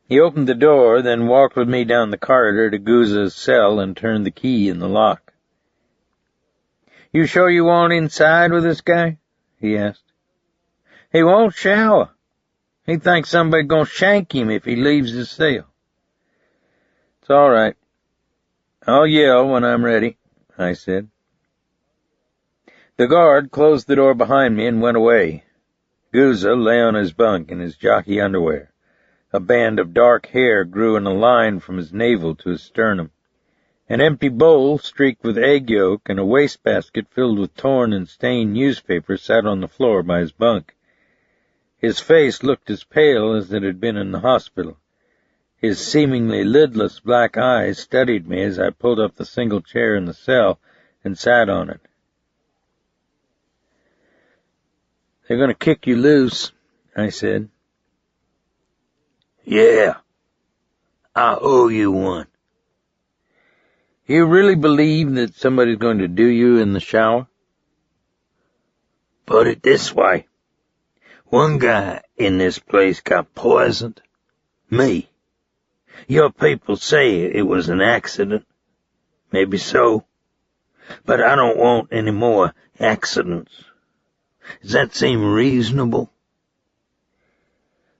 He opened the door, then walked with me down the corridor to Guzzo's cell and turned the key in the lock. "You sure you want inside with this guy?" he asked. "He won't shower. He thinks somebody's gonna shank him if he leaves his cell." "It's all right. I'll yell when I'm ready," I said. The guard closed the door behind me and went away. Guzzo lay on his bunk in his jockey underwear. A band of dark hair grew in a line from his navel to his sternum. An empty bowl streaked with egg yolk and a wastebasket filled with torn and stained newspaper sat on the floor by his bunk. His face looked as pale as it had been in the hospital. His seemingly lidless black eyes studied me as I pulled up the single chair in the cell and sat on it. "They're going to kick you loose," I said. "Yeah, I owe you one." "You really believe that somebody's going to do you in the shower?" "Put it this way. One guy in this place got poisoned. Me. Your people say it was an accident. Maybe so. But I don't want any more accidents. Does that seem reasonable?"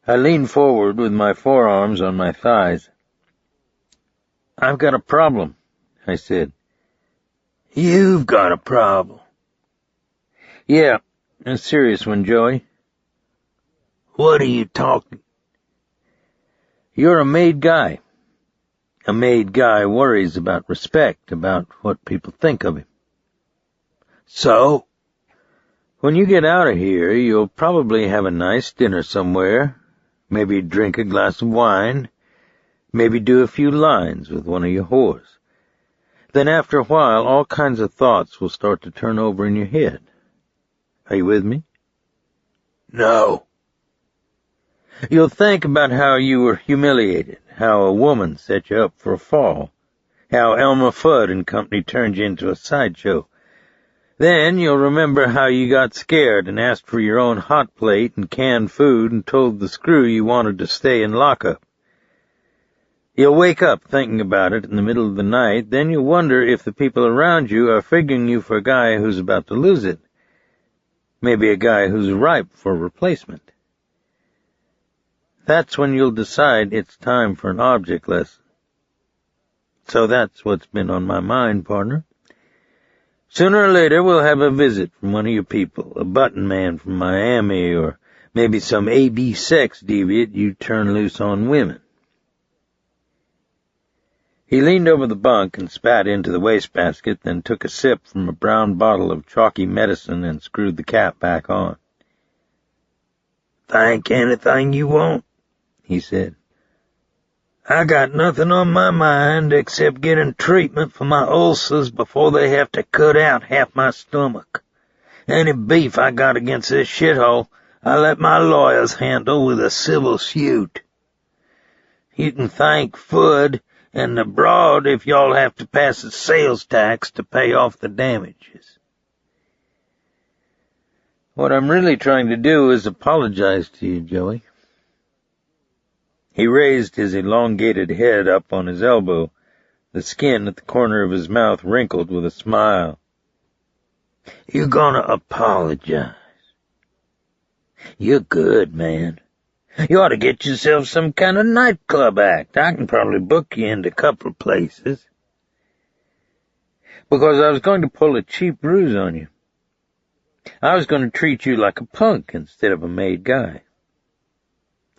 I leaned forward with my forearms on my thighs. "I've got a problem," I said. "You've got a problem?" "Yeah, a serious one, Joey." "What are you talking?" "You're a made guy. A made guy worries about respect, about what people think of him." "So?" "When you get out of here, you'll probably have a nice dinner somewhere, maybe drink a glass of wine, maybe do a few lines with one of your whores. Then after a while, all kinds of thoughts will start to turn over in your head. Are you with me?" "No." "You'll think about how you were humiliated, how a woman set you up for a fall, how Elmer Fudd and company turned you into a sideshow. Then you'll remember how you got scared and asked for your own hot plate and canned food and told the screw you wanted to stay in lockup. You'll wake up thinking about it in the middle of the night, then you'll wonder if the people around you are figuring you for a guy who's about to lose it, maybe a guy who's ripe for replacement. That's when you'll decide it's time for an object lesson. So that's what's been on my mind, partner. Sooner or later we'll have a visit from one of your people, a button man from Miami, or maybe some AB sex deviant you turn loose on women. He leaned over the bunk and spat into the wastebasket, then took a sip from a brown bottle of chalky medicine and screwed the cap back on. "Think anything you want," he said. "I got nothing on my mind except getting treatment for my ulcers before they have to cut out half my stomach. Any beef I got against this shithole, I let my lawyers handle with a civil suit. You can thank Fudd and the Broad if y'all have to pass a sales tax to pay off the damages." "What I'm really trying to do is apologize to you, Joey." He raised his elongated head up on his elbow, the skin at the corner of his mouth wrinkled with a smile. "You're gonna apologize? You're good, man. You ought to get yourself some kind of nightclub act. I can probably book you into a couple of places." "Because I was going to pull a cheap ruse on you. I was going to treat you like a punk instead of a made guy.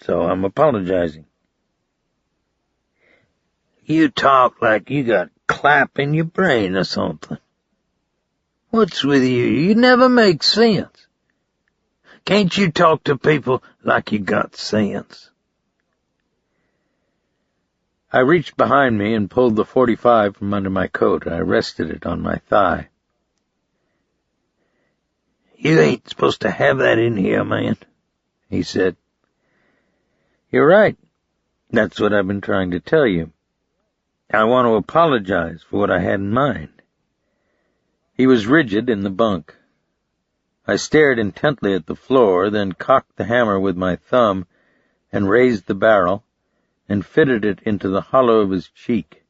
So I'm apologizing." "You talk like you got clap in your brain or something. What's with you? You never make sense. Can't you talk to people like you got sense?" I reached behind me and pulled the .45 from under my coat. I rested it on my thigh. "You ain't supposed to have that in here, man," he said. "You're right. That's what I've been trying to tell you. I want to apologize for what I had in mind." He was rigid in the bunk. I stared intently at the floor, then cocked the hammer with my thumb and raised the barrel and fitted it into the hollow of his cheek.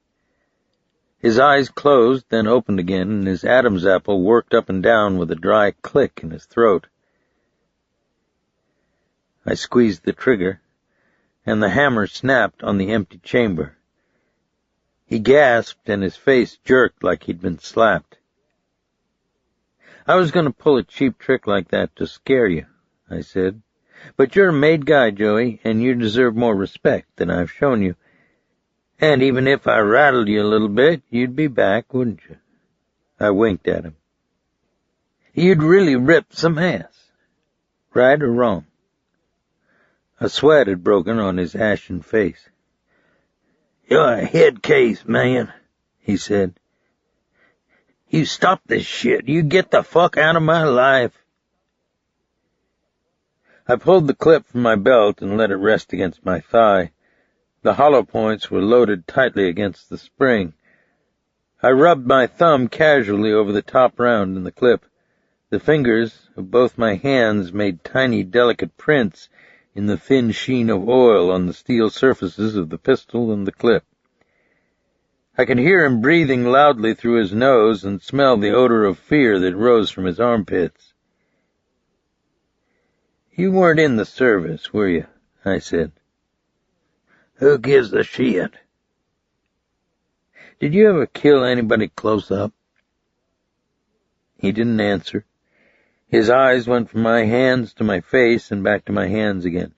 His eyes closed, then opened again, and his Adam's apple worked up and down with a dry click in his throat. I squeezed the trigger, and the hammer snapped on the empty chamber. He gasped, and his face jerked like he'd been slapped. "I was going to pull a cheap trick like that to scare you," I said. "But you're a made guy, Joey, and you deserve more respect than I've shown you. And even if I rattled you a little bit, you'd be back, wouldn't you?" I winked at him. "You'd really rip some ass. Right or wrong?" A sweat had broken on his ashen face. "You're a head case, man," he said. "You stop this shit. You get the fuck out of my life." I pulled the clip from my belt and let it rest against my thigh. The hollow points were loaded tightly against the spring. I rubbed my thumb casually over the top round in the clip. The fingers of both my hands made tiny, delicate prints in the thin sheen of oil on the steel surfaces of the pistol and the clip. I could hear him breathing loudly through his nose and smell the odor of fear that rose from his armpits. "You weren't in the service, were you?" I said. "Who gives a shit?" "Did you ever kill anybody close up?" He didn't answer. His eyes went from my hands to my face and back to my hands again.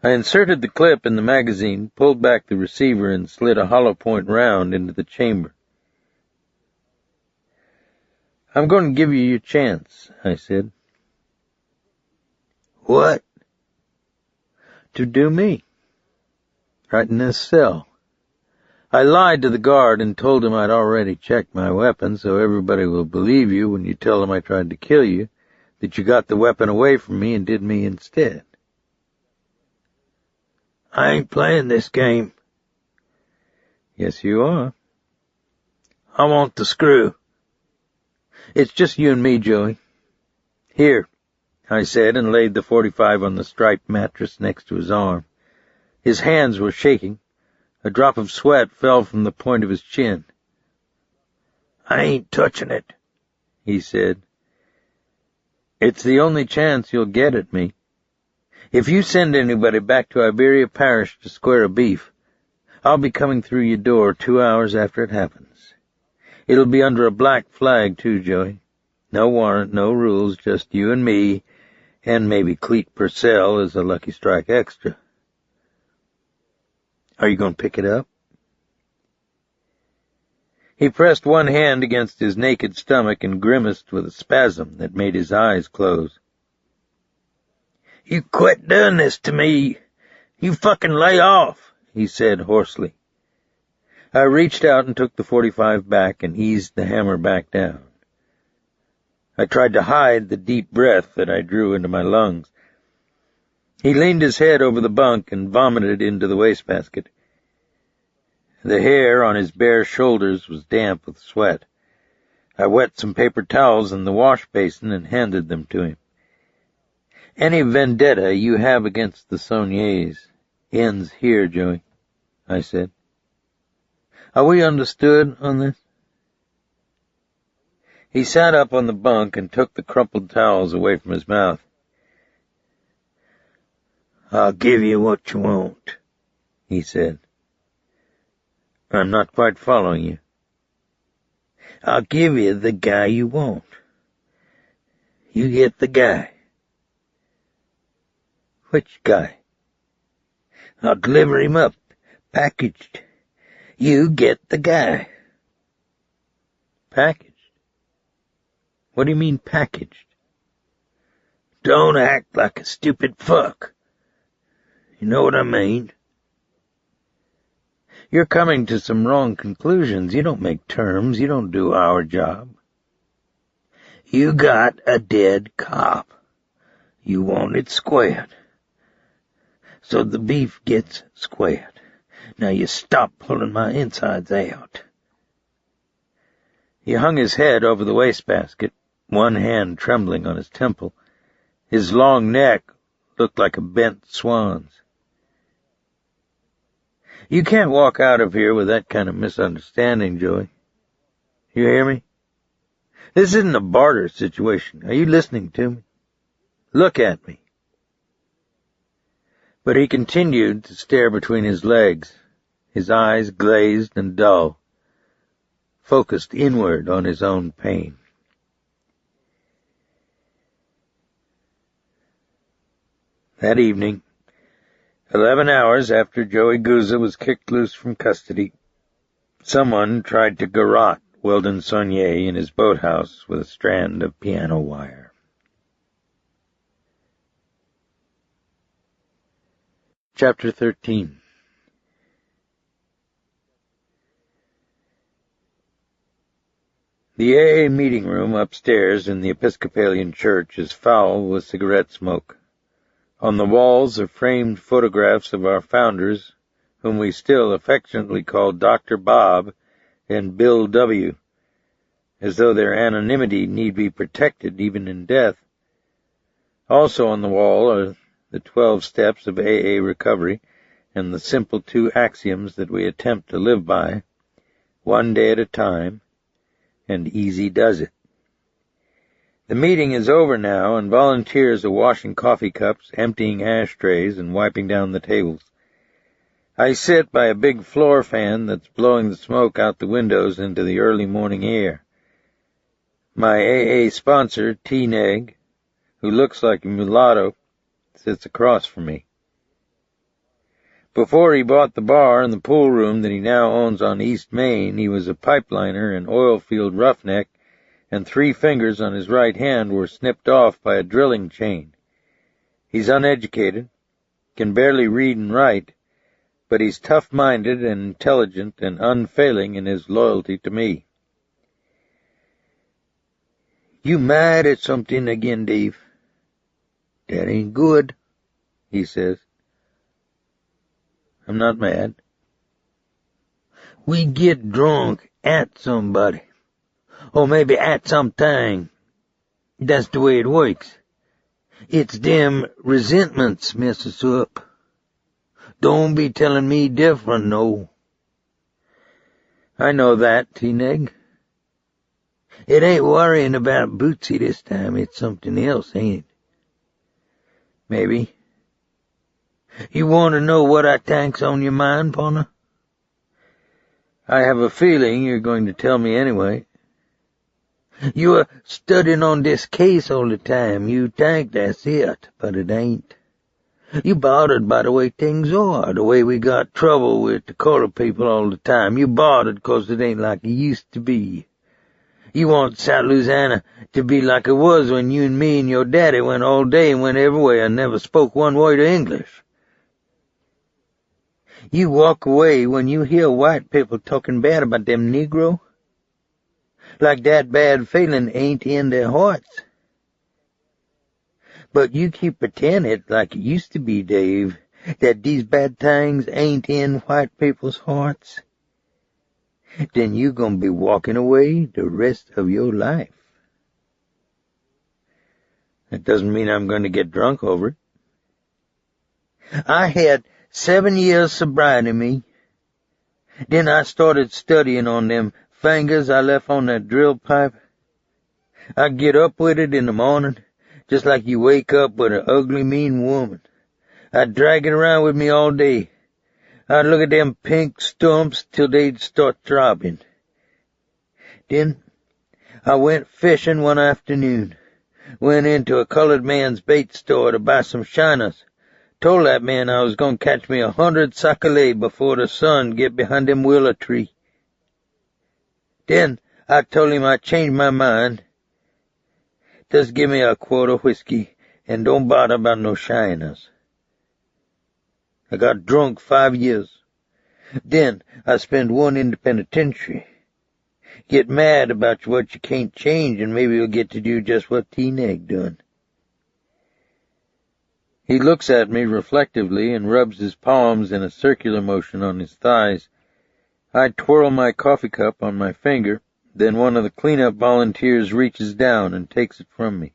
I inserted the clip in the magazine, pulled back the receiver, and slid a hollow point round into the chamber. "I'm going to give you your chance," I said. "What?" "To do me. Right in this cell. I lied to the guard and told him I'd already checked my weapon, so everybody will believe you when you tell them I tried to kill you, that you got the weapon away from me and did me instead." "I ain't playing this game." "Yes, you are." "I want the screw." "It's just you and me, Joey." "Here," I said, and laid the .45 on the striped mattress next to his arm. His hands were shaking. A drop of sweat fell from the point of his chin. "I ain't touching it," he said. "It's the only chance you'll get at me. If you send anybody back to Iberia Parish to square a beef, I'll be coming through your door 2 hours after it happens. It'll be under a black flag, too, Joey. No warrant, no rules, just you and me, and maybe Cleet Purcell as a Lucky Strike extra. Are you going to pick it up? He pressed one hand against his naked stomach and grimaced with a spasm that made his eyes close. You quit doing this to me. You fucking lay off, he said hoarsely. I reached out and took the .45 back and eased the hammer back down. I tried to hide the deep breath that I drew into my lungs. He leaned his head over the bunk and vomited into the wastebasket. The hair on his bare shoulders was damp with sweat. I wet some paper towels in the wash basin and handed them to him. Any vendetta you have against the Sonniers ends here, Joey, I said. Are we understood on this? He sat up on the bunk and took the crumpled towels away from his mouth. I'll give you what you want, he said. I'm not quite following you. I'll give you the guy you want. You get the guy. Which guy? I'll deliver him up, packaged. You get the guy. Packaged? What do you mean packaged? Don't act like a stupid fuck. You know what I mean? You're coming to some wrong conclusions. You don't make terms. You don't do our job. You got a dead cop. You want it squared. So the beef gets squared. Now you stop pulling my insides out. He hung his head over the wastebasket, one hand trembling on his temple. His long neck looked like a bent swan's. You can't walk out of here with that kind of misunderstanding, Joey. You hear me? This isn't a barter situation. Are you listening to me? Look at me. But he continued to stare between his legs, his eyes glazed and dull, focused inward on his own pain. That evening, 11 hours after Joey Gouza was kicked loose from custody, someone tried to garrote Weldon Sonnier in his boathouse with a strand of piano wire. Chapter 13. The AA meeting room upstairs in the Episcopalian church is foul with cigarette smoke. On the walls are framed photographs of our founders, whom we still affectionately call Dr. Bob and Bill W., as though their anonymity need be protected even in death. Also on the wall are the 12 steps of AA recovery and the simple 2 axioms that we attempt to live by, one day at a time, and easy does it. The meeting is over now, and volunteers are washing coffee cups, emptying ashtrays, and wiping down the tables. I sit by a big floor fan that's blowing the smoke out the windows into the early morning air. My AA sponsor, T-Neg, who looks like a mulatto, sits across from me. Before he bought the bar and the pool room that he now owns on East Main, he was a pipeliner and oil field roughneck, and 3 fingers on his right hand were snipped off by a drilling chain. He's uneducated, can barely read and write, but he's tough-minded and intelligent and unfailing in his loyalty to me. You mad at something again, Dave? That ain't good, he says. I'm not mad. We get drunk at somebody. Or maybe at something. That's the way it works. It's them resentments mess us up. Don't be telling me different, no. I know that, T-Neg. It ain't worrying about Bootsy this time. It's something else, ain't it? Maybe. You want to know what I think's on your mind, partner? I have a feeling you're going to tell me anyway. You are studying on this case all the time. You think that's it, but it ain't. You bothered by the way things are, the way we got trouble with the colored people all the time. You bothered 'cause it ain't like it used to be. You want South Louisiana to be like it was when you and me and your daddy went all day and went everywhere and never spoke one word of English. You walk away when you hear white people talking bad about them Negro, like that bad feeling ain't in their hearts. But you keep pretending it like it used to be, Dave, that these bad things ain't in white people's hearts. Then you gonna be walking away the rest of your life. That doesn't mean I'm going to get drunk over it. I had 7 years sobriety, me. Then I started studying on them fingers I left on that drill pipe. I get up with it in the morning, just like you wake up with an ugly, mean woman. I'd drag it around with me all day. I'd look at them pink stumps till they'd start throbbing. Then I went fishing one afternoon. Went into a colored man's bait store to buy some shiners. Told that man I was going to catch me 100 sac-a-lay before the sun get behind them willow tree. Then I told him I'd changed my mind. Just give me a quart of whiskey and don't bother about no shiners. I got drunk 5 years. Then I spent one in the penitentiary. Get mad about what you can't change, and maybe you'll get to do just what T-Neg done. He looks at me reflectively and rubs his palms in a circular motion on his thighs. I twirl my coffee cup on my finger, then one of the cleanup volunteers reaches down and takes it from me.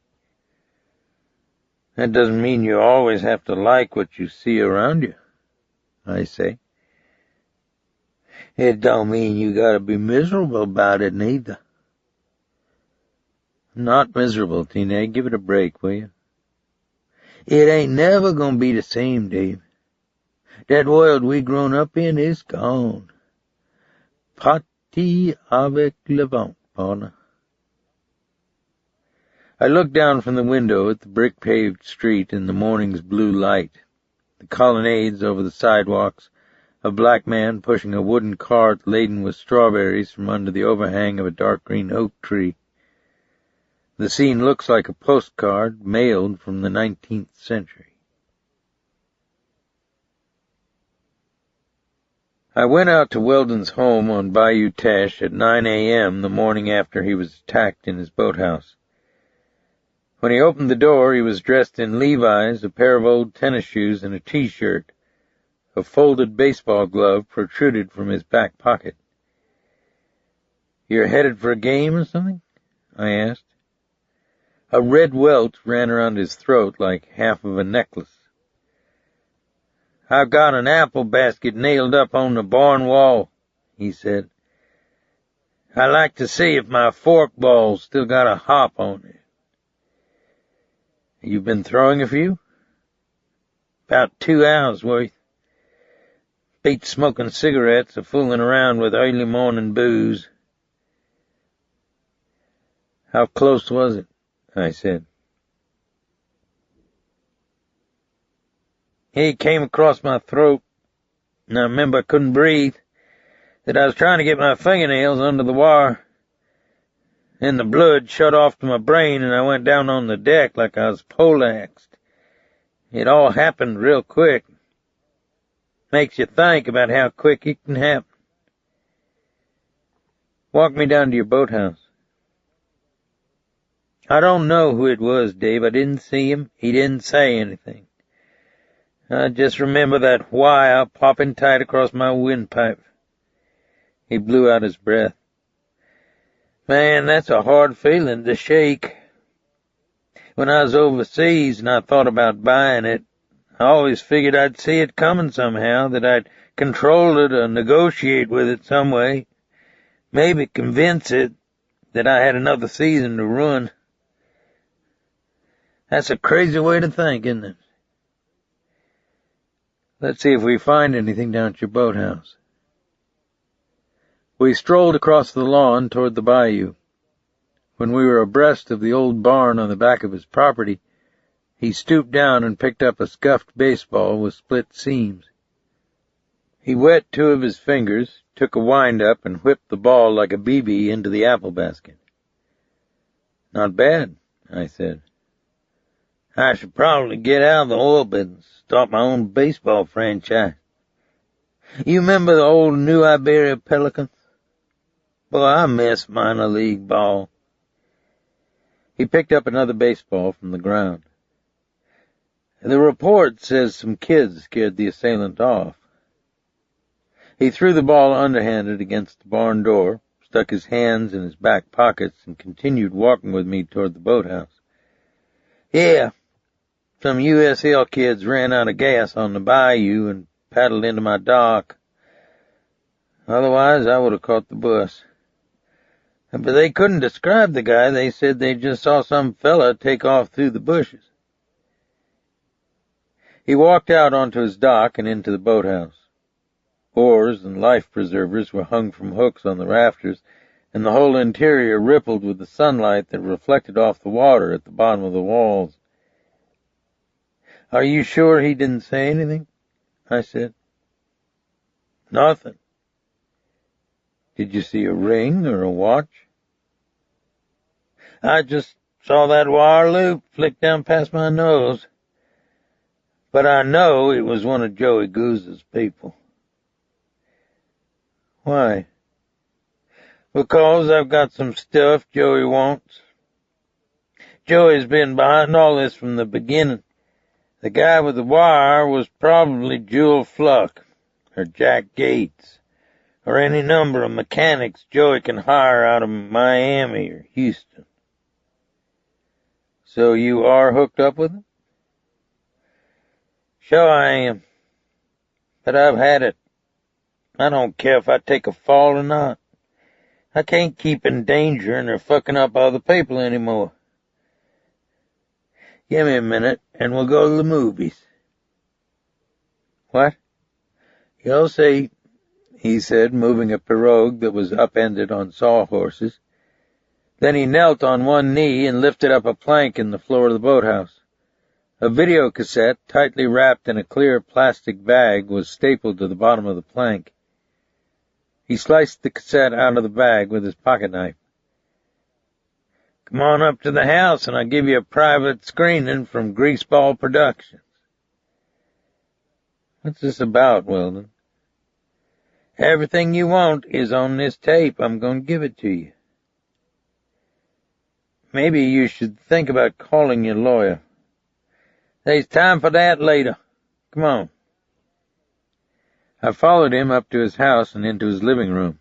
That doesn't mean you always have to like what you see around you, I say. It don't mean you gotta be miserable about it, neither. I'm not miserable, T-Neg. Give it a break, will you? It ain't never gonna be the same, Dave. That world we grown up in is gone. Parti avec le vent, partner. I look down from the window at the brick-paved street in the morning's blue light, the colonnades over the sidewalks, a black man pushing a wooden cart laden with strawberries from under the overhang of a dark green oak tree. The scene looks like a postcard mailed from the 19th century. I went out to Weldon's home on Bayou Teche at 9 a.m. the morning after he was attacked in his boathouse. When he opened the door, he was dressed in Levi's, a pair of old tennis shoes, and a T-shirt. A folded baseball glove protruded from his back pocket. "You're headed for a game or something?" I asked. A red welt ran around his throat like half of a necklace. "I've got an apple basket nailed up on the barn wall," he said. "I like to see if my fork ball's still got a hop on it." "You've been throwing a few?" "About 2 hours worth. Beat smoking cigarettes or fooling around with early morning booze." "How close was it?" I said. "He came across my throat, and I remember I couldn't breathe, that I was trying to get my fingernails under the wire. Then the blood shut off to my brain, and I went down on the deck like I was poleaxed. It all happened real quick. Makes you think about how quick it can happen. Walk me down to your boathouse." "I don't know who it was, Dave. I didn't see him. He didn't say anything. I just remember that wire popping tight across my windpipe." He blew out his breath. "Man, that's a hard feeling to shake. When I was overseas and I thought about buying it, I always figured I'd see it coming somehow, that I'd control it or negotiate with it some way, maybe convince it that I had another season to run. That's a crazy way to think, isn't it? Let's see if we find anything down at your boathouse." We strolled across the lawn toward the bayou. When we were abreast of the old barn on the back of his property, he stooped down and picked up a scuffed baseball with split seams. He wet 2 of his fingers, took a wind-up, and whipped the ball like a BB into the apple basket. "Not bad," I said. "I should probably get out of the oil business, start my own baseball franchise. You remember the old New Iberia Pelicans? Boy, I miss minor league ball." He picked up another baseball from the ground. "The report says some kids scared the assailant off." He threw the ball underhanded against the barn door, stuck his hands in his back pockets, and continued walking with me toward the boathouse. "Yeah, some USL kids ran out of gas on the bayou and paddled into my dock. Otherwise, I would have caught the bus. But they couldn't describe the guy. They said they just saw some fella take off through the bushes." He walked out onto his dock and into the boathouse. Oars and life preservers were hung from hooks on the rafters, and the whole interior rippled with the sunlight that reflected off the water at the bottom of the walls. "Are you sure he didn't say anything?" I said. "Nothing." "Did you see a ring or a watch?" "I just saw that wire loop flick down past my nose. But I know it was one of Joey Goose's people." "Why?" "Because I've got some stuff Joey wants. Joey's been behind all this from the beginning. The guy with the wire was probably Jewel Fluck, or Jack Gates, or any number of mechanics Joey can hire out of Miami or Houston." "So you are hooked up with him?" "Sure I am. But I've had it. I don't care if I take a fall or not. I can't keep endangering or fucking up other people anymore. Give me a minute and we'll go to the movies." "What?" "You'll see," he said, moving a pirogue that was upended on sawhorses. Then he knelt on one knee and lifted up a plank in the floor of the boathouse. A video cassette, tightly wrapped in a clear plastic bag, was stapled to the bottom of the plank. He sliced the cassette out of the bag with his pocket knife. "Come on up to the house and I'll give you a private screening from Greaseball Productions." "What's this about, Weldon?" "Everything you want is on this tape. I'm going to give it to you. Maybe you should think about calling your lawyer. There's time for that later. Come on." I followed him up to his house and into his living room.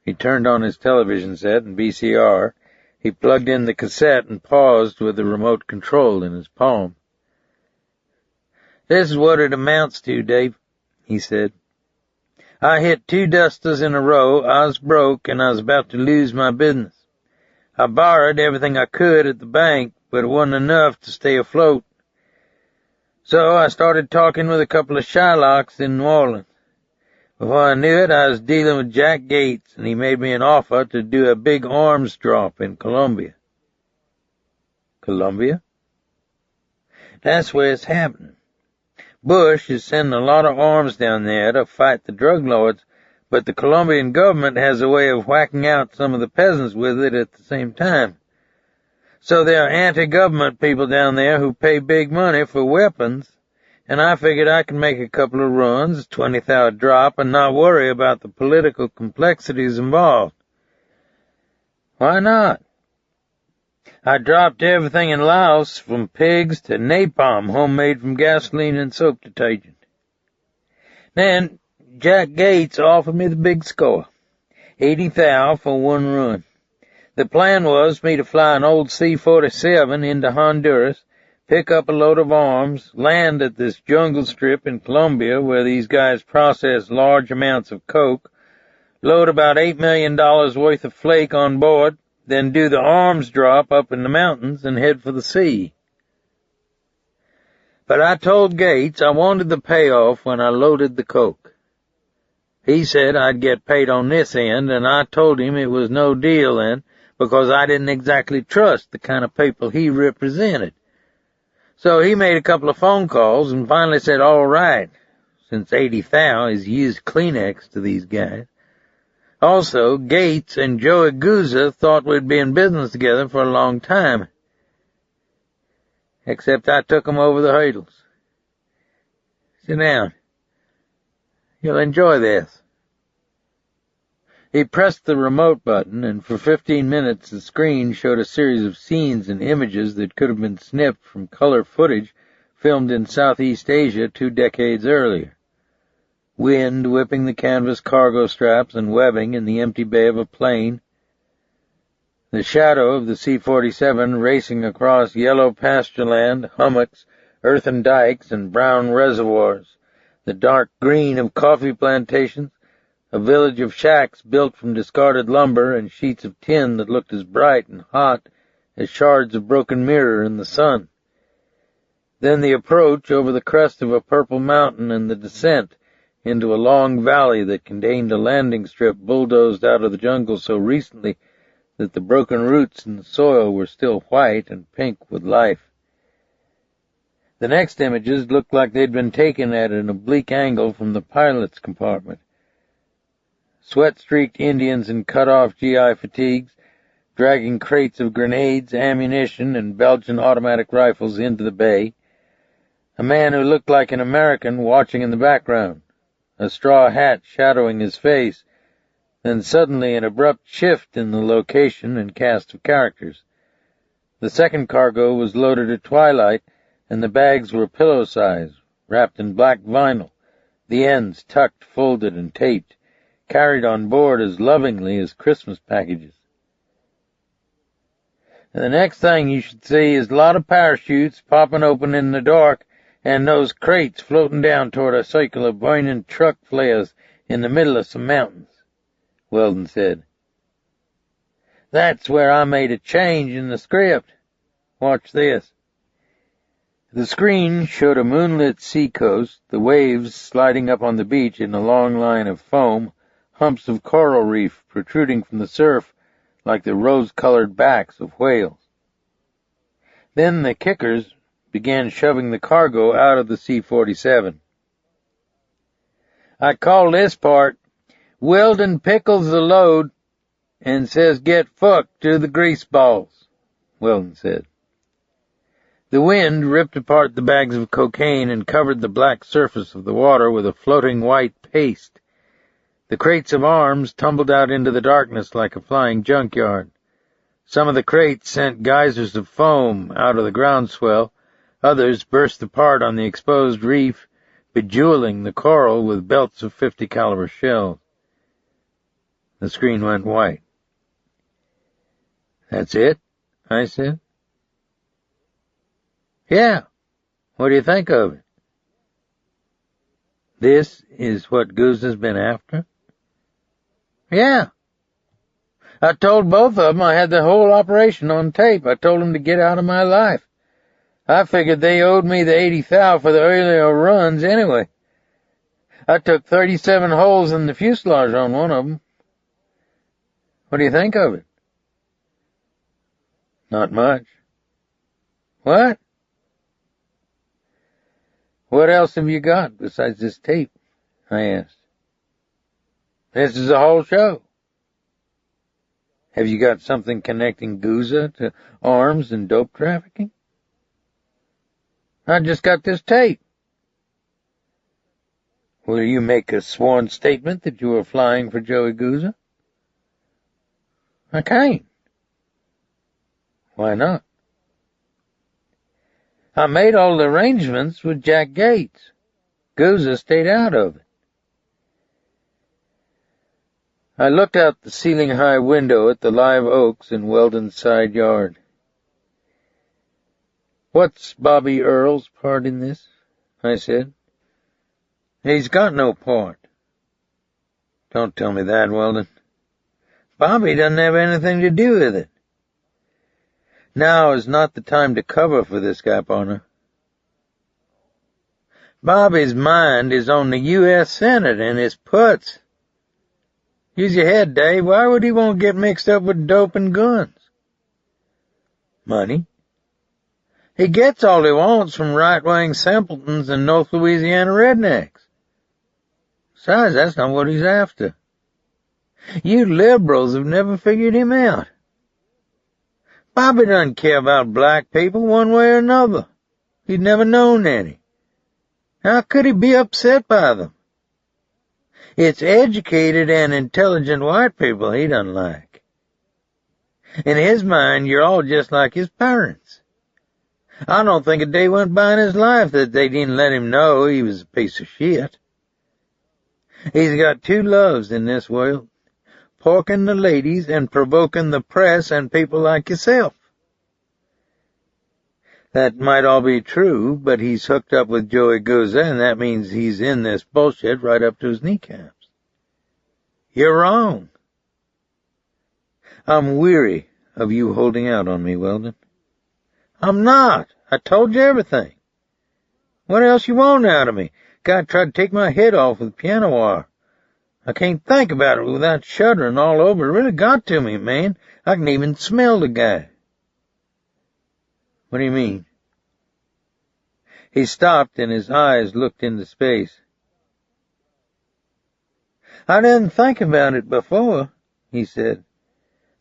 He turned on his television set and VCR. He plugged in the cassette and paused with the remote control in his palm. "This is what it amounts to, Dave," he said. "I hit 2 dusters in a row. I was broke and I was about to lose my business. I borrowed everything I could at the bank, but it wasn't enough to stay afloat. So I started talking with a couple of Shylocks in New Orleans. Before I knew it, I was dealing with Jack Gates, and he made me an offer to do a big arms drop in Colombia." "Colombia?" "That's where it's happening. Bush is sending a lot of arms down there to fight the drug lords, but the Colombian government has a way of whacking out some of the peasants with it at the same time. So there are anti-government people down there who pay big money for weapons, and I figured I could make a couple of runs, 20,000 drop, and not worry about the political complexities involved. Why not? I dropped everything in Laos, from pigs to napalm homemade from gasoline and soap detergent. Then Jack Gates offered me the big score, 80,000 for one run. The plan was for me to fly an old C-47 into Honduras, pick up a load of arms, land at this jungle strip in Colombia where these guys process large amounts of coke, load about $8 million worth of flake on board, then do the arms drop up in the mountains and head for the sea. But I told Gates I wanted the payoff when I loaded the coke. He said I'd get paid on this end, and I told him it was no deal then, because I didn't exactly trust the kind of people he represented. So he made a couple of phone calls and finally said, all right, since 80 thou has used Kleenex to these guys. Also, Gates and Joey Gouza thought we'd be in business together for a long time. Except I took 'em over the hurdles. Sit down. You'll enjoy this. He pressed the remote button, and for 15 minutes the screen showed a series of scenes and images that could have been snipped from color footage filmed in Southeast Asia 2 decades earlier. Wind whipping the canvas cargo straps and webbing in the empty bay of a plane. The shadow of the C-47 racing across yellow pastureland, hummocks, earthen dikes, and brown reservoirs. The dark green of coffee plantations, a village of shacks built from discarded lumber and sheets of tin that looked as bright and hot as shards of broken mirror in the sun. Then the approach over the crest of a purple mountain and the descent into a long valley that contained a landing strip bulldozed out of the jungle so recently that the broken roots in the soil were still white and pink with life. The next images looked like they'd been taken at an oblique angle from the pilot's compartment. Sweat-streaked Indians in cut-off GI fatigues, dragging crates of grenades, ammunition, and Belgian automatic rifles into the bay. A man who looked like an American watching in the background, a straw hat shadowing his face, then suddenly an abrupt shift in the location and cast of characters. The second cargo was loaded at twilight, and the bags were pillow-size, wrapped in black vinyl, the ends tucked, folded, and taped, carried on board as lovingly as Christmas packages. And the next thing you should see is a lot of parachutes popping open in the dark, and those crates floating down toward a circle of burning truck flares in the middle of some mountains, Weldon said. That's where I made a change in the script. Watch this. The screen showed a moonlit seacoast, the waves sliding up on the beach in a long line of foam, humps of coral reef protruding from the surf like the rose-colored backs of whales. Then the kickers began shoving the cargo out of the C-47. I call this part, Weldon pickles the load and says get fucked to the grease balls, Weldon said. The wind ripped apart the bags of cocaine and covered the black surface of the water with a floating white paste. The crates of arms tumbled out into the darkness like a flying junkyard. Some of the crates sent geysers of foam out of the groundswell. Others burst apart on the exposed reef, bejeweling the coral with belts of .50 caliber shells. The screen went white. That's it? I said. Yeah. What do you think of it? This is what Gouza's been after? Yeah. I told both of them I had the whole operation on tape. I told them to get out of my life. I figured they owed me the 80 thou for the earlier runs anyway. I took 37 holes in the fuselage on one of them. What do you think of it? Not much. What? What else have you got besides this tape? I asked. This is the whole show. Have you got something connecting Gouza to arms and dope trafficking? I just got this tape. Will you make a sworn statement that you were flying for Joey Gouza? I can't. Why not? I made all the arrangements with Jack Gates. Gouza stayed out of it. I looked out the ceiling-high window at the live oaks in Weldon's side yard. What's Bobby Earle's part in this? I said. He's got no part. Don't tell me that, Weldon. Bobby doesn't have anything to do with it. Now is not the time to cover for this guy, partner. Bobby's mind is on the U.S. Senate and his putts. Use your head, Dave. Why would he want to get mixed up with dope and guns? Money. He gets all he wants from right-wing simpletons and North Louisiana rednecks. Besides, that's not what he's after. You liberals have never figured him out. Bobby doesn't care about black people one way or another. He's never known any. How could he be upset by them? It's educated and intelligent white people he doesn't like. In his mind, you're all just like his parents. I don't think a day went by in his life that they didn't let him know he was a piece of shit. He's got two loves in this world, porking the ladies and provoking the press and people like yourself. That might all be true, but he's hooked up with Joey Guzza, and that means he's in this bullshit right up to his kneecaps. You're wrong. I'm weary of you holding out on me, Weldon. I'm not. I told you everything. What else you want out of me? Guy tried to take my head off with piano wire. I can't think about it without shuddering all over. It really got to me, man. I can even smell the guy. What do you mean? He stopped and his eyes looked into space. I didn't think about it before, he said.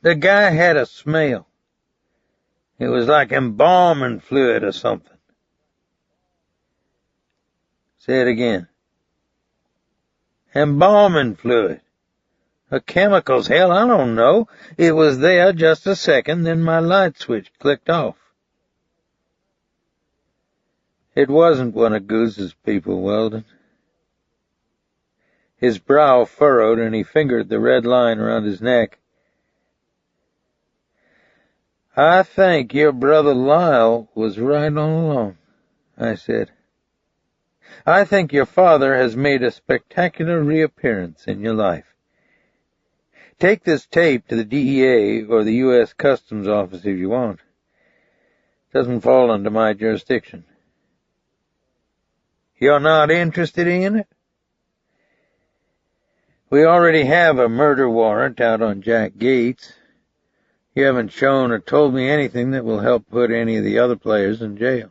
The guy had a smell. It was like embalming fluid or something. Say it again. Embalming fluid. Or chemicals, hell, I don't know. It was there just a second, then my light switch clicked off. It wasn't one of Goose's people, Weldon. His brow furrowed and he fingered the red line around his neck. I think your brother Lyle was right all along, I said. I think your father has made a spectacular reappearance in your life. Take this tape to the DEA or the U.S. Customs Office if you want. It doesn't fall under my jurisdiction. You're not interested in it? We already have a murder warrant out on Jack Gates. You haven't shown or told me anything that will help put any of the other players in jail.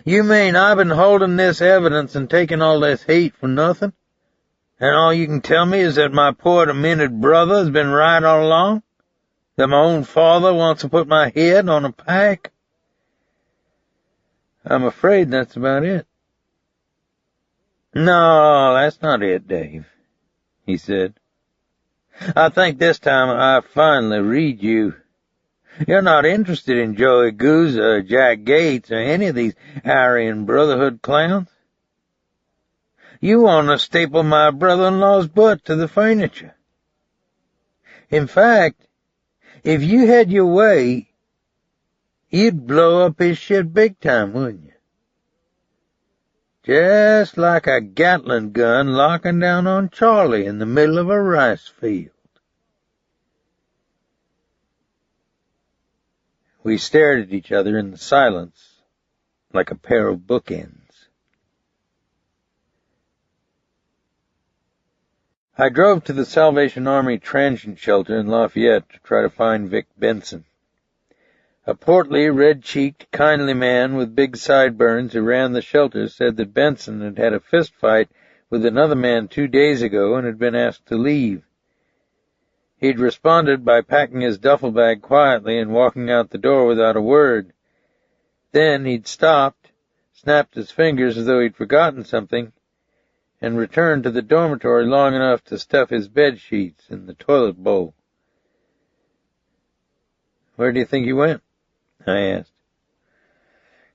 You mean I've been holding this evidence and taking all this heat for nothing? And all you can tell me is that my poor demented brother has been right all along? That my own father wants to put my head on a pike? I'm afraid that's about it. No, that's not it, Dave, he said. I think this time I finally read you. You're not interested in Joey Goose or Jack Gates or any of these Aryan Brotherhood clowns. You want to staple my brother-in-law's butt to the furniture. In fact, if you had your way, you'd blow up his shit big time, wouldn't you? Just like a Gatling gun locking down on Charlie in the middle of a rice field. We stared at each other in the silence, like a pair of bookends. I drove to the Salvation Army transient shelter in Lafayette to try to find Vic Benson. A portly, red-cheeked, kindly man with big sideburns who ran the shelter said that Benson had had a fist fight with another man 2 days ago and had been asked to leave. He'd responded by packing his duffel bag quietly and walking out the door without a word. Then he'd stopped, snapped his fingers as though he'd forgotten something, and returned to the dormitory long enough to stuff his bed sheets in the toilet bowl. Where do you think he went? I asked.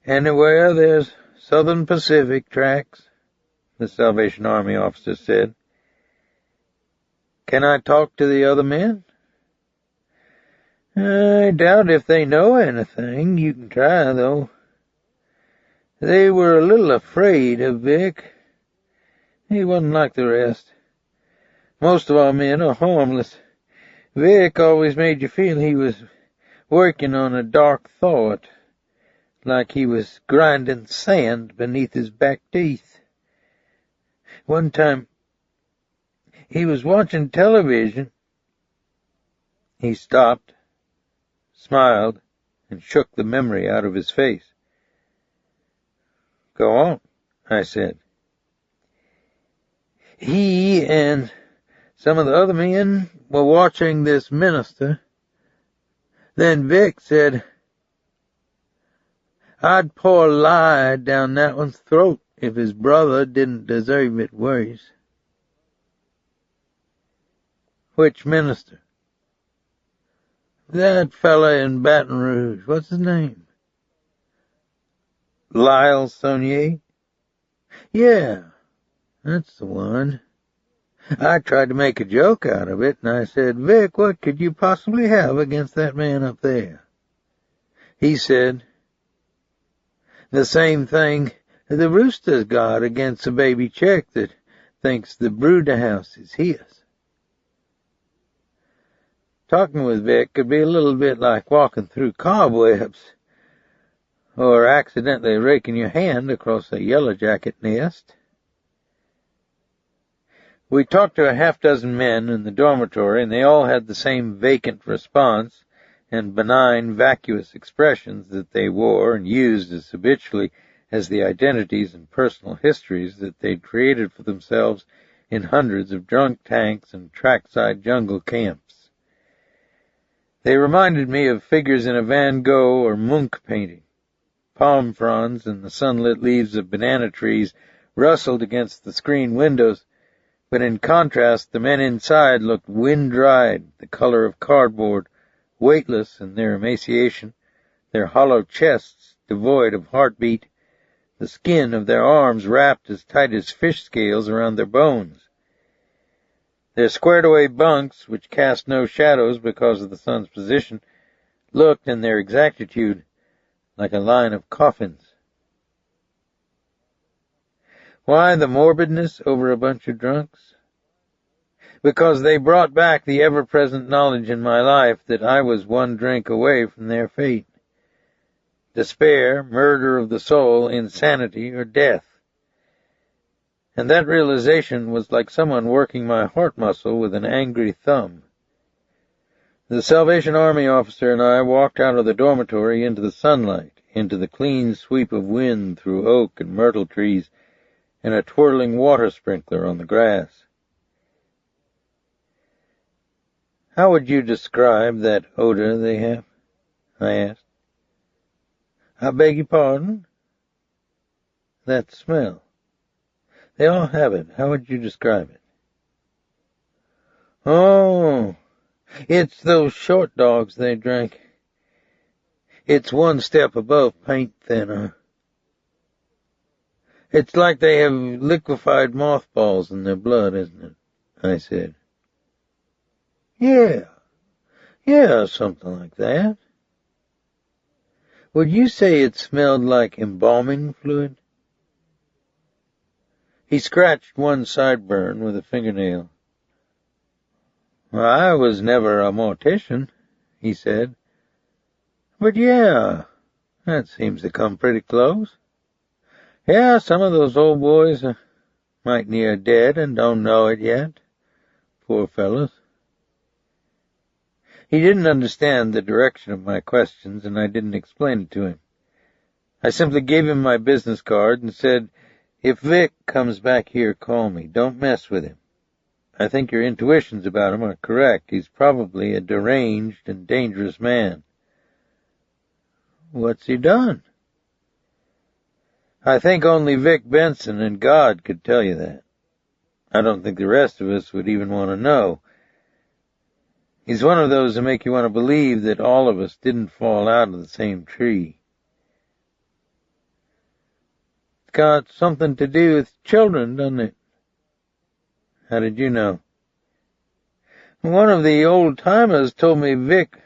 Anywhere there's Southern Pacific tracks, the Salvation Army officer said. Can I talk to the other men? I doubt if they know anything. You can try, though. They were a little afraid of Vic. He wasn't like the rest. Most of our men are harmless. Vic always made you feel he was working on a dark thought, like he was grinding sand beneath his back teeth. One time, He was watching television. He stopped, smiled, and shook the memory out of his face. Go on, I said. He and some of the other men were watching this minister. Then Vic said, I'd pour lye down that one's throat if his brother didn't deserve it worse. Which minister? That fella in Baton Rouge. What's his name? Lyle Sonnier? Yeah, that's the one. I tried to make a joke out of it, and I said, Vic, what could you possibly have against that man up there? He said, the same thing the rooster's got against a baby chick that thinks the brood house is his. Talking with Vic could be a little bit like walking through cobwebs, or accidentally raking your hand across a yellow jacket nest. We talked to a half-dozen men in the dormitory, and they all had the same vacant response and benign, vacuous expressions that they wore and used as habitually as the identities and personal histories that they'd created for themselves in hundreds of drunk tanks and trackside jungle camps. They reminded me of figures in a Van Gogh or Munch painting. Palm fronds and the sunlit leaves of banana trees rustled against the screen windows, but in contrast the men inside looked wind-dried, the color of cardboard, weightless in their emaciation, their hollow chests devoid of heartbeat, the skin of their arms wrapped as tight as fish scales around their bones. Their squared-away bunks, which cast no shadows because of the sun's position, looked in their exactitude like a line of coffins. Why the morbidness over a bunch of drunks? Because they brought back the ever-present knowledge in my life that I was one drink away from their fate. Despair, murder of the soul, insanity, or death. And that realization was like someone working my heart muscle with an angry thumb. The Salvation Army officer and I walked out of the dormitory into the sunlight, into the clean sweep of wind through oak and myrtle trees, and a twirling water sprinkler on the grass. How would you describe that odor they have? I asked. I beg your pardon? That smell. They all have it. How would you describe it? Oh, it's those short dogs they drank. It's one step above paint thinner. It's like they have liquefied mothballs in their blood, isn't it? I said. Yeah, something like that. Would you say it smelled like embalming fluid? He scratched one sideburn with a fingernail. Well, I was never a mortician, he said. But yeah, that seems to come pretty close. Yeah, some of those old boys are might near dead and don't know it yet. Poor fellows. He didn't understand the direction of my questions, and I didn't explain it to him. I simply gave him my business card and said, if Vic comes back here, call me. Don't mess with him. I think your intuitions about him are correct. He's probably a deranged and dangerous man. What's he done? I think only Vic Benson and God could tell you that. I don't think the rest of us would even want to know. He's one of those who make you want to believe that all of us didn't fall out of the same tree. It's got something to do with children, doesn't it? How did you know? One of the old-timers told me Vic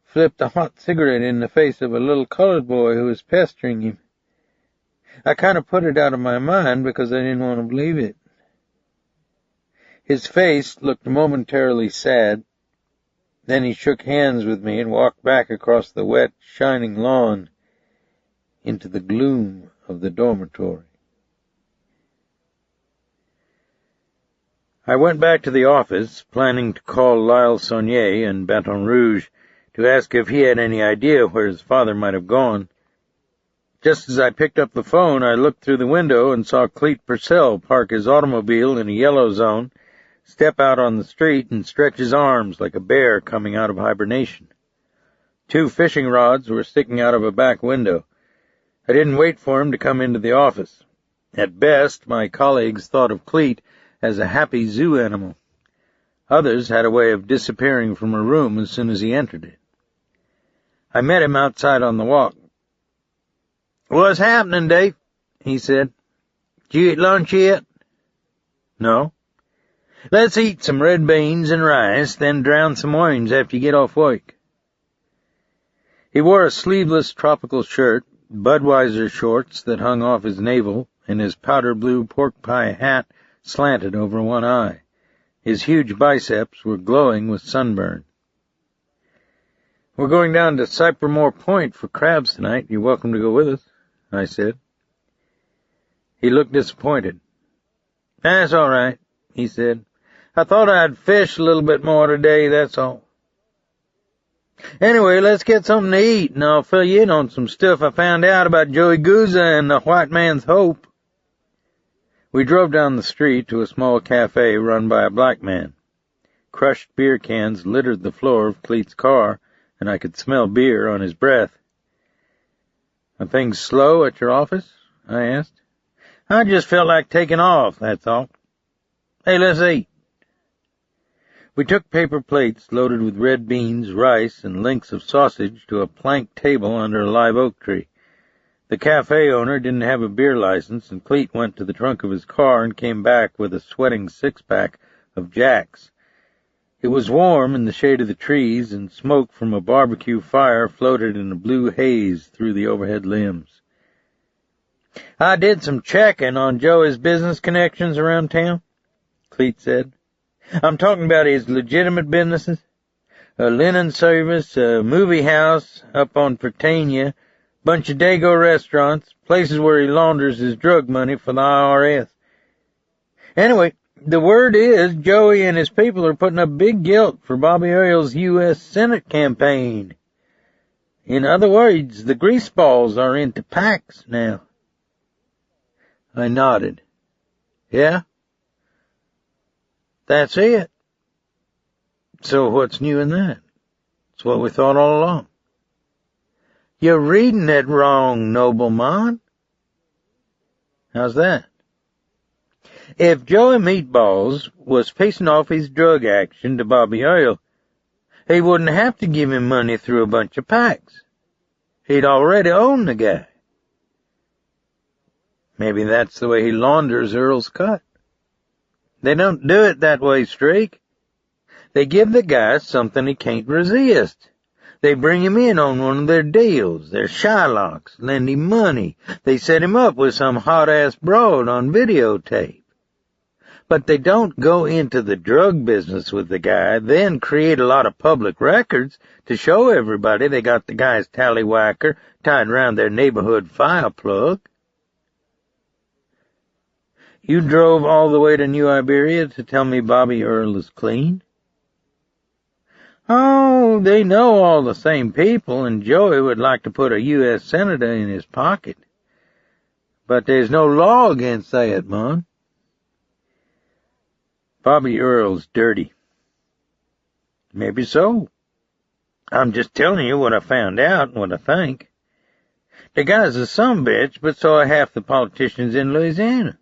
flipped a hot cigarette in the face of a little colored boy who was pestering him. I kind of put it out of my mind because I didn't want to believe it. His face looked momentarily sad. Then he shook hands with me and walked back across the wet, shining lawn into the gloom of the dormitory. I went back to the office, planning to call Lyle Sonnier in Baton Rouge to ask if he had any idea where his father might have gone. Just as I picked up the phone, I looked through the window and saw Cleet Purcell park his automobile in a yellow zone, step out on the street, and stretch his arms like a bear coming out of hibernation. 2 fishing rods were sticking out of a back window. I didn't wait for him to come into the office. At best, my colleagues thought of Cleet as a happy zoo animal. Others had a way of disappearing from a room as soon as he entered it. I met him outside on the walk. "What's happening, Dave?" he said. "Did you eat lunch yet?" "No." "Let's eat some red beans and rice, then drown some worms after you get off work." He wore a sleeveless tropical shirt, Budweiser shorts that hung off his navel, and his powder blue pork pie hat slanted over one eye. His huge biceps were glowing with sunburn. "We're going down to Cypremore Point for crabs tonight. You're welcome to go with us," I said. He looked disappointed. "That's all right," he said. "I thought I'd fish a little bit more today, that's all. Anyway, let's get something to eat, and I'll fill you in on some stuff I found out about Joey Gouza and the White Man's Hope." We drove down the street to a small cafe run by a black man. Crushed beer cans littered the floor of Cleet's car, and I could smell beer on his breath. "Are things slow at your office?" I asked. "I just felt like taking off, that's all. Hey, let's eat." We took paper plates loaded with red beans, rice, and links of sausage to a plank table under a live oak tree. The cafe owner didn't have a beer license, and Cleet went to the trunk of his car and came back with a sweating 6-pack of Jacks. It was warm in the shade of the trees, and smoke from a barbecue fire floated in a blue haze through the overhead limbs. "I did some checking on Joey's business connections around town," Cleet said. "I'm talking about his legitimate businesses. A linen service, a movie house up on Pertania, bunch of Dago restaurants, places where he launders his drug money for the IRS. Anyway, the word is Joey and his people are putting up big gilt for Bobby Earle's U.S. Senate campaign. In other words, the greaseballs are into PACs now." I nodded. "Yeah?" "That's it." "So what's new in that?" "It's what we thought all along." "You're reading it wrong, nobleman." "How's that?" "If Joey Meatballs was facing off his drug action to Bobby Earle, he wouldn't have to give him money through a bunch of PACs. He'd already own the guy." "Maybe that's the way he launders Earle's cut." "They don't do it that way, Streak. They give the guy something he can't resist. They bring him in on one of their deals, their Shylocks, lend him money. They set him up with some hot-ass broad on videotape. But they don't go into the drug business with the guy, then create a lot of public records to show everybody they got the guy's tallywhacker tied around their neighborhood file plug." "You drove all the way to New Iberia to tell me Bobby Earle is clean?" "Oh, they know all the same people, and Joey would like to put a U.S. Senator in his pocket. But there's no law against that, man." "Bobby Earle's dirty." "Maybe so. I'm just telling you what I found out and what I think. The guy's a sumbitch, but so are half the politicians in Louisiana."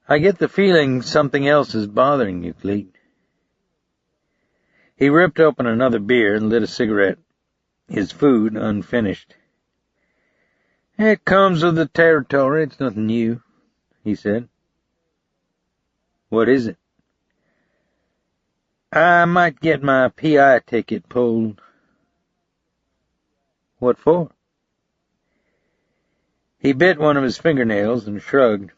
"I get the feeling something else is bothering you, Cleet." He ripped open another beer and lit a cigarette, his food unfinished. "It comes with the territory. It's nothing new," he said. "What is it?" "I might get my PI ticket pulled." "What for?" He bit one of his fingernails and shrugged.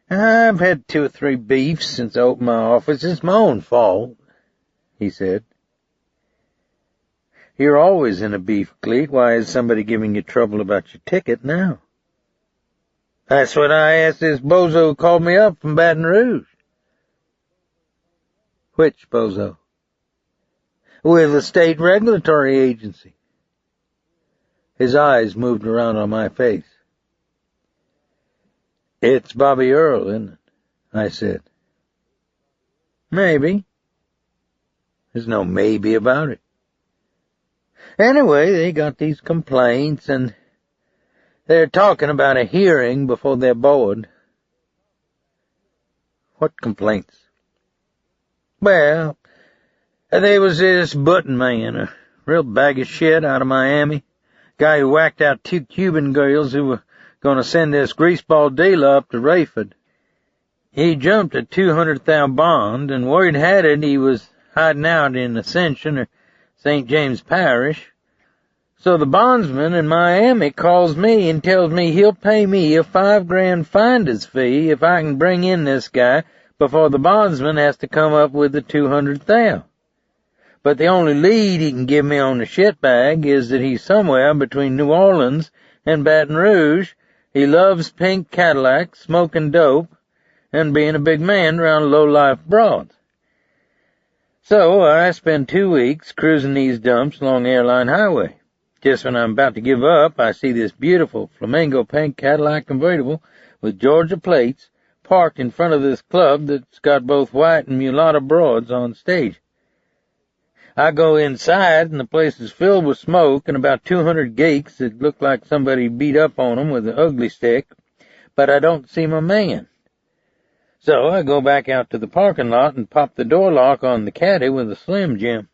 "I've had 2 or 3 beefs since I opened my office. It's my own fault," he said. "You're always in a beef, Cleet. Why is somebody giving you trouble about your ticket now?" That's what I asked this bozo who called me up from Baton Rouge. Which bozo? With the state regulatory agency. His eyes moved around on my face. It's Bobby Earl, isn't it? I said. Maybe. There's no maybe about it. Anyway, they got these complaints, and they're talking about a hearing before they're bored. What complaints? Well, there was this Button man, a real bag of shit out of Miami. Guy who whacked out 2 Cuban girls who were going to send this greaseball dealer up to Rayford. He jumped a $200,000 bond, and word had it he was hiding out in Ascension or St. James Parish. So the bondsman in Miami calls me and tells me he'll pay me a $5,000 finder's fee if I can bring in this guy before the bondsman has to come up with the $200,000. But the only lead he can give me on the shitbag is that he's somewhere between New Orleans and Baton Rouge. He loves pink Cadillacs, smoking dope, and being a big man around low-life broads. So I spend 2 weeks cruising these dumps along Airline Highway. Just when I'm about to give up, I see this beautiful flamingo pink Cadillac convertible with Georgia plates parked in front of this club that's got both white and mulatto broads on stage. I go inside, and the place is filled with smoke and about 200 geeks that look like somebody beat up on them with an ugly stick, but I don't see my man. So I go back out to the parking lot and pop the door lock on the caddy with a Slim Jim.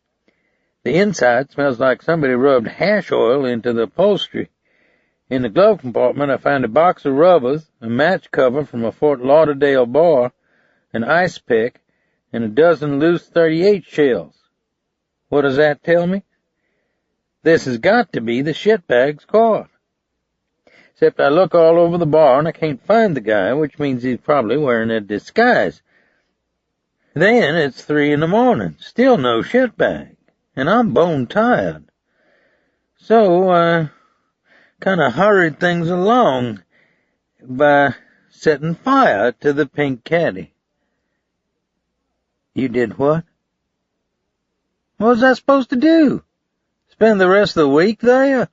The inside smells like somebody rubbed hash oil into the upholstery. In the glove compartment I find a box of rubbers, a match cover from a Fort Lauderdale bar, an ice pick, and a dozen loose .38 shells. What does that tell me? This has got to be the shitbag's car. Except I look all over the bar and I can't find the guy, which means he's probably wearing a disguise. Then it's 3 a.m, still no shitbag, and I'm bone tired. So I kind of hurried things along by setting fire to the pink caddy. You did what? What was I supposed to do? Spend the rest of the week there?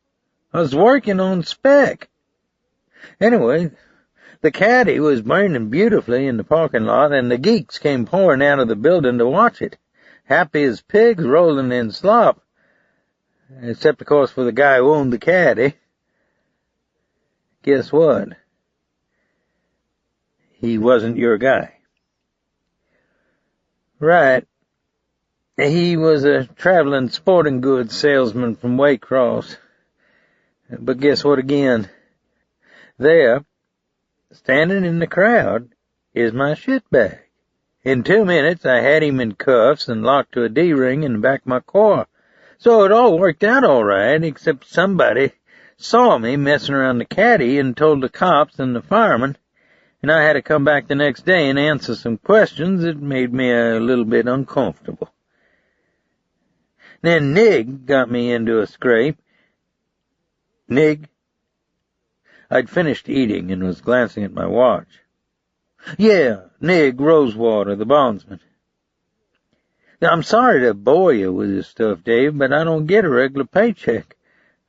I was working on spec. Anyway, the caddy was burning beautifully in the parking lot, and the geeks came pouring out of the building to watch it, happy as pigs rolling in slop. Except, of course, for the guy who owned the caddy. Guess what? He wasn't your guy. Right. He was a traveling sporting goods salesman from Waycross. But guess what again? There, standing in the crowd, is my shitbag. In 2 minutes I had him in cuffs and locked to a D-ring in the back of my car. So it all worked out all right, except somebody saw me messing around the caddy and told the cops and the firemen, and I had to come back the next day and answer some questions that made me a little bit uncomfortable. Then Nig got me into a scrape. Nig? I'd finished eating and was glancing at my watch. Yeah, Nig Rosewater, the bondsman. Now, I'm sorry to bore you with this stuff, Dave, but I don't get a regular paycheck.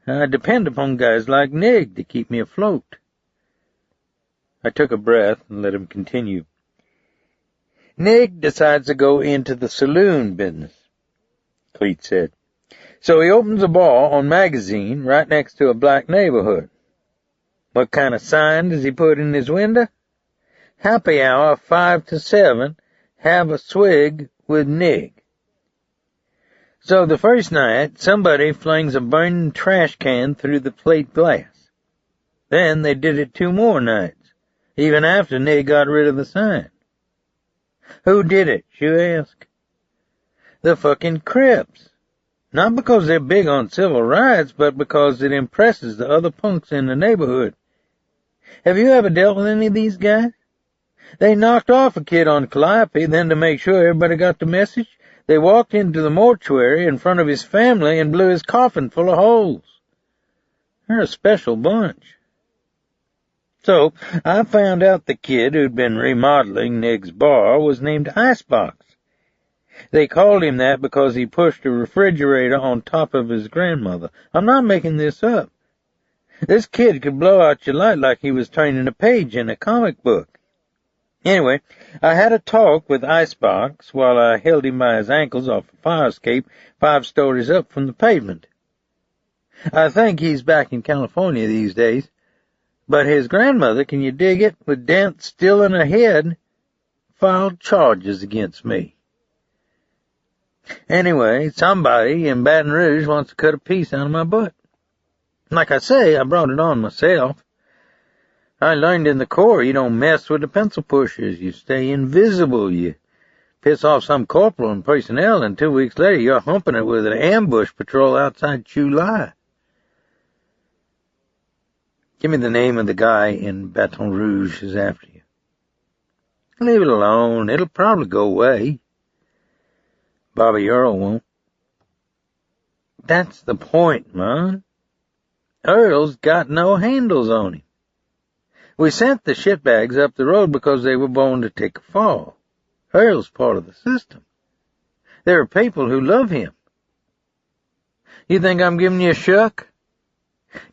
I depend upon guys like Nig to keep me afloat. I took a breath and let him continue. Nig decides to go into the saloon business, Cleet said. So he opens a bar on Magazine right next to a black neighborhood. What kind of sign does he put in his window? Happy hour 5 to 7, have a swig with Nig. So the first night, somebody flings a burning trash can through the plate glass. Then they did it 2 more nights, even after Nig got rid of the sign. Who did it, you ask? The fucking Crips. Not because they're big on civil rights, but because it impresses the other punks in the neighborhood. Have you ever dealt with any of these guys? They knocked off a kid on Calliope, then to make sure everybody got the message, they walked into the mortuary in front of his family and blew his coffin full of holes. They're a special bunch. So I found out the kid who'd been remodeling Nig's bar was named Icebox. They called him that because he pushed a refrigerator on top of his grandmother. I'm not making this up. This kid could blow out your light like he was turning a page in a comic book. Anyway, I had a talk with Icebox while I held him by his ankles off a fire escape 5 stories up from the pavement. I think he's back in California these days, but his grandmother, can you dig it, with dents still in her head, filed charges against me. Anyway, somebody in Baton Rouge wants to cut a piece out of my butt. Like I say, I brought it on myself. I learned in the Corps you don't mess with the pencil pushers. You stay invisible. You piss off some corporal and personnel, and 2 weeks later you're humping it with an ambush patrol outside Chulai. Give me the name of the guy in Baton Rouge who's after you. Leave it alone. It'll probably go away. Bobby Earl won't. That's the point, man. Earl's got no handles on him. We sent the shitbags up the road because they were born to take a fall. Earl's part of the system. There are people who love him. You think I'm giving you a shuck?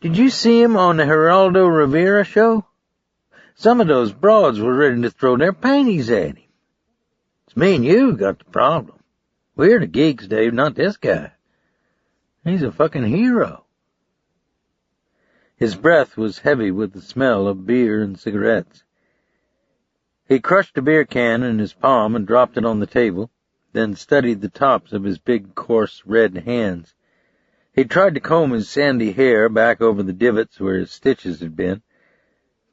Did you see him on the Geraldo Rivera show? Some of those broads were ready to throw their panties at him. It's me and you got the problem. We're the geeks, Dave, not this guy. He's a fucking hero. His breath was heavy with the smell of beer and cigarettes. He crushed a beer can in his palm and dropped it on the table, then studied the tops of his big, coarse, red hands. He tried to comb his sandy hair back over the divots where his stitches had been,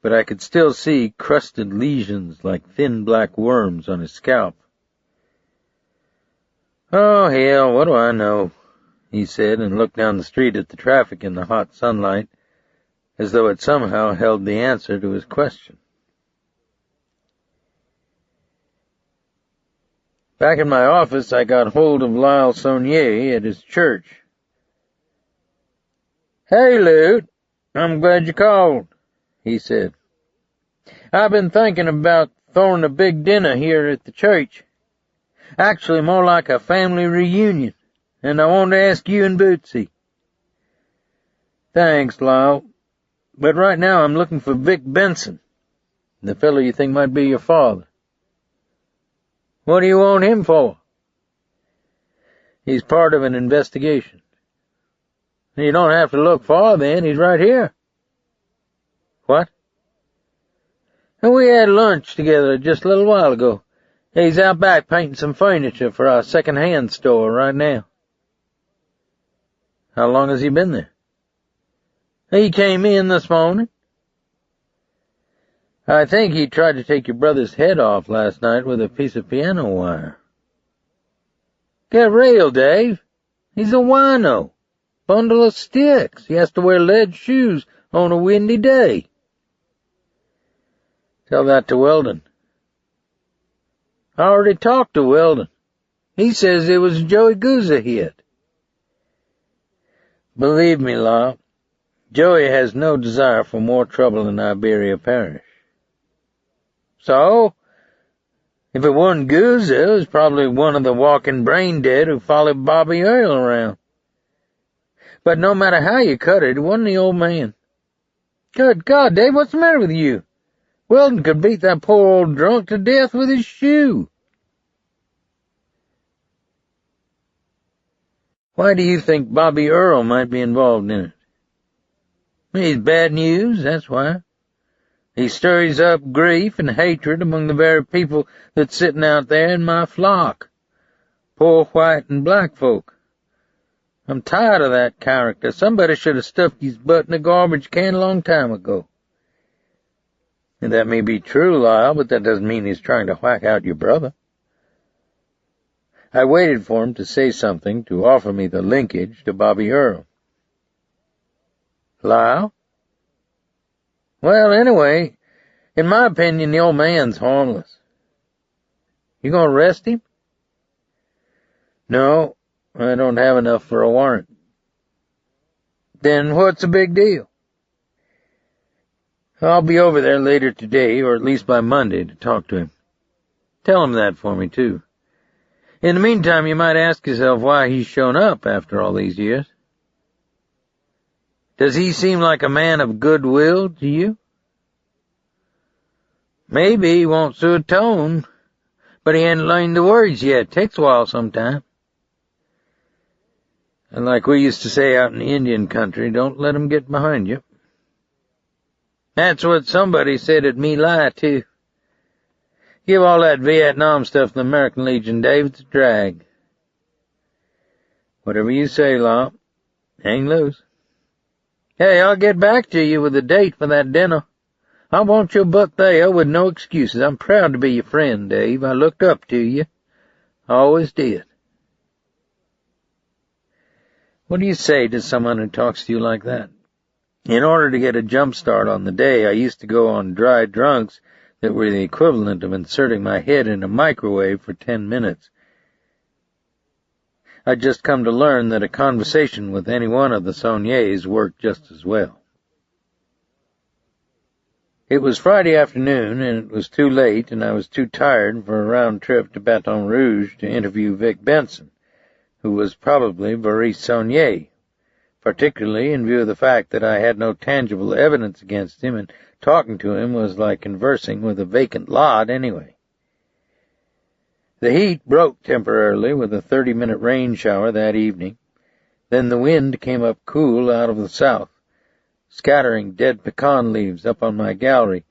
but I could still see crusted lesions like thin black worms on his scalp. "Oh, hell, what do I know?" he said, and looked down the street at the traffic in the hot sunlight, as though it somehow held the answer to his question. Back in my office, I got hold of Lyle Sonnier at his church. "Hey, Lute, I'm glad you called," he said. "I've been thinking about throwing a big dinner here at the church. Actually, more like a family reunion, and I wanted to ask you and Bootsy." "Thanks, Lyle, but right now I'm looking for Vic Benson, the fellow you think might be your father." "What do you want him for?" "He's part of an investigation." "You don't have to look far then, he's right here." "What?" "We had lunch together just a little while ago. He's out back painting some furniture for our second-hand store right now." "How long has he been there?" "He came in this morning." "I think he tried to take your brother's head off last night with a piece of piano wire." "Get real, Dave. He's a wino. Bundle of sticks. He has to wear lead shoes on a windy day." "Tell that to Weldon." "I already talked to Weldon. He says it was a Joey Guzza hit." "Believe me, Lyle, Joey has no desire for more trouble in Iberia Parish." "So? If it wasn't Guzza, it was probably one of the walking brain dead who followed Bobby Earl around. But no matter how you cut it, it wasn't the old man. Good God, Dave, what's the matter with you? Weldon could beat that poor old drunk to death with his shoe." "Why do you think Bobby Earl might be involved in it?" "He's bad news, that's why. He stirs up grief and hatred among the very people that's sitting out there in my flock, poor white and black folk. I'm tired of that character. Somebody should have stuffed his butt in a garbage can a long time ago." "And that may be true, Lyle, but that doesn't mean he's trying to whack out your brother." I waited for him to say something to offer me the linkage to Bobby Earl. "Lyle?" "Well, anyway, in my opinion, the old man's harmless." "You gonna arrest him?" "No, I don't have enough for a warrant." "Then what's the big deal?" I'll be over there later today, or at least by Monday, to talk to him. Tell him that for me, too. In the meantime, you might ask yourself why he's shown up after all these years. Does he seem like a man of goodwill to you? Maybe he wants to atone, but he ain't learned the words yet. Takes a while sometime. And like we used to say out in the Indian country, don't let 'em get behind you. That's what somebody said at Me Lai, too. Give all that Vietnam stuff to the American Legion, Dave. It's a drag. Whatever you say, Lop. Hang loose. Hey, I'll get back to you with a date for that dinner. I want your butt there with no excuses. I'm proud to be your friend, Dave. I looked up to you. I always did. What do you say to someone who talks to you like that? In order to get a jump start on the day, I used to go on dry drunks that were the equivalent of inserting my head in a microwave for 10 minutes. I'd just come to learn that a conversation with any one of the Sonniers worked just as well. It was Friday afternoon, and it was too late, and I was too tired for a round trip to Baton Rouge to interview Vic Benson, who was probably Maurice Sonnier, particularly in view of the fact that I had no tangible evidence against him, and talking to him was like conversing with a vacant lot anyway. The heat broke temporarily with a 30-minute rain shower that evening. Then the wind came up cool out of the south, scattering dead pecan leaves up on my gallery,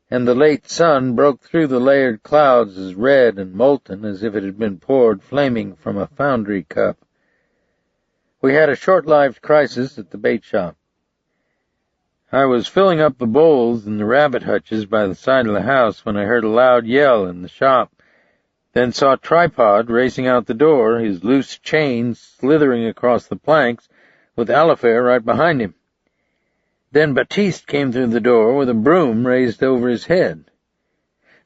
and the late sun broke through the layered clouds as red and molten as if it had been poured flaming from a foundry cup. We had a short-lived crisis at the bait shop. I was filling up the bowls in the rabbit hutches by the side of the house when I heard a loud yell in the shop, then saw Tripod racing out the door, his loose chain slithering across the planks, with Alifair right behind him. Then Baptiste came through the door with a broom raised over his head.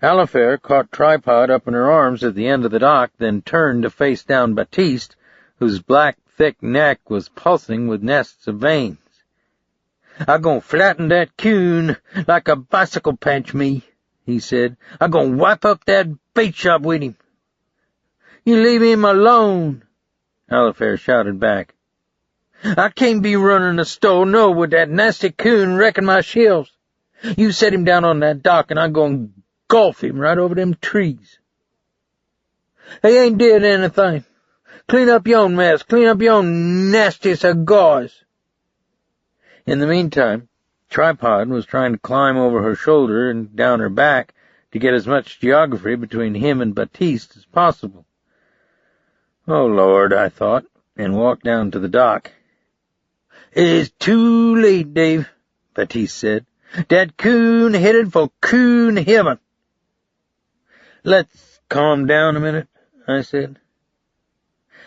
Alifair caught Tripod up in her arms at the end of the dock, then turned to face down Baptiste, whose black, thick neck was pulsing with nests of veins. "I'm gonna flatten that coon like a bicycle patch, me," he said. "I'm gonna wipe up that bait shop with him." "You leave him alone," Alifair shouted back. "I can't be running a store, no, with that nasty coon wrecking my shelves. You set him down on that dock, and I'm gonna golf him right over them trees." "He ain't did anything. Clean up your own mess. Clean up your own nasty cigars." In the meantime, Tripod was trying to climb over her shoulder and down her back to get as much geography between him and Baptiste as possible. "Oh, Lord," I thought, and walked down to the dock. "It's too late, Dave," Baptiste said. "That coon headed for coon heaven." "Let's calm down a minute," I said.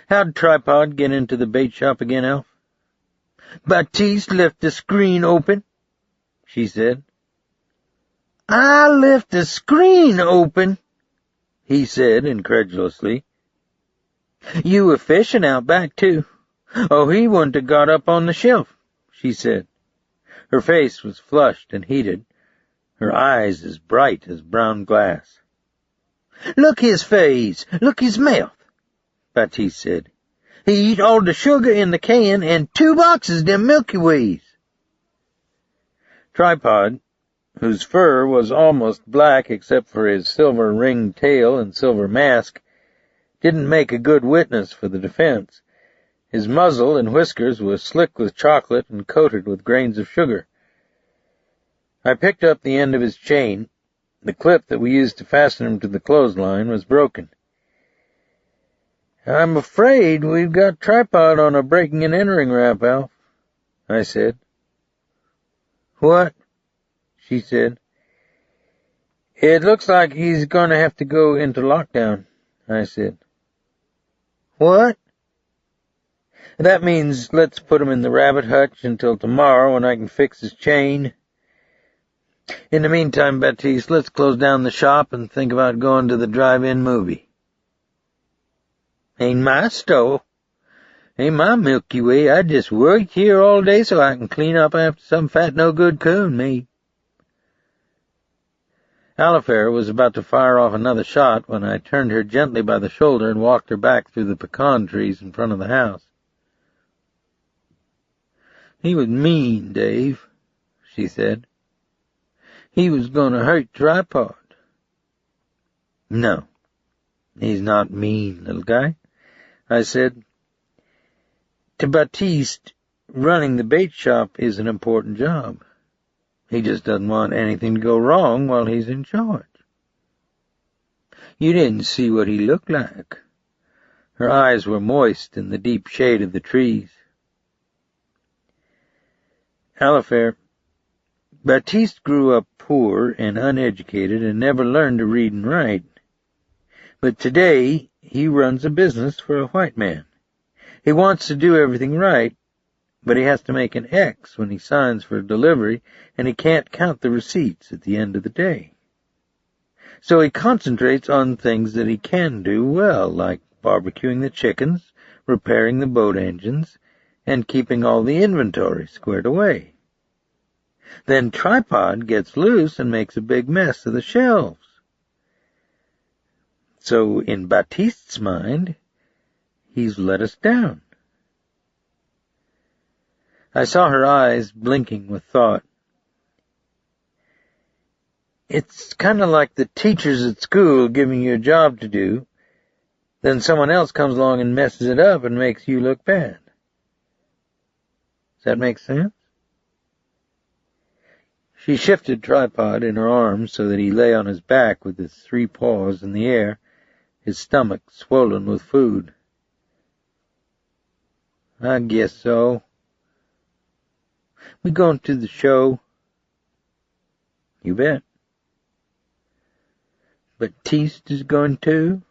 "How'd Tripod get into the bait shop again, Alf?" "Baptiste left the screen open," she said. "I left the screen open," he said incredulously. "You were fishing out back, too. Oh, he wouldn't have got up on the shelf," she said. Her face was flushed and heated, her eyes as bright as brown glass. "Look his face, look his mouth," Baptiste said. "He eat all the sugar in the can and 2 boxes them Milky Ways." Tripod, whose fur was almost black except for his silver-ringed tail and silver mask, didn't make a good witness for the defense. His muzzle and whiskers were slick with chocolate and coated with grains of sugar. I picked up the end of his chain. The clip that we used to fasten him to the clothesline was broken. "I'm afraid we've got Tripod on a breaking and entering rap, Alf," I said. "What?" she said. "It looks like he's going to have to go into lockdown," I said. "What?" "That means let's put him in the rabbit hutch until tomorrow when I can fix his chain. In the meantime, Baptiste, let's close down the shop and think about going to the drive-in movie." "Ain't my store. Ain't my Milky Way. I just worked here all day so I can clean up after some fat no-good coon, me." Alifair was about to fire off another shot when I turned her gently by the shoulder and walked her back through the pecan trees in front of the house. "He was mean, Dave," she said. "He was going to hurt Tripod." "No, he's not mean, little guy," I said. "To Baptiste, running the bait shop is an important job. He just doesn't want anything to go wrong while he's in charge. You didn't see what he looked like." Her eyes were moist in the deep shade of the trees. "Alifair, Baptiste grew up poor and uneducated and never learned to read and write. But today he runs a business for a white man. He wants to do everything right, but he has to make an X when he signs for a delivery, and he can't count the receipts at the end of the day. So he concentrates on things that he can do well, like barbecuing the chickens, repairing the boat engines, and keeping all the inventory squared away. Then Tripod gets loose and makes a big mess of the shelves. So in Baptiste's mind, he's let us down." I saw her eyes blinking with thought. "It's kind of like the teachers at school giving you a job to do, then someone else comes along and messes it up and makes you look bad. Does that make sense?" She shifted Tripod in her arms so that he lay on his back with his 3 paws in the air, his stomach swollen with food. "I guess so. We going to the show?" "You bet." "Baptiste is going too?"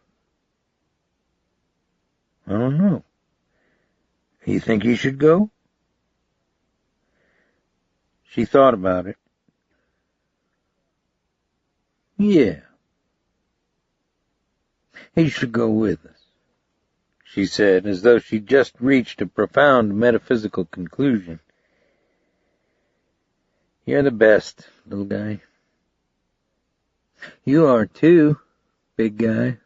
"I don't know. You think he should go?" She thought about it. "Yeah. He should go with us," she said, as though she'd just reached a profound metaphysical conclusion. "You're the best, little guy." "You are too, big guy."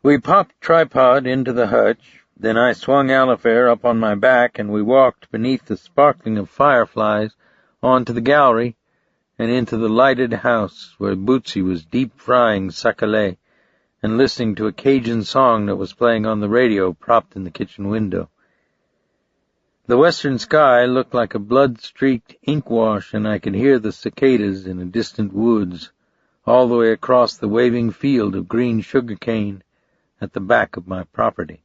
We popped Tripod into the hutch, then I swung Alifair up on my back, and we walked beneath the sparkling of fireflies onto the gallery and into the lighted house where Bootsy was deep-frying sacolé and listening to a Cajun song that was playing on the radio propped in the kitchen window. The western sky looked like a blood-streaked ink wash, and I could hear the cicadas in a distant woods, all the way across the waving field of green sugar-cane at the back of my property.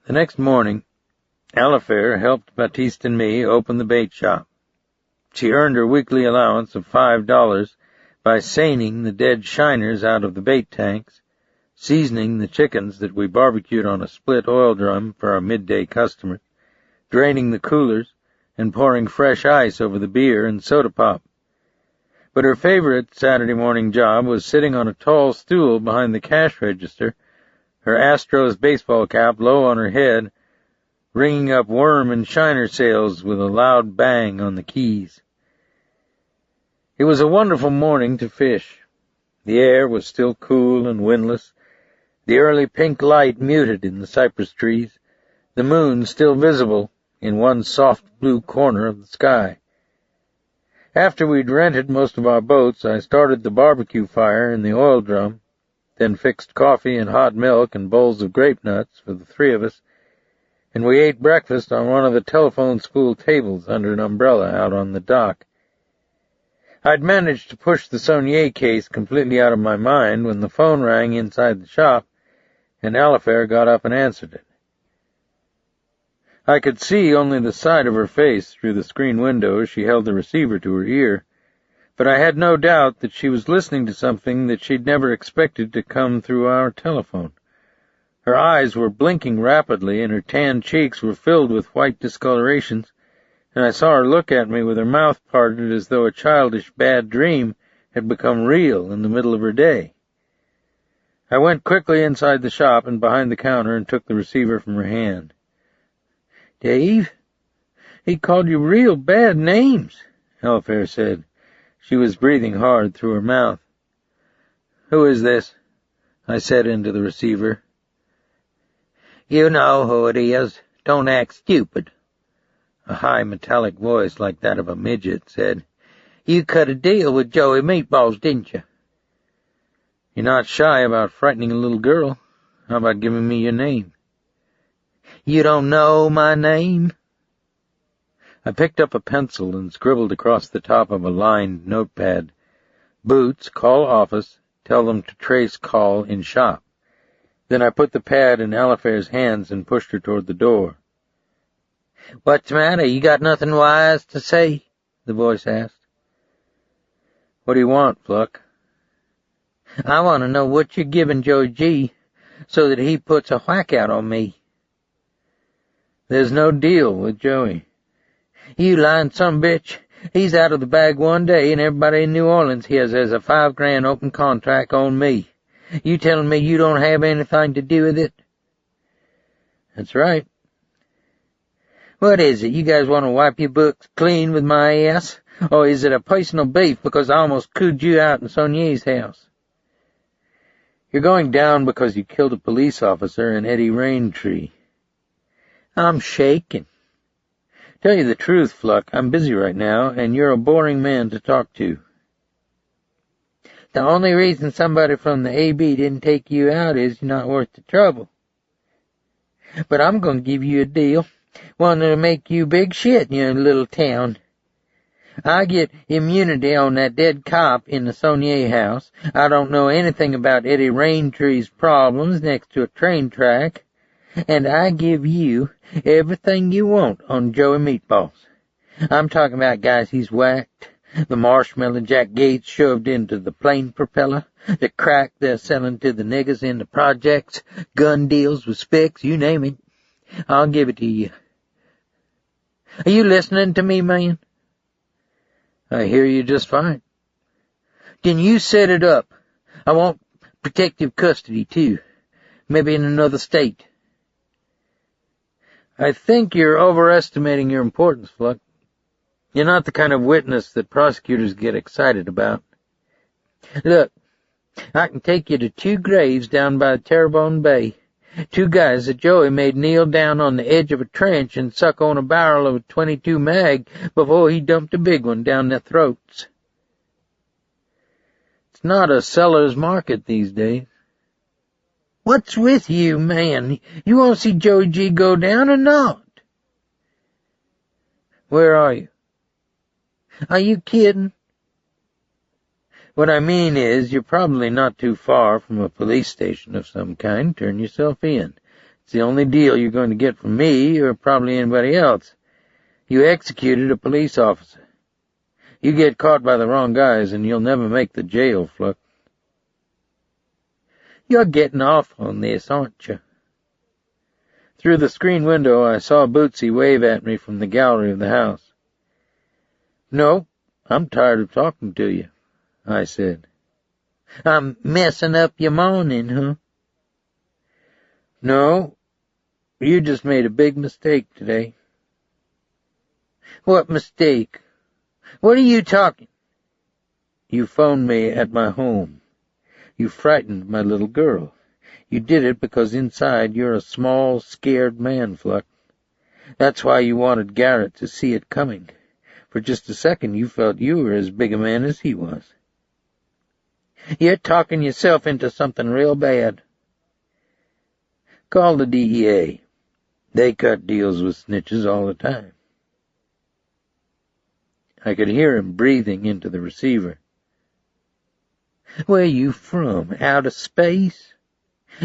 The next morning, Alifair helped Baptiste and me open the bait shop. She earned her weekly allowance of $5 by seining the dead shiners out of the bait tanks, seasoning the chickens that we barbecued on a split oil drum for our midday customers, draining the coolers, and pouring fresh ice over the beer and soda pop. But her favorite Saturday morning job was sitting on a tall stool behind the cash register, her Astros baseball cap low on her head, ringing up worm and shiner sales with a loud bang on the keys. It was a wonderful morning to fish. The air was still cool and windless, the early pink light muted in the cypress trees, the moon still visible in one soft blue corner of the sky. After we'd rented most of our boats, I started the barbecue fire in the oil drum, then fixed coffee and hot milk and bowls of grape nuts for the 3 of us, and we ate breakfast on one of the telephone spool tables under an umbrella out on the dock. I'd managed to push the Sonnier case completely out of my mind when the phone rang inside the shop, and Alifair got up and answered it. I could see only the side of her face through the screen window as she held the receiver to her ear, but I had no doubt that she was listening to something that she'd never expected to come through our telephone. Her eyes were blinking rapidly, and her tanned cheeks were filled with white discolorations, and I saw her look at me with her mouth parted as though a childish bad dream had become real in the middle of her day. I went quickly inside the shop and behind the counter and took the receiver from her hand. "Dave? He called you real bad names, Eliphaz said. She was breathing hard through her mouth. Who is this? I said into the receiver. You know who it is. Don't act stupid. A high metallic voice like that of a midget said, You cut a deal with Joey Meatballs, didn't you? You're not shy about frightening a little girl. How about giving me your name? You don't know my name? I picked up a pencil and scribbled across the top of a lined notepad. Boots, call office, tell them to trace call in shop. Then I put the pad in Eliphaz's hands and pushed her toward the door. What's the matter? You got nothing wise to say? The voice asked. What do you want, Fluck? I want to know what you're giving Joey G so that he puts a whack out on me. There's no deal with Joey. You lying sumbitch. He's out of the bag one day and everybody in New Orleans hears there's a $5 grand open contract on me. You telling me you don't have anything to do with it? That's right. What is it? You guys want to wipe your books clean with my ass? Or is it a personal beef because I almost cooed you out in Sonnier's house? You're going down because you killed a police officer in Eddie Raintree. I'm shaking. Tell you the truth, Fluck, I'm busy right now, and you're a boring man to talk to. The only reason somebody from the AB didn't take you out is you're not worth the trouble. But I'm going to give you a deal, one that'll make you big shit in your little town. I get immunity on that dead cop in the Sonnier house. I don't know anything about Eddie Raintree's problems next to a train track. And I give you everything you want on Joey Meatballs. I'm talking about guys he's whacked, the marshmallow Jack Gates shoved into the plane propeller, the crack they're selling to the niggers in the projects, gun deals with Spicks, you name it. I'll give it to you. Are you listening to me, man? I hear you just fine. Then you set it up. I want protective custody, too. Maybe in another state. I think you're overestimating your importance, Fluck. You're not the kind of witness that prosecutors get excited about. Look, I can take you to 2 graves down by Terrebonne Bay. 2 guys that Joey made kneel down on the edge of a trench and suck on a barrel of a .22 mag before he dumped a big one down their throats. It's not a seller's market these days. What's with you, man? You want to see Joey G go down or not? Where are you? Are you kidding? What I mean is, you're probably not too far from a police station of some kind. Turn yourself in. It's the only deal you're going to get from me or probably anybody else. You executed a police officer. You get caught by the wrong guys and you'll never make the jail, Fluck. You're getting off on this, aren't you? Through the screen window, I saw Bootsy wave at me from the gallery of the house. No, I'm tired of talking to you, I said. I'm messing up your morning, huh? No, you just made a big mistake today. What mistake? What are you talking? You phoned me at my home. You frightened my little girl. You did it because inside you're a small, scared man, Fluck. That's why you wanted Garrett to see it coming. For just a second you felt you were as big a man as he was. You're talking yourself into something real bad. Call the DEA. They cut deals with snitches all the time. I could hear him breathing into the receiver. Where you from? Out of space?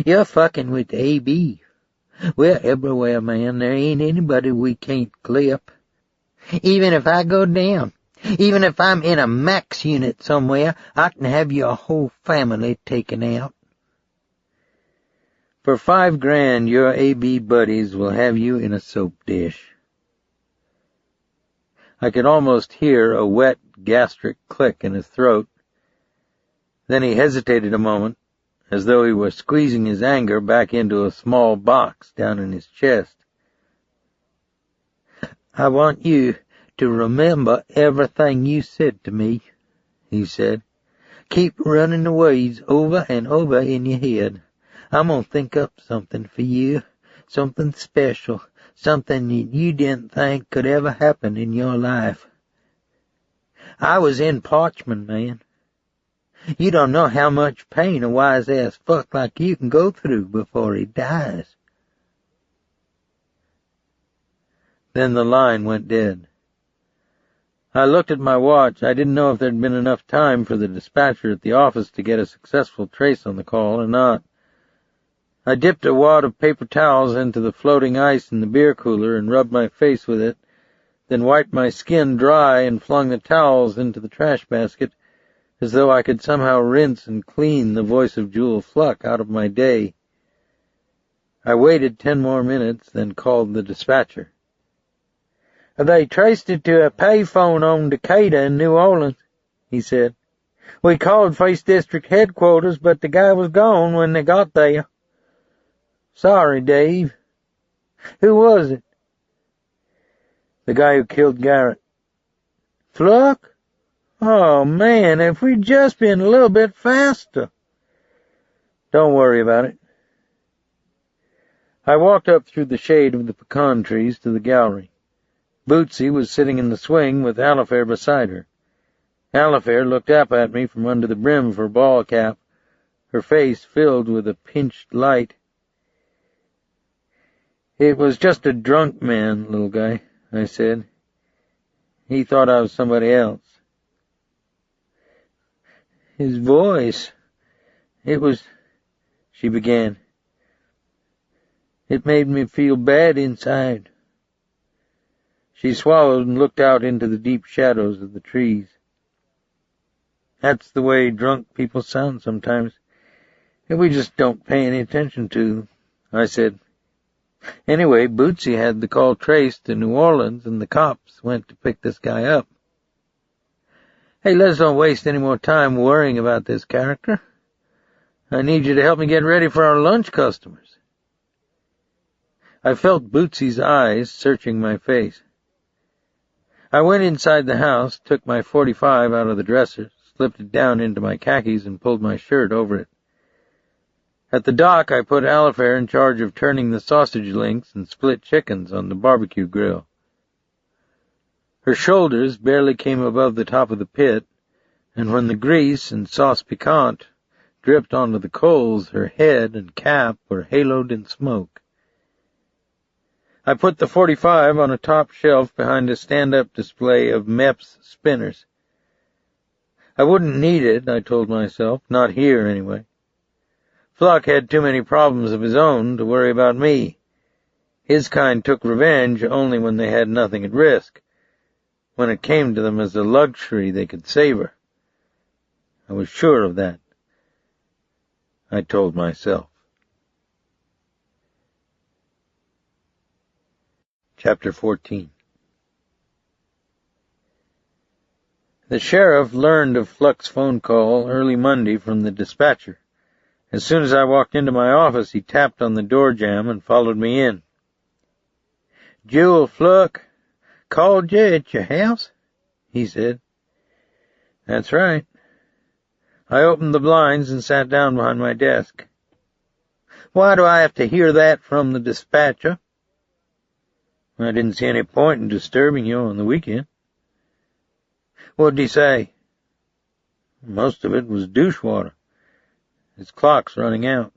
You're fucking with AB. We're everywhere, man. There ain't anybody we can't clip. Even if I go down, even if I'm in a max unit somewhere, I can have your whole family taken out. For $5 grand, your AB buddies will have you in a soap dish. I could almost hear a wet gastric click in his throat. Then he hesitated a moment, as though he were squeezing his anger back into a small box down in his chest. I want you to remember everything you said to me, he said. Keep running the words over and over in your head. I'm gonna think up something for you, something special, something that you didn't think could ever happen in your life. I was in Parchment, man. You don't know how much pain a wise-ass fuck like you can go through before he dies. Then the line went dead. I looked at my watch. I didn't know if there'd been enough time for the dispatcher at the office to get a successful trace on the call or not. I dipped a wad of paper towels into the floating ice in the beer cooler and rubbed my face with it, then wiped my skin dry and flung the towels into the trash basket, as though I could somehow rinse and clean the voice of Jewel Fluck out of my day. I waited 10 more minutes, then called the dispatcher. They traced it to a payphone on Decatur in New Orleans, he said. We called First District headquarters, but the guy was gone when they got there. Sorry, Dave. Who was it? The guy who killed Garrett. Fluck? Oh, man, if we'd just been a little bit faster. Don't worry about it. I walked up through the shade of the pecan trees to the gallery. Bootsy was sitting in the swing with Alifair beside her. Alifair looked up at me from under the brim of her ball cap, her face filled with a pinched light. It was just a drunk man, little guy, I said. He thought I was somebody else. His voice, it was, she began. It made me feel bad inside. She swallowed and looked out into the deep shadows of the trees. That's the way drunk people sound sometimes, and we just don't pay any attention to them, I said. Anyway, Bootsy had the call traced to New Orleans, and the cops went to pick this guy up. Hey, let's don't waste any more time worrying about this character. I need you to help me get ready for our lunch customers. I felt Bootsy's eyes searching my face. I went inside the house, took my .45 out of the dresser, slipped it down into my khakis, and pulled my shirt over it. At the dock, I put Alifair in charge of turning the sausage links and split chickens on the barbecue grill. Her shoulders barely came above the top of the pit, and when the grease and sauce piquante dripped onto the coals, her head and cap were haloed in smoke. I put the .45 on a top shelf behind a stand-up display of Mepps spinners. I wouldn't need it, I told myself, not here anyway. Fluck had too many problems of his own to worry about me. His kind took revenge only when they had nothing at risk, when it came to them as a luxury they could savor. I was sure of that, I told myself. Chapter 14. The sheriff learned of Fluck's phone call early Monday from the dispatcher. As soon as I walked into my office, he tapped on the door jamb and followed me in. Jewel Fluck called you at your house? He said. That's right. I opened the blinds and sat down behind my desk. Why do I have to hear that from the dispatcher? I didn't see any point in disturbing you on the weekend. What did he say? Most of it was douche water. His clock's running out.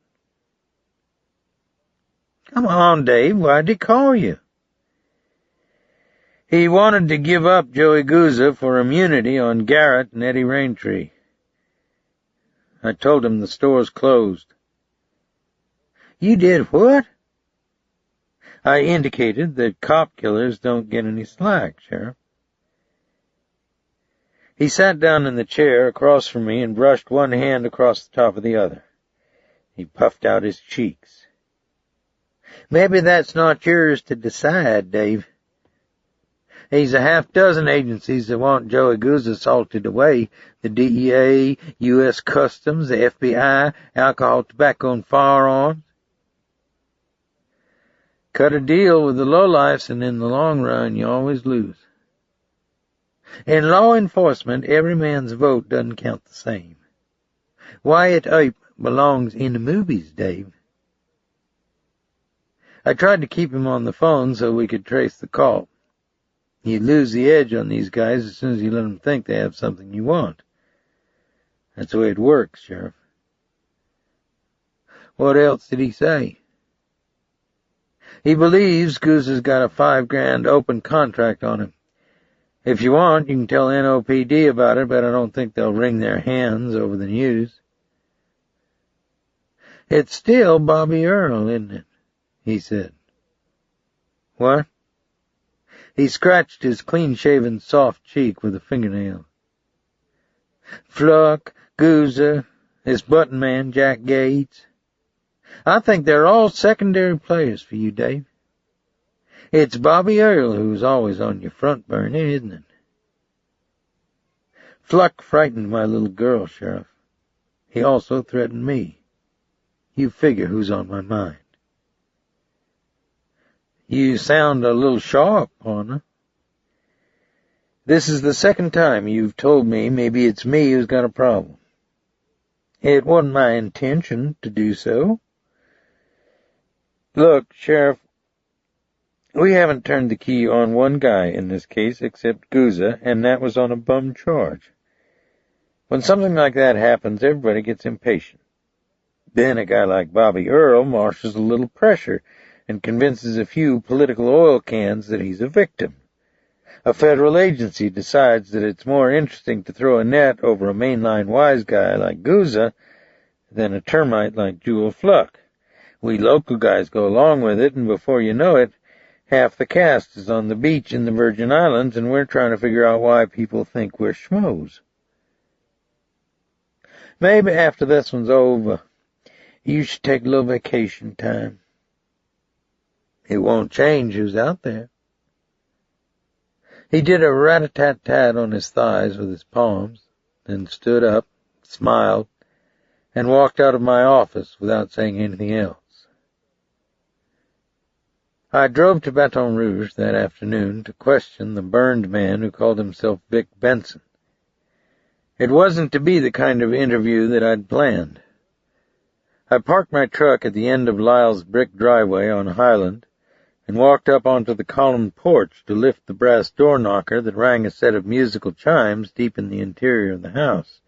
Come on, Dave, why'd he call you? He wanted to give up Joey Guzza for immunity on Garrett and Eddie Raintree. I told him the store's closed. You did what? I indicated that cop killers don't get any slack, Sheriff. He sat down in the chair across from me and brushed one hand across the top of the other. He puffed out his cheeks. Maybe that's not yours to decide, Dave. There's a half-dozen agencies that want Joey Guzza salted away. The DEA, U.S. Customs, the FBI, Alcohol, Tobacco, and Firearms. Cut a deal with the lowlifes, and in the long run you always lose. In law enforcement, every man's vote doesn't count the same. Wyatt Earp belongs in the movies, Dave. I tried to keep him on the phone so we could trace the call. You lose the edge on these guys as soon as you let them think they have something you want. That's the way it works, Sheriff. What else did he say? He believes Goose has got a $5,000 open contract on him. If you want, you can tell NOPD about it, but I don't think they'll wring their hands over the news. It's still Bobby Earl, isn't it? He said. What? He scratched his clean-shaven soft cheek with a fingernail. Fluck, Goozer, his button man, Jack Gates. I think they're all secondary players for you, Dave. It's Bobby Earl who's always on your front burner, isn't it? Fluck frightened my little girl, Sheriff. He also threatened me. You figure who's on my mind. You sound a little sharp, partner. This is the second time you've told me maybe it's me who's got a problem. It wasn't my intention to do so. Look, Sheriff, we haven't turned the key on one guy in this case except Gooza, and that was on a bum charge. When something like that happens, everybody gets impatient. Then a guy like Bobby Earl marshals a little pressure and convinces a few political oil cans that he's a victim. A federal agency decides that it's more interesting to throw a net over a mainline wise guy like Gooza than a termite like Jewel Fluck. We local guys go along with it, and before you know it, half the cast is on the beach in the Virgin Islands, and we're trying to figure out why people think we're schmoes. Maybe after this one's over, you should take a little vacation time. It won't change who's out there. He did a rat-a-tat-tat on his thighs with his palms, then stood up, smiled, and walked out of my office without saying anything else. I drove to Baton Rouge that afternoon to question the burned man who called himself Vic Benson. It wasn't to be the kind of interview that I'd planned. I parked my truck at the end of Lyle's brick driveway on Highland and walked up onto the columned porch to lift the brass door knocker that rang a set of musical chimes deep in the interior of the house,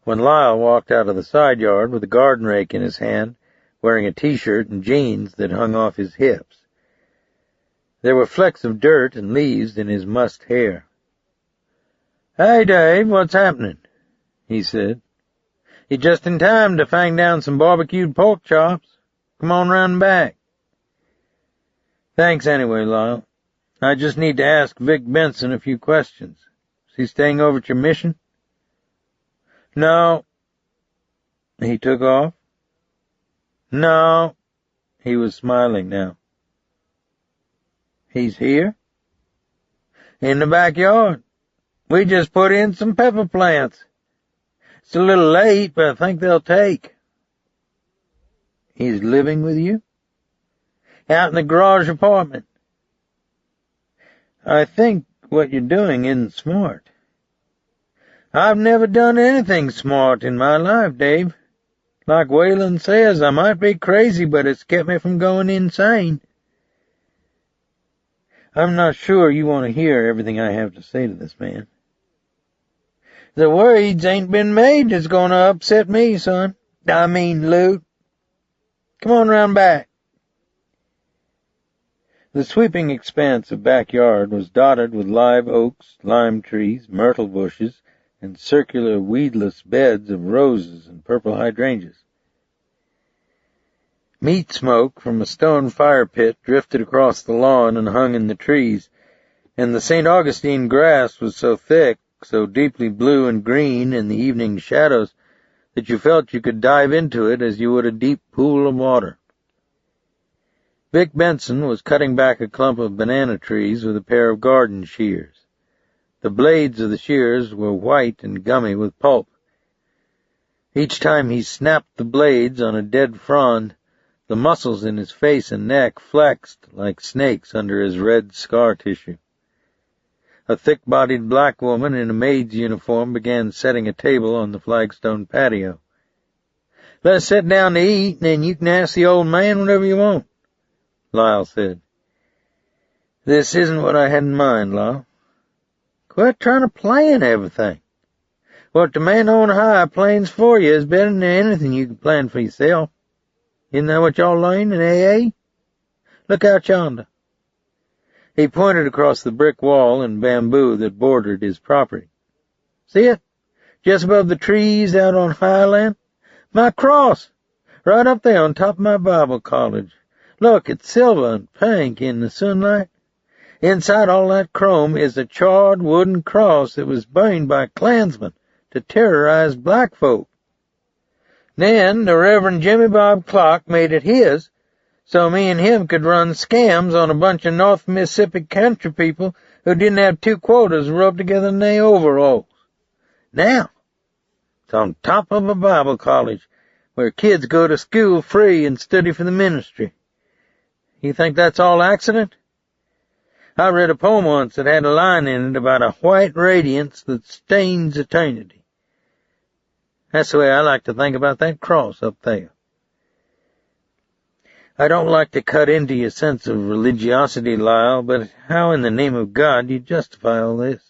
when Lyle walked out of the side yard with a garden rake in his hand, wearing a T-shirt and jeans that hung off his hips. There were flecks of dirt and leaves in his mussed hair. "Hey, Dave, what's happening?" he said. "You're just in time to fang down some barbecued pork chops. Come on round back." "Thanks anyway, Lyle. I just need to ask Vic Benson a few questions. Is he staying over at your mission?" "No." He took off. "No." He was smiling now. "He's here?" "In the backyard. We just put in some pepper plants. It's a little late, but I think they'll take." "He's living with you?" "Out in the garage apartment." "I think what you're doing isn't smart." "I've never done anything smart in my life, Dave. Like Wayland says, I might be crazy, but it's kept me from going insane." "I'm not sure you want to hear everything I have to say to this man." "The weeds ain't been made that's going to upset me, son. I mean, Lou. Come on round back." The sweeping expanse of backyard was dotted with live oaks, lime trees, myrtle bushes, and circular weedless beds of roses and purple hydrangeas. Meat smoke from a stone fire pit drifted across the lawn and hung in the trees, and the St. Augustine grass was so thick, so deeply blue and green in the evening shadows, that you felt you could dive into it as you would a deep pool of water. Vic Benson was cutting back a clump of banana trees with a pair of garden shears. The blades of the shears were white and gummy with pulp. Each time he snapped the blades on a dead frond, The muscles in his face and neck flexed like snakes under his red scar tissue. A thick-bodied black woman in a maid's uniform began setting a table on the flagstone patio. "Let's sit down to eat, and then you can ask the old man whatever you want," Lyle said. "This isn't what I had in mind, Lyle." "Quit trying to plan everything. What the man on high plans for you is better than anything you can plan for yourself. Isn't that what y'all learn in AA? Look out yonder." He pointed across the brick wall and bamboo that bordered his property. "See it? Just above the trees out on highland? My cross! Right up there on top of my Bible college. Look, it's silver and pink in the sunlight. Inside all that chrome is a charred wooden cross that was burned by Klansmen to terrorize black folk. Then the Reverend Jimmy Bob Clark made it his, so me and him could run scams on a bunch of North Mississippi country people who didn't have 2 quarters rubbed together in their overalls. Now, it's on top of a Bible college where kids go to school free and study for the ministry. You think that's all accident? I read a poem once that had a line in it about a white radiance that stains eternity. That's the way I like to think about that cross up there. I don't like to cut into your sense of religiosity, Lyle, but how in the name of God do you justify all this?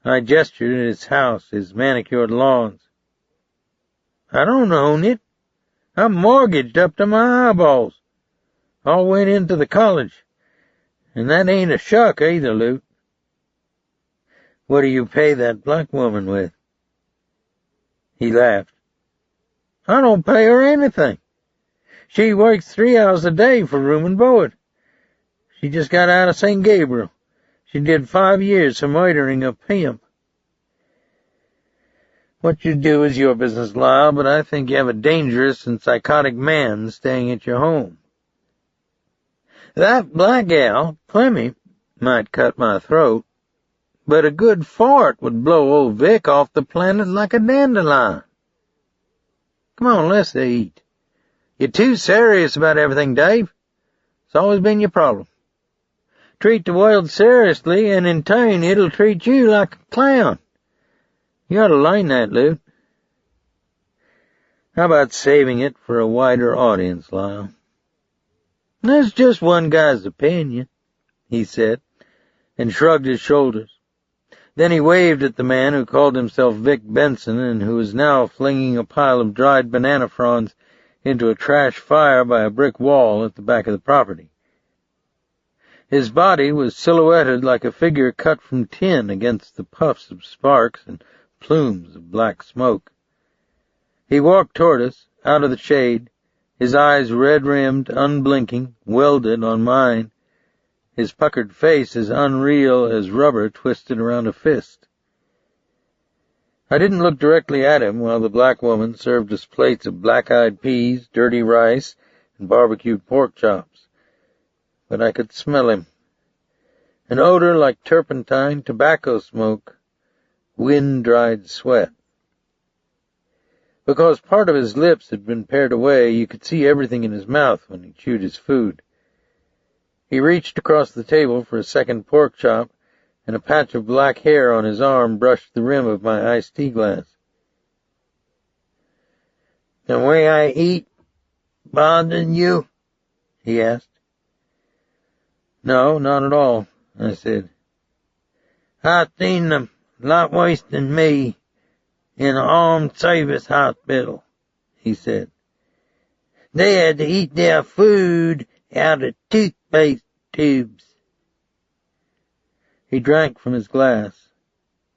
I gestured at his house, his manicured lawns. I don't own it. I'm mortgaged up to my eyeballs. All went into the college. And that ain't a shuck either, Luke. What do you pay that black woman with? He laughed. I don't pay her anything. She works 3 hours a day for room and board. She just got out of St. Gabriel. She did 5 years for murdering a pimp. What you do is your business, Lyle, but I think you have a dangerous and psychotic man staying at your home. That black gal, Clemmy, might cut my throat, but a good fart would blow old Vic off the planet like a dandelion. Come on, let's eat. You're too serious about everything, Dave. It's always been your problem. Treat the world seriously, and in turn it'll treat you like a clown. You ought to learn that, Luke. How about saving it for a wider audience, Lyle? That's just one guy's opinion, he said, and shrugged his shoulders. Then he waved at the man who called himself Vic Benson and who was now flinging a pile of dried banana fronds into a trash fire by a brick wall at the back of the property. His body was silhouetted like a figure cut from tin against the puffs of sparks and plumes of black smoke. He walked toward us, out of the shade, his eyes red-rimmed, unblinking, welded on mine, his puckered face as unreal as rubber twisted around a fist. I didn't look directly at him while the black woman served us plates of black-eyed peas, dirty rice, and barbecued pork chops, but I could smell him. An odor like turpentine, tobacco smoke, wind-dried sweat. Because part of his lips had been pared away, you could see everything in his mouth when he chewed his food. He reached across the table for a second pork chop, and a patch of black hair on his arm brushed the rim of my iced tea glass. The way I eat bothering you? He asked. No, not at all, I said. I've seen them a lot worse than me in an armed service hospital, he said. They had to eat their food out of toothpaste tubes. He drank from his glass.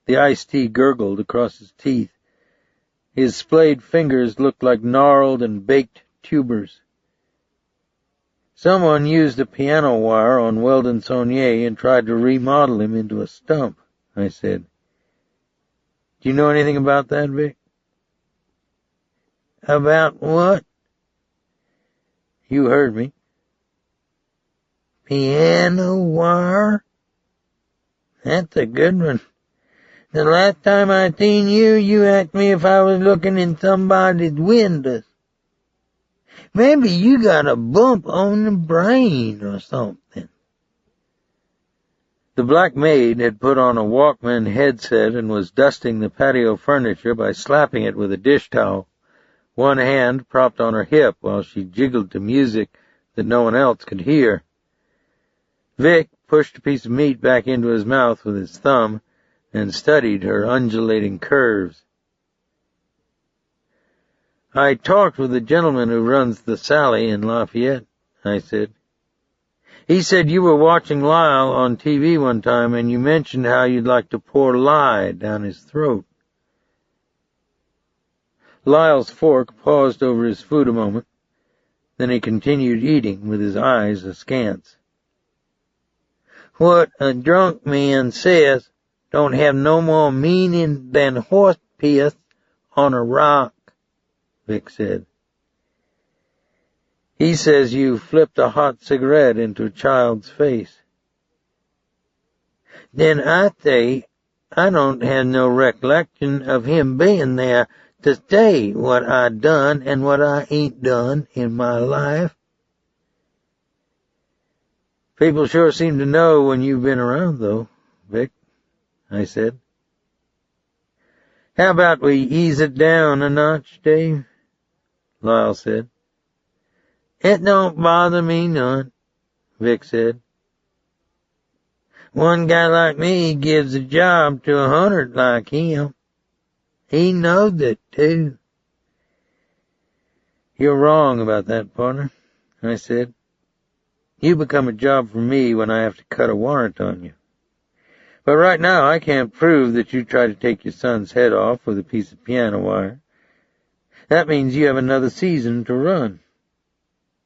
The iced tea gurgled across his teeth. His splayed fingers looked like gnarled and baked tubers. Someone used a piano wire on Weldon Sonnier and tried to remodel him into a stump, I said. Do you know anything about that, Vic? About what? You heard me. Piano wire? That's a good one. The last time I seen you, you asked me if I was looking in somebody's windows. Maybe you got a bump on the brain or something. The black maid had put on a Walkman headset and was dusting the patio furniture by slapping it with a dish towel, one hand propped on her hip while she jiggled to music that no one else could hear. Vic pushed a piece of meat back into his mouth with his thumb and studied her undulating curves. "I talked with the gentleman who runs the Sally in Lafayette," I said. "He said you were watching Lyle on TV one time and you mentioned how you'd like to pour lye down his throat." Lyle's fork paused over his food a moment. Then he continued eating with his eyes askance. "What a drunk man says don't have no more meaning than horse piss on a rock," Vic said. "He says you flipped a hot cigarette into a child's face." "Then I say I don't have no recollection of him being there to say what I done and what I ain't done in my life." "People sure seem to know when you've been around, though, Vic," I said. "How about we ease it down a notch, Dave?" Lyle said. "It don't bother me none," Vic said. "One guy like me gives a job to 100 like him. He knows it, too." "You're wrong about that, partner," I said. "You become a job for me when I have to cut a warrant on you. But right now I can't prove that you tried to take your son's head off with a piece of piano wire. That means you have another season to run.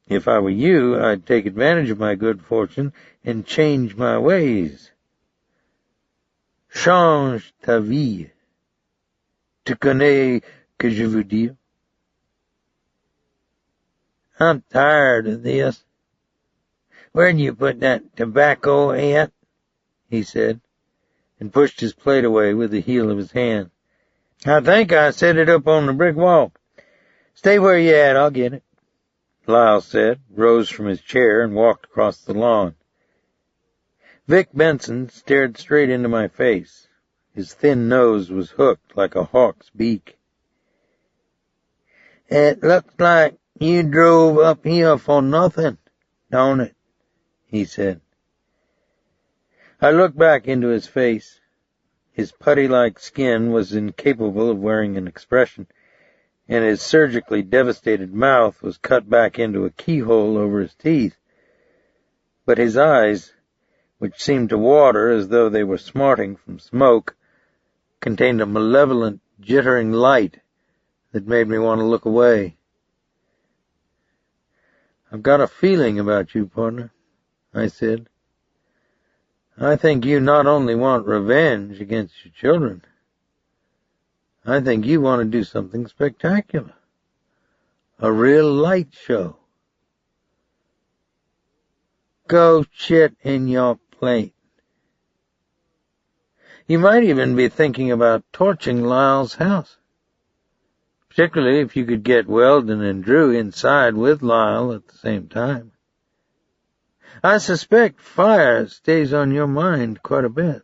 If I were you, I'd take advantage of my good fortune and change my ways." "Change ta vie. Tu connais que je veux dire?" "I'm tired of this. Where'd you put that tobacco at?" he said, and pushed his plate away with the heel of his hand. "I think I set it up on the brick wall. Stay where you at, I'll get it," Lyle said, rose from his chair and walked across the lawn. Vic Benson stared straight into my face. His thin nose was hooked like a hawk's beak. "It looks like you drove up here for nothing, don't it?" he said. I looked back into his face. His putty-like skin was incapable of wearing an expression, and his surgically devastated mouth was cut back into a keyhole over his teeth. But his eyes, which seemed to water as though they were smarting from smoke, contained a malevolent, jittering light that made me want to look away. "I've got a feeling about you, partner," I said. "I think you not only want revenge against your children, I think you want to do something spectacular. A real light show." "Go shit in your plate." "You might even be thinking about torching Lyle's house. Particularly if you could get Weldon and Drew inside with Lyle at the same time. I suspect fire stays on your mind quite a bit."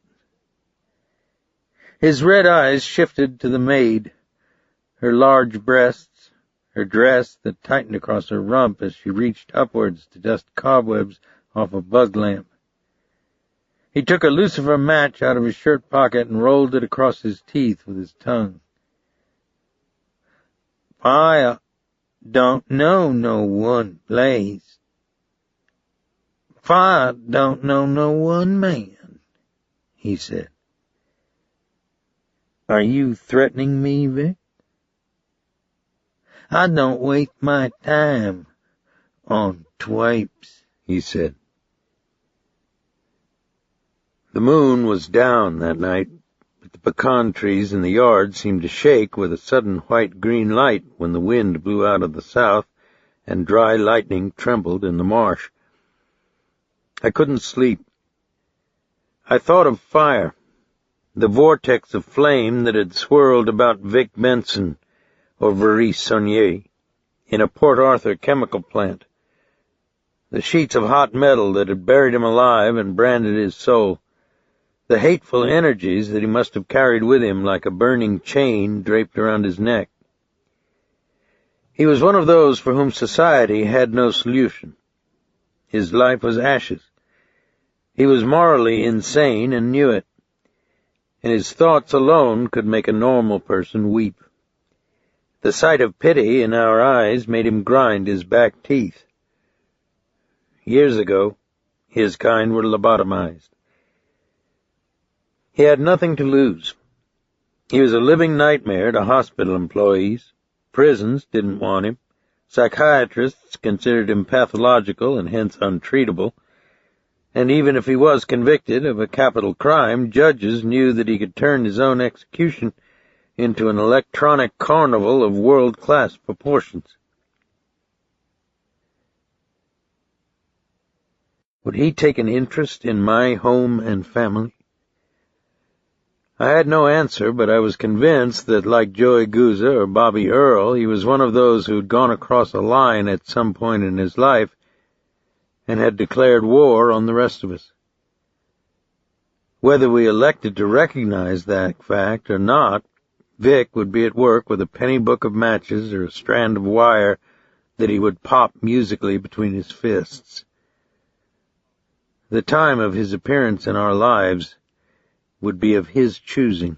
His red eyes shifted to the maid, her large breasts, her dress that tightened across her rump as she reached upwards to dust cobwebs off a bug lamp. He took a lucifer match out of his shirt pocket and rolled it across his teeth with his tongue. "Fire don't know no one place. Fire don't know no one man," he said. "Are you threatening me, Vic?" "I don't waste my time on twapes," he said. The moon was down that night, but the pecan trees in the yard seemed to shake with a sudden white-green light when the wind blew out of the south and dry lightning trembled in the marsh. I couldn't sleep. I thought of fire, the vortex of flame that had swirled about Vic Benson or Sonnier, in a Port Arthur chemical plant. The sheets of hot metal that had buried him alive and branded his soul. The hateful energies that he must have carried with him like a burning chain draped around his neck. He was one of those for whom society had no solution. His life was ashes. He was morally insane and knew it, and his thoughts alone could make a normal person weep. The sight of pity in our eyes made him grind his back teeth. Years ago, his kind were lobotomized. He had nothing to lose. He was a living nightmare to hospital employees. Prisons didn't want him. Psychiatrists considered him pathological and hence untreatable. And even if he was convicted of a capital crime, judges knew that he could turn his own execution into an electronic carnival of world-class proportions. Would he take an interest in my home and family? I had no answer, but I was convinced that, like Joey Gouza or Bobby Earl, he was one of those who had gone across a line at some point in his life and had declared war on the rest of us. Whether we elected to recognize that fact or not, Vic would be at work with a penny book of matches or a strand of wire that he would pop musically between his fists. The time of his appearance in our lives would be of his choosing.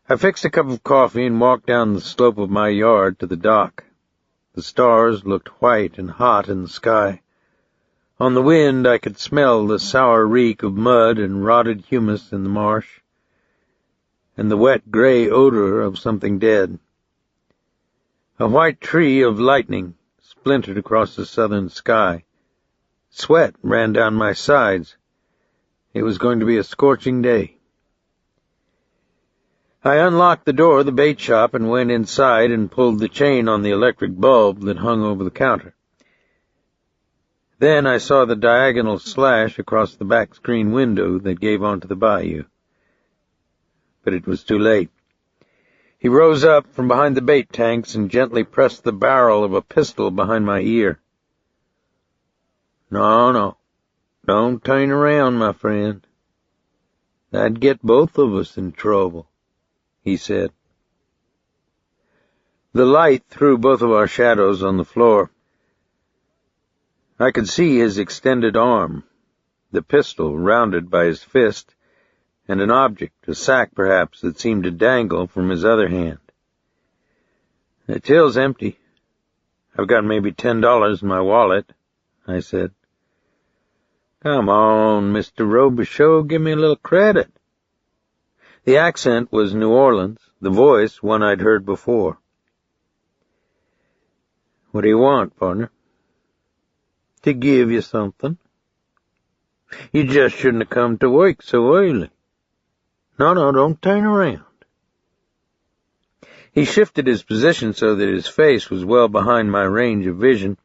I fixed a cup of coffee and walked down the slope of my yard to the dock. The stars looked white and hot in the sky. On the wind I could smell the sour reek of mud and rotted humus in the marsh, and the wet gray odor of something dead. A white tree of lightning splintered across the southern sky. Sweat ran down my sides. It was going to be a scorching day. I unlocked the door of the bait shop and went inside and pulled the chain on the electric bulb that hung over the counter. Then I saw the diagonal slash across the back screen window that gave onto the bayou. But it was too late. He rose up from behind the bait tanks and gently pressed the barrel of a pistol behind my ear. No, don't turn around, my friend. That'd get both of us in trouble, he said. The light threw both of our shadows on the floor. I could see his extended arm, the pistol rounded by his fist, and an object, a sack perhaps, that seemed to dangle from his other hand. The till's empty. I've got maybe $10 in my wallet, I said. Come on, Mr. Robicheaux, give me a little credit. The accent was New Orleans, the voice one I'd heard before. What do you want, partner? To give you something. You just shouldn't have come to work so early. No, don't turn around. He shifted his position so that his face was well behind my range of vision,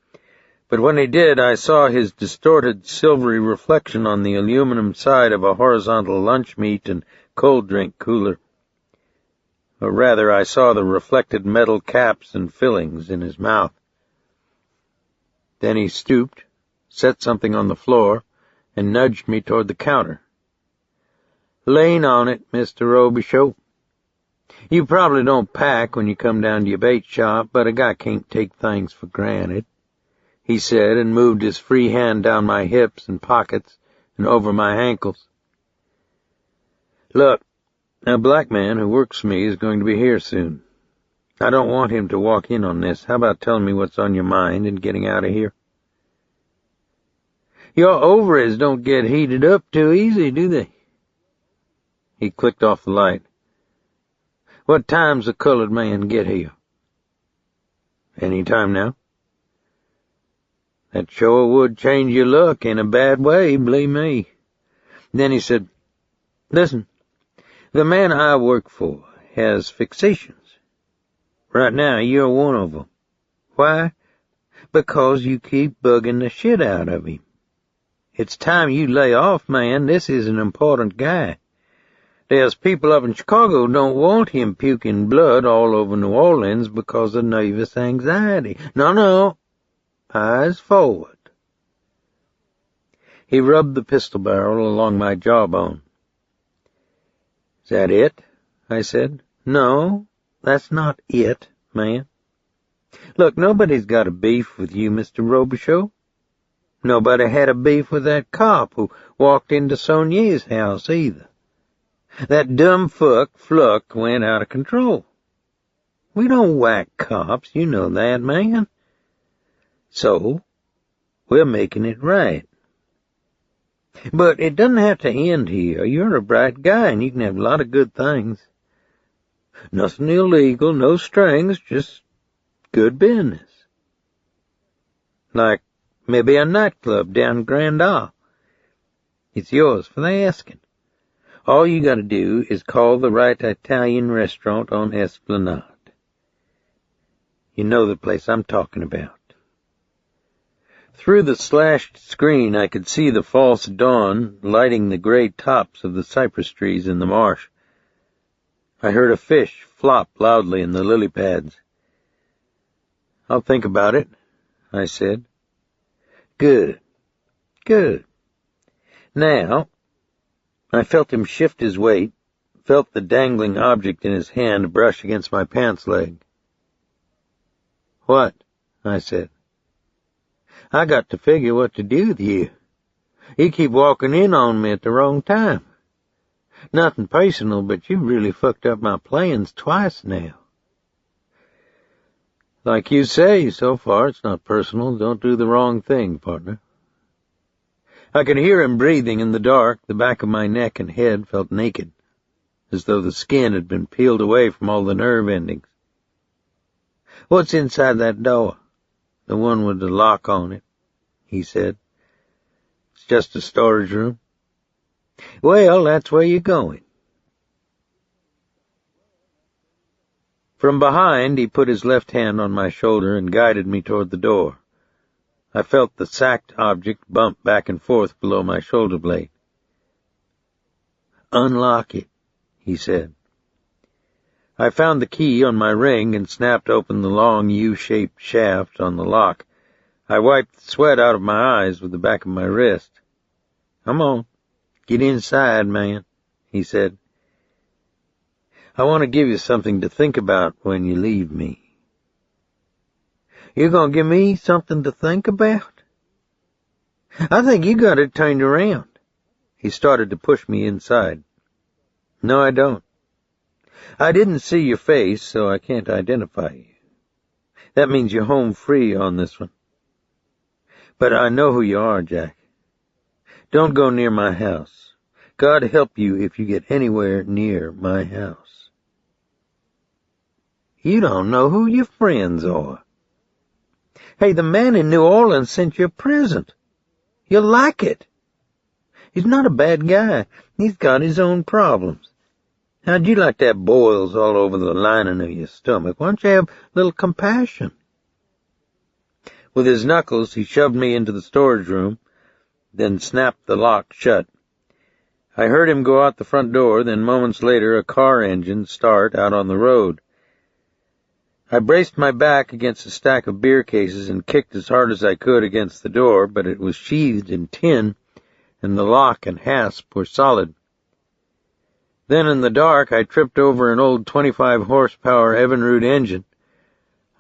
but when he did, I saw his distorted silvery reflection on the aluminum side of a horizontal lunch meat and cold drink cooler. Or rather, I saw the reflected metal caps and fillings in his mouth. Then he stooped, set something on the floor, and nudged me toward the counter. Lean on it, Mr. Robicheaux. You probably don't pack when you come down to your bait shop, but a guy can't take things for granted, he said, and moved his free hand down my hips and pockets and over my ankles. Look, a black man who works for me is going to be here soon. I don't want him to walk in on this. How about telling me what's on your mind and getting out of here? Your ovaries don't get heated up too easy, do they? He clicked off the light. What time's the colored man get here? Any time now. That sure would change your luck in a bad way, believe me. Then he said, Listen, the man I work for has fixations. Right now, you're one of them. Why? Because you keep bugging the shit out of him. It's time you lay off, man. This is an important guy. There's people up in Chicago who don't want him puking blood all over New Orleans because of nervous anxiety. No. Eyes forward. He rubbed the pistol barrel along my jawbone. Is that it? I said. No, that's not it, man. Look, nobody's got a beef with you, Mr. Robicheaux. Nobody had a beef with that cop who walked into Sonnier's house either. That dumb Fluck went out of control. We don't whack cops, you know that, man. So, we're making it right. But it doesn't have to end here. You're a bright guy, and you can have a lot of good things. Nothing illegal, no strings, just good business. Like maybe a nightclub down Grand Isle. It's yours for the asking. All you gotta do is call the right Italian restaurant on Esplanade. You know the place I'm talking about. Through the slashed screen I could see the false dawn lighting the gray tops of the cypress trees in the marsh. I heard a fish flop loudly in the lily pads. I'll think about it, I said. Good. Now, I felt him shift his weight, felt the dangling object in his hand brush against my pants leg. What? I said. I got to figure what to do with you. You keep walking in on me at the wrong time. Nothing personal, but you really fucked up my plans twice now. Like you say, so far it's not personal. Don't do the wrong thing, partner. I could hear him breathing in the dark. The back of my neck and head felt naked, as though the skin had been peeled away from all the nerve endings. What's inside that door? The one with the lock on it, he said. It's just a storage room. Well, that's where you're going. From behind, he put his left hand on my shoulder and guided me toward the door. I felt the sacked object bump back and forth below my shoulder blade. Unlock it, he said. I found the key on my ring and snapped open the long U-shaped shaft on the lock. I wiped the sweat out of my eyes with the back of my wrist. Come on, get inside, man, he said. I want to give you something to think about when you leave me. You're going to give me something to think about? I think you got it turned around. He started to push me inside. No, I don't. I didn't see your face, so I can't identify you. That means you're home free on this one. But I know who you are, Jack. Don't go near my house. God help you if you get anywhere near my house. You don't know who your friends are. Hey, the man in New Orleans sent you a present. You'll like it. He's not a bad guy. He's got his own problems. How'd you like to have boils all over the lining of your stomach? Why don't you have a little compassion? With his knuckles, he shoved me into the storage room, then snapped the lock shut. I heard him go out the front door, then moments later a car engine start out on the road. I braced my back against a stack of beer cases and kicked as hard as I could against the door, but it was sheathed in tin, and the lock and hasp were solid. Then in the dark, I tripped over an old 25-horsepower Evinrude engine.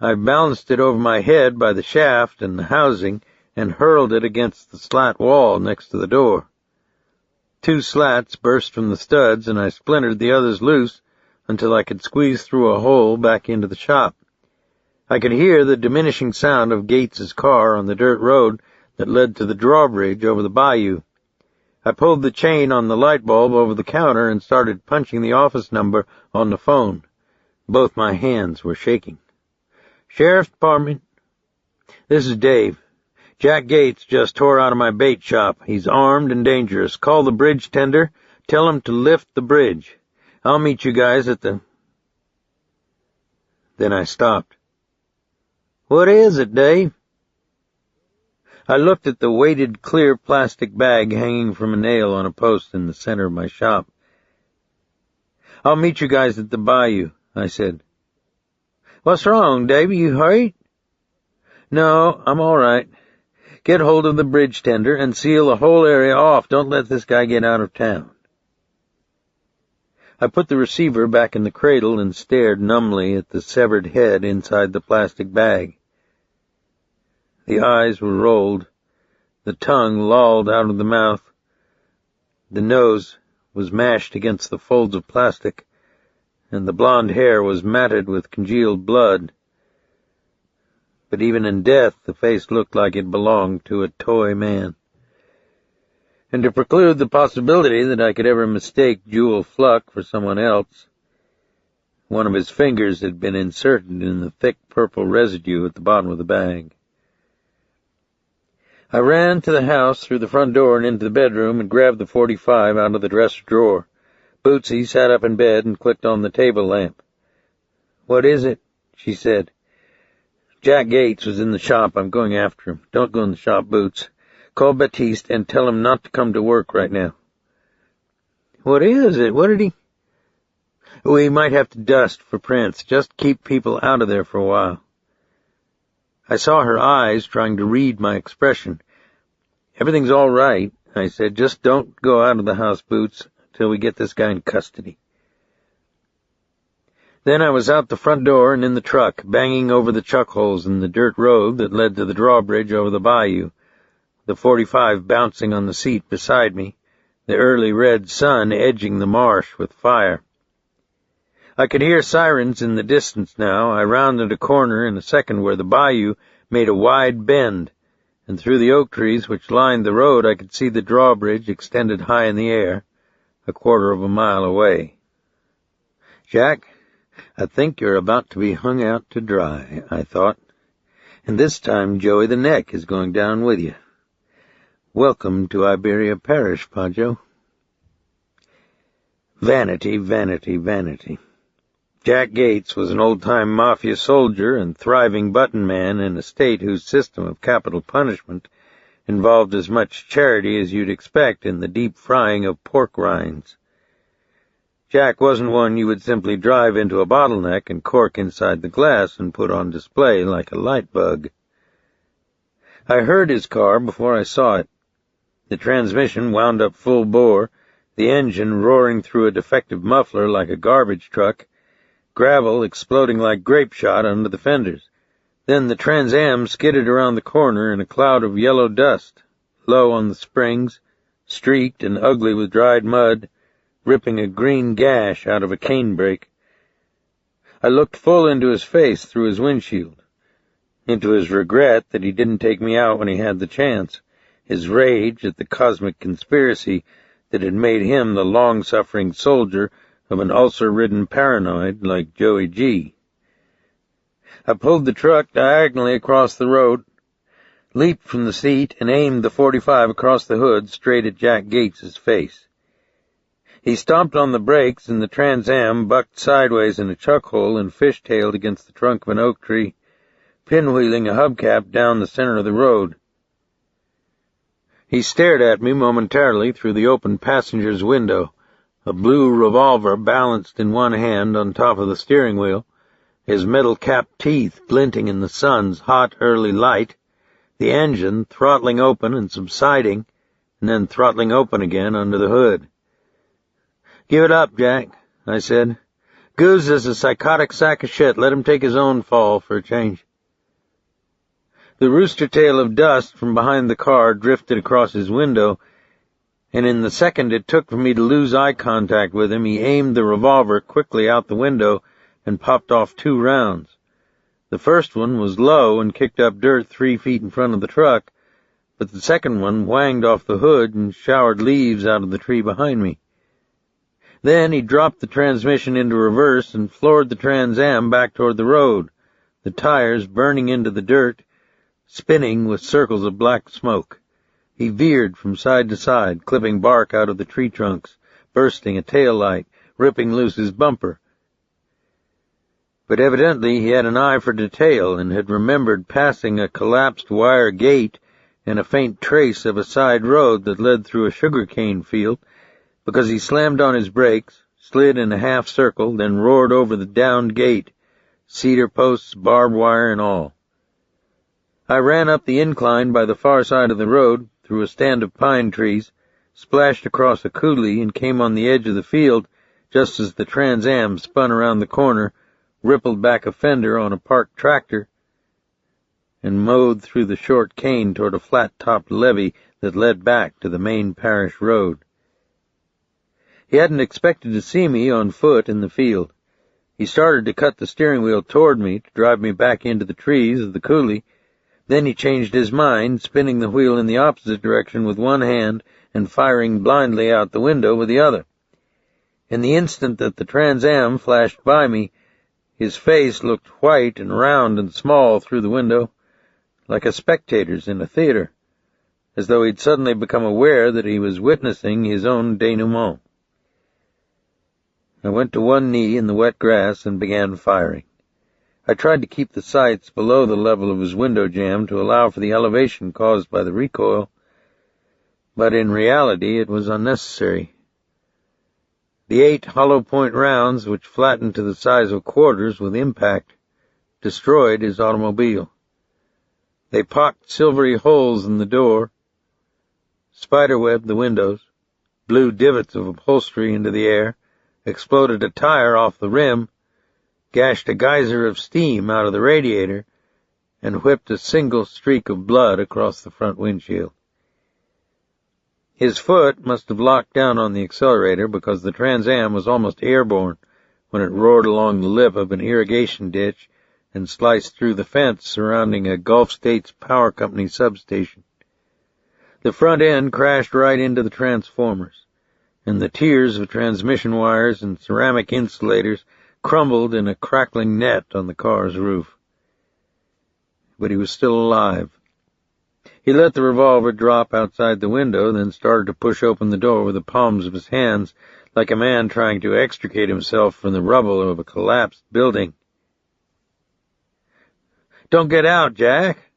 I balanced it over my head by the shaft and the housing and hurled it against the slat wall next to the door. 2 slats burst from the studs, and I splintered the others loose until I could squeeze through a hole back into the shop. I could hear the diminishing sound of Gates's car on the dirt road that led to the drawbridge over the bayou. I pulled the chain on the light bulb over the counter and started punching the office number on the phone. Both my hands were shaking. Sheriff's Department. This is Dave. Jack Gates just tore out of my bait shop. He's armed and dangerous. Call the bridge tender. Tell him to lift the bridge. I'll meet you guys at the... Then I stopped. What is it, Dave? I looked at the weighted clear plastic bag hanging from a nail on a post in the center of my shop. "I'll meet you guys at the bayou," I said. "What's wrong, Davy? You hurt?" "No, I'm all right. Get hold of the bridge tender and seal the whole area off. Don't let this guy get out of town." I put the receiver back in the cradle and stared numbly at the severed head inside the plastic bag. The eyes were rolled, the tongue lolled out of the mouth, the nose was mashed against the folds of plastic, and the blonde hair was matted with congealed blood. But even in death, the face looked like it belonged to a toy man. And to preclude the possibility that I could ever mistake Jewel Fluck for someone else, one of his fingers had been inserted in the thick purple residue at the bottom of the bag. I ran to the house through the front door and into the bedroom and grabbed the .45 out of the dresser drawer. Bootsy sat up in bed and clicked on the table lamp. "What is it?" she said. "Jack Gates was in the shop. I'm going after him." "Don't go in the shop, Boots. Call Baptiste and tell him not to come to work right now." "What is it? What did he—" "We might have to dust for prints. Just keep people out of there for a while." I saw her eyes trying to read my expression. "Everything's all right," I said. "Just don't go out of the house, Boots, till we get this guy in custody." Then I was out the front door and in the truck, banging over the chuck holes in the dirt road that led to the drawbridge over the bayou, the .45 bouncing on the seat beside me, the early red sun edging the marsh with fire. I could hear sirens in the distance now. I rounded a corner in a second where the bayou made a wide bend, and through the oak trees which lined the road I could see the drawbridge extended high in the air, a quarter of a mile away. "Jack, I think you're about to be hung out to dry," I thought. "And this time Joey the Neck is going down with you. Welcome to Iberia Parish, Pajo." Vanity, vanity, vanity. Jack Gates was an old-time mafia soldier and thriving button man in a state whose system of capital punishment involved as much charity as you'd expect in the deep frying of pork rinds. Jack wasn't one you would simply drive into a bottleneck and cork inside the glass and put on display like a light bug. I heard his car before I saw it. The transmission wound up full bore, the engine roaring through a defective muffler like a garbage truck, gravel exploding like grape shot under the fenders. Then the Trans Am skidded around the corner in a cloud of yellow dust, low on the springs, streaked and ugly with dried mud, ripping a green gash out of a cane brake. I looked full into his face through his windshield, into his regret that he didn't take me out when he had the chance, his rage at the cosmic conspiracy that had made him the long-suffering soldier of an ulcer-ridden paranoid like Joey G. I pulled the truck diagonally across the road, leaped from the seat, and aimed the .45 across the hood straight at Jack Gates's face. He stomped on the brakes, and the Trans Am bucked sideways in a chuck hole and fishtailed against the trunk of an oak tree, pinwheeling a hubcap down the center of the road. He stared at me momentarily through the open passenger's window, a blue revolver balanced in one hand on top of the steering wheel, his metal-capped teeth glinting in the sun's hot early light, the engine throttling open and subsiding, and then throttling open again under the hood. "Give it up, Jack," I said. "Goose is a psychotic sack of shit. Let him take his own fall for a change." The rooster tail of dust from behind the car drifted across his window, and in the second it took for me to lose eye contact with him, he aimed the revolver quickly out the window and popped off 2 rounds. The first one was low and kicked up dirt 3 feet in front of the truck, but the second one whanged off the hood and showered leaves out of the tree behind me. Then he dropped the transmission into reverse and floored the Trans Am back toward the road, the tires burning into the dirt, spinning with circles of black smoke. He veered from side to side, clipping bark out of the tree trunks, bursting a tail light, ripping loose his bumper. But evidently he had an eye for detail and had remembered passing a collapsed wire gate and a faint trace of a side road that led through a sugar cane field, because he slammed on his brakes, slid in a half circle, then roared over the downed gate, cedar posts, barbed wire, and all. I ran up the incline by the far side of the road, through a stand of pine trees, splashed across a coulee, and came on the edge of the field just as the Trans Am spun around the corner, rippled back a fender on a parked tractor, and mowed through the short cane toward a flat-topped levee that led back to the main parish road. He hadn't expected to see me on foot in the field. He started to cut the steering wheel toward me to drive me back into the trees of the coulee. Then he changed his mind, spinning the wheel in the opposite direction with one hand and firing blindly out the window with the other. In the instant that the Trans Am flashed by me, his face looked white and round and small through the window, like a spectator's in a theater, as though he'd suddenly become aware that he was witnessing his own denouement. I went to one knee in the wet grass and began firing. I tried to keep the sights below the level of his window jamb to allow for the elevation caused by the recoil, but in reality it was unnecessary. The 8 hollow-point rounds, which flattened to the size of quarters with impact, destroyed his automobile. They pocked silvery holes in the door, spiderwebbed the windows, blew divots of upholstery into the air, exploded a tire off the rim, gashed a geyser of steam out of the radiator, and whipped a single streak of blood across the front windshield. His foot must have locked down on the accelerator because the Trans Am was almost airborne when it roared along the lip of an irrigation ditch and sliced through the fence surrounding a Gulf States Power Company substation. The front end crashed right into the transformers, and the tiers of transmission wires and ceramic insulators crumbled in a crackling net on the car's roof. But he was still alive. He let the revolver drop outside the window, then started to push open the door with the palms of his hands, like a man trying to extricate himself from the rubble of a collapsed building. "Don't get out, Jack!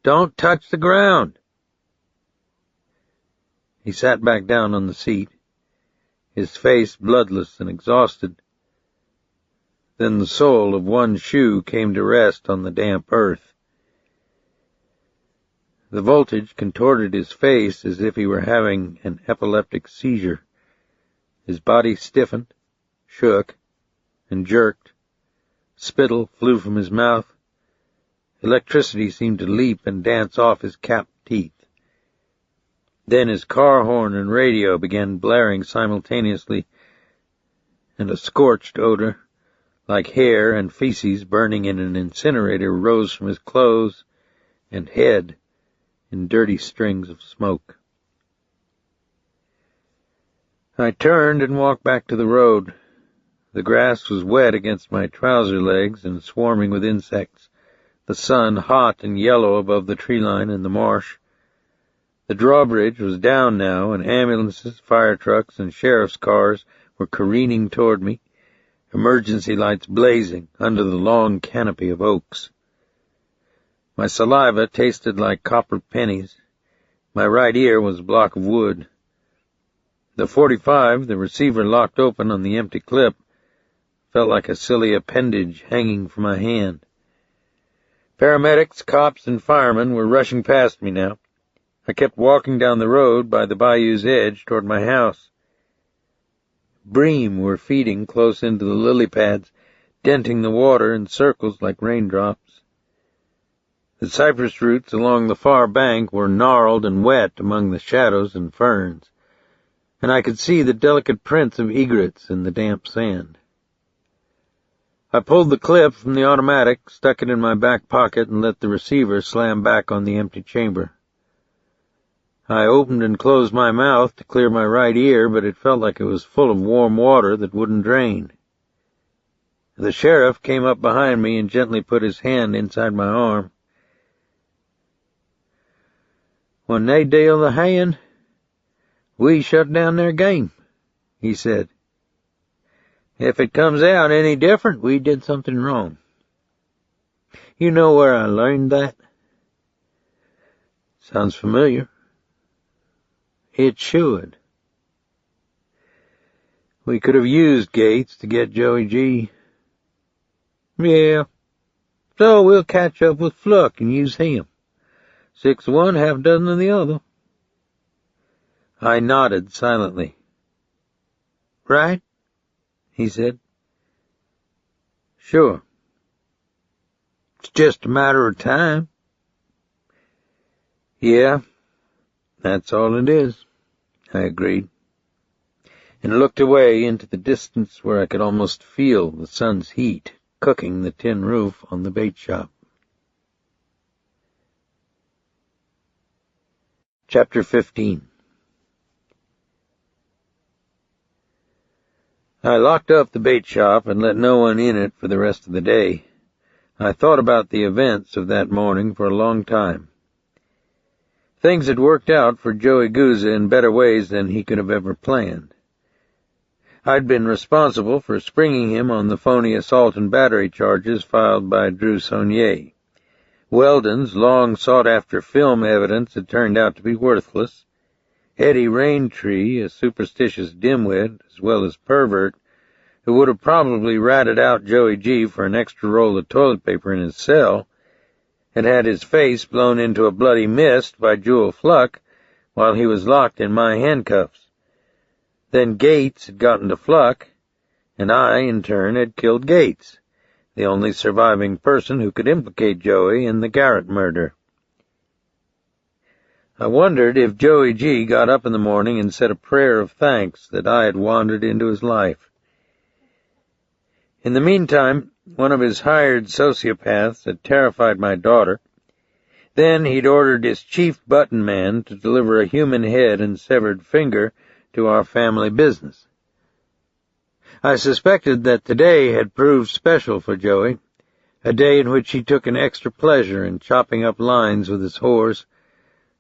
Don't touch the ground!" He sat back down on the seat, his face bloodless and exhausted. Then the sole of one shoe came to rest on the damp earth. The voltage contorted his face as if he were having an epileptic seizure. His body stiffened, shook, and jerked. Spittle flew from his mouth. Electricity seemed to leap and dance off his capped teeth. Then his car horn and radio began blaring simultaneously, and a scorched odor, like hair and feces burning in an incinerator, rose from his clothes and head in dirty strings of smoke. I turned and walked back to the road. The grass was wet against my trouser legs and swarming with insects, the sun hot and yellow above the tree line and the marsh. The drawbridge was down now, and ambulances, fire trucks, and sheriff's cars were careening toward me, emergency lights blazing under the long canopy of oaks. My saliva tasted like copper pennies. My right ear was a block of wood. The .45, the receiver locked open on the empty clip, felt like a silly appendage hanging from my hand. Paramedics, cops, and firemen were rushing past me now. I kept walking down the road by the bayou's edge toward my house. Bream were feeding close into the lily pads, denting the water in circles like raindrops. The cypress roots along the far bank were gnarled and wet among the shadows and ferns, and I could see the delicate prints of egrets in the damp sand. I pulled the clip from the automatic, stuck it in my back pocket, and let the receiver slam back on the empty chamber. I opened and closed my mouth to clear my right ear, but it felt like it was full of warm water that wouldn't drain. The sheriff came up behind me and gently put his hand inside my arm. "When they deal the hand, we shut down their game," he said. "If it comes out any different, we did something wrong. You know where I learned that?" "Sounds familiar." "It should. We could have used Gates to get Joey G. Yeah. So we'll catch up with Fluck and use him. 6 of one, half dozen of the other. I nodded silently. Right? He said. Sure. It's just a matter of time. Yeah, that's all it is, I agreed, and looked away into the distance where I could almost feel the sun's heat cooking the tin roof on the bait shop. Chapter 15. I locked up the bait shop and let no one in it for the rest of the day. I thought about the events of that morning for a long time. Things had worked out for Joey Guzza in better ways than he could have ever planned. I'd been responsible for springing him on the phony assault and battery charges filed by Drew Sonnier. Weldon's long-sought-after film evidence had turned out to be worthless. Eddie Raintree, a superstitious dimwit as well as pervert, who would have probably ratted out Joey G for an extra roll of toilet paper in his cell, had had his face blown into a bloody mist by Jewel Fluck while he was locked in my handcuffs. Then Gates had gotten to Fluck, and I, in turn, had killed Gates, the only surviving person who could implicate Joey in the Garrett murder. I wondered if Joey G got up in the morning and said a prayer of thanks that I had wandered into his life. In the meantime, one of his hired sociopaths had terrified my daughter. Then he'd ordered his chief button man to deliver a human head and severed finger to our family business. I suspected that today had proved special for Joey, a day in which he took an extra pleasure in chopping up lines with his horse,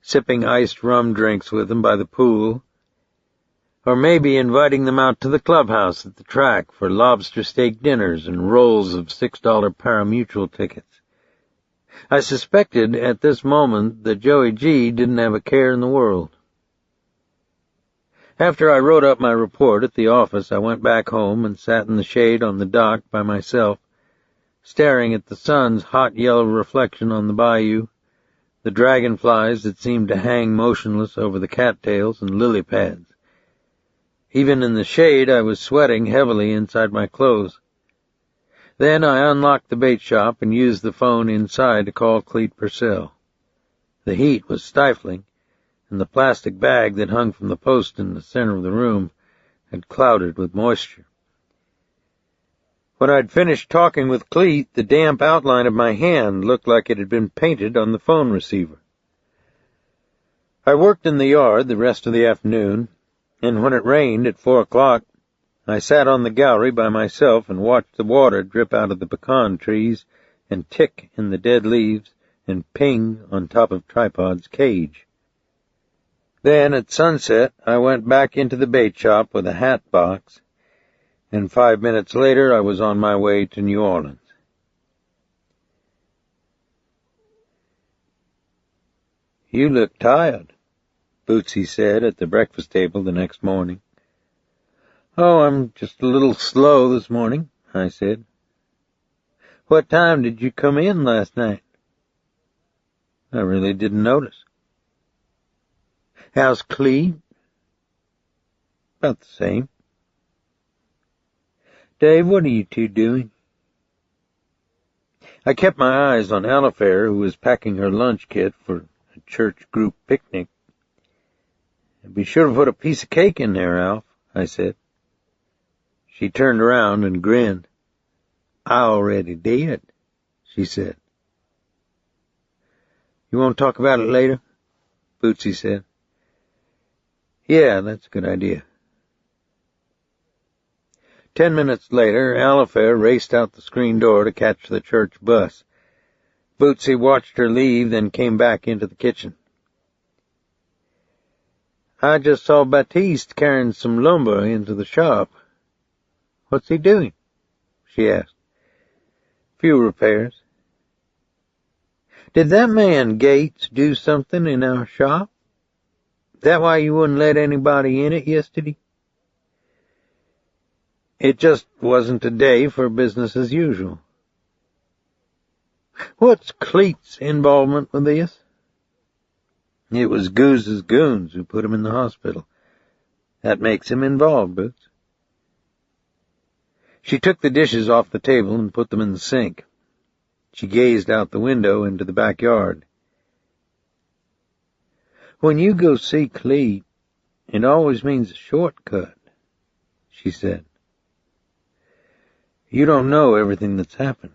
sipping iced rum drinks with them by the pool, or maybe inviting them out to the clubhouse at the track for lobster steak dinners and rolls of $6 pari-mutuel tickets. I suspected at this moment that Joey G didn't have a care in the world. After I wrote up my report at the office, I went back home and sat in the shade on the dock by myself, staring at the sun's hot yellow reflection on the bayou, the dragonflies that seemed to hang motionless over the cattails and lily pads. Even in the shade, I was sweating heavily inside my clothes. Then I unlocked the bait shop and used the phone inside to call Clete Purcell. The heat was stifling, and the plastic bag that hung from the post in the center of the room had clouded with moisture. When I'd finished talking with Clete, the damp outline of my hand looked like it had been painted on the phone receiver. I worked in the yard the rest of the afternoon, and when it rained at 4 o'clock, I sat on the gallery by myself and watched the water drip out of the pecan trees and tick in the dead leaves and ping on top of Tripod's cage. Then, at sunset, I went back into the bait shop with a hat box, and 5 minutes later I was on my way to New Orleans. "You look tired," Bootsy said at the breakfast table the next morning. "Oh, I'm just a little slow this morning," I said. "What time did you come in last night?" "I really didn't notice." "How's Clete?" "About the same." "Dave, what are you two doing?" I kept my eyes on Alifair, who was packing her lunch kit for a church group picnic. "Be sure to put a piece of cake in there, Alf," I said. She turned around and grinned. "I already did," she said. "You want to talk about it later?" Bootsy said. "Yeah, that's a good idea." 10 minutes later, Alifair raced out the screen door to catch the church bus. Bootsy watched her leave, then came back into the kitchen. "I just saw Baptiste carrying some lumber into the shop." "What's he doing?" she asked. "Few repairs." "Did that man Gates do something in our shop? Is that why you wouldn't let anybody in it yesterday?" It just wasn't a day for business as usual. What's Cleet's involvement with this? It was Goose's goons who put him in the hospital. That makes him involved, Boots. She took the dishes off the table and put them in the sink. She gazed out the window into the backyard. When you go see Cleet, it always means a shortcut, she said. You don't know everything that's happened.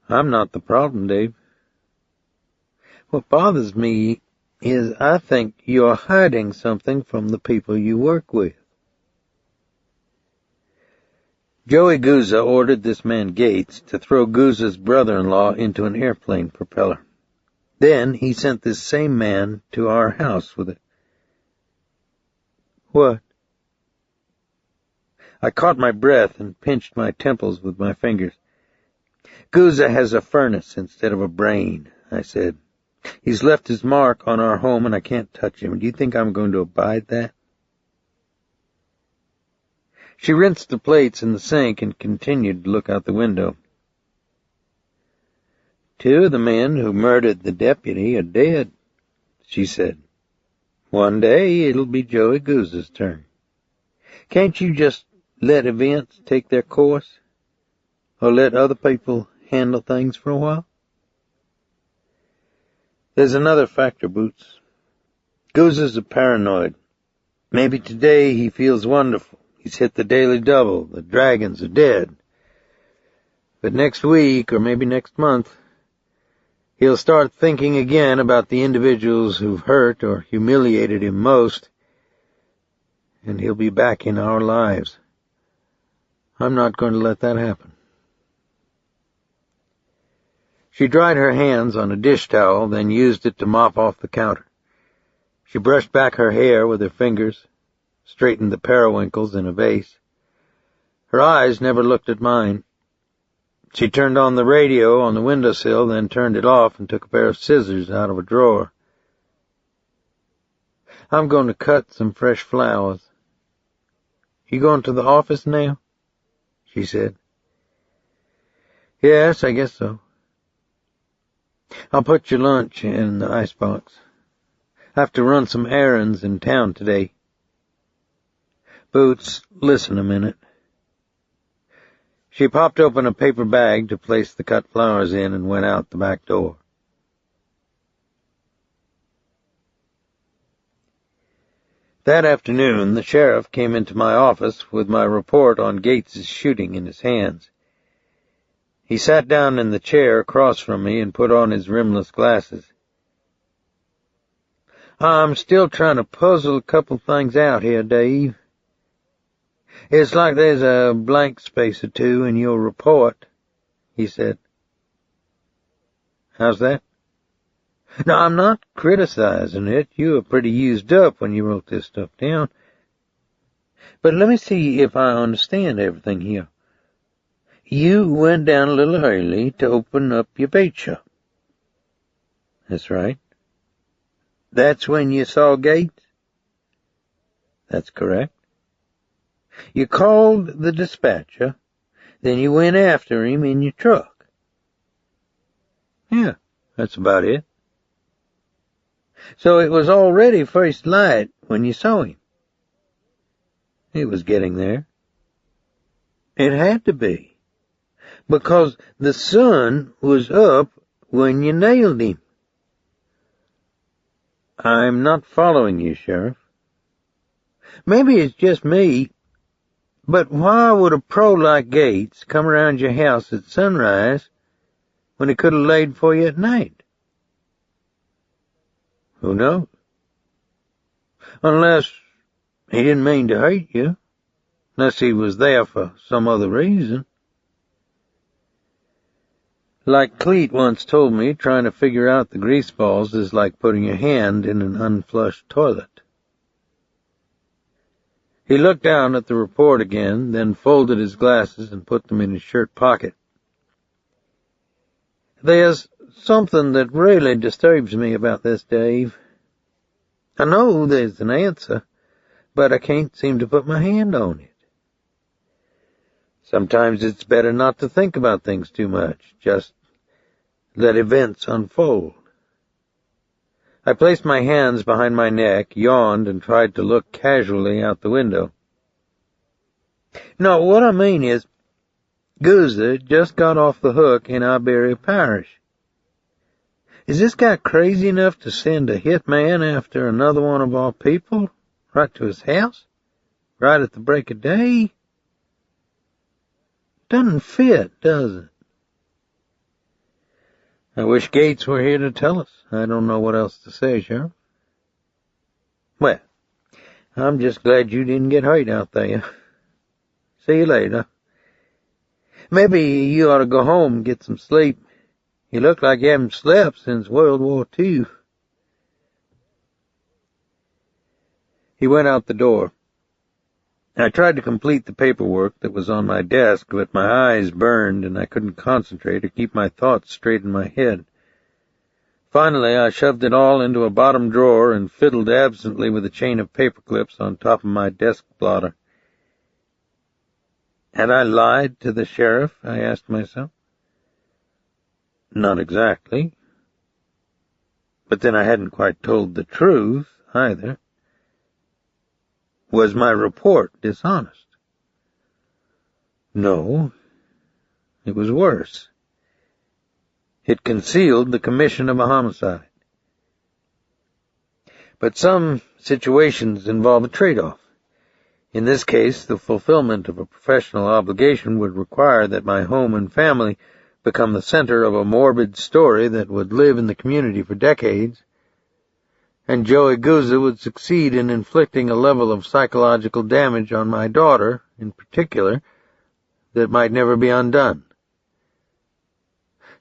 I'm not the problem, Dave. What bothers me is I think you're hiding something from the people you work with. Joey Gouza ordered this man Gates to throw Gouza's brother-in-law into an airplane propeller. Then he sent this same man to our house with it. What? I caught my breath and pinched my temples with my fingers. Gouza has a furnace instead of a brain, I said. He's left his mark on our home and I can't touch him. Do you think I'm going to abide that? She rinsed the plates in the sink and continued to look out the window. 2 of the men who murdered the deputy are dead, she said. One day it'll be Joey Gouza's turn. Can't you just let events take their course? Or let other people handle things for a while? There's another factor, Boots. Gouza's a paranoid. Maybe today he feels wonderful. He's hit the daily double. The dragons are dead. But next week, or maybe next month, he'll start thinking again about the individuals who've hurt or humiliated him most, and he'll be back in our lives. I'm not going to let that happen. She dried her hands on a dish towel, then used it to mop off the counter. She brushed back her hair with her fingers, straightened the periwinkles in a vase. Her eyes never looked at mine. She turned on the radio on the windowsill, then turned it off and took a pair of scissors out of a drawer. I'm going to cut some fresh flowers. You going to the office now? She said. Yes, I guess so. I'll put your lunch in the icebox. I have to run some errands in town today. Boots, listen a minute. She popped open a paper bag to place the cut flowers in and went out the back door. That afternoon, the sheriff came into my office with my report on Gates's shooting in his hands. He sat down in the chair across from me and put on his rimless glasses. I'm still trying to puzzle a couple things out here, Dave. It's like there's a blank space or two in your report, he said. How's that? No, I'm not criticizing it. You were pretty used up when you wrote this stuff down. But let me see if I understand everything here. You went down a little early to open up your bait shop. That's right. That's when you saw Gates? That's correct. You called the dispatcher, then you went after him in your truck. Yeah, that's about it. So it was already first light when you saw him. It was getting there. It had to be, because the sun was up when you nailed him. I'm not following you, Sheriff. Maybe it's just me, but why would a pro like Gates come around your house at sunrise when he could have laid for you at night? Who knows? Unless he didn't mean to hurt you, unless he was there for some other reason. Like Cleet once told me, trying to figure out the grease balls is like putting your hand in an unflushed toilet. He looked down at the report again, then folded his glasses and put them in his shirt pocket. There's something that really disturbs me about this, Dave. I know there's an answer, but I can't seem to put my hand on it. Sometimes it's better not to think about things too much, just let events unfold. I placed my hands behind my neck, yawned, and tried to look casually out the window. No, what I mean is, Gouza just got off the hook in Iberia Parish. Is this guy crazy enough to send a hitman after another one of our people, right to his house, right at the break of day? Doesn't fit, does it? I wish Gates were here to tell us. I don't know what else to say, Sheriff. Well, I'm just glad you didn't get hurt out there. See you later. Maybe you ought to go home and get some sleep. You look like you haven't slept since World War II. He went out the door. I tried to complete the paperwork that was on my desk, but my eyes burned and I couldn't concentrate or keep my thoughts straight in my head. Finally, I shoved it all into a bottom drawer and fiddled absently with a chain of paper clips on top of my desk blotter. Had I lied to the sheriff? I asked myself. Not exactly. But then I hadn't quite told the truth, either. Was my report dishonest? No. It was worse. It concealed the commission of a homicide. But some situations involve a trade-off. In this case, the fulfillment of a professional obligation would require that my home and family become the center of a morbid story that would live in the community for decades, and Joey Gouza would succeed in inflicting a level of psychological damage on my daughter, in particular, that might never be undone.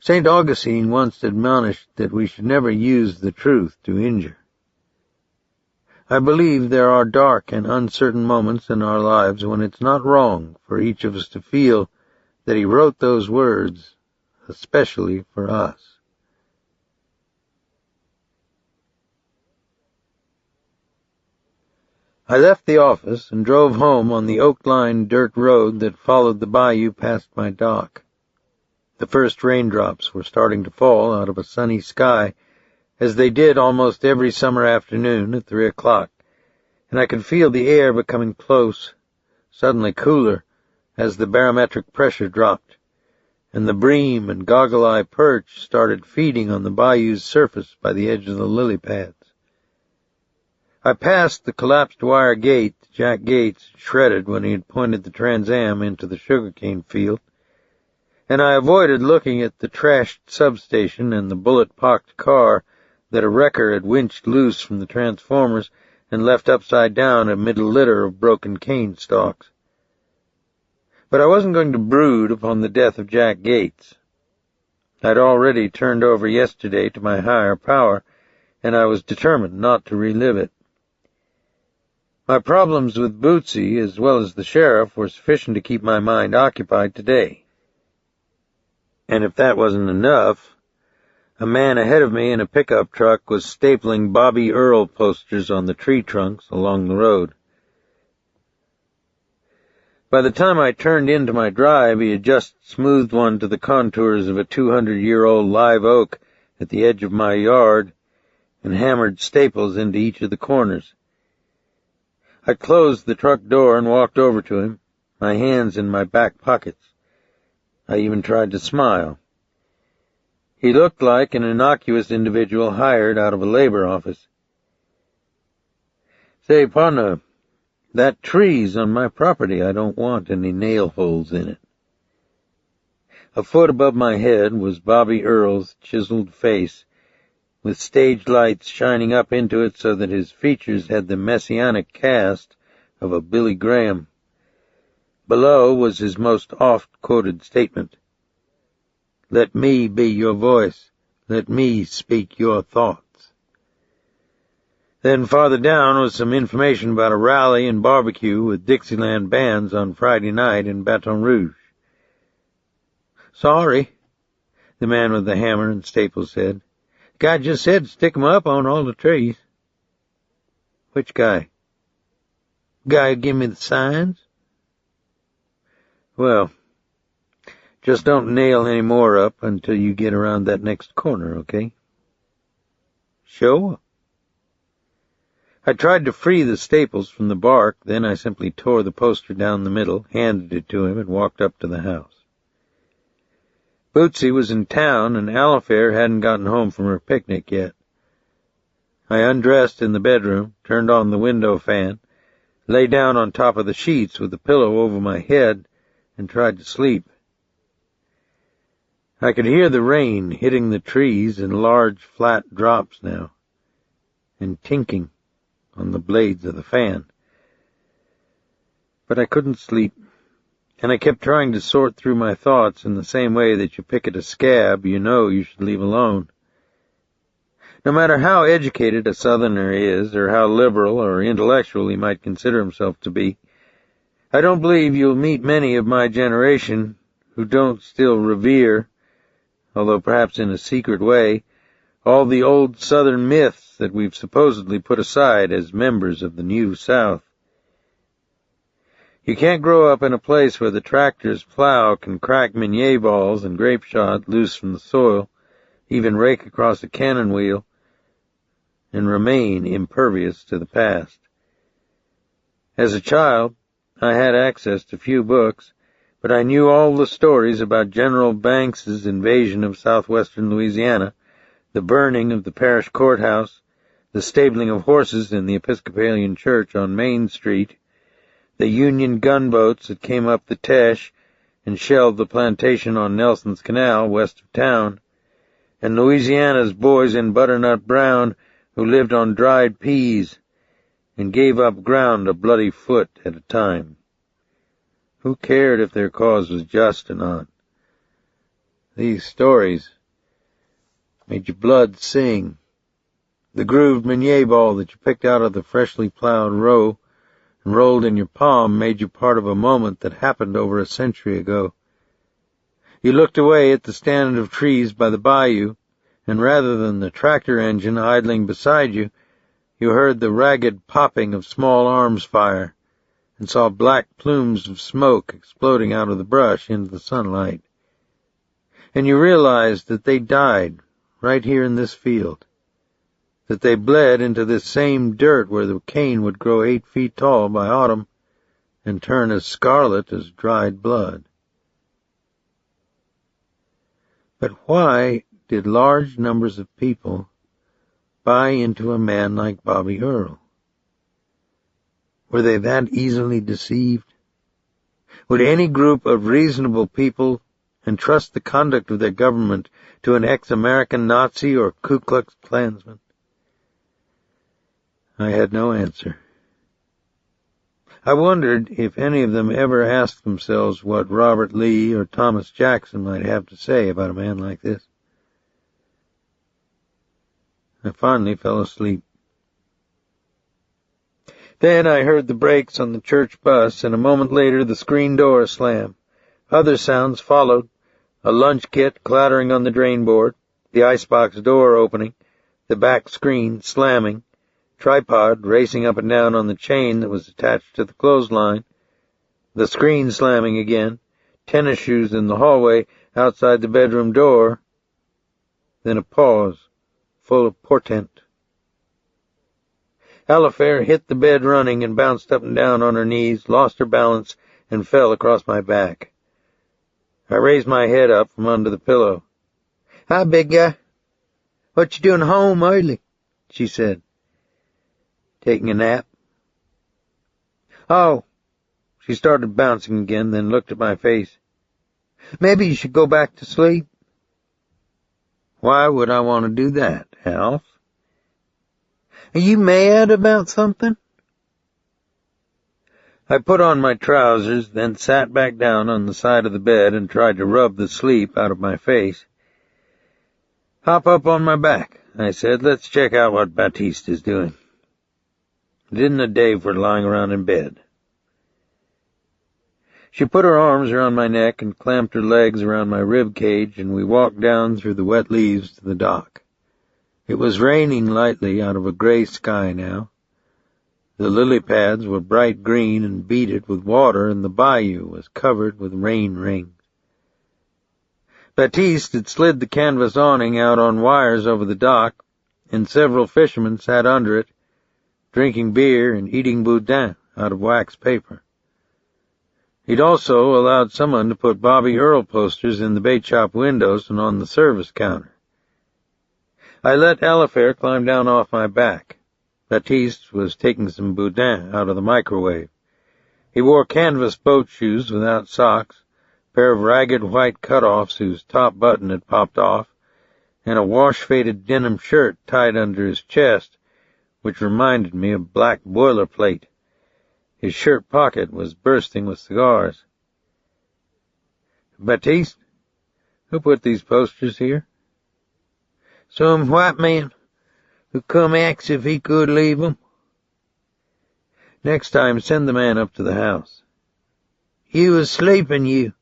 St. Augustine once admonished that we should never use the truth to injure. I believe there are dark and uncertain moments in our lives when it's not wrong for each of us to feel that he wrote those words especially for us. I left the office and drove home on the oak-lined dirt road that followed the bayou past my dock. The first raindrops were starting to fall out of a sunny sky, as they did almost every summer afternoon at 3 o'clock, and I could feel the air becoming close, suddenly cooler, as the barometric pressure dropped, and the bream and goggle-eye perch started feeding on the bayou's surface by the edge of the lily pads. I passed the collapsed wire gate that Jack Gates had shredded when he had pointed the Trans Am into the sugarcane field, and I avoided looking at the trashed substation and the bullet-pocked car that a wrecker had winched loose from the transformers and left upside down amid a litter of broken cane stalks. But I wasn't going to brood upon the death of Jack Gates. I'd already turned over yesterday to my higher power, and I was determined not to relive it. My problems with Bootsy, as well as the sheriff, were sufficient to keep my mind occupied today. And if that wasn't enough, a man ahead of me in a pickup truck was stapling Bobby Earl posters on the tree trunks along the road. By the time I turned into my drive, he had just smoothed one to the contours of a 200-year-old live oak at the edge of my yard and hammered staples into each of the corners. I closed the truck door and walked over to him, my hands in my back pockets. I even tried to smile. He looked like an innocuous individual hired out of a labor office. Say, partner, that tree's on my property. I don't want any nail holes in it. A foot above my head was Bobby Earl's chiseled face, with stage lights shining up into it so that his features had the messianic cast of a Billy Graham. Below was his most oft-quoted statement, "Let me be your voice. Let me speak your thoughts." Then farther down was some information about a rally and barbecue with Dixieland bands on Friday night in Baton Rouge. "Sorry," the man with the hammer and staples said. "The guy just said to stick 'em up on all the trees." "Which guy?" "Guy who gave me the signs." "Well, Just don't nail any more up until you get around that next corner, okay? Sure. I tried to free the staples from the bark, then I simply tore the poster down the middle, handed it to him, and walked up to the house. Bootsy was in town, and Alifair hadn't gotten home from her picnic yet. I undressed in the bedroom, turned on the window fan, lay down on top of the sheets with the pillow over my head, and tried to sleep. I could hear the rain hitting the trees in large, flat drops now, and tinking on the blades of the fan. But I couldn't sleep, and I kept trying to sort through my thoughts in the same way that you pick at a scab you know you should leave alone. No matter how educated a Southerner is, or how liberal or intellectual he might consider himself to be, I don't believe you'll meet many of my generation who don't still revere, although perhaps in a secret way, all the old Southern myths that we've supposedly put aside as members of the New South. You can't grow up in a place where the tractor's plow can crack Meunier balls and grape shot loose from the soil, even rake across a cannon wheel, and remain impervious to the past. As a child, I had access to few books, but I knew all the stories about General Banks's invasion of southwestern Louisiana, the burning of the parish courthouse, the stabling of horses in the Episcopalian church on Main Street, the Union gunboats that came up the Teche and shelled the plantation on Nelson's Canal west of town, and Louisiana's boys in butternut brown who lived on dried peas and gave up ground a bloody foot at a time. Who cared if their cause was just or not? These stories made your blood sing. The grooved Meunier ball that you picked out of the freshly plowed row and rolled in your palm made you part of a moment that happened over a century ago. You looked away at the stand of trees by the bayou, and rather than the tractor engine idling beside you, you heard the ragged popping of small arms fire, and saw black plumes of smoke exploding out of the brush into the sunlight. And you realized that they died right here in this field, that they bled into this same dirt where the cane would grow 8 feet tall by autumn and turn as scarlet as dried blood. But why did large numbers of people buy into a man like Bobby Earl? Were they that easily deceived? Would any group of reasonable people entrust the conduct of their government to an ex-American Nazi or Ku Klux Klansman? I had no answer. I wondered if any of them ever asked themselves what Robert Lee or Thomas Jackson might have to say about a man like this. I finally fell asleep. Then I heard the brakes on the church bus, and a moment later the screen door slam. Other sounds followed, a lunch kit clattering on the drain board, the icebox door opening, the back screen slamming, tripod racing up and down on the chain that was attached to the clothesline, the screen slamming again, tennis shoes in the hallway outside the bedroom door, then a pause, full of portent. Alifair hit the bed running and bounced up and down on her knees, lost her balance, and fell across my back. I raised my head up from under the pillow. "Hi, big guy. What you doing home early?" she said. "Taking a nap." "Oh." She started bouncing again, then looked at my face. "Maybe you should go back to sleep." "Why would I want to do that, Alf?" "Are you mad about something?" I put on my trousers, then sat back down on the side of the bed and tried to rub the sleep out of my face. "Hop up on my back," I said. "Let's check out what Baptiste is doing. It isn't a day for lying around in bed." She put her arms around my neck and clamped her legs around my rib cage, and we walked down through the wet leaves to the dock. It was raining lightly out of a gray sky now. The lily pads were bright green and beaded with water, and the bayou was covered with rain rings. Baptiste had slid the canvas awning out on wires over the dock, and several fishermen sat under it, drinking beer and eating boudin out of wax paper. He'd also allowed someone to put Bobby Earl posters in the bait shop windows and on the service counter. I let Alifair climb down off my back. Baptiste was taking some boudin out of the microwave. He wore canvas boat shoes without socks, a pair of ragged white cutoffs whose top button had popped off, and a wash-faded denim shirt tied under his chest, which reminded me of black boilerplate. His shirt pocket was bursting with cigars. "Baptiste, who put these posters here?" "Some white man who come ax if he could leave 'em." "Next time, send the man up to the house." "You was sleeping, you."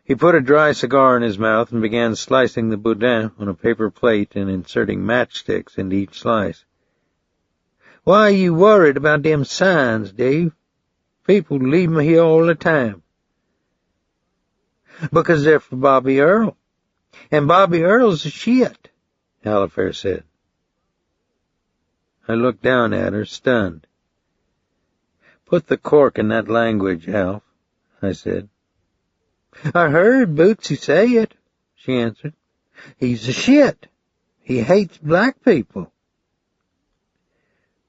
He put a dry cigar in his mouth and began slicing the boudin on a paper plate and inserting matchsticks into each slice. "Why are you worried about them signs, Dave? People leave 'em here all the time." "Because they're for Bobby Earl. And Bobby Earl's a shit," Alifair said. I looked down at her, stunned. "Put the cork in that language, Alf," I said. "I heard Bootsy say it," she answered. "He's a shit. He hates black people."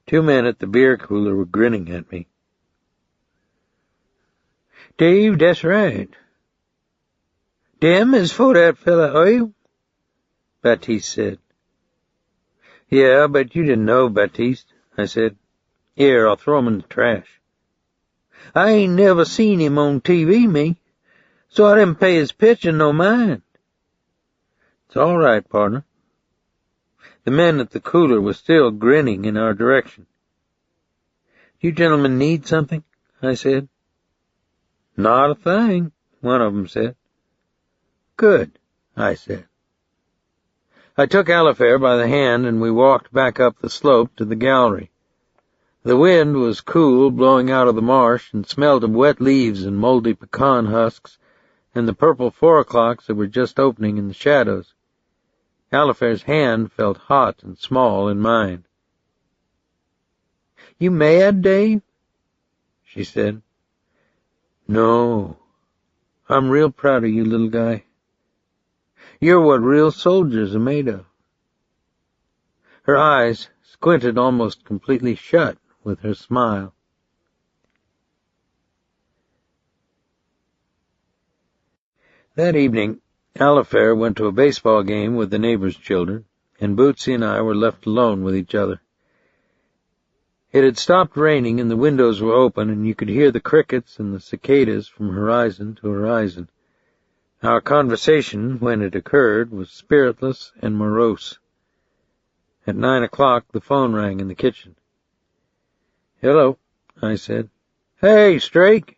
2 men at the beer cooler were grinning at me. "Dave, that's right. Dem is for that fella oil," Baptiste said. "Yeah, but you didn't know, Baptiste," I said. "Here, I'll throw him in the trash." "I ain't never seen him on TV, me, so I didn't pay his picture no mind." "It's all right, partner." The men at the cooler were still grinning in our direction. "You gentlemen need something?" I said. "Not a thing," one of them said. "Good," I said. I took Alifair by the hand and we walked back up the slope to the gallery. The wind was cool, blowing out of the marsh, and smelled of wet leaves and moldy pecan husks and the purple 4 o'clocks that were just opening in the shadows. Alifair's hand felt hot and small in mine. "You mad, Dave?" she said. "No. I'm real proud of you, little guy. You're what real soldiers are made of." Her eyes squinted almost completely shut with her smile. That evening, Alifair went to a baseball game with the neighbors' children, and Bootsy and I were left alone with each other. It had stopped raining and the windows were open, and you could hear the crickets and the cicadas from horizon to horizon. Our conversation, when it occurred, was spiritless and morose. At 9 o'clock, the phone rang in the kitchen. "Hello," I said. "Hey, Strake.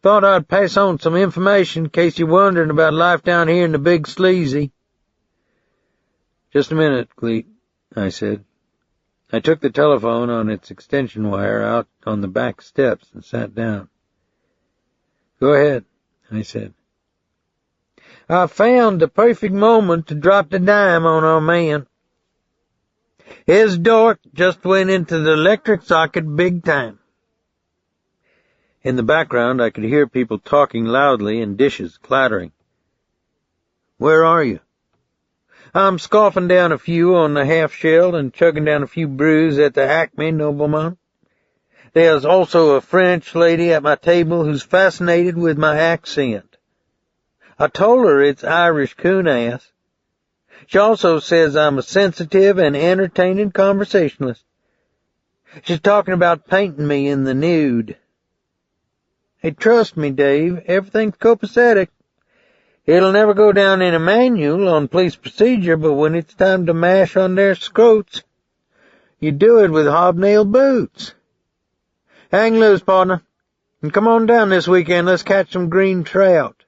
Thought I'd pass on some information in case you're wondering about life down here in the Big Sleazy." "Just a minute, Cleet," I said. I took the telephone on its extension wire out on the back steps and sat down. "Go ahead," I said. "I found the perfect moment to drop the dime on our man. His dork just went into the electric socket big time." In the background, I could hear people talking loudly and dishes clattering. "Where are you?" "I'm scoffing down a few on the half-shell and chugging down a few brews at the Acme, nobleman. There's also a French lady at my table who's fascinated with my accent. I told her it's Irish coon-ass. She also says I'm a sensitive and entertaining conversationalist. She's talking about painting me in the nude. Hey, trust me, Dave, everything's copacetic. It'll never go down in a manual on police procedure, but when it's time to mash on their scrotes, you do it with hobnailed boots. Hang loose, partner, and come on down this weekend. Let's catch some green trout."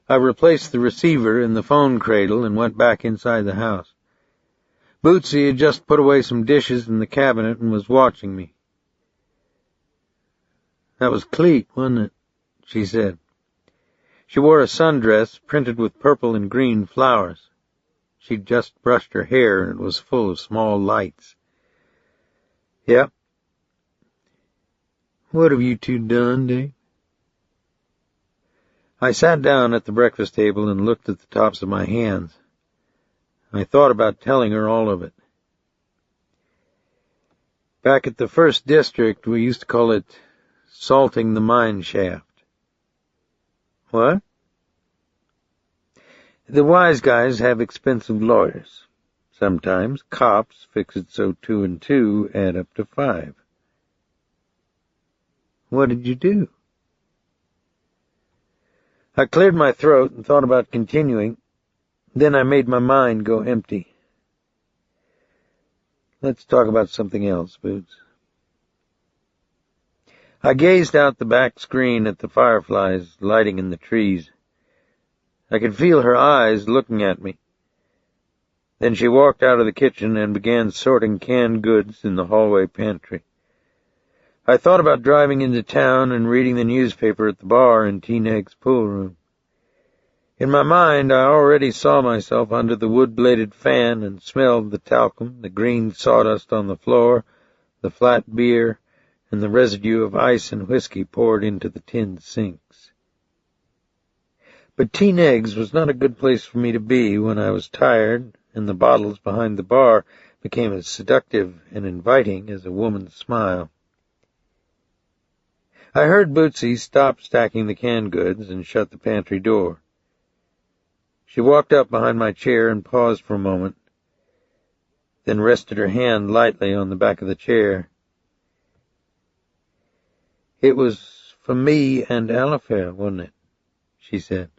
I replaced the receiver in the phone cradle and went back inside the house. Bootsy had just put away some dishes in the cabinet and was watching me. "That was Cleet, wasn't it?" she said. She wore a sundress printed with purple and green flowers. She'd just brushed her hair, and it was full of small lights. "Yep." "What have you two done, Dave?" I sat down at the breakfast table and looked at the tops of my hands. I thought about telling her all of it. Back at the 1st District, we used to call it salting the mine shaft. What? The wise guys have expensive lawyers. Sometimes cops fix it so 2 and 2 add up to 5. What did you do? I cleared my throat and thought about continuing. Then I made my mind go empty. Let's talk about something else, Boots. I gazed out the back screen at the fireflies lighting in the trees. I could feel her eyes looking at me. Then she walked out of the kitchen and began sorting canned goods in the hallway pantry. I thought about driving into town and reading the newspaper at the bar in T-Neg's pool room. In my mind, I already saw myself under the wood-bladed fan and smelled the talcum, the green sawdust on the floor, the flat beer, and the residue of ice and whiskey poured into the tin sinks. But T-Neg's was not a good place for me to be when I was tired, and the bottles behind the bar became as seductive and inviting as a woman's smile. I heard Bootsy stop stacking the canned goods and shut the pantry door. She walked up behind my chair and paused for a moment, then rested her hand lightly on the back of the chair. "It was for me and Alifair, wasn't it?" she said.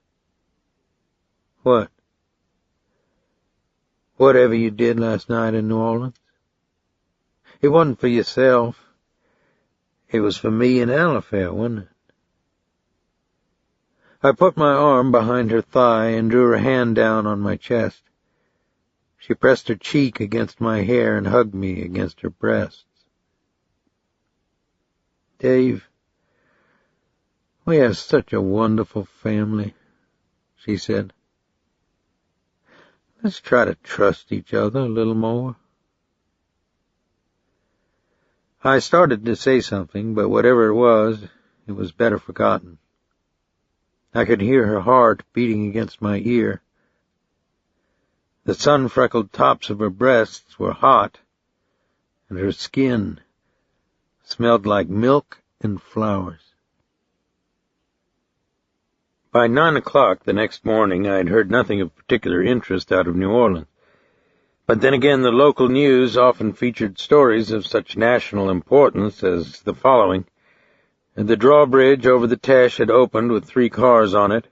"What?" "Whatever you did last night in New Orleans. It wasn't for yourself. It was for me and Alifair, wasn't it?" I put my arm behind her thigh and drew her hand down on my chest. She pressed her cheek against my hair and hugged me against her breasts. "Dave, we have such a wonderful family," she said. "Let's try to trust each other a little more." I started to say something, but whatever it was better forgotten. I could hear her heart beating against my ear. The sun-freckled tops of her breasts were hot, and her skin smelled like milk and flowers. By 9 o'clock the next morning I had heard nothing of particular interest out of New Orleans. But then again the local news often featured stories of such national importance as the following. The drawbridge over the Teche had opened with 3 cars on it.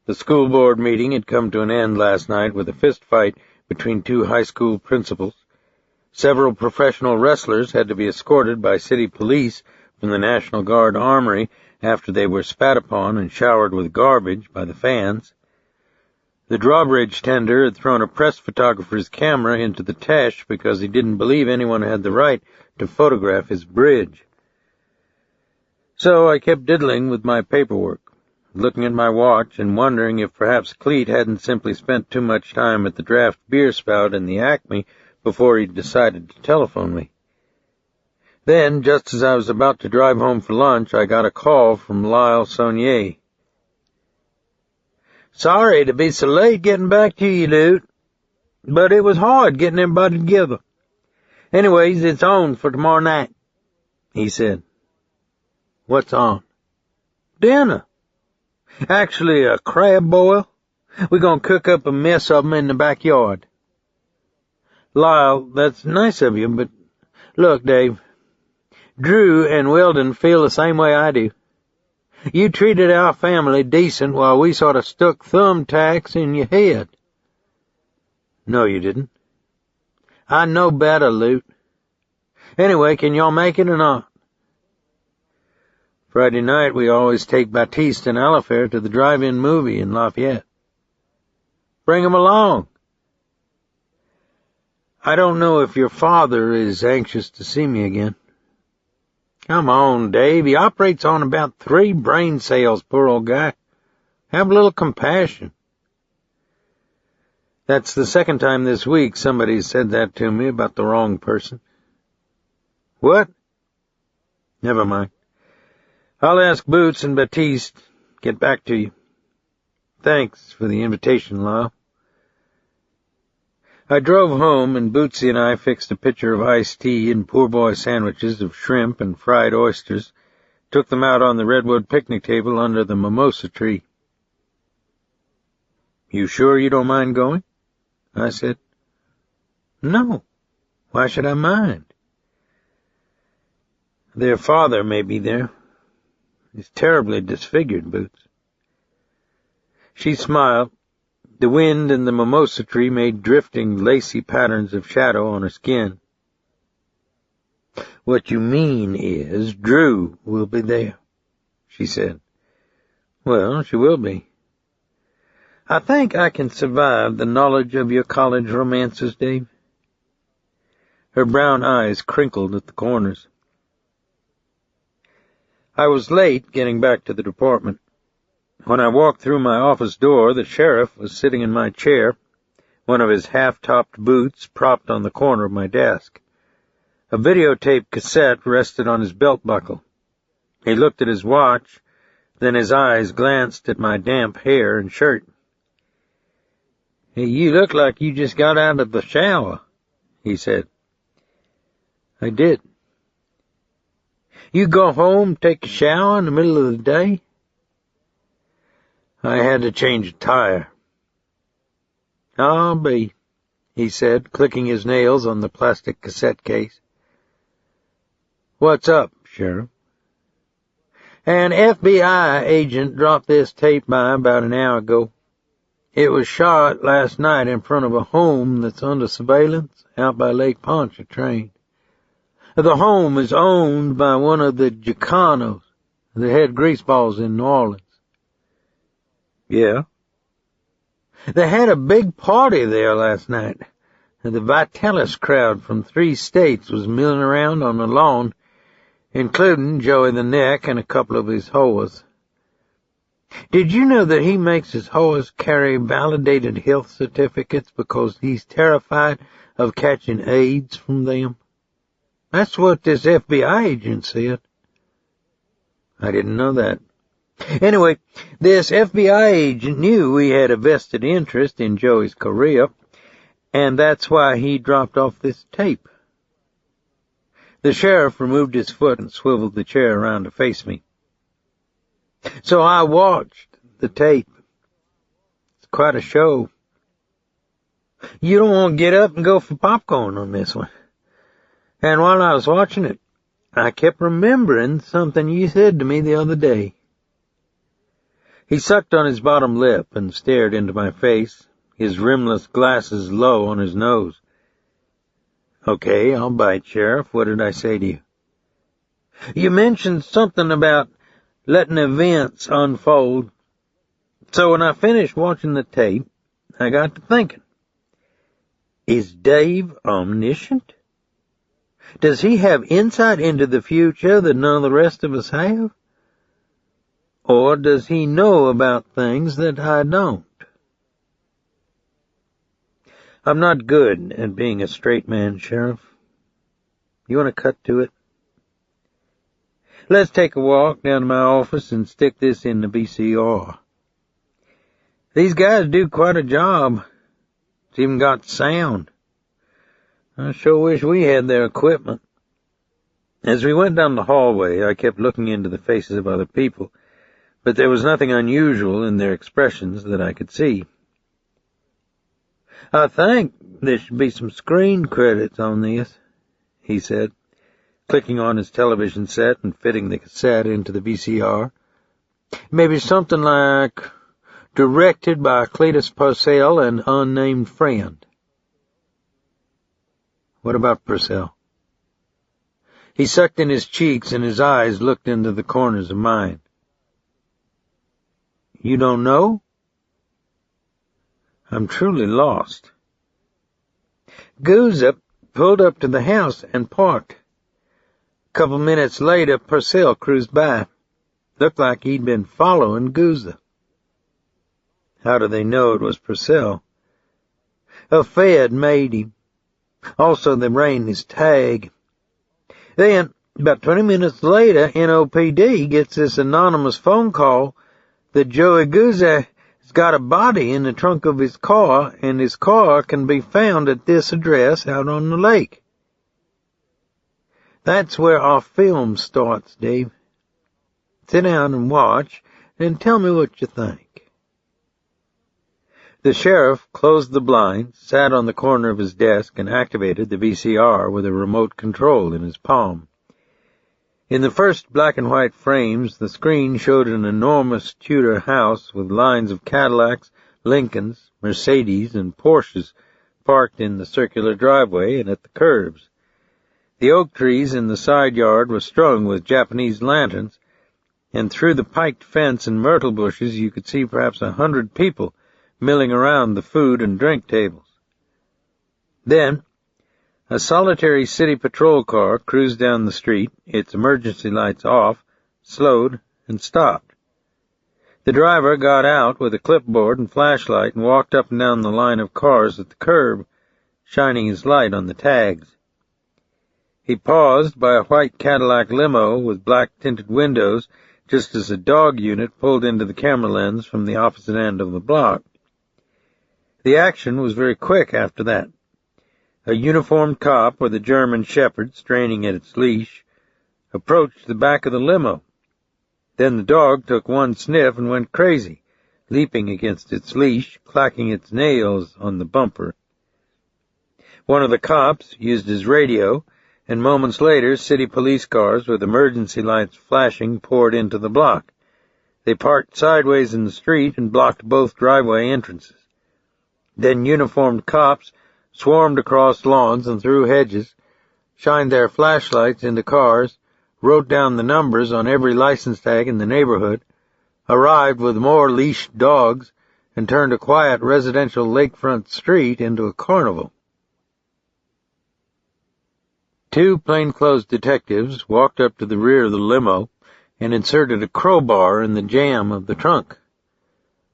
The school board meeting had come to an end last night with a fist fight between 2 high school principals. Several professional wrestlers had to be escorted by city police from the National Guard Armory after they were spat upon and showered with garbage by the fans. The drawbridge tender had thrown a press photographer's camera into the Teche because he didn't believe anyone had the right to photograph his bridge. So I kept diddling with my paperwork, looking at my watch and wondering if perhaps Cleet hadn't simply spent too much time at the draft beer spout in the Acme before he decided to telephone me. Then, just as I was about to drive home for lunch, I got a call from Lyle Sonnier. "Sorry to be so late getting back to you, Lute, but it was hard getting everybody together. Anyways, it's on for tomorrow night," he said. "What's on?" "Dinner. Actually, a crab boil. We're going to cook up a mess of 'em in the backyard." "Lyle, that's nice of you, but look, Dave, Drew and Weldon feel the same way I do. You treated our family decent while we sort of stuck thumbtacks in your head." "No, you didn't." "I know better, Lute. Anyway, can y'all make it or not?" "Friday night we always take Baptiste and Alifair to the drive-in movie in Lafayette." "Bring 'em along." "I don't know if your father is anxious to see me again." "Come on, Dave. He operates on about 3 brain cells, poor old guy. Have a little compassion. That's the second time this week somebody said that to me about the wrong person. What? Never mind. I'll ask Boots and Baptiste. Get back to you. Thanks for the invitation, Lyle. I drove home, and Bootsy and I fixed a pitcher of iced tea and poor boy sandwiches of shrimp and fried oysters, took them out on the redwood picnic table under the mimosa tree. You sure you don't mind going? I said. No. Why should I mind? Their father may be there. He's terribly disfigured, Boots. She smiled. The wind and the mimosa tree made drifting, lacy patterns of shadow on her skin. What you mean is Drew will be there, she said. Well, she will be. I think I can survive the knowledge of your college romances, Dave. Her brown eyes crinkled at the corners. I was late getting back to the department. When I walked through my office door, the sheriff was sitting in my chair, one of his half-topped boots propped on the corner of my desk. A videotape cassette rested on his belt buckle. He looked at his watch, then his eyes glanced at my damp hair and shirt. Hey, you look like you just got out of the shower, he said. I did. You go home, take a shower in the middle of the day? I had to change a tire. I'll be, he said, clicking his nails on the plastic cassette case. What's up, Sheriff? An FBI agent dropped this tape by about an hour ago. It was shot last night in front of a home that's under surveillance out by Lake Pontchartrain. The home is owned by one of the Giaconos, the head greaseballs in New Orleans. Yeah. They had a big party there last night. The Vitalis crowd from 3 states was milling around on the lawn, including Joey the Neck and a couple of his whores. Did you know that he makes his whores carry validated health certificates because he's terrified of catching AIDS from them? That's what this FBI agent said. I didn't know that. Anyway, this FBI agent knew we had a vested interest in Joey's career, and that's why he dropped off this tape. The sheriff removed his foot and swiveled the chair around to face me. So I watched the tape. It's quite a show. You don't want to get up and go for popcorn on this one. And while I was watching it, I kept remembering something you said to me the other day. He sucked on his bottom lip and stared into my face, his rimless glasses low on his nose. Okay, I'll bite, Sheriff. What did I say to you? You mentioned something about letting events unfold. So when I finished watching the tape, I got to thinking, is Dave omniscient? Does he have insight into the future that none of the rest of us have? Or does he know about things that I don't? I'm not good at being a straight man, Sheriff. You want to cut to it? Let's take a walk down to my office and stick this in the VCR. These guys do quite a job. It's even got sound. I sure wish we had their equipment. As we went down the hallway, I kept looking into the faces of other people, but there was nothing unusual in their expressions that I could see. I think there should be some screen credits on this, he said, clicking on his television set and fitting the cassette into the VCR. Maybe something like, directed by Cletus Purcell and unnamed friend. What about Purcell? He sucked in his cheeks and his eyes looked into the corners of mine. You don't know? I'm truly lost. Gouza pulled up to the house and parked. A couple minutes later, Purcell cruised by. Looked like he'd been following Gouza. How do they know it was Purcell? A Fed made him. Also, they ran his tag. Then, about 20 minutes later, NOPD gets this anonymous phone call that Joey Guzzi has got a body in the trunk of his car, and his car can be found at this address out on the lake. That's where our film starts, Dave. Sit down and watch, and tell me what you think. The sheriff closed the blinds, sat on the corner of his desk, and activated the VCR with a remote control in his palm. In the first black and white frames, the screen showed an enormous Tudor house with lines of Cadillacs, Lincolns, Mercedes, and Porsches parked in the circular driveway and at the curbs. The oak trees in the side yard were strung with Japanese lanterns, and through the piked fence and myrtle bushes you could see perhaps 100 people milling around the food and drink tables. Then, a solitary city patrol car cruised down the street, its emergency lights off, slowed, and stopped. The driver got out with a clipboard and flashlight and walked up and down the line of cars at the curb, shining his light on the tags. He paused by a white Cadillac limo with black-tinted windows just as a dog unit pulled into the camera lens from the opposite end of the block. The action was very quick after that. A uniformed cop with a German shepherd straining at its leash approached the back of the limo. Then the dog took one sniff and went crazy, leaping against its leash, clacking its nails on the bumper. One of the cops used his radio, and moments later city police cars with emergency lights flashing poured into the block. They parked sideways in the street and blocked both driveway entrances. Then uniformed cops swarmed across lawns and through hedges, shined their flashlights into cars, wrote down the numbers on every license tag in the neighborhood, arrived with more leashed dogs, and turned a quiet residential lakefront street into a carnival. Two plainclothes detectives walked up to the rear of the limo and inserted a crowbar in the jamb of the trunk.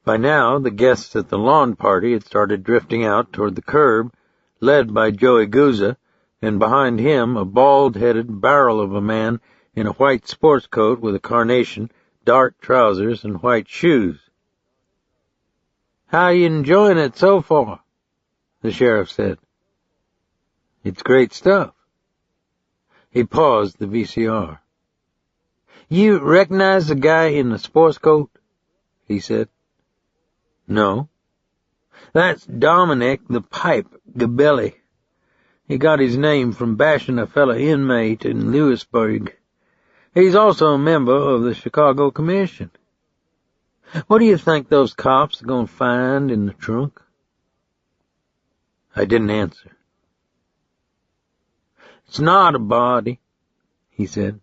By now, the guests at the lawn party had started drifting out toward the curb, led by Joey Guzzi, and behind him a bald-headed barrel of a man in a white sports coat with a carnation, dark trousers, and white shoes. "How you enjoying it so far?" the sheriff said. "It's great stuff." He paused the VCR. "You recognize the guy in the sports coat?" he said. "No." "That's Dominic the Pipe Gabelli. He got his name from bashing a fellow inmate in Lewisburg. He's also a member of the Chicago Commission. What do you think those cops are going to find in the trunk?" I didn't answer. "It's not a body," he said.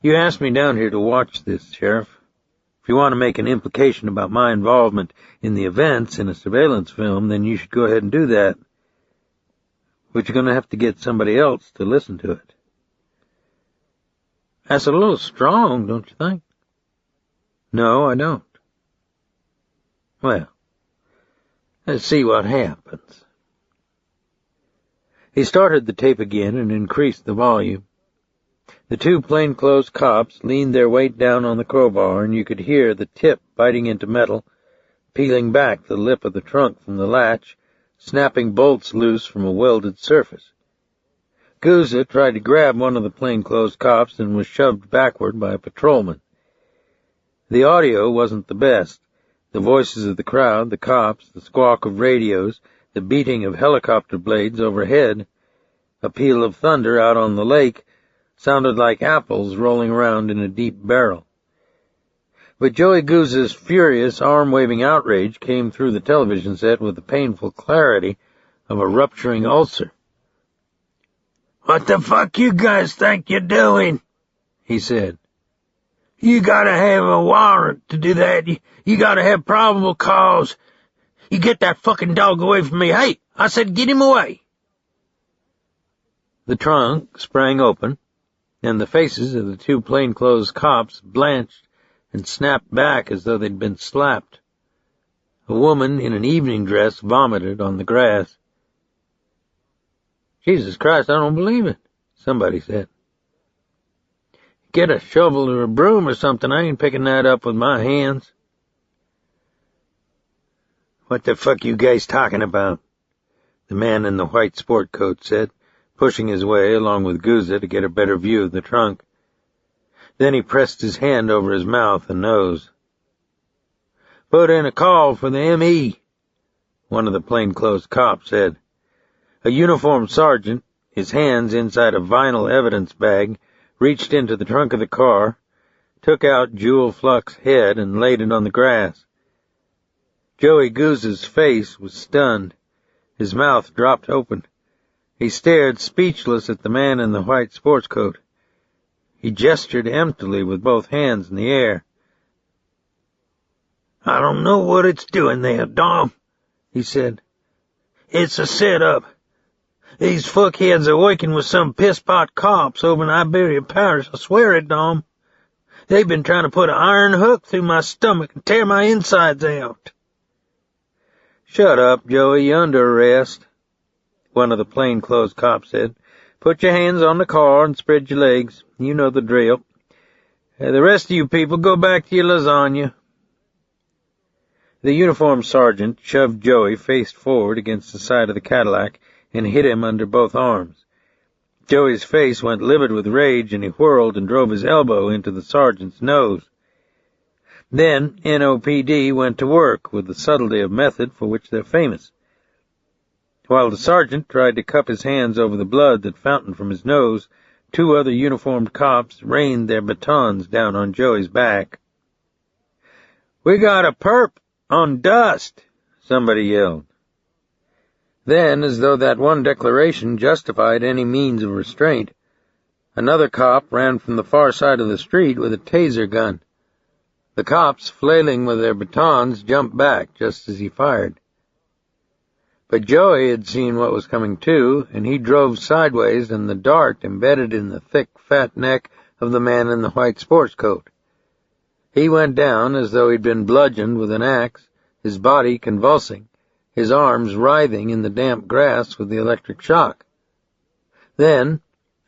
"You asked me down here to watch this, Sheriff. If you want to make an implication about my involvement in the events in a surveillance film, then you should go ahead and do that. But you're going to have to get somebody else to listen to it." "That's a little strong, don't you think?" "No, I don't." "Well, let's see what happens." He started the tape again and increased the volume. The two plainclothes cops leaned their weight down on the crowbar, and you could hear the tip biting into metal, peeling back the lip of the trunk from the latch, snapping bolts loose from a welded surface. Guzzi tried to grab one of the plainclothes cops and was shoved backward by a patrolman. The audio wasn't the best. The voices of the crowd, the cops, the squawk of radios, the beating of helicopter blades overhead, a peal of thunder out on the lake, sounded like apples rolling around in a deep barrel. But Joey Guzzi's furious, arm-waving outrage came through the television set with the painful clarity of a rupturing ulcer. "What the fuck you guys think you're doing?" he said. "You gotta have a warrant to do that. You gotta have probable cause. You get that fucking dog away from me. Hey, I said get him away." The trunk sprang open, and the faces of the two plainclothes cops blanched and snapped back as though they'd been slapped. A woman in an evening dress vomited on the grass. "Jesus Christ, I don't believe it," somebody said. "Get a shovel or a broom or something. I ain't picking that up with my hands." "What the fuck you guys talking about?" the man in the white sport coat said, pushing his way along with Guza to get a better view of the trunk. Then he pressed his hand over his mouth and nose. "Put in a call for the M.E., one of the plainclothes cops said. A uniformed sergeant, his hands inside a vinyl evidence bag, reached into the trunk of the car, took out Jewel Fluck's head and laid it on the grass. Joey Goose's face was stunned. His mouth dropped open. He stared speechless at the man in the white sports coat. He gestured emptily with both hands in the air. "I don't know what it's doing there, Dom," he said. "It's a setup. These fuckheads are working with some pisspot cops over in Iberia Parish. I swear it, Dom. They've been trying to put an iron hook through my stomach and tear my insides out." "Shut up, Joey. You're under arrest," one of the plainclothes cops said. "Put your hands on the car and spread your legs. You know the drill. The rest of you people go back to your lasagna." The uniformed sergeant shoved Joey face forward against the side of the Cadillac and hit him under both arms. Joey's face went livid with rage, and he whirled and drove his elbow into the sergeant's nose. Then NOPD went to work with the subtlety of method for which they're famous. While the sergeant tried to cup his hands over the blood that fountained from his nose, two other uniformed cops rained their batons down on Joey's back. "We got a perp on dust," somebody yelled. Then, as though that one declaration justified any means of restraint, another cop ran from the far side of the street with a taser gun. The cops, flailing with their batons, jumped back just as he fired. But Joey had seen what was coming too, and he drove sideways, and the dart embedded in the thick, fat neck of the man in the white sports coat. He went down as though he'd been bludgeoned with an axe, his body convulsing, his arms writhing in the damp grass with the electric shock. Then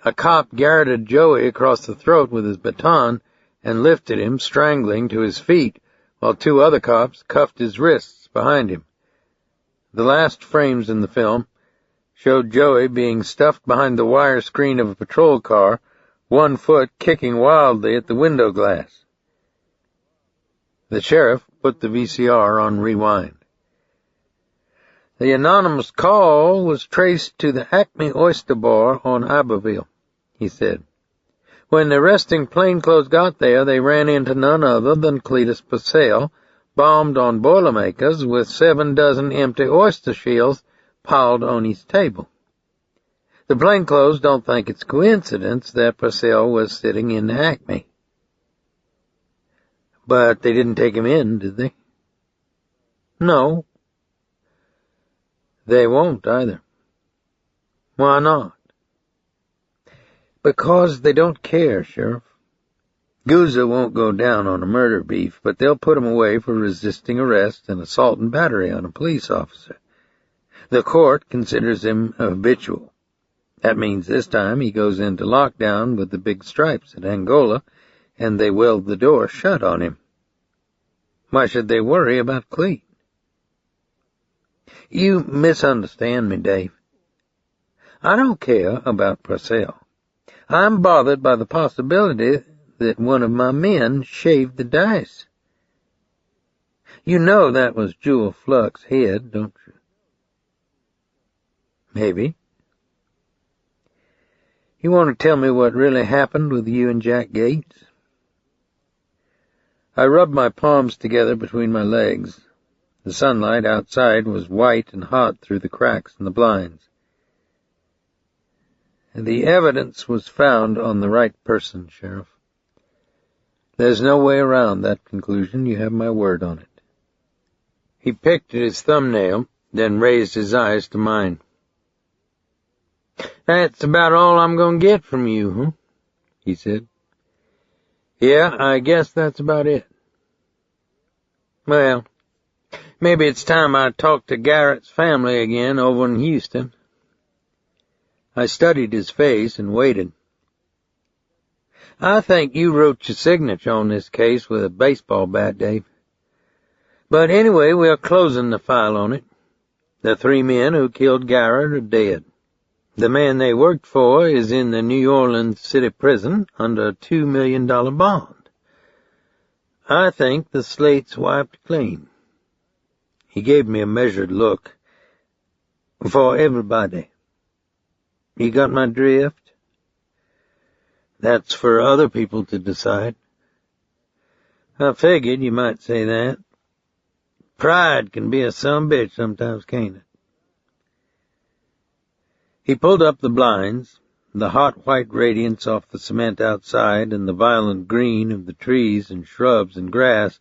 a cop garroted Joey across the throat with his baton and lifted him, strangling, to his feet, while two other cops cuffed his wrists behind him. The last frames in the film showed Joey being stuffed behind the wire screen of a patrol car, one foot kicking wildly at the window glass. The sheriff put the VCR on rewind. "The anonymous call was traced to the Acme Oyster Bar on Iberville," he said. "When the arresting plainclothes got there, they ran into none other than Cletus Purcell, bombed on Boilermakers with 7 dozen empty oyster shells piled on his table. The plainclothes don't think it's coincidence that Purcell was sitting in Acme." "But they didn't take him in, did they?" "No." "They won't either." "Why not?" "Because they don't care, Sheriff. Guza won't go down on a murder beef, but they'll put him away for resisting arrest and assault and battery on a police officer. The court considers him a habitual. That means this time he goes into lockdown with the big stripes at Angola, and they weld the door shut on him. Why should they worry about Cleet?" "You misunderstand me, Dave. I don't care about Purcell. I'm bothered by the possibility that one of my men shaved the dice. You know that was Jewel Fluck's head, don't you?" "Maybe." "You want to tell me what really happened with you and Jack Gates?" I rubbed my palms together between my legs. The sunlight outside was white and hot through the cracks in the blinds. "The evidence was found on the right person, Sheriff. There's no way around that conclusion. You have my word on it." He picked at his thumbnail, then raised his eyes to mine. "That's about all I'm going to get from you, huh?" he said. "Yeah, I guess that's about it." "Well, Maybe it's time I talked to Garrett's family again over in Houston. I studied his face and waited. I think you wrote your signature on this case with a baseball bat, Dave. But anyway, we are closing the file on it. The 3 men who killed Garrett are dead. The man they worked for is in the New Orleans City Prison under a $2 million bond. I think the slate's wiped clean. He gave me a measured look. For everybody. You got my drift? That's for other people to decide. I figured you might say that. Pride can be a sumbitch sometimes, can't it? He pulled up the blinds. The hot white radiance off the cement outside and the violent green of the trees and shrubs and grass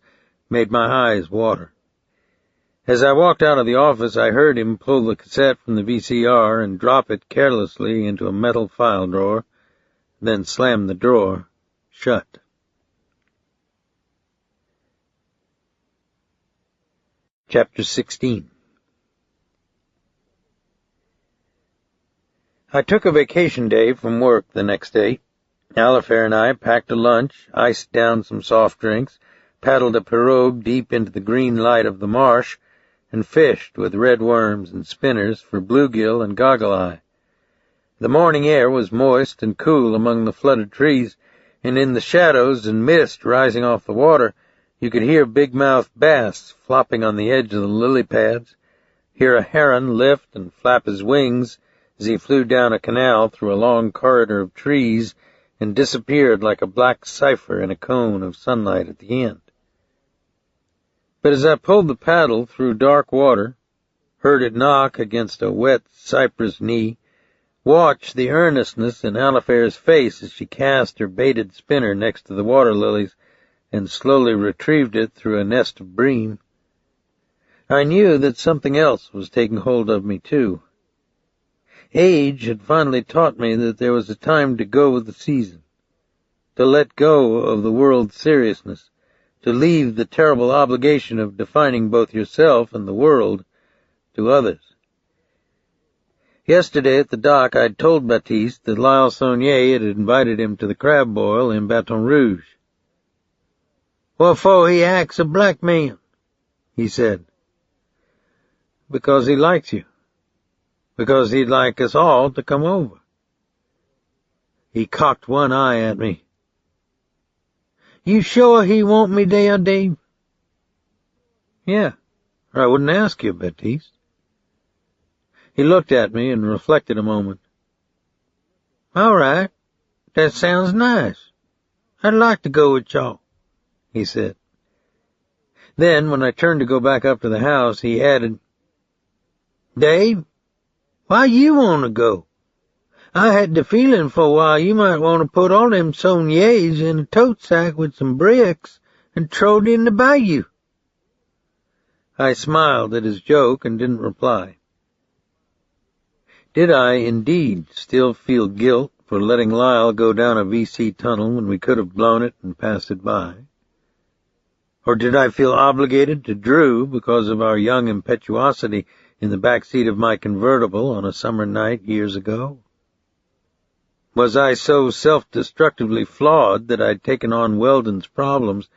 made my eyes water. As I walked out of the office, I heard him pull the cassette from the VCR and drop it carelessly into a metal file drawer, then slam the drawer shut. Chapter 16. I took a vacation day from work the next day. Alifair and I packed a lunch, iced down some soft drinks, paddled a pirogue deep into the green light of the marsh, and fished with red worms and spinners for bluegill and goggle-eye. The morning air was moist and cool among the flooded trees, and in the shadows and mist rising off the water, you could hear big-mouthed bass flopping on the edge of the lily pads, hear a heron lift and flap his wings as he flew down a canal through a long corridor of trees and disappeared like a black cipher in a cone of sunlight at the end. But as I pulled the paddle through dark water, heard it knock against a wet cypress knee, watched the earnestness in Alifair's face as she cast her baited spinner next to the water lilies and slowly retrieved it through a nest of bream, I knew that something else was taking hold of me, too. Age had finally taught me that there was a time to go with the season, to let go of the world's seriousness, to leave the terrible obligation of defining both yourself and the world to others. Yesterday at the dock I'd told Baptiste that Lyle Sonnier had invited him to the crab boil in Baton Rouge. "What for he acts a black man?" he said. "Because he likes you. Because he'd like us all to come over." He cocked one eye at me. "You sure he want me there, Dave?" "Yeah, or I wouldn't ask you, Baptiste." He looked at me and reflected a moment. "All right, that sounds nice. I'd like to go with y'all," he said. Then, when I turned to go back up to the house, he added, "Dave, why you want to go? I had the feeling for a while you might want to put all them Sonniers in a tote sack with some bricks and throw it in the bayou." I smiled at his joke and didn't reply. Did I indeed still feel guilt for letting Lyle go down a VC tunnel when we could have blown it and passed it by? Or did I feel obligated to Drew because of our young impetuosity in the back seat of my convertible on a summer night years ago? Was I so self-destructively flawed that I'd taken on Weldon's problems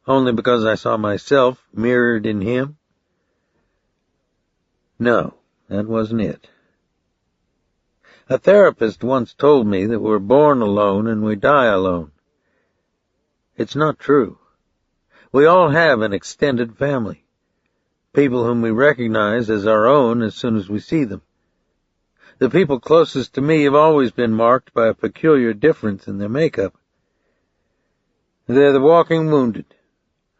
only because I saw myself mirrored in him? No, that wasn't it. A therapist once told me that we're born alone and we die alone. It's not true. We all have an extended family, people whom we recognize as our own as soon as we see them. The people closest to me have always been marked by a peculiar difference in their makeup. They're the walking wounded,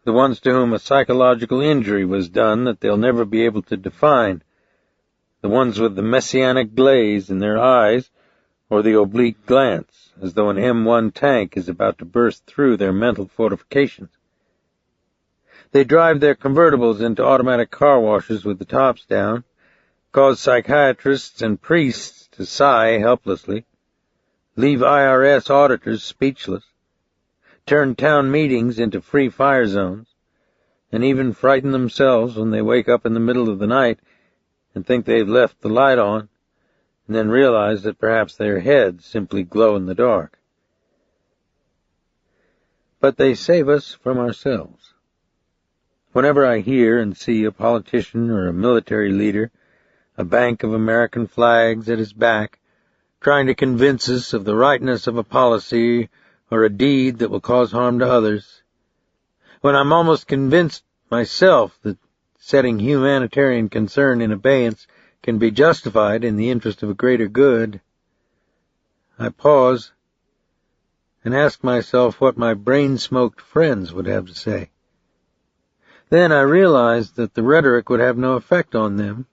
the ones to whom a psychological injury was done that they'll never be able to define, the ones with the messianic glaze in their eyes or the oblique glance, as though an M1 tank is about to burst through their mental fortifications. They drive their convertibles into automatic car washes with the tops down, cause psychiatrists and priests to sigh helplessly, leave IRS auditors speechless, turn town meetings into free fire zones, and even frighten themselves when they wake up in the middle of the night and think they've left the light on, and then realize that perhaps their heads simply glow in the dark. But they save us from ourselves. Whenever I hear and see a politician or a military leader, a bank of American flags at his back, trying to convince us of the rightness of a policy or a deed that will cause harm to others, when I'm almost convinced myself that setting humanitarian concern in abeyance can be justified in the interest of a greater good, I pause and ask myself what my brain-smoked friends would have to say. Then I realize that the rhetoric would have no effect on them,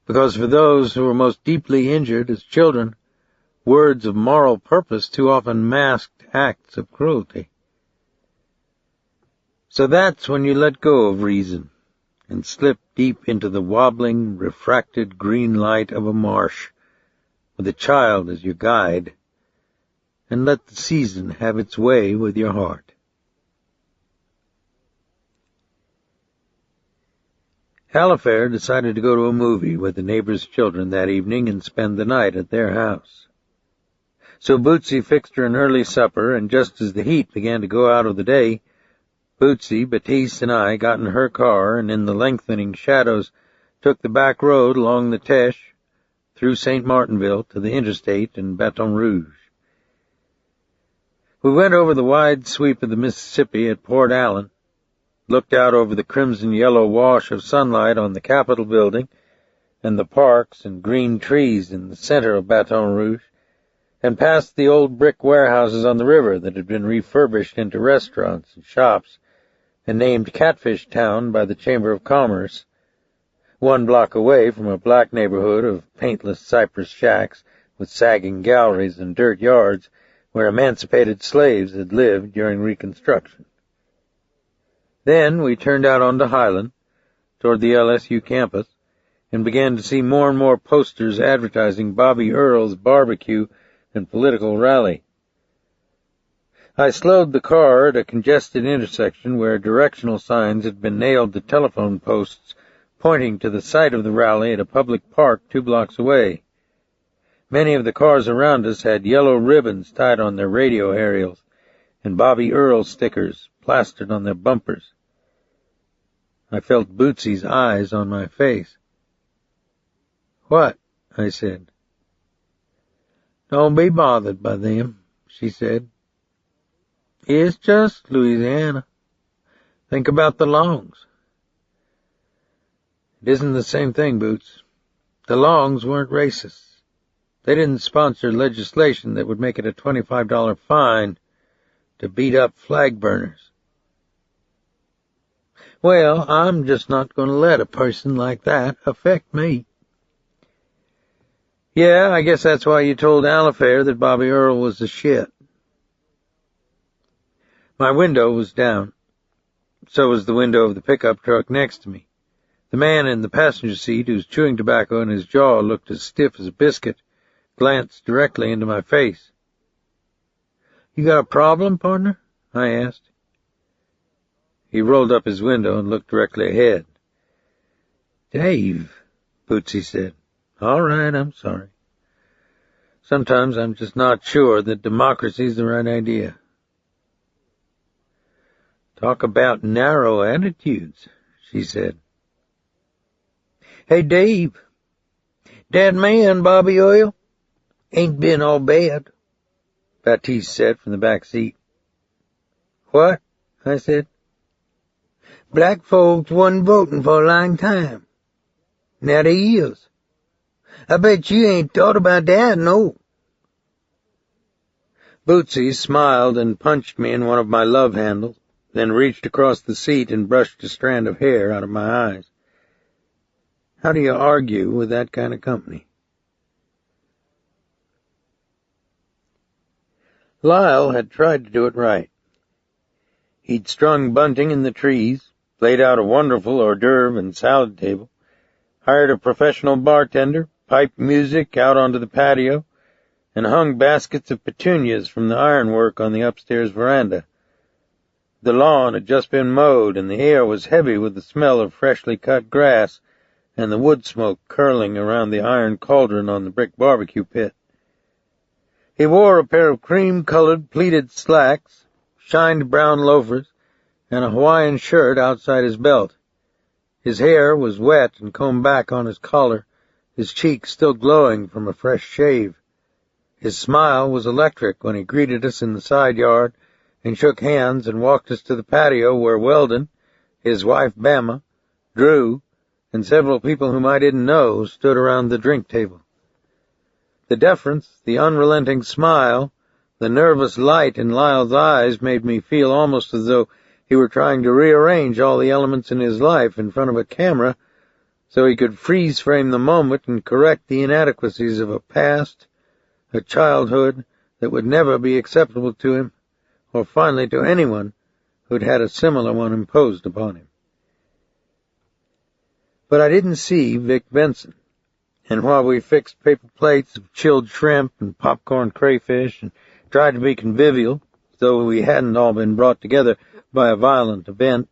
because for those who were most deeply injured as children, words of moral purpose too often masked acts of cruelty. So that's when you let go of reason and slip deep into the wobbling, refracted green light of a marsh, with a child as your guide, and let the season have its way with your heart. Alifair decided to go to a movie with the neighbors' children that evening and spend the night at their house. So Bootsy fixed her an early supper, and just as the heat began to go out of the day, Bootsy, Batiste, and I got in her car and in the lengthening shadows took the back road along the Teche, through St. Martinville to the interstate in Baton Rouge. We went over the wide sweep of the Mississippi at Port Allen, looked out over the crimson-yellow wash of sunlight on the Capitol building and the parks and green trees in the center of Baton Rouge, and past the old brick warehouses on the river that had been refurbished into restaurants and shops and named Catfish Town by the Chamber of Commerce, 1 block away from a black neighborhood of paintless cypress shacks with sagging galleries and dirt yards where emancipated slaves had lived during Reconstruction. Then we turned out onto Highland, toward the LSU campus, and began to see more and more posters advertising Bobby Earle's barbecue and political rally. I slowed the car at a congested intersection where directional signs had been nailed to telephone posts pointing to the site of the rally at a public park 2 blocks away. Many of the cars around us had yellow ribbons tied on their radio aerials and Bobby Earle stickers plastered on their bumpers. I felt Bootsy's eyes on my face. "What?" I said. "Don't be bothered by them," she said. "It's just Louisiana. Think about the Longs." "It isn't the same thing, Boots. The Longs weren't racists. They didn't sponsor legislation that would make it a $25 fine to beat up flag burners." "Well, I'm just not going to let a person like that affect me." "Yeah, I guess that's why you told Alifair that Bobby Earle was the shit." My window was down. So was the window of the pickup truck next to me. The man in the passenger seat, whose chewing tobacco in his jaw looked as stiff as a biscuit, glanced directly into my face. "You got a problem, partner?" I asked. He rolled up his window and looked directly ahead. "Dave," Bootsy said. "All right, I'm sorry. Sometimes I'm just not sure that democracy's the right idea." "Talk about narrow attitudes," she said. "Hey, Dave, that man, Bobby Earle, ain't been all bad," Batiste said from the back seat. "What?" I said. "Black folks wasn't voting for a long time. Now they is. I bet you ain't thought about that, no." Bootsy smiled and punched me in one of my love handles, then reached across the seat and brushed a strand of hair out of my eyes. How do you argue with that kind of company? Lyle had tried to do it right. He'd strung bunting in the trees, laid out a wonderful hors d'oeuvre and salad table, hired a professional bartender, piped music out onto the patio, and hung baskets of petunias from the ironwork on the upstairs veranda. The lawn had just been mowed, and the air was heavy with the smell of freshly cut grass and the wood smoke curling around the iron cauldron on the brick barbecue pit. He wore a pair of cream-colored pleated slacks, shined brown loafers, and a Hawaiian shirt outside his belt. His hair was wet and combed back on his collar, his cheeks still glowing from a fresh shave. His smile was electric when he greeted us in the side yard and shook hands and walked us to the patio where Weldon, his wife Bama, Drew, and several people whom I didn't know stood around the drink table. The deference, the unrelenting smile, the nervous light in Lyle's eyes made me feel almost as though he were trying to rearrange all the elements in his life in front of a camera so he could freeze-frame the moment and correct the inadequacies of a past, a childhood that would never be acceptable to him, or finally to anyone who'd had a similar one imposed upon him. But I didn't see Vic Benson, and while we fixed paper plates of chilled shrimp and popcorn crayfish and tried to be convivial, though we hadn't all been brought together by a violent event,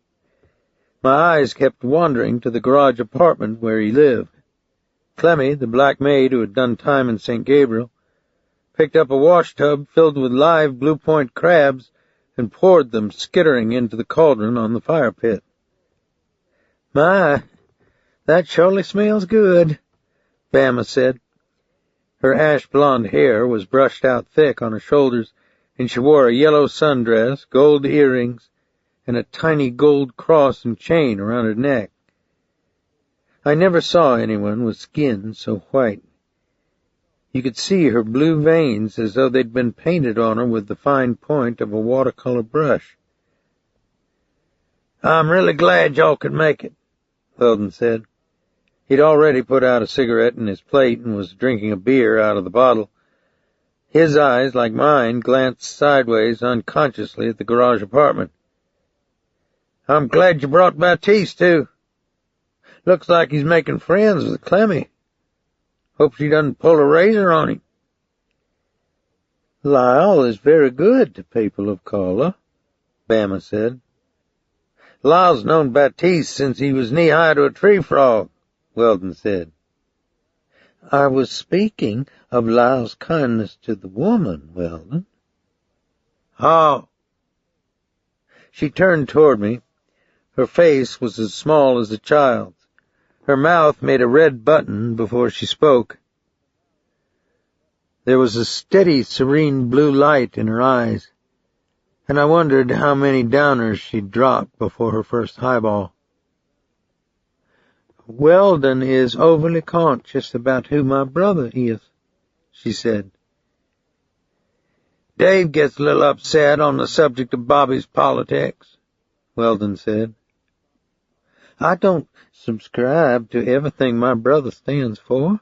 my eyes kept wandering to the garage apartment where he lived. Clemmy, the black maid who had done time in St. Gabriel, picked up a washtub filled with live Blue Point crabs and poured them skittering into the cauldron on the fire pit. "My, that surely smells good," Bama said. Her ash-blonde hair was brushed out thick on her shoulders, and she wore a yellow sundress, gold earrings, and a tiny gold cross and chain around her neck. I never saw anyone with skin so white. You could see her blue veins as though they'd been painted on her with the fine point of a watercolor brush. "I'm really glad y'all could make it," Weldon said. He'd already put out a cigarette in his plate and was drinking a beer out of the bottle. His eyes, like mine, glanced sideways unconsciously at the garage apartment. "I'm glad you brought Baptiste, too. Looks like he's making friends with Clemmy. Hope she doesn't pull a razor on him." "Lyle is very good to people of color," Bama said. "Lyle's known Baptiste since he was knee-high to a tree frog," Weldon said. "I was speaking of Lyle's kindness to the woman, Weldon." "Oh." She turned toward me. Her face was as small as a child's. Her mouth made a red button before she spoke. There was a steady, serene blue light in her eyes, and I wondered how many downers she'd dropped before her first highball. "Weldon is overly conscious about who my brother is," she said. "Dave gets a little upset on the subject of Bobby's politics," Weldon said. "I don't subscribe to everything my brother stands for,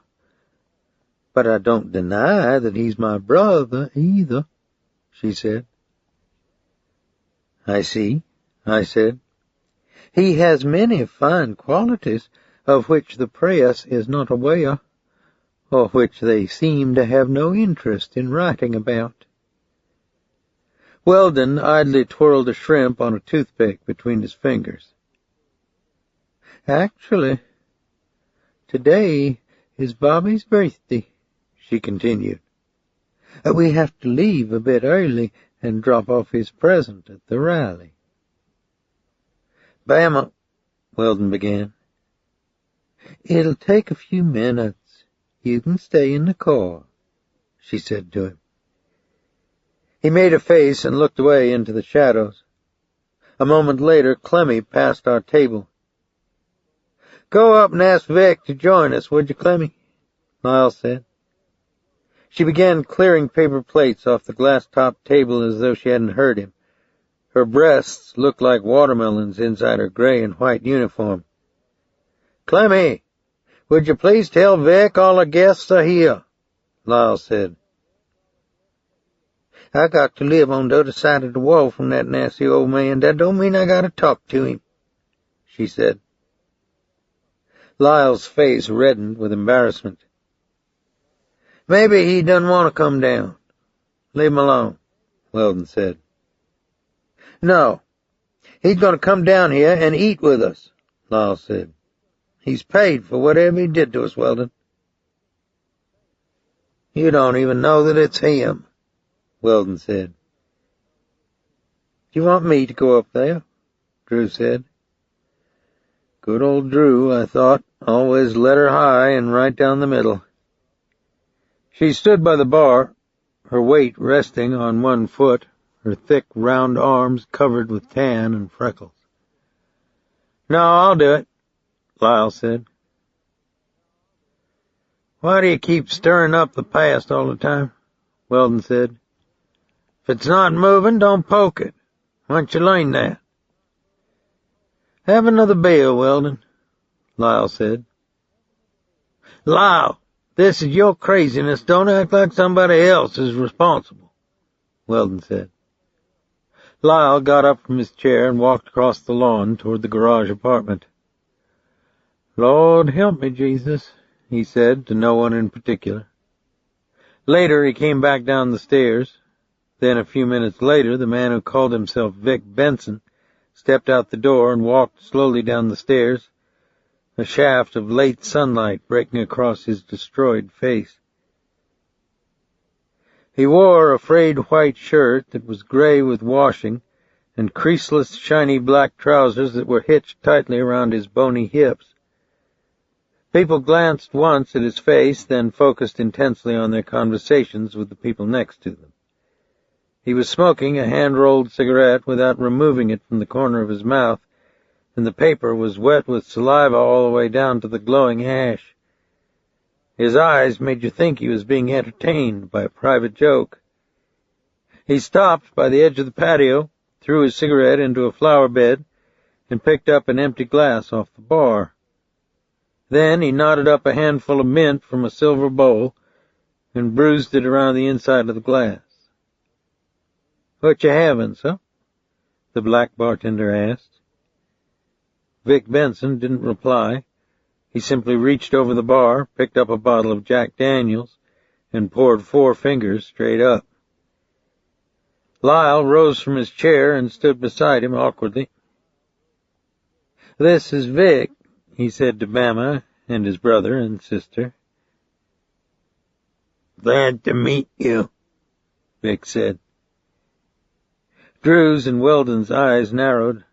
but I don't deny that he's my brother either," she said. "I see," I said. "He has many fine qualities of which the press is not aware, or which they seem to have no interest in writing about." Weldon idly twirled a shrimp on a toothpick between his fingers. "Actually, today is Bobby's birthday," she continued. "We have to leave a bit early and drop off his present at the rally." "Bama," Weldon began. "It'll take a few minutes. You can stay in the car," she said to him. He made a face and looked away into the shadows. A moment later, Clemmy passed our table. "Go up and ask Vic to join us, would you, Clemmy?" Lyle said. She began clearing paper plates off the glass-topped table as though she hadn't heard him. Her breasts looked like watermelons inside her gray and white uniform. "Clemmy, would you please tell Vic all the guests are here?" Lyle said. "I got to live on the other side of the wall from that nasty old man. That don't mean I gotta talk to him," she said. Lyle's face reddened with embarrassment. "Maybe he doesn't want to come down. Leave him alone," Weldon said. "No," He's going to come down here and eat with us, Lyle said. He's paid for whatever he did to us, Weldon. You don't even know that it's him, Weldon said. Do you want me to go up there? Drew said. Good old Drew, I thought. Always let her high and right down the middle. She stood by the bar, her weight resting on one foot, her thick, round arms covered with tan and freckles. No, I'll do it, Lyle said. Why do you keep stirring up the past all the time? Weldon said. If it's not moving, don't poke it. Why don't you learn that? Have another beer, Weldon, Lyle said. Lyle, this is your craziness. Don't act like somebody else is responsible, Weldon said. Lyle got up from his chair and walked across the lawn toward the garage apartment. Lord help me, Jesus, he said to no one in particular. Later he came back down the stairs. Then a few minutes later the man who called himself Vic Benson stepped out the door and walked slowly down the stairs, a shaft of late sunlight breaking across his destroyed face. He wore a frayed white shirt that was gray with washing and creaseless, shiny black trousers that were hitched tightly around his bony hips. People glanced once at his face, then focused intensely on their conversations with the people next to them. He was smoking a hand-rolled cigarette without removing it from the corner of his mouth, and the paper was wet with saliva all the way down to the glowing ash. His eyes made you think he was being entertained by a private joke. He stopped by the edge of the patio, threw his cigarette into a flower bed, and picked up an empty glass off the bar. Then he knotted up a handful of mint from a silver bowl and bruised it around the inside of the glass. What you having, sir? The black bartender asked. Vic Benson didn't reply. He simply reached over the bar, picked up a bottle of Jack Daniels, and poured 4 fingers straight up. Lyle rose from his chair and stood beside him awkwardly. This is Vic, he said to Bama and his brother and sister. Glad to meet you, Vic said. Drew's and Weldon's eyes narrowed,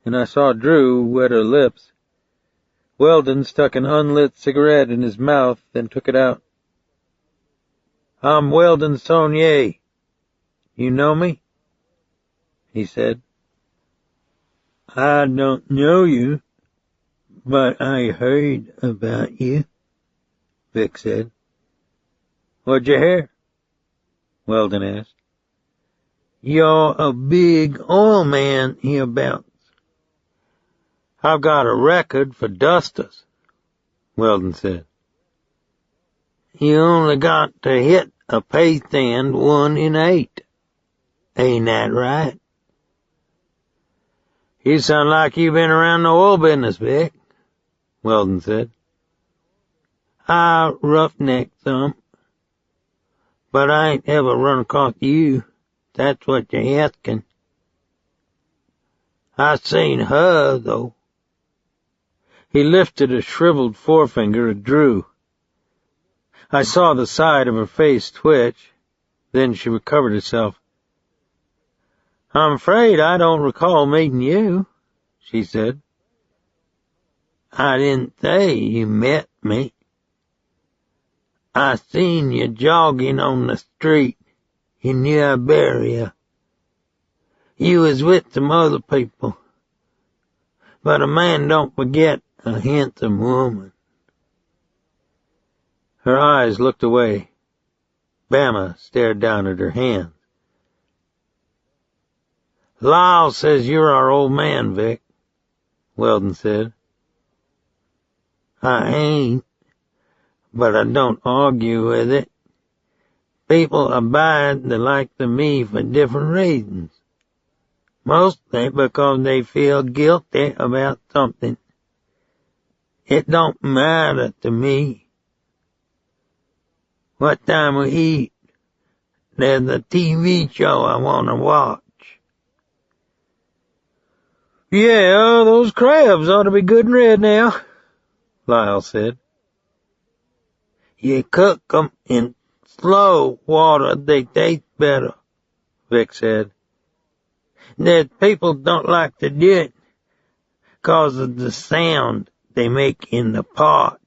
and I saw Drew wet her lips. Weldon stuck an unlit cigarette in his mouth, then took it out. I'm Weldon Sonnier. You know me? He said. I don't know you, but I heard about you, Vic said. What'd you hear? Weldon asked. You're a big oil man hereabouts. I've got a record for dusters, Weldon said. You only got to hit a pay stand 1 in 8. Ain't that right? You sound like you've been around the oil business, Vic, Weldon said. I roughneck some, but I ain't ever run across you. That's what you're asking. I seen her, though. He lifted a shriveled forefinger at Drew. I saw the side of her face twitch. Then she recovered herself. I'm afraid I don't recall meeting you, she said. I didn't say you met me. I seen you jogging on the street in New Iberia. You was with some other people. But a man don't forget a handsome woman. Her eyes looked away. Bama stared down at her hands. Lyle says you're our old man, Vic, Weldon said. I ain't, but I don't argue with it. People abide the likes of me for different reasons. Mostly because they feel guilty about something. It don't matter to me. What time we eat? There's a TV show I want to watch. Yeah, those crabs ought to be good and red now, Lyle said. You cook 'em in slow water, they taste better, Vic said. The people don't like to do it 'cause of the sound they make in the pot.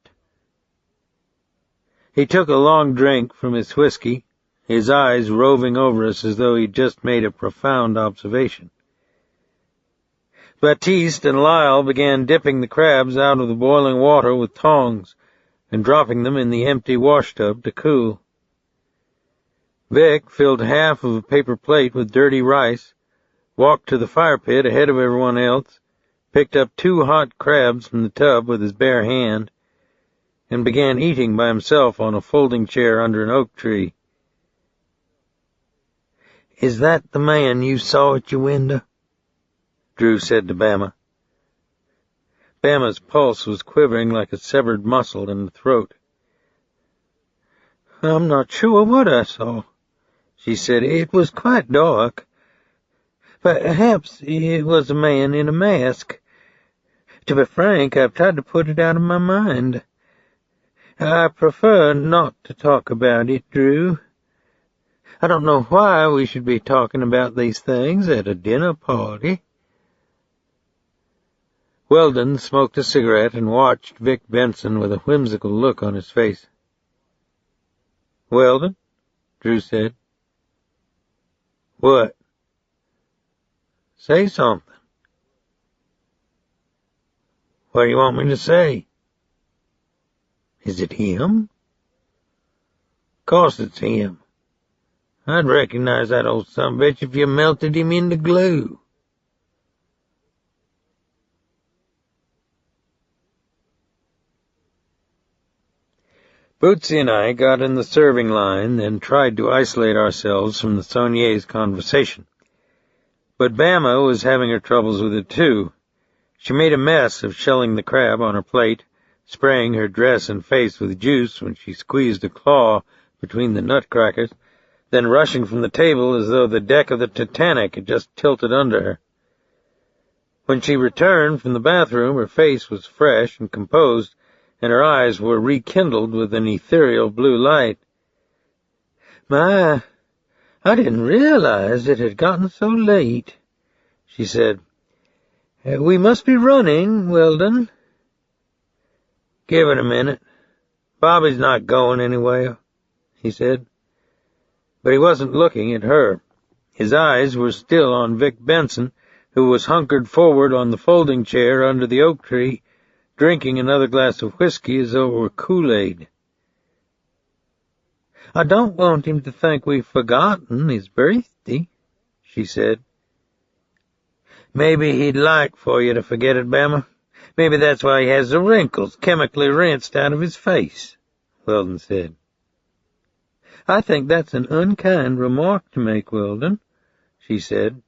He took a long drink from his whiskey, his eyes roving over us as though he'd just made a profound observation. Baptiste and Lyle began dipping the crabs out of the boiling water with tongs and dropping them in the empty washtub to cool. Vic filled half of a paper plate with dirty rice, walked to the fire pit ahead of everyone else, picked up 2 hot crabs from the tub with his bare hand, and began eating by himself on a folding chair under an oak tree. "Is that the man you saw at your window?" Drew said to Bama. Bama's pulse was quivering like a severed muscle in the throat. "I'm not sure what I saw," she said. "It was quite dark. Perhaps it was a man in a mask. To be frank, I've tried to put it out of my mind. I prefer not to talk about it, Drew. I don't know why we should be talking about these things at a dinner party." Weldon smoked a cigarette and watched Vic Benson with a whimsical look on his face. "Weldon," Drew said. "What?" "Say something." "What do you want me to say?" "Is it him?" "'Course it's him. I'd recognize that old sumbitch if you melted him into glue." Bootsy and I got in the serving line, then tried to isolate ourselves from the Sonnier's conversation. But Bama was having her troubles with it too. She made a mess of shelling the crab on her plate, spraying her dress and face with juice when she squeezed a claw between the nutcrackers, then rushing from the table as though the deck of the Titanic had just tilted under her. When she returned from the bathroom, her face was fresh and composed, and her eyes were rekindled with an ethereal blue light. "My, I didn't realize it had gotten so late," she said. "We must be running, Weldon." "Give it a minute. Bobby's not going anywhere," he said. But he wasn't looking at her. His eyes were still on Vic Benson, who was hunkered forward on the folding chair under the oak tree, drinking another glass of whiskey as though it were Kool-Aid. "I don't want him to think we've forgotten his birthday," she said. "Maybe he'd like for you to forget it, Bama. Maybe that's why he has the wrinkles chemically rinsed out of his face," Weldon said. "I think that's an unkind remark to make, Weldon," she said,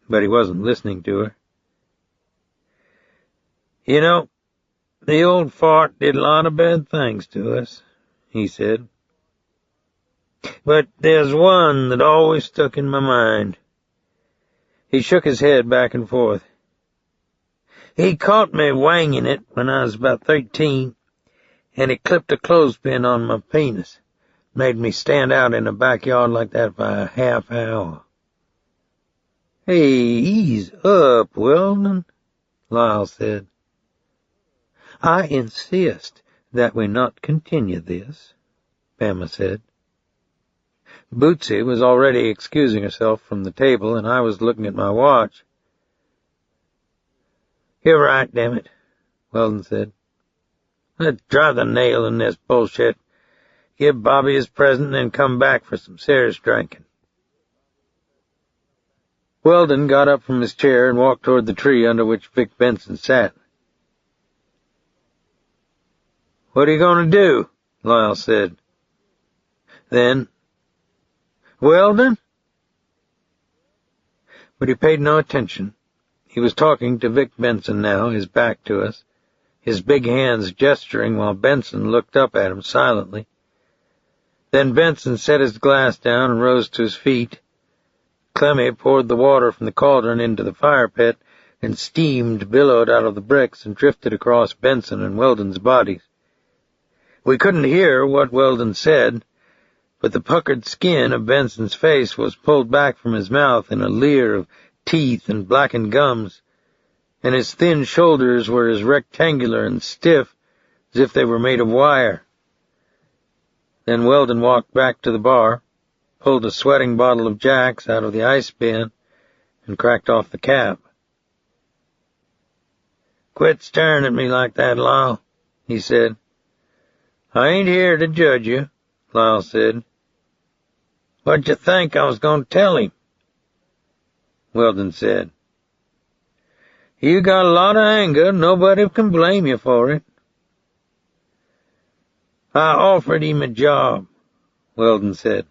but he wasn't listening to her. "You know, the old fart did a lot of bad things to us," he said. "But there's one that always stuck in my mind." He shook his head back and forth. "He caught me wanging it when I was about 13, and he clipped a clothespin on my penis. Made me stand out in the backyard like that for a half hour." "Hey, ease up, Weldon," Lyle said. "I insist that we not continue this," Bama said. Bootsy was already excusing herself from the table, and I was looking at my watch. "You're right, damn it," Weldon said. "Let's drive the nail in this bullshit. Give Bobby his present and then come back for some serious drinking." Weldon got up from his chair and walked toward the tree under which Vic Benson sat. "What are you going to do?" Lyle said. Then, "Weldon?" But he paid no attention. He was talking to Vic Benson now, his back to us, his big hands gesturing while Benson looked up at him silently. Then Benson set his glass down and rose to his feet. Clemmy poured the water from the cauldron into the fire pit, and steam billowed out of the bricks and drifted across Benson and Weldon's bodies. We couldn't hear what Weldon said, but the puckered skin of Benson's face was pulled back from his mouth in a leer of teeth and blackened gums, and his thin shoulders were as rectangular and stiff as if they were made of wire. Then Weldon walked back to the bar, pulled a sweating bottle of Jack's out of the ice bin, and cracked off the cap. "Quit staring at me like that, Lyle," he said. "I ain't here to judge you," Lyle said. "What'd you think I was going to tell him?" Weldon said. "You got a lot of anger. Nobody can blame you for it." "I offered him a job," Weldon said.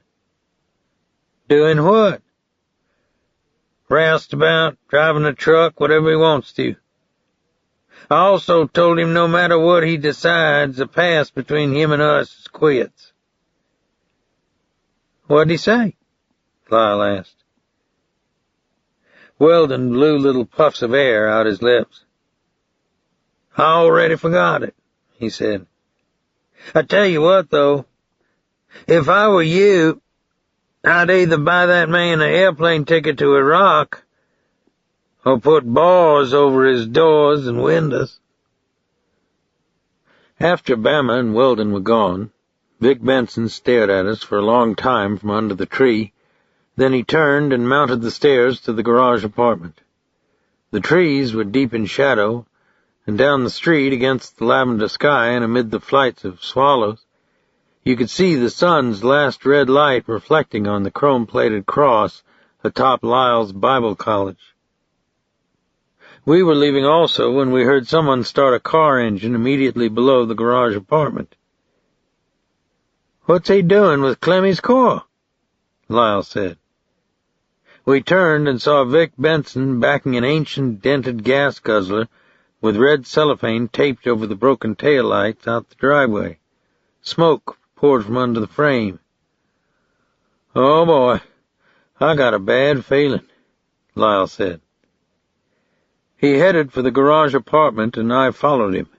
"Doing what?" "Roustabout, driving a truck, whatever he wants to. I also told him no matter what he decides, the past between him and us is quits." "What'd he say?" Lyle asked. Weldon blew little puffs of air out his lips. "I already forgot it," he said. "I tell you what, though, if I were you, I'd either buy that man an airplane ticket to Iraq or put bars over his doors and windows." After Bama and Weldon were gone, Vic Benson stared at us for a long time from under the tree. Then he turned and mounted the stairs to the garage apartment. The trees were deep in shadow, and down the street against the lavender sky and amid the flights of swallows, you could see the sun's last red light reflecting on the chrome-plated cross atop Lyle's Bible College. We were leaving also when we heard someone start a car engine immediately below the garage apartment. "What's he doing with Clemmy's car?" Lyle said. We turned and saw Vic Benson backing an ancient dented gas guzzler with red cellophane taped over the broken taillights out the driveway. Smoke poured from under the frame. "Oh, boy, I got a bad feeling," Lyle said. He headed for the garage apartment, and I followed him.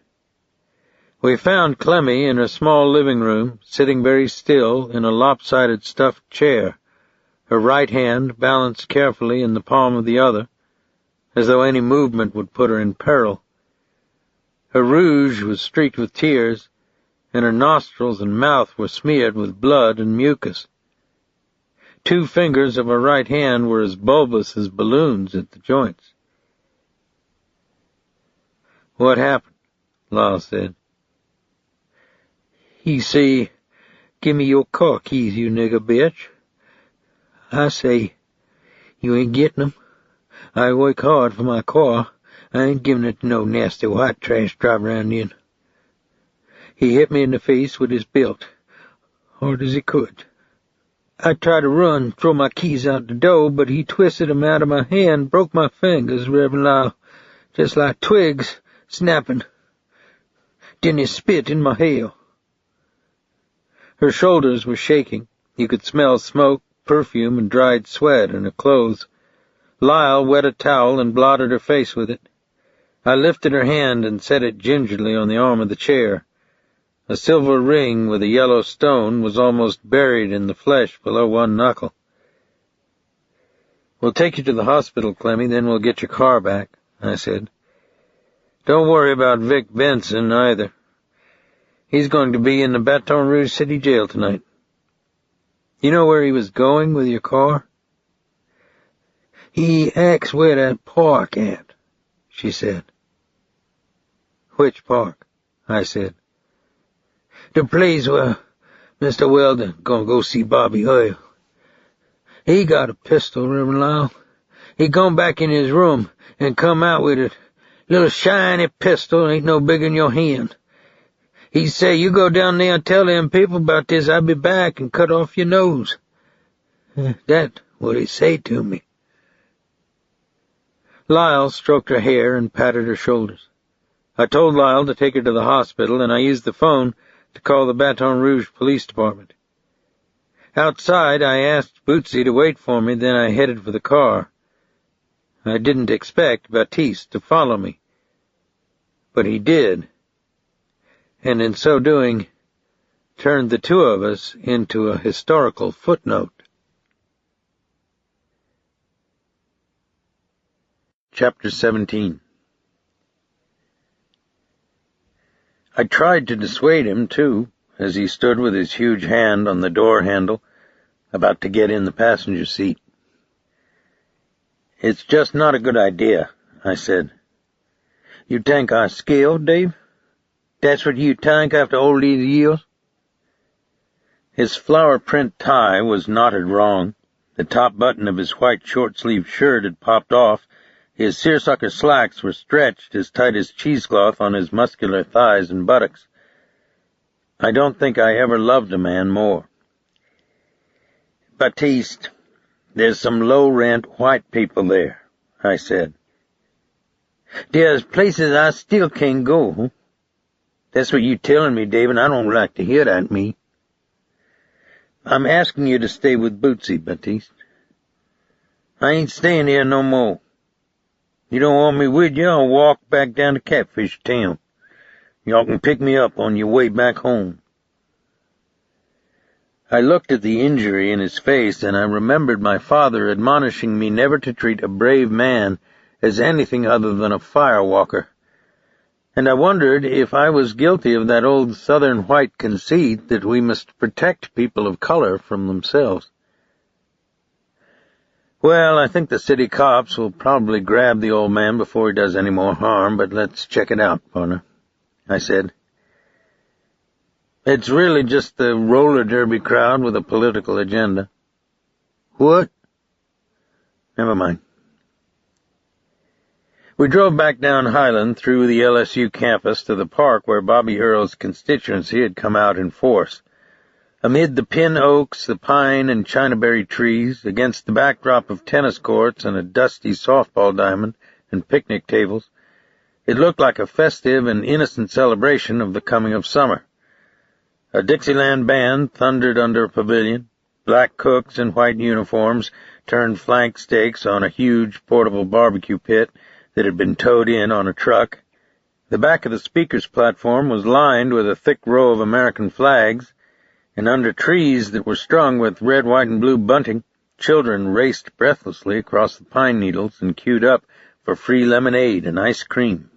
We found Clemmy in her small living room, sitting very still in a lopsided stuffed chair, her right hand balanced carefully in the palm of the other, as though any movement would put her in peril. Her rouge was streaked with tears, and her nostrils and mouth were smeared with blood and mucus. 2 fingers of her right hand were as bulbous as balloons at the joints. "What happened?" Lyle said. "He say, 'Give me your car keys, you nigger bitch.' I say, 'You ain't getting 'em. I work hard for my car. I ain't giving it to no nasty white trash driving around in.' He hit me in the face with his belt, hard as he could. I tried to run, throw my keys out the door, but he twisted 'em out of my hand, broke my fingers, Reverend Lyle, just like twigs snapping. Then he spit in my hair." Her shoulders were shaking. You could smell smoke, perfume, and dried sweat in her clothes. Lyle wet a towel and blotted her face with it. I lifted her hand and set it gingerly on the arm of the chair. A silver ring with a yellow stone was almost buried in the flesh below one knuckle. "We'll take you to the hospital, Clemmy, then we'll get your car back," I said. "Don't worry about Vic Benson, either. He's going to be in the Baton Rouge City Jail tonight." "You know where he was going with your car?" "He asked where that park at," she said. "Which park?" I said. "The place where Mr. Weldon gonna go see Bobby Earl. He got a pistol, Reverend Lyle. He gone back in his room and come out with it. Little shiny pistol, ain't no bigger than your hand. He say, 'You go down there and tell them people about this, I'll be back and cut off your nose.' That what he say to me." Lyle stroked her hair and patted her shoulders. I told Lyle to take her to the hospital, and I used the phone to call the Baton Rouge Police Department. Outside, I asked Bootsy to wait for me, then I headed for the car. I didn't expect Baptiste to follow me, but he did, and in so doing, turned the two of us into a historical footnote. Chapter 17. I tried to dissuade him, too, as he stood with his huge hand on the door handle, about to get in the passenger seat. "It's just not a good idea," I said. "You think I scared, Dave? That's what you think after all these years?" His flower print tie was knotted wrong. The top button of his white short-sleeved shirt had popped off. His seersucker slacks were stretched as tight as cheesecloth on his muscular thighs and buttocks. I don't think I ever loved a man more. "Baptiste, there's some low-rent white people there," I said. "There's places I still can't go, huh? That's what you telling me, Dave, and I don't like to hear that, me." "I'm asking you to stay with Bootsy, Baptiste." "I ain't staying here no more. You don't want me with you, I'll walk back down to Catfish Town. Y'all can pick me up on your way back home." I looked at the injury in his face, and I remembered my father admonishing me never to treat a brave man as anything other than a firewalker. And I wondered if I was guilty of that old Southern white conceit that we must protect people of color from themselves. "Well, I think the city cops will probably grab the old man before he does any more harm, but let's check it out, partner," I said. "It's really just the roller derby crowd with a political agenda." "What?" "Never mind." We drove back down Highland through the LSU campus to the park where Bobby Earle's constituency had come out in force. Amid the pin oaks, the pine and chinaberry trees, against the backdrop of tennis courts and a dusty softball diamond and picnic tables, it looked like a festive and innocent celebration of the coming of summer. A Dixieland band thundered under a pavilion. Black cooks in white uniforms turned flank steaks on a huge portable barbecue pit that had been towed in on a truck. The back of the speaker's platform was lined with a thick row of American flags, and under trees that were strung with red, white, and blue bunting, children raced breathlessly across the pine needles and queued up for free lemonade and ice cream.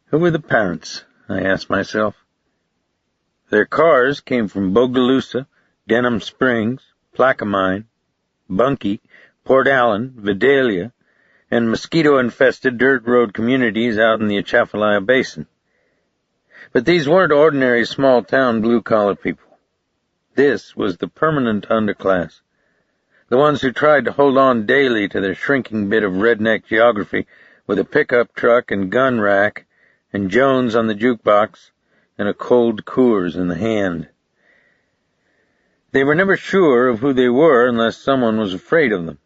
Who were the parents? I asked myself. Their cars came from Bogalusa, Denham Springs, Plaquemine, Bunkie, Port Allen, Vidalia, and mosquito-infested dirt road communities out in the Atchafalaya Basin. But these weren't ordinary small-town blue-collar people. This was the permanent underclass, the ones who tried to hold on daily to their shrinking bit of redneck geography with a pickup truck and gun rack and Jones on the jukebox and a cold Coors in the hand. They were never sure of who they were unless someone was afraid of them.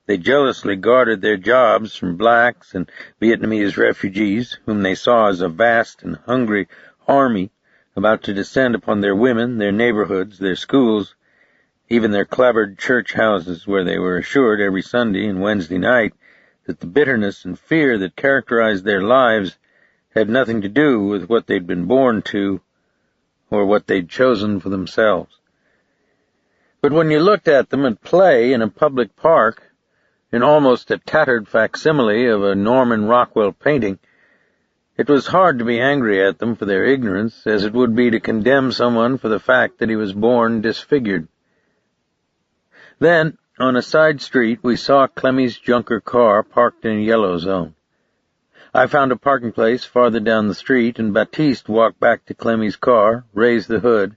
They jealously guarded their jobs from blacks and Vietnamese refugees, whom they saw as a vast and hungry army about to descend upon their women, their neighborhoods, their schools, even their clapboard church houses, where they were assured every Sunday and Wednesday night that the bitterness and fear that characterized their lives had nothing to do with what they'd been born to or what they'd chosen for themselves. But when you looked at them at play in a public park, in almost a tattered facsimile of a Norman Rockwell painting, it was hard to be angry at them for their ignorance, as it would be to condemn someone for the fact that he was born disfigured. Then, on a side street, we saw Clemmy's junker car parked in a yellow zone. I found a parking place farther down the street, and Baptiste walked back to Clemmy's car, raised the hood,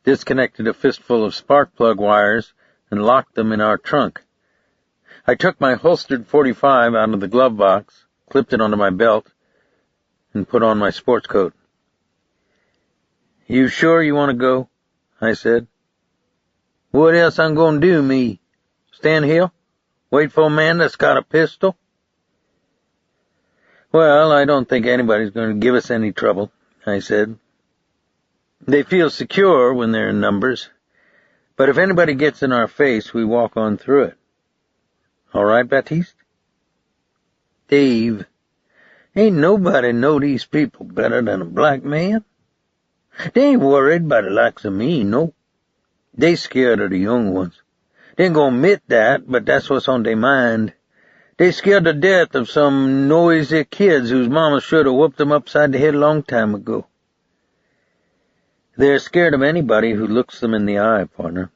disconnected a fistful of spark plug wires, and locked them in our trunk. I took my holstered .45 out of the glove box, clipped it onto my belt, and put on my sports coat. "You sure you want to go?" I said. "What else I'm going to do, me? Stand here? Wait for a man that's got a pistol?" "Well, I don't think anybody's going to give us any trouble," I said. "They feel secure when they're in numbers, but if anybody gets in our face, we walk on through it." All right, Baptiste? Dave, ain't nobody know these people better than a black man. They ain't worried by the likes of me, no. They scared of the young ones. They ain't gonna admit that, but that's what's on their mind. They scared to death of some noisy kids whose mama should have whooped them upside the head a long time ago. They're scared of anybody who looks them in the eye, partner.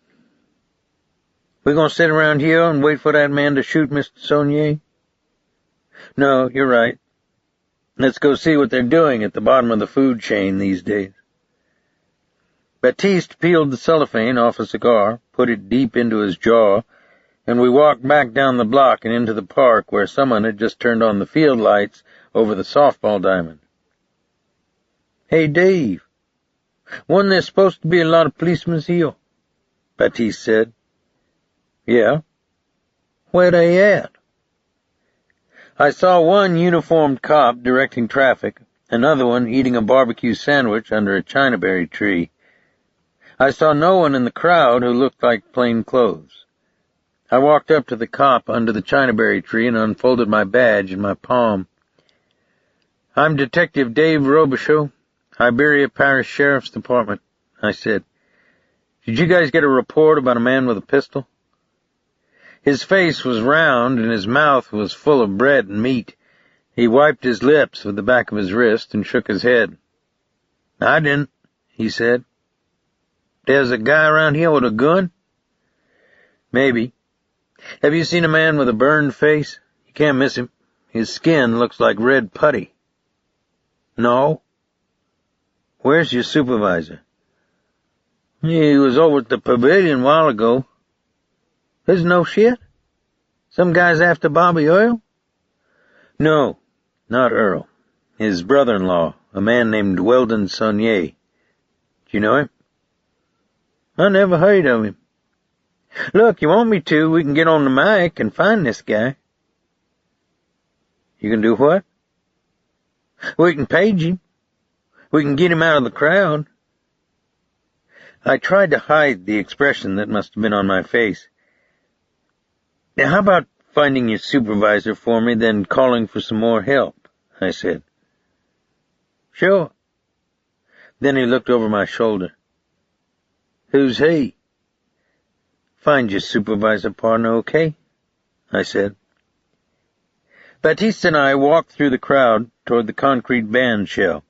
We gonna sit around here and wait for that man to shoot Mr. Sonnier? No, you're right. Let's go see what they're doing at the bottom of the food chain these days. Baptiste peeled the cellophane off a cigar, put it deep into his jaw, and we walked back down the block and into the park where someone had just turned on the field lights over the softball diamond. Hey, Dave, wasn't there supposed to be a lot of policemen here? Baptiste said. Yeah. Where they at? I saw one uniformed cop directing traffic, another one eating a barbecue sandwich under a chinaberry tree. I saw no one in the crowd who looked like plain clothes. I walked up to the cop under the chinaberry tree and unfolded my badge in my palm. I'm Detective Dave Robicheaux, Iberia Parish Sheriff's Department, I said. Did you guys get a report about a man with a pistol? His face was round and his mouth was full of bread and meat. He wiped his lips with the back of his wrist and shook his head. I didn't, he said. There's a guy around here with a gun? Maybe. Have you seen a man with a burned face? You can't miss him. His skin looks like red putty. No. Where's your supervisor? He was over at the pavilion a while ago. There's no shit? Some guy's after Bobby Earl? No, not Earl. His brother-in-law, a man named Weldon Sonnier. Do you know him? I never heard of him. Look, you want me to, we can get on the mic and find this guy. You can do what? We can page him. We can get him out of the crowd. I tried to hide the expression that must have been on my face. Now, how about finding your supervisor for me, then calling for some more help? I said. Sure. Then he looked over my shoulder. Who's he? Find your supervisor, partner, okay? I said. Baptiste and I walked through the crowd toward the concrete band shell.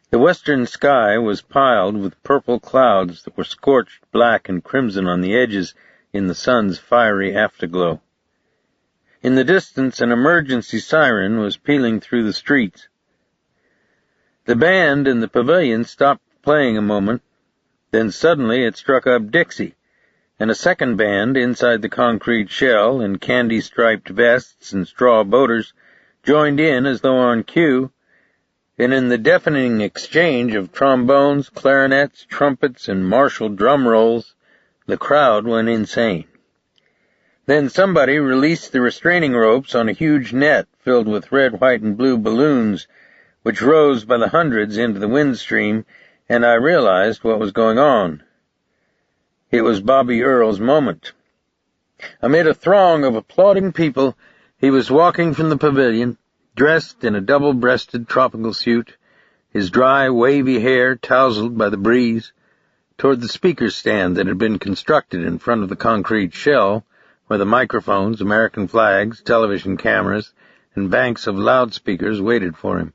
The western sky was piled with purple clouds that were scorched black and crimson on the edges in the sun's fiery afterglow. In the distance, an emergency siren was pealing through the streets. The band in the pavilion stopped playing a moment. Then suddenly it struck up Dixie, and a second band inside the concrete shell in candy-striped vests and straw boaters joined in as though on cue, and in the deafening exchange of trombones, clarinets, trumpets, and martial drum rolls, the crowd went insane. Then somebody released the restraining ropes on a huge net filled with red, white, and blue balloons, which rose by the hundreds into the wind stream, and I realized what was going on. It was Bobby Earl's moment. Amid a throng of applauding people, he was walking from the pavilion, dressed in a double-breasted tropical suit, his dry, wavy hair tousled by the breeze, toward the speaker stand that had been constructed in front of the concrete shell, where the microphones, American flags, television cameras, and banks of loudspeakers waited for him.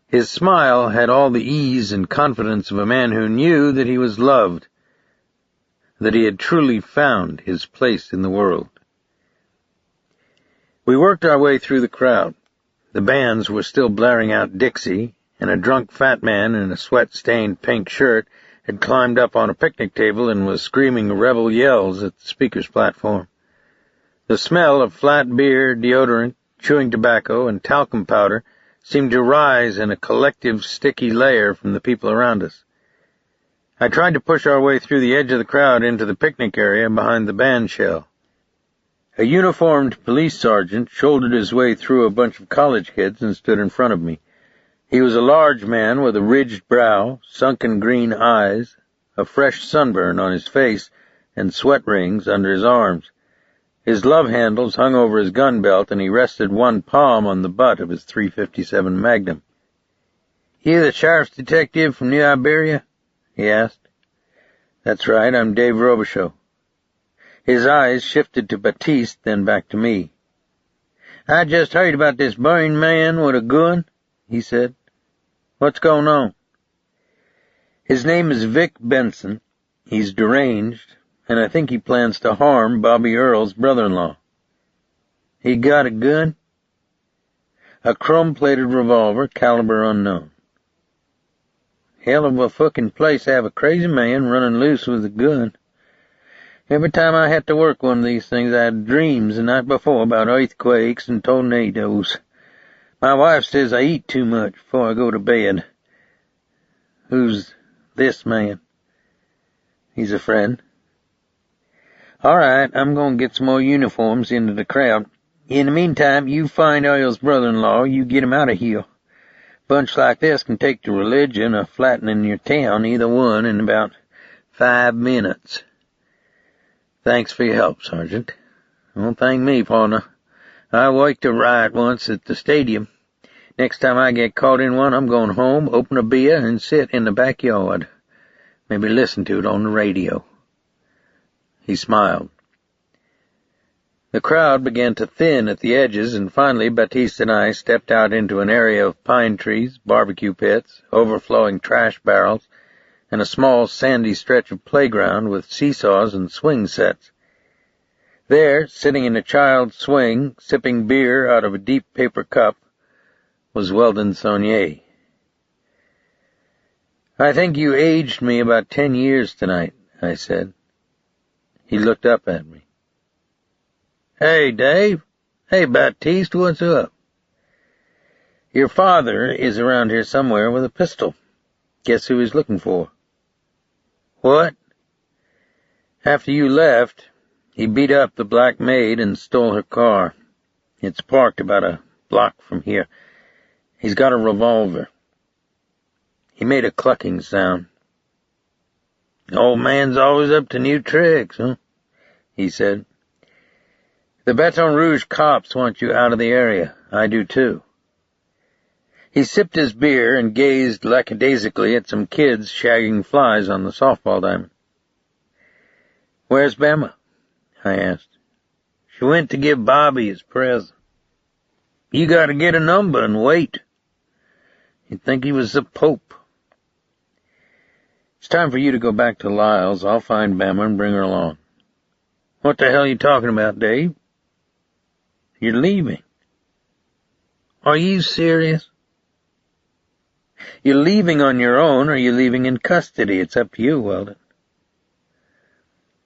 His smile had all the ease and confidence of a man who knew that he was loved, that he had truly found his place in the world. We worked our way through the crowd. The bands were still blaring out Dixie, and a drunk fat man in a sweat-stained pink shirt had climbed up on a picnic table and was screaming rebel yells at the speaker's platform. The smell of flat beer, deodorant, chewing tobacco, and talcum powder seemed to rise in a collective sticky layer from the people around us. I tried to push our way through the edge of the crowd into the picnic area behind the band shell. A uniformed police sergeant shouldered his way through a bunch of college kids and stood in front of me. He was a large man with a ridged brow, sunken green eyes, a fresh sunburn on his face, and sweat rings under his arms. His love handles hung over his gun belt, and he rested one palm on the butt of his .357 Magnum. "You the sheriff's detective from New Iberia?" he asked. "That's right, I'm Dave Robicheaux." His eyes shifted to Baptiste, then back to me. "I just heard about this burning man with a gun," he said. "What's going on?" "His name is Vic Benson. He's deranged, and I think he plans to harm Bobby Earl's brother-in-law." "He got a gun?" "A chrome-plated revolver, caliber unknown." "Hell of a fucking place to have a crazy man running loose with a gun. Every time I had to work one of these things, I had dreams the night before about earthquakes and tornadoes. My wife says I eat too much before I go to bed." "Who's this man?" "He's a friend." "All right, I'm going to get some more uniforms into the crowd. In the meantime, you find Earl's brother-in-law, you get him out of here. A bunch like this can take to religion or flattening your town, either one, in about 5 minutes. "Thanks for your help, Sergeant." "Don't thank me, partner. I worked a riot once at the stadium. Next time I get caught in one, I'm going home, open a beer, and sit in the backyard. Maybe listen to it on the radio." He smiled. The crowd began to thin at the edges, and finally Baptiste and I stepped out into an area of pine trees, barbecue pits, overflowing trash barrels, and a small sandy stretch of playground with seesaws and swing sets. There, sitting in a child's swing, sipping beer out of a deep paper cup, was Weldon Sonnier. "I think you aged me about 10 years tonight," I said. He looked up at me. "Hey, Dave. Hey, Baptiste, what's up?" "Your father is around here somewhere with a pistol. Guess who he's looking for?" "What?" "After you left, he beat up the black maid and stole her car. It's parked about a block from here. He's got a revolver." He made a clucking sound. "Old man's always up to new tricks, huh?" he said. "The Baton Rouge cops want you out of the area. I do too." He sipped his beer and gazed lackadaisically at some kids shagging flies on the softball diamond. "Where's Bama?" I asked. "She went to give Bobby his present." "You gotta get a number and wait. You'd think he was the Pope." "It's time for you to go back to Lyle's. I'll find Bama and bring her along." "What the hell are you talking about, Dave?" "You're leaving." "Are you serious?" "You're leaving on your own, or you're leaving in custody. It's up to you, Weldon."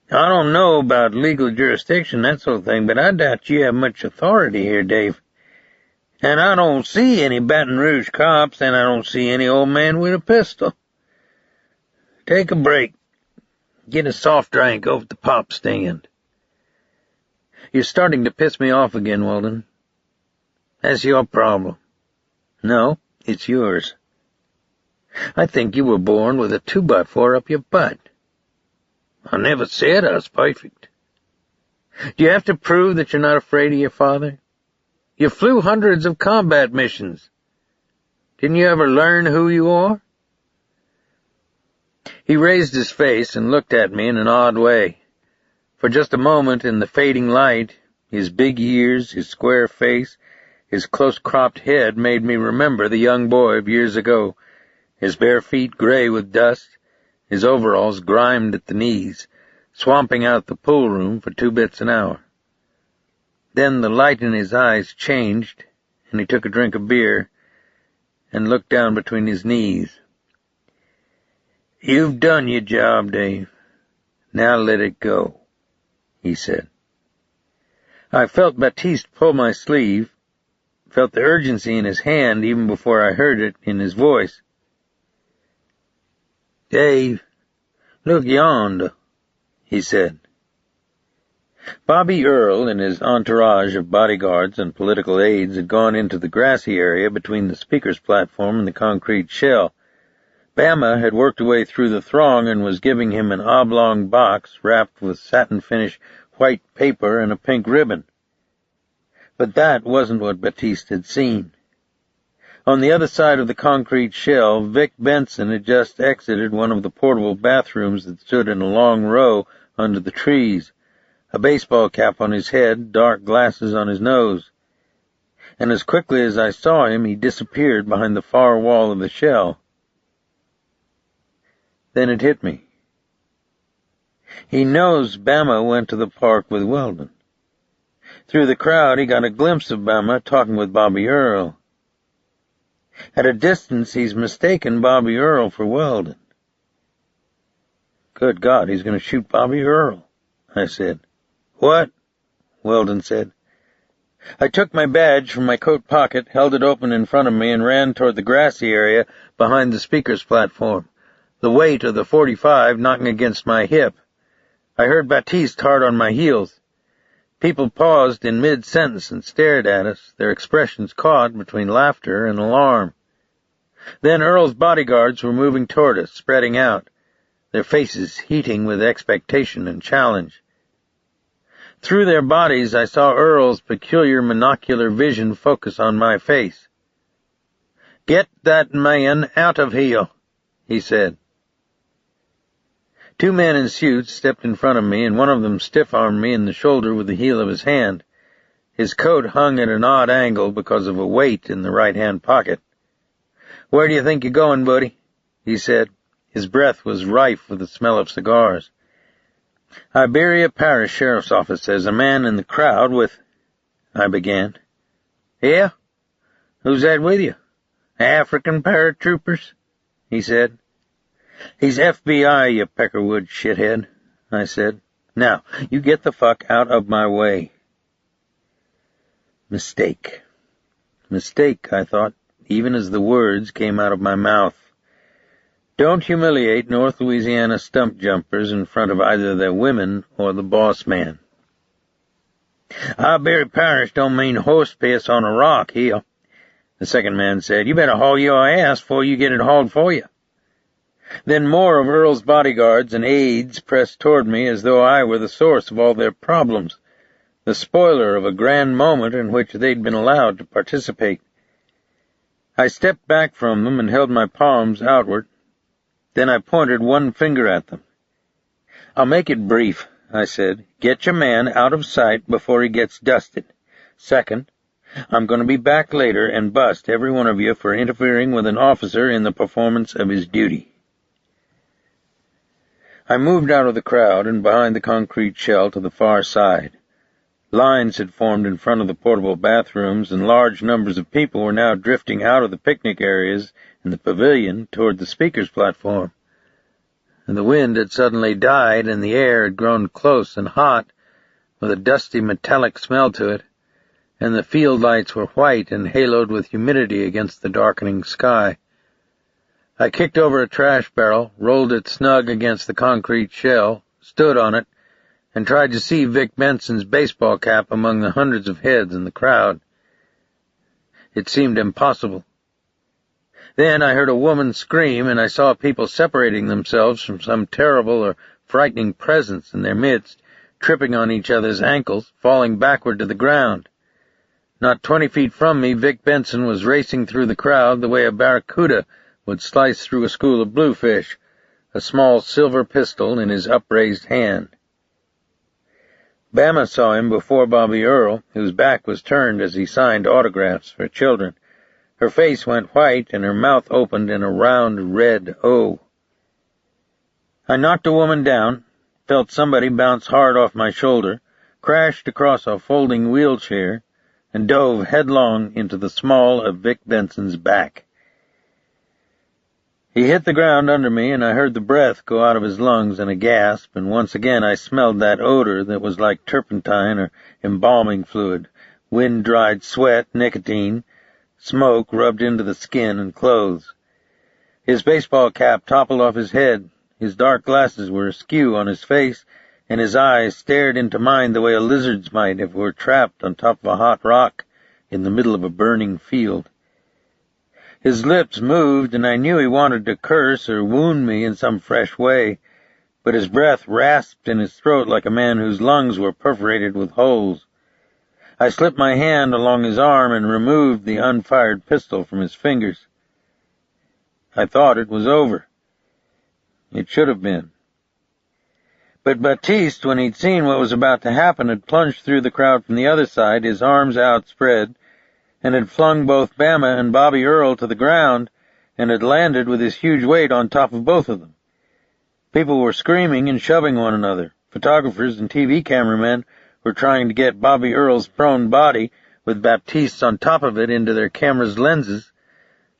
"I don't know about legal jurisdiction, that sort of thing, but I doubt you have much authority here, Dave. And I don't see any Baton Rouge cops, and I don't see any old man with a pistol. Take a break. Get a soft drink over at the pop stand." "You're starting to piss me off again, Weldon." "That's your problem." "No, it's yours. I think you were born with a 2x4 up your butt." "I never said I was perfect." "Do you have to prove that you're not afraid of your father? You flew hundreds of combat missions. Didn't you ever learn who you are?" He raised his face and looked at me in an odd way. For just a moment in the fading light, his big ears, his square face, his close-cropped head made me remember the young boy of years ago, his bare feet gray with dust, his overalls grimed at the knees, swamping out the pool room for 2 bits an hour. Then the light in his eyes changed, and he took a drink of beer and looked down between his knees. "You've done your job, Dave. Now let it go," he said. I felt Baptiste pull my sleeve, felt the urgency in his hand even before I heard it in his voice. "Dave, look yonder," he said. Bobby Earl and his entourage of bodyguards and political aides had gone into the grassy area between the speaker's platform and the concrete shell. Bama had worked her way through the throng and was giving him an oblong box wrapped with satin-finish white paper and a pink ribbon. But that wasn't what Baptiste had seen. On the other side of the concrete shell, Vic Benson had just exited one of the portable bathrooms that stood in a long row under the trees, a baseball cap on his head, dark glasses on his nose. And as quickly as I saw him, he disappeared behind the far wall of the shell. Then it hit me. He knows Bama went to the park with Weldon. Through the crowd, he got a glimpse of Bama talking with Bobby Earl. At a distance, he's mistaken Bobby Earl for Weldon. Good God, he's going to shoot Bobby Earl, I said. What? Weldon said. I took my badge from my coat pocket, held it open in front of me, and ran toward the grassy area behind the speaker's platform, the weight of the .45 knocking against my hip. I heard Baptiste hard on my heels. People paused in mid-sentence and stared at us, their expressions caught between laughter and alarm. Then Earl's bodyguards were moving toward us, spreading out, their faces heating with expectation and challenge. Through their bodies, I saw Earl's peculiar monocular vision focus on my face. "Get that man out of here," he said. Two men in suits stepped in front of me, and one of them stiff-armed me in the shoulder with the heel of his hand. His coat hung at an odd angle because of a weight in the right-hand pocket. "Where do you think you're going, buddy?" he said. His breath was rife with the smell of cigars. "Iberia Parish Sheriff's Office. There's a man in the crowd with—" I began. "Yeah? Who's that with you? African paratroopers?" he said. "He's FBI, you Peckerwood shithead," I said. "Now, you get the fuck out of my way." Mistake. Mistake, I thought, even as the words came out of my mouth. Don't humiliate North Louisiana stump jumpers in front of either their women or the boss man. "Iberia Parish don't mean horse piss on a rock here," the second man said. "You better haul your ass before you get it hauled for you." Then more of Earl's bodyguards and aides pressed toward me as though I were the source of all their problems, the spoiler of a grand moment in which they'd been allowed to participate. I stepped back from them and held my palms outward. Then I pointed one finger at them. "I'll make it brief," I said. "Get your man out of sight before he gets dusted. Second, I'm going to be back later and bust every one of you for interfering with an officer in the performance of his duty." I moved out of the crowd and behind the concrete shell to the far side. Lines had formed in front of the portable bathrooms, and large numbers of people were now drifting out of the picnic areas in the pavilion toward the speaker's platform. And the wind had suddenly died, and the air had grown close and hot, with a dusty metallic smell to it, and the field lights were white and haloed with humidity against the darkening sky. I kicked over a trash barrel, rolled it snug against the concrete shell, stood on it, and tried to see Vic Benson's baseball cap among the hundreds of heads in the crowd. It seemed impossible. Then I heard a woman scream, and I saw people separating themselves from some terrible or frightening presence in their midst, tripping on each other's ankles, falling backward to the ground. Not 20 feet from me, Vic Benson was racing through the crowd the way a barracuda would slice through a school of bluefish, a small silver pistol in his upraised hand. Bama saw him before Bobby Earl, whose back was turned as he signed autographs for children. Her face went white and her mouth opened in a round red O. I knocked a woman down, felt somebody bounce hard off my shoulder, crashed across a folding wheelchair, and dove headlong into the small of Vic Benson's back. He hit the ground under me, and I heard the breath go out of his lungs in a gasp, and once again I smelled that odor that was like turpentine or embalming fluid, wind-dried sweat, nicotine, smoke rubbed into the skin and clothes. His baseball cap toppled off his head, his dark glasses were askew on his face, and his eyes stared into mine the way a lizard's might if it were trapped on top of a hot rock in the middle of a burning field. His lips moved, and I knew he wanted to curse or wound me in some fresh way, but his breath rasped in his throat like a man whose lungs were perforated with holes. I slipped my hand along his arm and removed the unfired pistol from his fingers. I thought it was over. It should have been. But Baptiste, when he'd seen what was about to happen, had plunged through the crowd from the other side, his arms outspread, and had flung both Bama and Bobby Earl to the ground, and had landed with his huge weight on top of both of them. People were screaming and shoving one another. Photographers and TV cameramen were trying to get Bobby Earl's prone body, with Baptiste on top of it, into their cameras' lenses,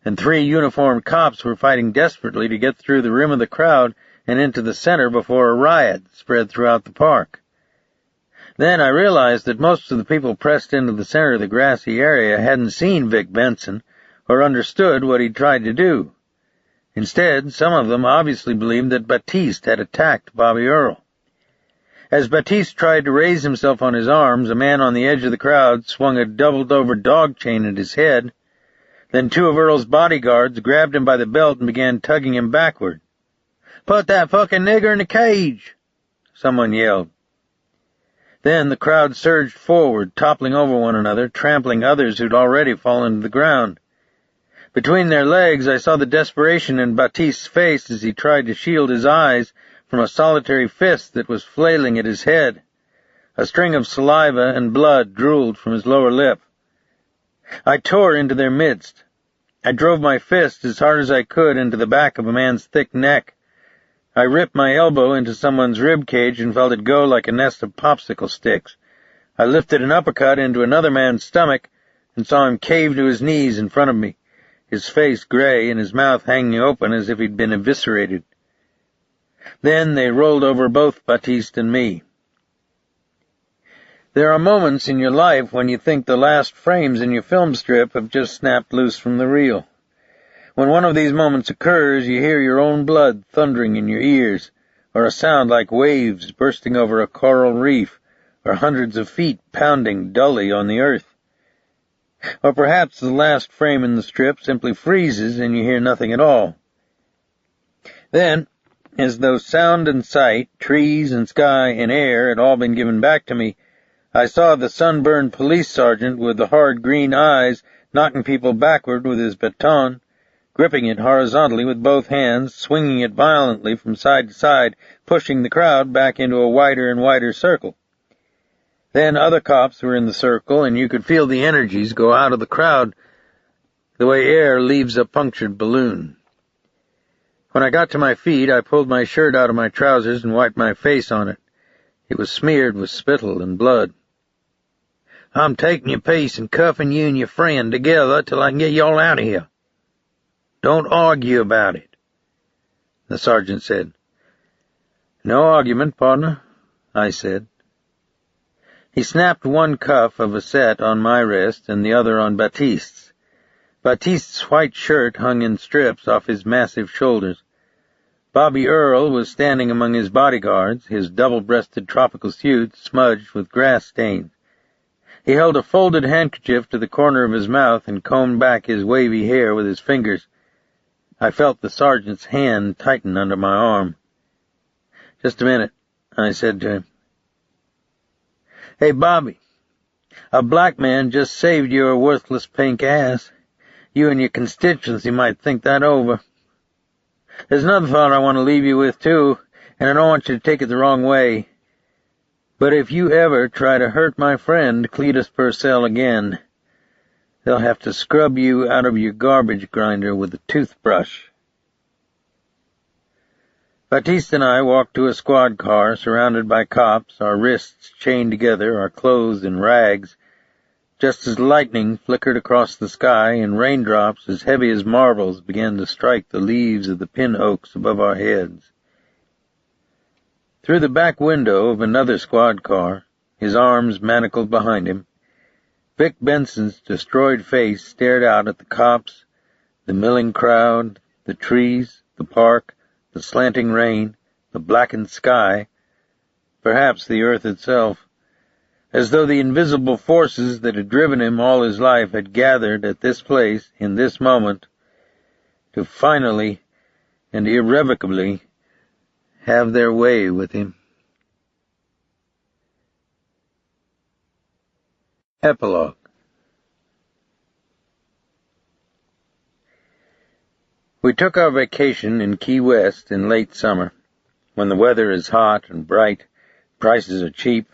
and 3 uniformed cops were fighting desperately to get through the rim of the crowd and into the center before a riot spread throughout the park. Then I realized that most of the people pressed into the center of the grassy area hadn't seen Vic Benson or understood what he'd tried to do. Instead, some of them obviously believed that Baptiste had attacked Bobby Earl. As Baptiste tried to raise himself on his arms, a man on the edge of the crowd swung a doubled-over dog chain at his head. Then 2 of Earl's bodyguards grabbed him by the belt and began tugging him backward. "Put that fucking nigger in the cage!" someone yelled. Then the crowd surged forward, toppling over one another, trampling others who'd already fallen to the ground. Between their legs, I saw the desperation in Baptiste's face as he tried to shield his eyes from a solitary fist that was flailing at his head. A string of saliva and blood drooled from his lower lip. I tore into their midst. I drove my fist as hard as I could into the back of a man's thick neck. I ripped my elbow into someone's rib cage and felt it go like a nest of popsicle sticks. I lifted an uppercut into another man's stomach and saw him cave to his knees in front of me, his face gray and his mouth hanging open as if he'd been eviscerated. Then they rolled over both Baptiste and me. There are moments in your life when you think the last frames in your film strip have just snapped loose from the reel. When one of these moments occurs, you hear your own blood thundering in your ears, or a sound like waves bursting over a coral reef, or hundreds of feet pounding dully on the earth. Or perhaps the last frame in the strip simply freezes and you hear nothing at all. Then, as though sound and sight, trees and sky and air had all been given back to me, I saw the sunburned police sergeant with the hard green eyes knocking people backward with his baton, gripping it horizontally with both hands, swinging it violently from side to side, pushing the crowd back into a wider and wider circle. Then other cops were in the circle, and you could feel the energies go out of the crowd the way air leaves a punctured balloon. When I got to my feet, I pulled my shirt out of my trousers and wiped my face on it. It was smeared with spittle and blood. "I'm taking your piece and cuffing you and your friend together till I can get you all out of here. Don't argue about it," the sergeant said. "No argument, partner," I said. He snapped one cuff of a set on my wrist and the other on Baptiste's. Baptiste's white shirt hung in strips off his massive shoulders. Bobby Earl was standing among his bodyguards, his double-breasted tropical suit smudged with grass stains. He held a folded handkerchief to the corner of his mouth and combed back his wavy hair with his fingers. I felt the sergeant's hand tighten under my arm. "Just a minute," I said to him. "Hey, Bobby, a black man just saved your worthless pink ass. You and your constituency might think that over. There's another thought I want to leave you with, too, and I don't want you to take it the wrong way. But if you ever try to hurt my friend Cletus Purcell again, they'll have to scrub you out of your garbage grinder with a toothbrush." Baptiste and I walked to a squad car surrounded by cops, our wrists chained together, our clothes in rags, just as lightning flickered across the sky and raindrops as heavy as marbles began to strike the leaves of the pin oaks above our heads. Through the back window of another squad car, his arms manacled behind him, Vic Benson's destroyed face stared out at the cops, the milling crowd, the trees, the park, the slanting rain, the blackened sky, perhaps the earth itself, as though the invisible forces that had driven him all his life had gathered at this place, in this moment, to finally and irrevocably have their way with him. Epilogue. We took our vacation in Key West in late summer, when the weather is hot and bright, prices are cheap,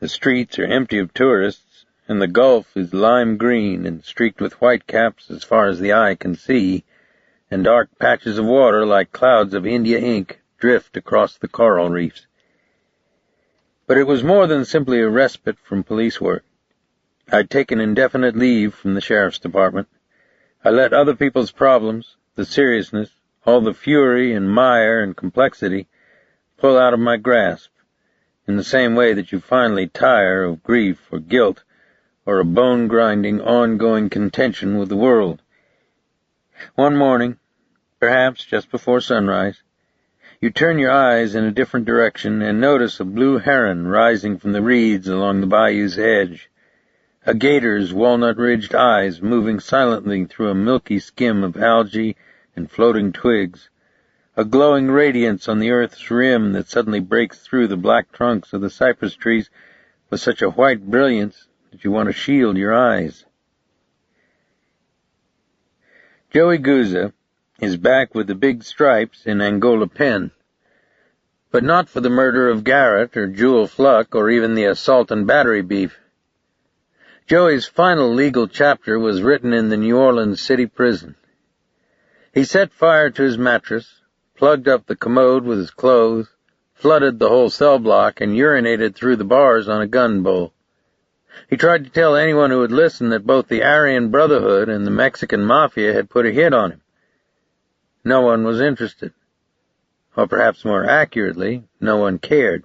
the streets are empty of tourists, and the Gulf is lime green and streaked with white caps as far as the eye can see, and dark patches of water like clouds of India ink drift across the coral reefs. But it was more than simply a respite from police work. I'd taken indefinite leave from the sheriff's department. I let other people's problems, the seriousness, all the fury and mire and complexity, pull out of my grasp, in the same way that you finally tire of grief or guilt or a bone-grinding, ongoing contention with the world. One morning, perhaps just before sunrise, you turn your eyes in a different direction and notice a blue heron rising from the reeds along the bayou's edge, a gator's walnut-ridged eyes moving silently through a milky skim of algae and floating twigs, a glowing radiance on the earth's rim that suddenly breaks through the black trunks of the cypress trees with such a white brilliance that you want to shield your eyes. Joey Gouza is back with the big stripes in Angola pen, but not for the murder of Garrett or Jewel Fluck or even the assault and battery beef. Joey's final legal chapter was written in the New Orleans City Prison. He set fire to his mattress, plugged up the commode with his clothes, flooded the whole cell block, and urinated through the bars on a gun bowl. He tried to tell anyone who would listen that both the Aryan Brotherhood and the Mexican Mafia had put a hit on him. No one was interested. Or perhaps more accurately, no one cared.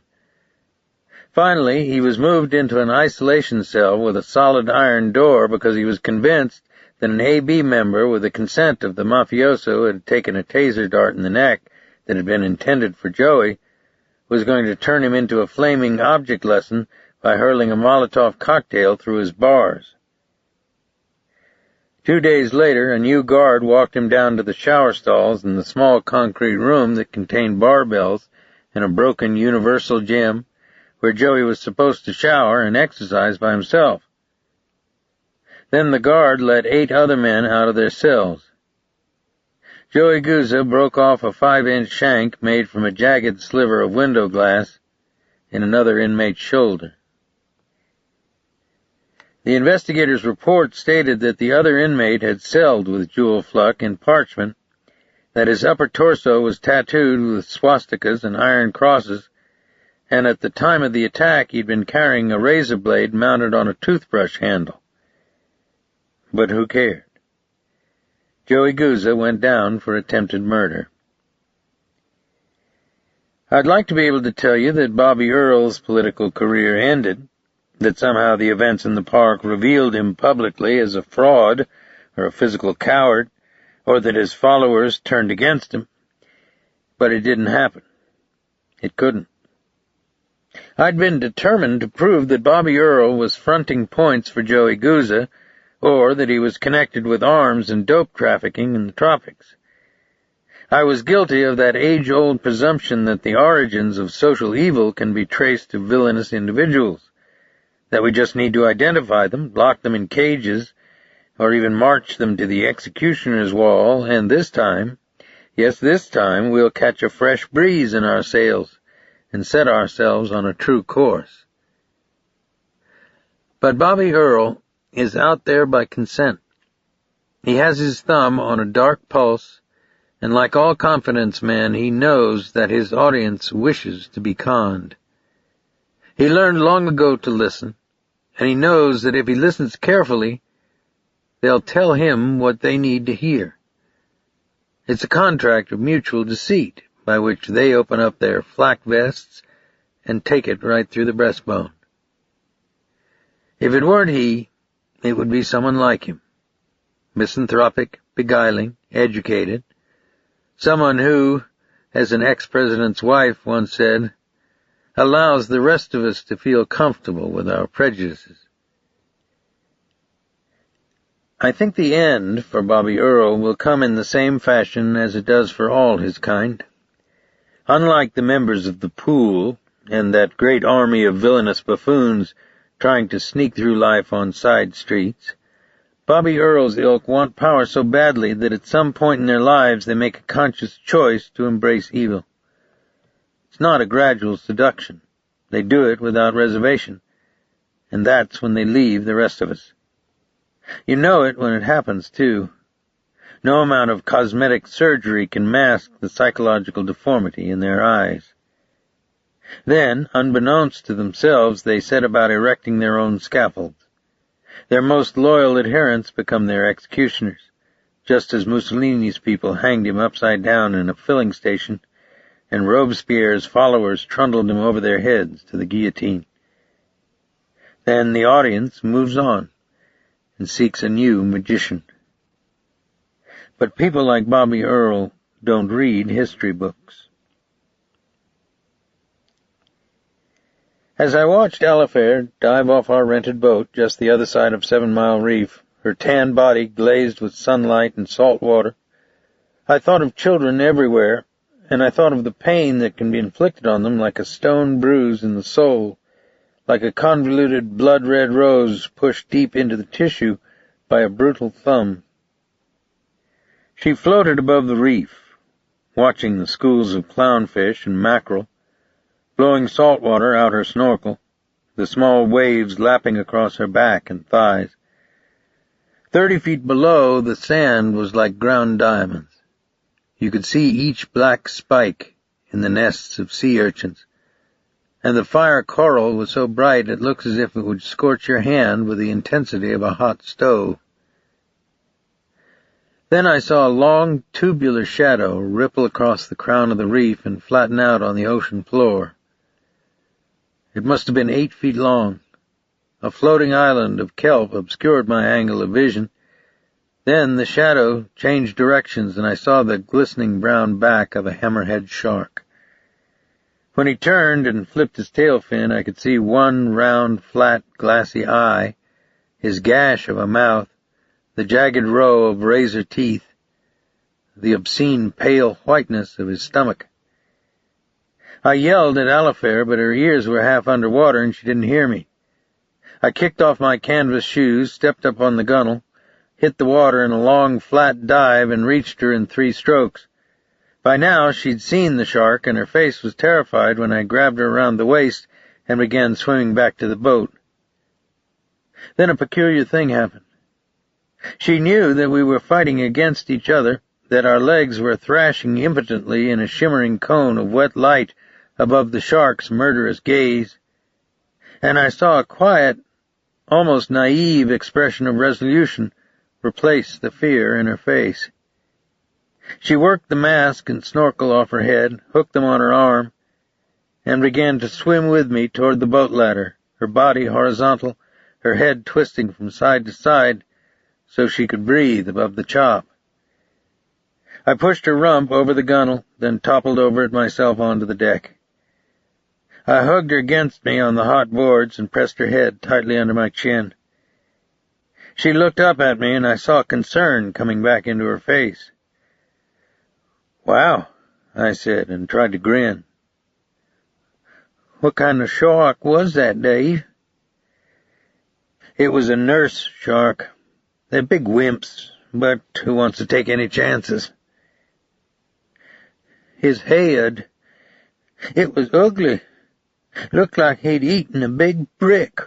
Finally, he was moved into an isolation cell with a solid iron door because he was convinced that an AB member, with the consent of the mafioso, had taken a taser dart in the neck that had been intended for Joey, was going to turn him into a flaming object lesson by hurling a Molotov cocktail through his bars. 2 days later, a new guard walked him down to the shower stalls in the small concrete room that contained barbells and a broken universal gym, where Joey was supposed to shower and exercise by himself. Then the guard let 8 other men out of their cells. Joey Gouza broke off a 5-inch shank made from a jagged sliver of window glass in another inmate's shoulder. The investigator's report stated that the other inmate had celled with Jewel Fluck in parchment, that his upper torso was tattooed with swastikas and iron crosses, and at the time of the attack he'd been carrying a razor blade mounted on a toothbrush handle. But who cared? Joey Gouza went down for attempted murder. I'd like to be able to tell you that Bobby Earle's political career ended, that somehow the events in the park revealed him publicly as a fraud or a physical coward, or that his followers turned against him. But it didn't happen. It couldn't. I'd been determined to prove that Bobby Earle was fronting points for Joey Gouza, or that he was connected with arms and dope trafficking in the tropics. I was guilty of that age-old presumption that the origins of social evil can be traced to villainous individuals, that we just need to identify them, lock them in cages, or even march them to the executioner's wall, and this time, yes, this time, we'll catch a fresh breeze in our sails and set ourselves on a true course. But Bobby Earle is out there by consent. He has his thumb on a dark pulse, and like all confidence men, he knows that his audience wishes to be conned. He learned long ago to listen, and he knows that if he listens carefully, they'll tell him what they need to hear. It's a contract of mutual deceit, by which they open up their flak vests and take it right through the breastbone. If it weren't he, it would be someone like him, misanthropic, beguiling, educated, someone who, as an ex-president's wife once said, allows the rest of us to feel comfortable with our prejudices. I think the end for Bobby Earle will come in the same fashion as it does for all his kind. Unlike the members of the pool and that great army of villainous buffoons trying to sneak through life on side streets, Bobby Earle's ilk want power so badly that at some point in their lives they make a conscious choice to embrace evil. It's not a gradual seduction. They do it without reservation, and that's when they leave the rest of us. You know it when it happens, too. No amount of cosmetic surgery can mask the psychological deformity in their eyes. Then, unbeknownst to themselves, they set about erecting their own scaffolds. Their most loyal adherents become their executioners, just as Mussolini's people hanged him upside down in a filling station, and Robespierre's followers trundled him over their heads to the guillotine. Then the audience moves on and seeks a new magician. But people like Bobby Earle don't read history books. As I watched Alifair dive off our rented boat just the other side of 7 Mile Reef, her tan body glazed with sunlight and salt water, I thought of children everywhere, and I thought of the pain that can be inflicted on them like a stone bruise in the soul, like a convoluted blood-red rose pushed deep into the tissue by a brutal thumb. She floated above the reef, watching the schools of clownfish and mackerel, blowing salt water out her snorkel, the small waves lapping across her back and thighs. 30 feet below, the sand was like ground diamonds. You could see each black spike in the nests of sea urchins, and the fire coral was so bright it looks as if it would scorch your hand with the intensity of a hot stove. Then I saw a long, tubular shadow ripple across the crown of the reef and flatten out on the ocean floor. It must have been 8 feet long. A floating island of kelp obscured my angle of vision. Then the shadow changed directions, and I saw the glistening brown back of a hammerhead shark. When he turned and flipped his tail fin, I could see one round, flat, glassy eye, his gash of a mouth, the jagged row of razor teeth, the obscene pale whiteness of his stomach. I yelled at Alifair, but her ears were half underwater and she didn't hear me. I kicked off my canvas shoes, stepped up on the gunwale, hit the water in a long, flat dive, and reached her in 3 strokes. By now she'd seen the shark, and her face was terrified when I grabbed her around the waist and began swimming back to the boat. Then a peculiar thing happened. She knew that we were fighting against each other, that our legs were thrashing impotently in a shimmering cone of wet light above the shark's murderous gaze, and I saw a quiet, almost naive expression of resolution replace the fear in her face. She worked the mask and snorkel off her head, hooked them on her arm, and began to swim with me toward the boat ladder, her body horizontal, her head twisting from side to side so she could breathe above the chop. I pushed her rump over the gunwale, then toppled over it myself onto the deck. I hugged her against me on the hot boards and pressed her head tightly under my chin. She looked up at me, and I saw concern coming back into her face. "Wow," I said, and tried to grin. "What kind of shark was that, Dave?" "It was a nurse shark. They're big wimps, but who wants to take any chances?" "His head, it was ugly. Looked like he'd eaten a big brick."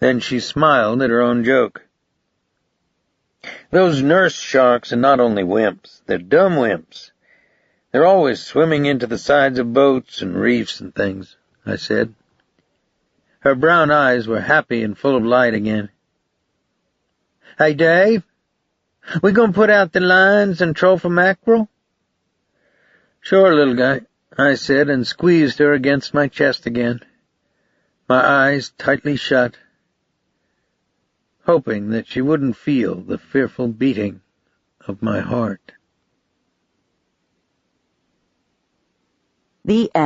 Then she smiled at her own joke. "Those nurse sharks are not only wimps, they're dumb wimps. They're always swimming into the sides of boats and reefs and things," I said. Her brown eyes were happy and full of light again. "Hey, Dave, we gonna put out the lines and troll for mackerel?" "Sure, little guy," I said, and squeezed her against my chest again, my eyes tightly shut, hoping that she wouldn't feel the fearful beating of my heart. The end.